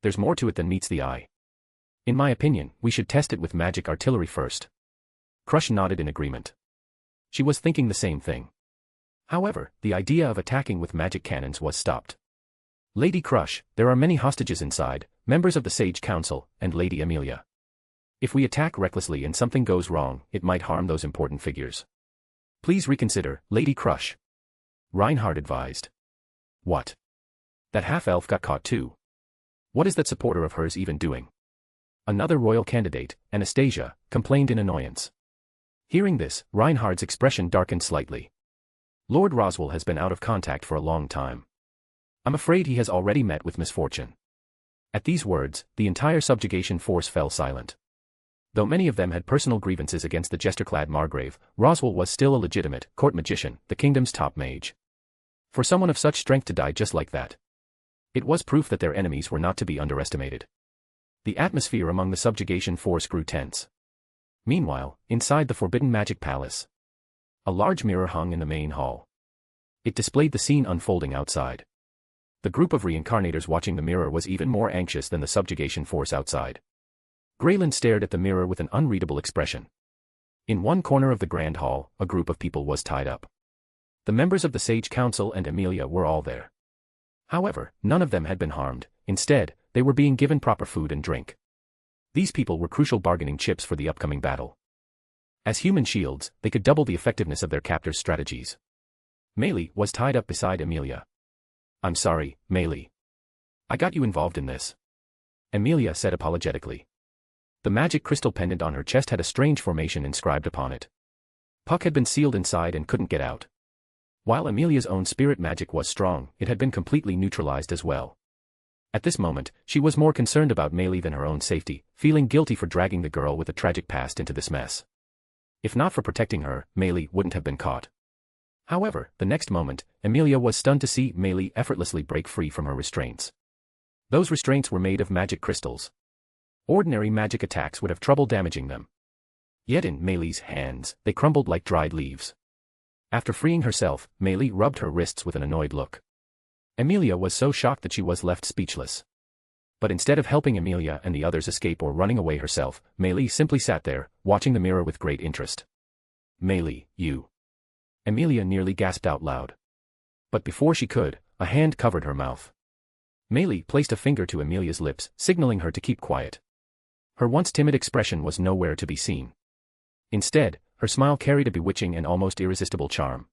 There's more to it than meets the eye. In my opinion, we should test it with magic artillery first. Crush nodded in agreement. She was thinking the same thing. However, the idea of attacking with magic cannons was stopped. Lady Crush, there are many hostages inside, members of the Sage Council, and Lady Amelia. If we attack recklessly and something goes wrong, it might harm those important figures. Please reconsider, Lady Crush. Reinhard advised. What? That half-elf got caught too. What is that supporter of hers even doing? Another royal candidate, Anastasia, complained in annoyance. Hearing this, Reinhard's expression darkened slightly. Lord Roswell has been out of contact for a long time. I'm afraid he has already met with misfortune. At these words, the entire subjugation force fell silent. Though many of them had personal grievances against the jester-clad Margrave, Roswell was still a legitimate court magician, the kingdom's top mage. For someone of such strength to die just like that, it was proof that their enemies were not to be underestimated. The atmosphere among the subjugation force grew tense. Meanwhile, inside the Forbidden Magic Palace, a large mirror hung in the main hall. It displayed the scene unfolding outside. The group of reincarnators watching the mirror was even more anxious than the subjugation force outside. Grayland stared at the mirror with an unreadable expression. In one corner of the grand hall, a group of people was tied up. The members of the Sage Council and Amelia were all there. However, none of them had been harmed. Instead, they were being given proper food and drink. These people were crucial bargaining chips for the upcoming battle. As human shields, they could double the effectiveness of their captors' strategies. Meili was tied up beside Amelia. I'm sorry, Meili. I got you involved in this. Amelia said apologetically. The magic crystal pendant on her chest had a strange formation inscribed upon it. Puck had been sealed inside and couldn't get out. While Amelia's own spirit magic was strong, it had been completely neutralized as well. At this moment, she was more concerned about Meili than her own safety, feeling guilty for dragging the girl with a tragic past into this mess. If not for protecting her, Meili wouldn't have been caught. However, the next moment, Amelia was stunned to see Meili effortlessly break free from her restraints. Those restraints were made of magic crystals. Ordinary magic attacks would have trouble damaging them. Yet in Meili's hands, they crumbled like dried leaves. After freeing herself, Meili rubbed her wrists with an annoyed look. Amelia was so shocked that she was left speechless. But instead of helping Amelia and the others escape or running away herself, Meili simply sat there, watching the mirror with great interest. Meili, you. Amelia nearly gasped out loud. But before she could, a hand covered her mouth. Meili placed a finger to Amelia's lips, signaling her to keep quiet. Her once timid expression was nowhere to be seen. Instead, her smile carried a bewitching and almost irresistible charm.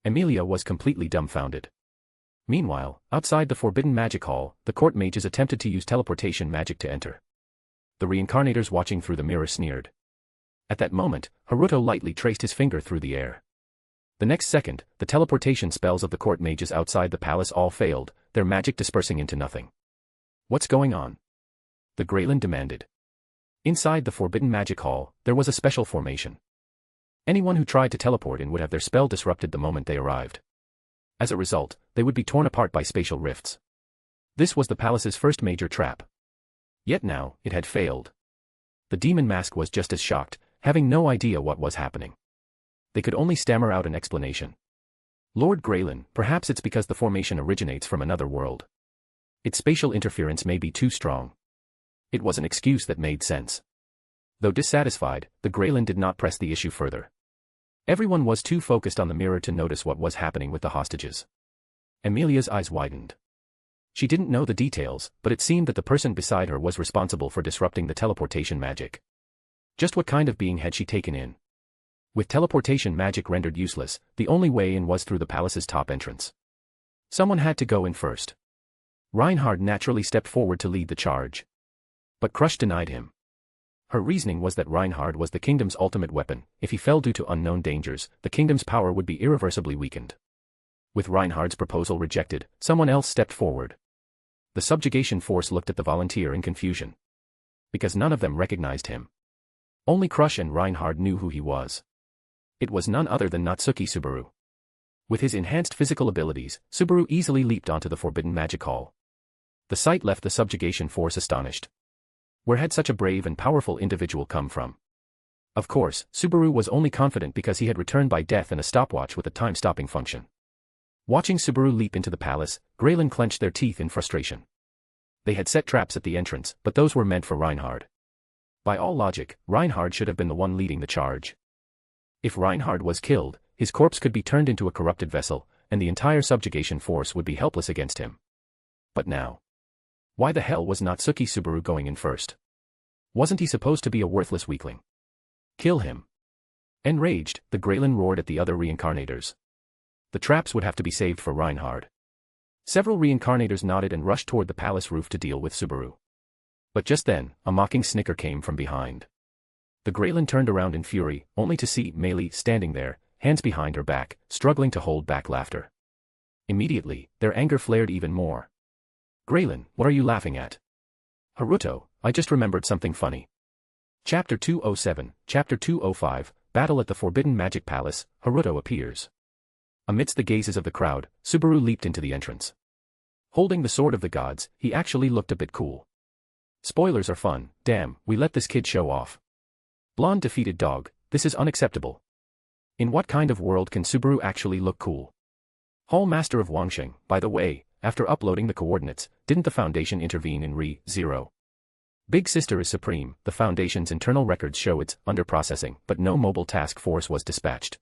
Amelia was completely dumbfounded. Meanwhile, outside the Forbidden Magic Hall, the court mages attempted to use teleportation magic to enter. The reincarnators watching through the mirror sneered. At that moment, Haruto lightly traced his finger through the air. The next second, the teleportation spells of the court mages outside the palace all failed, their magic dispersing into nothing. What's going on? The Grayland demanded. Inside the Forbidden Magic Hall, there was a special formation. Anyone who tried to teleport in would have their spell disrupted the moment they arrived. As a result, they would be torn apart by spatial rifts. This was the palace's first major trap. Yet now, it had failed. The demon mask was just as shocked, having no idea what was happening. They could only stammer out an explanation. Lord Grayland, perhaps it's because the formation originates from another world. Its spatial interference may be too strong. It was an excuse that made sense. Though dissatisfied, the Grayland did not press the issue further. Everyone was too focused on the mirror to notice what was happening with the hostages. Amelia's eyes widened. She didn't know the details, but it seemed that the person beside her was responsible for disrupting the teleportation magic. Just what kind of being had she taken in? With teleportation magic rendered useless, the only way in was through the palace's top entrance. Someone had to go in first. Reinhard naturally stepped forward to lead the charge. But Crush denied him. Her reasoning was that Reinhard was the kingdom's ultimate weapon. If he fell due to unknown dangers, the kingdom's power would be irreversibly weakened. With Reinhard's proposal rejected, someone else stepped forward. The subjugation force looked at the volunteer in confusion. Because none of them recognized him. Only Crush and Reinhard knew who he was. It was none other than Natsuki Subaru. With his enhanced physical abilities, Subaru easily leaped onto the Forbidden Magic Hall. The sight left the subjugation force astonished. Where had such a brave and powerful individual come from? Of course, Subaru was only confident because he had returned by death and a stopwatch with a time-stopping function. Watching Subaru leap into the palace, Grayland clenched their teeth in frustration. They had set traps at the entrance, but those were meant for Reinhard. By all logic, Reinhard should have been the one leading the charge. If Reinhard was killed, his corpse could be turned into a corrupted vessel, and the entire subjugation force would be helpless against him. But now, Why the hell was Natsuki Subaru going in first? Wasn't he supposed to be a worthless weakling? Kill him. Enraged, the Greylin roared at the other reincarnators. The traps would have to be saved for Reinhard. Several reincarnators nodded and rushed toward the palace roof to deal with Subaru. But just then, a mocking snicker came from behind. The Greylin turned around in fury, only to see Meili standing there, hands behind her back, struggling to hold back laughter. Immediately, their anger flared even more. Greylin, what are you laughing at? Haruto, I just remembered something funny. Chapter 207, Chapter 205, Battle at the Forbidden Magic Palace, Haruto appears. Amidst the gazes of the crowd, Subaru leaped into the entrance. Holding the sword of the gods, he actually looked a bit cool. Spoilers are fun, damn, we let this kid show off. Blonde defeated dog, this is unacceptable. In what kind of world can Subaru actually look cool? Hall Master of Wangsheng, by the way, after uploading the coordinates, didn't the Foundation intervene in Re-0? Big Sister is supreme, the Foundation's internal records show it's under processing, but no mobile task force was dispatched.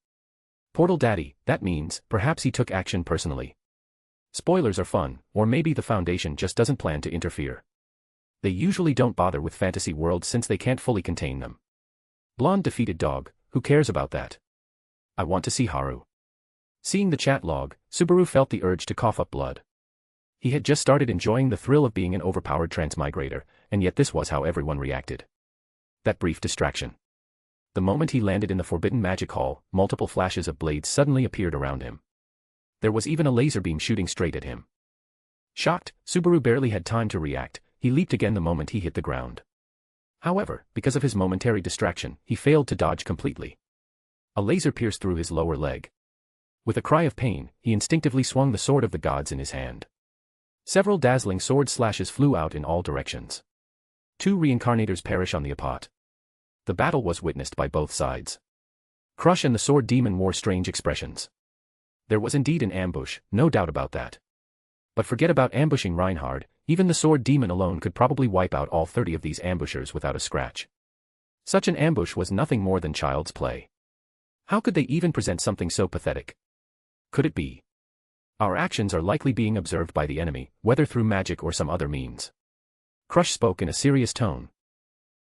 Portal Daddy, that means, perhaps he took action personally. Spoilers are fun, or maybe the Foundation just doesn't plan to interfere. They usually don't bother with fantasy worlds since they can't fully contain them. Blonde defeated dog, who cares about that? I want to see Haru. Seeing the chat log, Subaru felt the urge to cough up blood. He had just started enjoying the thrill of being an overpowered transmigrator, and yet this was how everyone reacted. That brief distraction. The moment he landed in the Forbidden Magic Hall, multiple flashes of blades suddenly appeared around him. There was even a laser beam shooting straight at him. Shocked, Subaru barely had time to react, he leaped again the moment he hit the ground. However, because of his momentary distraction, he failed to dodge completely. A laser pierced through his lower leg. With a cry of pain, he instinctively swung the sword of the gods in his hand. Several dazzling sword slashes flew out in all directions. 2 reincarnators perish on the spot. The battle was witnessed by both sides. Crush and the sword demon wore strange expressions. There was indeed an ambush, no doubt about that. But forget about ambushing Reinhard, even the sword demon alone could probably wipe out all 30 of these ambushers without a scratch. Such an ambush was nothing more than child's play. How could they even present something so pathetic? Could it be? Our actions are likely being observed by the enemy, whether through magic or some other means. Crush spoke in a serious tone.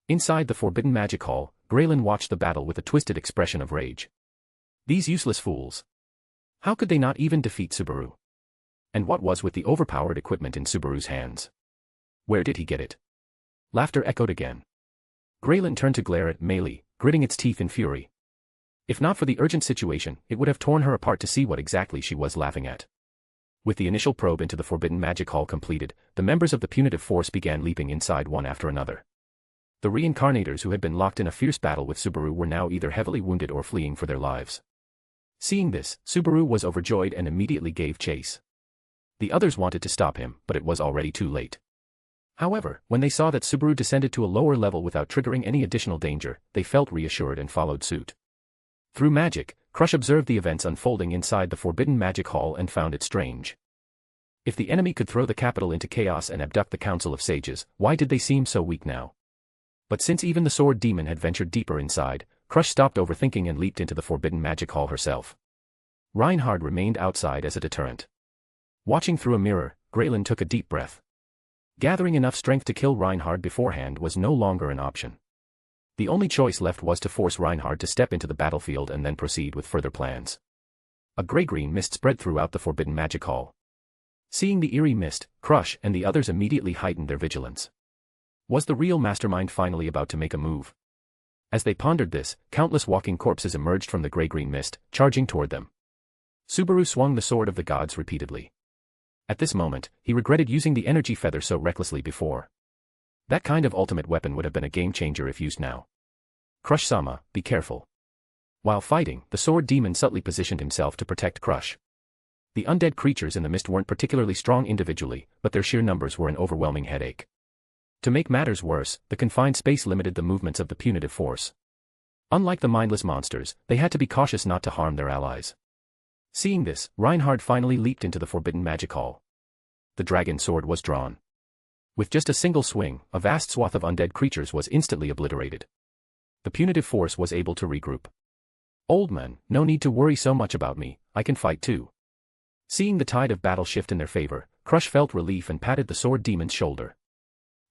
Inside the Forbidden Magic Hall, Greylin watched the battle with a twisted expression of rage. These useless fools. How could they not even defeat Subaru? And what was with the overpowered equipment in Subaru's hands? Where did he get it? Laughter echoed again. Greylin turned to glare at Meili, gritting its teeth in fury. If not for the urgent situation, it would have torn her apart to see what exactly she was laughing at. With the initial probe into the Forbidden Magic Hall completed, the members of the punitive force began leaping inside one after another. The reincarnators who had been locked in a fierce battle with Subaru were now either heavily wounded or fleeing for their lives. Seeing this, Subaru was overjoyed and immediately gave chase. The others wanted to stop him, but it was already too late. However, when they saw that Subaru descended to a lower level without triggering any additional danger, they felt reassured and followed suit. Through magic, Crush observed the events unfolding inside the Forbidden Magic Hall and found it strange. If the enemy could throw the capital into chaos and abduct the Council of Sages, why did they seem so weak now? But since even the sword demon had ventured deeper inside, Crush stopped overthinking and leaped into the Forbidden Magic Hall herself. Reinhard remained outside as a deterrent. Watching through a mirror, Greylin took a deep breath. Gathering enough strength to kill Reinhard beforehand was no longer an option. The only choice left was to force Reinhard to step into the battlefield and then proceed with further plans. A gray-green mist spread throughout the Forbidden Magic Hall. Seeing the eerie mist, Crush and the others immediately heightened their vigilance. Was the real mastermind finally about to make a move? As they pondered this, countless walking corpses emerged from the gray-green mist, charging toward them. Subaru swung the sword of the gods repeatedly. At this moment, he regretted using the energy feather so recklessly before. That kind of ultimate weapon would have been a game-changer if used now. Crush-sama, be careful. While fighting, the sword demon subtly positioned himself to protect Crush. The undead creatures in the mist weren't particularly strong individually, but their sheer numbers were an overwhelming headache. To make matters worse, the confined space limited the movements of the punitive force. Unlike the mindless monsters, they had to be cautious not to harm their allies. Seeing this, Reinhard finally leaped into the Forbidden Magic Hall. The dragon sword was drawn. With just a single swing, a vast swath of undead creatures was instantly obliterated. The punitive force was able to regroup. Old man, no need to worry so much about me, I can fight too. Seeing the tide of battle shift in their favor, Crush felt relief and patted the sword demon's shoulder.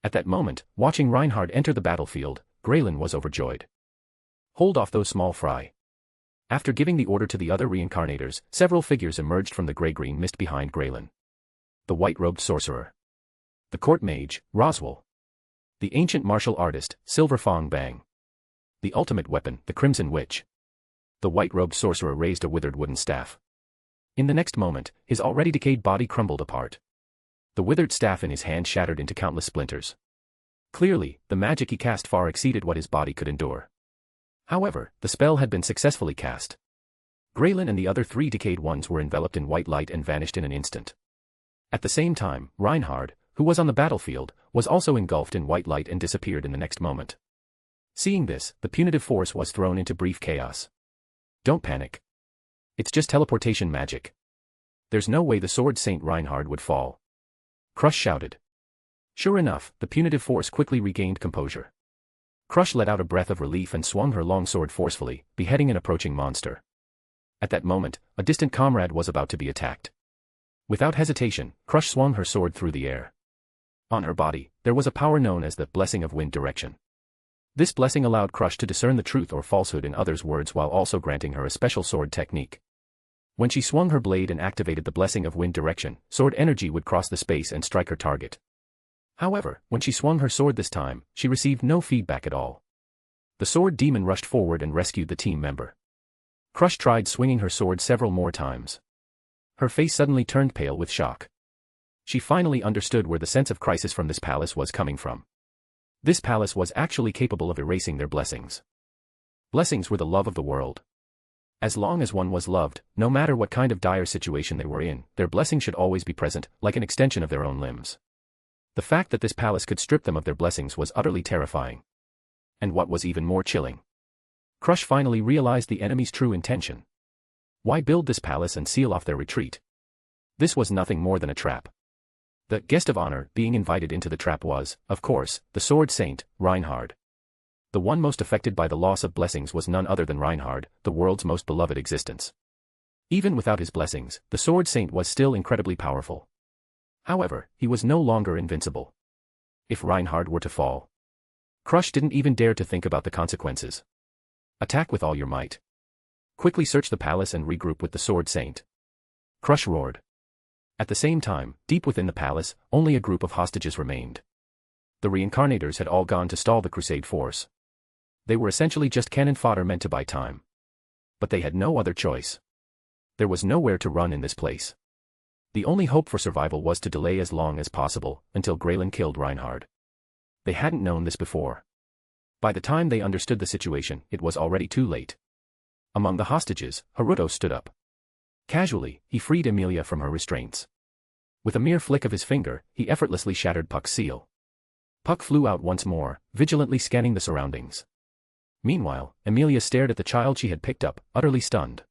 At that moment, watching Reinhard enter the battlefield, Graylin was overjoyed. Hold off those small fry. After giving the order to the other reincarnators, several figures emerged from the gray-green mist behind Graylin. The white-robed sorcerer. The court mage, Roswell. The ancient martial artist, Silver Fong Bang. The ultimate weapon, the Crimson Witch. The white-robed sorcerer raised a withered wooden staff. In the next moment, his already decayed body crumbled apart. The withered staff in his hand shattered into countless splinters. Clearly, the magic he cast far exceeded what his body could endure. However, the spell had been successfully cast. Graylin and the other 3 decayed ones were enveloped in white light and vanished in an instant. At the same time, Reinhard, who was on the battlefield, was also engulfed in white light and disappeared in the next moment. Seeing this, the punitive force was thrown into brief chaos. Don't panic. It's just teleportation magic. There's no way the Sword Saint Reinhard would fall. Crush shouted. Sure enough, the punitive force quickly regained composure. Crush let out a breath of relief and swung her long sword forcefully, beheading an approaching monster. At that moment, a distant comrade was about to be attacked. Without hesitation, Crush swung her sword through the air. On her body, there was a power known as the Blessing of Wind Direction. This blessing allowed Crush to discern the truth or falsehood in others' words while also granting her a special sword technique. When she swung her blade and activated the Blessing of Wind Direction, sword energy would cross the space and strike her target. However, when she swung her sword this time, she received no feedback at all. The sword demon rushed forward and rescued the team member. Crush tried swinging her sword several more times. Her face suddenly turned pale with shock. She finally understood where the sense of crisis from this palace was coming from. This palace was actually capable of erasing their blessings. Blessings were the love of the world. As long as one was loved, no matter what kind of dire situation they were in, their blessing should always be present, like an extension of their own limbs. The fact that this palace could strip them of their blessings was utterly terrifying. And what was even more chilling? Crush finally realized the enemy's true intention. Why build this palace and seal off their retreat? This was nothing more than a trap. The guest of honor being invited into the trap was, of course, the Sword Saint, Reinhard. The one most affected by the loss of blessings was none other than Reinhard, the world's most beloved existence. Even without his blessings, the Sword Saint was still incredibly powerful. However, he was no longer invincible. If Reinhard were to fall, Crush didn't even dare to think about the consequences. Attack with all your might. Quickly search the palace and regroup with the Sword Saint. Crush roared. At the same time, deep within the palace, only a group of hostages remained. The reincarnators had all gone to stall the Crusade force. They were essentially just cannon fodder meant to buy time. But they had no other choice. There was nowhere to run in this place. The only hope for survival was to delay as long as possible, until Graylin killed Reinhard. They hadn't known this before. By the time they understood the situation, it was already too late. Among the hostages, Haruto stood up. Casually, he freed Emilia from her restraints. With a mere flick of his finger, he effortlessly shattered Puck's seal. Puck flew out once more, vigilantly scanning the surroundings. Meanwhile, Emilia stared at the child she had picked up, utterly stunned.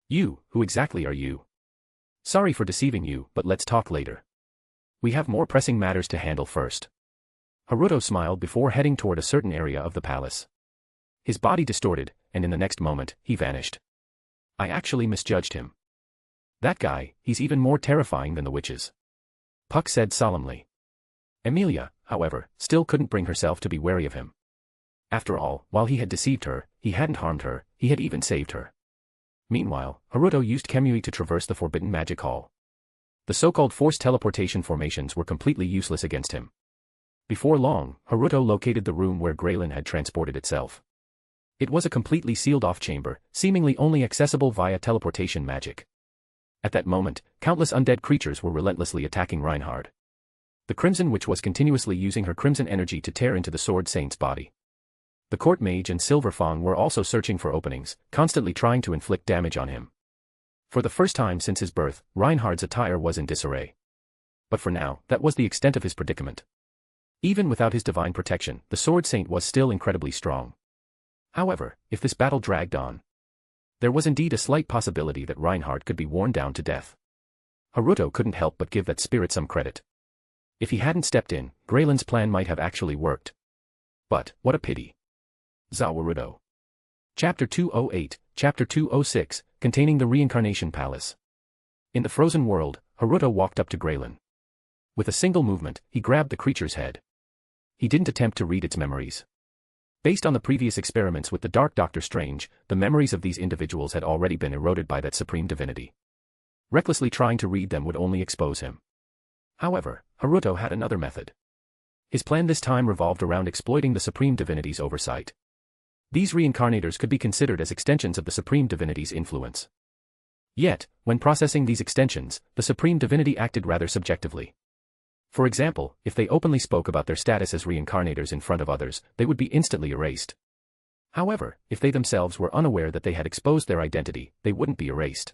You, who exactly are you? Sorry for deceiving you, but let's talk later. We have more pressing matters to handle first. Haruto smiled before heading toward a certain area of the palace. His body distorted, and in the next moment, he vanished. I actually misjudged him. That guy, he's even more terrifying than the witches. Puck said solemnly. Emilia, however, still couldn't bring herself to be wary of him. After all, while he had deceived her, he hadn't harmed her, he had even saved her. Meanwhile, Haruto used Kemui to traverse the Forbidden Magic Hall. The so-called forced teleportation formations were completely useless against him. Before long, Haruto located the room where Graylin had transported itself. It was a completely sealed-off chamber, seemingly only accessible via teleportation magic. At that moment, countless undead creatures were relentlessly attacking Reinhard. The Crimson Witch was continuously using her crimson energy to tear into the Sword Saint's body. The Court Mage and Silver Fong were also searching for openings, constantly trying to inflict damage on him. For the first time since his birth, Reinhard's attire was in disarray. But for now, that was the extent of his predicament. Even without his divine protection, the Sword Saint was still incredibly strong. However, if this battle dragged on, there was indeed a slight possibility that Reinhard could be worn down to death. Haruto couldn't help but give that spirit some credit. If he hadn't stepped in, Graylin's plan might have actually worked. But, what a pity. Zawarudo. Chapter 208, Chapter 206, containing the Reincarnation Palace. In the frozen world, Haruto walked up to Graylin. With a single movement, he grabbed the creature's head. He didn't attempt to read its memories. Based on the previous experiments with the Dark Doctor Strange, the memories of these individuals had already been eroded by that supreme divinity. Recklessly trying to read them would only expose him. However, Haruto had another method. His plan this time revolved around exploiting the supreme divinity's oversight. These reincarnators could be considered as extensions of the supreme divinity's influence. Yet, when processing these extensions, the supreme divinity acted rather subjectively. For example, if they openly spoke about their status as reincarnators in front of others, they would be instantly erased. However, if they themselves were unaware that they had exposed their identity, they wouldn't be erased.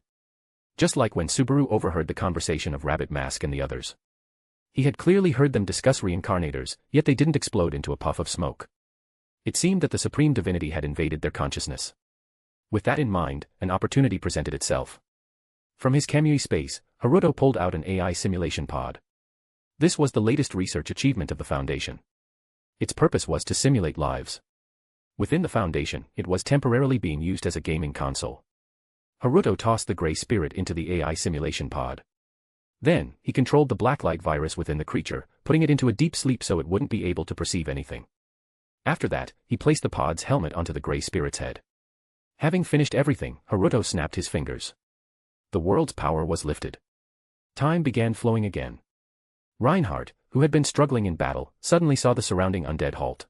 Just like when Subaru overheard the conversation of Rabbit Mask and the others. He had clearly heard them discuss reincarnators, yet they didn't explode into a puff of smoke. It seemed that the supreme divinity had invaded their consciousness. With that in mind, an opportunity presented itself. From his Kamui space, Haruto pulled out an AI simulation pod. This was the latest research achievement of the Foundation. Its purpose was to simulate lives. Within the Foundation, it was temporarily being used as a gaming console. Haruto tossed the gray spirit into the AI simulation pod. Then, he controlled the blacklight virus within the creature, putting it into a deep sleep so it wouldn't be able to perceive anything. After that, he placed the pod's helmet onto the gray spirit's head. Having finished everything, Haruto snapped his fingers. The world's power was lifted. Time began flowing again. Reinhardt, who had been struggling in battle, suddenly saw the surrounding undead halt.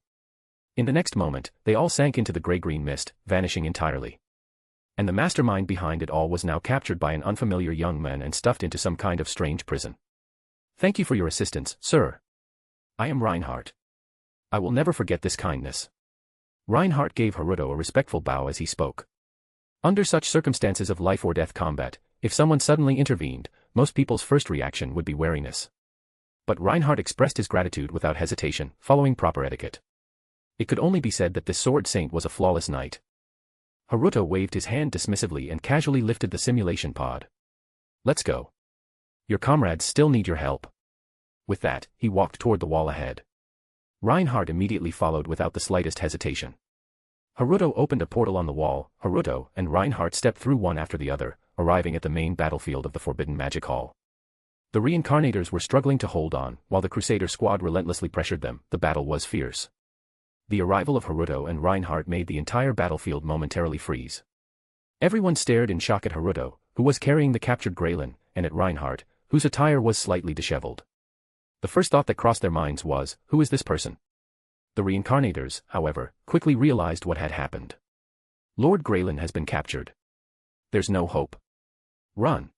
In the next moment, they all sank into the gray-green mist, vanishing entirely. And the mastermind behind it all was now captured by an unfamiliar young man and stuffed into some kind of strange prison. "Thank you for your assistance, sir. I am Reinhardt. I will never forget this kindness." Reinhardt gave Haruto a respectful bow as he spoke. Under such circumstances of life or death combat, if someone suddenly intervened, most people's first reaction would be wariness. But Reinhardt expressed his gratitude without hesitation, following proper etiquette. It could only be said that this sword saint was a flawless knight. Haruto waved his hand dismissively and casually lifted the simulation pod. "Let's go. Your comrades still need your help." With that, he walked toward the wall ahead. Reinhardt immediately followed without the slightest hesitation. Haruto opened a portal on the wall. Haruto and Reinhardt stepped through one after the other, arriving at the main battlefield of the Forbidden Magic Hall. The reincarnators were struggling to hold on, while the crusader squad relentlessly pressured them. The battle was fierce. The arrival of Haruto and Reinhardt made the entire battlefield momentarily freeze. Everyone stared in shock at Haruto, who was carrying the captured Graylin, and at Reinhardt, whose attire was slightly disheveled. The first thought that crossed their minds was, who is this person? The reincarnators, however, quickly realized what had happened. Lord Graylin has been captured. There's no hope. Run.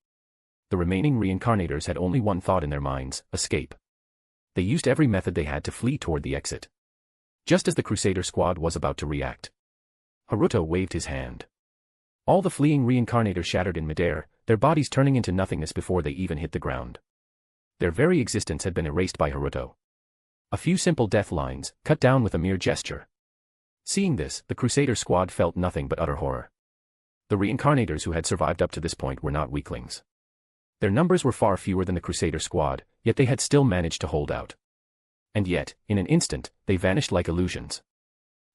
The remaining reincarnators had only one thought in their minds, escape. They used every method they had to flee toward the exit. Just as the crusader squad was about to react, Haruto waved his hand. All the fleeing reincarnators shattered in midair, their bodies turning into nothingness before they even hit the ground. Their very existence had been erased by Haruto. A few simple death lines, cut down with a mere gesture. Seeing this, the crusader squad felt nothing but utter horror. The reincarnators who had survived up to this point were not weaklings. Their numbers were far fewer than the crusader squad, yet they had still managed to hold out. And yet, in an instant, they vanished like illusions.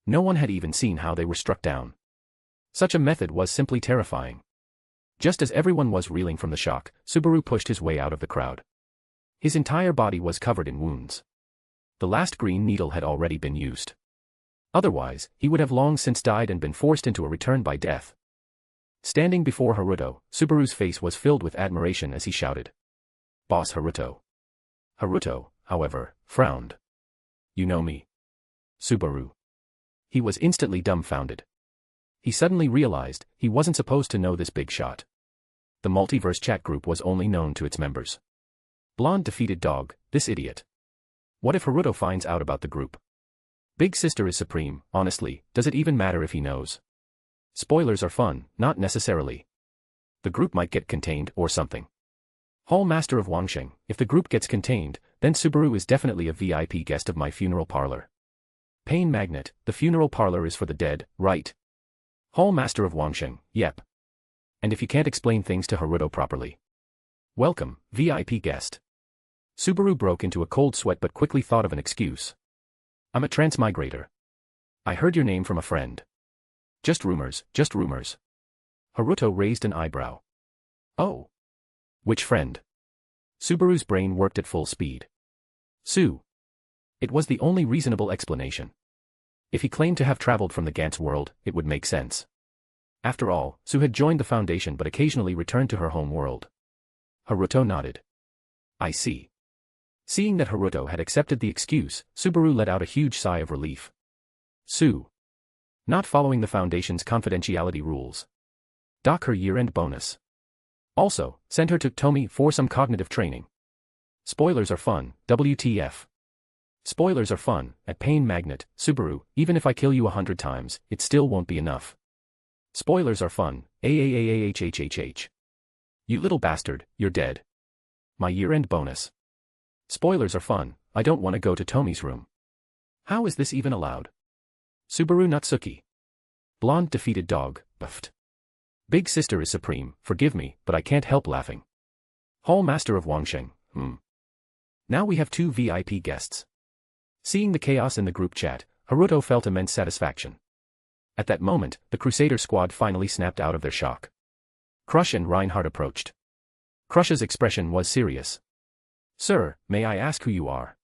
No one had even seen how they were struck down. Such a method was simply terrifying. Just as everyone was reeling from the shock, Subaru pushed his way out of the crowd. His entire body was covered in wounds. The last green needle had already been used. Otherwise, he would have long since died and been forced into a return by death. Standing before Haruto, Subaru's face was filled with admiration as he shouted, "Boss Haruto." Haruto, however, frowned. "You know me, Subaru." He was instantly dumbfounded. He suddenly realized he wasn't supposed to know this big shot. The multiverse chat group was only known to its members. Blonde defeated dog, this idiot. What if Haruto finds out about the group? Big sister is supreme, honestly, does it even matter if he knows? Spoilers are fun, not necessarily. The group might get contained or something. Hall Master of Wangsheng, if the group gets contained, then Subaru is definitely a VIP guest of my funeral parlor. Pain Magnet, the funeral parlor is for the dead, right? Hall Master of Wangsheng, yep. And if you can't explain things to Haruto properly. Welcome, VIP guest. Subaru broke into a cold sweat but quickly thought of an excuse. I'm a transmigrator. I heard your name from a friend. Just rumors, just rumors. Haruto raised an eyebrow. Oh. Which friend? Subaru's brain worked at full speed. Sue. It was the only reasonable explanation. If he claimed to have traveled from the Gantz world, it would make sense. After all, Su had joined the Foundation but occasionally returned to her home world. Haruto nodded. I see. Seeing that Haruto had accepted the excuse, Subaru let out a huge sigh of relief. Su. Not following the Foundation's confidentiality rules. Dock her year-end bonus. Also, send her to Tomi for some cognitive training. Spoilers are fun, WTF. Spoilers are fun, at Pain Magnet, Subaru, even if I kill you 100 times, it still won't be enough. Spoilers are fun, AAAAHHHH. You little bastard, you're dead. My year-end bonus. Spoilers are fun, I don't want to go to Tomi's room. How is this even allowed? Subaru Natsuki. Blonde defeated dog, buffed. Big sister is supreme, forgive me, but I can't help laughing. Hall Master of Wangsheng, Now we have 2 VIP guests. Seeing the chaos in the group chat, Haruto felt immense satisfaction. At that moment, the Crusader squad finally snapped out of their shock. Crush and Reinhardt approached. Crush's expression was serious. Sir, may I ask who you are?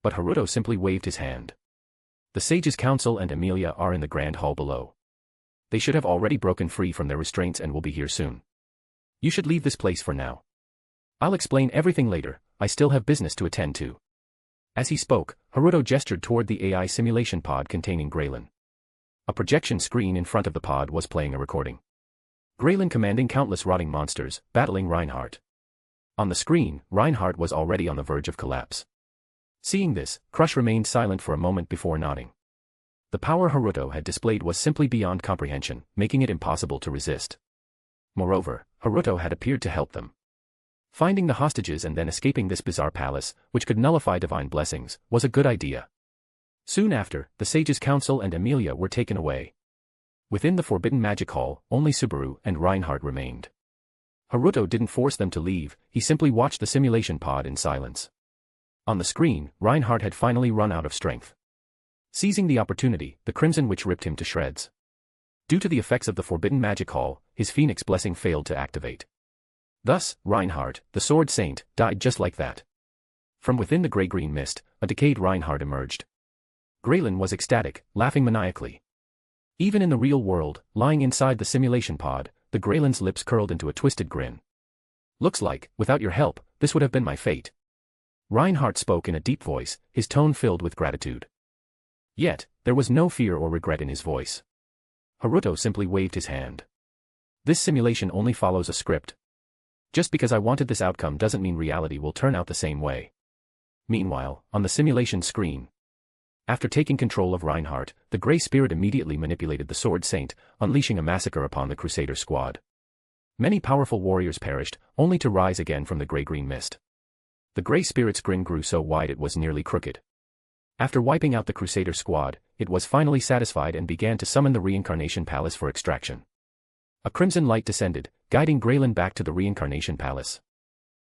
But Haruto simply waved his hand. The Sages Council and Emilia are in the Grand Hall below. They should have already broken free from their restraints and will be here soon. You should leave this place for now. I'll explain everything later, I still have business to attend to. As he spoke, Haruto gestured toward the AI simulation pod containing Graylin. A projection screen in front of the pod was playing a recording. Graylin commanding countless rotting monsters, battling Reinhardt. On the screen, Reinhardt was already on the verge of collapse. Seeing this, Crush remained silent for a moment before nodding. The power Haruto had displayed was simply beyond comprehension, making it impossible to resist. Moreover, Haruto had appeared to help them. Finding the hostages and then escaping this bizarre palace, which could nullify divine blessings, was a good idea. Soon after, the Sages Council and Emilia were taken away. Within the Forbidden Magic Hall, only Subaru and Reinhardt remained. Haruto didn't force them to leave, he simply watched the simulation pod in silence. On the screen, Reinhardt had finally run out of strength. Seizing the opportunity, the Crimson Witch ripped him to shreds. Due to the effects of the Forbidden Magic Hall, his Phoenix blessing failed to activate. Thus, Reinhardt, the Sword Saint, died just like that. From within the gray-green mist, a decayed Reinhardt emerged. Graylin was ecstatic, laughing maniacally. Even in the real world, lying inside the simulation pod, the Graylin's lips curled into a twisted grin. Looks like, without your help, this would have been my fate. Reinhardt spoke in a deep voice, his tone filled with gratitude. Yet, there was no fear or regret in his voice. Haruto simply waved his hand. This simulation only follows a script. Just because I wanted this outcome doesn't mean reality will turn out the same way. Meanwhile, on the simulation screen. After taking control of Reinhardt, the Grey Spirit immediately manipulated the Sword Saint, unleashing a massacre upon the Crusader squad. Many powerful warriors perished, only to rise again from the gray-green mist. The Grey Spirit's grin grew so wide it was nearly crooked. After wiping out the Crusader squad, it was finally satisfied and began to summon the Reincarnation Palace for extraction. A crimson light descended, guiding Graylin back to the Reincarnation Palace.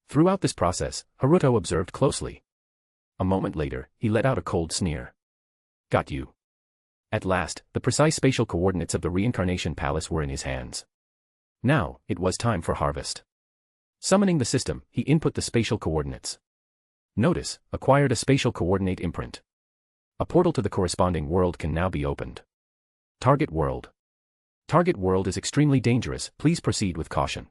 Throughout this process, Haruto observed closely. A moment later, he let out a cold sneer. Got you. At last, the precise spatial coordinates of the Reincarnation Palace were in his hands. Now, it was time for harvest. Summoning the system, he input the spatial coordinates. Notice, acquired a spatial coordinate imprint. A portal to the corresponding world can now be opened. Target world. Target world is extremely dangerous, please proceed with caution.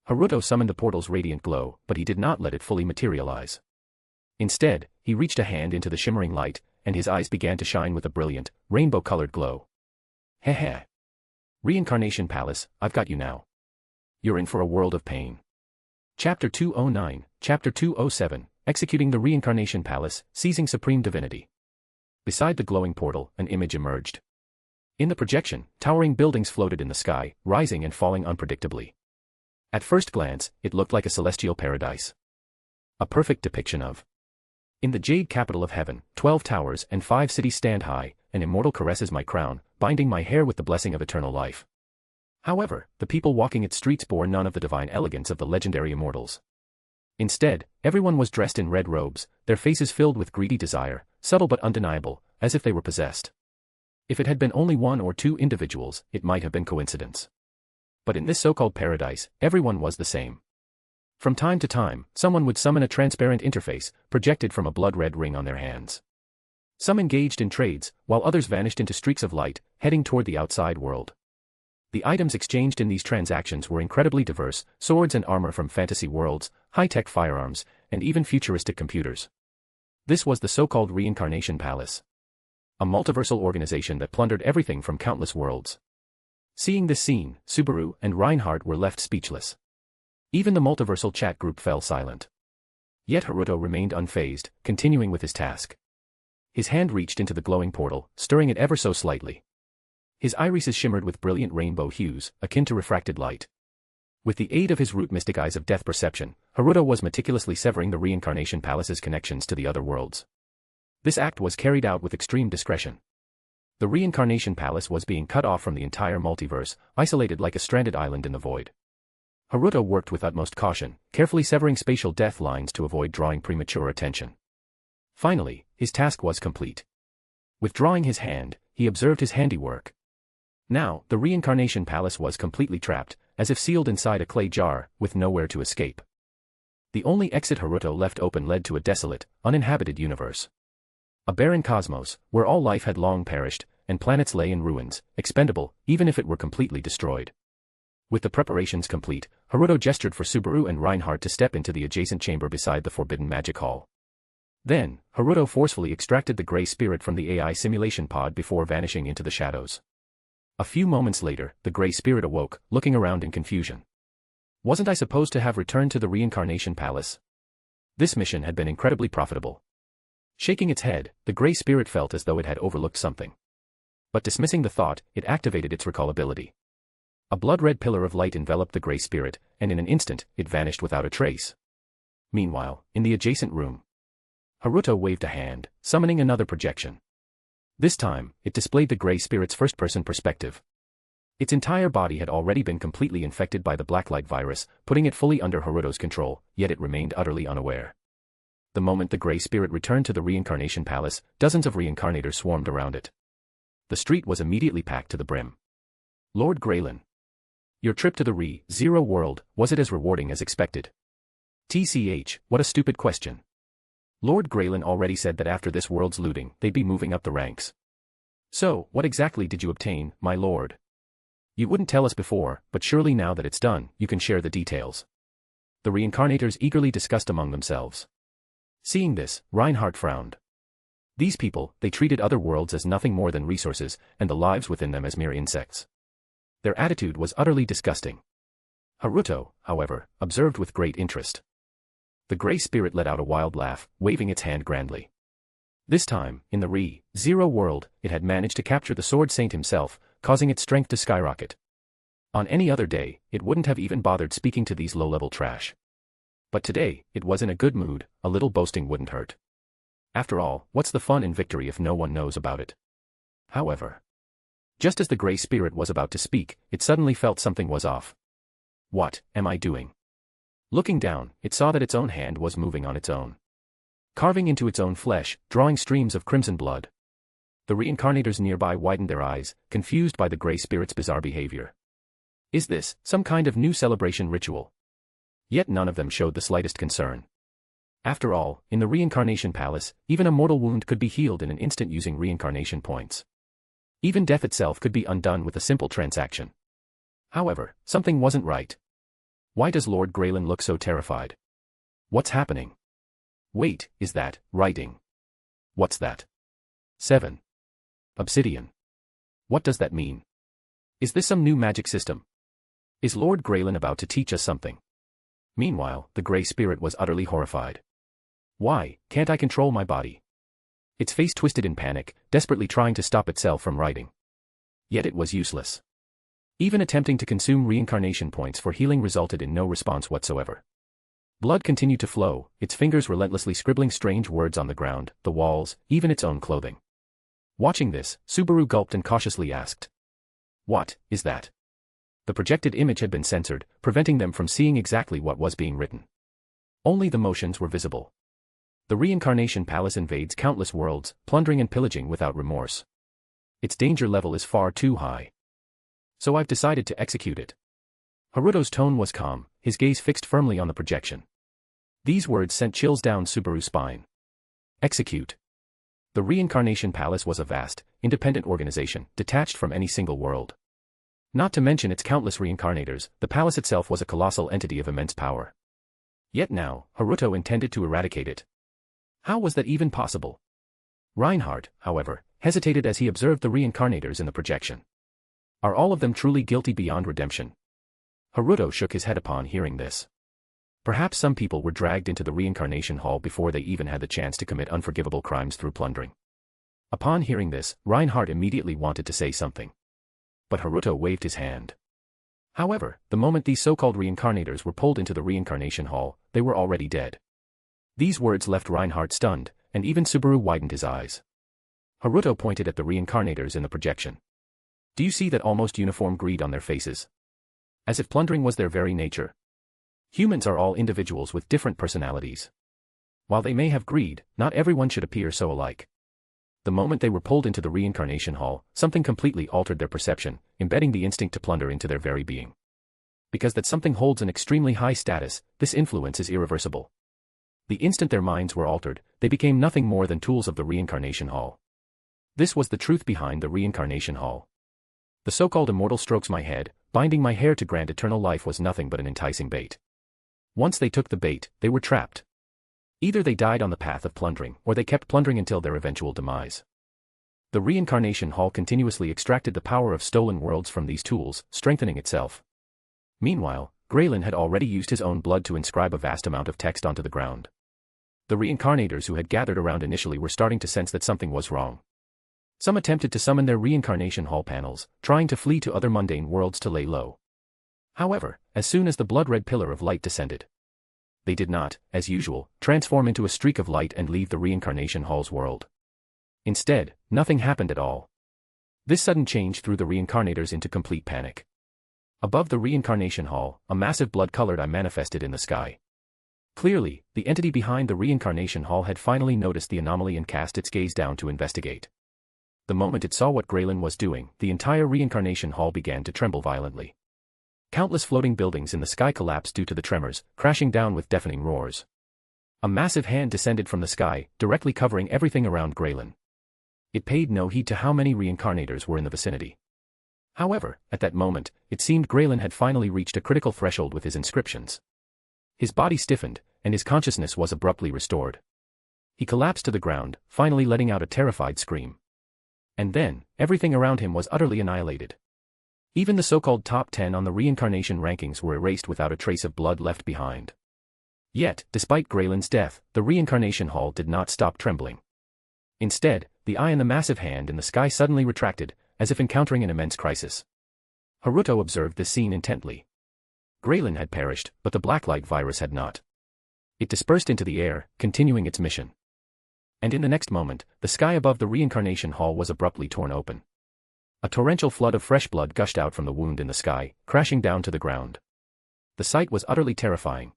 Haruto summoned the portal's radiant glow, but he did not let it fully materialize. Instead, he reached a hand into the shimmering light, and his eyes began to shine with a brilliant, rainbow-colored glow. Heh. Reincarnation Palace, I've got you now. You're in for a world of pain. Chapter 209, Chapter 207, Executing the Reincarnation Palace, Seizing Supreme Divinity. Beside the glowing portal, an image emerged. In the projection, towering buildings floated in the sky, rising and falling unpredictably. At first glance, it looked like a celestial paradise. A perfect depiction of. In the jade capital of heaven, 12 towers and 5 cities stand high, an immortal caresses my crown, binding my hair with the blessing of eternal life. However, the people walking its streets bore none of the divine elegance of the legendary immortals. Instead, everyone was dressed in red robes, their faces filled with greedy desire, subtle but undeniable, as if they were possessed. If it had been only 1 or 2 individuals, it might have been coincidence. But in this so-called paradise, everyone was the same. From time to time, someone would summon a transparent interface, projected from a blood-red ring on their hands. Some engaged in trades, while others vanished into streaks of light, heading toward the outside world. The items exchanged in these transactions were incredibly diverse: swords and armor from fantasy worlds, high-tech firearms, and even futuristic computers. This was the so-called Reincarnation Palace, a multiversal organization that plundered everything from countless worlds. Seeing this scene, Subaru and Reinhardt were left speechless. Even the multiversal chat group fell silent. Yet Haruto remained unfazed, continuing with his task. His hand reached into the glowing portal, stirring it ever so slightly. His irises shimmered with brilliant rainbow hues, akin to refracted light. With the aid of his root mystic eyes of death perception, Haruto was meticulously severing the Reincarnation Palace's connections to the other worlds. This act was carried out with extreme discretion. The Reincarnation Palace was being cut off from the entire multiverse, isolated like a stranded island in the void. Haruto worked with utmost caution, carefully severing spatial death lines to avoid drawing premature attention. Finally, his task was complete. Withdrawing his hand, he observed his handiwork. Now, the Reincarnation Palace was completely trapped, as if sealed inside a clay jar, with nowhere to escape. The only exit Haruto left open led to a desolate, uninhabited universe. A barren cosmos, where all life had long perished, and planets lay in ruins, expendable, even if it were completely destroyed. With the preparations complete, Haruto gestured for Subaru and Reinhardt to step into the adjacent chamber beside the Forbidden Magic Hall. Then, Haruto forcefully extracted the gray spirit from the AI simulation pod before vanishing into the shadows. A few moments later, the gray spirit awoke, looking around in confusion. Wasn't I supposed to have returned to the Reincarnation Palace? This mission had been incredibly profitable. Shaking its head, the gray spirit felt as though it had overlooked something. But dismissing the thought, it activated its recall ability. A blood-red pillar of light enveloped the gray spirit, and in an instant, it vanished without a trace. Meanwhile, in the adjacent room, Haruto waved a hand, summoning another projection. This time, it displayed the gray spirit's first-person perspective. Its entire body had already been completely infected by the blacklight virus, putting it fully under Haruto's control, yet it remained utterly unaware. The moment the gray spirit returned to the Reincarnation Palace, dozens of reincarnators swarmed around it. The street was immediately packed to the brim. Lord Graylin, your trip to the Re-Zero world, was it as rewarding as expected? TCH, what a stupid question. Lord Graylin already said that after this world's looting, they'd be moving up the ranks. So, what exactly did you obtain, my lord? You wouldn't tell us before, but surely now that it's done, you can share the details. The reincarnators eagerly discussed among themselves. Seeing this, Reinhardt frowned. These people, they treated other worlds as nothing more than resources, and the lives within them as mere insects. Their attitude was utterly disgusting. Haruto, however, observed with great interest. The gray spirit let out a wild laugh, waving its hand grandly. This time, in the Re-Zero world, it had managed to capture the Sword Saint himself, causing its strength to skyrocket. On any other day, it wouldn't have even bothered speaking to these low-level trash. But today, it was in a good mood, a little boasting wouldn't hurt. After all, what's the fun in victory if no one knows about it? However, just as the gray spirit was about to speak, it suddenly felt something was off. What am I doing? Looking down, it saw that its own hand was moving on its own, carving into its own flesh, drawing streams of crimson blood. The reincarnators nearby widened their eyes, confused by the gray spirit's bizarre behavior. Is this some kind of new celebration ritual? Yet none of them showed the slightest concern. After all, in the Reincarnation Palace, even a mortal wound could be healed in an instant using reincarnation points. Even death itself could be undone with a simple transaction. However, something wasn't right. Why does Lord Graylin look so terrified? What's happening? Wait, is that writing? What's that? 7. Obsidian. What does that mean? Is this some new magic system? Is Lord Graylin about to teach us something? Meanwhile, the gray spirit was utterly horrified. Why can't I control my body? Its face twisted in panic, desperately trying to stop itself from writing. Yet it was useless. Even attempting to consume reincarnation points for healing resulted in no response whatsoever. Blood continued to flow, its fingers relentlessly scribbling strange words on the ground, the walls, even its own clothing. Watching this, Subaru gulped and cautiously asked, "What is that?" The projected image had been censored, preventing them from seeing exactly what was being written. Only the motions were visible. The Reincarnation Palace invades countless worlds, plundering and pillaging without remorse. Its danger level is far too high. So I've decided to execute it. Haruto's tone was calm, his gaze fixed firmly on the projection. These words sent chills down Subaru's spine. Execute. The Reincarnation Palace was a vast, independent organization, detached from any single world. Not to mention its countless reincarnators, the palace itself was a colossal entity of immense power. Yet now, Haruto intended to eradicate it. How was that even possible? Reinhardt, however, hesitated as he observed the reincarnators in the projection. Are all of them truly guilty beyond redemption? Haruto shook his head upon hearing this. Perhaps some people were dragged into the reincarnation hall before they even had the chance to commit unforgivable crimes through plundering. Upon hearing this, Reinhardt immediately wanted to say something. But Haruto waved his hand. However, the moment these so-called reincarnators were pulled into the reincarnation hall, they were already dead. These words left Reinhardt stunned, and even Subaru widened his eyes. Haruto pointed at the reincarnators in the projection. Do you see that almost uniform greed on their faces? As if plundering was their very nature. Humans are all individuals with different personalities. While they may have greed, not everyone should appear so alike. The moment they were pulled into the reincarnation hall, something completely altered their perception, embedding the instinct to plunder into their very being. Because that something holds an extremely high status, this influence is irreversible. The instant their minds were altered, they became nothing more than tools of the reincarnation hall. This was the truth behind the reincarnation hall. The so-called immortal strokes my head, binding my hair to grant eternal life was nothing but an enticing bait. Once they took the bait, they were trapped. Either they died on the path of plundering, or they kept plundering until their eventual demise. The reincarnation hall continuously extracted the power of stolen worlds from these tools, strengthening itself. Meanwhile, Graylin had already used his own blood to inscribe a vast amount of text onto the ground. The reincarnators who had gathered around initially were starting to sense that something was wrong. Some attempted to summon their reincarnation hall panels, trying to flee to other mundane worlds to lay low. However, as soon as the blood-red pillar of light descended, they did not, as usual, transform into a streak of light and leave the reincarnation hall's world. Instead, nothing happened at all. This sudden change threw the reincarnators into complete panic. Above the reincarnation hall, a massive blood-colored eye manifested in the sky. Clearly, the entity behind the reincarnation hall had finally noticed the anomaly and cast its gaze down to investigate. The moment it saw what Graylin was doing, the entire reincarnation hall began to tremble violently. Countless floating buildings in the sky collapsed due to the tremors, crashing down with deafening roars. A massive hand descended from the sky, directly covering everything around Graylin. It paid no heed to how many reincarnators were in the vicinity. However, at that moment, it seemed Graylin had finally reached a critical threshold with his inscriptions. His body stiffened, and his consciousness was abruptly restored. He collapsed to the ground, finally letting out a terrified scream. And then, everything around him was utterly annihilated. Even the so-called top 10 on the reincarnation rankings were erased without a trace of blood left behind. Yet, despite Graylin's death, the reincarnation hall did not stop trembling. Instead, the eye in the massive hand in the sky suddenly retracted, as if encountering an immense crisis. Haruto observed this scene intently. Graylin had perished, but the blacklight virus had not. It dispersed into the air, continuing its mission. And in the next moment, the sky above the reincarnation hall was abruptly torn open. A torrential flood of fresh blood gushed out from the wound in the sky, crashing down to the ground. The sight was utterly terrifying.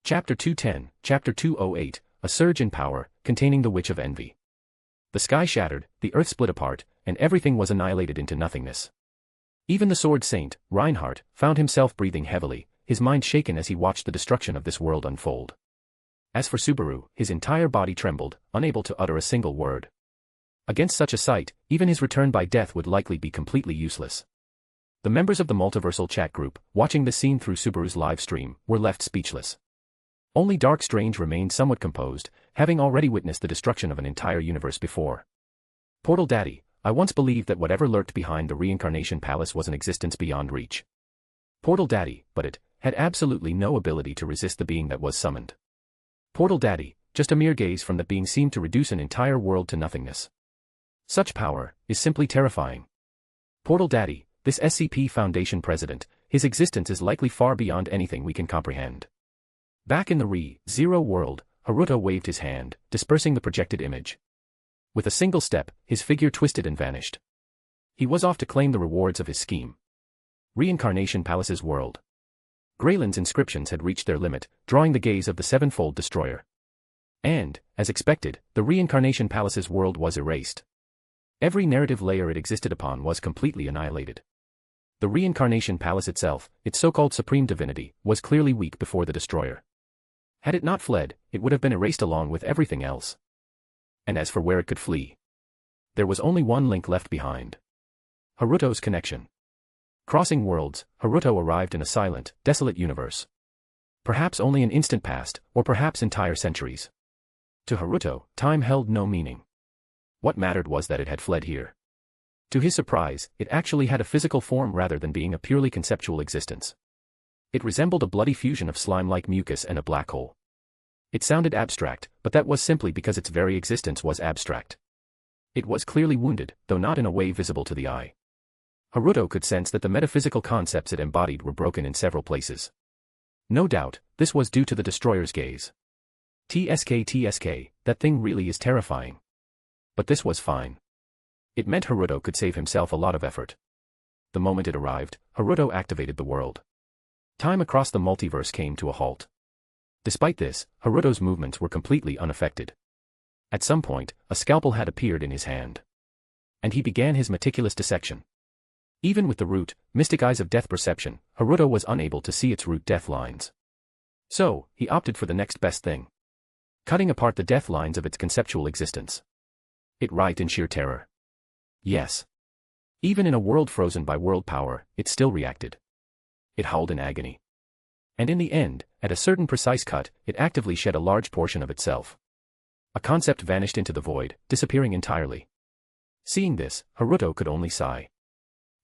Chapter 210, Chapter 208, A Surge in Power, containing the Witch of Envy. The sky shattered, the earth split apart, and everything was annihilated into nothingness. Even the Sword Saint, Reinhardt, found himself breathing heavily, his mind shaken as he watched the destruction of this world unfold. As for Subaru, his entire body trembled, unable to utter a single word. Against such a sight, even his return by death would likely be completely useless. The members of the multiversal chat group, watching the scene through Subaru's live stream, were left speechless. Only Dark Strange remained somewhat composed, having already witnessed the destruction of an entire universe before. Portal Daddy, I once believed that whatever lurked behind the reincarnation palace was an existence beyond reach. Portal Daddy, but it had absolutely no ability to resist the being that was summoned. Portal Daddy, just a mere gaze from that being seemed to reduce an entire world to nothingness. Such power is simply terrifying. Portal Daddy, this SCP Foundation president, his existence is likely far beyond anything we can comprehend. Back in the Re-Zero world, Haruto waved his hand, dispersing the projected image. With a single step, his figure twisted and vanished. He was off to claim the rewards of his scheme. Reincarnation Palace's world. Graylin's inscriptions had reached their limit, drawing the gaze of the sevenfold destroyer. And, as expected, the Reincarnation Palace's world was erased. Every narrative layer it existed upon was completely annihilated. The Reincarnation Palace itself, its so-called supreme divinity, was clearly weak before the destroyer. Had it not fled, it would have been erased along with everything else. And as for where it could flee, there was only one link left behind. Haruto's connection. Crossing worlds, Haruto arrived in a silent, desolate universe. Perhaps only an instant passed, or perhaps entire centuries. To Haruto, time held no meaning. What mattered was that it had fled here. To his surprise, it actually had a physical form rather than being a purely conceptual existence. It resembled a bloody fusion of slime-like mucus and a black hole. It sounded abstract, but that was simply because its very existence was abstract. It was clearly wounded, though not in a way visible to the eye. Haruto could sense that the metaphysical concepts it embodied were broken in several places. No doubt, this was due to the destroyer's gaze. TSK, that thing really is terrifying. But this was fine. It meant Haruto could save himself a lot of effort. The moment it arrived, Haruto activated the world. Time across the multiverse came to a halt. Despite this, Haruto's movements were completely unaffected. At some point, a scalpel had appeared in his hand. And he began his meticulous dissection. Even with the root, mystic eyes of death perception, Haruto was unable to see its root death lines. So, he opted for the next best thing. Cutting apart the death lines of its conceptual existence. It writhed in sheer terror. Yes. Even in a world frozen by world power, it still reacted. It howled in agony. And in the end, at a certain precise cut, it actively shed a large portion of itself. A concept vanished into the void, disappearing entirely. Seeing this, Haruto could only sigh.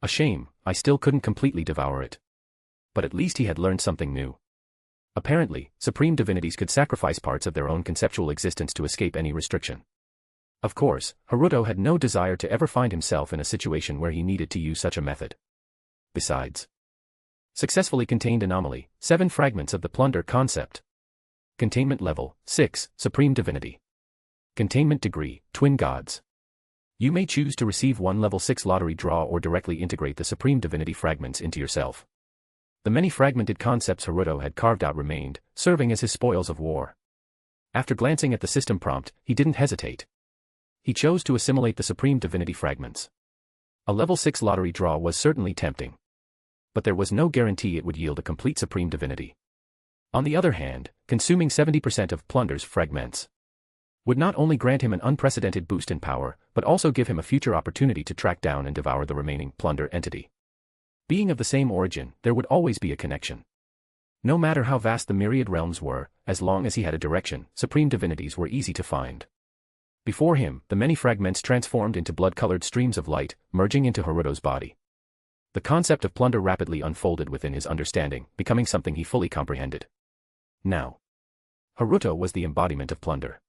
A shame, I still couldn't completely devour it. But at least he had learned something new. Apparently, supreme divinities could sacrifice parts of their own conceptual existence to escape any restriction. Of course, Haruto had no desire to ever find himself in a situation where he needed to use such a method. Besides, successfully contained anomaly, 7 fragments of the plunder concept. Containment level, 6, supreme divinity. Containment degree, twin gods. You may choose to receive one level 6 lottery draw or directly integrate the supreme divinity fragments into yourself. The many fragmented concepts Haruto had carved out remained, serving as his spoils of war. After glancing at the system prompt, he didn't hesitate. He chose to assimilate the supreme divinity fragments. A level 6 lottery draw was certainly tempting. But there was no guarantee it would yield a complete supreme divinity. On the other hand, consuming 70% of plunder's fragments would not only grant him an unprecedented boost in power, but also give him a future opportunity to track down and devour the remaining plunder entity. Being of the same origin, there would always be a connection. No matter how vast the myriad realms were, as long as he had a direction, supreme divinities were easy to find. Before him, the many fragments transformed into blood-colored streams of light, merging into Haruto's body. The concept of plunder rapidly unfolded within his understanding, becoming something he fully comprehended. Now, Haruto was the embodiment of plunder.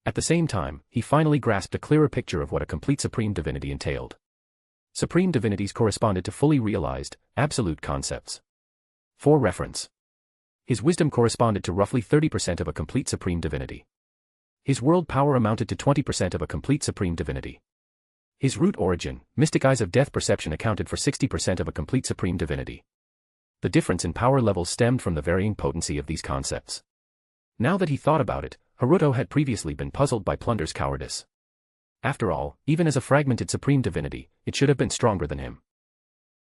At the same time, he finally grasped a clearer picture of what a complete supreme divinity entailed. Supreme divinities corresponded to fully realized, absolute concepts. For reference, his wisdom corresponded to roughly 30% of a complete supreme divinity. His world power amounted to 20% of a complete supreme divinity. His root origin, mystic eyes of death perception, accounted for 60% of a complete supreme divinity. The difference in power levels stemmed from the varying potency of these concepts. Now that he thought about it, Haruto had previously been puzzled by plunder's cowardice. After all, even as a fragmented supreme divinity, it should have been stronger than him.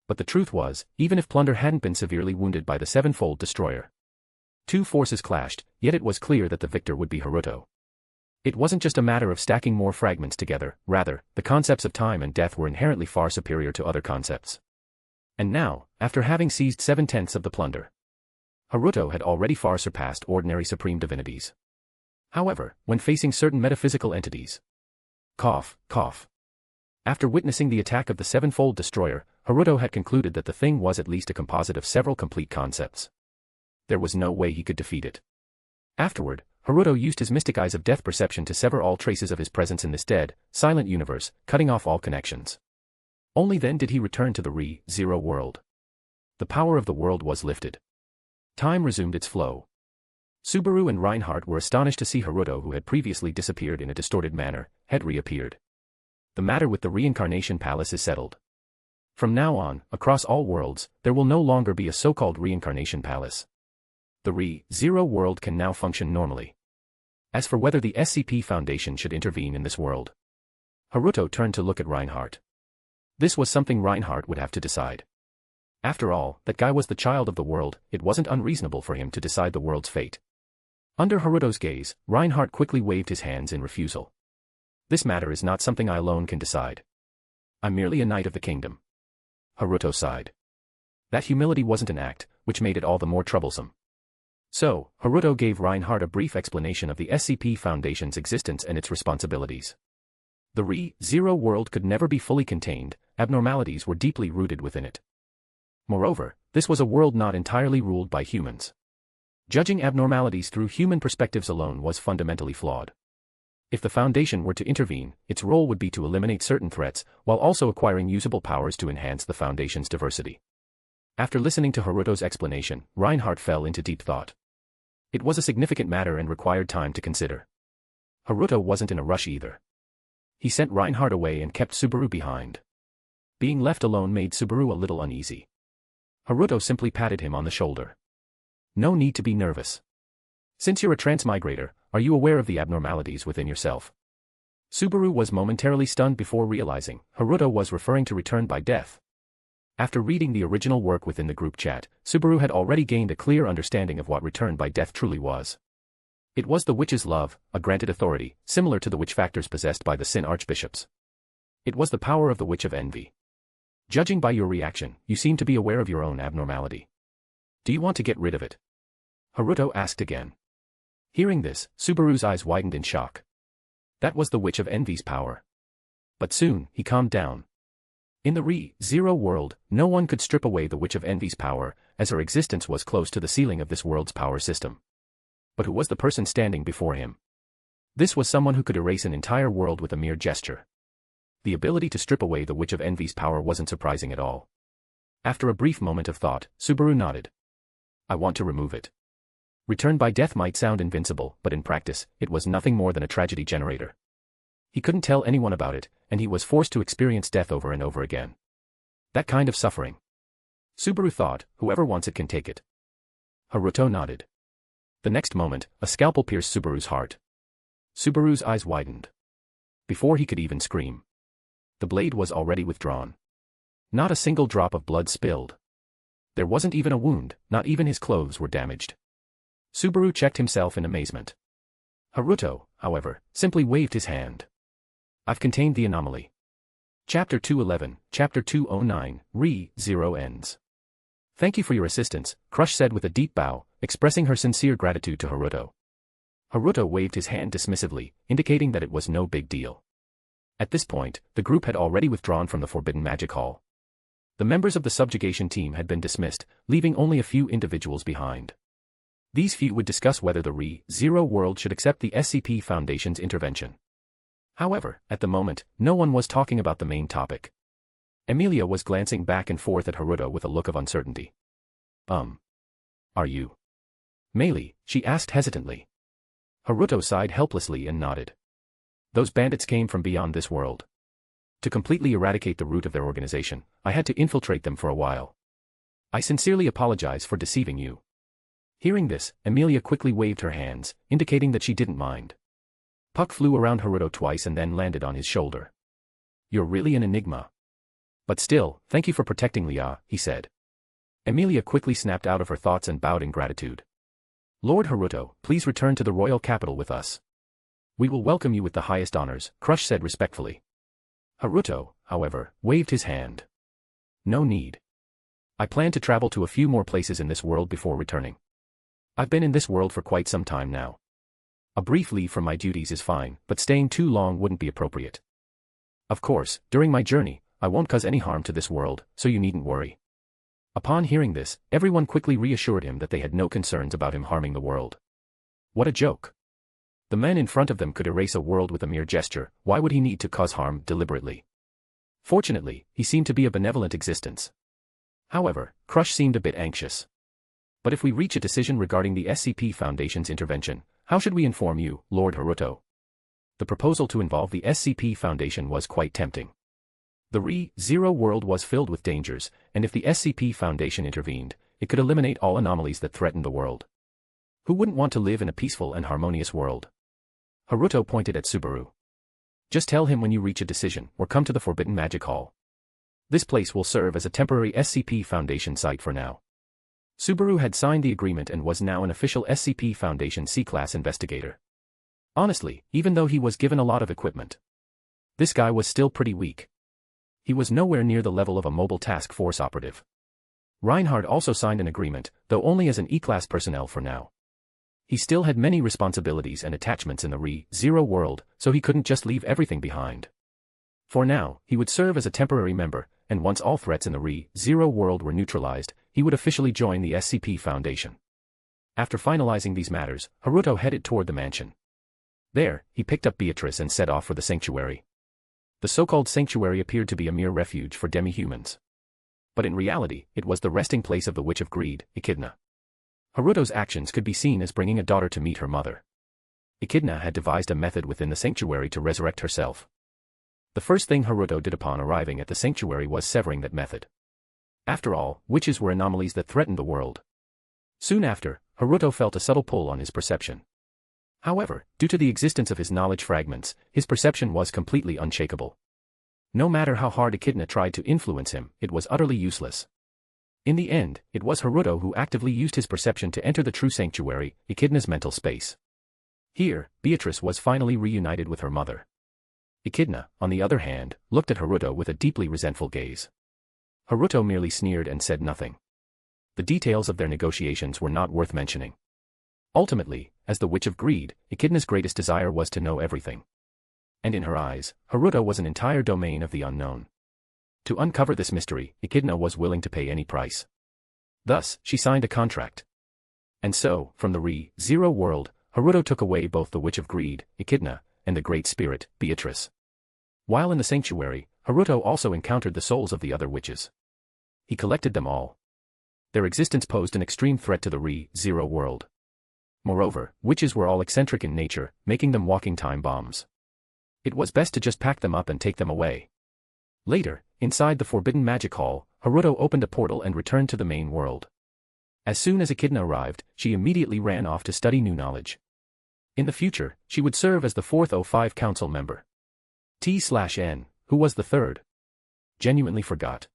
But the truth was, even if plunder hadn't been severely wounded by the sevenfold destroyer, 2 forces clashed, yet it was clear that the victor would be Haruto. It wasn't just a matter of stacking more fragments together, rather, the concepts of time and death were inherently far superior to other concepts. And now, after having seized 7/10 of the plunder, Haruto had already far surpassed ordinary supreme divinities. However, when facing certain metaphysical entities, cough. After witnessing the attack of the sevenfold destroyer, Haruto had concluded that the thing was at least a composite of several complete concepts. There was no way he could defeat it. Afterward, Haruto used his mystic eyes of death perception to sever all traces of his presence in this dead, silent universe, cutting off all connections. Only then did he return to the Re-Zero world. The power of the world was lifted. Time resumed its flow. Subaru and Reinhardt were astonished to see Haruto, who had previously disappeared in a distorted manner, had reappeared. The matter with the reincarnation palace is settled. From now on, across all worlds, there will no longer be a so-called reincarnation palace. The Re-Zero world can now function normally. As for whether the SCP Foundation should intervene in this world, Haruto turned to look at Reinhardt. This was something Reinhardt would have to decide. After all, that guy was the child of the world, it wasn't unreasonable for him to decide the world's fate. Under Haruto's gaze, Reinhardt quickly waved his hands in refusal. This matter is not something I alone can decide. I'm merely a knight of the kingdom. Haruto sighed. That humility wasn't an act, which made it all the more troublesome. So, Haruto gave Reinhardt a brief explanation of the SCP Foundation's existence and its responsibilities. The Re-Zero world could never be fully contained, abnormalities were deeply rooted within it. Moreover, this was a world not entirely ruled by humans. Judging abnormalities through human perspectives alone was fundamentally flawed. If the Foundation were to intervene, its role would be to eliminate certain threats, while also acquiring usable powers to enhance the Foundation's diversity. After listening to Haruto's explanation, Reinhardt fell into deep thought. It was a significant matter and required time to consider. Haruto wasn't in a rush either. He sent Reinhardt away and kept Subaru behind. Being left alone made Subaru a little uneasy. Haruto simply patted him on the shoulder. No need to be nervous. Since you're a transmigrator, are you aware of the abnormalities within yourself? Subaru was momentarily stunned before realizing Haruto was referring to return by death. After reading the original work within the group chat, Subaru had already gained a clear understanding of what return by death truly was. It was the witch's love, a granted authority, similar to the witch factors possessed by the Sin Archbishops. It was the power of the witch of envy. Judging by your reaction, you seem to be aware of your own abnormality. Do you want to get rid of it? Haruto asked again. Hearing this, Subaru's eyes widened in shock. That was the witch of envy's power. But soon, he calmed down. In the Re-Zero world, no one could strip away the witch of envy's power, as her existence was close to the ceiling of this world's power system. But who was the person standing before him? This was someone who could erase an entire world with a mere gesture. The ability to strip away the witch of envy's power wasn't surprising at all. After a brief moment of thought, Subaru nodded. I want to remove it. Return by death might sound invincible, but in practice, it was nothing more than a tragedy generator. He couldn't tell anyone about it, and he was forced to experience death over and over again. That kind of suffering. Subaru thought, whoever wants it can take it. Haruto nodded. The next moment, a scalpel pierced Subaru's heart. Subaru's eyes widened. Before he could even scream, the blade was already withdrawn. Not a single drop of blood spilled. There wasn't even a wound, not even his clothes were damaged. Subaru checked himself in amazement. Haruto, however, simply waved his hand. I've contained the anomaly. Chapter 211, Chapter 209, Re-Zero ends. Thank you for your assistance, Crush said with a deep bow, expressing her sincere gratitude to Haruto. Haruto waved his hand dismissively, indicating that it was no big deal. At this point, the group had already withdrawn from the Forbidden Magic Hall. The members of the subjugation team had been dismissed, leaving only a few individuals behind. These few would discuss whether the Re-Zero world should accept the SCP Foundation's intervention. However, at the moment, no one was talking about the main topic. Emilia was glancing back and forth at Haruto with a look of uncertainty. Are you? Meili, she asked hesitantly. Haruto sighed helplessly and nodded. Those bandits came from beyond this world. To completely eradicate the root of their organization, I had to infiltrate them for a while. I sincerely apologize for deceiving you. Hearing this, Emilia quickly waved her hands, indicating that she didn't mind. Puck flew around Haruto twice and then landed on his shoulder. You're really an enigma. But still, thank you for protecting Lia, he said. Emilia quickly snapped out of her thoughts and bowed in gratitude. Lord Haruto, please return to the royal capital with us. We will welcome you with the highest honors, Crush said respectfully. Haruto, however, waved his hand. No need. I plan to travel to a few more places in this world before returning. I've been in this world for quite some time now. A brief leave from my duties is fine, but staying too long wouldn't be appropriate. Of course, during my journey, I won't cause any harm to this world, so you needn't worry. Upon hearing this, everyone quickly reassured him that they had no concerns about him harming the world. What a joke. The man in front of them could erase a world with a mere gesture, why would he need to cause harm deliberately? Fortunately, he seemed to be a benevolent existence. However, Crush seemed a bit anxious. But if we reach a decision regarding the SCP Foundation's intervention, how should we inform you, Lord Haruto? The proposal to involve the SCP Foundation was quite tempting. The Re-Zero world was filled with dangers, and if the SCP Foundation intervened, it could eliminate all anomalies that threatened the world. Who wouldn't want to live in a peaceful and harmonious world? Haruto pointed at Subaru. Just tell him when you reach a decision, or come to the Forbidden Magic Hall. This place will serve as a temporary SCP Foundation site for now. Subaru had signed the agreement and was now an official SCP Foundation C-Class investigator. Honestly, even though he was given a lot of equipment, This guy was still pretty weak. He was nowhere near the level of a mobile task force operative. Reinhard also signed an agreement, though only as an E-class personnel for now. He still had many responsibilities and attachments in the Re-Zero world, so he couldn't just leave everything behind. For now, he would serve as a temporary member, and once all threats in the Re-Zero world were neutralized, he would officially join the SCP Foundation. After finalizing these matters, Haruto headed toward the mansion. There, he picked up Beatrice and set off for the sanctuary. The so-called sanctuary appeared to be a mere refuge for demi-humans. But in reality, it was the resting place of the Witch of Greed, Echidna. Haruto's actions could be seen as bringing a daughter to meet her mother. Echidna had devised a method within the sanctuary to resurrect herself. The first thing Haruto did upon arriving at the sanctuary was severing that method. After all, witches were anomalies that threatened the world. Soon after, Haruto felt a subtle pull on his perception. However, due to the existence of his knowledge fragments, his perception was completely unshakable. No matter how hard Echidna tried to influence him, it was utterly useless. In the end, it was Haruto who actively used his perception to enter the true sanctuary, Echidna's mental space. Here, Beatrice was finally reunited with her mother. Echidna, on the other hand, looked at Haruto with a deeply resentful gaze. Haruto merely sneered and said nothing. The details of their negotiations were not worth mentioning. Ultimately, as the Witch of Greed, Echidna's greatest desire was to know everything. And in her eyes, Haruto was an entire domain of the unknown. To uncover this mystery, Echidna was willing to pay any price. Thus, she signed a contract. And so, from the Re-Zero world, Haruto took away both the Witch of Greed, Echidna, and the Great Spirit, Beatrice. While in the sanctuary, Haruto also encountered the souls of the other witches. He collected them all. Their existence posed an extreme threat to the Re-Zero world. Moreover, witches were all eccentric in nature, making them walking time bombs. It was best to just pack them up and take them away. Later, inside the Forbidden Magic Hall, Haruto opened a portal and returned to the main world. As soon as Echidna arrived, she immediately ran off to study new knowledge. In the future, she would serve as the 4th 05 Council member. T/N, who was the third? Genuinely forgot.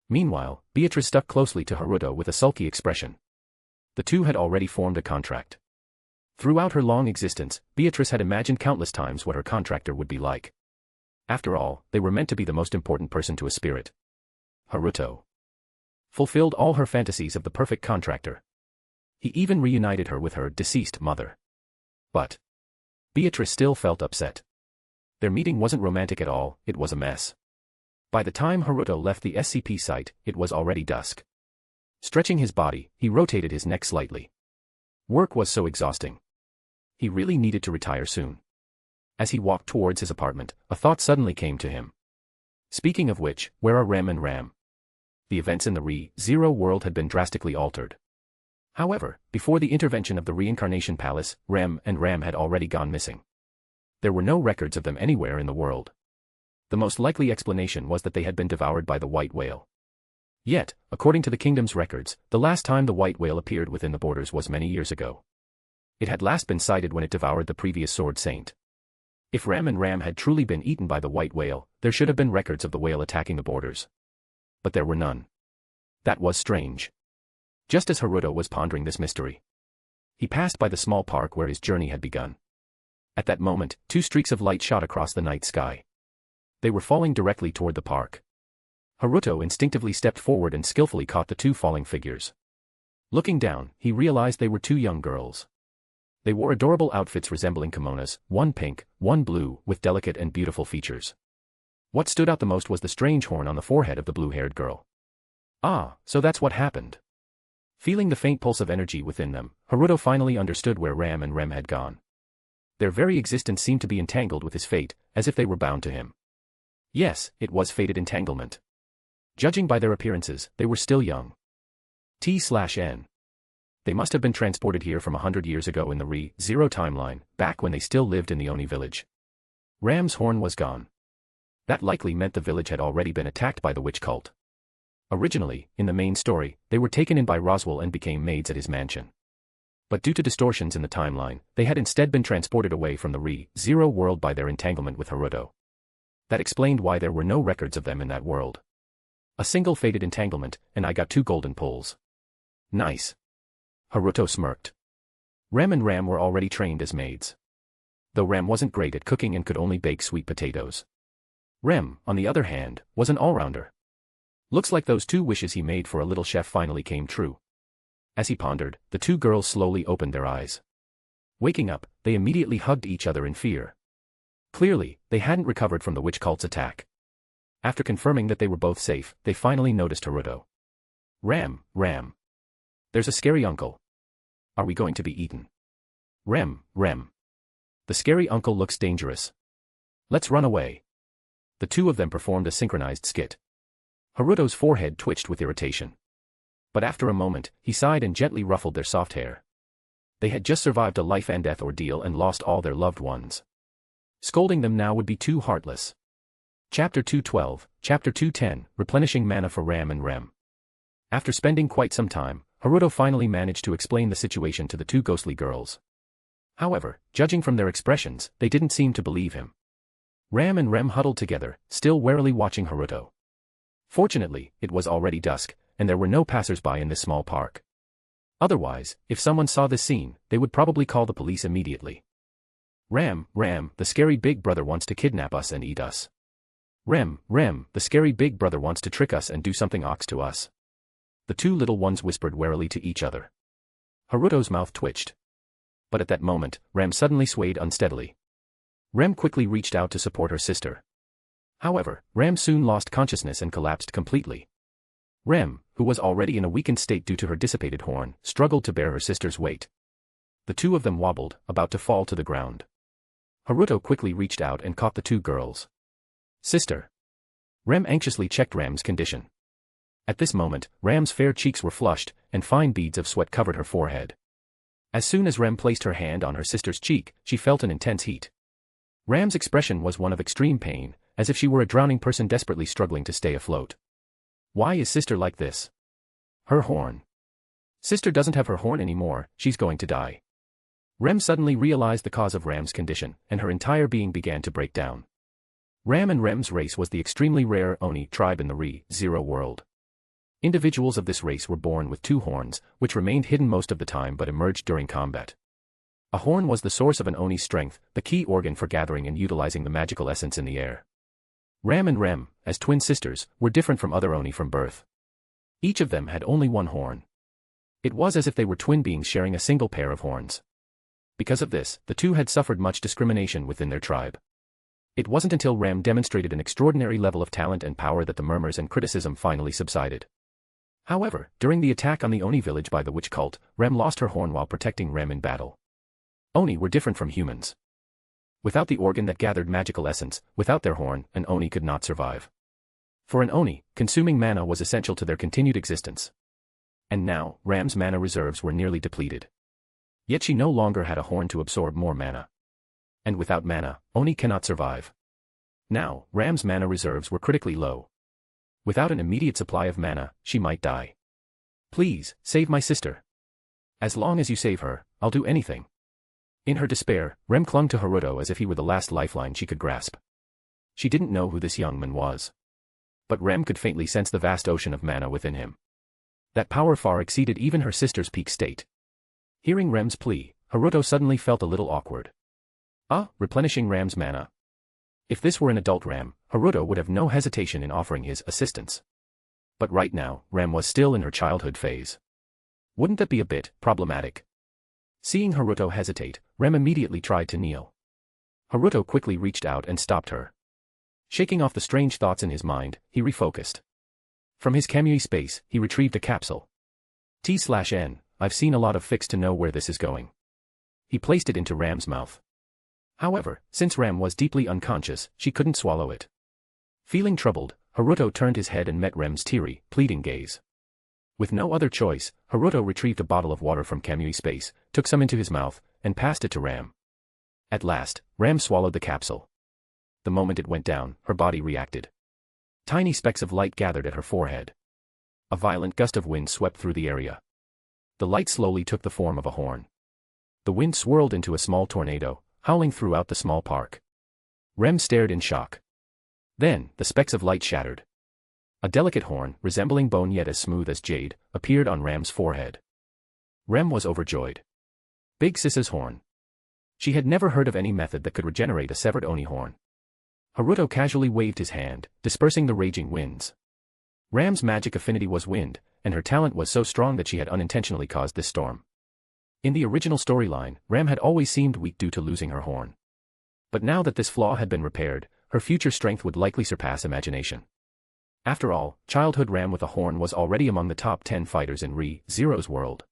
Meanwhile, Beatrice stuck closely to Haruto with a sulky expression. The two had already formed a contract. Throughout her long existence, Beatrice had imagined countless times what her contractor would be like. After all, they were meant to be the most important person to a spirit. Haruto fulfilled all her fantasies of the perfect contractor. He even reunited her with her deceased mother. But Beatrice still felt upset. Their meeting wasn't romantic at all, it was a mess. By the time Haruto left the SCP site, it was already dusk. Stretching his body, he rotated his neck slightly. Work was so exhausting. He really needed to retire soon. As he walked towards his apartment, a thought suddenly came to him. Speaking of which, where are Rem and Ram? The events in the Re-Zero world had been drastically altered. However, before the intervention of the Reincarnation Palace, Rem and Ram had already gone missing. There were no records of them anywhere in the world. The most likely explanation was that they had been devoured by the white whale. Yet, according to the kingdom's records, the last time the white whale appeared within the borders was many years ago. It had last been sighted when it devoured the previous Sword Saint. If Ram and Ram had truly been eaten by the white whale, there should have been records of the whale attacking the borders. But there were none. That was strange. Just as Haruto was pondering this mystery, he passed by the small park where his journey had begun. At that moment, two streaks of light shot across the night sky. They were falling directly toward the park. Haruto instinctively stepped forward and skillfully caught the two falling figures. Looking down, he realized they were two young girls. They wore adorable outfits resembling kimonos, one pink, one blue, with delicate and beautiful features. What stood out the most was the strange horn on the forehead of the blue-haired girl. Ah, so that's what happened. Feeling the faint pulse of energy within them, Haruto finally understood where Ram and Rem had gone. Their very existence seemed to be entangled with his fate, as if they were bound to him. Yes, it was fated entanglement. Judging by their appearances, they were still young. T/N. They must have been transported here from 100 years ago in the Re-Zero timeline, back when they still lived in the Oni village. Ram's horn was gone. That likely meant the village had already been attacked by the witch cult. Originally, in the main story, they were taken in by Roswell and became maids at his mansion. But due to distortions in the timeline, they had instead been transported away from the Re-Zero world by their entanglement with Haruto. That explained why there were no records of them in that world. A single fated entanglement, and I got 2 golden pulls. Nice. Haruto smirked. Rem and Ram were already trained as maids. Though Ram wasn't great at cooking and could only bake sweet potatoes, Rem, on the other hand, was an all-rounder. Looks like those 2 wishes he made for a little chef finally came true. As he pondered, the 2 girls slowly opened their eyes. Waking up, they immediately hugged each other in fear. Clearly, they hadn't recovered from the witch cult's attack. After confirming that they were both safe, they finally noticed Haruto. Ram. There's a scary uncle. Are we going to be eaten? Rem. The scary uncle looks dangerous. Let's run away. The 2 of them performed a synchronized skit. Haruto's forehead twitched with irritation. But after a moment, he sighed and gently ruffled their soft hair. They had just survived a life-and-death ordeal and lost all their loved ones. Scolding them now would be too heartless. Chapter 212, Chapter 210, Replenishing Mana for Ram and Rem. After spending quite some time, Haruto finally managed to explain the situation to the 2 ghostly girls. However, judging from their expressions, they didn't seem to believe him. Ram and Rem huddled together, still warily watching Haruto. Fortunately, it was already dusk, and there were no passers-by in this small park. Otherwise, if someone saw this scene, they would probably call the police immediately. Ram, the scary big brother wants to kidnap us and eat us. Rem, the scary big brother wants to trick us and do something ox to us. The 2 little ones whispered warily to each other. Haruto's mouth twitched. But at that moment, Rem suddenly swayed unsteadily. Rem quickly reached out to support her sister. However, Rem soon lost consciousness and collapsed completely. Rem, who was already in a weakened state due to her dissipated horn, struggled to bear her sister's weight. The 2 of them wobbled, about to fall to the ground. Haruto quickly reached out and caught the 2 girls. Sister. Rem anxiously checked Ram's condition. At this moment, Ram's fair cheeks were flushed, and fine beads of sweat covered her forehead. As soon as Rem placed her hand on her sister's cheek, she felt an intense heat. Ram's expression was one of extreme pain, as if she were a drowning person desperately struggling to stay afloat. Why is sister like this? Her horn. Sister doesn't have her horn anymore, she's going to die. Rem suddenly realized the cause of Ram's condition, and her entire being began to break down. Ram and Rem's race was the extremely rare Oni tribe in the Re-Zero world. Individuals of this race were born with 2 horns, which remained hidden most of the time but emerged during combat. A horn was the source of an Oni's strength, the key organ for gathering and utilizing the magical essence in the air. Ram and Rem, as twin sisters, were different from other Oni from birth. Each of them had only 1 horn. It was as if they were twin beings sharing a single pair of horns. Because of this, the 2 had suffered much discrimination within their tribe. It wasn't until Rem demonstrated an extraordinary level of talent and power that the murmurs and criticism finally subsided. However, during the attack on the Oni village by the witch cult, Rem lost her horn while protecting Rem in battle. Oni were different from humans. Without the organ that gathered magical essence, without their horn, an Oni could not survive. For an Oni, consuming mana was essential to their continued existence. And now, Ram's mana reserves were nearly depleted. Yet she no longer had a horn to absorb more mana. And without mana, Oni cannot survive. Now, Ram's mana reserves were critically low. Without an immediate supply of mana, she might die. Please, save my sister. As long as you save her, I'll do anything. In her despair, Rem clung to Haruto as if he were the last lifeline she could grasp. She didn't know who this young man was. But Rem could faintly sense the vast ocean of mana within him. That power far exceeded even her sister's peak state. Hearing Rem's plea, Haruto suddenly felt a little awkward. Replenishing Ram's mana. If this were an adult Ram, Haruto would have no hesitation in offering his assistance. But right now, Ram was still in her childhood phase. Wouldn't that be a bit problematic? Seeing Haruto hesitate, Rem immediately tried to kneel. Haruto quickly reached out and stopped her. Shaking off the strange thoughts in his mind, he refocused. From his Kamui space, he retrieved a capsule. T/N, I've seen a lot of fics to know where this is going. He placed it into Ram's mouth. However, since Ram was deeply unconscious, she couldn't swallow it. Feeling troubled, Haruto turned his head and met Rem's teary, pleading gaze. With no other choice, Haruto retrieved a bottle of water from Kamui space, took some into his mouth, and passed it to Ram. At last, Ram swallowed the capsule. The moment it went down, her body reacted. Tiny specks of light gathered at her forehead. A violent gust of wind swept through the area. The light slowly took the form of a horn. The wind swirled into a small tornado, howling throughout the small park. Rem stared in shock. Then, the specks of light shattered. A delicate horn, resembling bone yet as smooth as jade, appeared on Ram's forehead. Rem was overjoyed. Big Sis's horn. She had never heard of any method that could regenerate a severed Oni horn. Haruto casually waved his hand, dispersing the raging winds. Ram's magic affinity was wind, and her talent was so strong that she had unintentionally caused this storm. In the original storyline, Ram had always seemed weak due to losing her horn. But now that this flaw had been repaired, her future strength would likely surpass imagination. After all, childhood Ram with a horn was already among the top 10 fighters in Re-Zero's world.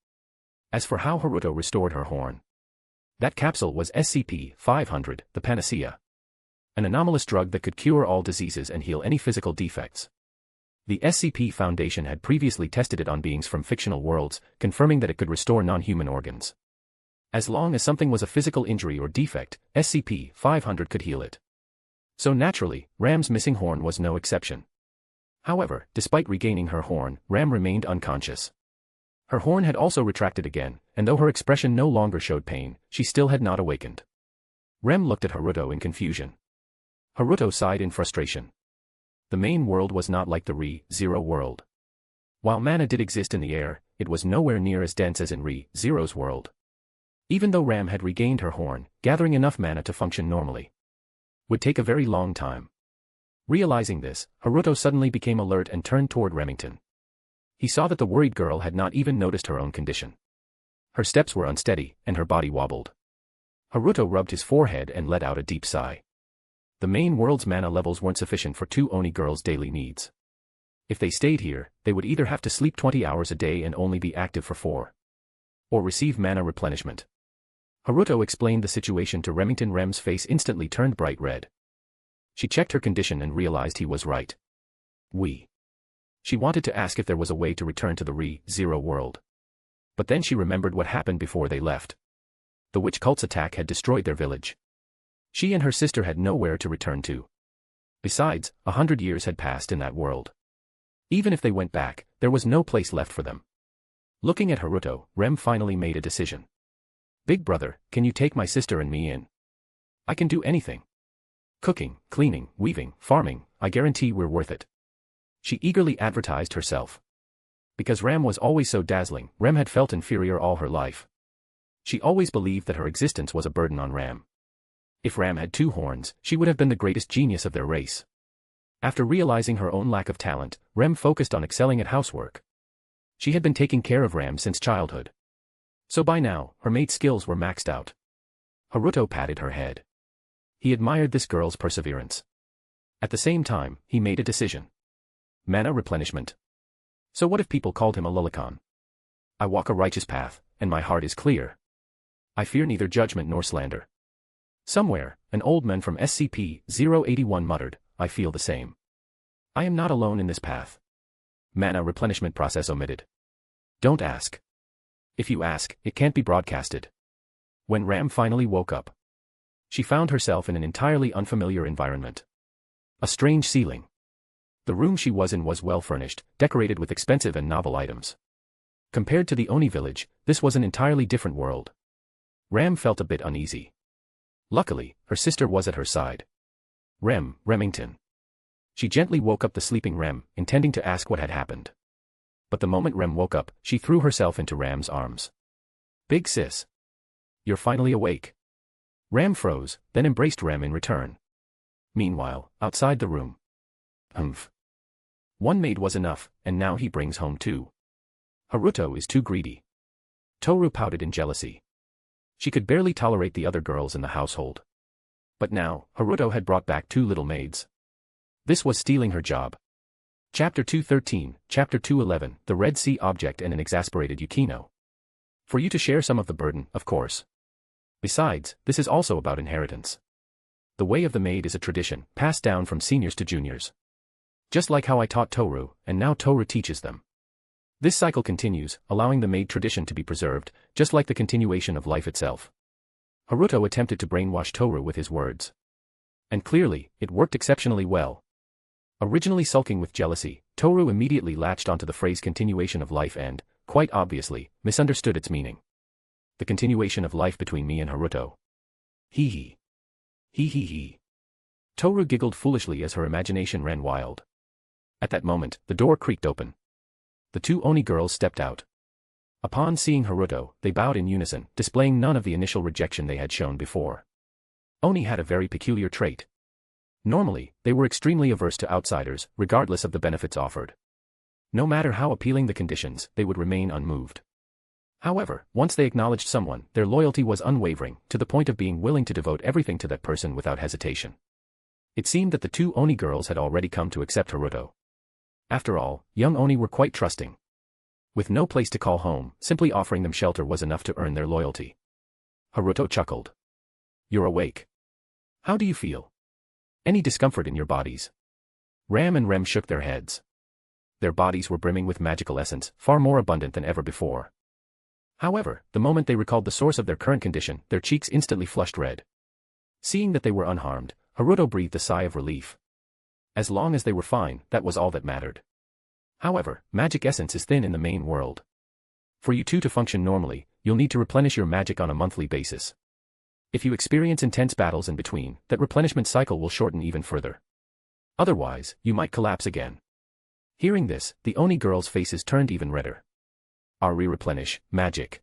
As for how Haruto restored her horn, that capsule was SCP-500, the panacea. An anomalous drug that could cure all diseases and heal any physical defects. The SCP Foundation had previously tested it on beings from fictional worlds, confirming that it could restore non-human organs. As long as something was a physical injury or defect, SCP-500 could heal it. So naturally, Ram's missing horn was no exception. However, despite regaining her horn, Ram remained unconscious. Her horn had also retracted again, and though her expression no longer showed pain, she still had not awakened. Rem looked at Haruto in confusion. Haruto sighed in frustration. The main world was not like the Re-Zero world. While mana did exist in the air, it was nowhere near as dense as in Re-Zero's world. Even though Ram had regained her horn, gathering enough mana to function normally would take a very long time. Realizing this, Haruto suddenly became alert and turned toward Remington. He saw that the worried girl had not even noticed her own condition. Her steps were unsteady, and her body wobbled. Haruto rubbed his forehead and let out a deep sigh. The main world's mana levels weren't sufficient for two Oni girls' daily needs. If they stayed here, they would either have to sleep 20 hours a day and only be active for 4. Or receive mana replenishment. Haruto explained the situation to Remington. Rem's face instantly turned bright red. She checked her condition and realized he was right. She wanted to ask if there was a way to return to the Re-Zero world. But then she remembered what happened before they left. The witch cult's attack had destroyed their village. She and her sister had nowhere to return to. Besides, 100 years had passed in that world. Even if they went back, there was no place left for them. Looking at Haruto, Rem finally made a decision. Big brother, can you take my sister and me in? I can do anything. Cooking, cleaning, weaving, farming, I guarantee we're worth it. She eagerly advertised herself. Because Ram was always so dazzling, Rem had felt inferior all her life. She always believed that her existence was a burden on Ram. If Ram had 2 horns, she would have been the greatest genius of their race. After realizing her own lack of talent, Rem focused on excelling at housework. She had been taking care of Ram since childhood. So by now, her maid's skills were maxed out. Haruto patted her head. He admired this girl's perseverance. At the same time, he made a decision. Mana replenishment. So what if people called him a lullicon? I walk a righteous path, and my heart is clear. I fear neither judgment nor slander. Somewhere, an old man from SCP-081 muttered, I feel the same. I am not alone in this path. Mana replenishment process omitted. Don't ask. If you ask, it can't be broadcasted. When Ram finally woke up, she found herself in an entirely unfamiliar environment. A strange ceiling. The room she was in was well furnished, decorated with expensive and novel items. Compared to the Oni village, this was an entirely different world. Ram felt a bit uneasy. Luckily, her sister was at her side. Remington. She gently woke up the sleeping Rem, intending to ask what had happened. But the moment Rem woke up, she threw herself into Ram's arms. Big sis. You're finally awake. Ram froze, then embraced Rem in return. Meanwhile, outside the room. One maid was enough, and now he brings home 2. Haruto is too greedy. Toru pouted in jealousy. She could barely tolerate the other girls in the household. But now, Haruto had brought back 2 little maids. This was stealing her job. Chapter 213, Chapter 211, The Red Sea Object and an Exasperated Yukino. For you to share some of the burden, of course. Besides, this is also about inheritance. The way of the maid is a tradition, passed down from seniors to juniors. Just like how I taught Toru, and now Toru teaches them. This cycle continues, allowing the maid tradition to be preserved, just like the continuation of life itself. Haruto attempted to brainwash Toru with his words. And clearly, it worked exceptionally well. Originally sulking with jealousy, Toru immediately latched onto the phrase continuation of life and, quite obviously, misunderstood its meaning. The continuation of life between me and Haruto. Hee hee. Hee hee hee. Toru giggled foolishly as her imagination ran wild. At that moment, the door creaked open. The 2 Oni girls stepped out. Upon seeing Haruto, they bowed in unison, displaying none of the initial rejection they had shown before. Oni had a very peculiar trait. Normally, they were extremely averse to outsiders, regardless of the benefits offered. No matter how appealing the conditions, they would remain unmoved. However, once they acknowledged someone, their loyalty was unwavering, to the point of being willing to devote everything to that person without hesitation. It seemed that the two Oni girls had already come to accept Haruto. After all, young Oni were quite trusting. With no place to call home, simply offering them shelter was enough to earn their loyalty. Haruto chuckled. You're awake. How do you feel? Any discomfort in your bodies? Ram and Rem shook their heads. Their bodies were brimming with magical essence, far more abundant than ever before. However, the moment they recalled the source of their current condition, their cheeks instantly flushed red. Seeing that they were unharmed, Haruto breathed a sigh of relief. As long as they were fine, that was all that mattered. However, magic essence is thin in the main world. For you two to function normally, you'll need to replenish your magic on a monthly basis. If you experience intense battles in between, that replenishment cycle will shorten even further. Otherwise, you might collapse again. Hearing this, the Oni girls' faces turned even redder. Ari replenish, magic.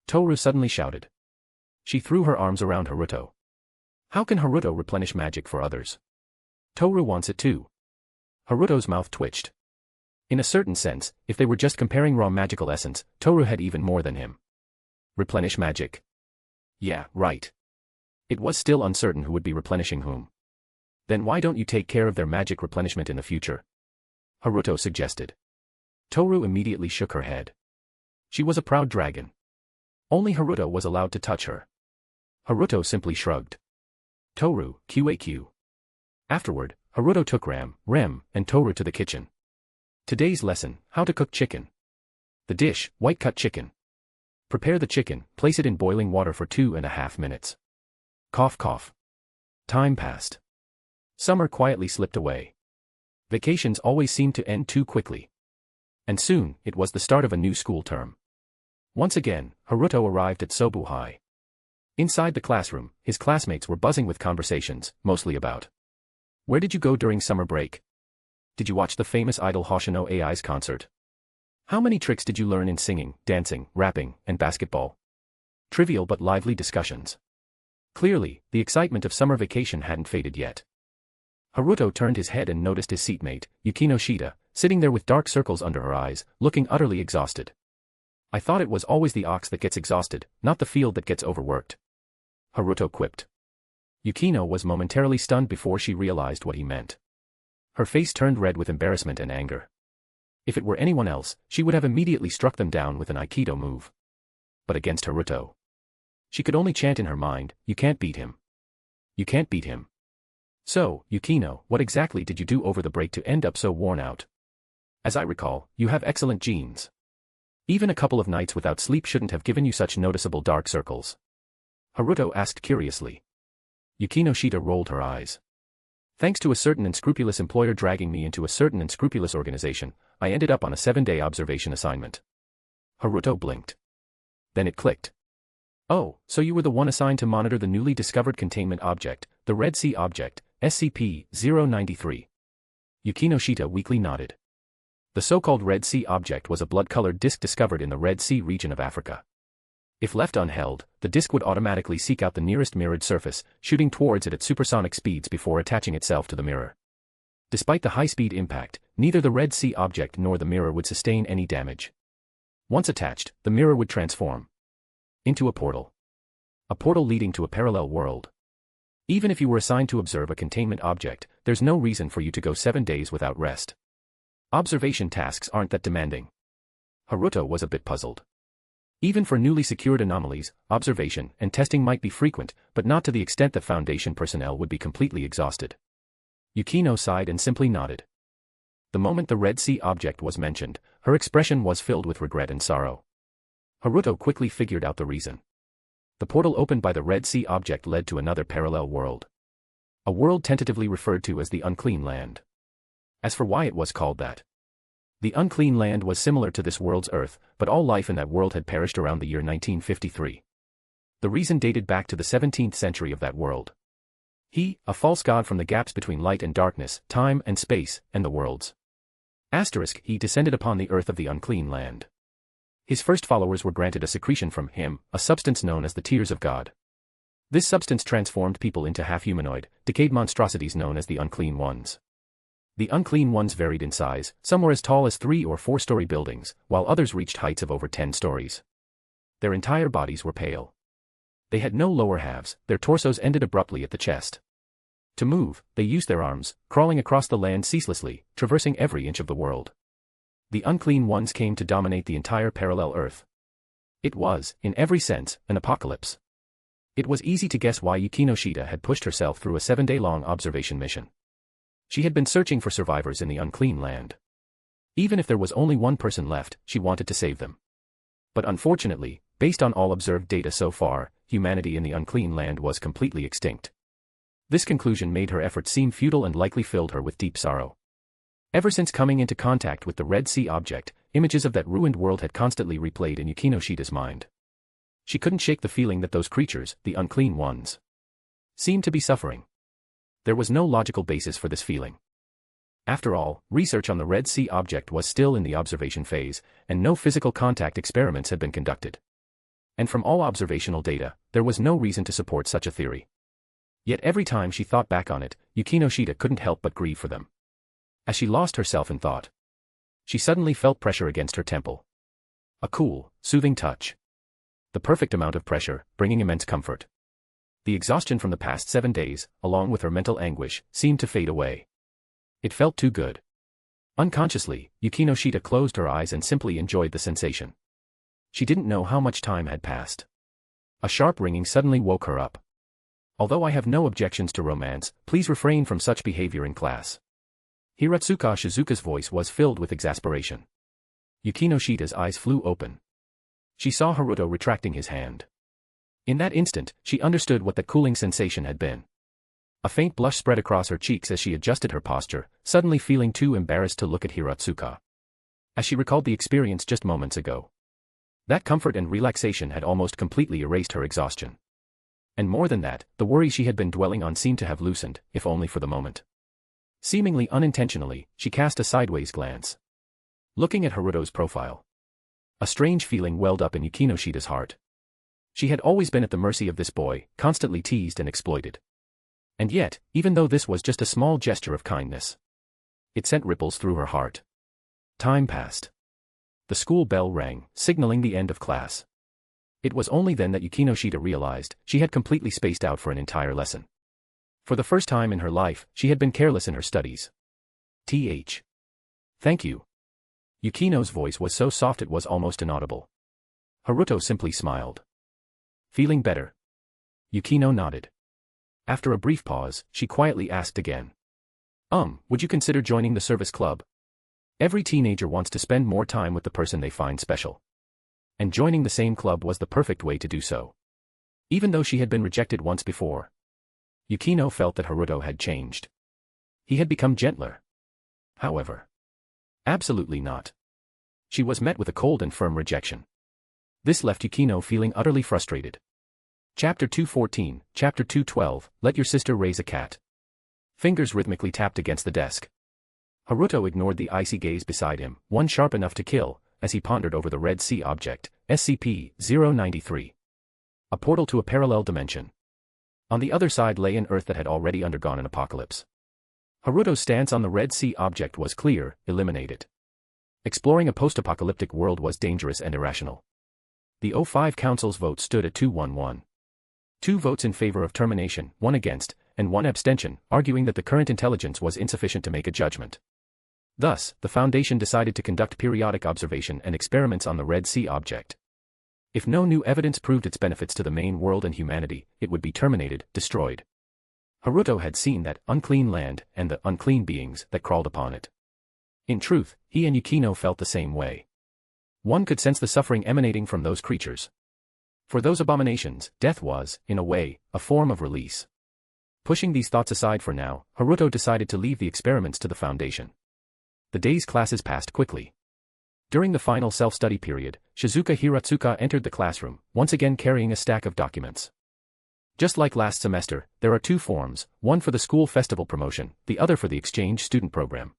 Toru suddenly shouted. She threw her arms around Haruto. How can Haruto replenish magic for others? Toru wants it too. Haruto's mouth twitched. In a certain sense, if they were just comparing raw magical essence, Toru had even more than him. Replenish magic. Yeah, right. It was still uncertain who would be replenishing whom. Then why don't you take care of their magic replenishment in the future? Haruto suggested. Toru immediately shook her head. She was a proud dragon. Only Haruto was allowed to touch her. Haruto simply shrugged. Toru, QAQ. Afterward, Haruto took Ram, Rem, and Toru to the kitchen. Today's lesson, how to cook chicken. The dish, white-cut chicken. Prepare the chicken, place it in boiling water for 2.5 minutes. Cough cough. Time passed. Summer quietly slipped away. Vacations always seemed to end too quickly. And soon, it was the start of a new school term. Once again, Haruto arrived at Sobu High. Inside the classroom, his classmates were buzzing with conversations, mostly about. Where did you go during summer break? Did you watch the famous idol Hoshino AI's concert? How many tricks did you learn in singing, dancing, rapping, and basketball? Trivial but lively discussions. Clearly, the excitement of summer vacation hadn't faded yet. Haruto turned his head and noticed his seatmate, Yukinoshita, sitting there with dark circles under her eyes, looking utterly exhausted. I thought it was always the ox that gets exhausted, not the field that gets overworked. Haruto quipped. Yukino was momentarily stunned before she realized what he meant. Her face turned red with embarrassment and anger. If it were anyone else, she would have immediately struck them down with an Aikido move. But against Haruto, she could only chant in her mind, you can't beat him. You can't beat him. So, Yukino, what exactly did you do over the break to end up so worn out? As I recall, you have excellent genes. Even a couple of nights without sleep shouldn't have given you such noticeable dark circles. Haruto asked curiously. Yukinoshita rolled her eyes. Thanks to a certain unscrupulous employer dragging me into a certain unscrupulous organization, I ended up on a 7-day observation assignment. Haruto blinked. Then it clicked. Oh, so you were the one assigned to monitor the newly discovered containment object, the Red Sea object, SCP-093. Yukinoshita weakly nodded. The so-called Red Sea object was a blood-colored disk discovered in the Red Sea region of Africa. If left unheld, the disk would automatically seek out the nearest mirrored surface, shooting towards it at supersonic speeds before attaching itself to the mirror. Despite the high-speed impact, neither the Red Sea object nor the mirror would sustain any damage. Once attached, the mirror would transform into a portal. A portal leading to a parallel world. Even if you were assigned to observe a containment object, there's no reason for you to go 7 days without rest. Observation tasks aren't that demanding. Haruto was a bit puzzled. Even for newly secured anomalies, observation and testing might be frequent, but not to the extent that Foundation personnel would be completely exhausted. Yukino sighed and simply nodded. The moment the Red Sea object was mentioned, her expression was filled with regret and sorrow. Haruto quickly figured out the reason. The portal opened by the Red Sea object led to another parallel world. A world tentatively referred to as the Unclean Land. As for why it was called that, the Unclean Land was similar to this world's Earth, but all life in that world had perished around the year 1953. The reason dated back to the 17th century of that world. He, a false god from the gaps between light and darkness, time and space, and the worlds. He descended upon the Earth of the Unclean Land. His first followers were granted a secretion from him, a substance known as the Tears of God. This substance transformed people into half-humanoid, decayed monstrosities known as the Unclean Ones. The Unclean Ones varied in size, some were as tall as 3- or 4-story buildings, while others reached heights of over 10 stories. Their entire bodies were pale. They had no lower halves, their torsos ended abruptly at the chest. To move, they used their arms, crawling across the land ceaselessly, traversing every inch of the world. The Unclean Ones came to dominate the entire parallel Earth. It was, in every sense, an apocalypse. It was easy to guess why Yukinoshita had pushed herself through a 7-day-long observation mission. She had been searching for survivors in the Unclean Land. Even if there was only one person left, she wanted to save them. But unfortunately, based on all observed data so far, humanity in the Unclean Land was completely extinct. This conclusion made her efforts seem futile and likely filled her with deep sorrow. Ever since coming into contact with the Red Sea object, images of that ruined world had constantly replayed in Yukinoshita's mind. She couldn't shake the feeling that those creatures, the Unclean Ones, seemed to be suffering. There was no logical basis for this feeling. After all, research on the Red Sea object was still in the observation phase, and no physical contact experiments had been conducted. And from all observational data, there was no reason to support such a theory. Yet every time she thought back on it, Yukinoshita couldn't help but grieve for them. As she lost herself in thought, she suddenly felt pressure against her temple. A cool, soothing touch. The perfect amount of pressure, bringing immense comfort. The exhaustion from the past 7 days, along with her mental anguish, seemed to fade away. It felt too good. Unconsciously, Yukinoshita closed her eyes and simply enjoyed the sensation. She didn't know how much time had passed. A sharp ringing suddenly woke her up. Although I have no objections to romance, please refrain from such behavior in class. Hiratsuka Shizuka's voice was filled with exasperation. Yukinoshita's eyes flew open. She saw Haruto retracting his hand. In that instant, she understood what that cooling sensation had been. A faint blush spread across her cheeks as she adjusted her posture, suddenly feeling too embarrassed to look at Hiratsuka. As she recalled the experience just moments ago, that comfort and relaxation had almost completely erased her exhaustion. And more than that, the worry she had been dwelling on seemed to have loosened, if only for the moment. Seemingly unintentionally, she cast a sideways glance. Looking at Haruto's profile, a strange feeling welled up in Yukinoshita's heart. She had always been at the mercy of this boy, constantly teased and exploited. And yet, even though this was just a small gesture of kindness, it sent ripples through her heart. Time passed. The school bell rang, signaling the end of class. It was only then that Yukinoshita realized she had completely spaced out for an entire lesson. For the first time in her life, she had been careless in her studies. Thank you. Yukino's voice was so soft it was almost inaudible. Haruto simply smiled. Feeling better? Yukino nodded. After a brief pause, she quietly asked again. Would you consider joining the service club? Every teenager wants to spend more time with the person they find special. And joining the same club was the perfect way to do so. Even though she had been rejected once before, Yukino felt that Haruto had changed. He had become gentler. However, absolutely not. She was met with a cold and firm rejection. This left Yukino feeling utterly frustrated. Chapter 214, Chapter 212, Let Your Sister Raise a Cat. Fingers rhythmically tapped against the desk. Haruto ignored the icy gaze beside him, one sharp enough to kill, as he pondered over the Red Sea object, SCP-093. A portal to a parallel dimension. On the other side lay an Earth that had already undergone an apocalypse. Haruto's stance on the Red Sea object was clear: eliminate it. Exploring a post-apocalyptic world was dangerous and irrational. The O5 Council's vote stood at 2-1-1. 2 votes in favor of termination, 1 against, and 1 abstention, arguing that the current intelligence was insufficient to make a judgment. Thus, the Foundation decided to conduct periodic observation and experiments on the Red Sea object. If no new evidence proved its benefits to the main world and humanity, it would be terminated, destroyed. Haruto had seen that unclean land and the unclean beings that crawled upon it. In truth, he and Yukino felt the same way. One could sense the suffering emanating from those creatures. For those abominations, death was, in a way, a form of release. Pushing these thoughts aside for now, Haruto decided to leave the experiments to the Foundation. The day's classes passed quickly. During the final self-study period, Shizuka Hiratsuka entered the classroom, once again carrying a stack of documents. Just like last semester, there are 2 forms, one for the school festival promotion, the other for the exchange student program.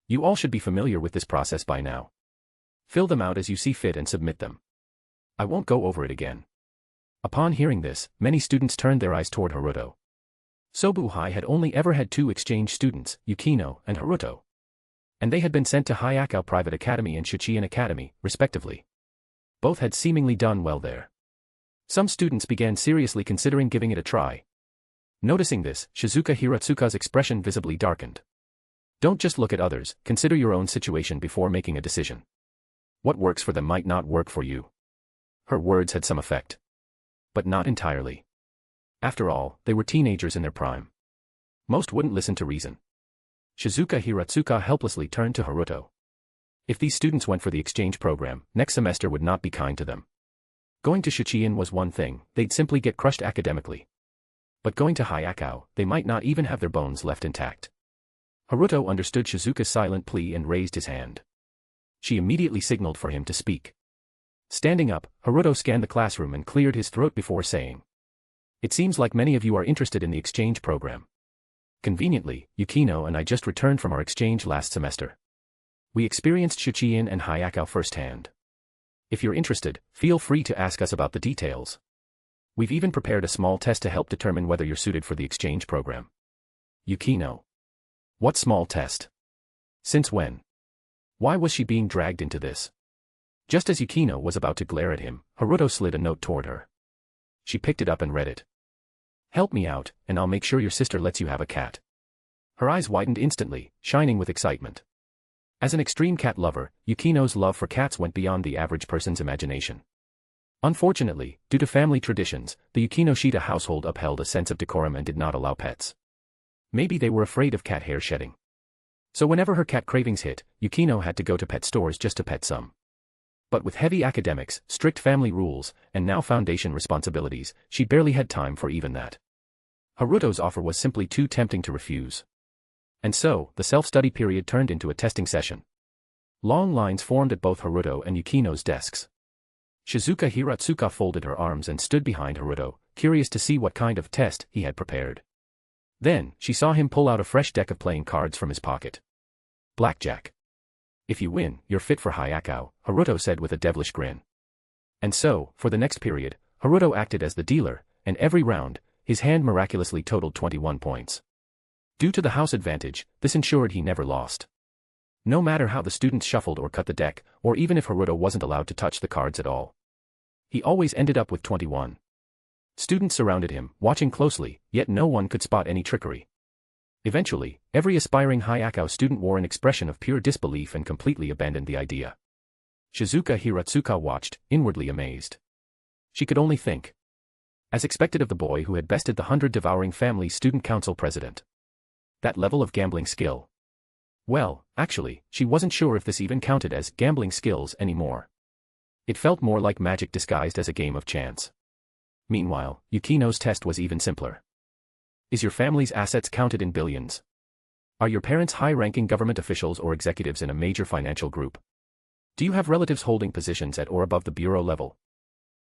You all should be familiar with this process by now. Fill them out as you see fit and submit them. I won't go over it again. Upon hearing this, many students turned their eyes toward Haruto. Sobuhai had only ever had 2 exchange students, Yukino and Haruto. And they had been sent to Hayakao Private Academy and Shichiin Academy, respectively. Both had seemingly done well there. Some students began seriously considering giving it a try. Noticing this, Shizuka Hiratsuka's expression visibly darkened. Don't just look at others, consider your own situation before making a decision. What works for them might not work for you. Her words had some effect. But not entirely. After all, they were teenagers in their prime. Most wouldn't listen to reason. Shizuka Hiratsuka helplessly turned to Haruto. If these students went for the exchange program, next semester would not be kind to them. Going to Shichiin was one thing, they'd simply get crushed academically. But going to Hayakao, they might not even have their bones left intact. Haruto understood Shizuka's silent plea and raised his hand. She immediately signaled for him to speak. Standing up, Haruto scanned the classroom and cleared his throat before saying, "It seems like many of you are interested in the exchange program. Conveniently, Yukino and I just returned from our exchange last semester. We experienced Shichiin and Hayakao firsthand. If you're interested, feel free to ask us about the details. We've even prepared a small test to help determine whether you're suited for the exchange program." Yukino. What small test? Since when? Why was she being dragged into this? Just as Yukino was about to glare at him, Haruto slid a note toward her. She picked it up and read it. "Help me out, and I'll make sure your sister lets you have a cat." Her eyes widened instantly, shining with excitement. As an extreme cat lover, Yukino's love for cats went beyond the average person's imagination. Unfortunately, due to family traditions, the Yukinoshita household upheld a sense of decorum and did not allow pets. Maybe they were afraid of cat hair shedding. So whenever her cat cravings hit, Yukino had to go to pet stores just to pet some. But with heavy academics, strict family rules, and now Foundation responsibilities, she barely had time for even that. Haruto's offer was simply too tempting to refuse. And so, the self-study period turned into a testing session. Long lines formed at both Haruto and Yukino's desks. Shizuka Hiratsuka folded her arms and stood behind Haruto, curious to see what kind of test he had prepared. Then, she saw him pull out a fresh deck of playing cards from his pocket. Blackjack. "If you win, you're fit for Hayakao," Haruto said with a devilish grin. And so, for the next period, Haruto acted as the dealer, and every round, his hand miraculously totaled 21 points. Due to the house advantage, this ensured he never lost. No matter how the students shuffled or cut the deck, or even if Haruto wasn't allowed to touch the cards at all, he always ended up with 21. Students surrounded him, watching closely, yet no one could spot any trickery. Eventually, every aspiring Hayakao student wore an expression of pure disbelief and completely abandoned the idea. Shizuka Hiratsuka watched, inwardly amazed. She could only think. As expected of the boy who had bested the 100-devouring family student council president. That level of gambling skill. Well, actually, she wasn't sure if this even counted as gambling skills anymore. It felt more like magic disguised as a game of chance. Meanwhile, Yukino's test was even simpler. Is your family's assets counted in billions? Are your parents high-ranking government officials or executives in a major financial group? Do you have relatives holding positions at or above the bureau level?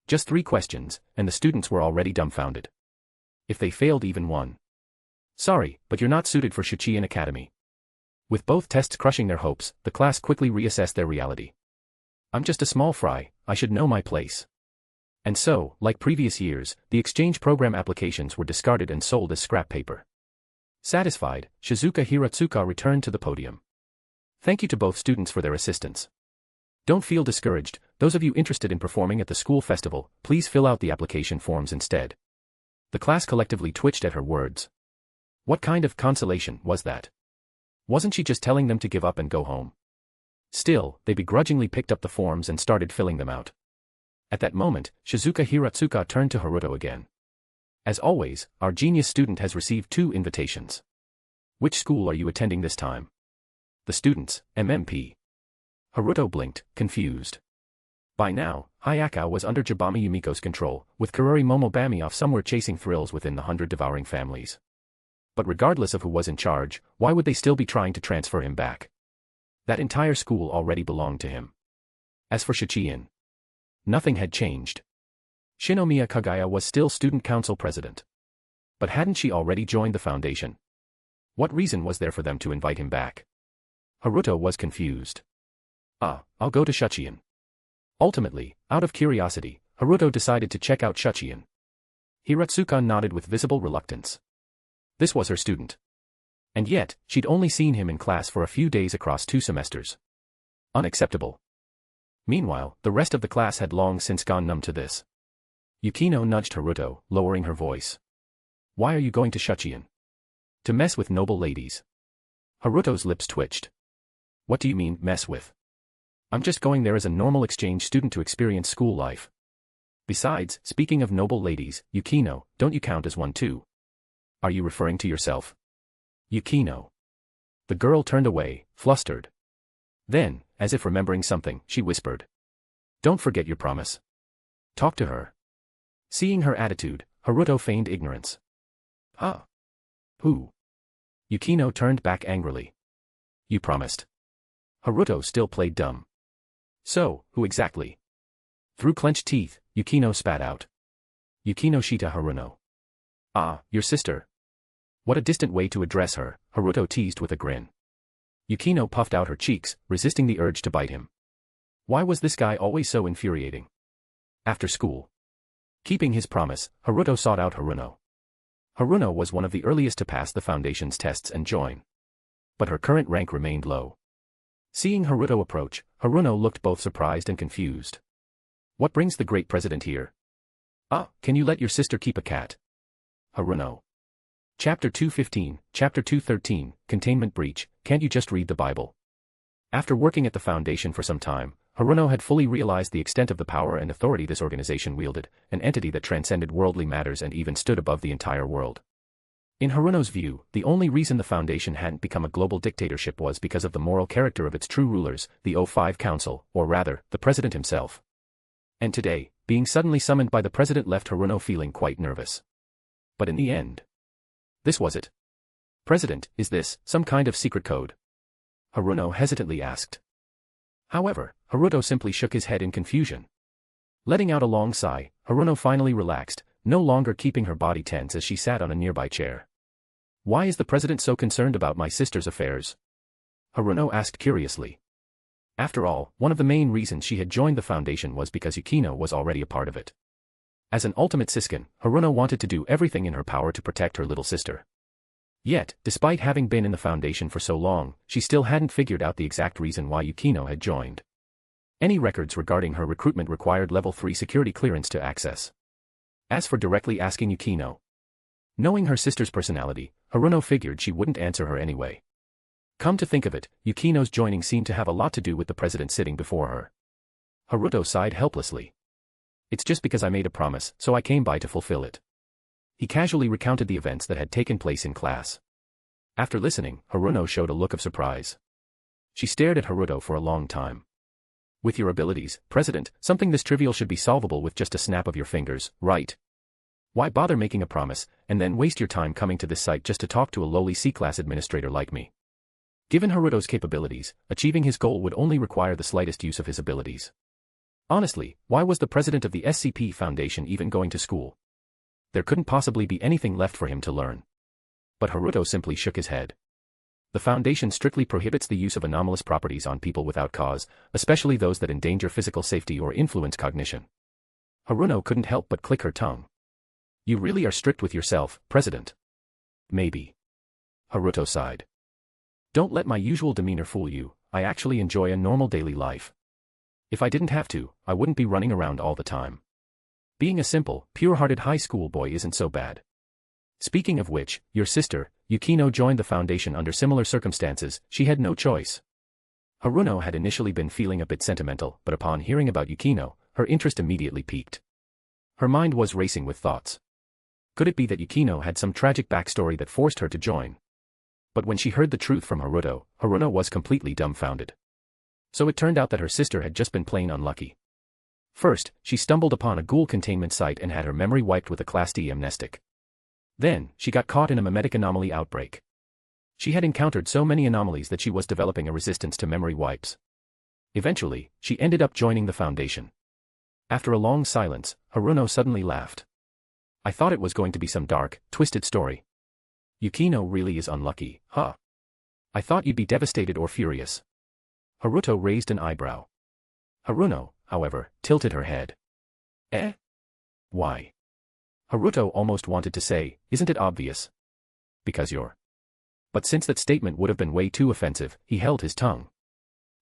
Just 3 questions, and the students were already dumbfounded. If they failed even one. Sorry, but you're not suited for Shichiin Academy. With both tests crushing their hopes, the class quickly reassessed their reality. I'm just a small fry, I should know my place. And so, like previous years, the exchange program applications were discarded and sold as scrap paper. Satisfied, Shizuka Hiratsuka returned to the podium. Thank you to both students for their assistance. Don't feel discouraged, those of you interested in performing at the school festival, please fill out the application forms instead. The class collectively twitched at her words. What kind of consolation was that? Wasn't she just telling them to give up and go home? Still, they begrudgingly picked up the forms and started filling them out. At that moment, Shizuka Hiratsuka turned to Haruto again. As always, our genius student has received 2 invitations. Which school are you attending this time? The students, MMP. Haruto blinked, confused. By now, Hayakao was under Jabami Yumiko's control, with Kurori Momobami off somewhere chasing thrills within the 100 devouring families. But regardless of who was in charge, why would they still be trying to transfer him back? That entire school already belonged to him. As for Shichiin, nothing had changed. Shinomiya Kaguya was still student council president. But hadn't she already joined the foundation? What reason was there for them to invite him back? Haruto was confused. I'll go to Shichiin. Ultimately, out of curiosity, Haruto decided to check out Shuchian. Hiratsuka nodded with visible reluctance. This was her student. And yet, she'd only seen him in class for a few days across 2 semesters. Unacceptable. Meanwhile, the rest of the class had long since gone numb to this. Yukino nudged Haruto, lowering her voice. Why are you going to Shuchian? To mess with noble ladies. Haruto's lips twitched. What do you mean, mess with? I'm just going there as a normal exchange student to experience school life. Besides, speaking of noble ladies, Yukino, don't you count as one too? Are you referring to yourself? Yukino. The girl turned away, flustered. Then, as if remembering something, she whispered. Don't forget your promise. Talk to her. Seeing her attitude, Haruto feigned ignorance. Huh? Who? Yukino turned back angrily. You promised. Haruto still played dumb. So, who exactly? Through clenched teeth, Yukino spat out. Yukinoshita Haruno. Ah, your sister. What a distant way to address her, Haruto teased with a grin. Yukino puffed out her cheeks, resisting the urge to bite him. Why was this guy always so infuriating? After school. Keeping his promise, Haruto sought out Haruno. Haruno was one of the earliest to pass the Foundation's tests and join. But her current rank remained low. Seeing Haruto approach, Haruno looked both surprised and confused. What brings the great president here? Ah, can you let your sister keep a cat? Haruno. Chapter 215, Chapter 213, Containment Breach, Can't You Just Read the Bible? After working at the Foundation for some time, Haruno had fully realized the extent of the power and authority this organization wielded, an entity that transcended worldly matters and even stood above the entire world. In Haruno's view, the only reason the Foundation hadn't become a global dictatorship was because of the moral character of its true rulers, the O5 Council, or rather, the President himself. And today, being suddenly summoned by the President left Haruno feeling quite nervous. But in the end, this was it. President, is this some kind of secret code? Haruno hesitantly asked. However, Haruto simply shook his head in confusion. Letting out a long sigh, Haruno finally relaxed, no longer keeping her body tense as she sat on a nearby chair. Why is the President so concerned about my sister's affairs? Haruno asked curiously. After all, one of the main reasons she had joined the Foundation was because Yukino was already a part of it. As an ultimate Siskin, Haruno wanted to do everything in her power to protect her little sister. Yet, despite having been in the Foundation for so long, she still hadn't figured out the exact reason why Yukino had joined. Any records regarding her recruitment required level 3 security clearance to access. As for directly asking Yukino, knowing her sister's personality, Haruno figured she wouldn't answer her anyway. Come to think of it, Yukino's joining seemed to have a lot to do with the President sitting before her. Haruto sighed helplessly. It's just because I made a promise, so I came by to fulfill it. He casually recounted the events that had taken place in class. After listening, Haruno showed a look of surprise. She stared at Haruto for a long time. With your abilities, President, something this trivial should be solvable with just a snap of your fingers, right? Why bother making a promise, and then waste your time coming to this site just to talk to a lowly C-class administrator like me? Given Haruto's capabilities, achieving his goal would only require the slightest use of his abilities. Honestly, why was the president of the SCP Foundation even going to school? There couldn't possibly be anything left for him to learn. But Haruto simply shook his head. The Foundation strictly prohibits the use of anomalous properties on people without cause, especially those that endanger physical safety or influence cognition. Haruno couldn't help but click her tongue. You really are strict with yourself, President. Maybe. Haruto sighed. Don't let my usual demeanor fool you, I actually enjoy a normal daily life. If I didn't have to, I wouldn't be running around all the time. Being a simple, pure-hearted high school boy isn't so bad. Speaking of which, your sister, Yukino joined the Foundation under similar circumstances, she had no choice. Haruno had initially been feeling a bit sentimental, but upon hearing about Yukino, her interest immediately piqued. Her mind was racing with thoughts. Could it be that Yukino had some tragic backstory that forced her to join? But when she heard the truth from Haruto, Haruno was completely dumbfounded. So it turned out that her sister had just been plain unlucky. First, she stumbled upon a ghoul containment site and had her memory wiped with a Class D amnestic. Then, she got caught in a memetic anomaly outbreak. She had encountered so many anomalies that she was developing a resistance to memory wipes. Eventually, she ended up joining the Foundation. After a long silence, Haruno suddenly laughed. I thought it was going to be some dark, twisted story. Yukino really is unlucky, huh? I thought you'd be devastated or furious. Haruto raised an eyebrow. Haruno, however, tilted her head. Eh? Why? Haruto almost wanted to say, isn't it obvious? Because you're. But since that statement would have been way too offensive, he held his tongue.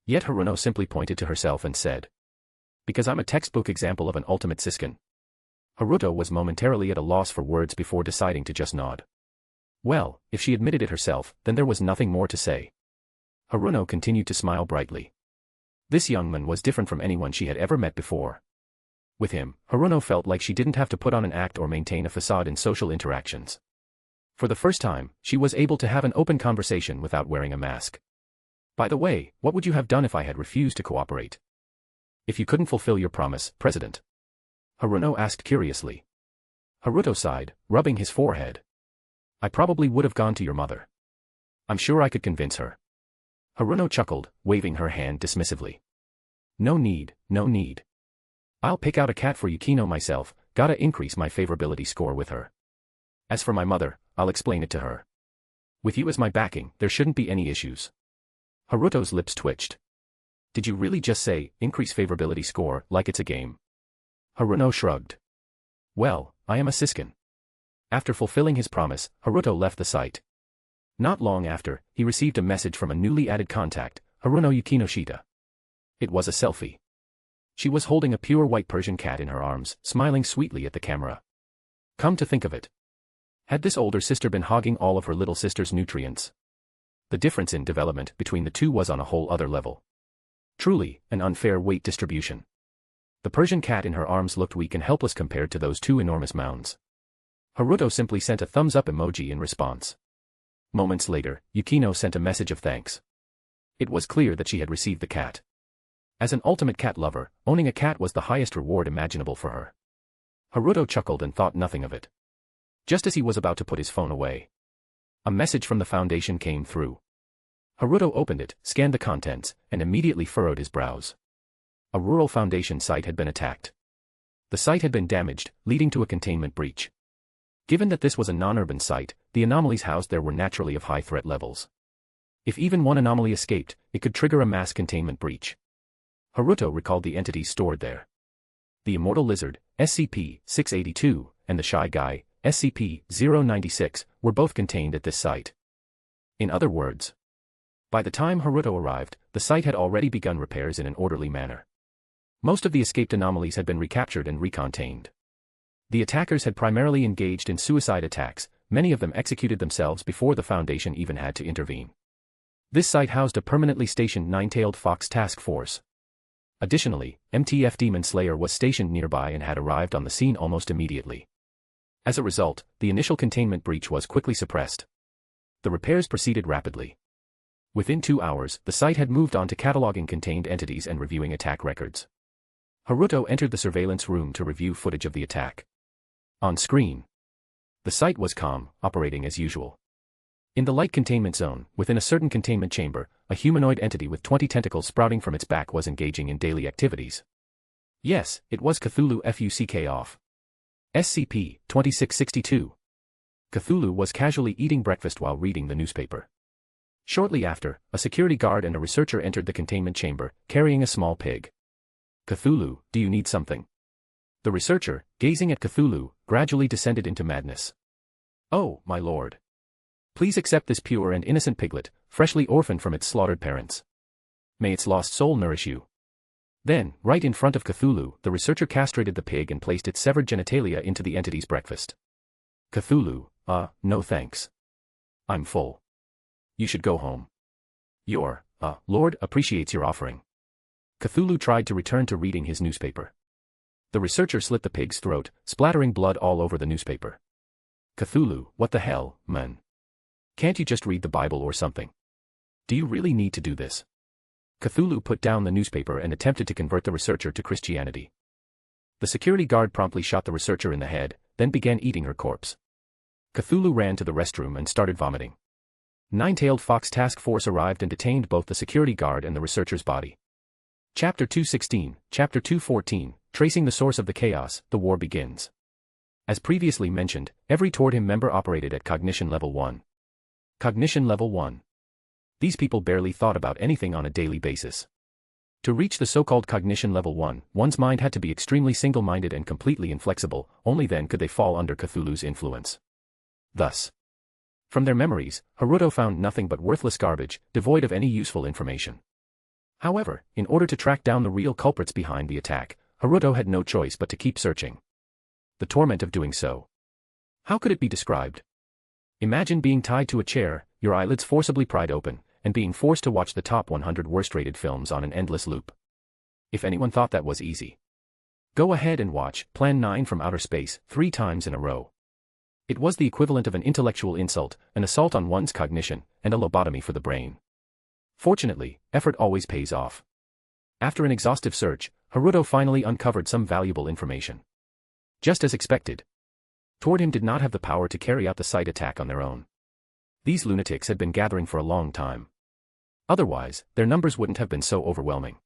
Yet Haruno simply pointed to herself and said, because I'm a textbook example of an ultimate siskin. Haruto was momentarily at a loss for words before deciding to just nod. Well, if she admitted it herself, then there was nothing more to say. Haruno continued to smile brightly. This young man was different from anyone she had ever met before. With him, Haruno felt like she didn't have to put on an act or maintain a facade in social interactions. For the first time, she was able to have an open conversation without wearing a mask. By the way, what would you have done if I had refused to cooperate? If you couldn't fulfill your promise, President? Haruno asked curiously. Haruto sighed, rubbing his forehead. I probably would have gone to your mother. I'm sure I could convince her. Haruno chuckled, waving her hand dismissively. No need, no need. I'll pick out a cat for Yukino myself, gotta increase my favorability score with her. As for my mother, I'll explain it to her. With you as my backing, there shouldn't be any issues. Haruto's lips twitched. Did you really just say, increase favorability score, like it's a game? Haruno shrugged. Well, I am a siskin. After fulfilling his promise, Haruto left the site. Not long after, he received a message from a newly added contact, Haruno Yukinoshita. It was a selfie. She was holding a pure white Persian cat in her arms, smiling sweetly at the camera. Come to think of it. Had this older sister been hogging all of her little sister's nutrients? The difference in development between the two was on a whole other level. Truly, an unfair weight distribution. The Persian cat in her arms looked weak and helpless compared to those two enormous mounds. Haruto simply sent a thumbs-up emoji in response. Moments later, Yukino sent a message of thanks. It was clear that she had received the cat. As an ultimate cat lover, owning a cat was the highest reward imaginable for her. Haruto chuckled and thought nothing of it. Just as he was about to put his phone away, a message from the Foundation came through. Haruto opened it, scanned the contents, and immediately furrowed his brows. A rural Foundation site had been attacked. The site had been damaged, leading to a containment breach. Given that this was a non-urban site, the anomalies housed there were naturally of high threat levels. If even one anomaly escaped, it could trigger a mass containment breach. Haruto recalled the entities stored there. The immortal lizard, SCP-682, and the shy guy, SCP-096, were both contained at this site. In other words, by the time Haruto arrived, the site had already begun repairs in an orderly manner. Most of the escaped anomalies had been recaptured and recontained. The attackers had primarily engaged in suicide attacks, many of them executed themselves before the Foundation even had to intervene. This site housed a permanently stationed nine-tailed fox task force. Additionally, MTF Demon Slayer was stationed nearby and had arrived on the scene almost immediately. As a result, the initial containment breach was quickly suppressed. The repairs proceeded rapidly. Within 2 hours, the site had moved on to cataloging contained entities and reviewing attack records. Haruto entered the surveillance room to review footage of the attack. On screen, the site was calm, operating as usual. In the light containment zone, within a certain containment chamber, a humanoid entity with 20 tentacles sprouting from its back was engaging in daily activities. Yes, it was Cthulhu FUCK off. SCP-2662. Cthulhu was casually eating breakfast while reading the newspaper. Shortly after, a security guard and a researcher entered the containment chamber, carrying a small pig. Cthulhu, do you need something? The researcher, gazing at Cthulhu, gradually descended into madness. Oh, my lord. Please accept this pure and innocent piglet, freshly orphaned from its slaughtered parents. May its lost soul nourish you. Then, right in front of Cthulhu, the researcher castrated the pig and placed its severed genitalia into the entity's breakfast. Cthulhu, no thanks. I'm full. You should go home. Your, lord appreciates your offering. Cthulhu tried to return to reading his newspaper. The researcher slit the pig's throat, splattering blood all over the newspaper. Cthulhu, what the hell, man? Can't you just read the Bible or something? Do you really need to do this? Cthulhu put down the newspaper and attempted to convert the researcher to Christianity. The security guard promptly shot the researcher in the head, then began eating her corpse. Cthulhu ran to the restroom and started vomiting. Nine-tailed fox task force arrived and detained both the security guard and the researcher's body. Chapter 216, Chapter 214, Tracing the Source of the Chaos, the War Begins. As previously mentioned, every Toward Him member operated at Cognition Level 1. Cognition Level 1. These people barely thought about anything on a daily basis. To reach the so-called cognition level 1, one's mind had to be extremely single-minded and completely inflexible, only then could they fall under Cthulhu's influence. Thus, from their memories, Haruto found nothing but worthless garbage, devoid of any useful information. However, in order to track down the real culprits behind the attack, Haruto had no choice but to keep searching. The torment of doing so. How could it be described? Imagine being tied to a chair, your eyelids forcibly pried open, and being forced to watch the top 100 worst-rated films on an endless loop. If anyone thought that was easy, go ahead and watch Plan 9 from Outer Space 3 times in a row. It was the equivalent of an intellectual insult, an assault on one's cognition, and a lobotomy for the brain. Fortunately, effort always pays off. After an exhaustive search, Haruto finally uncovered some valuable information. Just as expected, Toward did not have the power to carry out the site attack on their own. These lunatics had been gathering for a long time. Otherwise, their numbers wouldn't have been so overwhelming.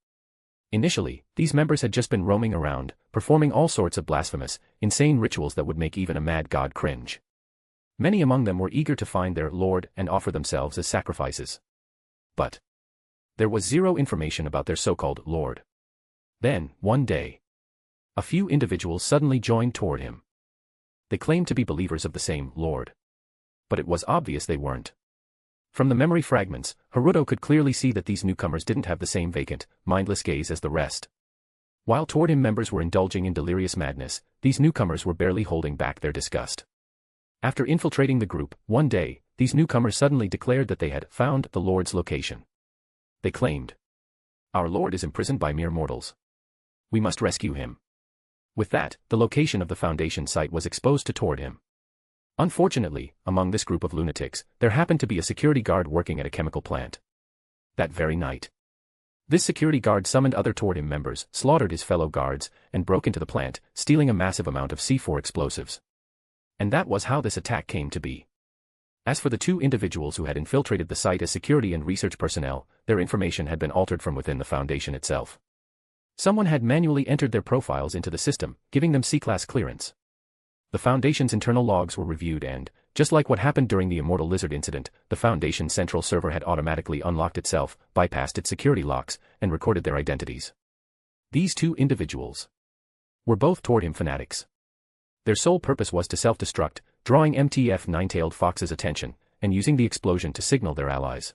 Initially, these members had just been roaming around, performing all sorts of blasphemous, insane rituals that would make even a mad god cringe. Many among them were eager to find their lord and offer themselves as sacrifices. But there was zero information about their so-called lord. Then, one day, a few individuals suddenly joined toward him. They claimed to be believers of the same lord. But it was obvious they weren't. From the memory fragments, Haruto could clearly see that these newcomers didn't have the same vacant, mindless gaze as the rest. While toward him members were indulging in delirious madness, these newcomers were barely holding back their disgust. After infiltrating the group, one day, these newcomers suddenly declared that they had found the Lord's location. They claimed, "Our Lord is imprisoned by mere mortals. We must rescue him." With that, the location of the Foundation site was exposed to toward him. Unfortunately, among this group of lunatics, there happened to be a security guard working at a chemical plant. That very night, this security guard summoned other toward him members, slaughtered his fellow guards, and broke into the plant, stealing a massive amount of C4 explosives. And that was how this attack came to be. As for the two individuals who had infiltrated the site as security and research personnel, their information had been altered from within the Foundation itself. Someone had manually entered their profiles into the system, giving them C-class clearance. The Foundation's internal logs were reviewed and, just like what happened during the Immortal Lizard incident, the Foundation central server had automatically unlocked itself, bypassed its security locks, and recorded their identities. These two individuals were both toward him fanatics. Their sole purpose was to self-destruct, drawing MTF Nine-Tailed Fox's attention, and using the explosion to signal their allies.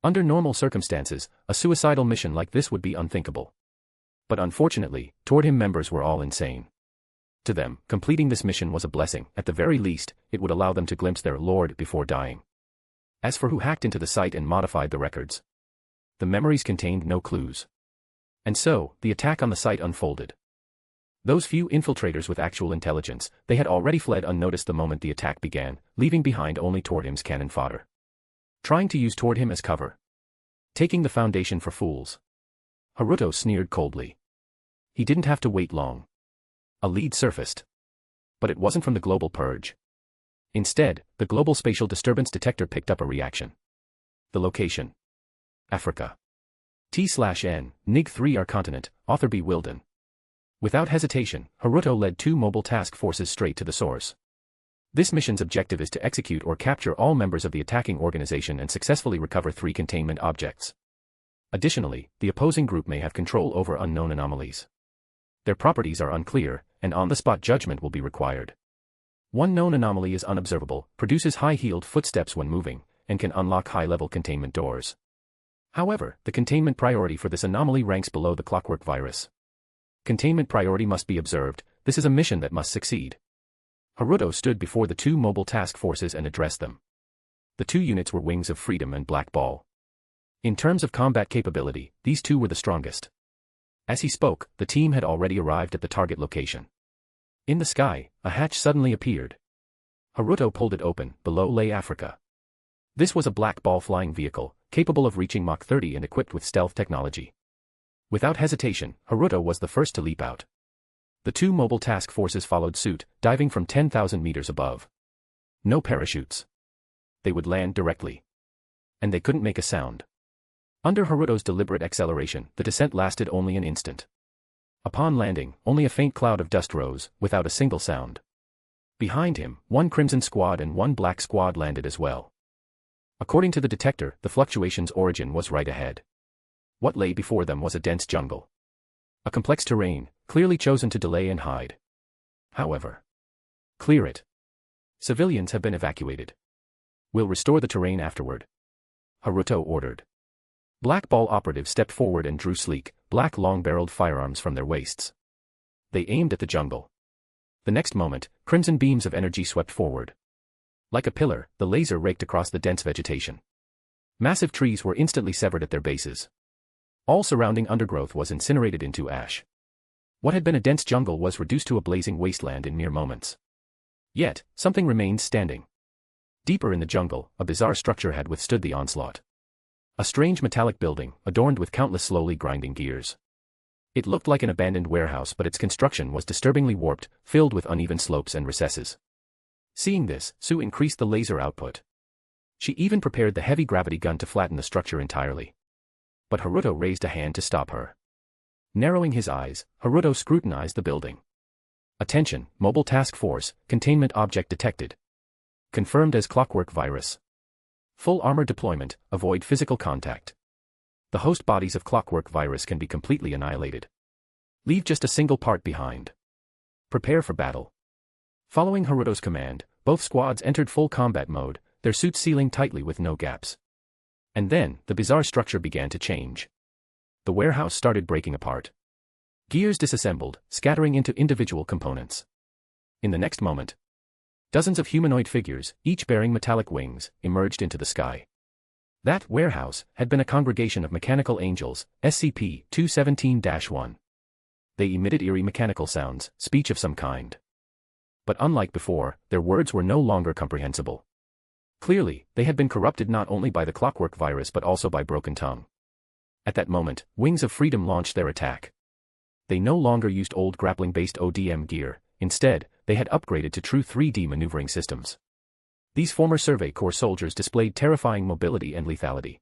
Under normal circumstances, a suicidal mission like this would be unthinkable. But unfortunately, toward him members were all insane. To them, completing this mission was a blessing. At the very least, it would allow them to glimpse their lord before dying. As for who hacked into the site and modified the records, the memories contained no clues. And so, the attack on the site unfolded. Those few infiltrators with actual intelligence, they had already fled unnoticed the moment the attack began, leaving behind only toward him's cannon fodder. Trying to use toward him as cover. Taking the Foundation for fools. Haruto sneered coldly. He didn't have to wait long. A lead surfaced. But it wasn't from the global purge. Instead, the global spatial disturbance detector picked up a reaction. The location: Africa. T/N, Nig 3 R continent, author B. Wilden. Without hesitation, Haruto led two mobile task forces straight to the source. This mission's objective is to execute or capture all members of the attacking organization and successfully recover 3 containment objects. Additionally, the opposing group may have control over unknown anomalies. Their properties are unclear, and on-the-spot judgment will be required. One known anomaly is unobservable, produces high-heeled footsteps when moving, and can unlock high-level containment doors. However, the containment priority for this anomaly ranks below the clockwork virus. Containment priority must be observed. This is a mission that must succeed. Haruto stood before the two mobile task forces and addressed them. The two units were Wings of Freedom and Black Ball. In terms of combat capability, these two were the strongest. As he spoke, the team had already arrived at the target location. In the sky, a hatch suddenly appeared. Haruto pulled it open. Below lay Africa. This was a Black Ball flying vehicle, capable of reaching Mach 30 and equipped with stealth technology. Without hesitation, Haruto was the first to leap out. The two mobile task forces followed suit, diving from 10,000 meters above. No parachutes. They would land directly. And they couldn't make a sound. Under Haruto's deliberate acceleration, the descent lasted only an instant. Upon landing, only a faint cloud of dust rose, without a single sound. Behind him, one Crimson Squad and one Black Squad landed as well. According to the detector, the fluctuation's origin was right ahead. What lay before them was a dense jungle. A complex terrain, clearly chosen to delay and hide. However, clear it. Civilians have been evacuated. We'll restore the terrain afterward. Haruto ordered. Black Ball operatives stepped forward and drew sleek, black long-barreled firearms from their waists. They aimed at the jungle. The next moment, crimson beams of energy swept forward. Like a pillar, the laser raked across the dense vegetation. Massive trees were instantly severed at their bases. All surrounding undergrowth was incinerated into ash. What had been a dense jungle was reduced to a blazing wasteland in mere moments. Yet, something remained standing. Deeper in the jungle, a bizarre structure had withstood the onslaught. A strange metallic building, adorned with countless slowly grinding gears. It looked like an abandoned warehouse, but its construction was disturbingly warped, filled with uneven slopes and recesses. Seeing this, Sue increased the laser output. She even prepared the heavy gravity gun to flatten the structure entirely. But Haruto raised a hand to stop her. Narrowing his eyes, Haruto scrutinized the building. Attention, Mobile Task Force, containment object detected. Confirmed as clockwork virus. Full armor deployment, avoid physical contact. The host bodies of clockwork virus can be completely annihilated. Leave just a single part behind. Prepare for battle. Following Haruto's command, both squads entered full combat mode, their suits sealing tightly with no gaps. And then, the bizarre structure began to change. The warehouse started breaking apart. Gears disassembled, scattering into individual components. In the next moment, dozens of humanoid figures, each bearing metallic wings, emerged into the sky. That warehouse had been a congregation of mechanical angels, SCP-217-1. They emitted eerie mechanical sounds, speech of some kind. But unlike before, their words were no longer comprehensible. Clearly, they had been corrupted not only by the clockwork virus but also by Broken Tongue. At that moment, Wings of Freedom launched their attack. They no longer used old grappling-based ODM gear, instead, they had upgraded to true 3D maneuvering systems. These former Survey Corps soldiers displayed terrifying mobility and lethality.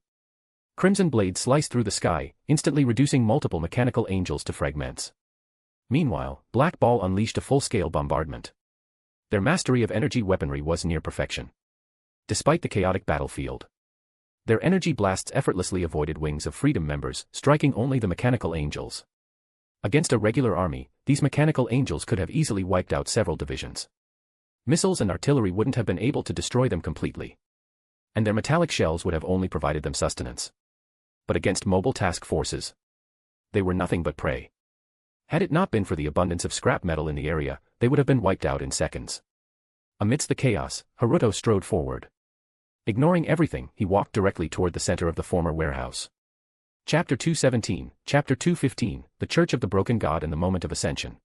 Crimson blades sliced through the sky, instantly reducing multiple mechanical angels to fragments. Meanwhile, Black Ball unleashed a full-scale bombardment. Their mastery of energy weaponry was near perfection. Despite the chaotic battlefield, their energy blasts effortlessly avoided Wings of Freedom members, striking only the mechanical angels. Against a regular army, these mechanical angels could have easily wiped out several divisions. Missiles and artillery wouldn't have been able to destroy them completely. And their metallic shells would have only provided them sustenance. But against mobile task forces, they were nothing but prey. Had it not been for the abundance of scrap metal in the area, they would have been wiped out in seconds. Amidst the chaos, Haruto strode forward. Ignoring everything, he walked directly toward the center of the former warehouse. Chapter 217, Chapter 215, The Church of the Broken God and the Moment of Ascension.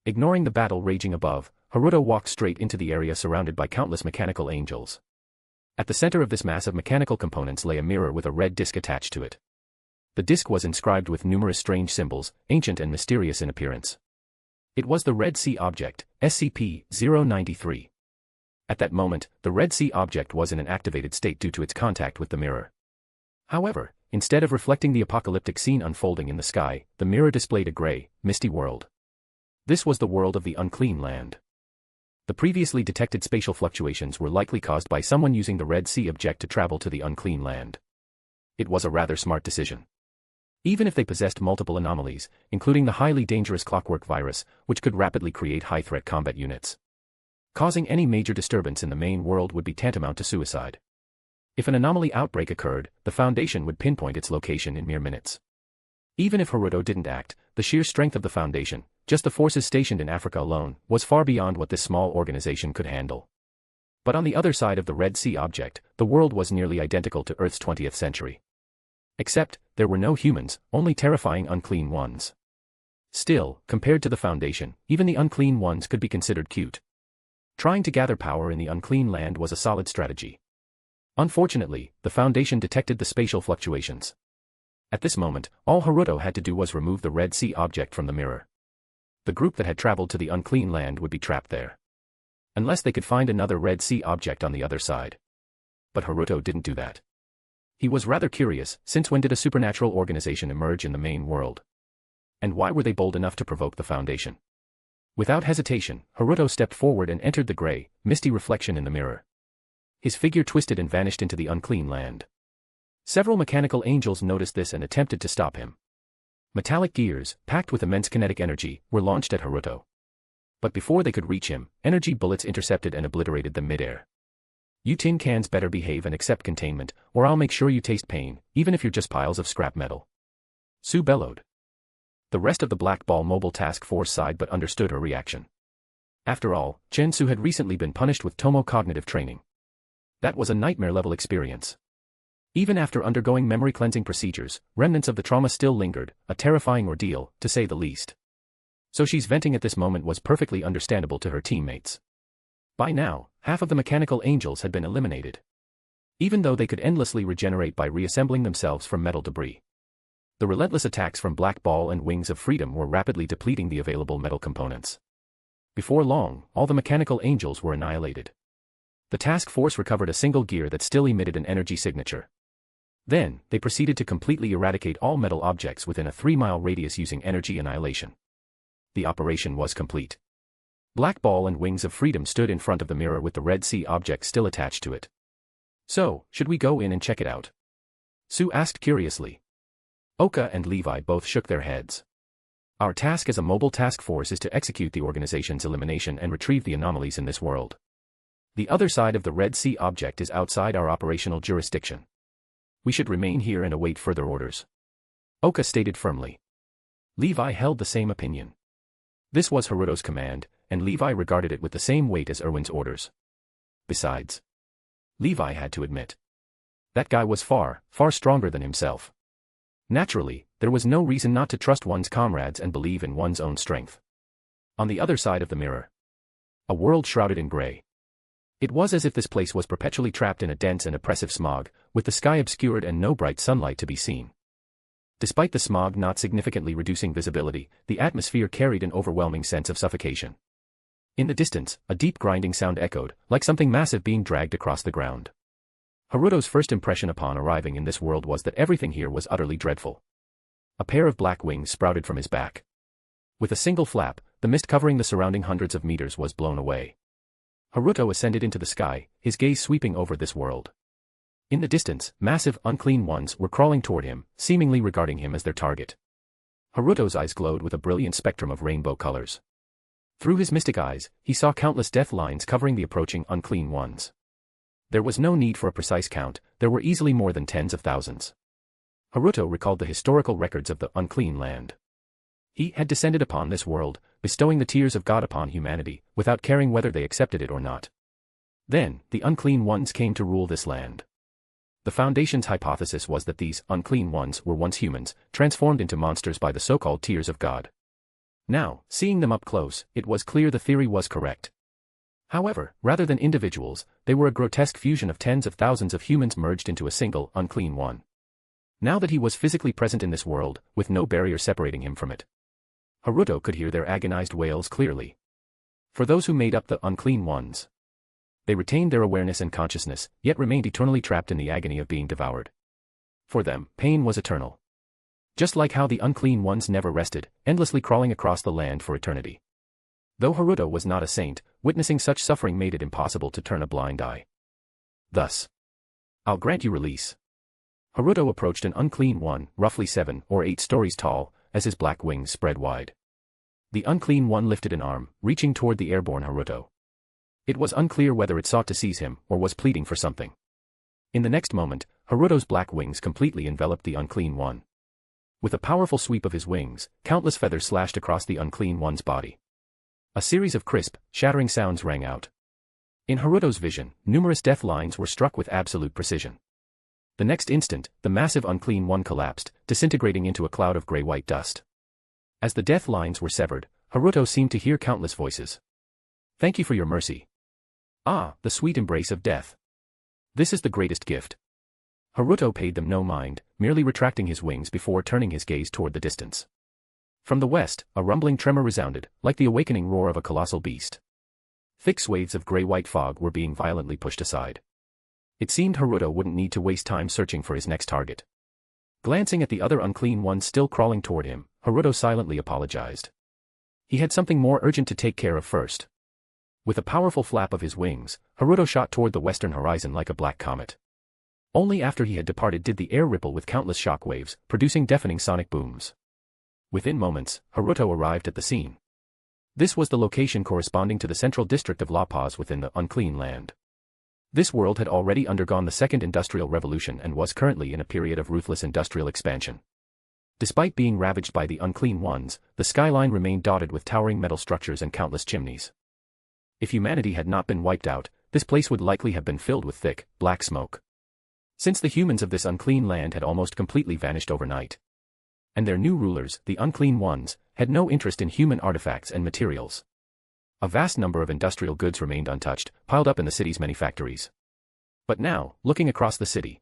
Ignoring the battle raging above, Haruto walked straight into the area surrounded by countless mechanical angels. At the center of this mass of mechanical components lay a mirror with a red disc attached to it. The disc was inscribed with numerous strange symbols, ancient and mysterious in appearance. It was the Red Sea Object, SCP-093. At that moment, the Red Sea Object was in an activated state due to its contact with the mirror. However, instead of reflecting the apocalyptic scene unfolding in the sky, the mirror displayed a gray, misty world. This was the world of the Unclean Land. The previously detected spatial fluctuations were likely caused by someone using the Red Sea Object to travel to the Unclean Land. It was a rather smart decision. Even if they possessed multiple anomalies, including the highly dangerous clockwork virus, which could rapidly create high-threat combat units. Causing any major disturbance in the main world would be tantamount to suicide. If an anomaly outbreak occurred, the Foundation would pinpoint its location in mere minutes. Even if Haruto didn't act, the sheer strength of the Foundation, just the forces stationed in Africa alone, was far beyond what this small organization could handle. But on the other side of the Red Sea Object, the world was nearly identical to Earth's 20th century. Except, there were no humans, only terrifying unclean ones. Still, compared to the Foundation, even the unclean ones could be considered cute. Trying to gather power in the Unclean Land was a solid strategy. Unfortunately, the Foundation detected the spatial fluctuations. At this moment, all Haruto had to do was remove the Red Sea Object from the mirror. The group that had traveled to the Unclean Land would be trapped there. Unless they could find another Red Sea Object on the other side. But Haruto didn't do that. He was rather curious, since when did a supernatural organization emerge in the main world? And why were they bold enough to provoke the Foundation? Without hesitation, Haruto stepped forward and entered the gray, misty reflection in the mirror. His figure twisted and vanished into the Unclean Land. Several mechanical angels noticed this and attempted to stop him. Metallic gears, packed with immense kinetic energy, were launched at Haruto. But before they could reach him, energy bullets intercepted and obliterated them mid-air. You tin cans better behave and accept containment, or I'll make sure you taste pain, even if you're just piles of scrap metal. Sue bellowed. The rest of the Black Ball Mobile Task Force sighed but understood her reaction. After all, Chen-Su had recently been punished with Tomo cognitive training. That was a nightmare-level experience. Even after undergoing memory-cleansing procedures, remnants of the trauma still lingered, a terrifying ordeal, to say the least. So she's venting at this moment was perfectly understandable to her teammates. By now, half of the mechanical angels had been eliminated. Even though they could endlessly regenerate by reassembling themselves from metal debris. The relentless attacks from Black Ball and Wings of Freedom were rapidly depleting the available metal components. Before long, all the mechanical angels were annihilated. The task force recovered a single gear that still emitted an energy signature. Then, they proceeded to completely eradicate all metal objects within a 3-mile radius using energy annihilation. The operation was complete. Black Ball and Wings of Freedom stood in front of the mirror with the Red Sea object still attached to it. So, should we go in and check it out? Sue asked curiously. Oka and Levi both shook their heads. Our task as a mobile task force is to execute the organization's elimination and retrieve the anomalies in this world. The other side of the Red Sea object is outside our operational jurisdiction. We should remain here and await further orders. Oka stated firmly. Levi held the same opinion. This was Haruto's command, and Levi regarded it with the same weight as Erwin's orders. Besides, Levi had to admit, that guy was far, far stronger than himself. Naturally, there was no reason not to trust one's comrades and believe in one's own strength. On the other side of the mirror, a world shrouded in gray. It was as if this place was perpetually trapped in a dense and oppressive smog, with the sky obscured and no bright sunlight to be seen. Despite the smog not significantly reducing visibility, the atmosphere carried an overwhelming sense of suffocation. In the distance, a deep grinding sound echoed, like something massive being dragged across the ground. Haruto's first impression upon arriving in this world was that everything here was utterly dreadful. A pair of black wings sprouted from his back. With a single flap, the mist covering the surrounding hundreds of meters was blown away. Haruto ascended into the sky, his gaze sweeping over this world. In the distance, massive, unclean ones were crawling toward him, seemingly regarding him as their target. Haruto's eyes glowed with a brilliant spectrum of rainbow colors. Through his mystic eyes, he saw countless death lines covering the approaching unclean ones. There was no need for a precise count, there were easily more than tens of thousands. Haruto recalled the historical records of the unclean land. He had descended upon this world, bestowing the tears of God upon humanity, without caring whether they accepted it or not. Then, the unclean ones came to rule this land. The Foundation's hypothesis was that these unclean ones were once humans, transformed into monsters by the so-called tears of God. Now, seeing them up close, it was clear the theory was correct. However, rather than individuals, they were a grotesque fusion of tens of thousands of humans merged into a single, unclean one. Now that he was physically present in this world, with no barrier separating him from it, Haruto could hear their agonized wails clearly. For those who made up the unclean ones, they retained their awareness and consciousness, yet remained eternally trapped in the agony of being devoured. For them, pain was eternal. Just like how the unclean ones never rested, endlessly crawling across the land for eternity. Though Haruto was not a saint, witnessing such suffering made it impossible to turn a blind eye. Thus, I'll grant you release. Haruto approached an unclean one, roughly 7 or 8 stories tall, as his black wings spread wide. The unclean one lifted an arm, reaching toward the airborne Haruto. It was unclear whether it sought to seize him, or was pleading for something. In the next moment, Haruto's black wings completely enveloped the unclean one. With a powerful sweep of his wings, countless feathers slashed across the unclean one's body. A series of crisp, shattering sounds rang out. In Haruto's vision, numerous death lines were struck with absolute precision. The next instant, the massive unclean one collapsed, disintegrating into a cloud of gray-white dust. As the death lines were severed, Haruto seemed to hear countless voices. Thank you for your mercy. Ah, the sweet embrace of death. This is the greatest gift. Haruto paid them no mind, merely retracting his wings before turning his gaze toward the distance. From the west, a rumbling tremor resounded, like the awakening roar of a colossal beast. Thick swathes of gray-white fog were being violently pushed aside. It seemed Haruto wouldn't need to waste time searching for his next target. Glancing at the other unclean ones still crawling toward him, Haruto silently apologized. He had something more urgent to take care of first. With a powerful flap of his wings, Haruto shot toward the western horizon like a black comet. Only after he had departed did the air ripple with countless shock waves, producing deafening sonic booms. Within moments, Haruto arrived at the scene. This was the location corresponding to the central district of La Paz within the Unclean Land. This world had already undergone the Second Industrial Revolution and was currently in a period of ruthless industrial expansion. Despite being ravaged by the Unclean Ones, the skyline remained dotted with towering metal structures and countless chimneys. If humanity had not been wiped out, this place would likely have been filled with thick, black smoke. Since the humans of this Unclean Land had almost completely vanished overnight. And their new rulers, the Unclean Ones, had no interest in human artifacts and materials. A vast number of industrial goods remained untouched, piled up in the city's many factories. But now, looking across the city,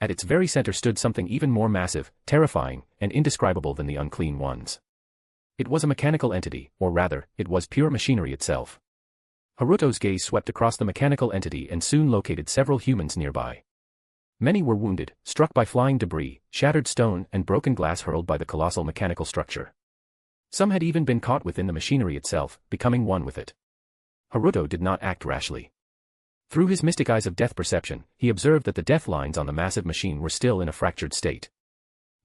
at its very center stood something even more massive, terrifying, and indescribable than the Unclean Ones. It was a mechanical entity, or rather, it was pure machinery itself. Haruto's gaze swept across the mechanical entity and soon located several humans nearby. Many were wounded, struck by flying debris, shattered stone and broken glass hurled by the colossal mechanical structure. Some had even been caught within the machinery itself, becoming one with it. Haruto did not act rashly. Through his mystic eyes of death perception, he observed that the death lines on the massive machine were still in a fractured state.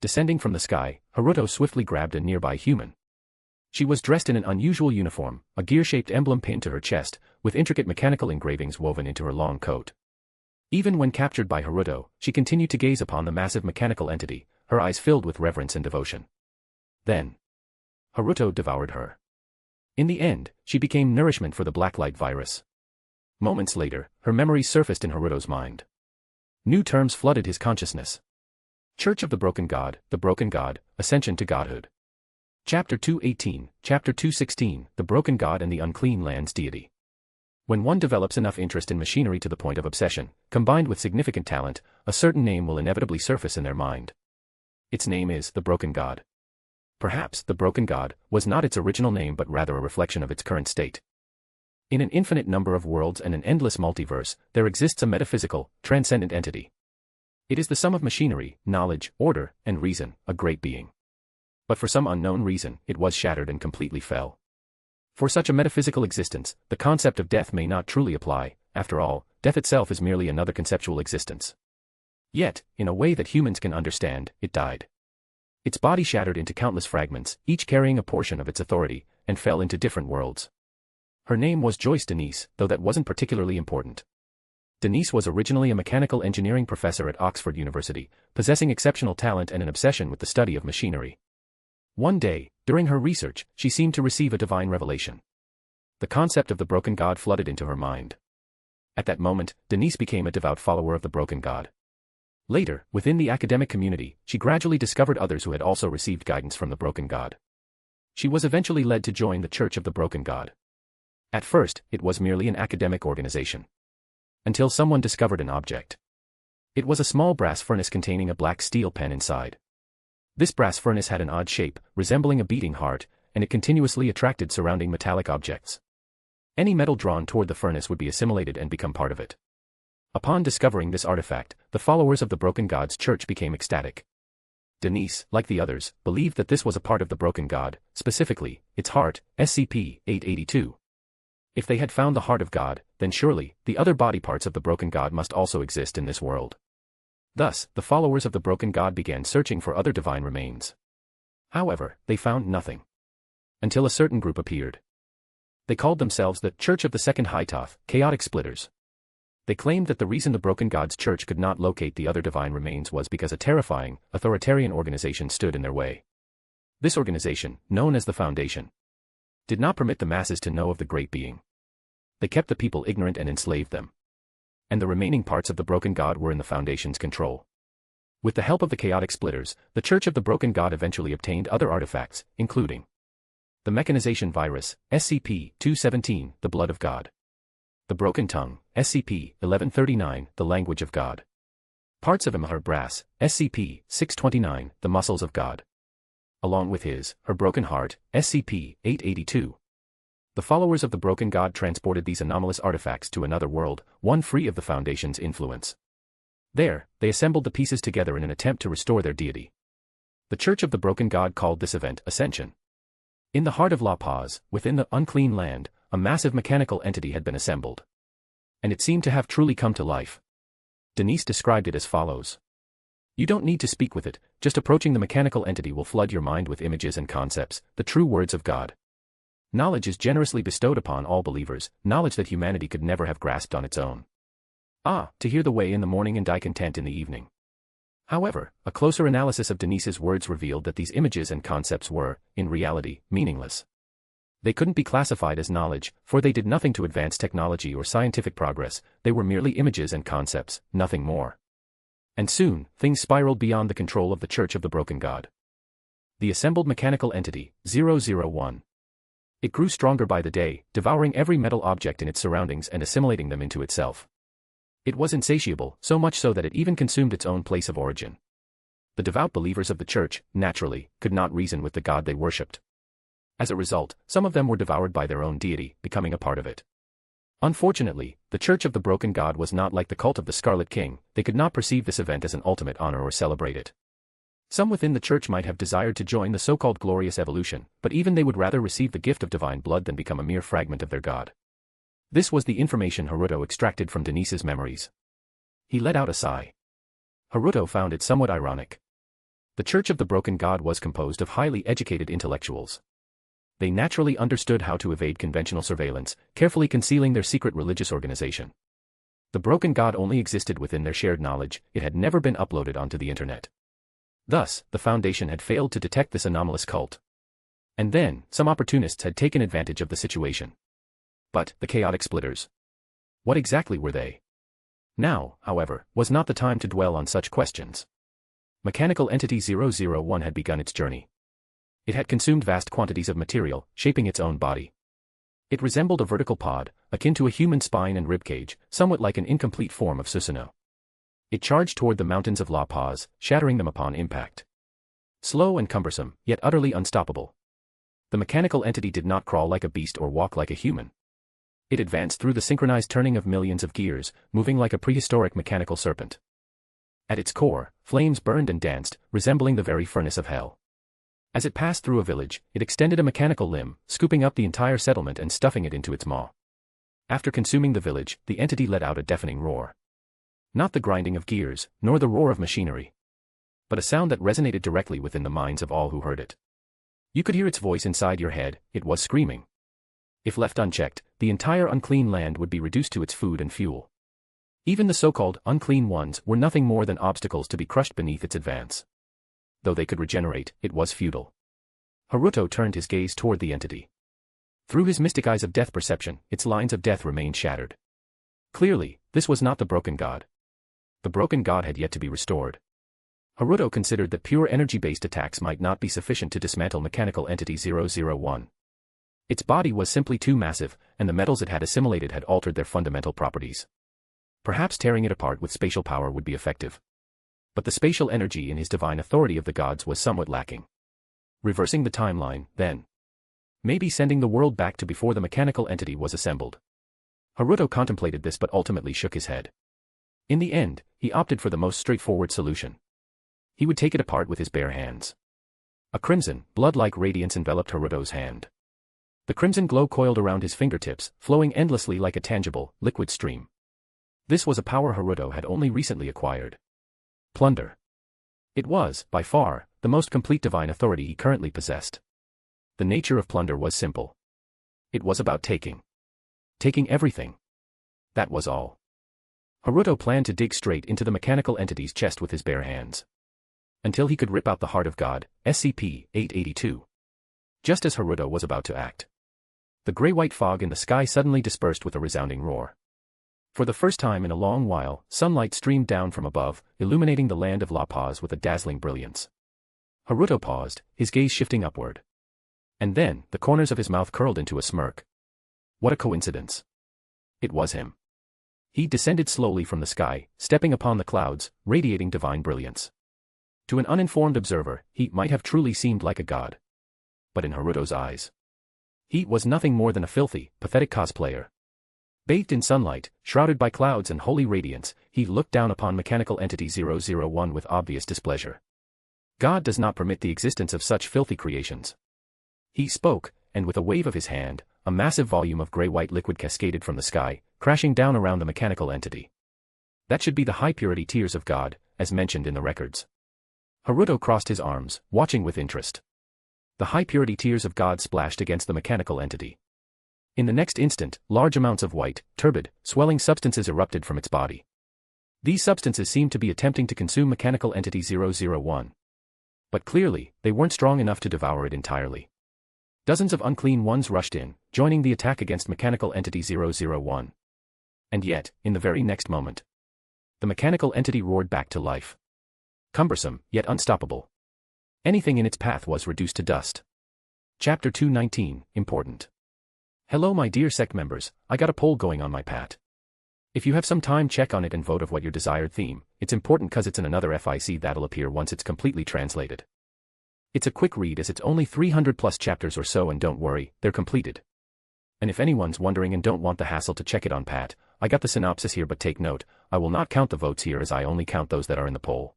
Descending from the sky, Haruto swiftly grabbed a nearby human. She was dressed in an unusual uniform, a gear-shaped emblem pinned to her chest, with intricate mechanical engravings woven into her long coat. Even when captured by Haruto, she continued to gaze upon the massive mechanical entity, her eyes filled with reverence and devotion. Then, Haruto devoured her. In the end, she became nourishment for the blacklight virus. Moments later, her memories surfaced in Haruto's mind. New terms flooded his consciousness. Church of the Broken God, Ascension to Godhood. Chapter 218, Chapter 216, The Broken God and the Unclean Land's Deity. When one develops enough interest in machinery to the point of obsession, combined with significant talent, a certain name will inevitably surface in their mind. Its name is the Broken God. Perhaps the Broken God was not its original name but rather a reflection of its current state. In an infinite number of worlds and an endless multiverse, there exists a metaphysical, transcendent entity. It is the sum of machinery, knowledge, order, and reason, a great being. But for some unknown reason, it was shattered and completely fell. For such a metaphysical existence, the concept of death may not truly apply. After all, death itself is merely another conceptual existence. Yet, in a way that humans can understand, it died. Its body shattered into countless fragments, each carrying a portion of its authority, and fell into different worlds. Her name was Joyce Denise, though that wasn't particularly important. Denise was originally a mechanical engineering professor at Oxford University, possessing exceptional talent and an obsession with the study of machinery. One day, during her research, she seemed to receive a divine revelation. The concept of the Broken God flooded into her mind. At that moment, Denise became a devout follower of the Broken God. Later, within the academic community, she gradually discovered others who had also received guidance from the Broken God. She was eventually led to join the Church of the Broken God. At first, it was merely an academic organization. Until someone discovered an object. It was a small brass furnace containing a black steel pen inside. This brass furnace had an odd shape, resembling a beating heart, and it continuously attracted surrounding metallic objects. Any metal drawn toward the furnace would be assimilated and become part of it. Upon discovering this artifact, the followers of the Broken God's church became ecstatic. Denise, like the others, believed that this was a part of the Broken God, specifically, its heart, SCP-882. If they had found the heart of God, then surely, the other body parts of the Broken God must also exist in this world. Thus, the followers of the Broken God began searching for other divine remains. However, they found nothing. Until a certain group appeared. They called themselves the Church of the Second Hightoth, Chaotic Splitters. They claimed that the reason the Broken God's church could not locate the other divine remains was because a terrifying, authoritarian organization stood in their way. This organization, known as the Foundation, did not permit the masses to know of the great being. They kept the people ignorant and enslaved them. And the remaining parts of the Broken God were in the Foundation's control. With the help of the Chaotic Splitters, the Church of the Broken God eventually obtained other artifacts, including the mechanization virus, SCP-217, the Blood of God. The Broken Tongue, SCP-1139, the Language of God. Parts of her brass, SCP-629, the Muscles of God. Along with her broken heart, SCP-882. The followers of the Broken God transported these anomalous artifacts to another world, one free of the Foundation's influence. There, they assembled the pieces together in an attempt to restore their deity. The Church of the Broken God called this event Ascension. In the heart of La Paz, within the Unclean Land, a massive mechanical entity had been assembled. And it seemed to have truly come to life. Denise described it as follows. You don't need to speak with it, just approaching the mechanical entity will flood your mind with images and concepts, the true words of God. Knowledge is generously bestowed upon all believers, knowledge that humanity could never have grasped on its own. To hear the way in the morning and die content in the evening. However, a closer analysis of Denise's words revealed that these images and concepts were, in reality, meaningless. They couldn't be classified as knowledge, for they did nothing to advance technology or scientific progress, they were merely images and concepts, nothing more. And soon, things spiraled beyond the control of the Church of the Broken God. The assembled mechanical entity, 001. It grew stronger by the day, devouring every metal object in its surroundings and assimilating them into itself. It was insatiable, so much so that it even consumed its own place of origin. The devout believers of the Church, naturally, could not reason with the God they worshipped. As a result, some of them were devoured by their own deity, becoming a part of it. Unfortunately, the Church of the Broken God was not like the cult of the Scarlet King, they could not perceive this event as an ultimate honor or celebrate it. Some within the Church might have desired to join the so-called glorious evolution, but even they would rather receive the gift of divine blood than become a mere fragment of their God. This was the information Haruto extracted from Denise's memories. He let out a sigh. Haruto found it somewhat ironic. The Church of the Broken God was composed of highly educated intellectuals. They naturally understood how to evade conventional surveillance, carefully concealing their secret religious organization. The Broken God only existed within their shared knowledge, it had never been uploaded onto the internet. Thus, the Foundation had failed to detect this anomalous cult. And then, some opportunists had taken advantage of the situation. But, the chaotic splitters. What exactly were they? Now, however, was not the time to dwell on such questions. Mechanical Entity 001 had begun its journey. It had consumed vast quantities of material, shaping its own body. It resembled a vertical pod, akin to a human spine and ribcage, somewhat like an incomplete form of Susanoo. It charged toward the mountains of La Paz, shattering them upon impact. Slow and cumbersome, yet utterly unstoppable. The mechanical entity did not crawl like a beast or walk like a human. It advanced through the synchronized turning of millions of gears, moving like a prehistoric mechanical serpent. At its core, flames burned and danced, resembling the very furnace of hell. As it passed through a village, it extended a mechanical limb, scooping up the entire settlement and stuffing it into its maw. After consuming the village, the entity let out a deafening roar. Not the grinding of gears, nor the roar of machinery. But a sound that resonated directly within the minds of all who heard it. You could hear its voice inside your head, it was screaming. If left unchecked, the entire unclean land would be reduced to its food and fuel. Even the so-called unclean ones were nothing more than obstacles to be crushed beneath its advance. Though they could regenerate, it was futile. Haruto turned his gaze toward the entity. Through his mystic eyes of death perception, its lines of death remained shattered. Clearly, this was not the Broken God. The Broken God had yet to be restored. Haruto considered that pure energy-based attacks might not be sufficient to dismantle Mechanical Entity 001. Its body was simply too massive, and the metals it had assimilated had altered their fundamental properties. Perhaps tearing it apart with spatial power would be effective. But the spatial energy in his divine authority of the gods was somewhat lacking. Reversing the timeline, then. Maybe sending the world back to before the mechanical entity was assembled. Haruto contemplated this but ultimately shook his head. In the end, he opted for the most straightforward solution. He would take it apart with his bare hands. A crimson, blood-like radiance enveloped Haruto's hand. The crimson glow coiled around his fingertips, flowing endlessly like a tangible, liquid stream. This was a power Haruto had only recently acquired. Plunder. It was, by far, the most complete divine authority he currently possessed. The nature of plunder was simple. It was about taking. Taking everything. That was all. Haruto planned to dig straight into the mechanical entity's chest with his bare hands. Until he could rip out the heart of God, SCP-882. Just as Haruto was about to act. The gray-white fog in the sky suddenly dispersed with a resounding roar. For the first time in a long while, sunlight streamed down from above, illuminating the land of La Paz with a dazzling brilliance. Haruto paused, his gaze shifting upward. And then, the corners of his mouth curled into a smirk. What a coincidence. It was him. He descended slowly from the sky, stepping upon the clouds, radiating divine brilliance. To an uninformed observer, he might have truly seemed like a god. But in Haruto's eyes, he was nothing more than a filthy, pathetic cosplayer. Bathed in sunlight, shrouded by clouds and holy radiance, he looked down upon Mechanical Entity 001 with obvious displeasure. God does not permit the existence of such filthy creations. He spoke, and with a wave of his hand, a massive volume of gray-white liquid cascaded from the sky, crashing down around the mechanical entity. That should be the high-purity tears of God, as mentioned in the records. Haruto crossed his arms, watching with interest. The high-purity tears of God splashed against the mechanical entity. In the next instant, large amounts of white, turbid, swelling substances erupted from its body. These substances seemed to be attempting to consume mechanical entity 001. But clearly, they weren't strong enough to devour it entirely. Dozens of unclean ones rushed in, joining the attack against mechanical entity 001. And yet, in the very next moment, the mechanical entity roared back to life. Cumbersome, yet unstoppable. Anything in its path was reduced to dust. Chapter 219, Important. Hello my dear sect members, I got a poll going on my pat. If you have some time, check on it and vote of what your desired theme. It's important cause it's in another FIC that'll appear once it's completely translated. It's a quick read as it's only 300 plus chapters or so, and don't worry, they're completed. And if anyone's wondering and don't want the hassle to check it on pat, I got the synopsis here, but take note, I will not count the votes here as I only count those that are in the poll.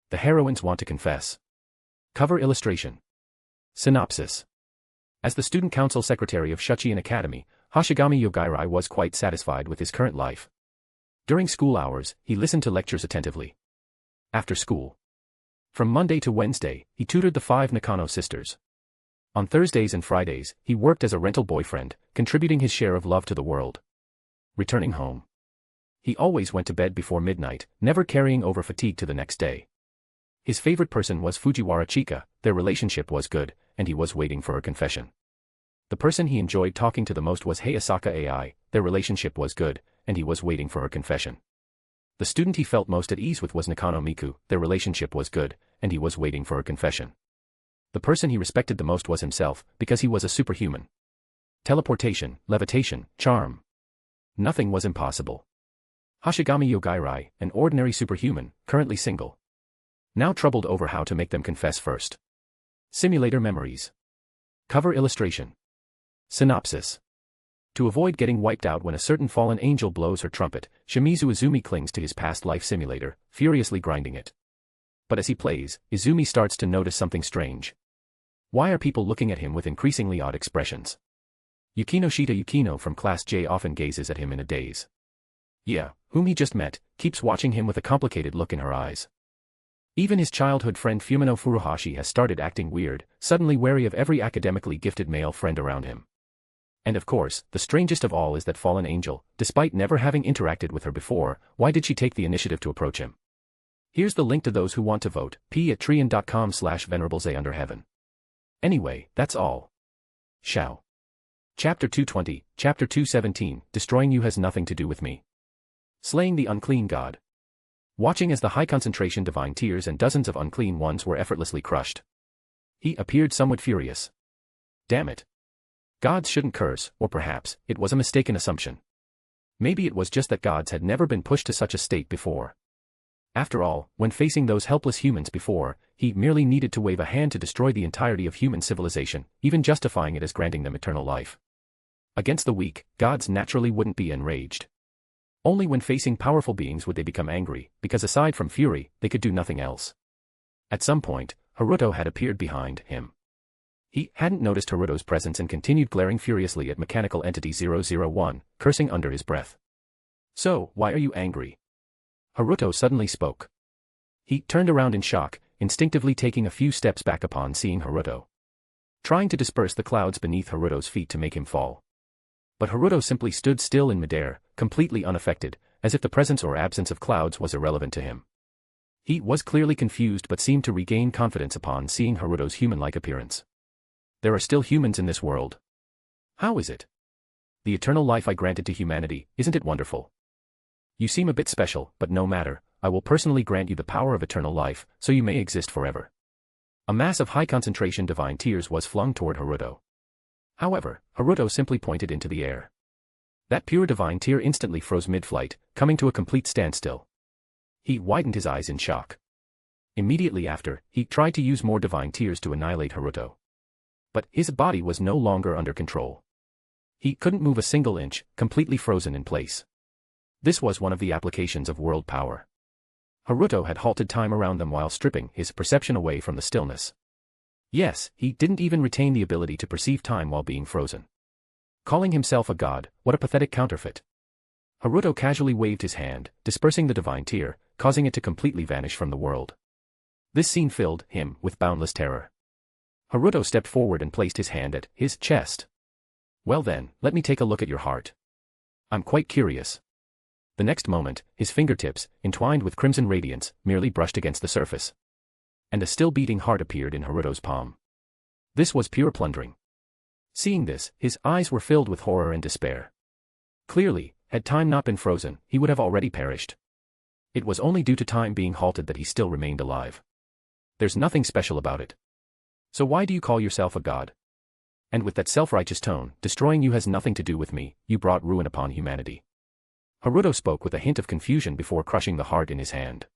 The heroines want to confess. Cover illustration. Synopsis. As the student council secretary of Shuchian Academy, Hoshigami Yogirai was quite satisfied with his current life. During school hours, he listened to lectures attentively. After school, from Monday to Wednesday, he tutored the 5 Nakano sisters. On Thursdays and Fridays, he worked as a rental boyfriend, contributing his share of love to the world. Returning home, he always went to bed before midnight, never carrying over fatigue to the next day. His favorite person was Fujiwara Chika, their relationship was good, and he was waiting for her confession. The person he enjoyed talking to the most was Hayasaka AI, their relationship was good, and he was waiting for her confession. The student he felt most at ease with was Nakano Miku, their relationship was good, and he was waiting for her confession. The person he respected the most was himself, because he was a superhuman. Teleportation, levitation, charm. Nothing was impossible. Hoshigami Yogirai, an ordinary superhuman, currently single. Now troubled over how to make them confess first. Simulator memories. Cover illustration. Synopsis. To avoid getting wiped out when a certain fallen angel blows her trumpet, Shimizu Izumi clings to his past life simulator, furiously grinding it. But as he plays, Izumi starts to notice something strange. Why are people looking at him with increasingly odd expressions? Yukinoshita Yukino from Class J often gazes at him in a daze. Yeah, whom he just met, keeps watching him with a complicated look in her eyes. Even his childhood friend Fumino Furuhashi has started acting weird, suddenly wary of every academically gifted male friend around him. And of course, the strangest of all is that fallen angel, despite never having interacted with her before, why did she take the initiative to approach him? Here's the link to those who want to vote, p@trian.com/venerablesayunderheaven. Anyway, that's all. Shao. Chapter 220, Chapter 217, Destroying You Has Nothing to Do with Me. Slaying the Unclean God. Watching as the high-concentration divine tears and dozens of unclean ones were effortlessly crushed, he appeared somewhat furious. Damn it. Gods shouldn't curse, or perhaps, it was a mistaken assumption. Maybe it was just that gods had never been pushed to such a state before. After all, when facing those helpless humans before, he merely needed to wave a hand to destroy the entirety of human civilization, even justifying it as granting them eternal life. Against the weak, gods naturally wouldn't be enraged. Only when facing powerful beings would they become angry, because aside from fury, they could do nothing else. At some point, Haruto had appeared behind him. He hadn't noticed Haruto's presence and continued glaring furiously at mechanical entity 001, cursing under his breath. So, why are you angry? Haruto suddenly spoke. He turned around in shock, instinctively taking a few steps back upon seeing Haruto. Trying to disperse the clouds beneath Haruto's feet to make him fall. But Haruto simply stood still in midair, completely unaffected, as if the presence or absence of clouds was irrelevant to him. He was clearly confused but seemed to regain confidence upon seeing Haruto's human-like appearance. There are still humans in this world. How is it? The eternal life I granted to humanity, isn't it wonderful? You seem a bit special, but no matter, I will personally grant you the power of eternal life, so you may exist forever. A mass of high-concentration divine tears was flung toward Haruto. However, Haruto simply pointed into the air. That pure divine tear instantly froze mid-flight, coming to a complete standstill. He widened his eyes in shock. Immediately after, he tried to use more divine tears to annihilate Haruto. But his body was no longer under control. He couldn't move a single inch, completely frozen in place. This was one of the applications of world power. Haruto had halted time around them while stripping his perception away from the stillness. Yes, he didn't even retain the ability to perceive time while being frozen. Calling himself a god, what a pathetic counterfeit. Haruto casually waved his hand, dispersing the divine tear, causing it to completely vanish from the world. This scene filled him with boundless terror. Haruto stepped forward and placed his hand at his chest. Well then, let me take a look at your heart. I'm quite curious. The next moment, his fingertips, entwined with crimson radiance, merely brushed against the surface. And a still-beating heart appeared in Haruto's palm. This was pure plundering. Seeing this, his eyes were filled with horror and despair. Clearly, had time not been frozen, he would have already perished. It was only due to time being halted that he still remained alive. There's nothing special about it. So why do you call yourself a god? And with that self-righteous tone, destroying you has nothing to do with me, you brought ruin upon humanity. Haruto spoke with a hint of confusion before crushing the heart in his hand.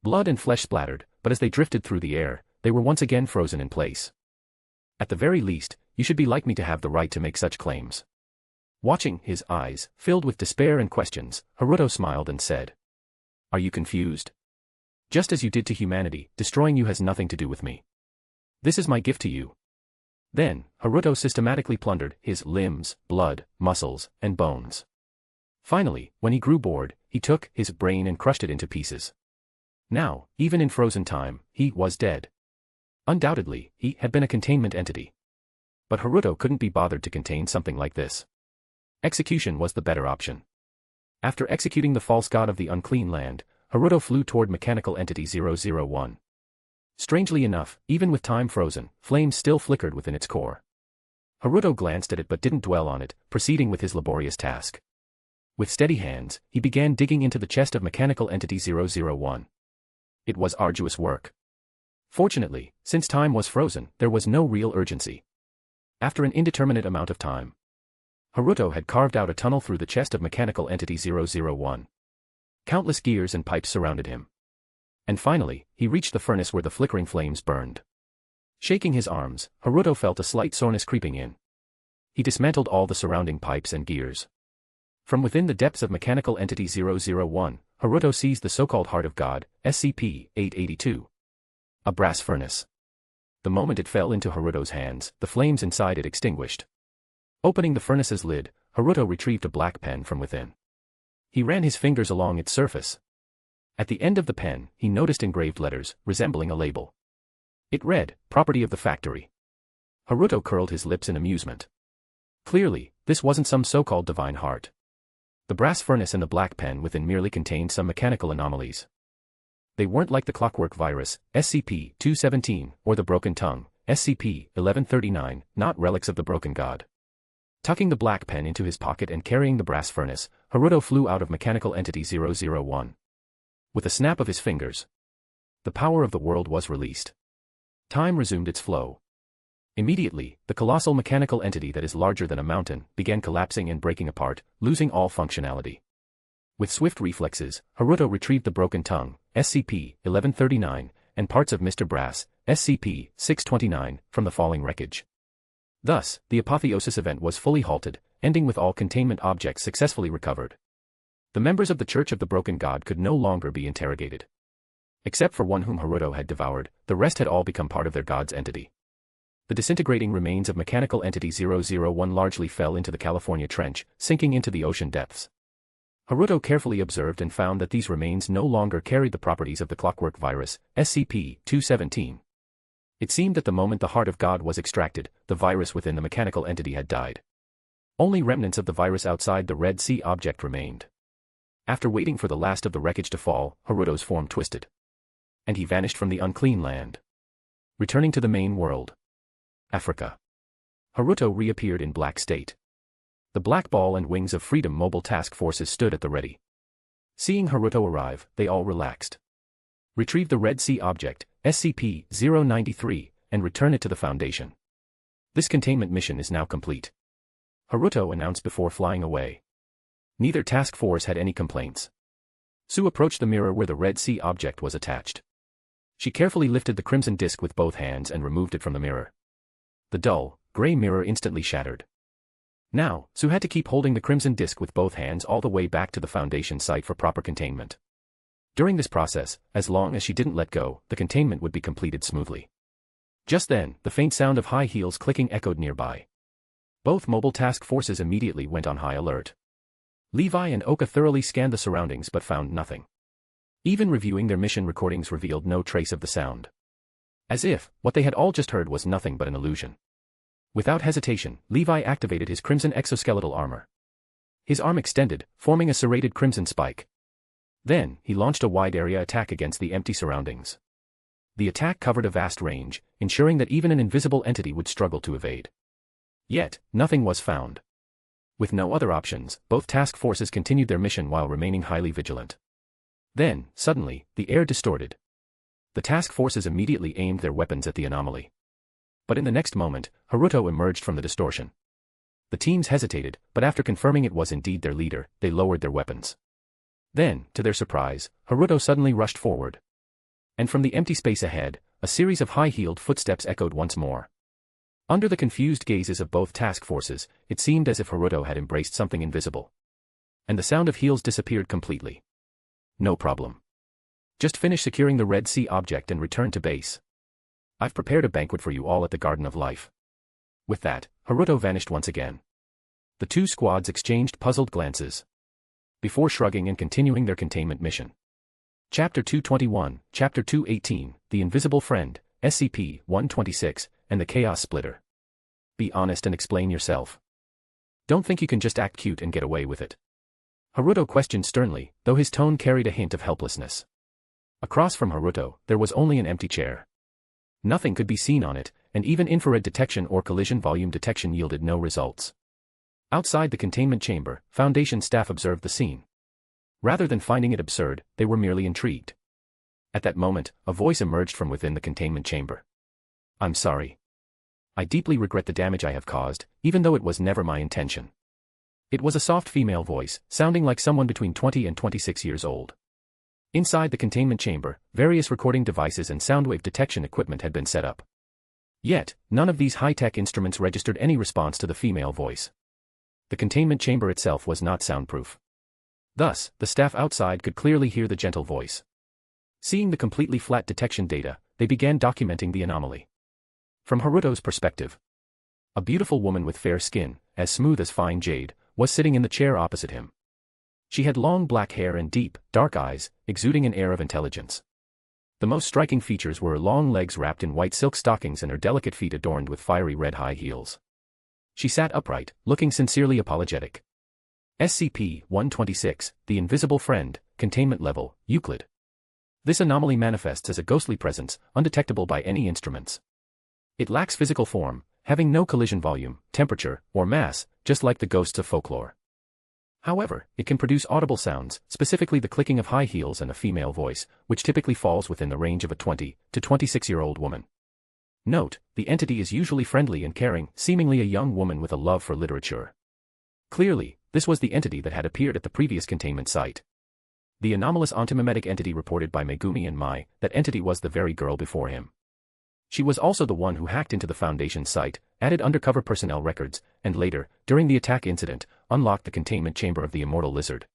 Blood and flesh splattered, but as they drifted through the air, they were once again frozen in place. At the very least, you should be like me to have the right to make such claims. Watching his eyes, filled with despair and questions, Haruto smiled and said, Are you confused? Just as you did to humanity, destroying you has nothing to do with me. This is my gift to you. Then, Haruto systematically plundered his limbs, blood, muscles, and bones. Finally, when he grew bored, he took his brain and crushed it into pieces. Now, even in frozen time, he was dead. Undoubtedly, he had been a containment entity. But Haruto couldn't be bothered to contain something like this. Execution was the better option. After executing the false god of the unclean land, Haruto flew toward Mechanical Entity 001. Strangely enough, even with time frozen, flames still flickered within its core. Haruto glanced at it but didn't dwell on it, proceeding with his laborious task. With steady hands, he began digging into the chest of Mechanical Entity 001. It was arduous work. Fortunately, since time was frozen, there was no real urgency. After an indeterminate amount of time, Haruto had carved out a tunnel through the chest of Mechanical Entity 001. Countless gears and pipes surrounded him. And finally, he reached the furnace where the flickering flames burned. Shaking his arms, Haruto felt a slight soreness creeping in. He dismantled all the surrounding pipes and gears. From within the depths of Mechanical Entity 001, Haruto seized the so-called Heart of God, SCP-882. A brass furnace. The moment it fell into Haruto's hands, the flames inside it extinguished. Opening the furnace's lid, Haruto retrieved a black pen from within. He ran his fingers along its surface. At the end of the pen, he noticed engraved letters, resembling a label. It read, Property of the Factory. Haruto curled his lips in amusement. Clearly, this wasn't some so-called divine heart. The brass furnace and the black pen within merely contained some mechanical anomalies. They weren't like the clockwork virus, SCP-217, or the broken tongue, SCP-1139, not relics of the broken god. Tucking the black pen into his pocket and carrying the brass furnace, Haruto flew out of Mechanical Entity 001. With a snap of his fingers, the power of the world was released. Time resumed its flow. Immediately, the colossal mechanical entity that is larger than a mountain began collapsing and breaking apart, losing all functionality. With swift reflexes, Haruto retrieved the broken tongue, SCP-1139, and parts of Mr. Brass, SCP-629, from the falling wreckage. Thus, the apotheosis event was fully halted, ending with all containment objects successfully recovered. The members of the Church of the Broken God could no longer be interrogated. Except for one whom Haruto had devoured, the rest had all become part of their god's entity. The disintegrating remains of Mechanical Entity 001 largely fell into the California Trench, sinking into the ocean depths. Haruto carefully observed and found that these remains no longer carried the properties of the clockwork virus, SCP-217. It seemed that the moment the Heart of God was extracted, the virus within the mechanical entity had died. Only remnants of the virus outside the Red Sea object remained. After waiting for the last of the wreckage to fall, Haruto's form twisted. And he vanished from the unclean land. Returning to the main world. Africa. Haruto reappeared in Black State. The Black Ball and Wings of Freedom mobile task forces stood at the ready. Seeing Haruto arrive, they all relaxed. Retrieve the Red Sea object, SCP-093, and return it to the Foundation. This containment mission is now complete. Haruto announced before flying away. Neither task force had any complaints. Sue approached the mirror where the Red Sea object was attached. She carefully lifted the crimson disk with both hands and removed it from the mirror. The dull, gray mirror instantly shattered. Now, Sue had to keep holding the crimson disk with both hands all the way back to the Foundation site for proper containment. During this process, as long as she didn't let go, the containment would be completed smoothly. Just then, the faint sound of high heels clicking echoed nearby. Both mobile task forces immediately went on high alert. Levi and Oka thoroughly scanned the surroundings but found nothing. Even reviewing their mission recordings revealed no trace of the sound. As if, what they had all just heard was nothing but an illusion. Without hesitation, Levi activated his crimson exoskeletal armor. His arm extended, forming a serrated crimson spike. Then, he launched a wide-area attack against the empty surroundings. The attack covered a vast range, ensuring that even an invisible entity would struggle to evade. Yet, nothing was found. With no other options, both task forces continued their mission while remaining highly vigilant. Then, suddenly, the air distorted. The task forces immediately aimed their weapons at the anomaly. But in the next moment, Haruto emerged from the distortion. The teams hesitated, but after confirming it was indeed their leader, they lowered their weapons. Then, to their surprise, Haruto suddenly rushed forward. And from the empty space ahead, a series of high-heeled footsteps echoed once more. Under the confused gazes of both task forces, it seemed as if Haruto had embraced something invisible. And the sound of heels disappeared completely. No problem. Just finish securing the Red Sea object and return to base. I've prepared a banquet for you all at the Garden of Life. With that, Haruto vanished once again. The two squads exchanged puzzled glances before shrugging and continuing their containment mission. Chapter 221, Chapter 218, The Invisible Friend, SCP-126, and the Chaos Splitter. Be honest and explain yourself. Don't think you can just act cute and get away with it. Haruto questioned sternly, though his tone carried a hint of helplessness. Across from Haruto, there was only an empty chair. Nothing could be seen on it, and even infrared detection or collision volume detection yielded no results. Outside the containment chamber, Foundation staff observed the scene. Rather than finding it absurd, they were merely intrigued. At that moment, a voice emerged from within the containment chamber. I'm sorry. I deeply regret the damage I have caused, even though it was never my intention. It was a soft female voice, sounding like someone between 20 and 26 years old. Inside the containment chamber, various recording devices and soundwave detection equipment had been set up. Yet, none of these high-tech instruments registered any response to the female voice. The containment chamber itself was not soundproof. Thus, the staff outside could clearly hear the gentle voice. Seeing the completely flat detection data, they began documenting the anomaly. From Haruto's perspective, a beautiful woman with fair skin, as smooth as fine jade, was sitting in the chair opposite him. She had long black hair and deep, dark eyes, exuding an air of intelligence. The most striking features were her long legs wrapped in white silk stockings and her delicate feet adorned with fiery red high heels. She sat upright, looking sincerely apologetic. SCP-126, The Invisible Friend, Containment Level, Euclid. This anomaly manifests as a ghostly presence, undetectable by any instruments. It lacks physical form, having no collision volume, temperature, or mass, just like the ghosts of folklore. However, it can produce audible sounds, specifically the clicking of high heels and a female voice, which typically falls within the range of a 20 to 26-year-old woman. Note, the entity is usually friendly and caring, seemingly a young woman with a love for literature. Clearly, this was the entity that had appeared at the previous containment site. The anomalous ontomimetic entity reported by Megumi and Mai, that entity was the very girl before him. She was also the one who hacked into the Foundation site, added undercover personnel records, and later, during the attack incident, unlocked the containment chamber of the immortal lizard.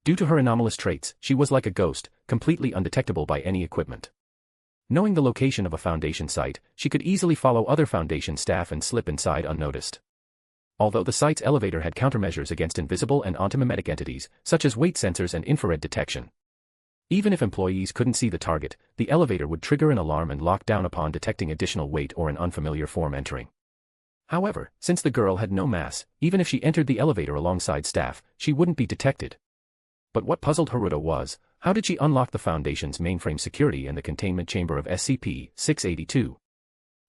Due to her anomalous traits, she was like a ghost, completely undetectable by any equipment. Knowing the location of a Foundation site, she could easily follow other Foundation staff and slip inside unnoticed. Although the site's elevator had countermeasures against invisible and ontomimetic entities, such as weight sensors and infrared detection. Even if employees couldn't see the target, the elevator would trigger an alarm and lock down upon detecting additional weight or an unfamiliar form entering. However, since the girl had no mass, even if she entered the elevator alongside staff, she wouldn't be detected. But what puzzled Haruto was, how did she unlock the Foundation's mainframe security and the containment chamber of SCP-682?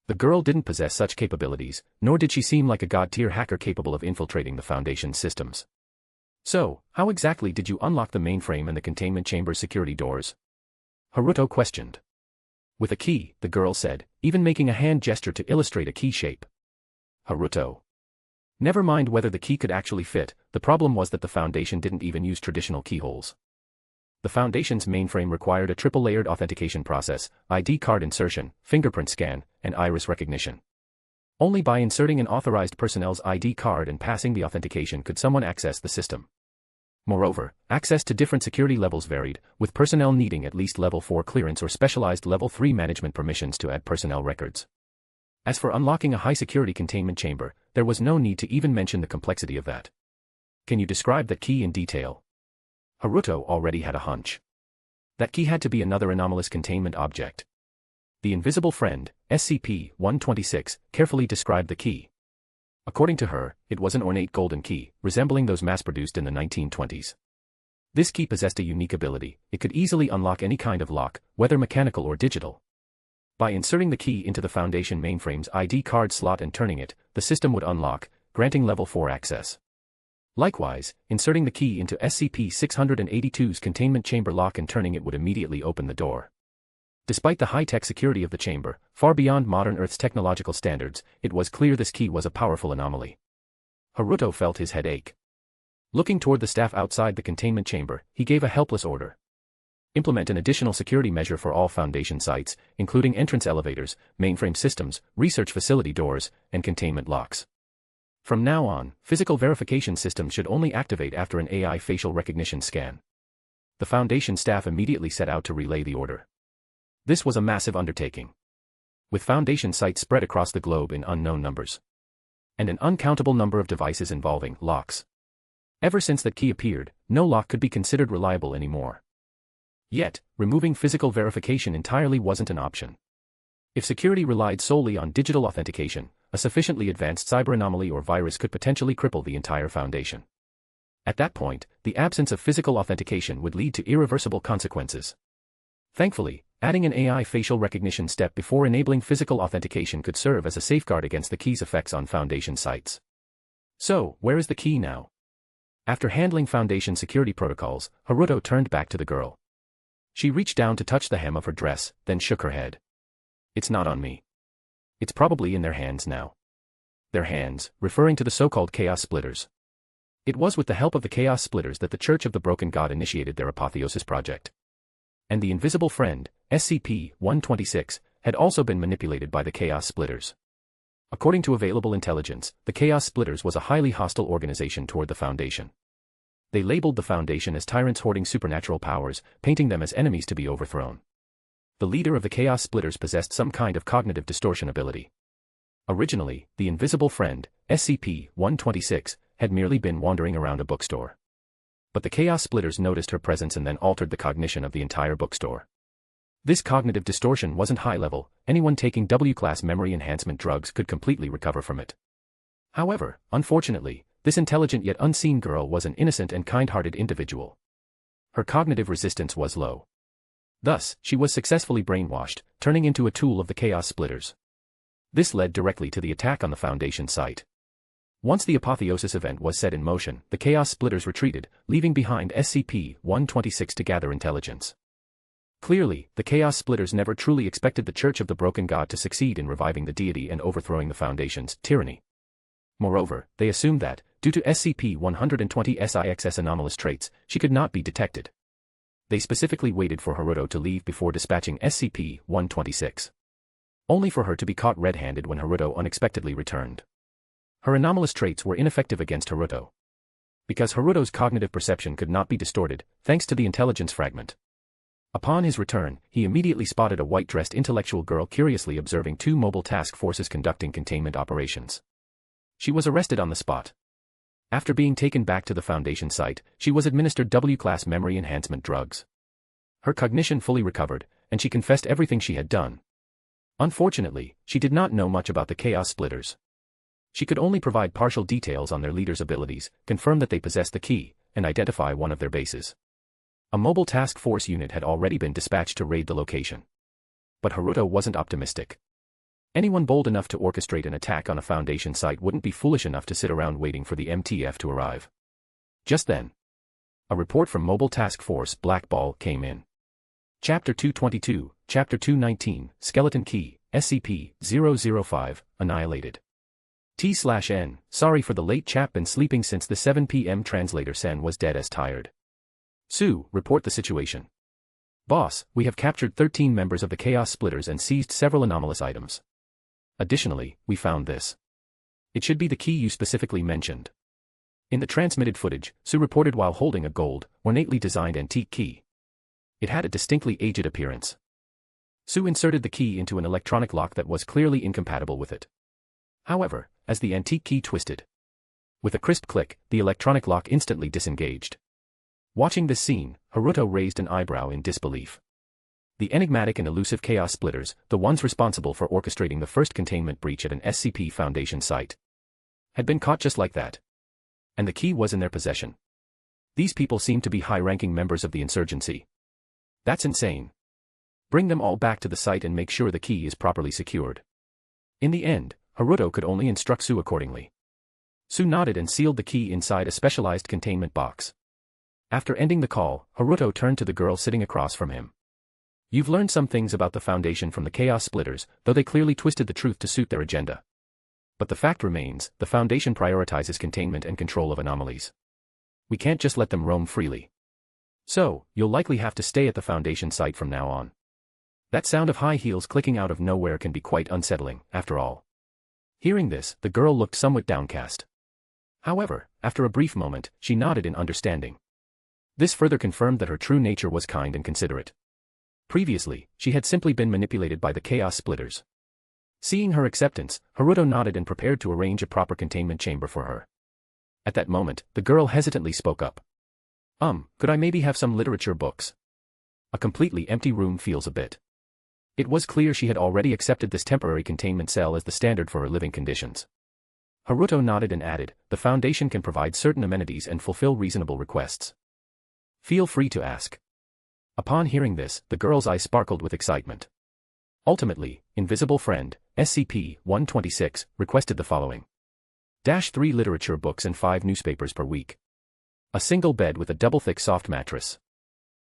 The girl didn't possess such capabilities, nor did she seem like a god-tier hacker capable of infiltrating the Foundation's systems. So, how exactly did you unlock the mainframe and the containment chamber's security doors? Haruto questioned. With a key, the girl said, even making a hand gesture to illustrate a key shape. Haruto. Never mind whether the key could actually fit, the problem was that the Foundation didn't even use traditional keyholes. The Foundation's mainframe required a triple-layered authentication process, ID card insertion, fingerprint scan, and iris recognition. Only by inserting an authorized personnel's ID card and passing the authentication could someone access the system. Moreover, access to different security levels varied, with personnel needing at least Level 4 clearance or specialized Level 3 management permissions to add personnel records. As for unlocking a high-security containment chamber, there was no need to even mention the complexity of that. Can you describe that key in detail? Haruto already had a hunch. That key had to be another anomalous containment object. The invisible friend, SCP-126, carefully described the key. According to her, it was an ornate golden key, resembling those mass-produced in the 1920s. This key possessed a unique ability. It could easily unlock any kind of lock, whether mechanical or digital. By inserting the key into the Foundation mainframe's ID card slot and turning it, the system would unlock, granting Level 4 access. Likewise, inserting the key into SCP-682's containment chamber lock and turning it would immediately open the door. Despite the high-tech security of the chamber, far beyond modern Earth's technological standards, it was clear this key was a powerful anomaly. Haruto felt his head ache. Looking toward the staff outside the containment chamber, he gave a helpless order. Implement an additional security measure for all Foundation sites, including entrance elevators, mainframe systems, research facility doors, and containment locks. From now on, physical verification systems should only activate after an AI facial recognition scan. The Foundation staff immediately set out to relay the order. This was a massive undertaking. With Foundation sites spread across the globe in unknown numbers. And an uncountable number of devices involving locks. Ever since that key appeared, no lock could be considered reliable anymore. Yet, removing physical verification entirely wasn't an option. If security relied solely on digital authentication, a sufficiently advanced cyber anomaly or virus could potentially cripple the entire Foundation. At that point, the absence of physical authentication would lead to irreversible consequences. Thankfully, adding an AI facial recognition step before enabling physical authentication could serve as a safeguard against the key's effects on Foundation sites. So, where is the key now? After handling Foundation security protocols, Haruto turned back to the girl. She reached down to touch the hem of her dress, then shook her head. It's not on me. It's probably in their hands now. Their hands, referring to the so-called Chaos Splitters. It was with the help of the Chaos Splitters that the Church of the Broken God initiated their Apotheosis project. And the invisible friend, SCP-126, had also been manipulated by the Chaos Splitters. According to available intelligence, the Chaos Splitters was a highly hostile organization toward the Foundation. They labeled the Foundation as tyrants hoarding supernatural powers, painting them as enemies to be overthrown. The leader of the Chaos Splitters possessed some kind of cognitive distortion ability. Originally, the invisible friend, SCP-126, had merely been wandering around a bookstore. But the Chaos Splitters noticed her presence and then altered the cognition of the entire bookstore. This cognitive distortion wasn't high-level. Anyone taking W-class memory enhancement drugs could completely recover from it. However, unfortunately, this intelligent yet unseen girl was an innocent and kind-hearted individual. Her cognitive resistance was low. Thus, she was successfully brainwashed, turning into a tool of the Chaos Splitters. This led directly to the attack on the Foundation site. Once the Apotheosis event was set in motion, the Chaos Splitters retreated, leaving behind SCP-126 to gather intelligence. Clearly, the Chaos Splitters never truly expected the Church of the Broken God to succeed in reviving the deity and overthrowing the Foundation's tyranny. Moreover, they assumed that, due to SCP-120's anomalous traits, she could not be detected. They specifically waited for Haruto to leave before dispatching SCP-126. Only for her to be caught red-handed when Haruto unexpectedly returned. Her anomalous traits were ineffective against Haruto. Because Haruto's cognitive perception could not be distorted, thanks to the intelligence fragment. Upon his return, he immediately spotted a white-dressed intellectual girl curiously observing two mobile task forces conducting containment operations. She was arrested on the spot. After being taken back to the Foundation site, she was administered W-class memory enhancement drugs. Her cognition fully recovered, and she confessed everything she had done. Unfortunately, she did not know much about the Chaos Splitters. She could only provide partial details on their leaders' abilities, confirm that they possessed the key, and identify one of their bases. A mobile task force unit had already been dispatched to raid the location. But Haruto wasn't optimistic. Anyone bold enough to orchestrate an attack on a Foundation site wouldn't be foolish enough to sit around waiting for the MTF to arrive. Just then, a report from Mobile Task Force Black Ball came in. Chapter 222, Chapter 219, Skeleton Key, SCP-005, Annihilated. T/N, sorry for the late chap, been sleeping since the 7 p.m. Translator Sen was dead as tired. Sue, report the situation. Boss, we have captured 13 members of the Chaos Splitters and seized several anomalous items. Additionally, we found this. It should be the key you specifically mentioned. In the transmitted footage, Sue reported while holding a gold, ornately designed antique key. It had a distinctly aged appearance. Sue inserted the key into an electronic lock that was clearly incompatible with it. However, as the antique key twisted, With a crisp click, the electronic lock instantly disengaged. Watching this scene, Haruto raised an eyebrow in disbelief. The enigmatic and elusive Chaos Splitters, the ones responsible for orchestrating the first containment breach at an SCP Foundation site, had been caught just like that. And the key was in their possession. These people seemed to be high-ranking members of the insurgency. That's insane. Bring them all back to the site and make sure the key is properly secured. In the end, Haruto could only instruct Sue accordingly. Sue nodded and sealed the key inside a specialized containment box. After ending the call, Haruto turned to the girl sitting across from him. You've learned some things about the Foundation from the Chaos Splitters, though they clearly twisted the truth to suit their agenda. But the fact remains, the Foundation prioritizes containment and control of anomalies. We can't just let them roam freely. So, you'll likely have to stay at the Foundation site from now on. That sound of high heels clicking out of nowhere can be quite unsettling, after all. Hearing this, the girl looked somewhat downcast. However, after a brief moment, she nodded in understanding. This further confirmed that her true nature was kind and considerate. Previously, she had simply been manipulated by the Chaos Splitters. Seeing her acceptance, Haruto nodded and prepared to arrange a proper containment chamber for her. At that moment, the girl hesitantly spoke up. Could I maybe have some literature books? A completely empty room feels a bit. It was clear she had already accepted this temporary containment cell as the standard for her living conditions. Haruto nodded and added, the Foundation can provide certain amenities and fulfill reasonable requests. Feel free to ask. Upon hearing this, the girl's eyes sparkled with excitement. Ultimately, Invisible Friend, SCP-126, requested the following. 3 literature books and 5 newspapers per week. A single bed with a double-thick soft mattress.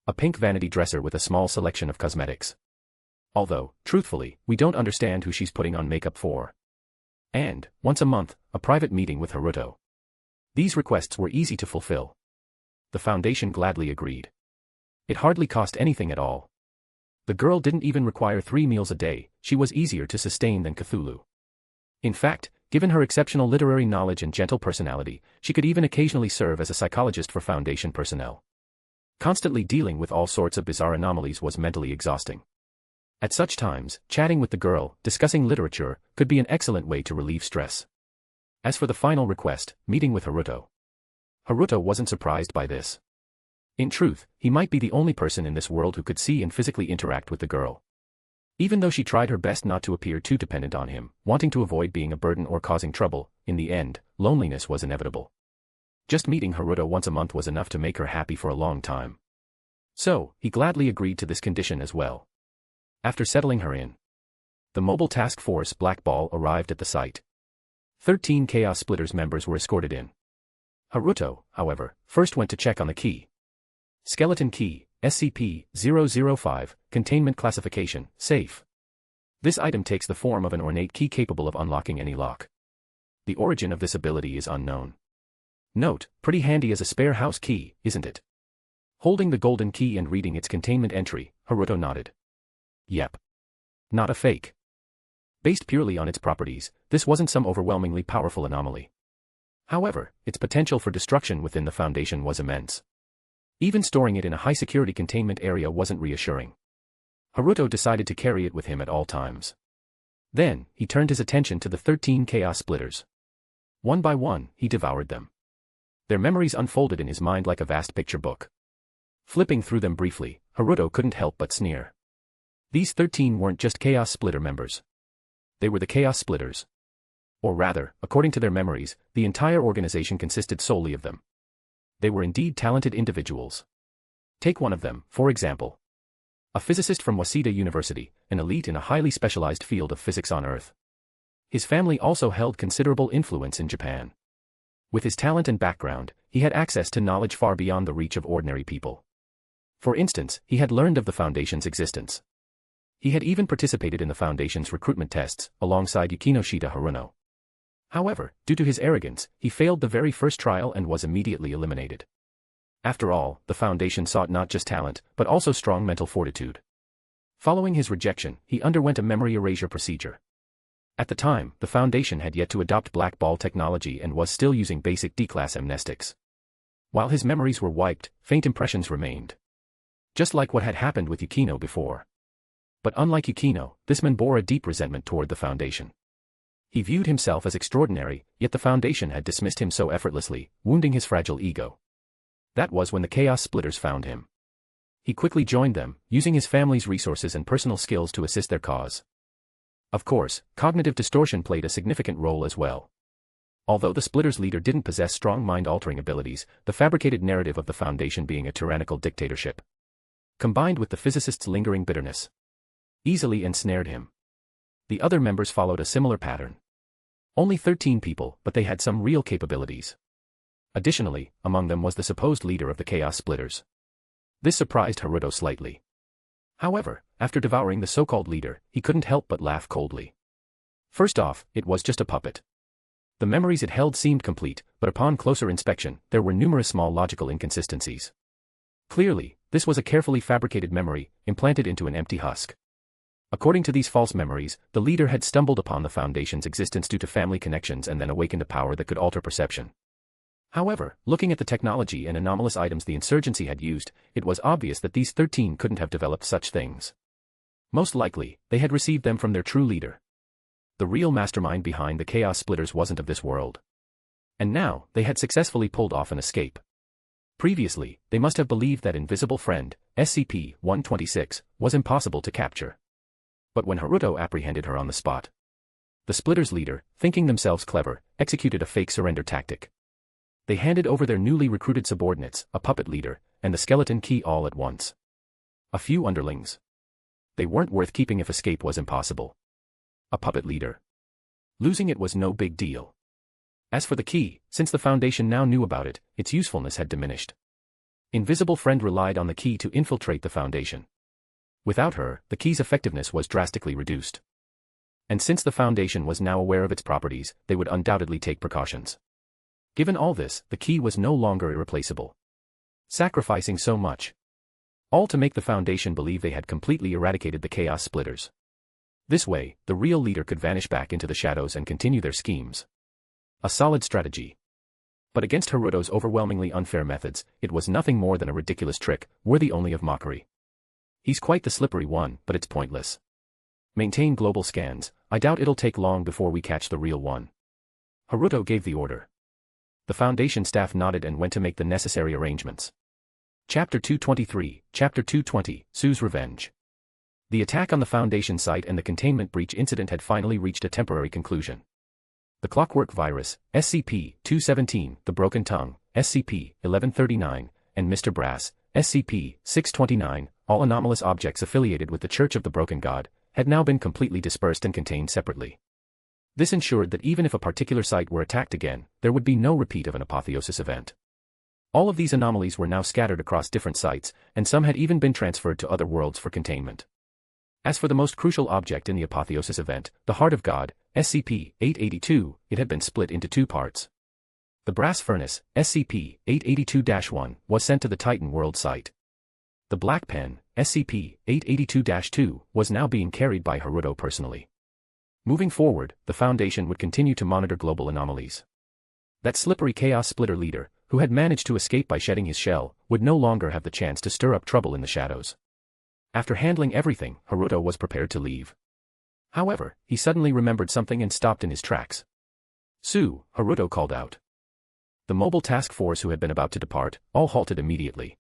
A pink vanity dresser with a small selection of cosmetics. Although, truthfully, we don't understand who she's putting on makeup for. And, once a month, a private meeting with Haruto. These requests were easy to fulfill. The Foundation gladly agreed. It hardly cost anything at all. The girl didn't even require 3 meals a day, she was easier to sustain than Cthulhu. In fact, given her exceptional literary knowledge and gentle personality, she could even occasionally serve as a psychologist for Foundation personnel. Constantly dealing with all sorts of bizarre anomalies was mentally exhausting. At such times, chatting with the girl, discussing literature, could be an excellent way to relieve stress. As for the final request, meeting with Haruto. Haruto wasn't surprised by this. In truth, he might be the only person in this world who could see and physically interact with the girl. Even though she tried her best not to appear too dependent on him, wanting to avoid being a burden or causing trouble, in the end, loneliness was inevitable. Just meeting Haruto once a month was enough to make her happy for a long time. So, he gladly agreed to this condition as well. After settling her in, the Mobile Task Force Black Ball arrived at the site. 13 Chaos Splitters members were escorted in. Haruto, however, first went to check on the key. Skeleton Key, SCP-005, Containment Classification, Safe. This item takes the form of an ornate key capable of unlocking any lock. The origin of this ability is unknown. Note, pretty handy as a spare house key, isn't it? Holding the golden key and reading its containment entry, Haruto nodded. Yep. Not a fake. Based purely on its properties, this wasn't some overwhelmingly powerful anomaly. However, its potential for destruction within the Foundation was immense. Even storing it in a high-security containment area wasn't reassuring. Haruto decided to carry it with him at all times. Then, he turned his attention to the 13 Chaos Splitters. One by one, he devoured them. Their memories unfolded in his mind like a vast picture book. Flipping through them briefly, Haruto couldn't help but sneer. These 13 weren't just Chaos Splitter members. They were the Chaos Splitters. Or rather, according to their memories, the entire organization consisted solely of them. They were indeed talented individuals. Take one of them, for example. A physicist from Waseda University, an elite in a highly specialized field of physics on Earth. His family also held considerable influence in Japan. With his talent and background, he had access to knowledge far beyond the reach of ordinary people. For instance, he had learned of the Foundation's existence. He had even participated in the Foundation's recruitment tests, alongside Yukinoshita Haruno. However, due to his arrogance, he failed the very first trial and was immediately eliminated. After all, the Foundation sought not just talent, but also strong mental fortitude. Following his rejection, he underwent a memory erasure procedure. At the time, the Foundation had yet to adopt black ball technology and was still using basic D-class amnestics. While his memories were wiped, faint impressions remained. Just like what had happened with Yukino before. But unlike Yukino, this man bore a deep resentment toward the Foundation. He viewed himself as extraordinary, yet the Foundation had dismissed him so effortlessly, wounding his fragile ego. That was when the Chaos Splitters found him. He quickly joined them, using his family's resources and personal skills to assist their cause. Of course, cognitive distortion played a significant role as well. Although the Splitters' leader didn't possess strong mind-altering abilities, the fabricated narrative of the Foundation being a tyrannical dictatorship, combined with the physicist's lingering bitterness, easily ensnared him. The other members followed a similar pattern. Only 13 people, but they had some real capabilities. Additionally, among them was the supposed leader of the Chaos Splitters. This surprised Haruto slightly. However, after devouring the so-called leader, he couldn't help but laugh coldly. First off, it was just a puppet. The memories it held seemed complete, but upon closer inspection, there were numerous small logical inconsistencies. Clearly, this was a carefully fabricated memory, implanted into an empty husk. According to these false memories, the leader had stumbled upon the Foundation's existence due to family connections and then awakened a power that could alter perception. However, looking at the technology and anomalous items the insurgency had used, it was obvious that these 13 couldn't have developed such things. Most likely, they had received them from their true leader. The real mastermind behind the Chaos Splitters wasn't of this world. And now, they had successfully pulled off an escape. Previously, they must have believed that invisible friend, SCP-126, was impossible to capture. But when Haruto apprehended her on the spot, the Splitters' leader, thinking themselves clever, executed a fake surrender tactic. They handed over their newly recruited subordinates, a puppet leader, and the skeleton key all at once. A few underlings. They weren't worth keeping if escape was impossible. A puppet leader. Losing it was no big deal. As for the key, since the Foundation now knew about it, its usefulness had diminished. Invisible Friend relied on the key to infiltrate the Foundation. Without her, the key's effectiveness was drastically reduced. And since the Foundation was now aware of its properties, they would undoubtedly take precautions. Given all this, the key was no longer irreplaceable. Sacrificing so much. All to make the Foundation believe they had completely eradicated the Chaos Splitters. This way, the real leader could vanish back into the shadows and continue their schemes. A solid strategy. But against Haruto's overwhelmingly unfair methods, it was nothing more than a ridiculous trick, worthy only of mockery. He's quite the slippery one, but it's pointless. Maintain global scans, I doubt it'll take long before we catch the real one. Haruto gave the order. The Foundation staff nodded and went to make the necessary arrangements. Chapter 223, Chapter 220, Sue's Revenge. The attack on the Foundation site and the containment breach incident had finally reached a temporary conclusion. The Clockwork Virus, SCP-217, the Broken Tongue, SCP-1139, and Mr. Brass, SCP-629, all anomalous objects affiliated with the Church of the Broken God, had now been completely dispersed and contained separately. This ensured that even if a particular site were attacked again, there would be no repeat of an apotheosis event. All of these anomalies were now scattered across different sites, and some had even been transferred to other worlds for containment. As for the most crucial object in the apotheosis event, the Heart of God, SCP-882, it had been split into two parts. The Brass Furnace, SCP-882-1, was sent to the Titan World site. The Black Pen, SCP-882-2, was now being carried by Haruto personally. Moving forward, the Foundation would continue to monitor global anomalies. That slippery Chaos Splitter leader, who had managed to escape by shedding his shell, would no longer have the chance to stir up trouble in the shadows. After handling everything, Haruto was prepared to leave. However, he suddenly remembered something and stopped in his tracks. "Sue," Haruto called out. The mobile task force who had been about to depart, all halted immediately.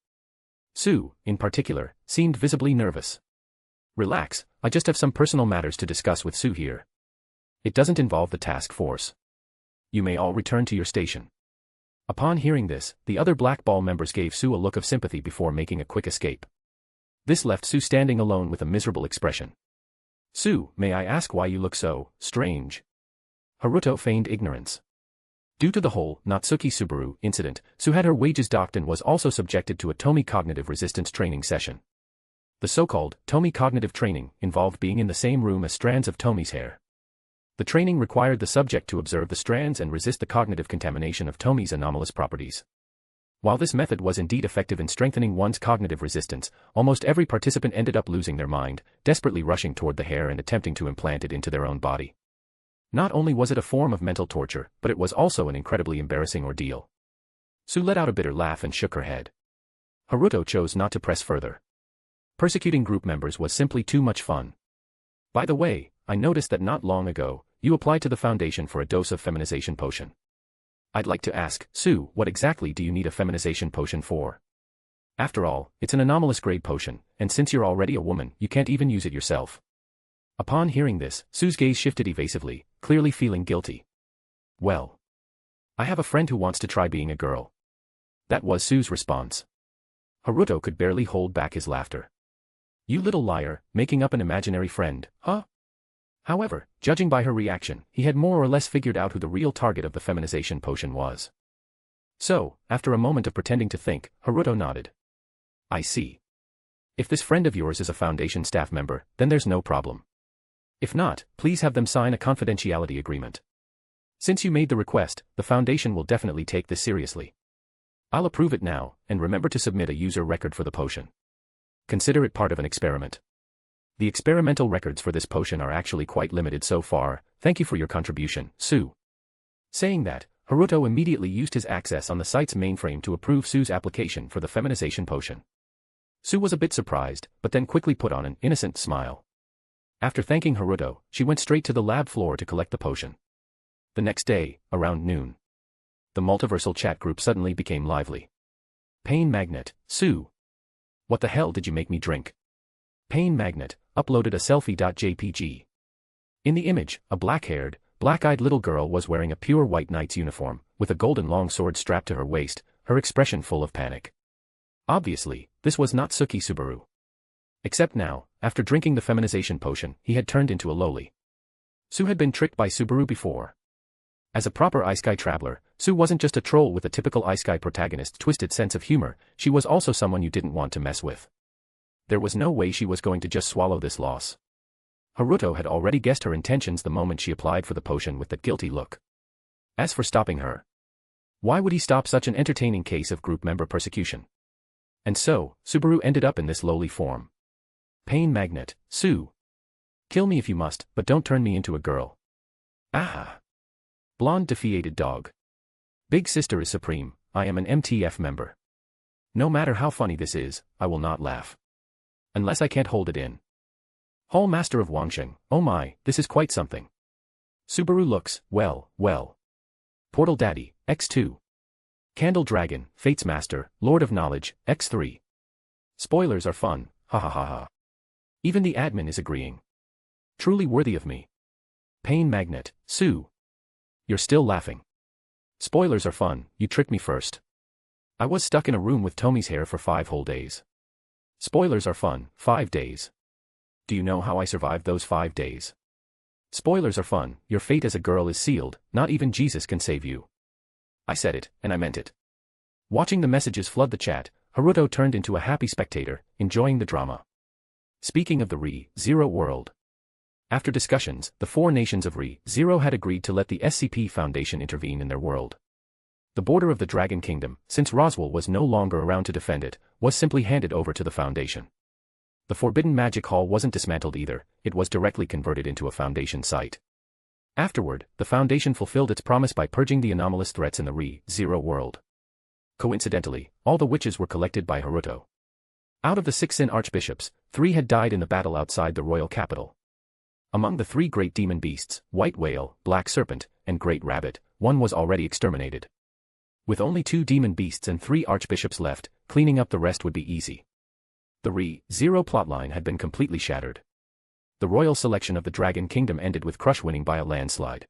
Sue, in particular, seemed visibly nervous. "Relax, I just have some personal matters to discuss with Sue here. It doesn't involve the task force. You may all return to your station." Upon hearing this, the other Black Ball members gave Sue a look of sympathy before making a quick escape. This left Sue standing alone with a miserable expression. "Sue, may I ask why you look so strange?" Haruto feigned ignorance. Due to the whole Natsuki Subaru incident, Sue had her wages docked and was also subjected to a Tomi cognitive resistance training session. The so-called Tomi cognitive training involved being in the same room as strands of Tomi's hair. The training required the subject to observe the strands and resist the cognitive contamination of Tomi's anomalous properties. While this method was indeed effective in strengthening one's cognitive resistance, almost every participant ended up losing their mind, desperately rushing toward the hair and attempting to implant it into their own body. Not only was it a form of mental torture, but it was also an incredibly embarrassing ordeal. Sue let out a bitter laugh and shook her head. Haruto chose not to press further. Persecuting group members was simply too much fun. "By the way, I noticed that not long ago, you apply to the Foundation for a dose of feminization potion. I'd like to ask, Sue, what exactly do you need a feminization potion for? After all, it's an anomalous grade potion, and since you're already a woman, you can't even use it yourself. Upon hearing this, Sue's gaze shifted evasively, clearly feeling guilty. Well, I have a friend who wants to try being a girl. That was Sue's response. Haruto could barely hold back his laughter. You little liar, making up an imaginary friend, huh? However, judging by her reaction, he had more or less figured out who the real target of the feminization potion was. So, after a moment of pretending to think, Haruto nodded. I see. If this friend of yours is a Foundation staff member, then there's no problem. If not, please have them sign a confidentiality agreement. Since you made the request, the Foundation will definitely take this seriously. I'll approve it now, and remember to submit a user record for the potion. Consider it part of an experiment. The experimental records for this potion are actually quite limited so far. Thank you for your contribution, Sue. Saying that, Haruto immediately used his access on the site's mainframe to approve Sue's application for the feminization potion. Sue was a bit surprised, but then quickly put on an innocent smile. After thanking Haruto, she went straight to the lab floor to collect the potion. The next day, around noon, the multiversal chat group suddenly became lively. Pain Magnet, Sue. What the hell did you make me drink? Pain Magnet uploaded a selfie.jpg. In the image, a black-haired, black-eyed little girl was wearing a pure white knight's uniform, with a golden longsword strapped to her waist, her expression full of panic. Obviously, this was not Suki Subaru. Except now, after drinking the feminization potion, he had turned into a loli. Sue had been tricked by Subaru before. As a proper Isekai traveler, Sue wasn't just a troll with a typical Isekai protagonist's twisted sense of humor, she was also someone you didn't want to mess with. There was no way she was going to just swallow this loss. Haruto had already guessed her intentions the moment she applied for the potion with that guilty look. As for stopping her, why would he stop such an entertaining case of group member persecution? And so, Subaru ended up in this lowly form. Pain Magnet, Sue. Kill me if you must, but don't turn me into a girl. Ah. Blonde defeated dog. Big sister is supreme, I am an MTF member. No matter how funny this is, I will not laugh. Unless I can't hold it in. Hall Master of Wangsheng, oh my, this is quite something. Subaru looks, well. Portal Daddy, X2. Candle Dragon, Fates Master, Lord of Knowledge, X3. Spoilers are fun, ha ha ha ha. Even the admin is agreeing. Truly worthy of me. Pain Magnet, Sue. You're still laughing. Spoilers are fun, you tricked me first. I was stuck in a room with Tomi's hair for 5 whole days. Spoilers are fun, 5 days. Do you know how I survived those 5 days? Spoilers are fun, your fate as a girl is sealed, not even Jesus can save you. I said it, and I meant it. Watching the messages flood the chat, Haruto turned into a happy spectator, enjoying the drama. Speaking of the Re-Zero world. After discussions, the 4 nations of Re-Zero had agreed to let the SCP Foundation intervene in their world. The border of the Dragon Kingdom, since Roswell was no longer around to defend it, was simply handed over to the Foundation. The Forbidden Magic Hall wasn't dismantled either, it was directly converted into a Foundation site. Afterward, the Foundation fulfilled its promise by purging the anomalous threats in the Re-Zero world. Coincidentally, all the witches were collected by Haruto. Out of the 6 Sin Archbishops, 3 had died in the battle outside the royal capital. Among the 3 great demon beasts, White Whale, Black Serpent, and Great Rabbit, 1 was already exterminated. With only 2 demon beasts and 3 archbishops left, cleaning up the rest would be easy. The Re-Zero plotline had been completely shattered. The royal selection of the Dragon Kingdom ended with Crush winning by a landslide.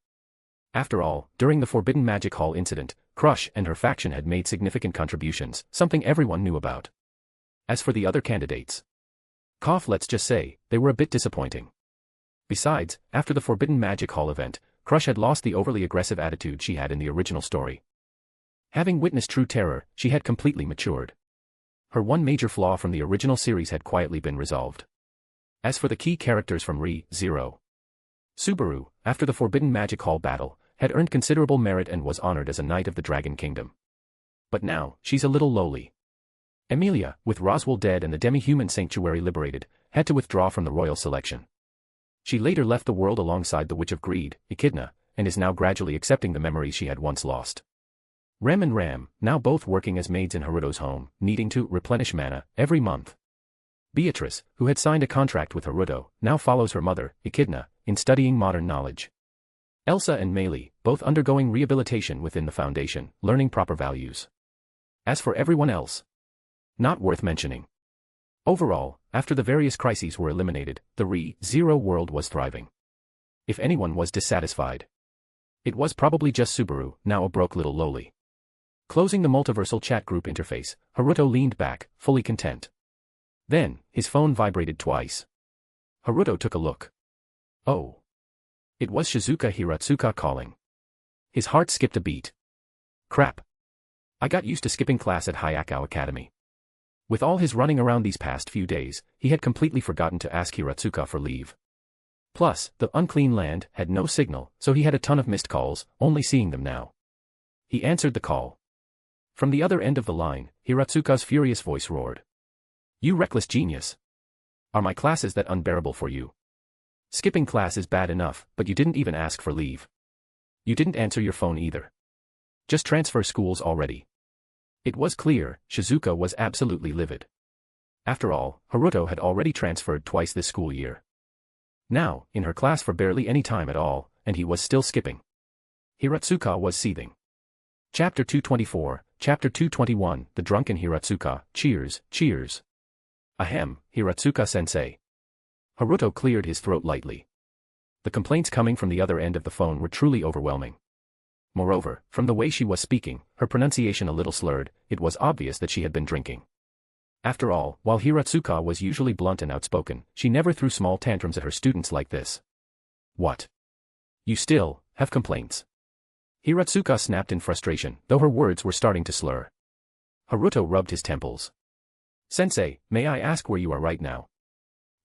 After all, during the Forbidden Magic Hall incident, Crush and her faction had made significant contributions, something everyone knew about. As for the other candidates, let's just say, they were a bit disappointing. Besides, after the Forbidden Magic Hall event, Crush had lost the overly aggressive attitude she had in the original story. Having witnessed true terror, she had completely matured. Her one major flaw from the original series had quietly been resolved. As for the key characters from Re-Zero, Subaru, after the Forbidden Magic Hall battle, had earned considerable merit and was honored as a Knight of the Dragon Kingdom. But now, she's a little lowly. Emilia, with Roswell dead and the demi-human sanctuary liberated, had to withdraw from the royal selection. She later left the world alongside the Witch of Greed, Echidna, and is now gradually accepting the memories she had once lost. Rem and Ram, now both working as maids in Haruto's home, needing to replenish mana every month. Beatrice, who had signed a contract with Haruto, now follows her mother, Echidna, in studying modern knowledge. Elsa and Meili, both undergoing rehabilitation within the Foundation, learning proper values. As for everyone else, not worth mentioning. Overall, after the various crises were eliminated, the Re-Zero world was thriving. If anyone was dissatisfied, it was probably just Subaru, now a broke little lowly. Closing the multiversal chat group interface, Haruto leaned back, fully content. Then, his phone vibrated twice. Haruto took a look. Oh. It was Shizuka Hiratsuka calling. His heart skipped a beat. Crap. I got used to skipping class at Hayakao Academy. With all his running around these past few days, he had completely forgotten to ask Hiratsuka for leave. Plus, the unclean land had no signal, so he had a ton of missed calls, only seeing them now. He answered the call. From the other end of the line, Hiratsuka's furious voice roared. You reckless genius. Are my classes that unbearable for you? Skipping class is bad enough, but you didn't even ask for leave. You didn't answer your phone either. Just transfer schools already. It was clear, Shizuka was absolutely livid. After all, Haruto had already transferred twice this school year. Now, in her class for barely any time at all, and he was still skipping. Hiratsuka was seething. Chapter 224, Chapter 221, The Drunken Hiratsuka, Cheers, Cheers. Ahem, Hiratsuka-sensei. Haruto cleared his throat lightly. The complaints coming from the other end of the phone were truly overwhelming. Moreover, from the way she was speaking, her pronunciation a little slurred, it was obvious that she had been drinking. After all, while Hiratsuka was usually blunt and outspoken, she never threw small tantrums at her students like this. What? You still have complaints? Hiratsuka snapped in frustration, though her words were starting to slur. Haruto rubbed his temples. Sensei, may I ask where you are right now?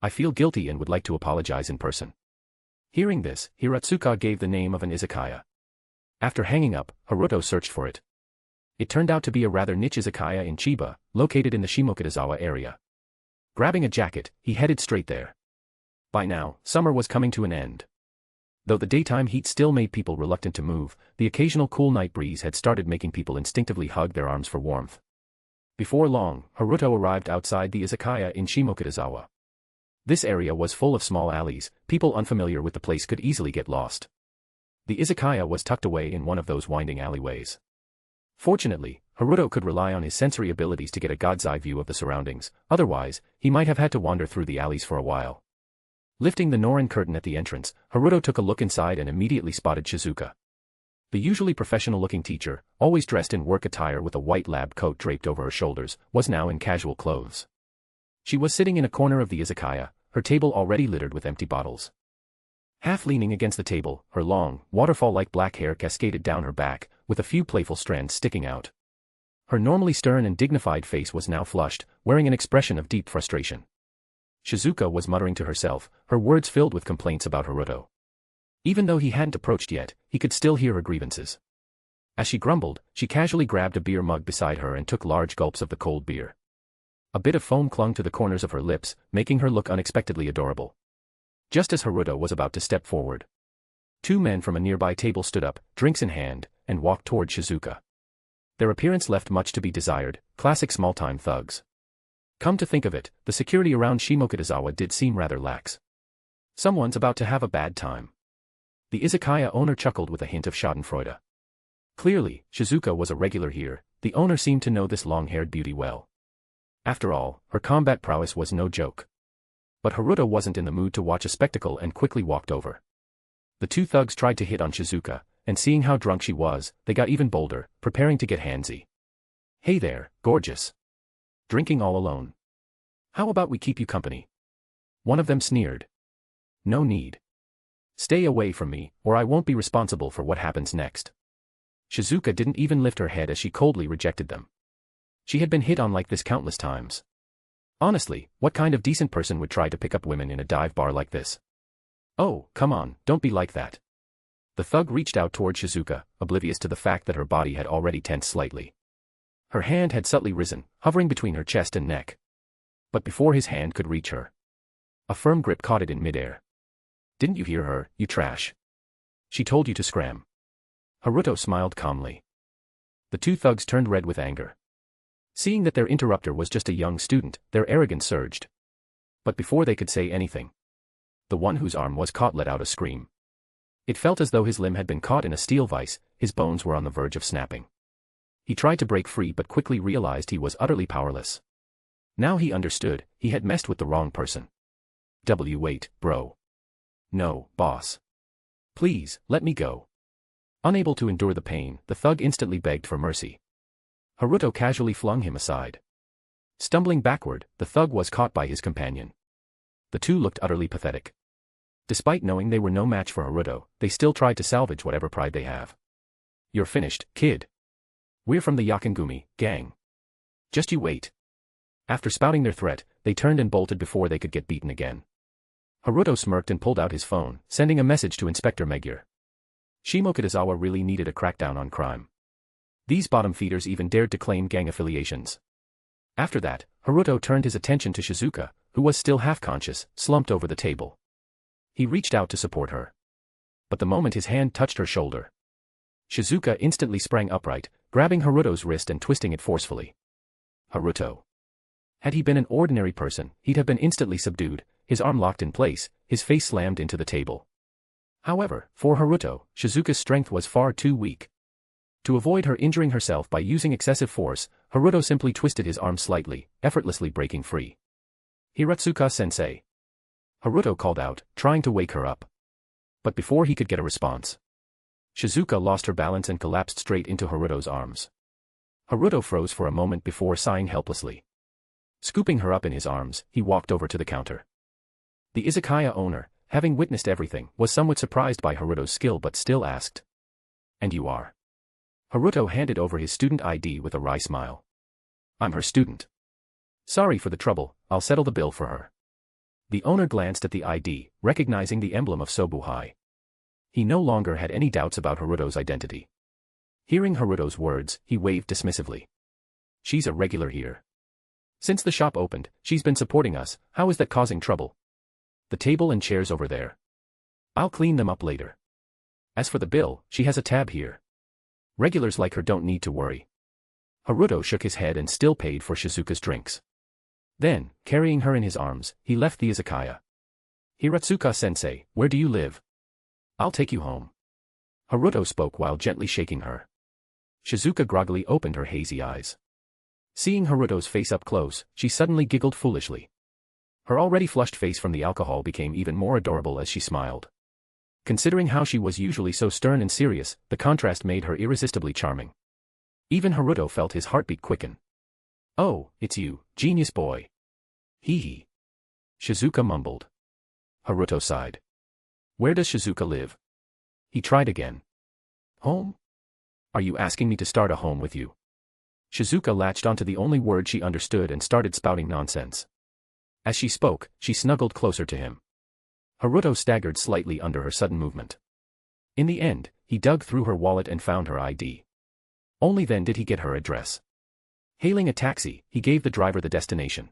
I feel guilty and would like to apologize in person. Hearing this, Hiratsuka gave the name of an izakaya. After hanging up, Haruto searched for it. It turned out to be a rather niche izakaya in Chiba, located in the Shimokitazawa area. Grabbing a jacket, he headed straight there. By now, summer was coming to an end. Though the daytime heat still made people reluctant to move, the occasional cool night breeze had started making people instinctively hug their arms for warmth. Before long, Haruto arrived outside the izakaya in Shimokitazawa. This area was full of small alleys, people unfamiliar with the place could easily get lost. The izakaya was tucked away in one of those winding alleyways. Fortunately, Haruto could rely on his sensory abilities to get a god's eye view of the surroundings, otherwise, he might have had to wander through the alleys for a while. Lifting the Norin curtain at the entrance, Haruto took a look inside and immediately spotted Shizuka. The usually professional-looking teacher, always dressed in work attire with a white lab coat draped over her shoulders, was now in casual clothes. She was sitting in a corner of the izakaya, her table already littered with empty bottles. Half leaning against the table, her long, waterfall-like black hair cascaded down her back, with a few playful strands sticking out. Her normally stern and dignified face was now flushed, wearing an expression of deep frustration. Shizuka was muttering to herself, her words filled with complaints about Haruto. Even though he hadn't approached yet, he could still hear her grievances. As she grumbled, she casually grabbed a beer mug beside her and took large gulps of the cold beer. A bit of foam clung to the corners of her lips, making her look unexpectedly adorable. Just as Haruto was about to step forward, two men from a nearby table stood up, drinks in hand, and walked toward Shizuka. Their appearance left much to be desired, classic small-time thugs. Come to think of it, the security around Shimokitazawa did seem rather lax. Someone's about to have a bad time. The izakaya owner chuckled with a hint of schadenfreude. Clearly, Shizuka was a regular here, the owner seemed to know this long-haired beauty well. After all, her combat prowess was no joke. But Haruto wasn't in the mood to watch a spectacle and quickly walked over. The two thugs tried to hit on Shizuka, and seeing how drunk she was, they got even bolder, preparing to get handsy. Hey there, gorgeous. Drinking all alone. How about we keep you company? One of them sneered. No need. Stay away from me, or I won't be responsible for what happens next. Shizuka didn't even lift her head as she coldly rejected them. She had been hit on like this countless times. Honestly, what kind of decent person would try to pick up women in a dive bar like this? Oh, come on, don't be like that. The thug reached out toward Shizuka, oblivious to the fact that her body had already tensed slightly. Her hand had subtly risen, hovering between her chest and neck. But before his hand could reach her, a firm grip caught it in midair. Didn't you hear her, you trash? She told you to scram. Haruto smiled calmly. The two thugs turned red with anger. Seeing that their interrupter was just a young student, their arrogance surged. But before they could say anything, the one whose arm was caught let out a scream. It felt as though his limb had been caught in a steel vise, his bones were on the verge of snapping. He tried to break free but quickly realized he was utterly powerless. Now he understood, he had messed with the wrong person. Wait, bro. No, boss. Please, let me go. Unable to endure the pain, the thug instantly begged for mercy. Haruto casually flung him aside. Stumbling backward, the thug was caught by his companion. The two looked utterly pathetic. Despite knowing they were no match for Haruto, they still tried to salvage whatever pride they have. You're finished, kid. We're from the Yakingumi gang. Just you wait. After spouting their threat, they turned and bolted before they could get beaten again. Haruto smirked and pulled out his phone, sending a message to Inspector Megure. Shimokitazawa really needed a crackdown on crime. These bottom feeders even dared to claim gang affiliations. After that, Haruto turned his attention to Shizuka, who was still half-conscious, slumped over the table. He reached out to support her. But the moment his hand touched her shoulder, Shizuka instantly sprang upright, grabbing Haruto's wrist and twisting it forcefully. Haruto. Had he been an ordinary person, he'd have been instantly subdued, his arm locked in place, his face slammed into the table. However, for Haruto, Shizuka's strength was far too weak. To avoid her injuring herself by using excessive force, Haruto simply twisted his arm slightly, effortlessly breaking free. Hiratsuka-sensei. Haruto called out, trying to wake her up. But before he could get a response, Shizuka lost her balance and collapsed straight into Haruto's arms. Haruto froze for a moment before sighing helplessly. Scooping her up in his arms, he walked over to the counter. The izakaya owner, having witnessed everything, was somewhat surprised by Haruto's skill but still asked. And you are? Haruto handed over his student ID with a wry smile. I'm her student. Sorry for the trouble, I'll settle the bill for her. The owner glanced at the ID, recognizing the emblem of Sobuhai. He no longer had any doubts about Haruto's identity. Hearing Haruto's words, he waved dismissively. She's a regular here. Since the shop opened, she's been supporting us. How is that causing trouble? The table and chairs over there. I'll clean them up later. As for the bill, she has a tab here. Regulars like her don't need to worry. Haruto shook his head and still paid for Shizuka's drinks. Then, carrying her in his arms, he left the izakaya. Hiratsuka-sensei, where do you live? I'll take you home. Haruto spoke while gently shaking her. Shizuka groggily opened her hazy eyes. Seeing Haruto's face up close, she suddenly giggled foolishly. Her already flushed face from the alcohol became even more adorable as she smiled. Considering how she was usually so stern and serious, the contrast made her irresistibly charming. Even Haruto felt his heartbeat quicken. Oh, it's you, genius boy. Hee hee. Shizuka mumbled. Haruto sighed. Where does Shizuka live? He tried again. Home? Are you asking me to start a home with you? Shizuka latched onto the only word she understood and started spouting nonsense. As she spoke, she snuggled closer to him. Haruto staggered slightly under her sudden movement. In the end, he dug through her wallet and found her ID. Only then did he get her address. Hailing a taxi, he gave the driver the destination.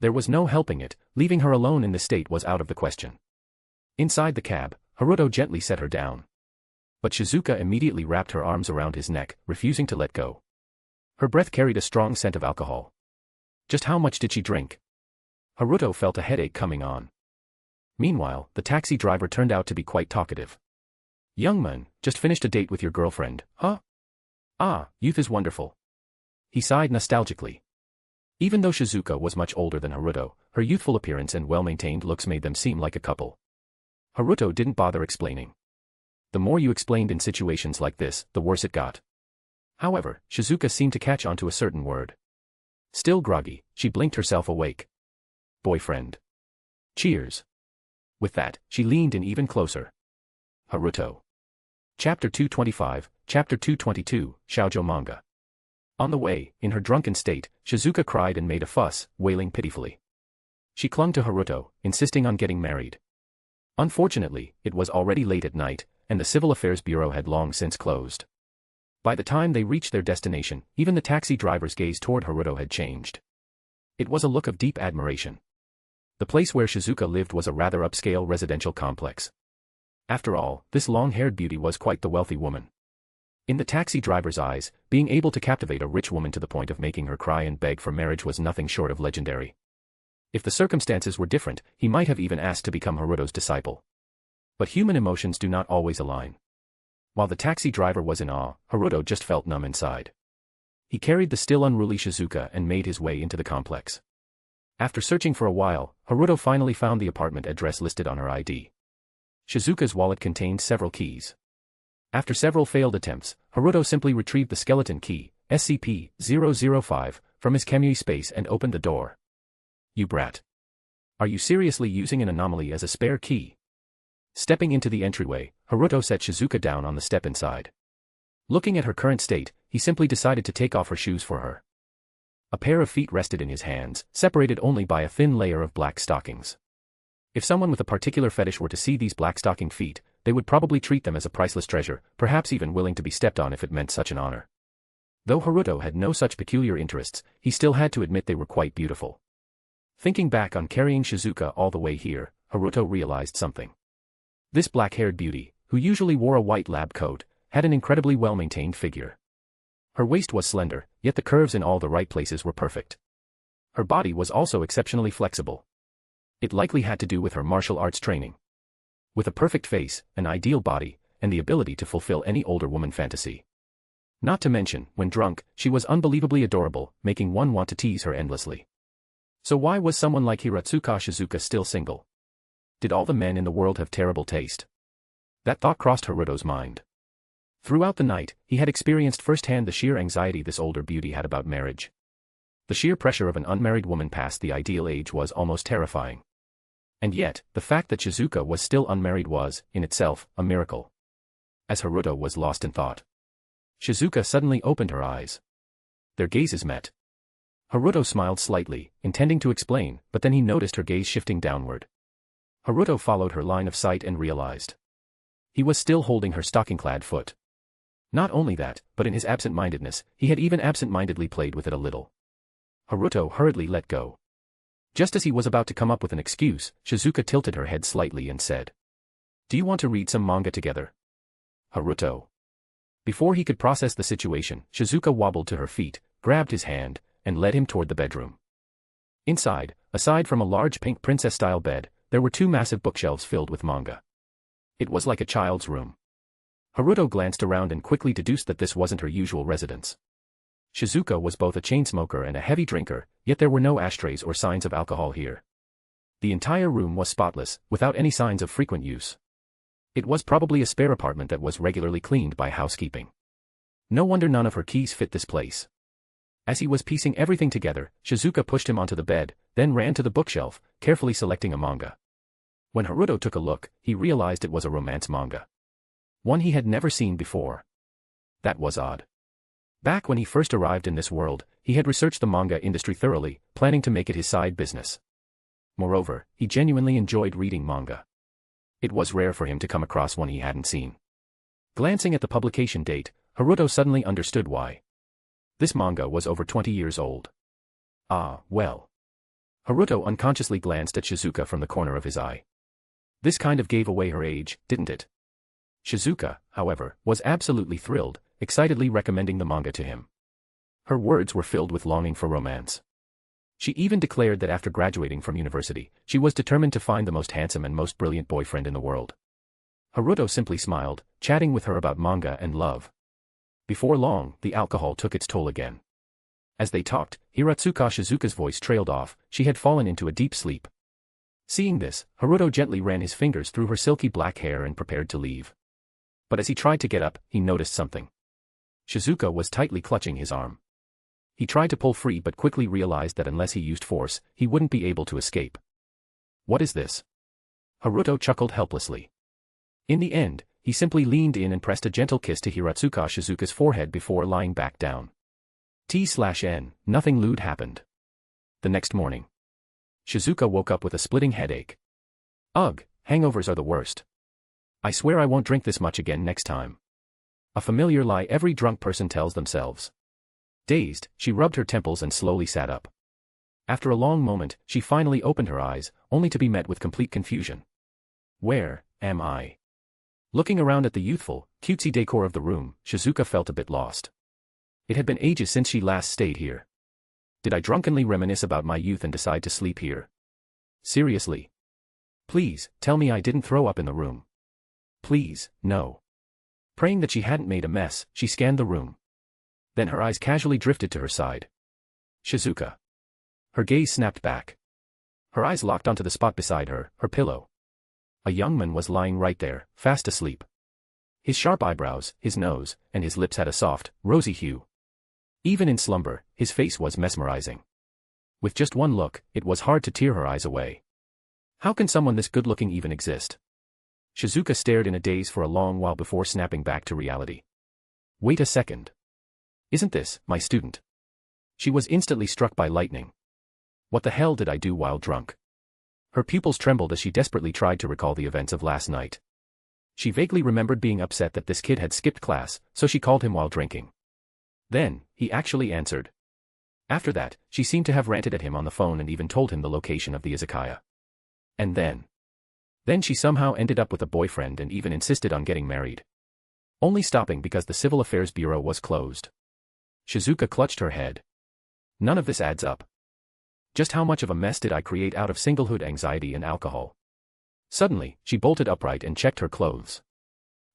There was no helping it, leaving her alone in the state was out of the question. Inside the cab, Haruto gently set her down. But Shizuka immediately wrapped her arms around his neck, refusing to let go. Her breath carried a strong scent of alcohol. Just how much did she drink? Haruto felt a headache coming on. Meanwhile, the taxi driver turned out to be quite talkative. Young man, just finished a date with your girlfriend, huh? Ah, youth is wonderful. He sighed nostalgically. Even though Shizuka was much older than Haruto, her youthful appearance and well-maintained looks made them seem like a couple. Haruto didn't bother explaining. The more you explained in situations like this, the worse it got. However, Shizuka seemed to catch on to a certain word. Still groggy, she blinked herself awake. Boyfriend. Cheers. With that, she leaned in even closer. Haruto. Chapter 225, Chapter 222, Shoujo Manga. On the way, in her drunken state, Shizuka cried and made a fuss, wailing pitifully. She clung to Haruto, insisting on getting married. Unfortunately, it was already late at night, and the Civil Affairs Bureau had long since closed. By the time they reached their destination, even the taxi driver's gaze toward Haruto had changed. It was a look of deep admiration. The place where Shizuka lived was a rather upscale residential complex. After all, this long-haired beauty was quite the wealthy woman. In the taxi driver's eyes, being able to captivate a rich woman to the point of making her cry and beg for marriage was nothing short of legendary. If the circumstances were different, he might have even asked to become Haruto's disciple. But human emotions do not always align. While the taxi driver was in awe, Haruto just felt numb inside. He carried the still unruly Shizuka and made his way into the complex. After searching for a while, Haruto finally found the apartment address listed on her ID. Shizuka's wallet contained several keys. After several failed attempts, Haruto simply retrieved the skeleton key, SCP-005, from his Kamui space and opened the door. "You brat. Are you seriously using an anomaly as a spare key?" Stepping into the entryway, Haruto set Shizuka down on the step inside. Looking at her current state, he simply decided to take off her shoes for her. A pair of feet rested in his hands, separated only by a thin layer of black stockings. If someone with a particular fetish were to see these black-stockinged feet, they would probably treat them as a priceless treasure, perhaps even willing to be stepped on if it meant such an honor. Though Haruto had no such peculiar interests, he still had to admit they were quite beautiful. Thinking back on carrying Shizuka all the way here, Haruto realized something. This black-haired beauty, who usually wore a white lab coat, had an incredibly well-maintained figure. Her waist was slender, yet the curves in all the right places were perfect. Her body was also exceptionally flexible. It likely had to do with her martial arts training. With a perfect face, an ideal body, and the ability to fulfill any older woman fantasy. Not to mention, when drunk, she was unbelievably adorable, making one want to tease her endlessly. So why was someone like Hiratsuka Shizuka still single? Did all the men in the world have terrible taste? That thought crossed Haruto's mind. Throughout the night, he had experienced firsthand the sheer anxiety this older beauty had about marriage. The sheer pressure of an unmarried woman past the ideal age was almost terrifying. And yet, the fact that Shizuka was still unmarried was, in itself, a miracle. As Haruto was lost in thought, Shizuka suddenly opened her eyes. Their gazes met. Haruto smiled slightly, intending to explain, but then he noticed her gaze shifting downward. Haruto followed her line of sight and realized. He was still holding her stocking-clad foot. Not only that, but in his absent-mindedness, he had even absent-mindedly played with it a little. Haruto hurriedly let go. Just as he was about to come up with an excuse, Shizuka tilted her head slightly and said, "Do you want to read some manga together?" Haruto. Before he could process the situation, Shizuka wobbled to her feet, grabbed his hand, and led him toward the bedroom. Inside, aside from a large pink princess-style bed, there were two massive bookshelves filled with manga. It was like a child's room. Haruto glanced around and quickly deduced that this wasn't her usual residence. Shizuka was both a chain smoker and a heavy drinker, yet there were no ashtrays or signs of alcohol here. The entire room was spotless, without any signs of frequent use. It was probably a spare apartment that was regularly cleaned by housekeeping. No wonder none of her keys fit this place. As he was piecing everything together, Shizuka pushed him onto the bed, then ran to the bookshelf, carefully selecting a manga. When Haruto took a look, he realized it was a romance manga. One he had never seen before. That was odd. Back when he first arrived in this world, he had researched the manga industry thoroughly, planning to make it his side business. Moreover, he genuinely enjoyed reading manga. It was rare for him to come across one he hadn't seen. Glancing at the publication date, Haruto suddenly understood why. This manga was over 20 years old. Ah, well. Haruto unconsciously glanced at Shizuka from the corner of his eye. This kind of gave away her age, didn't it? Shizuka, however, was absolutely thrilled, excitedly recommending the manga to him. Her words were filled with longing for romance. She even declared that after graduating from university, she was determined to find the most handsome and most brilliant boyfriend in the world. Haruto simply smiled, chatting with her about manga and love. Before long, the alcohol took its toll again. As they talked, Hiratsuka Shizuka's voice trailed off, she had fallen into a deep sleep. Seeing this, Haruto gently ran his fingers through her silky black hair and prepared to leave. But as he tried to get up, he noticed something. Shizuka was tightly clutching his arm. He tried to pull free but quickly realized that unless he used force, he wouldn't be able to escape. What is this? Haruto chuckled helplessly. In the end, he simply leaned in and pressed a gentle kiss to Hiratsuka Shizuka's forehead before lying back down. T/N, nothing lewd happened. The next morning, Shizuka woke up with a splitting headache. Ugh, hangovers are the worst. I swear I won't drink this much again next time. A familiar lie every drunk person tells themselves. Dazed, she rubbed her temples and slowly sat up. After a long moment, she finally opened her eyes, only to be met with complete confusion. Where am I? Looking around at the youthful, cutesy decor of the room, Shizuka felt a bit lost. It had been ages since she last stayed here. Did I drunkenly reminisce about my youth and decide to sleep here? Seriously? Please, tell me I didn't throw up in the room. Please, no. Praying that she hadn't made a mess, she scanned the room. Then her eyes casually drifted to her side. Shizuka. Her gaze snapped back. Her eyes locked onto the spot beside her, her pillow. A young man was lying right there, fast asleep. His sharp eyebrows, his nose, and his lips had a soft, rosy hue. Even in slumber, his face was mesmerizing. With just one look, it was hard to tear her eyes away. How can someone this good-looking even exist? Shizuka stared in a daze for a long while before snapping back to reality. Wait a second. Isn't this my student? She was instantly struck by lightning. What the hell did I do while drunk? Her pupils trembled as she desperately tried to recall the events of last night. She vaguely remembered being upset that this kid had skipped class, so she called him while drinking. Then, he actually answered. After that, she seemed to have ranted at him on the phone and even told him the location of the izakaya. And then she somehow ended up with a boyfriend and even insisted on getting married. Only stopping because the Civil Affairs Bureau was closed. Shizuka clutched her head. None of this adds up. Just how much of a mess did I create out of singlehood anxiety and alcohol? Suddenly, she bolted upright and checked her clothes.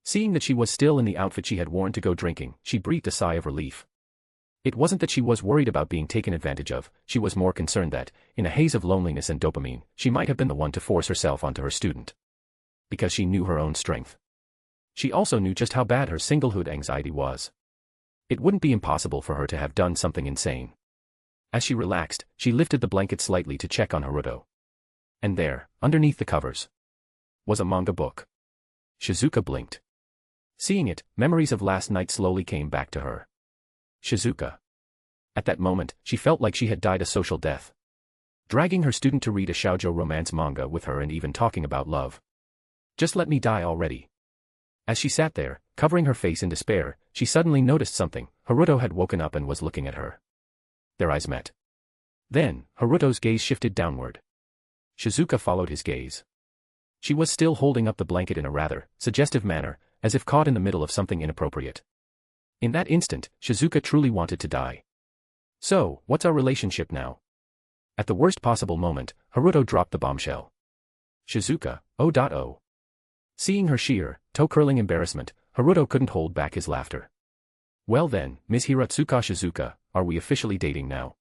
Seeing that she was still in the outfit she had worn to go drinking, she breathed a sigh of relief. It wasn't that she was worried about being taken advantage of, she was more concerned that, in a haze of loneliness and dopamine, she might have been the one to force herself onto her student. Because she knew her own strength. She also knew just how bad her singlehood anxiety was. It wouldn't be impossible for her to have done something insane. As she relaxed, she lifted the blanket slightly to check on Haruto. And there, underneath the covers, was a manga book. Shizuka blinked. Seeing it, memories of last night slowly came back to her. Shizuka. At that moment, she felt like she had died a social death. Dragging her student to read a shoujo romance manga with her and even talking about love. Just let me die already. As she sat there, covering her face in despair, she suddenly noticed something. Haruto had woken up and was looking at her. Their eyes met. Then, Haruto's gaze shifted downward. Shizuka followed his gaze. She was still holding up the blanket in a rather suggestive manner, as if caught in the middle of something inappropriate. In that instant, Shizuka truly wanted to die. So, what's our relationship now? At the worst possible moment, Haruto dropped the bombshell. Shizuka, oh. Seeing her sheer, toe-curling embarrassment, Haruto couldn't hold back his laughter. Well then, Ms. Hiratsuka Shizuka, are we officially dating now?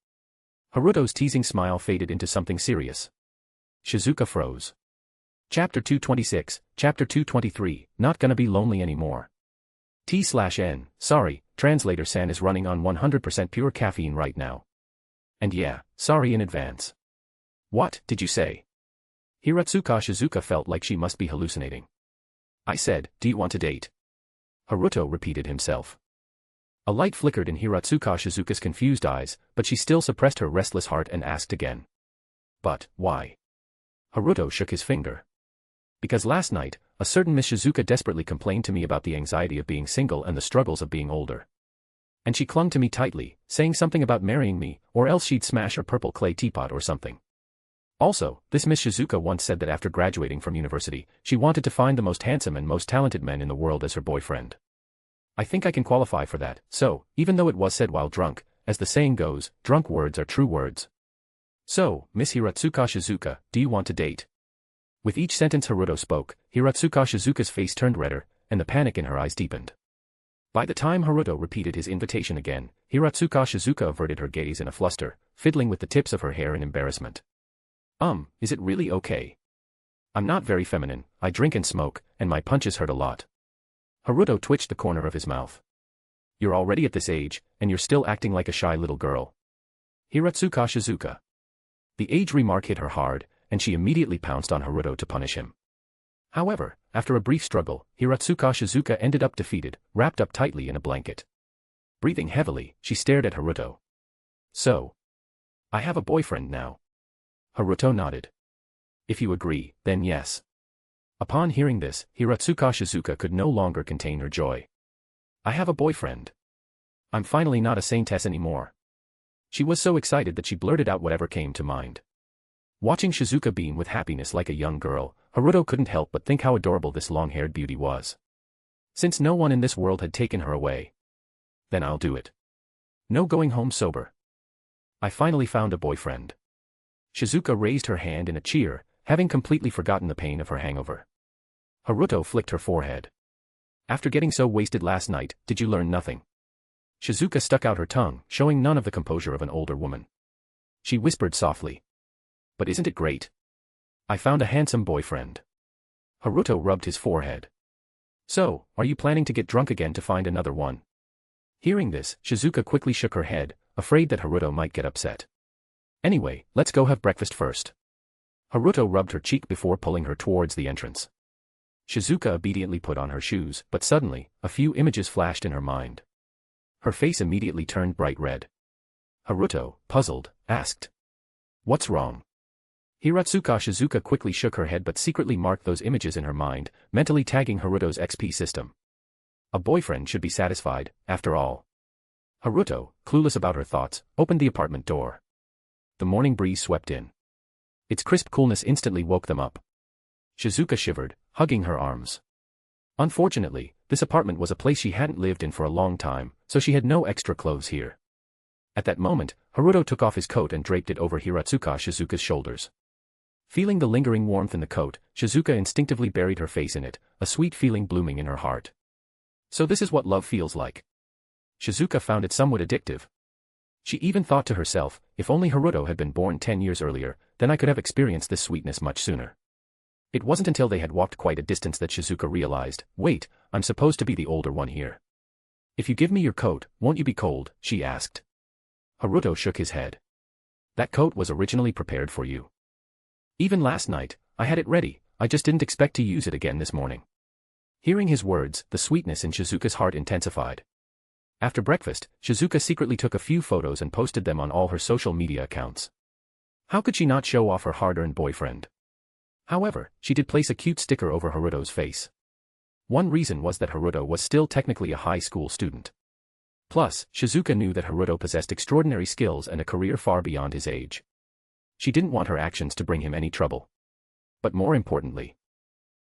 Haruto's teasing smile faded into something serious. Shizuka froze. Chapter 226, Chapter 223, Not Gonna Be Lonely Anymore. T/N, sorry, translator-san is running on 100% pure caffeine right now. And yeah, sorry in advance. What did you say? Hiratsuka Shizuka felt like she must be hallucinating. I said, do you want to date? Haruto repeated himself. A light flickered in Hiratsuka Shizuka's confused eyes, but she still suppressed her restless heart and asked again. But, why? Haruto shook his finger. Because last night, a certain Miss Shizuka desperately complained to me about the anxiety of being single and the struggles of being older. And she clung to me tightly, saying something about marrying me, or else she'd smash her purple clay teapot or something. Also, this Miss Shizuka once said that after graduating from university, she wanted to find the most handsome and most talented man in the world as her boyfriend. I think I can qualify for that, so, even though it was said while drunk, as the saying goes, drunk words are true words. So, Miss Hiratsuka Shizuka, do you want to date? With each sentence Haruto spoke, Hiratsuka Shizuka's face turned redder, and the panic in her eyes deepened. By the time Haruto repeated his invitation again, Hiratsuka Shizuka averted her gaze in a fluster, fiddling with the tips of her hair in embarrassment. Is it really okay? I'm not very feminine, I drink and smoke, and my punches hurt a lot. Haruto twitched the corner of his mouth. You're already at this age, and you're still acting like a shy little girl. Hiratsuka Shizuka. The age remark hit her hard, and she immediately pounced on Haruto to punish him. However, after a brief struggle, Hiratsuka Shizuka ended up defeated, wrapped up tightly in a blanket. Breathing heavily, she stared at Haruto. So, I have a boyfriend now. Haruto nodded. If you agree, then yes. Upon hearing this, Hiratsuka Shizuka could no longer contain her joy. I have a boyfriend. I'm finally not a saintess anymore. She was so excited that she blurted out whatever came to mind. Watching Shizuka beam with happiness like a young girl, Haruto couldn't help but think how adorable this long-haired beauty was. Since no one in this world had taken her away. Then I'll do it. No going home sober. I finally found a boyfriend. Shizuka raised her hand in a cheer, having completely forgotten the pain of her hangover. Haruto flicked her forehead. After getting so wasted last night, did you learn nothing? Shizuka stuck out her tongue, showing none of the composure of an older woman. She whispered softly. But isn't it great? I found a handsome boyfriend. Haruto rubbed his forehead. So, are you planning to get drunk again to find another one? Hearing this, Shizuka quickly shook her head, afraid that Haruto might get upset. Anyway, let's go have breakfast first. Haruto rubbed her cheek before pulling her towards the entrance. Shizuka obediently put on her shoes, but suddenly, a few images flashed in her mind. Her face immediately turned bright red. Haruto, puzzled, asked. What's wrong? Hiratsuka Shizuka quickly shook her head but secretly marked those images in her mind, mentally tagging Haruto's XP system. A boyfriend should be satisfied, after all. Haruto, clueless about her thoughts, opened the apartment door. The morning breeze swept in. Its crisp coolness instantly woke them up. Shizuka shivered, hugging her arms. Unfortunately, this apartment was a place she hadn't lived in for a long time, so she had no extra clothes here. At that moment, Haruto took off his coat and draped it over Hiratsuka Shizuka's shoulders. Feeling the lingering warmth in the coat, Shizuka instinctively buried her face in it, a sweet feeling blooming in her heart. So this is what love feels like. Shizuka found it somewhat addictive. She even thought to herself, if only Haruto had been born 10 years earlier, then I could have experienced this sweetness much sooner. It wasn't until they had walked quite a distance that Shizuka realized, wait, I'm supposed to be the older one here. If you give me your coat, won't you be cold? She asked. Haruto shook his head. That coat was originally prepared for you. Even last night, I had it ready, I just didn't expect to use it again this morning. Hearing his words, the sweetness in Shizuka's heart intensified. After breakfast, Shizuka secretly took a few photos and posted them on all her social media accounts. How could she not show off her hard-earned boyfriend? However, she did place a cute sticker over Haruto's face. One reason was that Haruto was still technically a high school student. Plus, Shizuka knew that Haruto possessed extraordinary skills and a career far beyond his age. She didn't want her actions to bring him any trouble. But more importantly,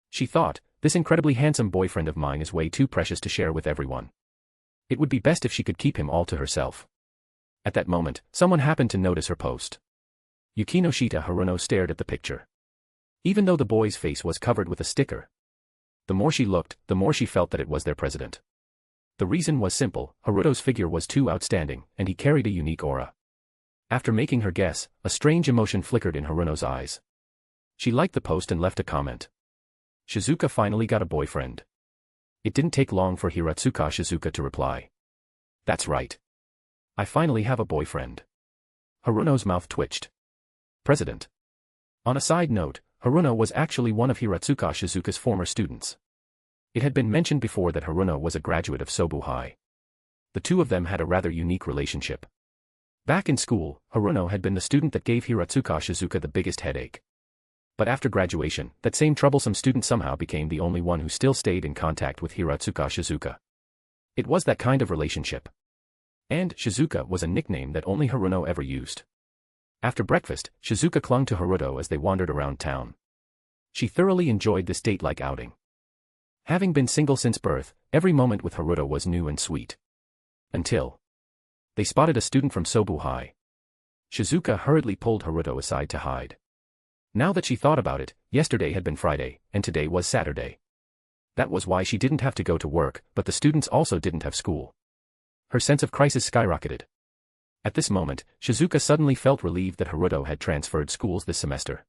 she thought, this incredibly handsome boyfriend of mine is way too precious to share with everyone. It would be best if she could keep him all to herself. At that moment, someone happened to notice her post. Yukinoshita Haruno stared at the picture. Even though the boy's face was covered with a sticker, the more she looked, the more she felt that it was their president. The reason was simple, Haruto's figure was too outstanding, and he carried a unique aura. After making her guess, a strange emotion flickered in Haruno's eyes. She liked the post and left a comment. Shizuka finally got a boyfriend. It didn't take long for Hiratsuka Shizuka to reply. That's right. I finally have a boyfriend. Haruno's mouth twitched. President. On a side note, Haruno was actually one of Hiratsuka Shizuka's former students. It had been mentioned before that Haruno was a graduate of Sobu High. The two of them had a rather unique relationship. Back in school, Haruno had been the student that gave Hiratsuka Shizuka the biggest headache. But after graduation, that same troublesome student somehow became the only one who still stayed in contact with Hiratsuka Shizuka. It was that kind of relationship. And Shizuka was a nickname that only Haruno ever used. After breakfast, Shizuka clung to Haruto as they wandered around town. She thoroughly enjoyed this date-like outing. Having been single since birth, every moment with Haruto was new and sweet. Until they spotted a student from Sobu High. Shizuka hurriedly pulled Haruto aside to hide. Now that she thought about it, yesterday had been Friday, and today was Saturday. That was why she didn't have to go to work, but the students also didn't have school. Her sense of crisis skyrocketed. At this moment, Shizuka suddenly felt relieved that Haruto had transferred schools this semester.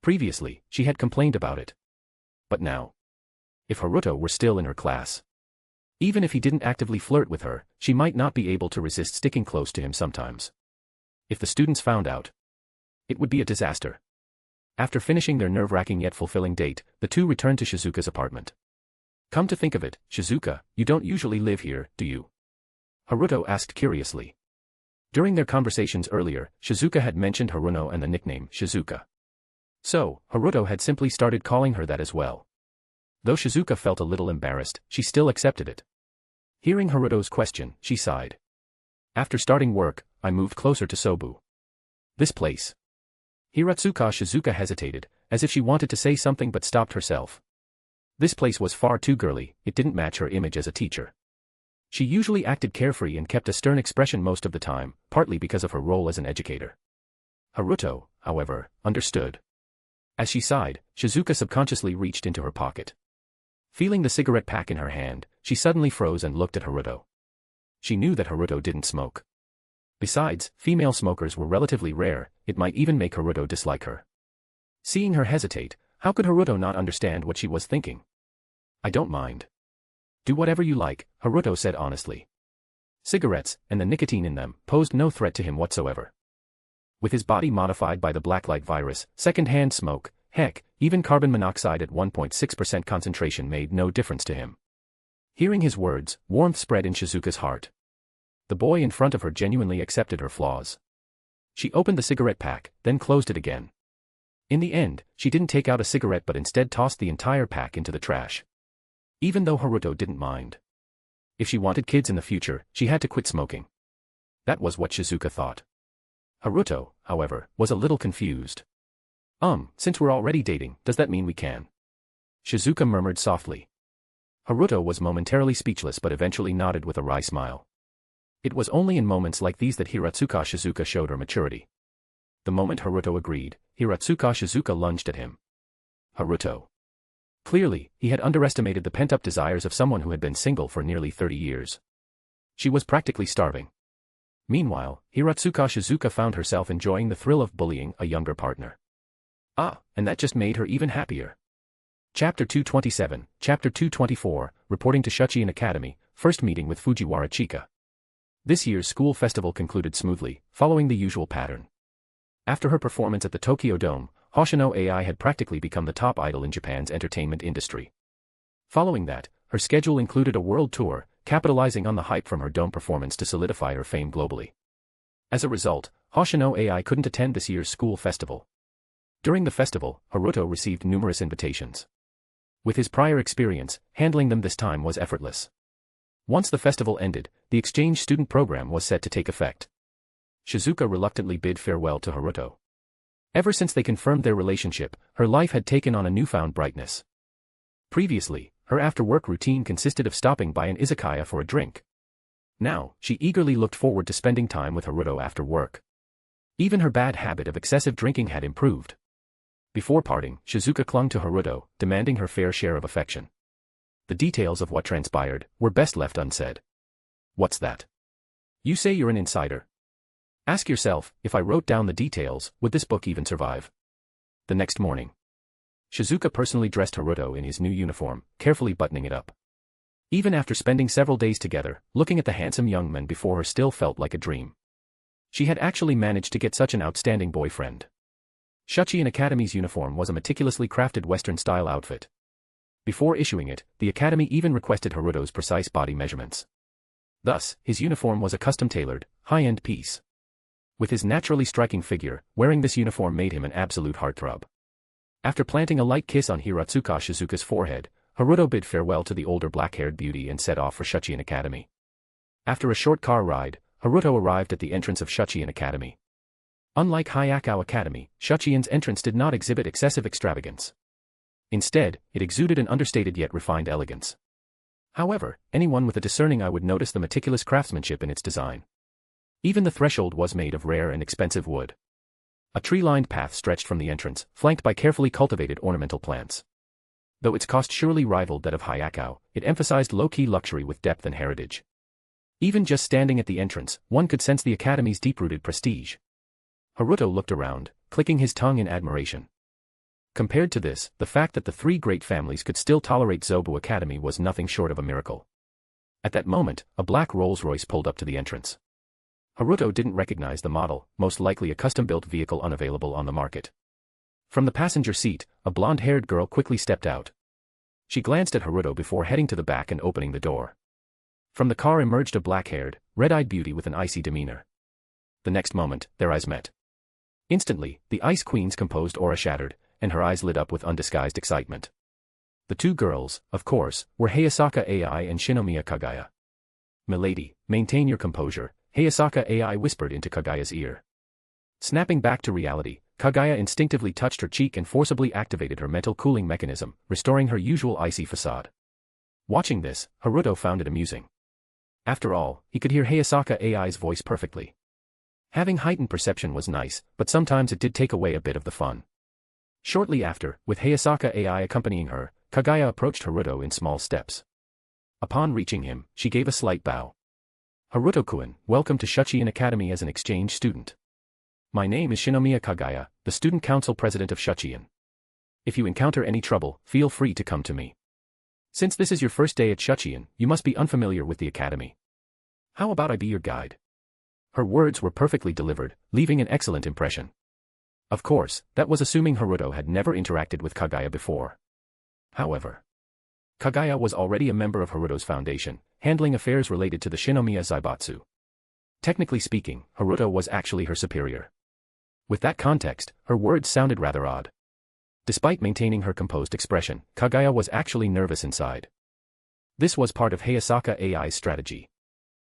Previously, she had complained about it. But now, if Haruto were still in her class, even if he didn't actively flirt with her, she might not be able to resist sticking close to him sometimes. If the students found out, it would be a disaster. After finishing their nerve-wracking yet fulfilling date, the two returned to Shizuka's apartment. Come to think of it, Shizuka, you don't usually live here, do you? Haruto asked curiously. During their conversations earlier, Shizuka had mentioned Haruno and the nickname Shizuka. So, Haruto had simply started calling her that as well. Though Shizuka felt a little embarrassed, she still accepted it. Hearing Haruto's question, she sighed. After starting work, I moved closer to Sobu. This place. Hiratsuka Shizuka hesitated, as if she wanted to say something but stopped herself. This place was far too girly, it didn't match her image as a teacher. She usually acted carefree and kept a stern expression most of the time, partly because of her role as an educator. Haruto, however, understood. As she sighed, Shizuka subconsciously reached into her pocket. Feeling the cigarette pack in her hand, she suddenly froze and looked at Haruto. She knew that Haruto didn't smoke. Besides, female smokers were relatively rare, it might even make Haruto dislike her. Seeing her hesitate, how could Haruto not understand what she was thinking? I don't mind. Do whatever you like, Haruto said honestly. Cigarettes, and the nicotine in them, posed no threat to him whatsoever. With his body modified by the blacklight virus, second-hand smoke, heck, even carbon monoxide at 1.6% concentration made no difference to him. Hearing his words, warmth spread in Shizuka's heart. The boy in front of her genuinely accepted her flaws. She opened the cigarette pack, then closed it again. In the end, she didn't take out a cigarette but instead tossed the entire pack into the trash. Even though Haruto didn't mind. If she wanted kids in the future, she had to quit smoking. That was what Shizuka thought. Haruto, however, was a little confused. Since we're already dating, does that mean we can? Shizuka murmured softly. Haruto was momentarily speechless but eventually nodded with a wry smile. It was only in moments like these that Hiratsuka Shizuka showed her maturity. The moment Haruto agreed, Hiratsuka Shizuka lunged at him. Haruto. Clearly, he had underestimated the pent-up desires of someone who had been single for nearly 30 years. She was practically starving. Meanwhile, Hiratsuka Shizuka found herself enjoying the thrill of bullying a younger partner. And that just made her even happier. Chapter 227, Chapter 224, Reporting to Shuchiin Academy, First Meeting with Fujiwara Chika. This year's school festival concluded smoothly, following the usual pattern. After her performance at the Tokyo Dome, Hoshino AI had practically become the top idol in Japan's entertainment industry. Following that, her schedule included a world tour, capitalizing on the hype from her Dome performance to solidify her fame globally. As a result, Hoshino AI couldn't attend this year's school festival. During the festival, Haruto received numerous invitations. With his prior experience, handling them this time was effortless. Once the festival ended, the exchange student program was set to take effect. Shizuka reluctantly bid farewell to Haruto. Ever since they confirmed their relationship, her life had taken on a newfound brightness. Previously, her after-work routine consisted of stopping by an izakaya for a drink. Now, she eagerly looked forward to spending time with Haruto after work. Even her bad habit of excessive drinking had improved. Before parting, Shizuka clung to Haruto, demanding her fair share of affection. The details of what transpired were best left unsaid. What's that? You say you're an insider? Ask yourself, if I wrote down the details, would this book even survive? The next morning, Shizuka personally dressed Haruto in his new uniform, carefully buttoning it up. Even after spending several days together, looking at the handsome young man before her still felt like a dream. She had actually managed to get such an outstanding boyfriend. Shuchiin Academy's uniform was a meticulously crafted Western-style outfit. Before issuing it, the Academy even requested Haruto's precise body measurements. Thus, his uniform was a custom-tailored, high-end piece. With his naturally striking figure, wearing this uniform made him an absolute heartthrob. After planting a light kiss on Hiratsuka Shizuka's forehead, Haruto bid farewell to the older black-haired beauty and set off for Shuchiin Academy. After a short car ride, Haruto arrived at the entrance of Shuchiin Academy. Unlike Hayakao Academy, Shuchiin's entrance did not exhibit excessive extravagance. Instead, it exuded an understated yet refined elegance. However, anyone with a discerning eye would notice the meticulous craftsmanship in its design. Even the threshold was made of rare and expensive wood. A tree-lined path stretched from the entrance, flanked by carefully cultivated ornamental plants. Though its cost surely rivaled that of Hayakao, it emphasized low-key luxury with depth and heritage. Even just standing at the entrance, one could sense the Academy's deep-rooted prestige. Haruto looked around, clicking his tongue in admiration. Compared to this, the fact that the three great families could still tolerate Zobu Academy was nothing short of a miracle. At that moment, a black Rolls-Royce pulled up to the entrance. Haruto didn't recognize the model, most likely a custom-built vehicle unavailable on the market. From the passenger seat, a blonde-haired girl quickly stepped out. She glanced at Haruto before heading to the back and opening the door. From the car emerged a black-haired, red-eyed beauty with an icy demeanor. The next moment, their eyes met. Instantly, the Ice Queen's composed aura shattered, and her eyes lit up with undisguised excitement. The two girls, of course, were Hayasaka AI and Shinomiya Kaguya. "Milady, maintain your composure," Hayasaka AI whispered into Kaguya's ear. Snapping back to reality, Kaguya instinctively touched her cheek and forcibly activated her mental cooling mechanism, restoring her usual icy facade. Watching this, Haruto found it amusing. After all, he could hear Hayasaka AI's voice perfectly. Having heightened perception was nice, but sometimes it did take away a bit of the fun. Shortly after, with Hayasaka AI accompanying her, Kaguya approached Haruto in small steps. Upon reaching him, she gave a slight bow. Haruto-kun, welcome to Shuchiin Academy as an exchange student. My name is Shinomiya Kaguya, the student council president of Shuchiin. If you encounter any trouble, feel free to come to me. Since this is your first day at Shuchiin, you must be unfamiliar with the academy. How about I be your guide? Her words were perfectly delivered, leaving an excellent impression. Of course, that was assuming Haruto had never interacted with Kaguya before. However, Kaguya was already a member of Haruto's foundation, handling affairs related to the Shinomiya Zaibatsu. Technically speaking, Haruto was actually her superior. With that context, her words sounded rather odd. Despite maintaining her composed expression, Kaguya was actually nervous inside. This was part of Hayasaka AI's strategy.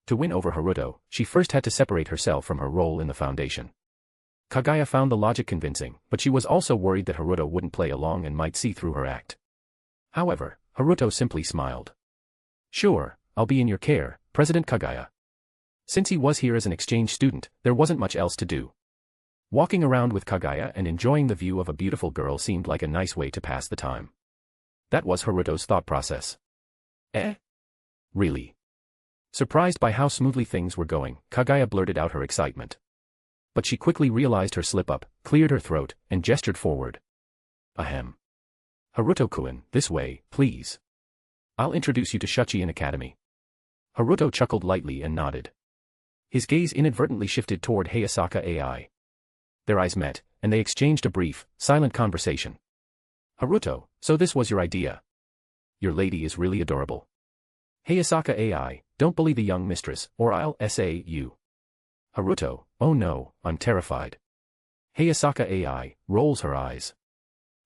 To win over Haruto, she first had to separate herself from her role in the foundation. Kaguya found the logic convincing, but she was also worried that Haruto wouldn't play along and might see through her act. However, Haruto simply smiled. Sure, I'll be in your care, President Kaguya. Since he was here as an exchange student, there wasn't much else to do. Walking around with Kaguya and enjoying the view of a beautiful girl seemed like a nice way to pass the time. That was Haruto's thought process. Really? Surprised by how smoothly things were going, Kaguya blurted out her excitement. But she quickly realized her slip-up, cleared her throat, and gestured forward. Ahem. Haruto-kun, this way, please. I'll introduce you to Shuchiin Academy. Haruto chuckled lightly and nodded. His gaze inadvertently shifted toward Hayasaka AI. Their eyes met, and they exchanged a brief, silent conversation. Haruto, so this was your idea. Your lady is really adorable. Hayasaka AI, don't bully the young mistress, or I'll SA you. Haruto, oh no, I'm terrified. Hayasaka AI rolls her eyes.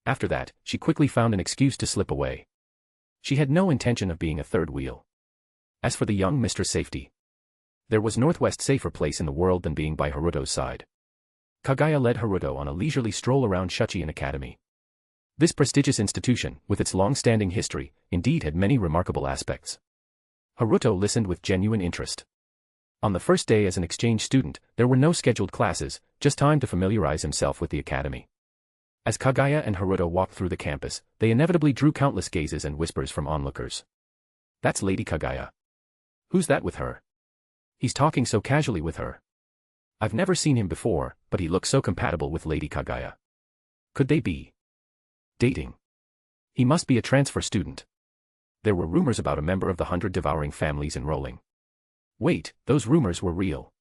After that, she quickly found an excuse to slip away. She had no intention of being a third wheel. As for the young mistress' safety, there was northwest safer place in the world than being by Haruto's side. Kaguya led Haruto on a leisurely stroll around Shuchiin Academy. This prestigious institution, with its long-standing history, indeed had many remarkable aspects. Haruto listened with genuine interest. On the first day as an exchange student, there were no scheduled classes, just time to familiarize himself with the academy. As Kaguya and Haruto walked through the campus, they inevitably drew countless gazes and whispers from onlookers. That's Lady Kaguya. Who's that with her? He's talking so casually with her. I've never seen him before, but he looks so compatible with Lady Kaguya. Could they be dating? He must be a transfer student. There were rumors about a member of the 100 devouring families enrolling. Wait, those rumors were real.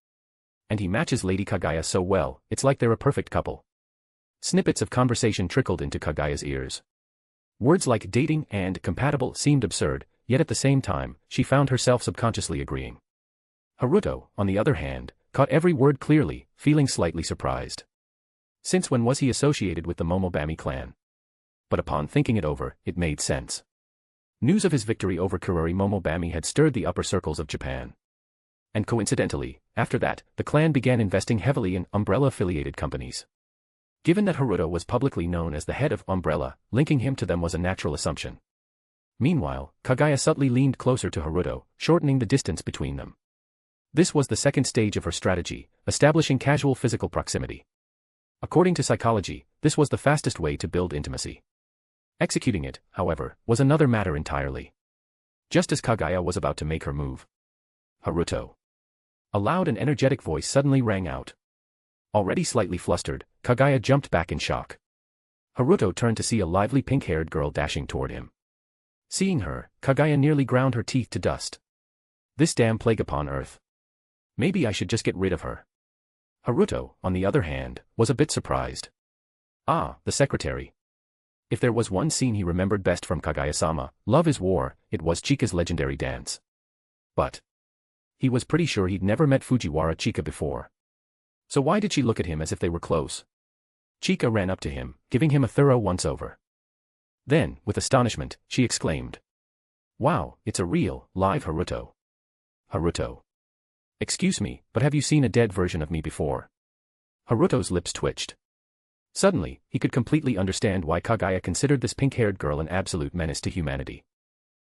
And he matches Lady Kaguya so well, it's like they're a perfect couple. Snippets of conversation trickled into Kaguya's ears. Words like dating and compatible seemed absurd, yet at the same time, she found herself subconsciously agreeing. Haruto, on the other hand, caught every word clearly, feeling slightly surprised. Since when was he associated with the Momobami clan? But upon thinking it over, it made sense. News of his victory over Kurori Momobami had stirred the upper circles of Japan. And coincidentally, after that, the clan began investing heavily in Umbrella-affiliated companies. Given that Haruto was publicly known as the head of Umbrella, linking him to them was a natural assumption. Meanwhile, Kaguya subtly leaned closer to Haruto, shortening the distance between them. This was the second stage of her strategy, establishing casual physical proximity. According to psychology, this was the fastest way to build intimacy. Executing it, however, was another matter entirely. Just as Kaguya was about to make her move, Haruto. A loud and energetic voice suddenly rang out. Already slightly flustered, Kaguya jumped back in shock. Haruto turned to see a lively pink-haired girl dashing toward him. Seeing her, Kaguya nearly ground her teeth to dust. This damn plague upon earth. Maybe I should just get rid of her. Haruto, on the other hand, was a bit surprised. Ah, the secretary. If there was one scene he remembered best from Kaguya-sama, Love is War, it was Chika's legendary dance. But he was pretty sure he'd never met Fujiwara Chika before. So why did she look at him as if they were close? Chika ran up to him, giving him a thorough once-over. Then, with astonishment, she exclaimed. Wow, it's a real, live Haruto. Haruto. Excuse me, but have you seen a dead version of me before? Haruto's lips twitched. Suddenly, he could completely understand why Kaguya considered this pink-haired girl an absolute menace to humanity.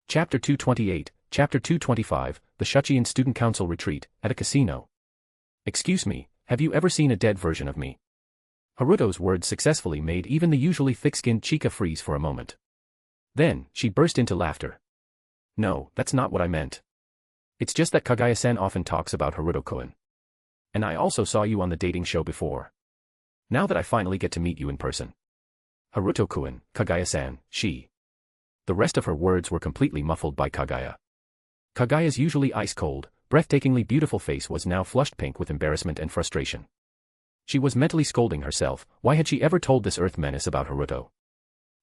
Chapter 228, Chapter 225, The Shuchiin Student Council Retreat, at a Casino. Excuse me, have you ever seen a dead version of me? Haruto's words successfully made even the usually thick-skinned Chika freeze for a moment. Then, she burst into laughter. No, that's not what I meant. It's just that Kaguya-san often talks about Haruto-kun. And I also saw you on the dating show before. Now that I finally get to meet you in person. Haruto-kun, Kaguya-san, she. The rest of her words were completely muffled by Kaguya. Kaguya's usually ice-cold, breathtakingly beautiful face was now flushed pink with embarrassment and frustration. She was mentally scolding herself. Why had she ever told this earth menace about Haruto?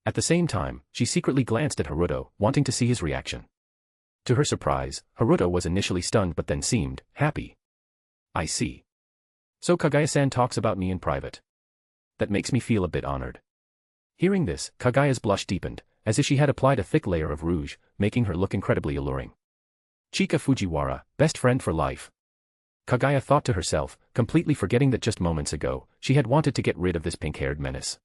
At the same time, she secretly glanced at Haruto, wanting to see his reaction. To her surprise, Haruto was initially stunned but then seemed happy. I see. So Kaguya-san talks about me in private. That makes me feel a bit honored. Hearing this, Kaguya's blush deepened, as if she had applied a thick layer of rouge, making her look incredibly alluring. Chika Fujiwara, best friend for life. Kaguya thought to herself, completely forgetting that just moments ago, she had wanted to get rid of this pink-haired menace.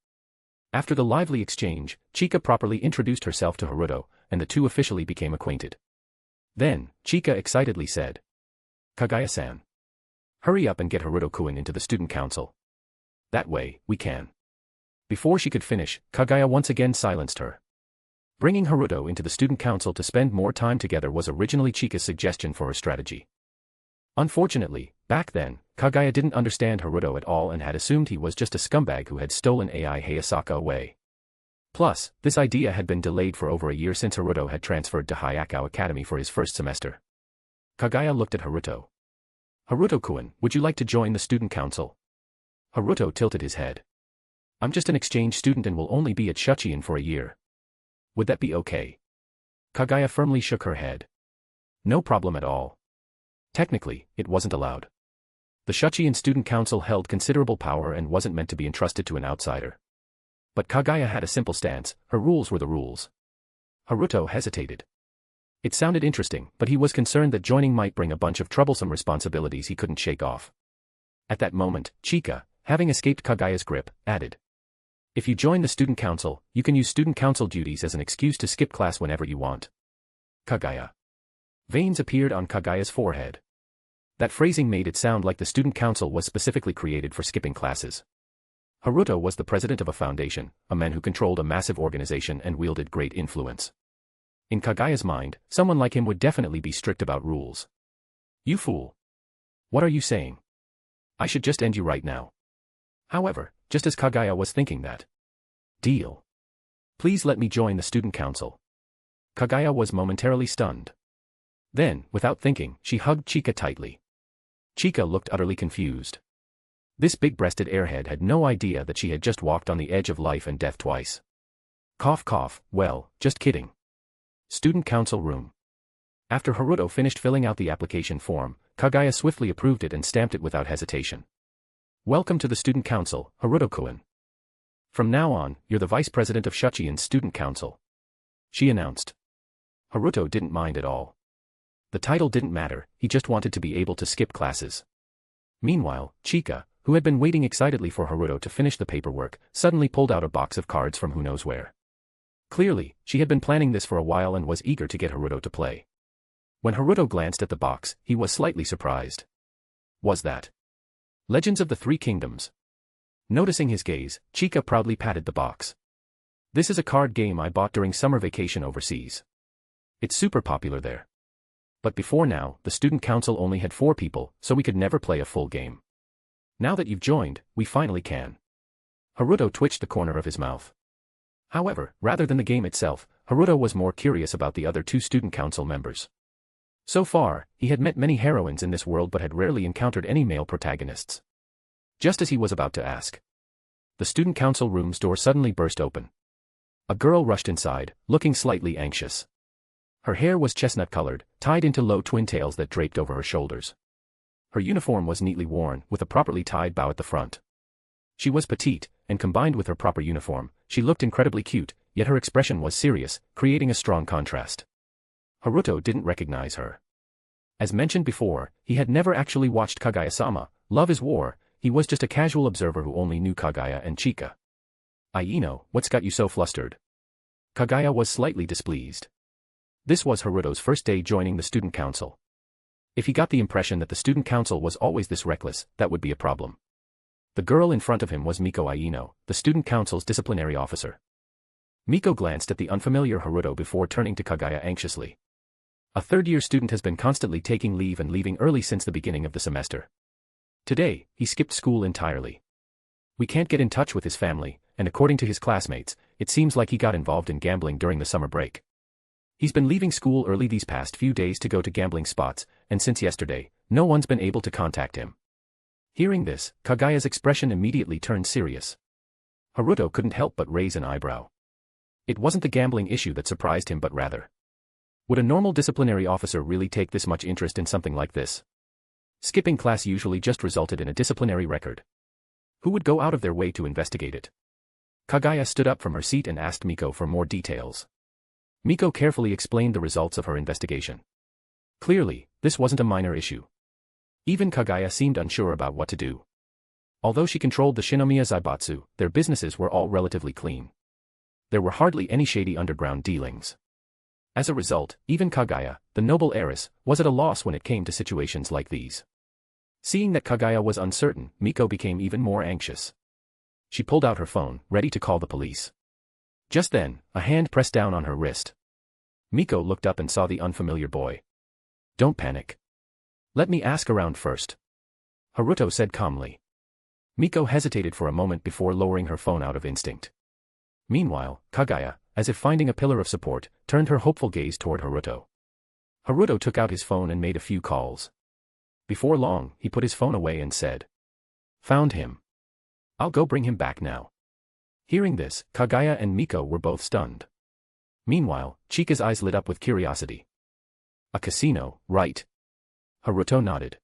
After the lively exchange, Chika properly introduced herself to Haruto, and the two officially became acquainted. Then, Chika excitedly said, Kaguya-san. Hurry up and get Haruto-kun into the student council. That way, we can. Before she could finish, Kaguya once again silenced her. Bringing Haruto into the student council to spend more time together was originally Chika's suggestion for her strategy. Unfortunately, back then, Kaguya didn't understand Haruto at all and had assumed he was just a scumbag who had stolen AI Hayasaka away. Plus, this idea had been delayed for over a year since Haruto had transferred to Hyakao Academy for his first semester. Kaguya looked at Haruto. Haruto-kun, would you like to join the student council? Haruto tilted his head. I'm just an exchange student and will only be at Shuchiin for a year. Would that be okay? Kaguya firmly shook her head. No problem at all. Technically, it wasn't allowed. The Shuchiin Student Council held considerable power and wasn't meant to be entrusted to an outsider. But Kaguya had a simple stance, her rules were the rules. Haruto hesitated. It sounded interesting, but he was concerned that joining might bring a bunch of troublesome responsibilities he couldn't shake off. At that moment, Chika, having escaped Kaguya's grip, added. If you join the student council, you can use student council duties as an excuse to skip class whenever you want. Kaguya. Veins appeared on Kaguya's forehead. That phrasing made it sound like the student council was specifically created for skipping classes. Haruto was the president of a foundation, a man who controlled a massive organization and wielded great influence. In Kaguya's mind, someone like him would definitely be strict about rules. You fool. What are you saying? I should just end you right now. However, just as Kaguya was thinking that. Deal. Please let me join the student council. Kaguya was momentarily stunned. Then, without thinking, she hugged Chika tightly. Chika looked utterly confused. This big-breasted airhead had no idea that she had just walked on the edge of life and death twice. Cough cough, well, just kidding. Student council room. After Haruto finished filling out the application form, Kaguya swiftly approved it and stamped it without hesitation. Welcome to the student council, Haruto-kun. From now on, you're the vice president of Shuchiin's student council. She announced. Haruto didn't mind at all. The title didn't matter, he just wanted to be able to skip classes. Meanwhile, Chika, who had been waiting excitedly for Haruto to finish the paperwork, suddenly pulled out a box of cards from who knows where. Clearly, she had been planning this for a while and was eager to get Haruto to play. When Haruto glanced at the box, he was slightly surprised. Was that Legends of the Three Kingdoms? Noticing his gaze, Chika proudly patted the box. This is a card game I bought during summer vacation overseas. It's super popular there. But before now, the student council only had 4 people, so we could never play a full game. Now that you've joined, we finally can. Haruto twitched the corner of his mouth. However, rather than the game itself, Haruto was more curious about the other 2 student council members. So far, he had met many heroines in this world but had rarely encountered any male protagonists. Just as he was about to ask, the student council room's door suddenly burst open. A girl rushed inside, looking slightly anxious. Her hair was chestnut-colored, tied into low twin tails that draped over her shoulders. Her uniform was neatly worn, with a properly tied bow at the front. She was petite, and combined with her proper uniform, she looked incredibly cute, yet her expression was serious, creating a strong contrast. Haruto didn't recognize her. As mentioned before, he had never actually watched Kaguya-sama, Love is War, he was just a casual observer who only knew Kaguya and Chika. Aino, what's got you so flustered? Kaguya was slightly displeased. This was Haruto's first day joining the student council. If he got the impression that the student council was always this reckless, that would be a problem. The girl in front of him was Miko Aino, the student council's disciplinary officer. Miko glanced at the unfamiliar Haruto before turning to Kaguya anxiously. A third-year student has been constantly taking leave and leaving early since the beginning of the semester. Today, he skipped school entirely. We can't get in touch with his family, and according to his classmates, it seems like he got involved in gambling during the summer break. He's been leaving school early these past few days to go to gambling spots, and since yesterday, no one's been able to contact him. Hearing this, Kaguya's expression immediately turned serious. Haruto couldn't help but raise an eyebrow. It wasn't the gambling issue that surprised him but rather. Would a normal disciplinary officer really take this much interest in something like this? Skipping class usually just resulted in a disciplinary record. Who would go out of their way to investigate it? Kaguya stood up from her seat and asked Miko for more details. Miko carefully explained the results of her investigation. Clearly, this wasn't a minor issue. Even Kaguya seemed unsure about what to do. Although she controlled the Shinomiya Zaibatsu, their businesses were all relatively clean. There were hardly any shady underground dealings. As a result, even Kaguya, the noble heiress, was at a loss when it came to situations like these. Seeing that Kaguya was uncertain, Miko became even more anxious. She pulled out her phone, ready to call the police. Just then, a hand pressed down on her wrist. Miko looked up and saw the unfamiliar boy. "Don't panic. Let me ask around first," Haruto said calmly. Miko hesitated for a moment before lowering her phone out of instinct. Meanwhile, Kaguya, as if finding a pillar of support, turned her hopeful gaze toward Haruto. Haruto took out his phone and made a few calls. Before long, he put his phone away and said, "Found him. I'll go bring him back now." Hearing this, Kaguya and Miko were both stunned. Meanwhile, Chika's eyes lit up with curiosity. "A casino, right?" Haruto nodded.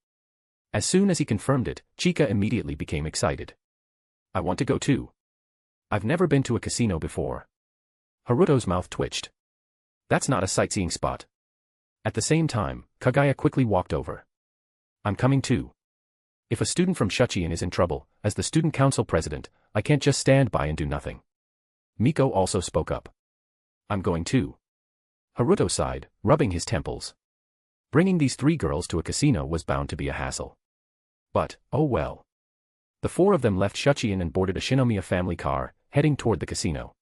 As soon as he confirmed it, Chika immediately became excited. "I want to go too. I've never been to a casino before." Haruto's mouth twitched. "That's not a sightseeing spot." At the same time, Kaguya quickly walked over. "I'm coming too. If a student from Shuchiin is in trouble, as the student council president, I can't just stand by and do nothing." Miko also spoke up. "I'm going too." Haruto sighed, rubbing his temples. Bringing these three girls to a casino was bound to be a hassle. But, oh well. The four of them left Shuchiin and boarded a Shinomiya family car, heading toward the casino.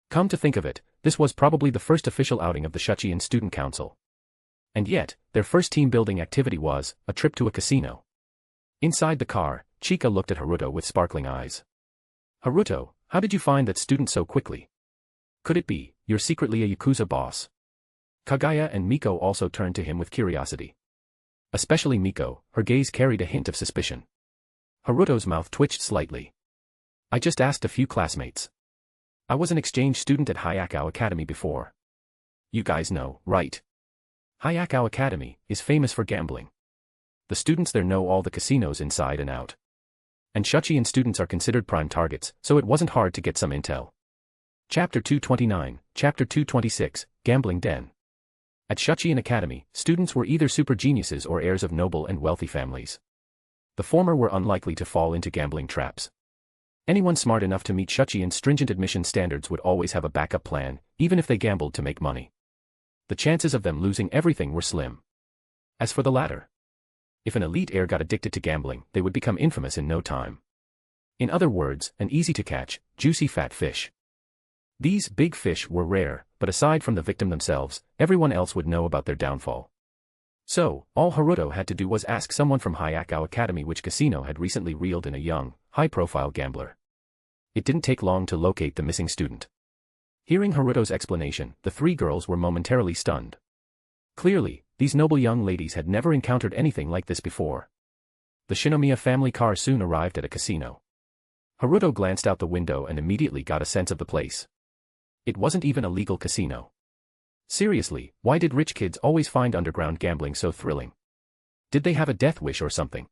Come to think of it, this was probably the first official outing of the Shuchiin Student Council. And yet, their first team-building activity was a trip to a casino. Inside the car, Chika looked at Haruto with sparkling eyes. "Haruto, how did you find that student so quickly? Could it be, you're secretly a Yakuza boss?" Kaguya and Miko also turned to him with curiosity. Especially Miko, her gaze carried a hint of suspicion. Haruto's mouth twitched slightly. "I just asked a few classmates. I was an exchange student at Hayakao Academy before. You guys know, right? Hayakao Academy is famous for gambling. The students there know all the casinos inside and out. And Shuchiin students are considered prime targets, so it wasn't hard to get some intel." Chapter 229, Chapter 226, Gambling Den. At Shuchiin Academy, students were either super geniuses or heirs of noble and wealthy families. The former were unlikely to fall into gambling traps. Anyone smart enough to meet Shuchiin's stringent admission standards would always have a backup plan, even if they gambled to make money. The chances of them losing everything were slim. As for the latter, if an elite heir got addicted to gambling, they would become infamous in no time. In other words, an easy-to-catch, juicy fat fish. These big fish were rare, but aside from the victim themselves, everyone else would know about their downfall. So, all Haruto had to do was ask someone from Hayakao Academy which casino had recently reeled in a young, high-profile gambler. It didn't take long to locate the missing student. Hearing Haruto's explanation, the three girls were momentarily stunned. Clearly, these noble young ladies had never encountered anything like this before. The Shinomiya family car soon arrived at a casino. Haruto glanced out the window and immediately got a sense of the place. It wasn't even a legal casino. Seriously, why did rich kids always find underground gambling so thrilling? Did they have a death wish or something?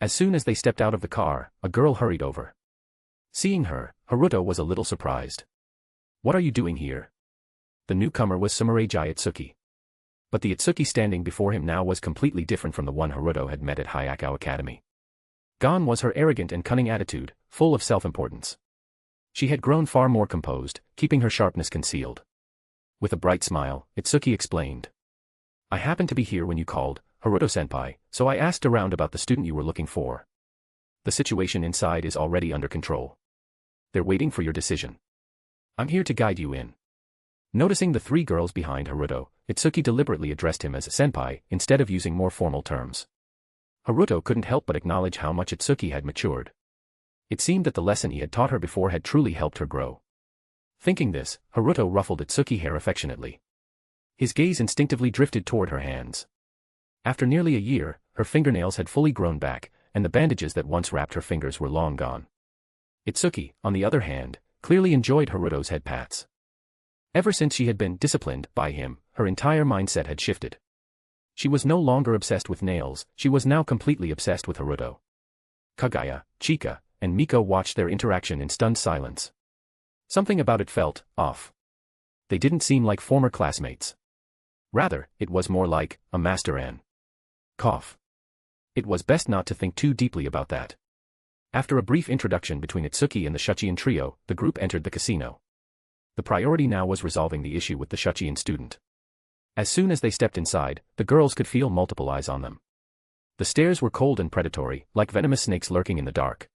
As soon as they stepped out of the car, a girl hurried over. Seeing her, Haruto was a little surprised. "What are you doing here?" The newcomer was Sumireji Itsuki. But the Itsuki standing before him now was completely different from the one Haruto had met at Hayakao Academy. Gone was her arrogant and cunning attitude, full of self-importance. She had grown far more composed, keeping her sharpness concealed. With a bright smile, Itsuki explained. "I happened to be here when you called, Haruto-senpai, so I asked around about the student you were looking for. The situation inside is already under control. They're waiting for your decision." I'm here to guide you in. Noticing the three girls behind Haruto, Itsuki deliberately addressed him as a senpai, instead of using more formal terms. Haruto couldn't help but acknowledge how much Itsuki had matured. It seemed that the lesson he had taught her before had truly helped her grow. Thinking this, Haruto ruffled Itsuki's hair affectionately. His gaze instinctively drifted toward her hands. After nearly a year, her fingernails had fully grown back, and the bandages that once wrapped her fingers were long gone. Itsuki, on the other hand, clearly enjoyed Haruto's head pats. Ever since she had been disciplined by him, her entire mindset had shifted. She was no longer obsessed with nails, she was now completely obsessed with Haruto. Kaguya, Chika, and Miko watched their interaction in stunned silence. Something about it felt off. They didn't seem like former classmates. Rather, it was more like a master and cough. It was best not to think too deeply about that. After a brief introduction between Itsuki and the Shuchian trio, the group entered the casino. The priority now was resolving the issue with the Shuchian student. As soon as they stepped inside, the girls could feel multiple eyes on them. The stares were cold and predatory, like venomous snakes lurking in the dark.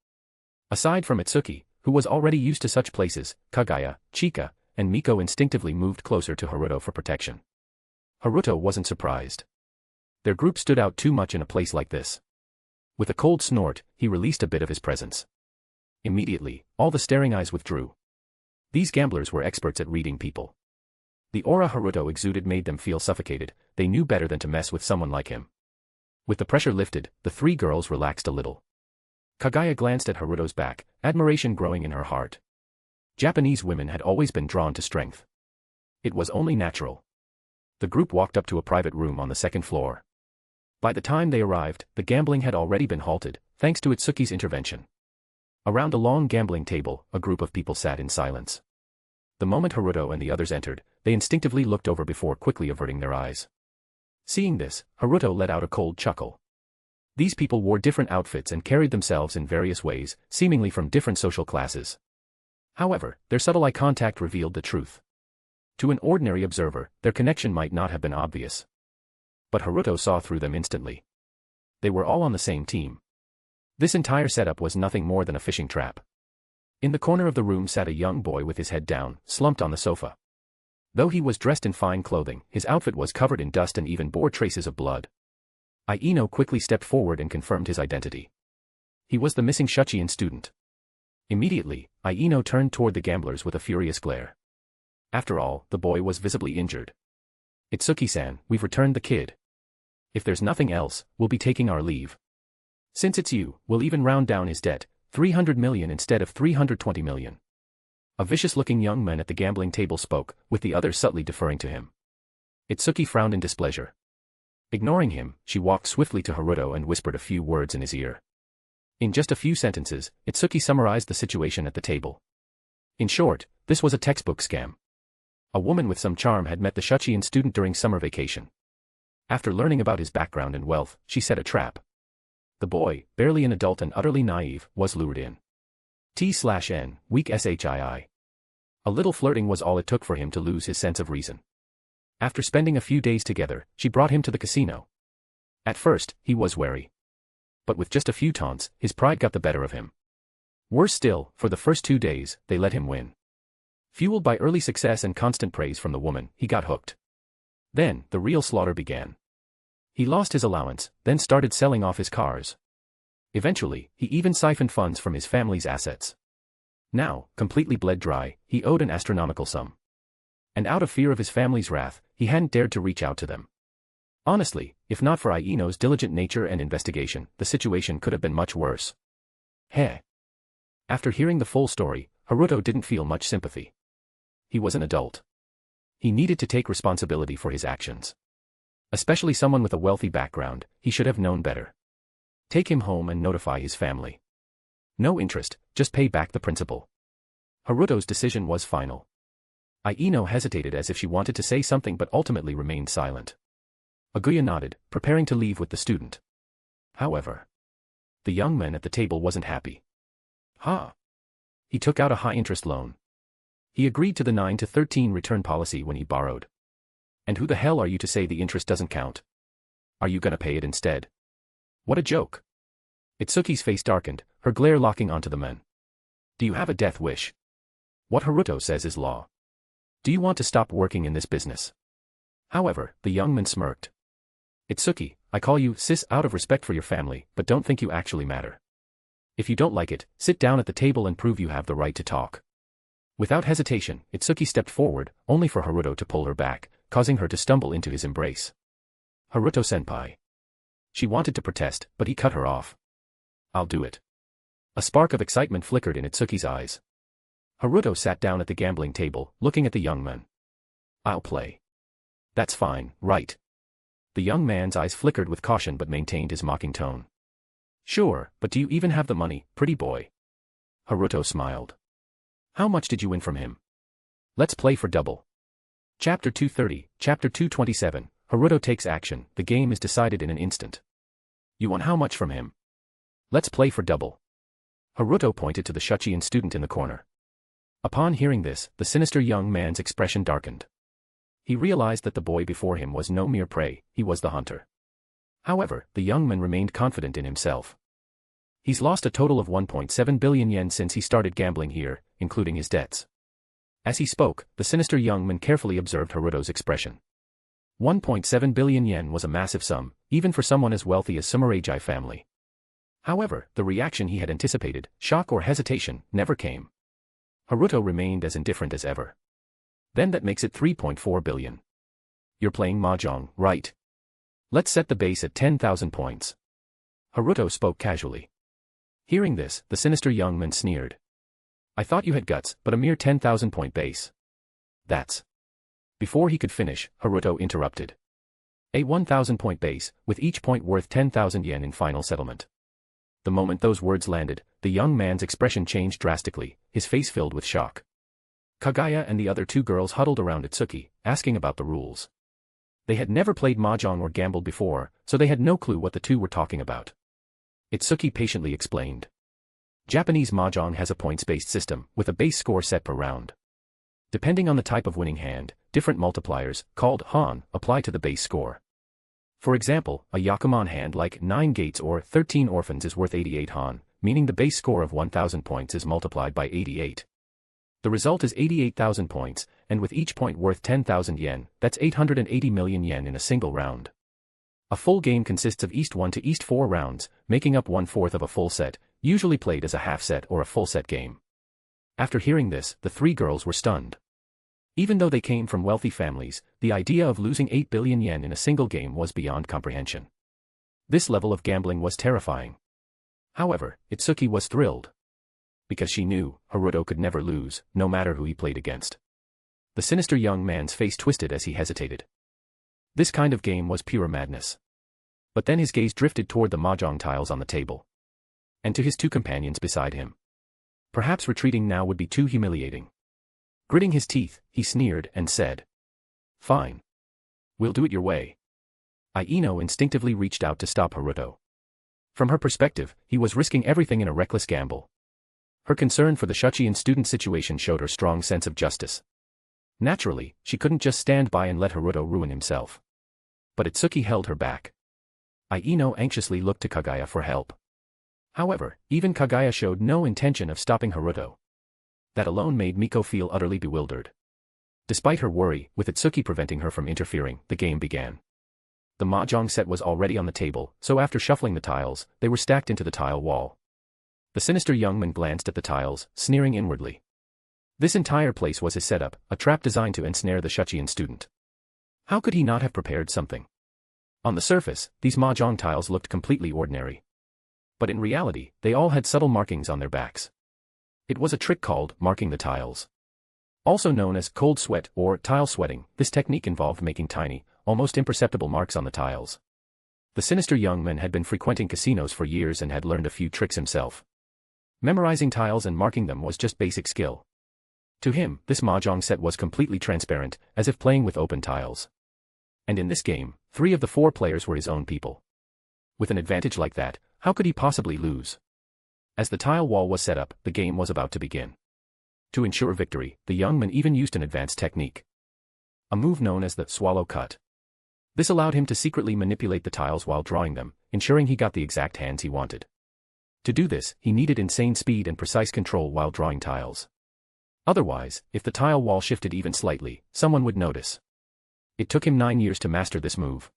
Aside from Itsuki, who was already used to such places, Kaguya, Chika, and Miko instinctively moved closer to Haruto for protection. Haruto wasn't surprised. Their group stood out too much in a place like this. With a cold snort, he released a bit of his presence. Immediately, all the staring eyes withdrew. These gamblers were experts at reading people. The aura Haruto exuded made them feel suffocated, they knew better than to mess with someone like him. With the pressure lifted, the three girls relaxed a little. Kaguya glanced at Haruto's back, admiration growing in her heart. Japanese women had always been drawn to strength. It was only natural. The group walked up to a private room on the second floor. By the time they arrived, the gambling had already been halted, thanks to Itsuki's intervention. Around a long gambling table, a group of people sat in silence. The moment Haruto and the others entered, they instinctively looked over before quickly averting their eyes. Seeing this, Haruto let out a cold chuckle. These people wore different outfits and carried themselves in various ways, seemingly from different social classes. However, their subtle eye contact revealed the truth. To an ordinary observer, their connection might not have been obvious. But Haruto saw through them instantly. They were all on the same team. This entire setup was nothing more than a fishing trap. In the corner of the room sat a young boy with his head down, slumped on the sofa. Though he was dressed in fine clothing, his outfit was covered in dust and even bore traces of blood. Aino quickly stepped forward and confirmed his identity. He was the missing Shuchian student. Immediately, Aino turned toward the gamblers with a furious glare. After all, the boy was visibly injured. Itsuki-san, we've returned the kid. If there's nothing else, we'll be taking our leave. Since it's you, we'll even round down his debt, 300 million instead of 320 million. A vicious-looking young man at the gambling table spoke, with the others subtly deferring to him. Itsuki frowned in displeasure. Ignoring him, she walked swiftly to Haruto and whispered a few words in his ear. In just a few sentences, Itsuki summarized the situation at the table. In short, this was a textbook scam. A woman with some charm had met the Shuchian student during summer vacation. After learning about his background and wealth, she set a trap. The boy, barely an adult and utterly naive, was lured in. T/N, weak shii. A little flirting was all it took for him to lose his sense of reason. After spending a few days together, she brought him to the casino. At first, he was wary. But with just a few taunts, his pride got the better of him. Worse still, for the first 2 days, they let him win. Fueled by early success and constant praise from the woman, he got hooked. Then, the real slaughter began. He lost his allowance, then started selling off his cars. Eventually, he even siphoned funds from his family's assets. Now, completely bled dry, he owed an astronomical sum. And out of fear of his family's wrath, he hadn't dared to reach out to them. Honestly, if not for Aino's diligent nature and investigation, the situation could have been much worse. Heh. After hearing the full story, Haruto didn't feel much sympathy. He was an adult. He needed to take responsibility for his actions. Especially someone with a wealthy background, he should have known better. Take him home and notify his family. No interest, just pay back the principal. Haruto's decision was final. Aino hesitated as if she wanted to say something but ultimately remained silent. Kaguya nodded, preparing to leave with the student. However, the young man at the table wasn't happy. He took out a high-interest loan. He agreed to the 9 to 13 return policy when he borrowed. And who the hell are you to say the interest doesn't count? Are you gonna pay it instead? What a joke. Itsuki's face darkened, her glare locking onto the men. Do you have a death wish? What Haruto says is law. Do you want to stop working in this business? However, the young man smirked. Itsuki, I call you sis out of respect for your family, but don't think you actually matter. If you don't like it, sit down at the table and prove you have the right to talk. Without hesitation, Itsuki stepped forward, only for Haruto to pull her back, causing her to stumble into his embrace. Haruto-senpai. She wanted to protest, but he cut her off. I'll do it. A spark of excitement flickered in Itsuki's eyes. Haruto sat down at the gambling table, looking at the young man. I'll play. That's fine, right? The young man's eyes flickered with caution but maintained his mocking tone. Sure, but do you even have the money, pretty boy? Haruto smiled. How much did you win from him? Let's play for double. Chapter 230, Chapter 227, Haruto takes action, the game is decided in an instant. You won how much from him? Let's play for double. Haruto pointed to the Shuchian student in the corner. Upon hearing this, the sinister young man's expression darkened. He realized that the boy before him was no mere prey, he was the hunter. However, the young man remained confident in himself. He's lost a total of 1.7 billion yen since he started gambling here, including his debts. As he spoke, the sinister young man carefully observed Haruto's expression. 1.7 billion yen was a massive sum, even for someone as wealthy as Sumeraji family. However, the reaction he had anticipated, shock or hesitation, never came. Haruto remained as indifferent as ever. Then that makes it 3.4 billion. You're playing mahjong, right? Let's set the base at 10,000 points. Haruto spoke casually. Hearing this, the sinister young man sneered. I thought you had guts, but a mere 10,000 point base. That's... Before he could finish, Haruto interrupted. A 1,000 point base, with each point worth 10,000 yen in final settlement. The moment those words landed, the young man's expression changed drastically, his face filled with shock. Kaguya and the other two girls huddled around Itsuki, asking about the rules. They had never played mahjong or gambled before, so they had no clue what the two were talking about. Itsuki patiently explained. Japanese mahjong has a points-based system, with a base score set per round. Depending on the type of winning hand, different multipliers, called han, apply to the base score. For example, a Yakuman hand like 9 gates or 13 orphans is worth 88 han, meaning the base score of 1,000 points is multiplied by 88. The result is 88,000 points, and with each point worth 10,000 yen, that's 880 million yen in a single round. A full game consists of East 1 to East 4 rounds, making up 1/4 of a full set, usually played as a half set or a full set game. After hearing this, the three girls were stunned. Even though they came from wealthy families, the idea of losing 8 billion yen in a single game was beyond comprehension. This level of gambling was terrifying. However, Itsuki was thrilled. Because she knew, Haruto could never lose, no matter who he played against. The sinister young man's face twisted as he hesitated. This kind of game was pure madness. But then his gaze drifted toward the mahjong tiles on the table. And to his two companions beside him. Perhaps retreating now would be too humiliating. Gritting his teeth, he sneered and said. Fine. We'll do it your way. Aino instinctively reached out to stop Haruto. From her perspective, he was risking everything in a reckless gamble. Her concern for the Shuchian student situation showed her strong sense of justice. Naturally, she couldn't just stand by and let Haruto ruin himself. But Itsuki held her back. Aino anxiously looked to Kaguya for help. However, even Kaguya showed no intention of stopping Haruto. That alone made Miko feel utterly bewildered. Despite her worry, with Itsuki preventing her from interfering, the game began. The mahjong set was already on the table, so after shuffling the tiles, they were stacked into the tile wall. The sinister young man glanced at the tiles, sneering inwardly. This entire place was his setup, a trap designed to ensnare the Shuchian student. How could he not have prepared something? On the surface, these mahjong tiles looked completely ordinary. But in reality, they all had subtle markings on their backs. It was a trick called marking the tiles. Also known as cold sweat or tile sweating, this technique involved making tiny, almost imperceptible marks on the tiles. The sinister young man had been frequenting casinos for years and had learned a few tricks himself. Memorizing tiles and marking them was just basic skill. To him, this mahjong set was completely transparent, as if playing with open tiles. And in this game, 3 of the 4 players were his own people. With an advantage like that, how could he possibly lose? As the tile wall was set up, the game was about to begin. To ensure victory, the young man even used an advanced technique. A move known as the swallow cut. This allowed him to secretly manipulate the tiles while drawing them, ensuring he got the exact hands he wanted. To do this, he needed insane speed and precise control while drawing tiles. Otherwise, if the tile wall shifted even slightly, someone would notice. It took him 9 years to master this move.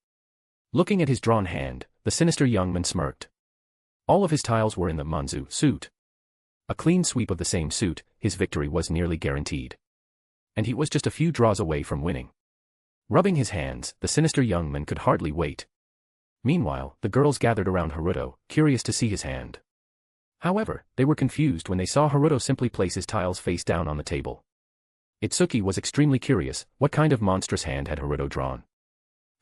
Looking at his drawn hand, the sinister young man smirked. All of his tiles were in the Manzu suit. A clean sweep of the same suit, his victory was nearly guaranteed. And he was just a few draws away from winning. Rubbing his hands, the sinister young man could hardly wait. Meanwhile, the girls gathered around Haruto, curious to see his hand. However, they were confused when they saw Haruto simply place his tiles face down on the table. Itsuki was extremely curious, what kind of monstrous hand had Haruto drawn?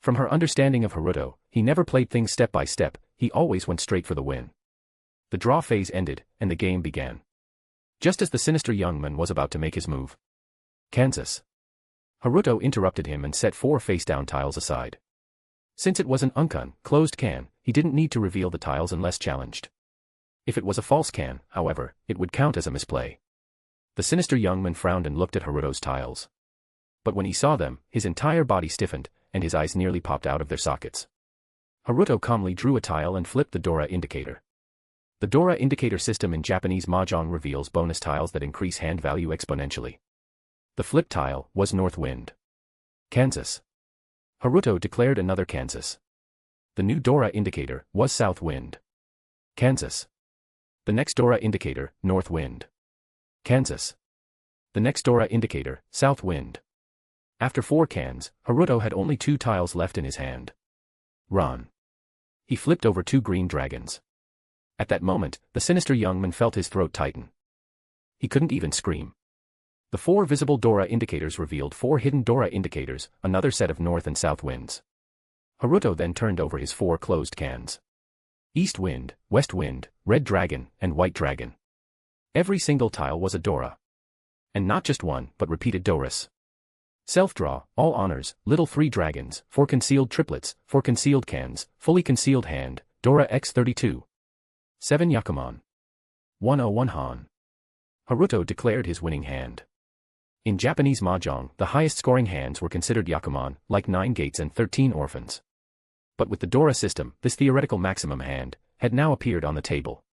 From her understanding of Haruto, he never played things step by step, he always went straight for the win. The draw phase ended, and the game began. Just as the sinister young man was about to make his move. Kansas. Haruto interrupted him and set 4 face-down tiles aside. Since it was an unkun, closed can, he didn't need to reveal the tiles unless challenged. If it was a false can, however, it would count as a misplay. The sinister young man frowned and looked at Haruto's tiles. But when he saw them, his entire body stiffened, and his eyes nearly popped out of their sockets. Haruto calmly drew a tile and flipped the Dora indicator. The Dora indicator system in Japanese mahjong reveals bonus tiles that increase hand value exponentially. The flipped tile was North Wind. Kansas. Haruto declared another Kansas. The new Dora indicator was South Wind. Kansas. The next Dora indicator, North Wind. Kansas. The next Dora indicator, South Wind. After 4 cans, Haruto had only 2 tiles left in his hand. Run. He flipped over 2 green dragons. At that moment, the sinister young man felt his throat tighten. He couldn't even scream. The 4 visible Dora indicators revealed 4 hidden Dora indicators, another set of north and south winds. Haruto then turned over his 4 closed cans. East Wind, West Wind, Red Dragon, and White Dragon. Every single tile was a Dora. And not just one, but repeated Doras. Self-draw, all honors, little 3 dragons, 4 concealed triplets, 4 concealed cans, fully concealed hand, Dora x32. 7 Yakuman. 101 Han. Haruto declared his winning hand. In Japanese mahjong, the highest scoring hands were considered Yakuman, like 9 gates and 13 orphans. But with the Dora system, this theoretical maximum hand had now appeared on the table.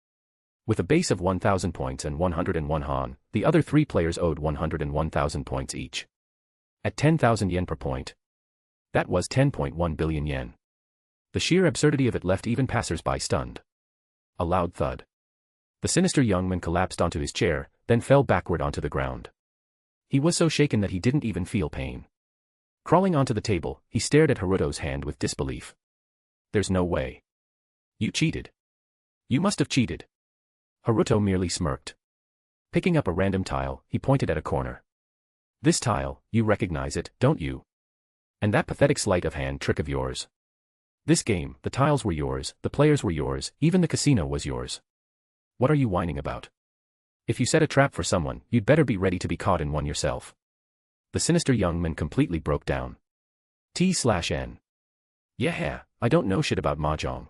With a base of 1,000 points and 101 Han, the other 3 players owed 101,000 points each. At 10,000 yen per point. That was 10.1 billion yen. The sheer absurdity of it left even passers-by stunned. A loud thud. The sinister young man collapsed onto his chair, then fell backward onto the ground. He was so shaken that he didn't even feel pain. Crawling onto the table, he stared at Haruto's hand with disbelief. There's no way. You cheated. You must have cheated. Haruto merely smirked. Picking up a random tile, he pointed at a corner. This tile, you recognize it, don't you? And that pathetic sleight of hand trick of yours. This game, the tiles were yours, the players were yours, even the casino was yours. What are you whining about? If you set a trap for someone, you'd better be ready to be caught in one yourself. The sinister young man completely broke down. T/N. Yeah, I don't know shit about mahjong.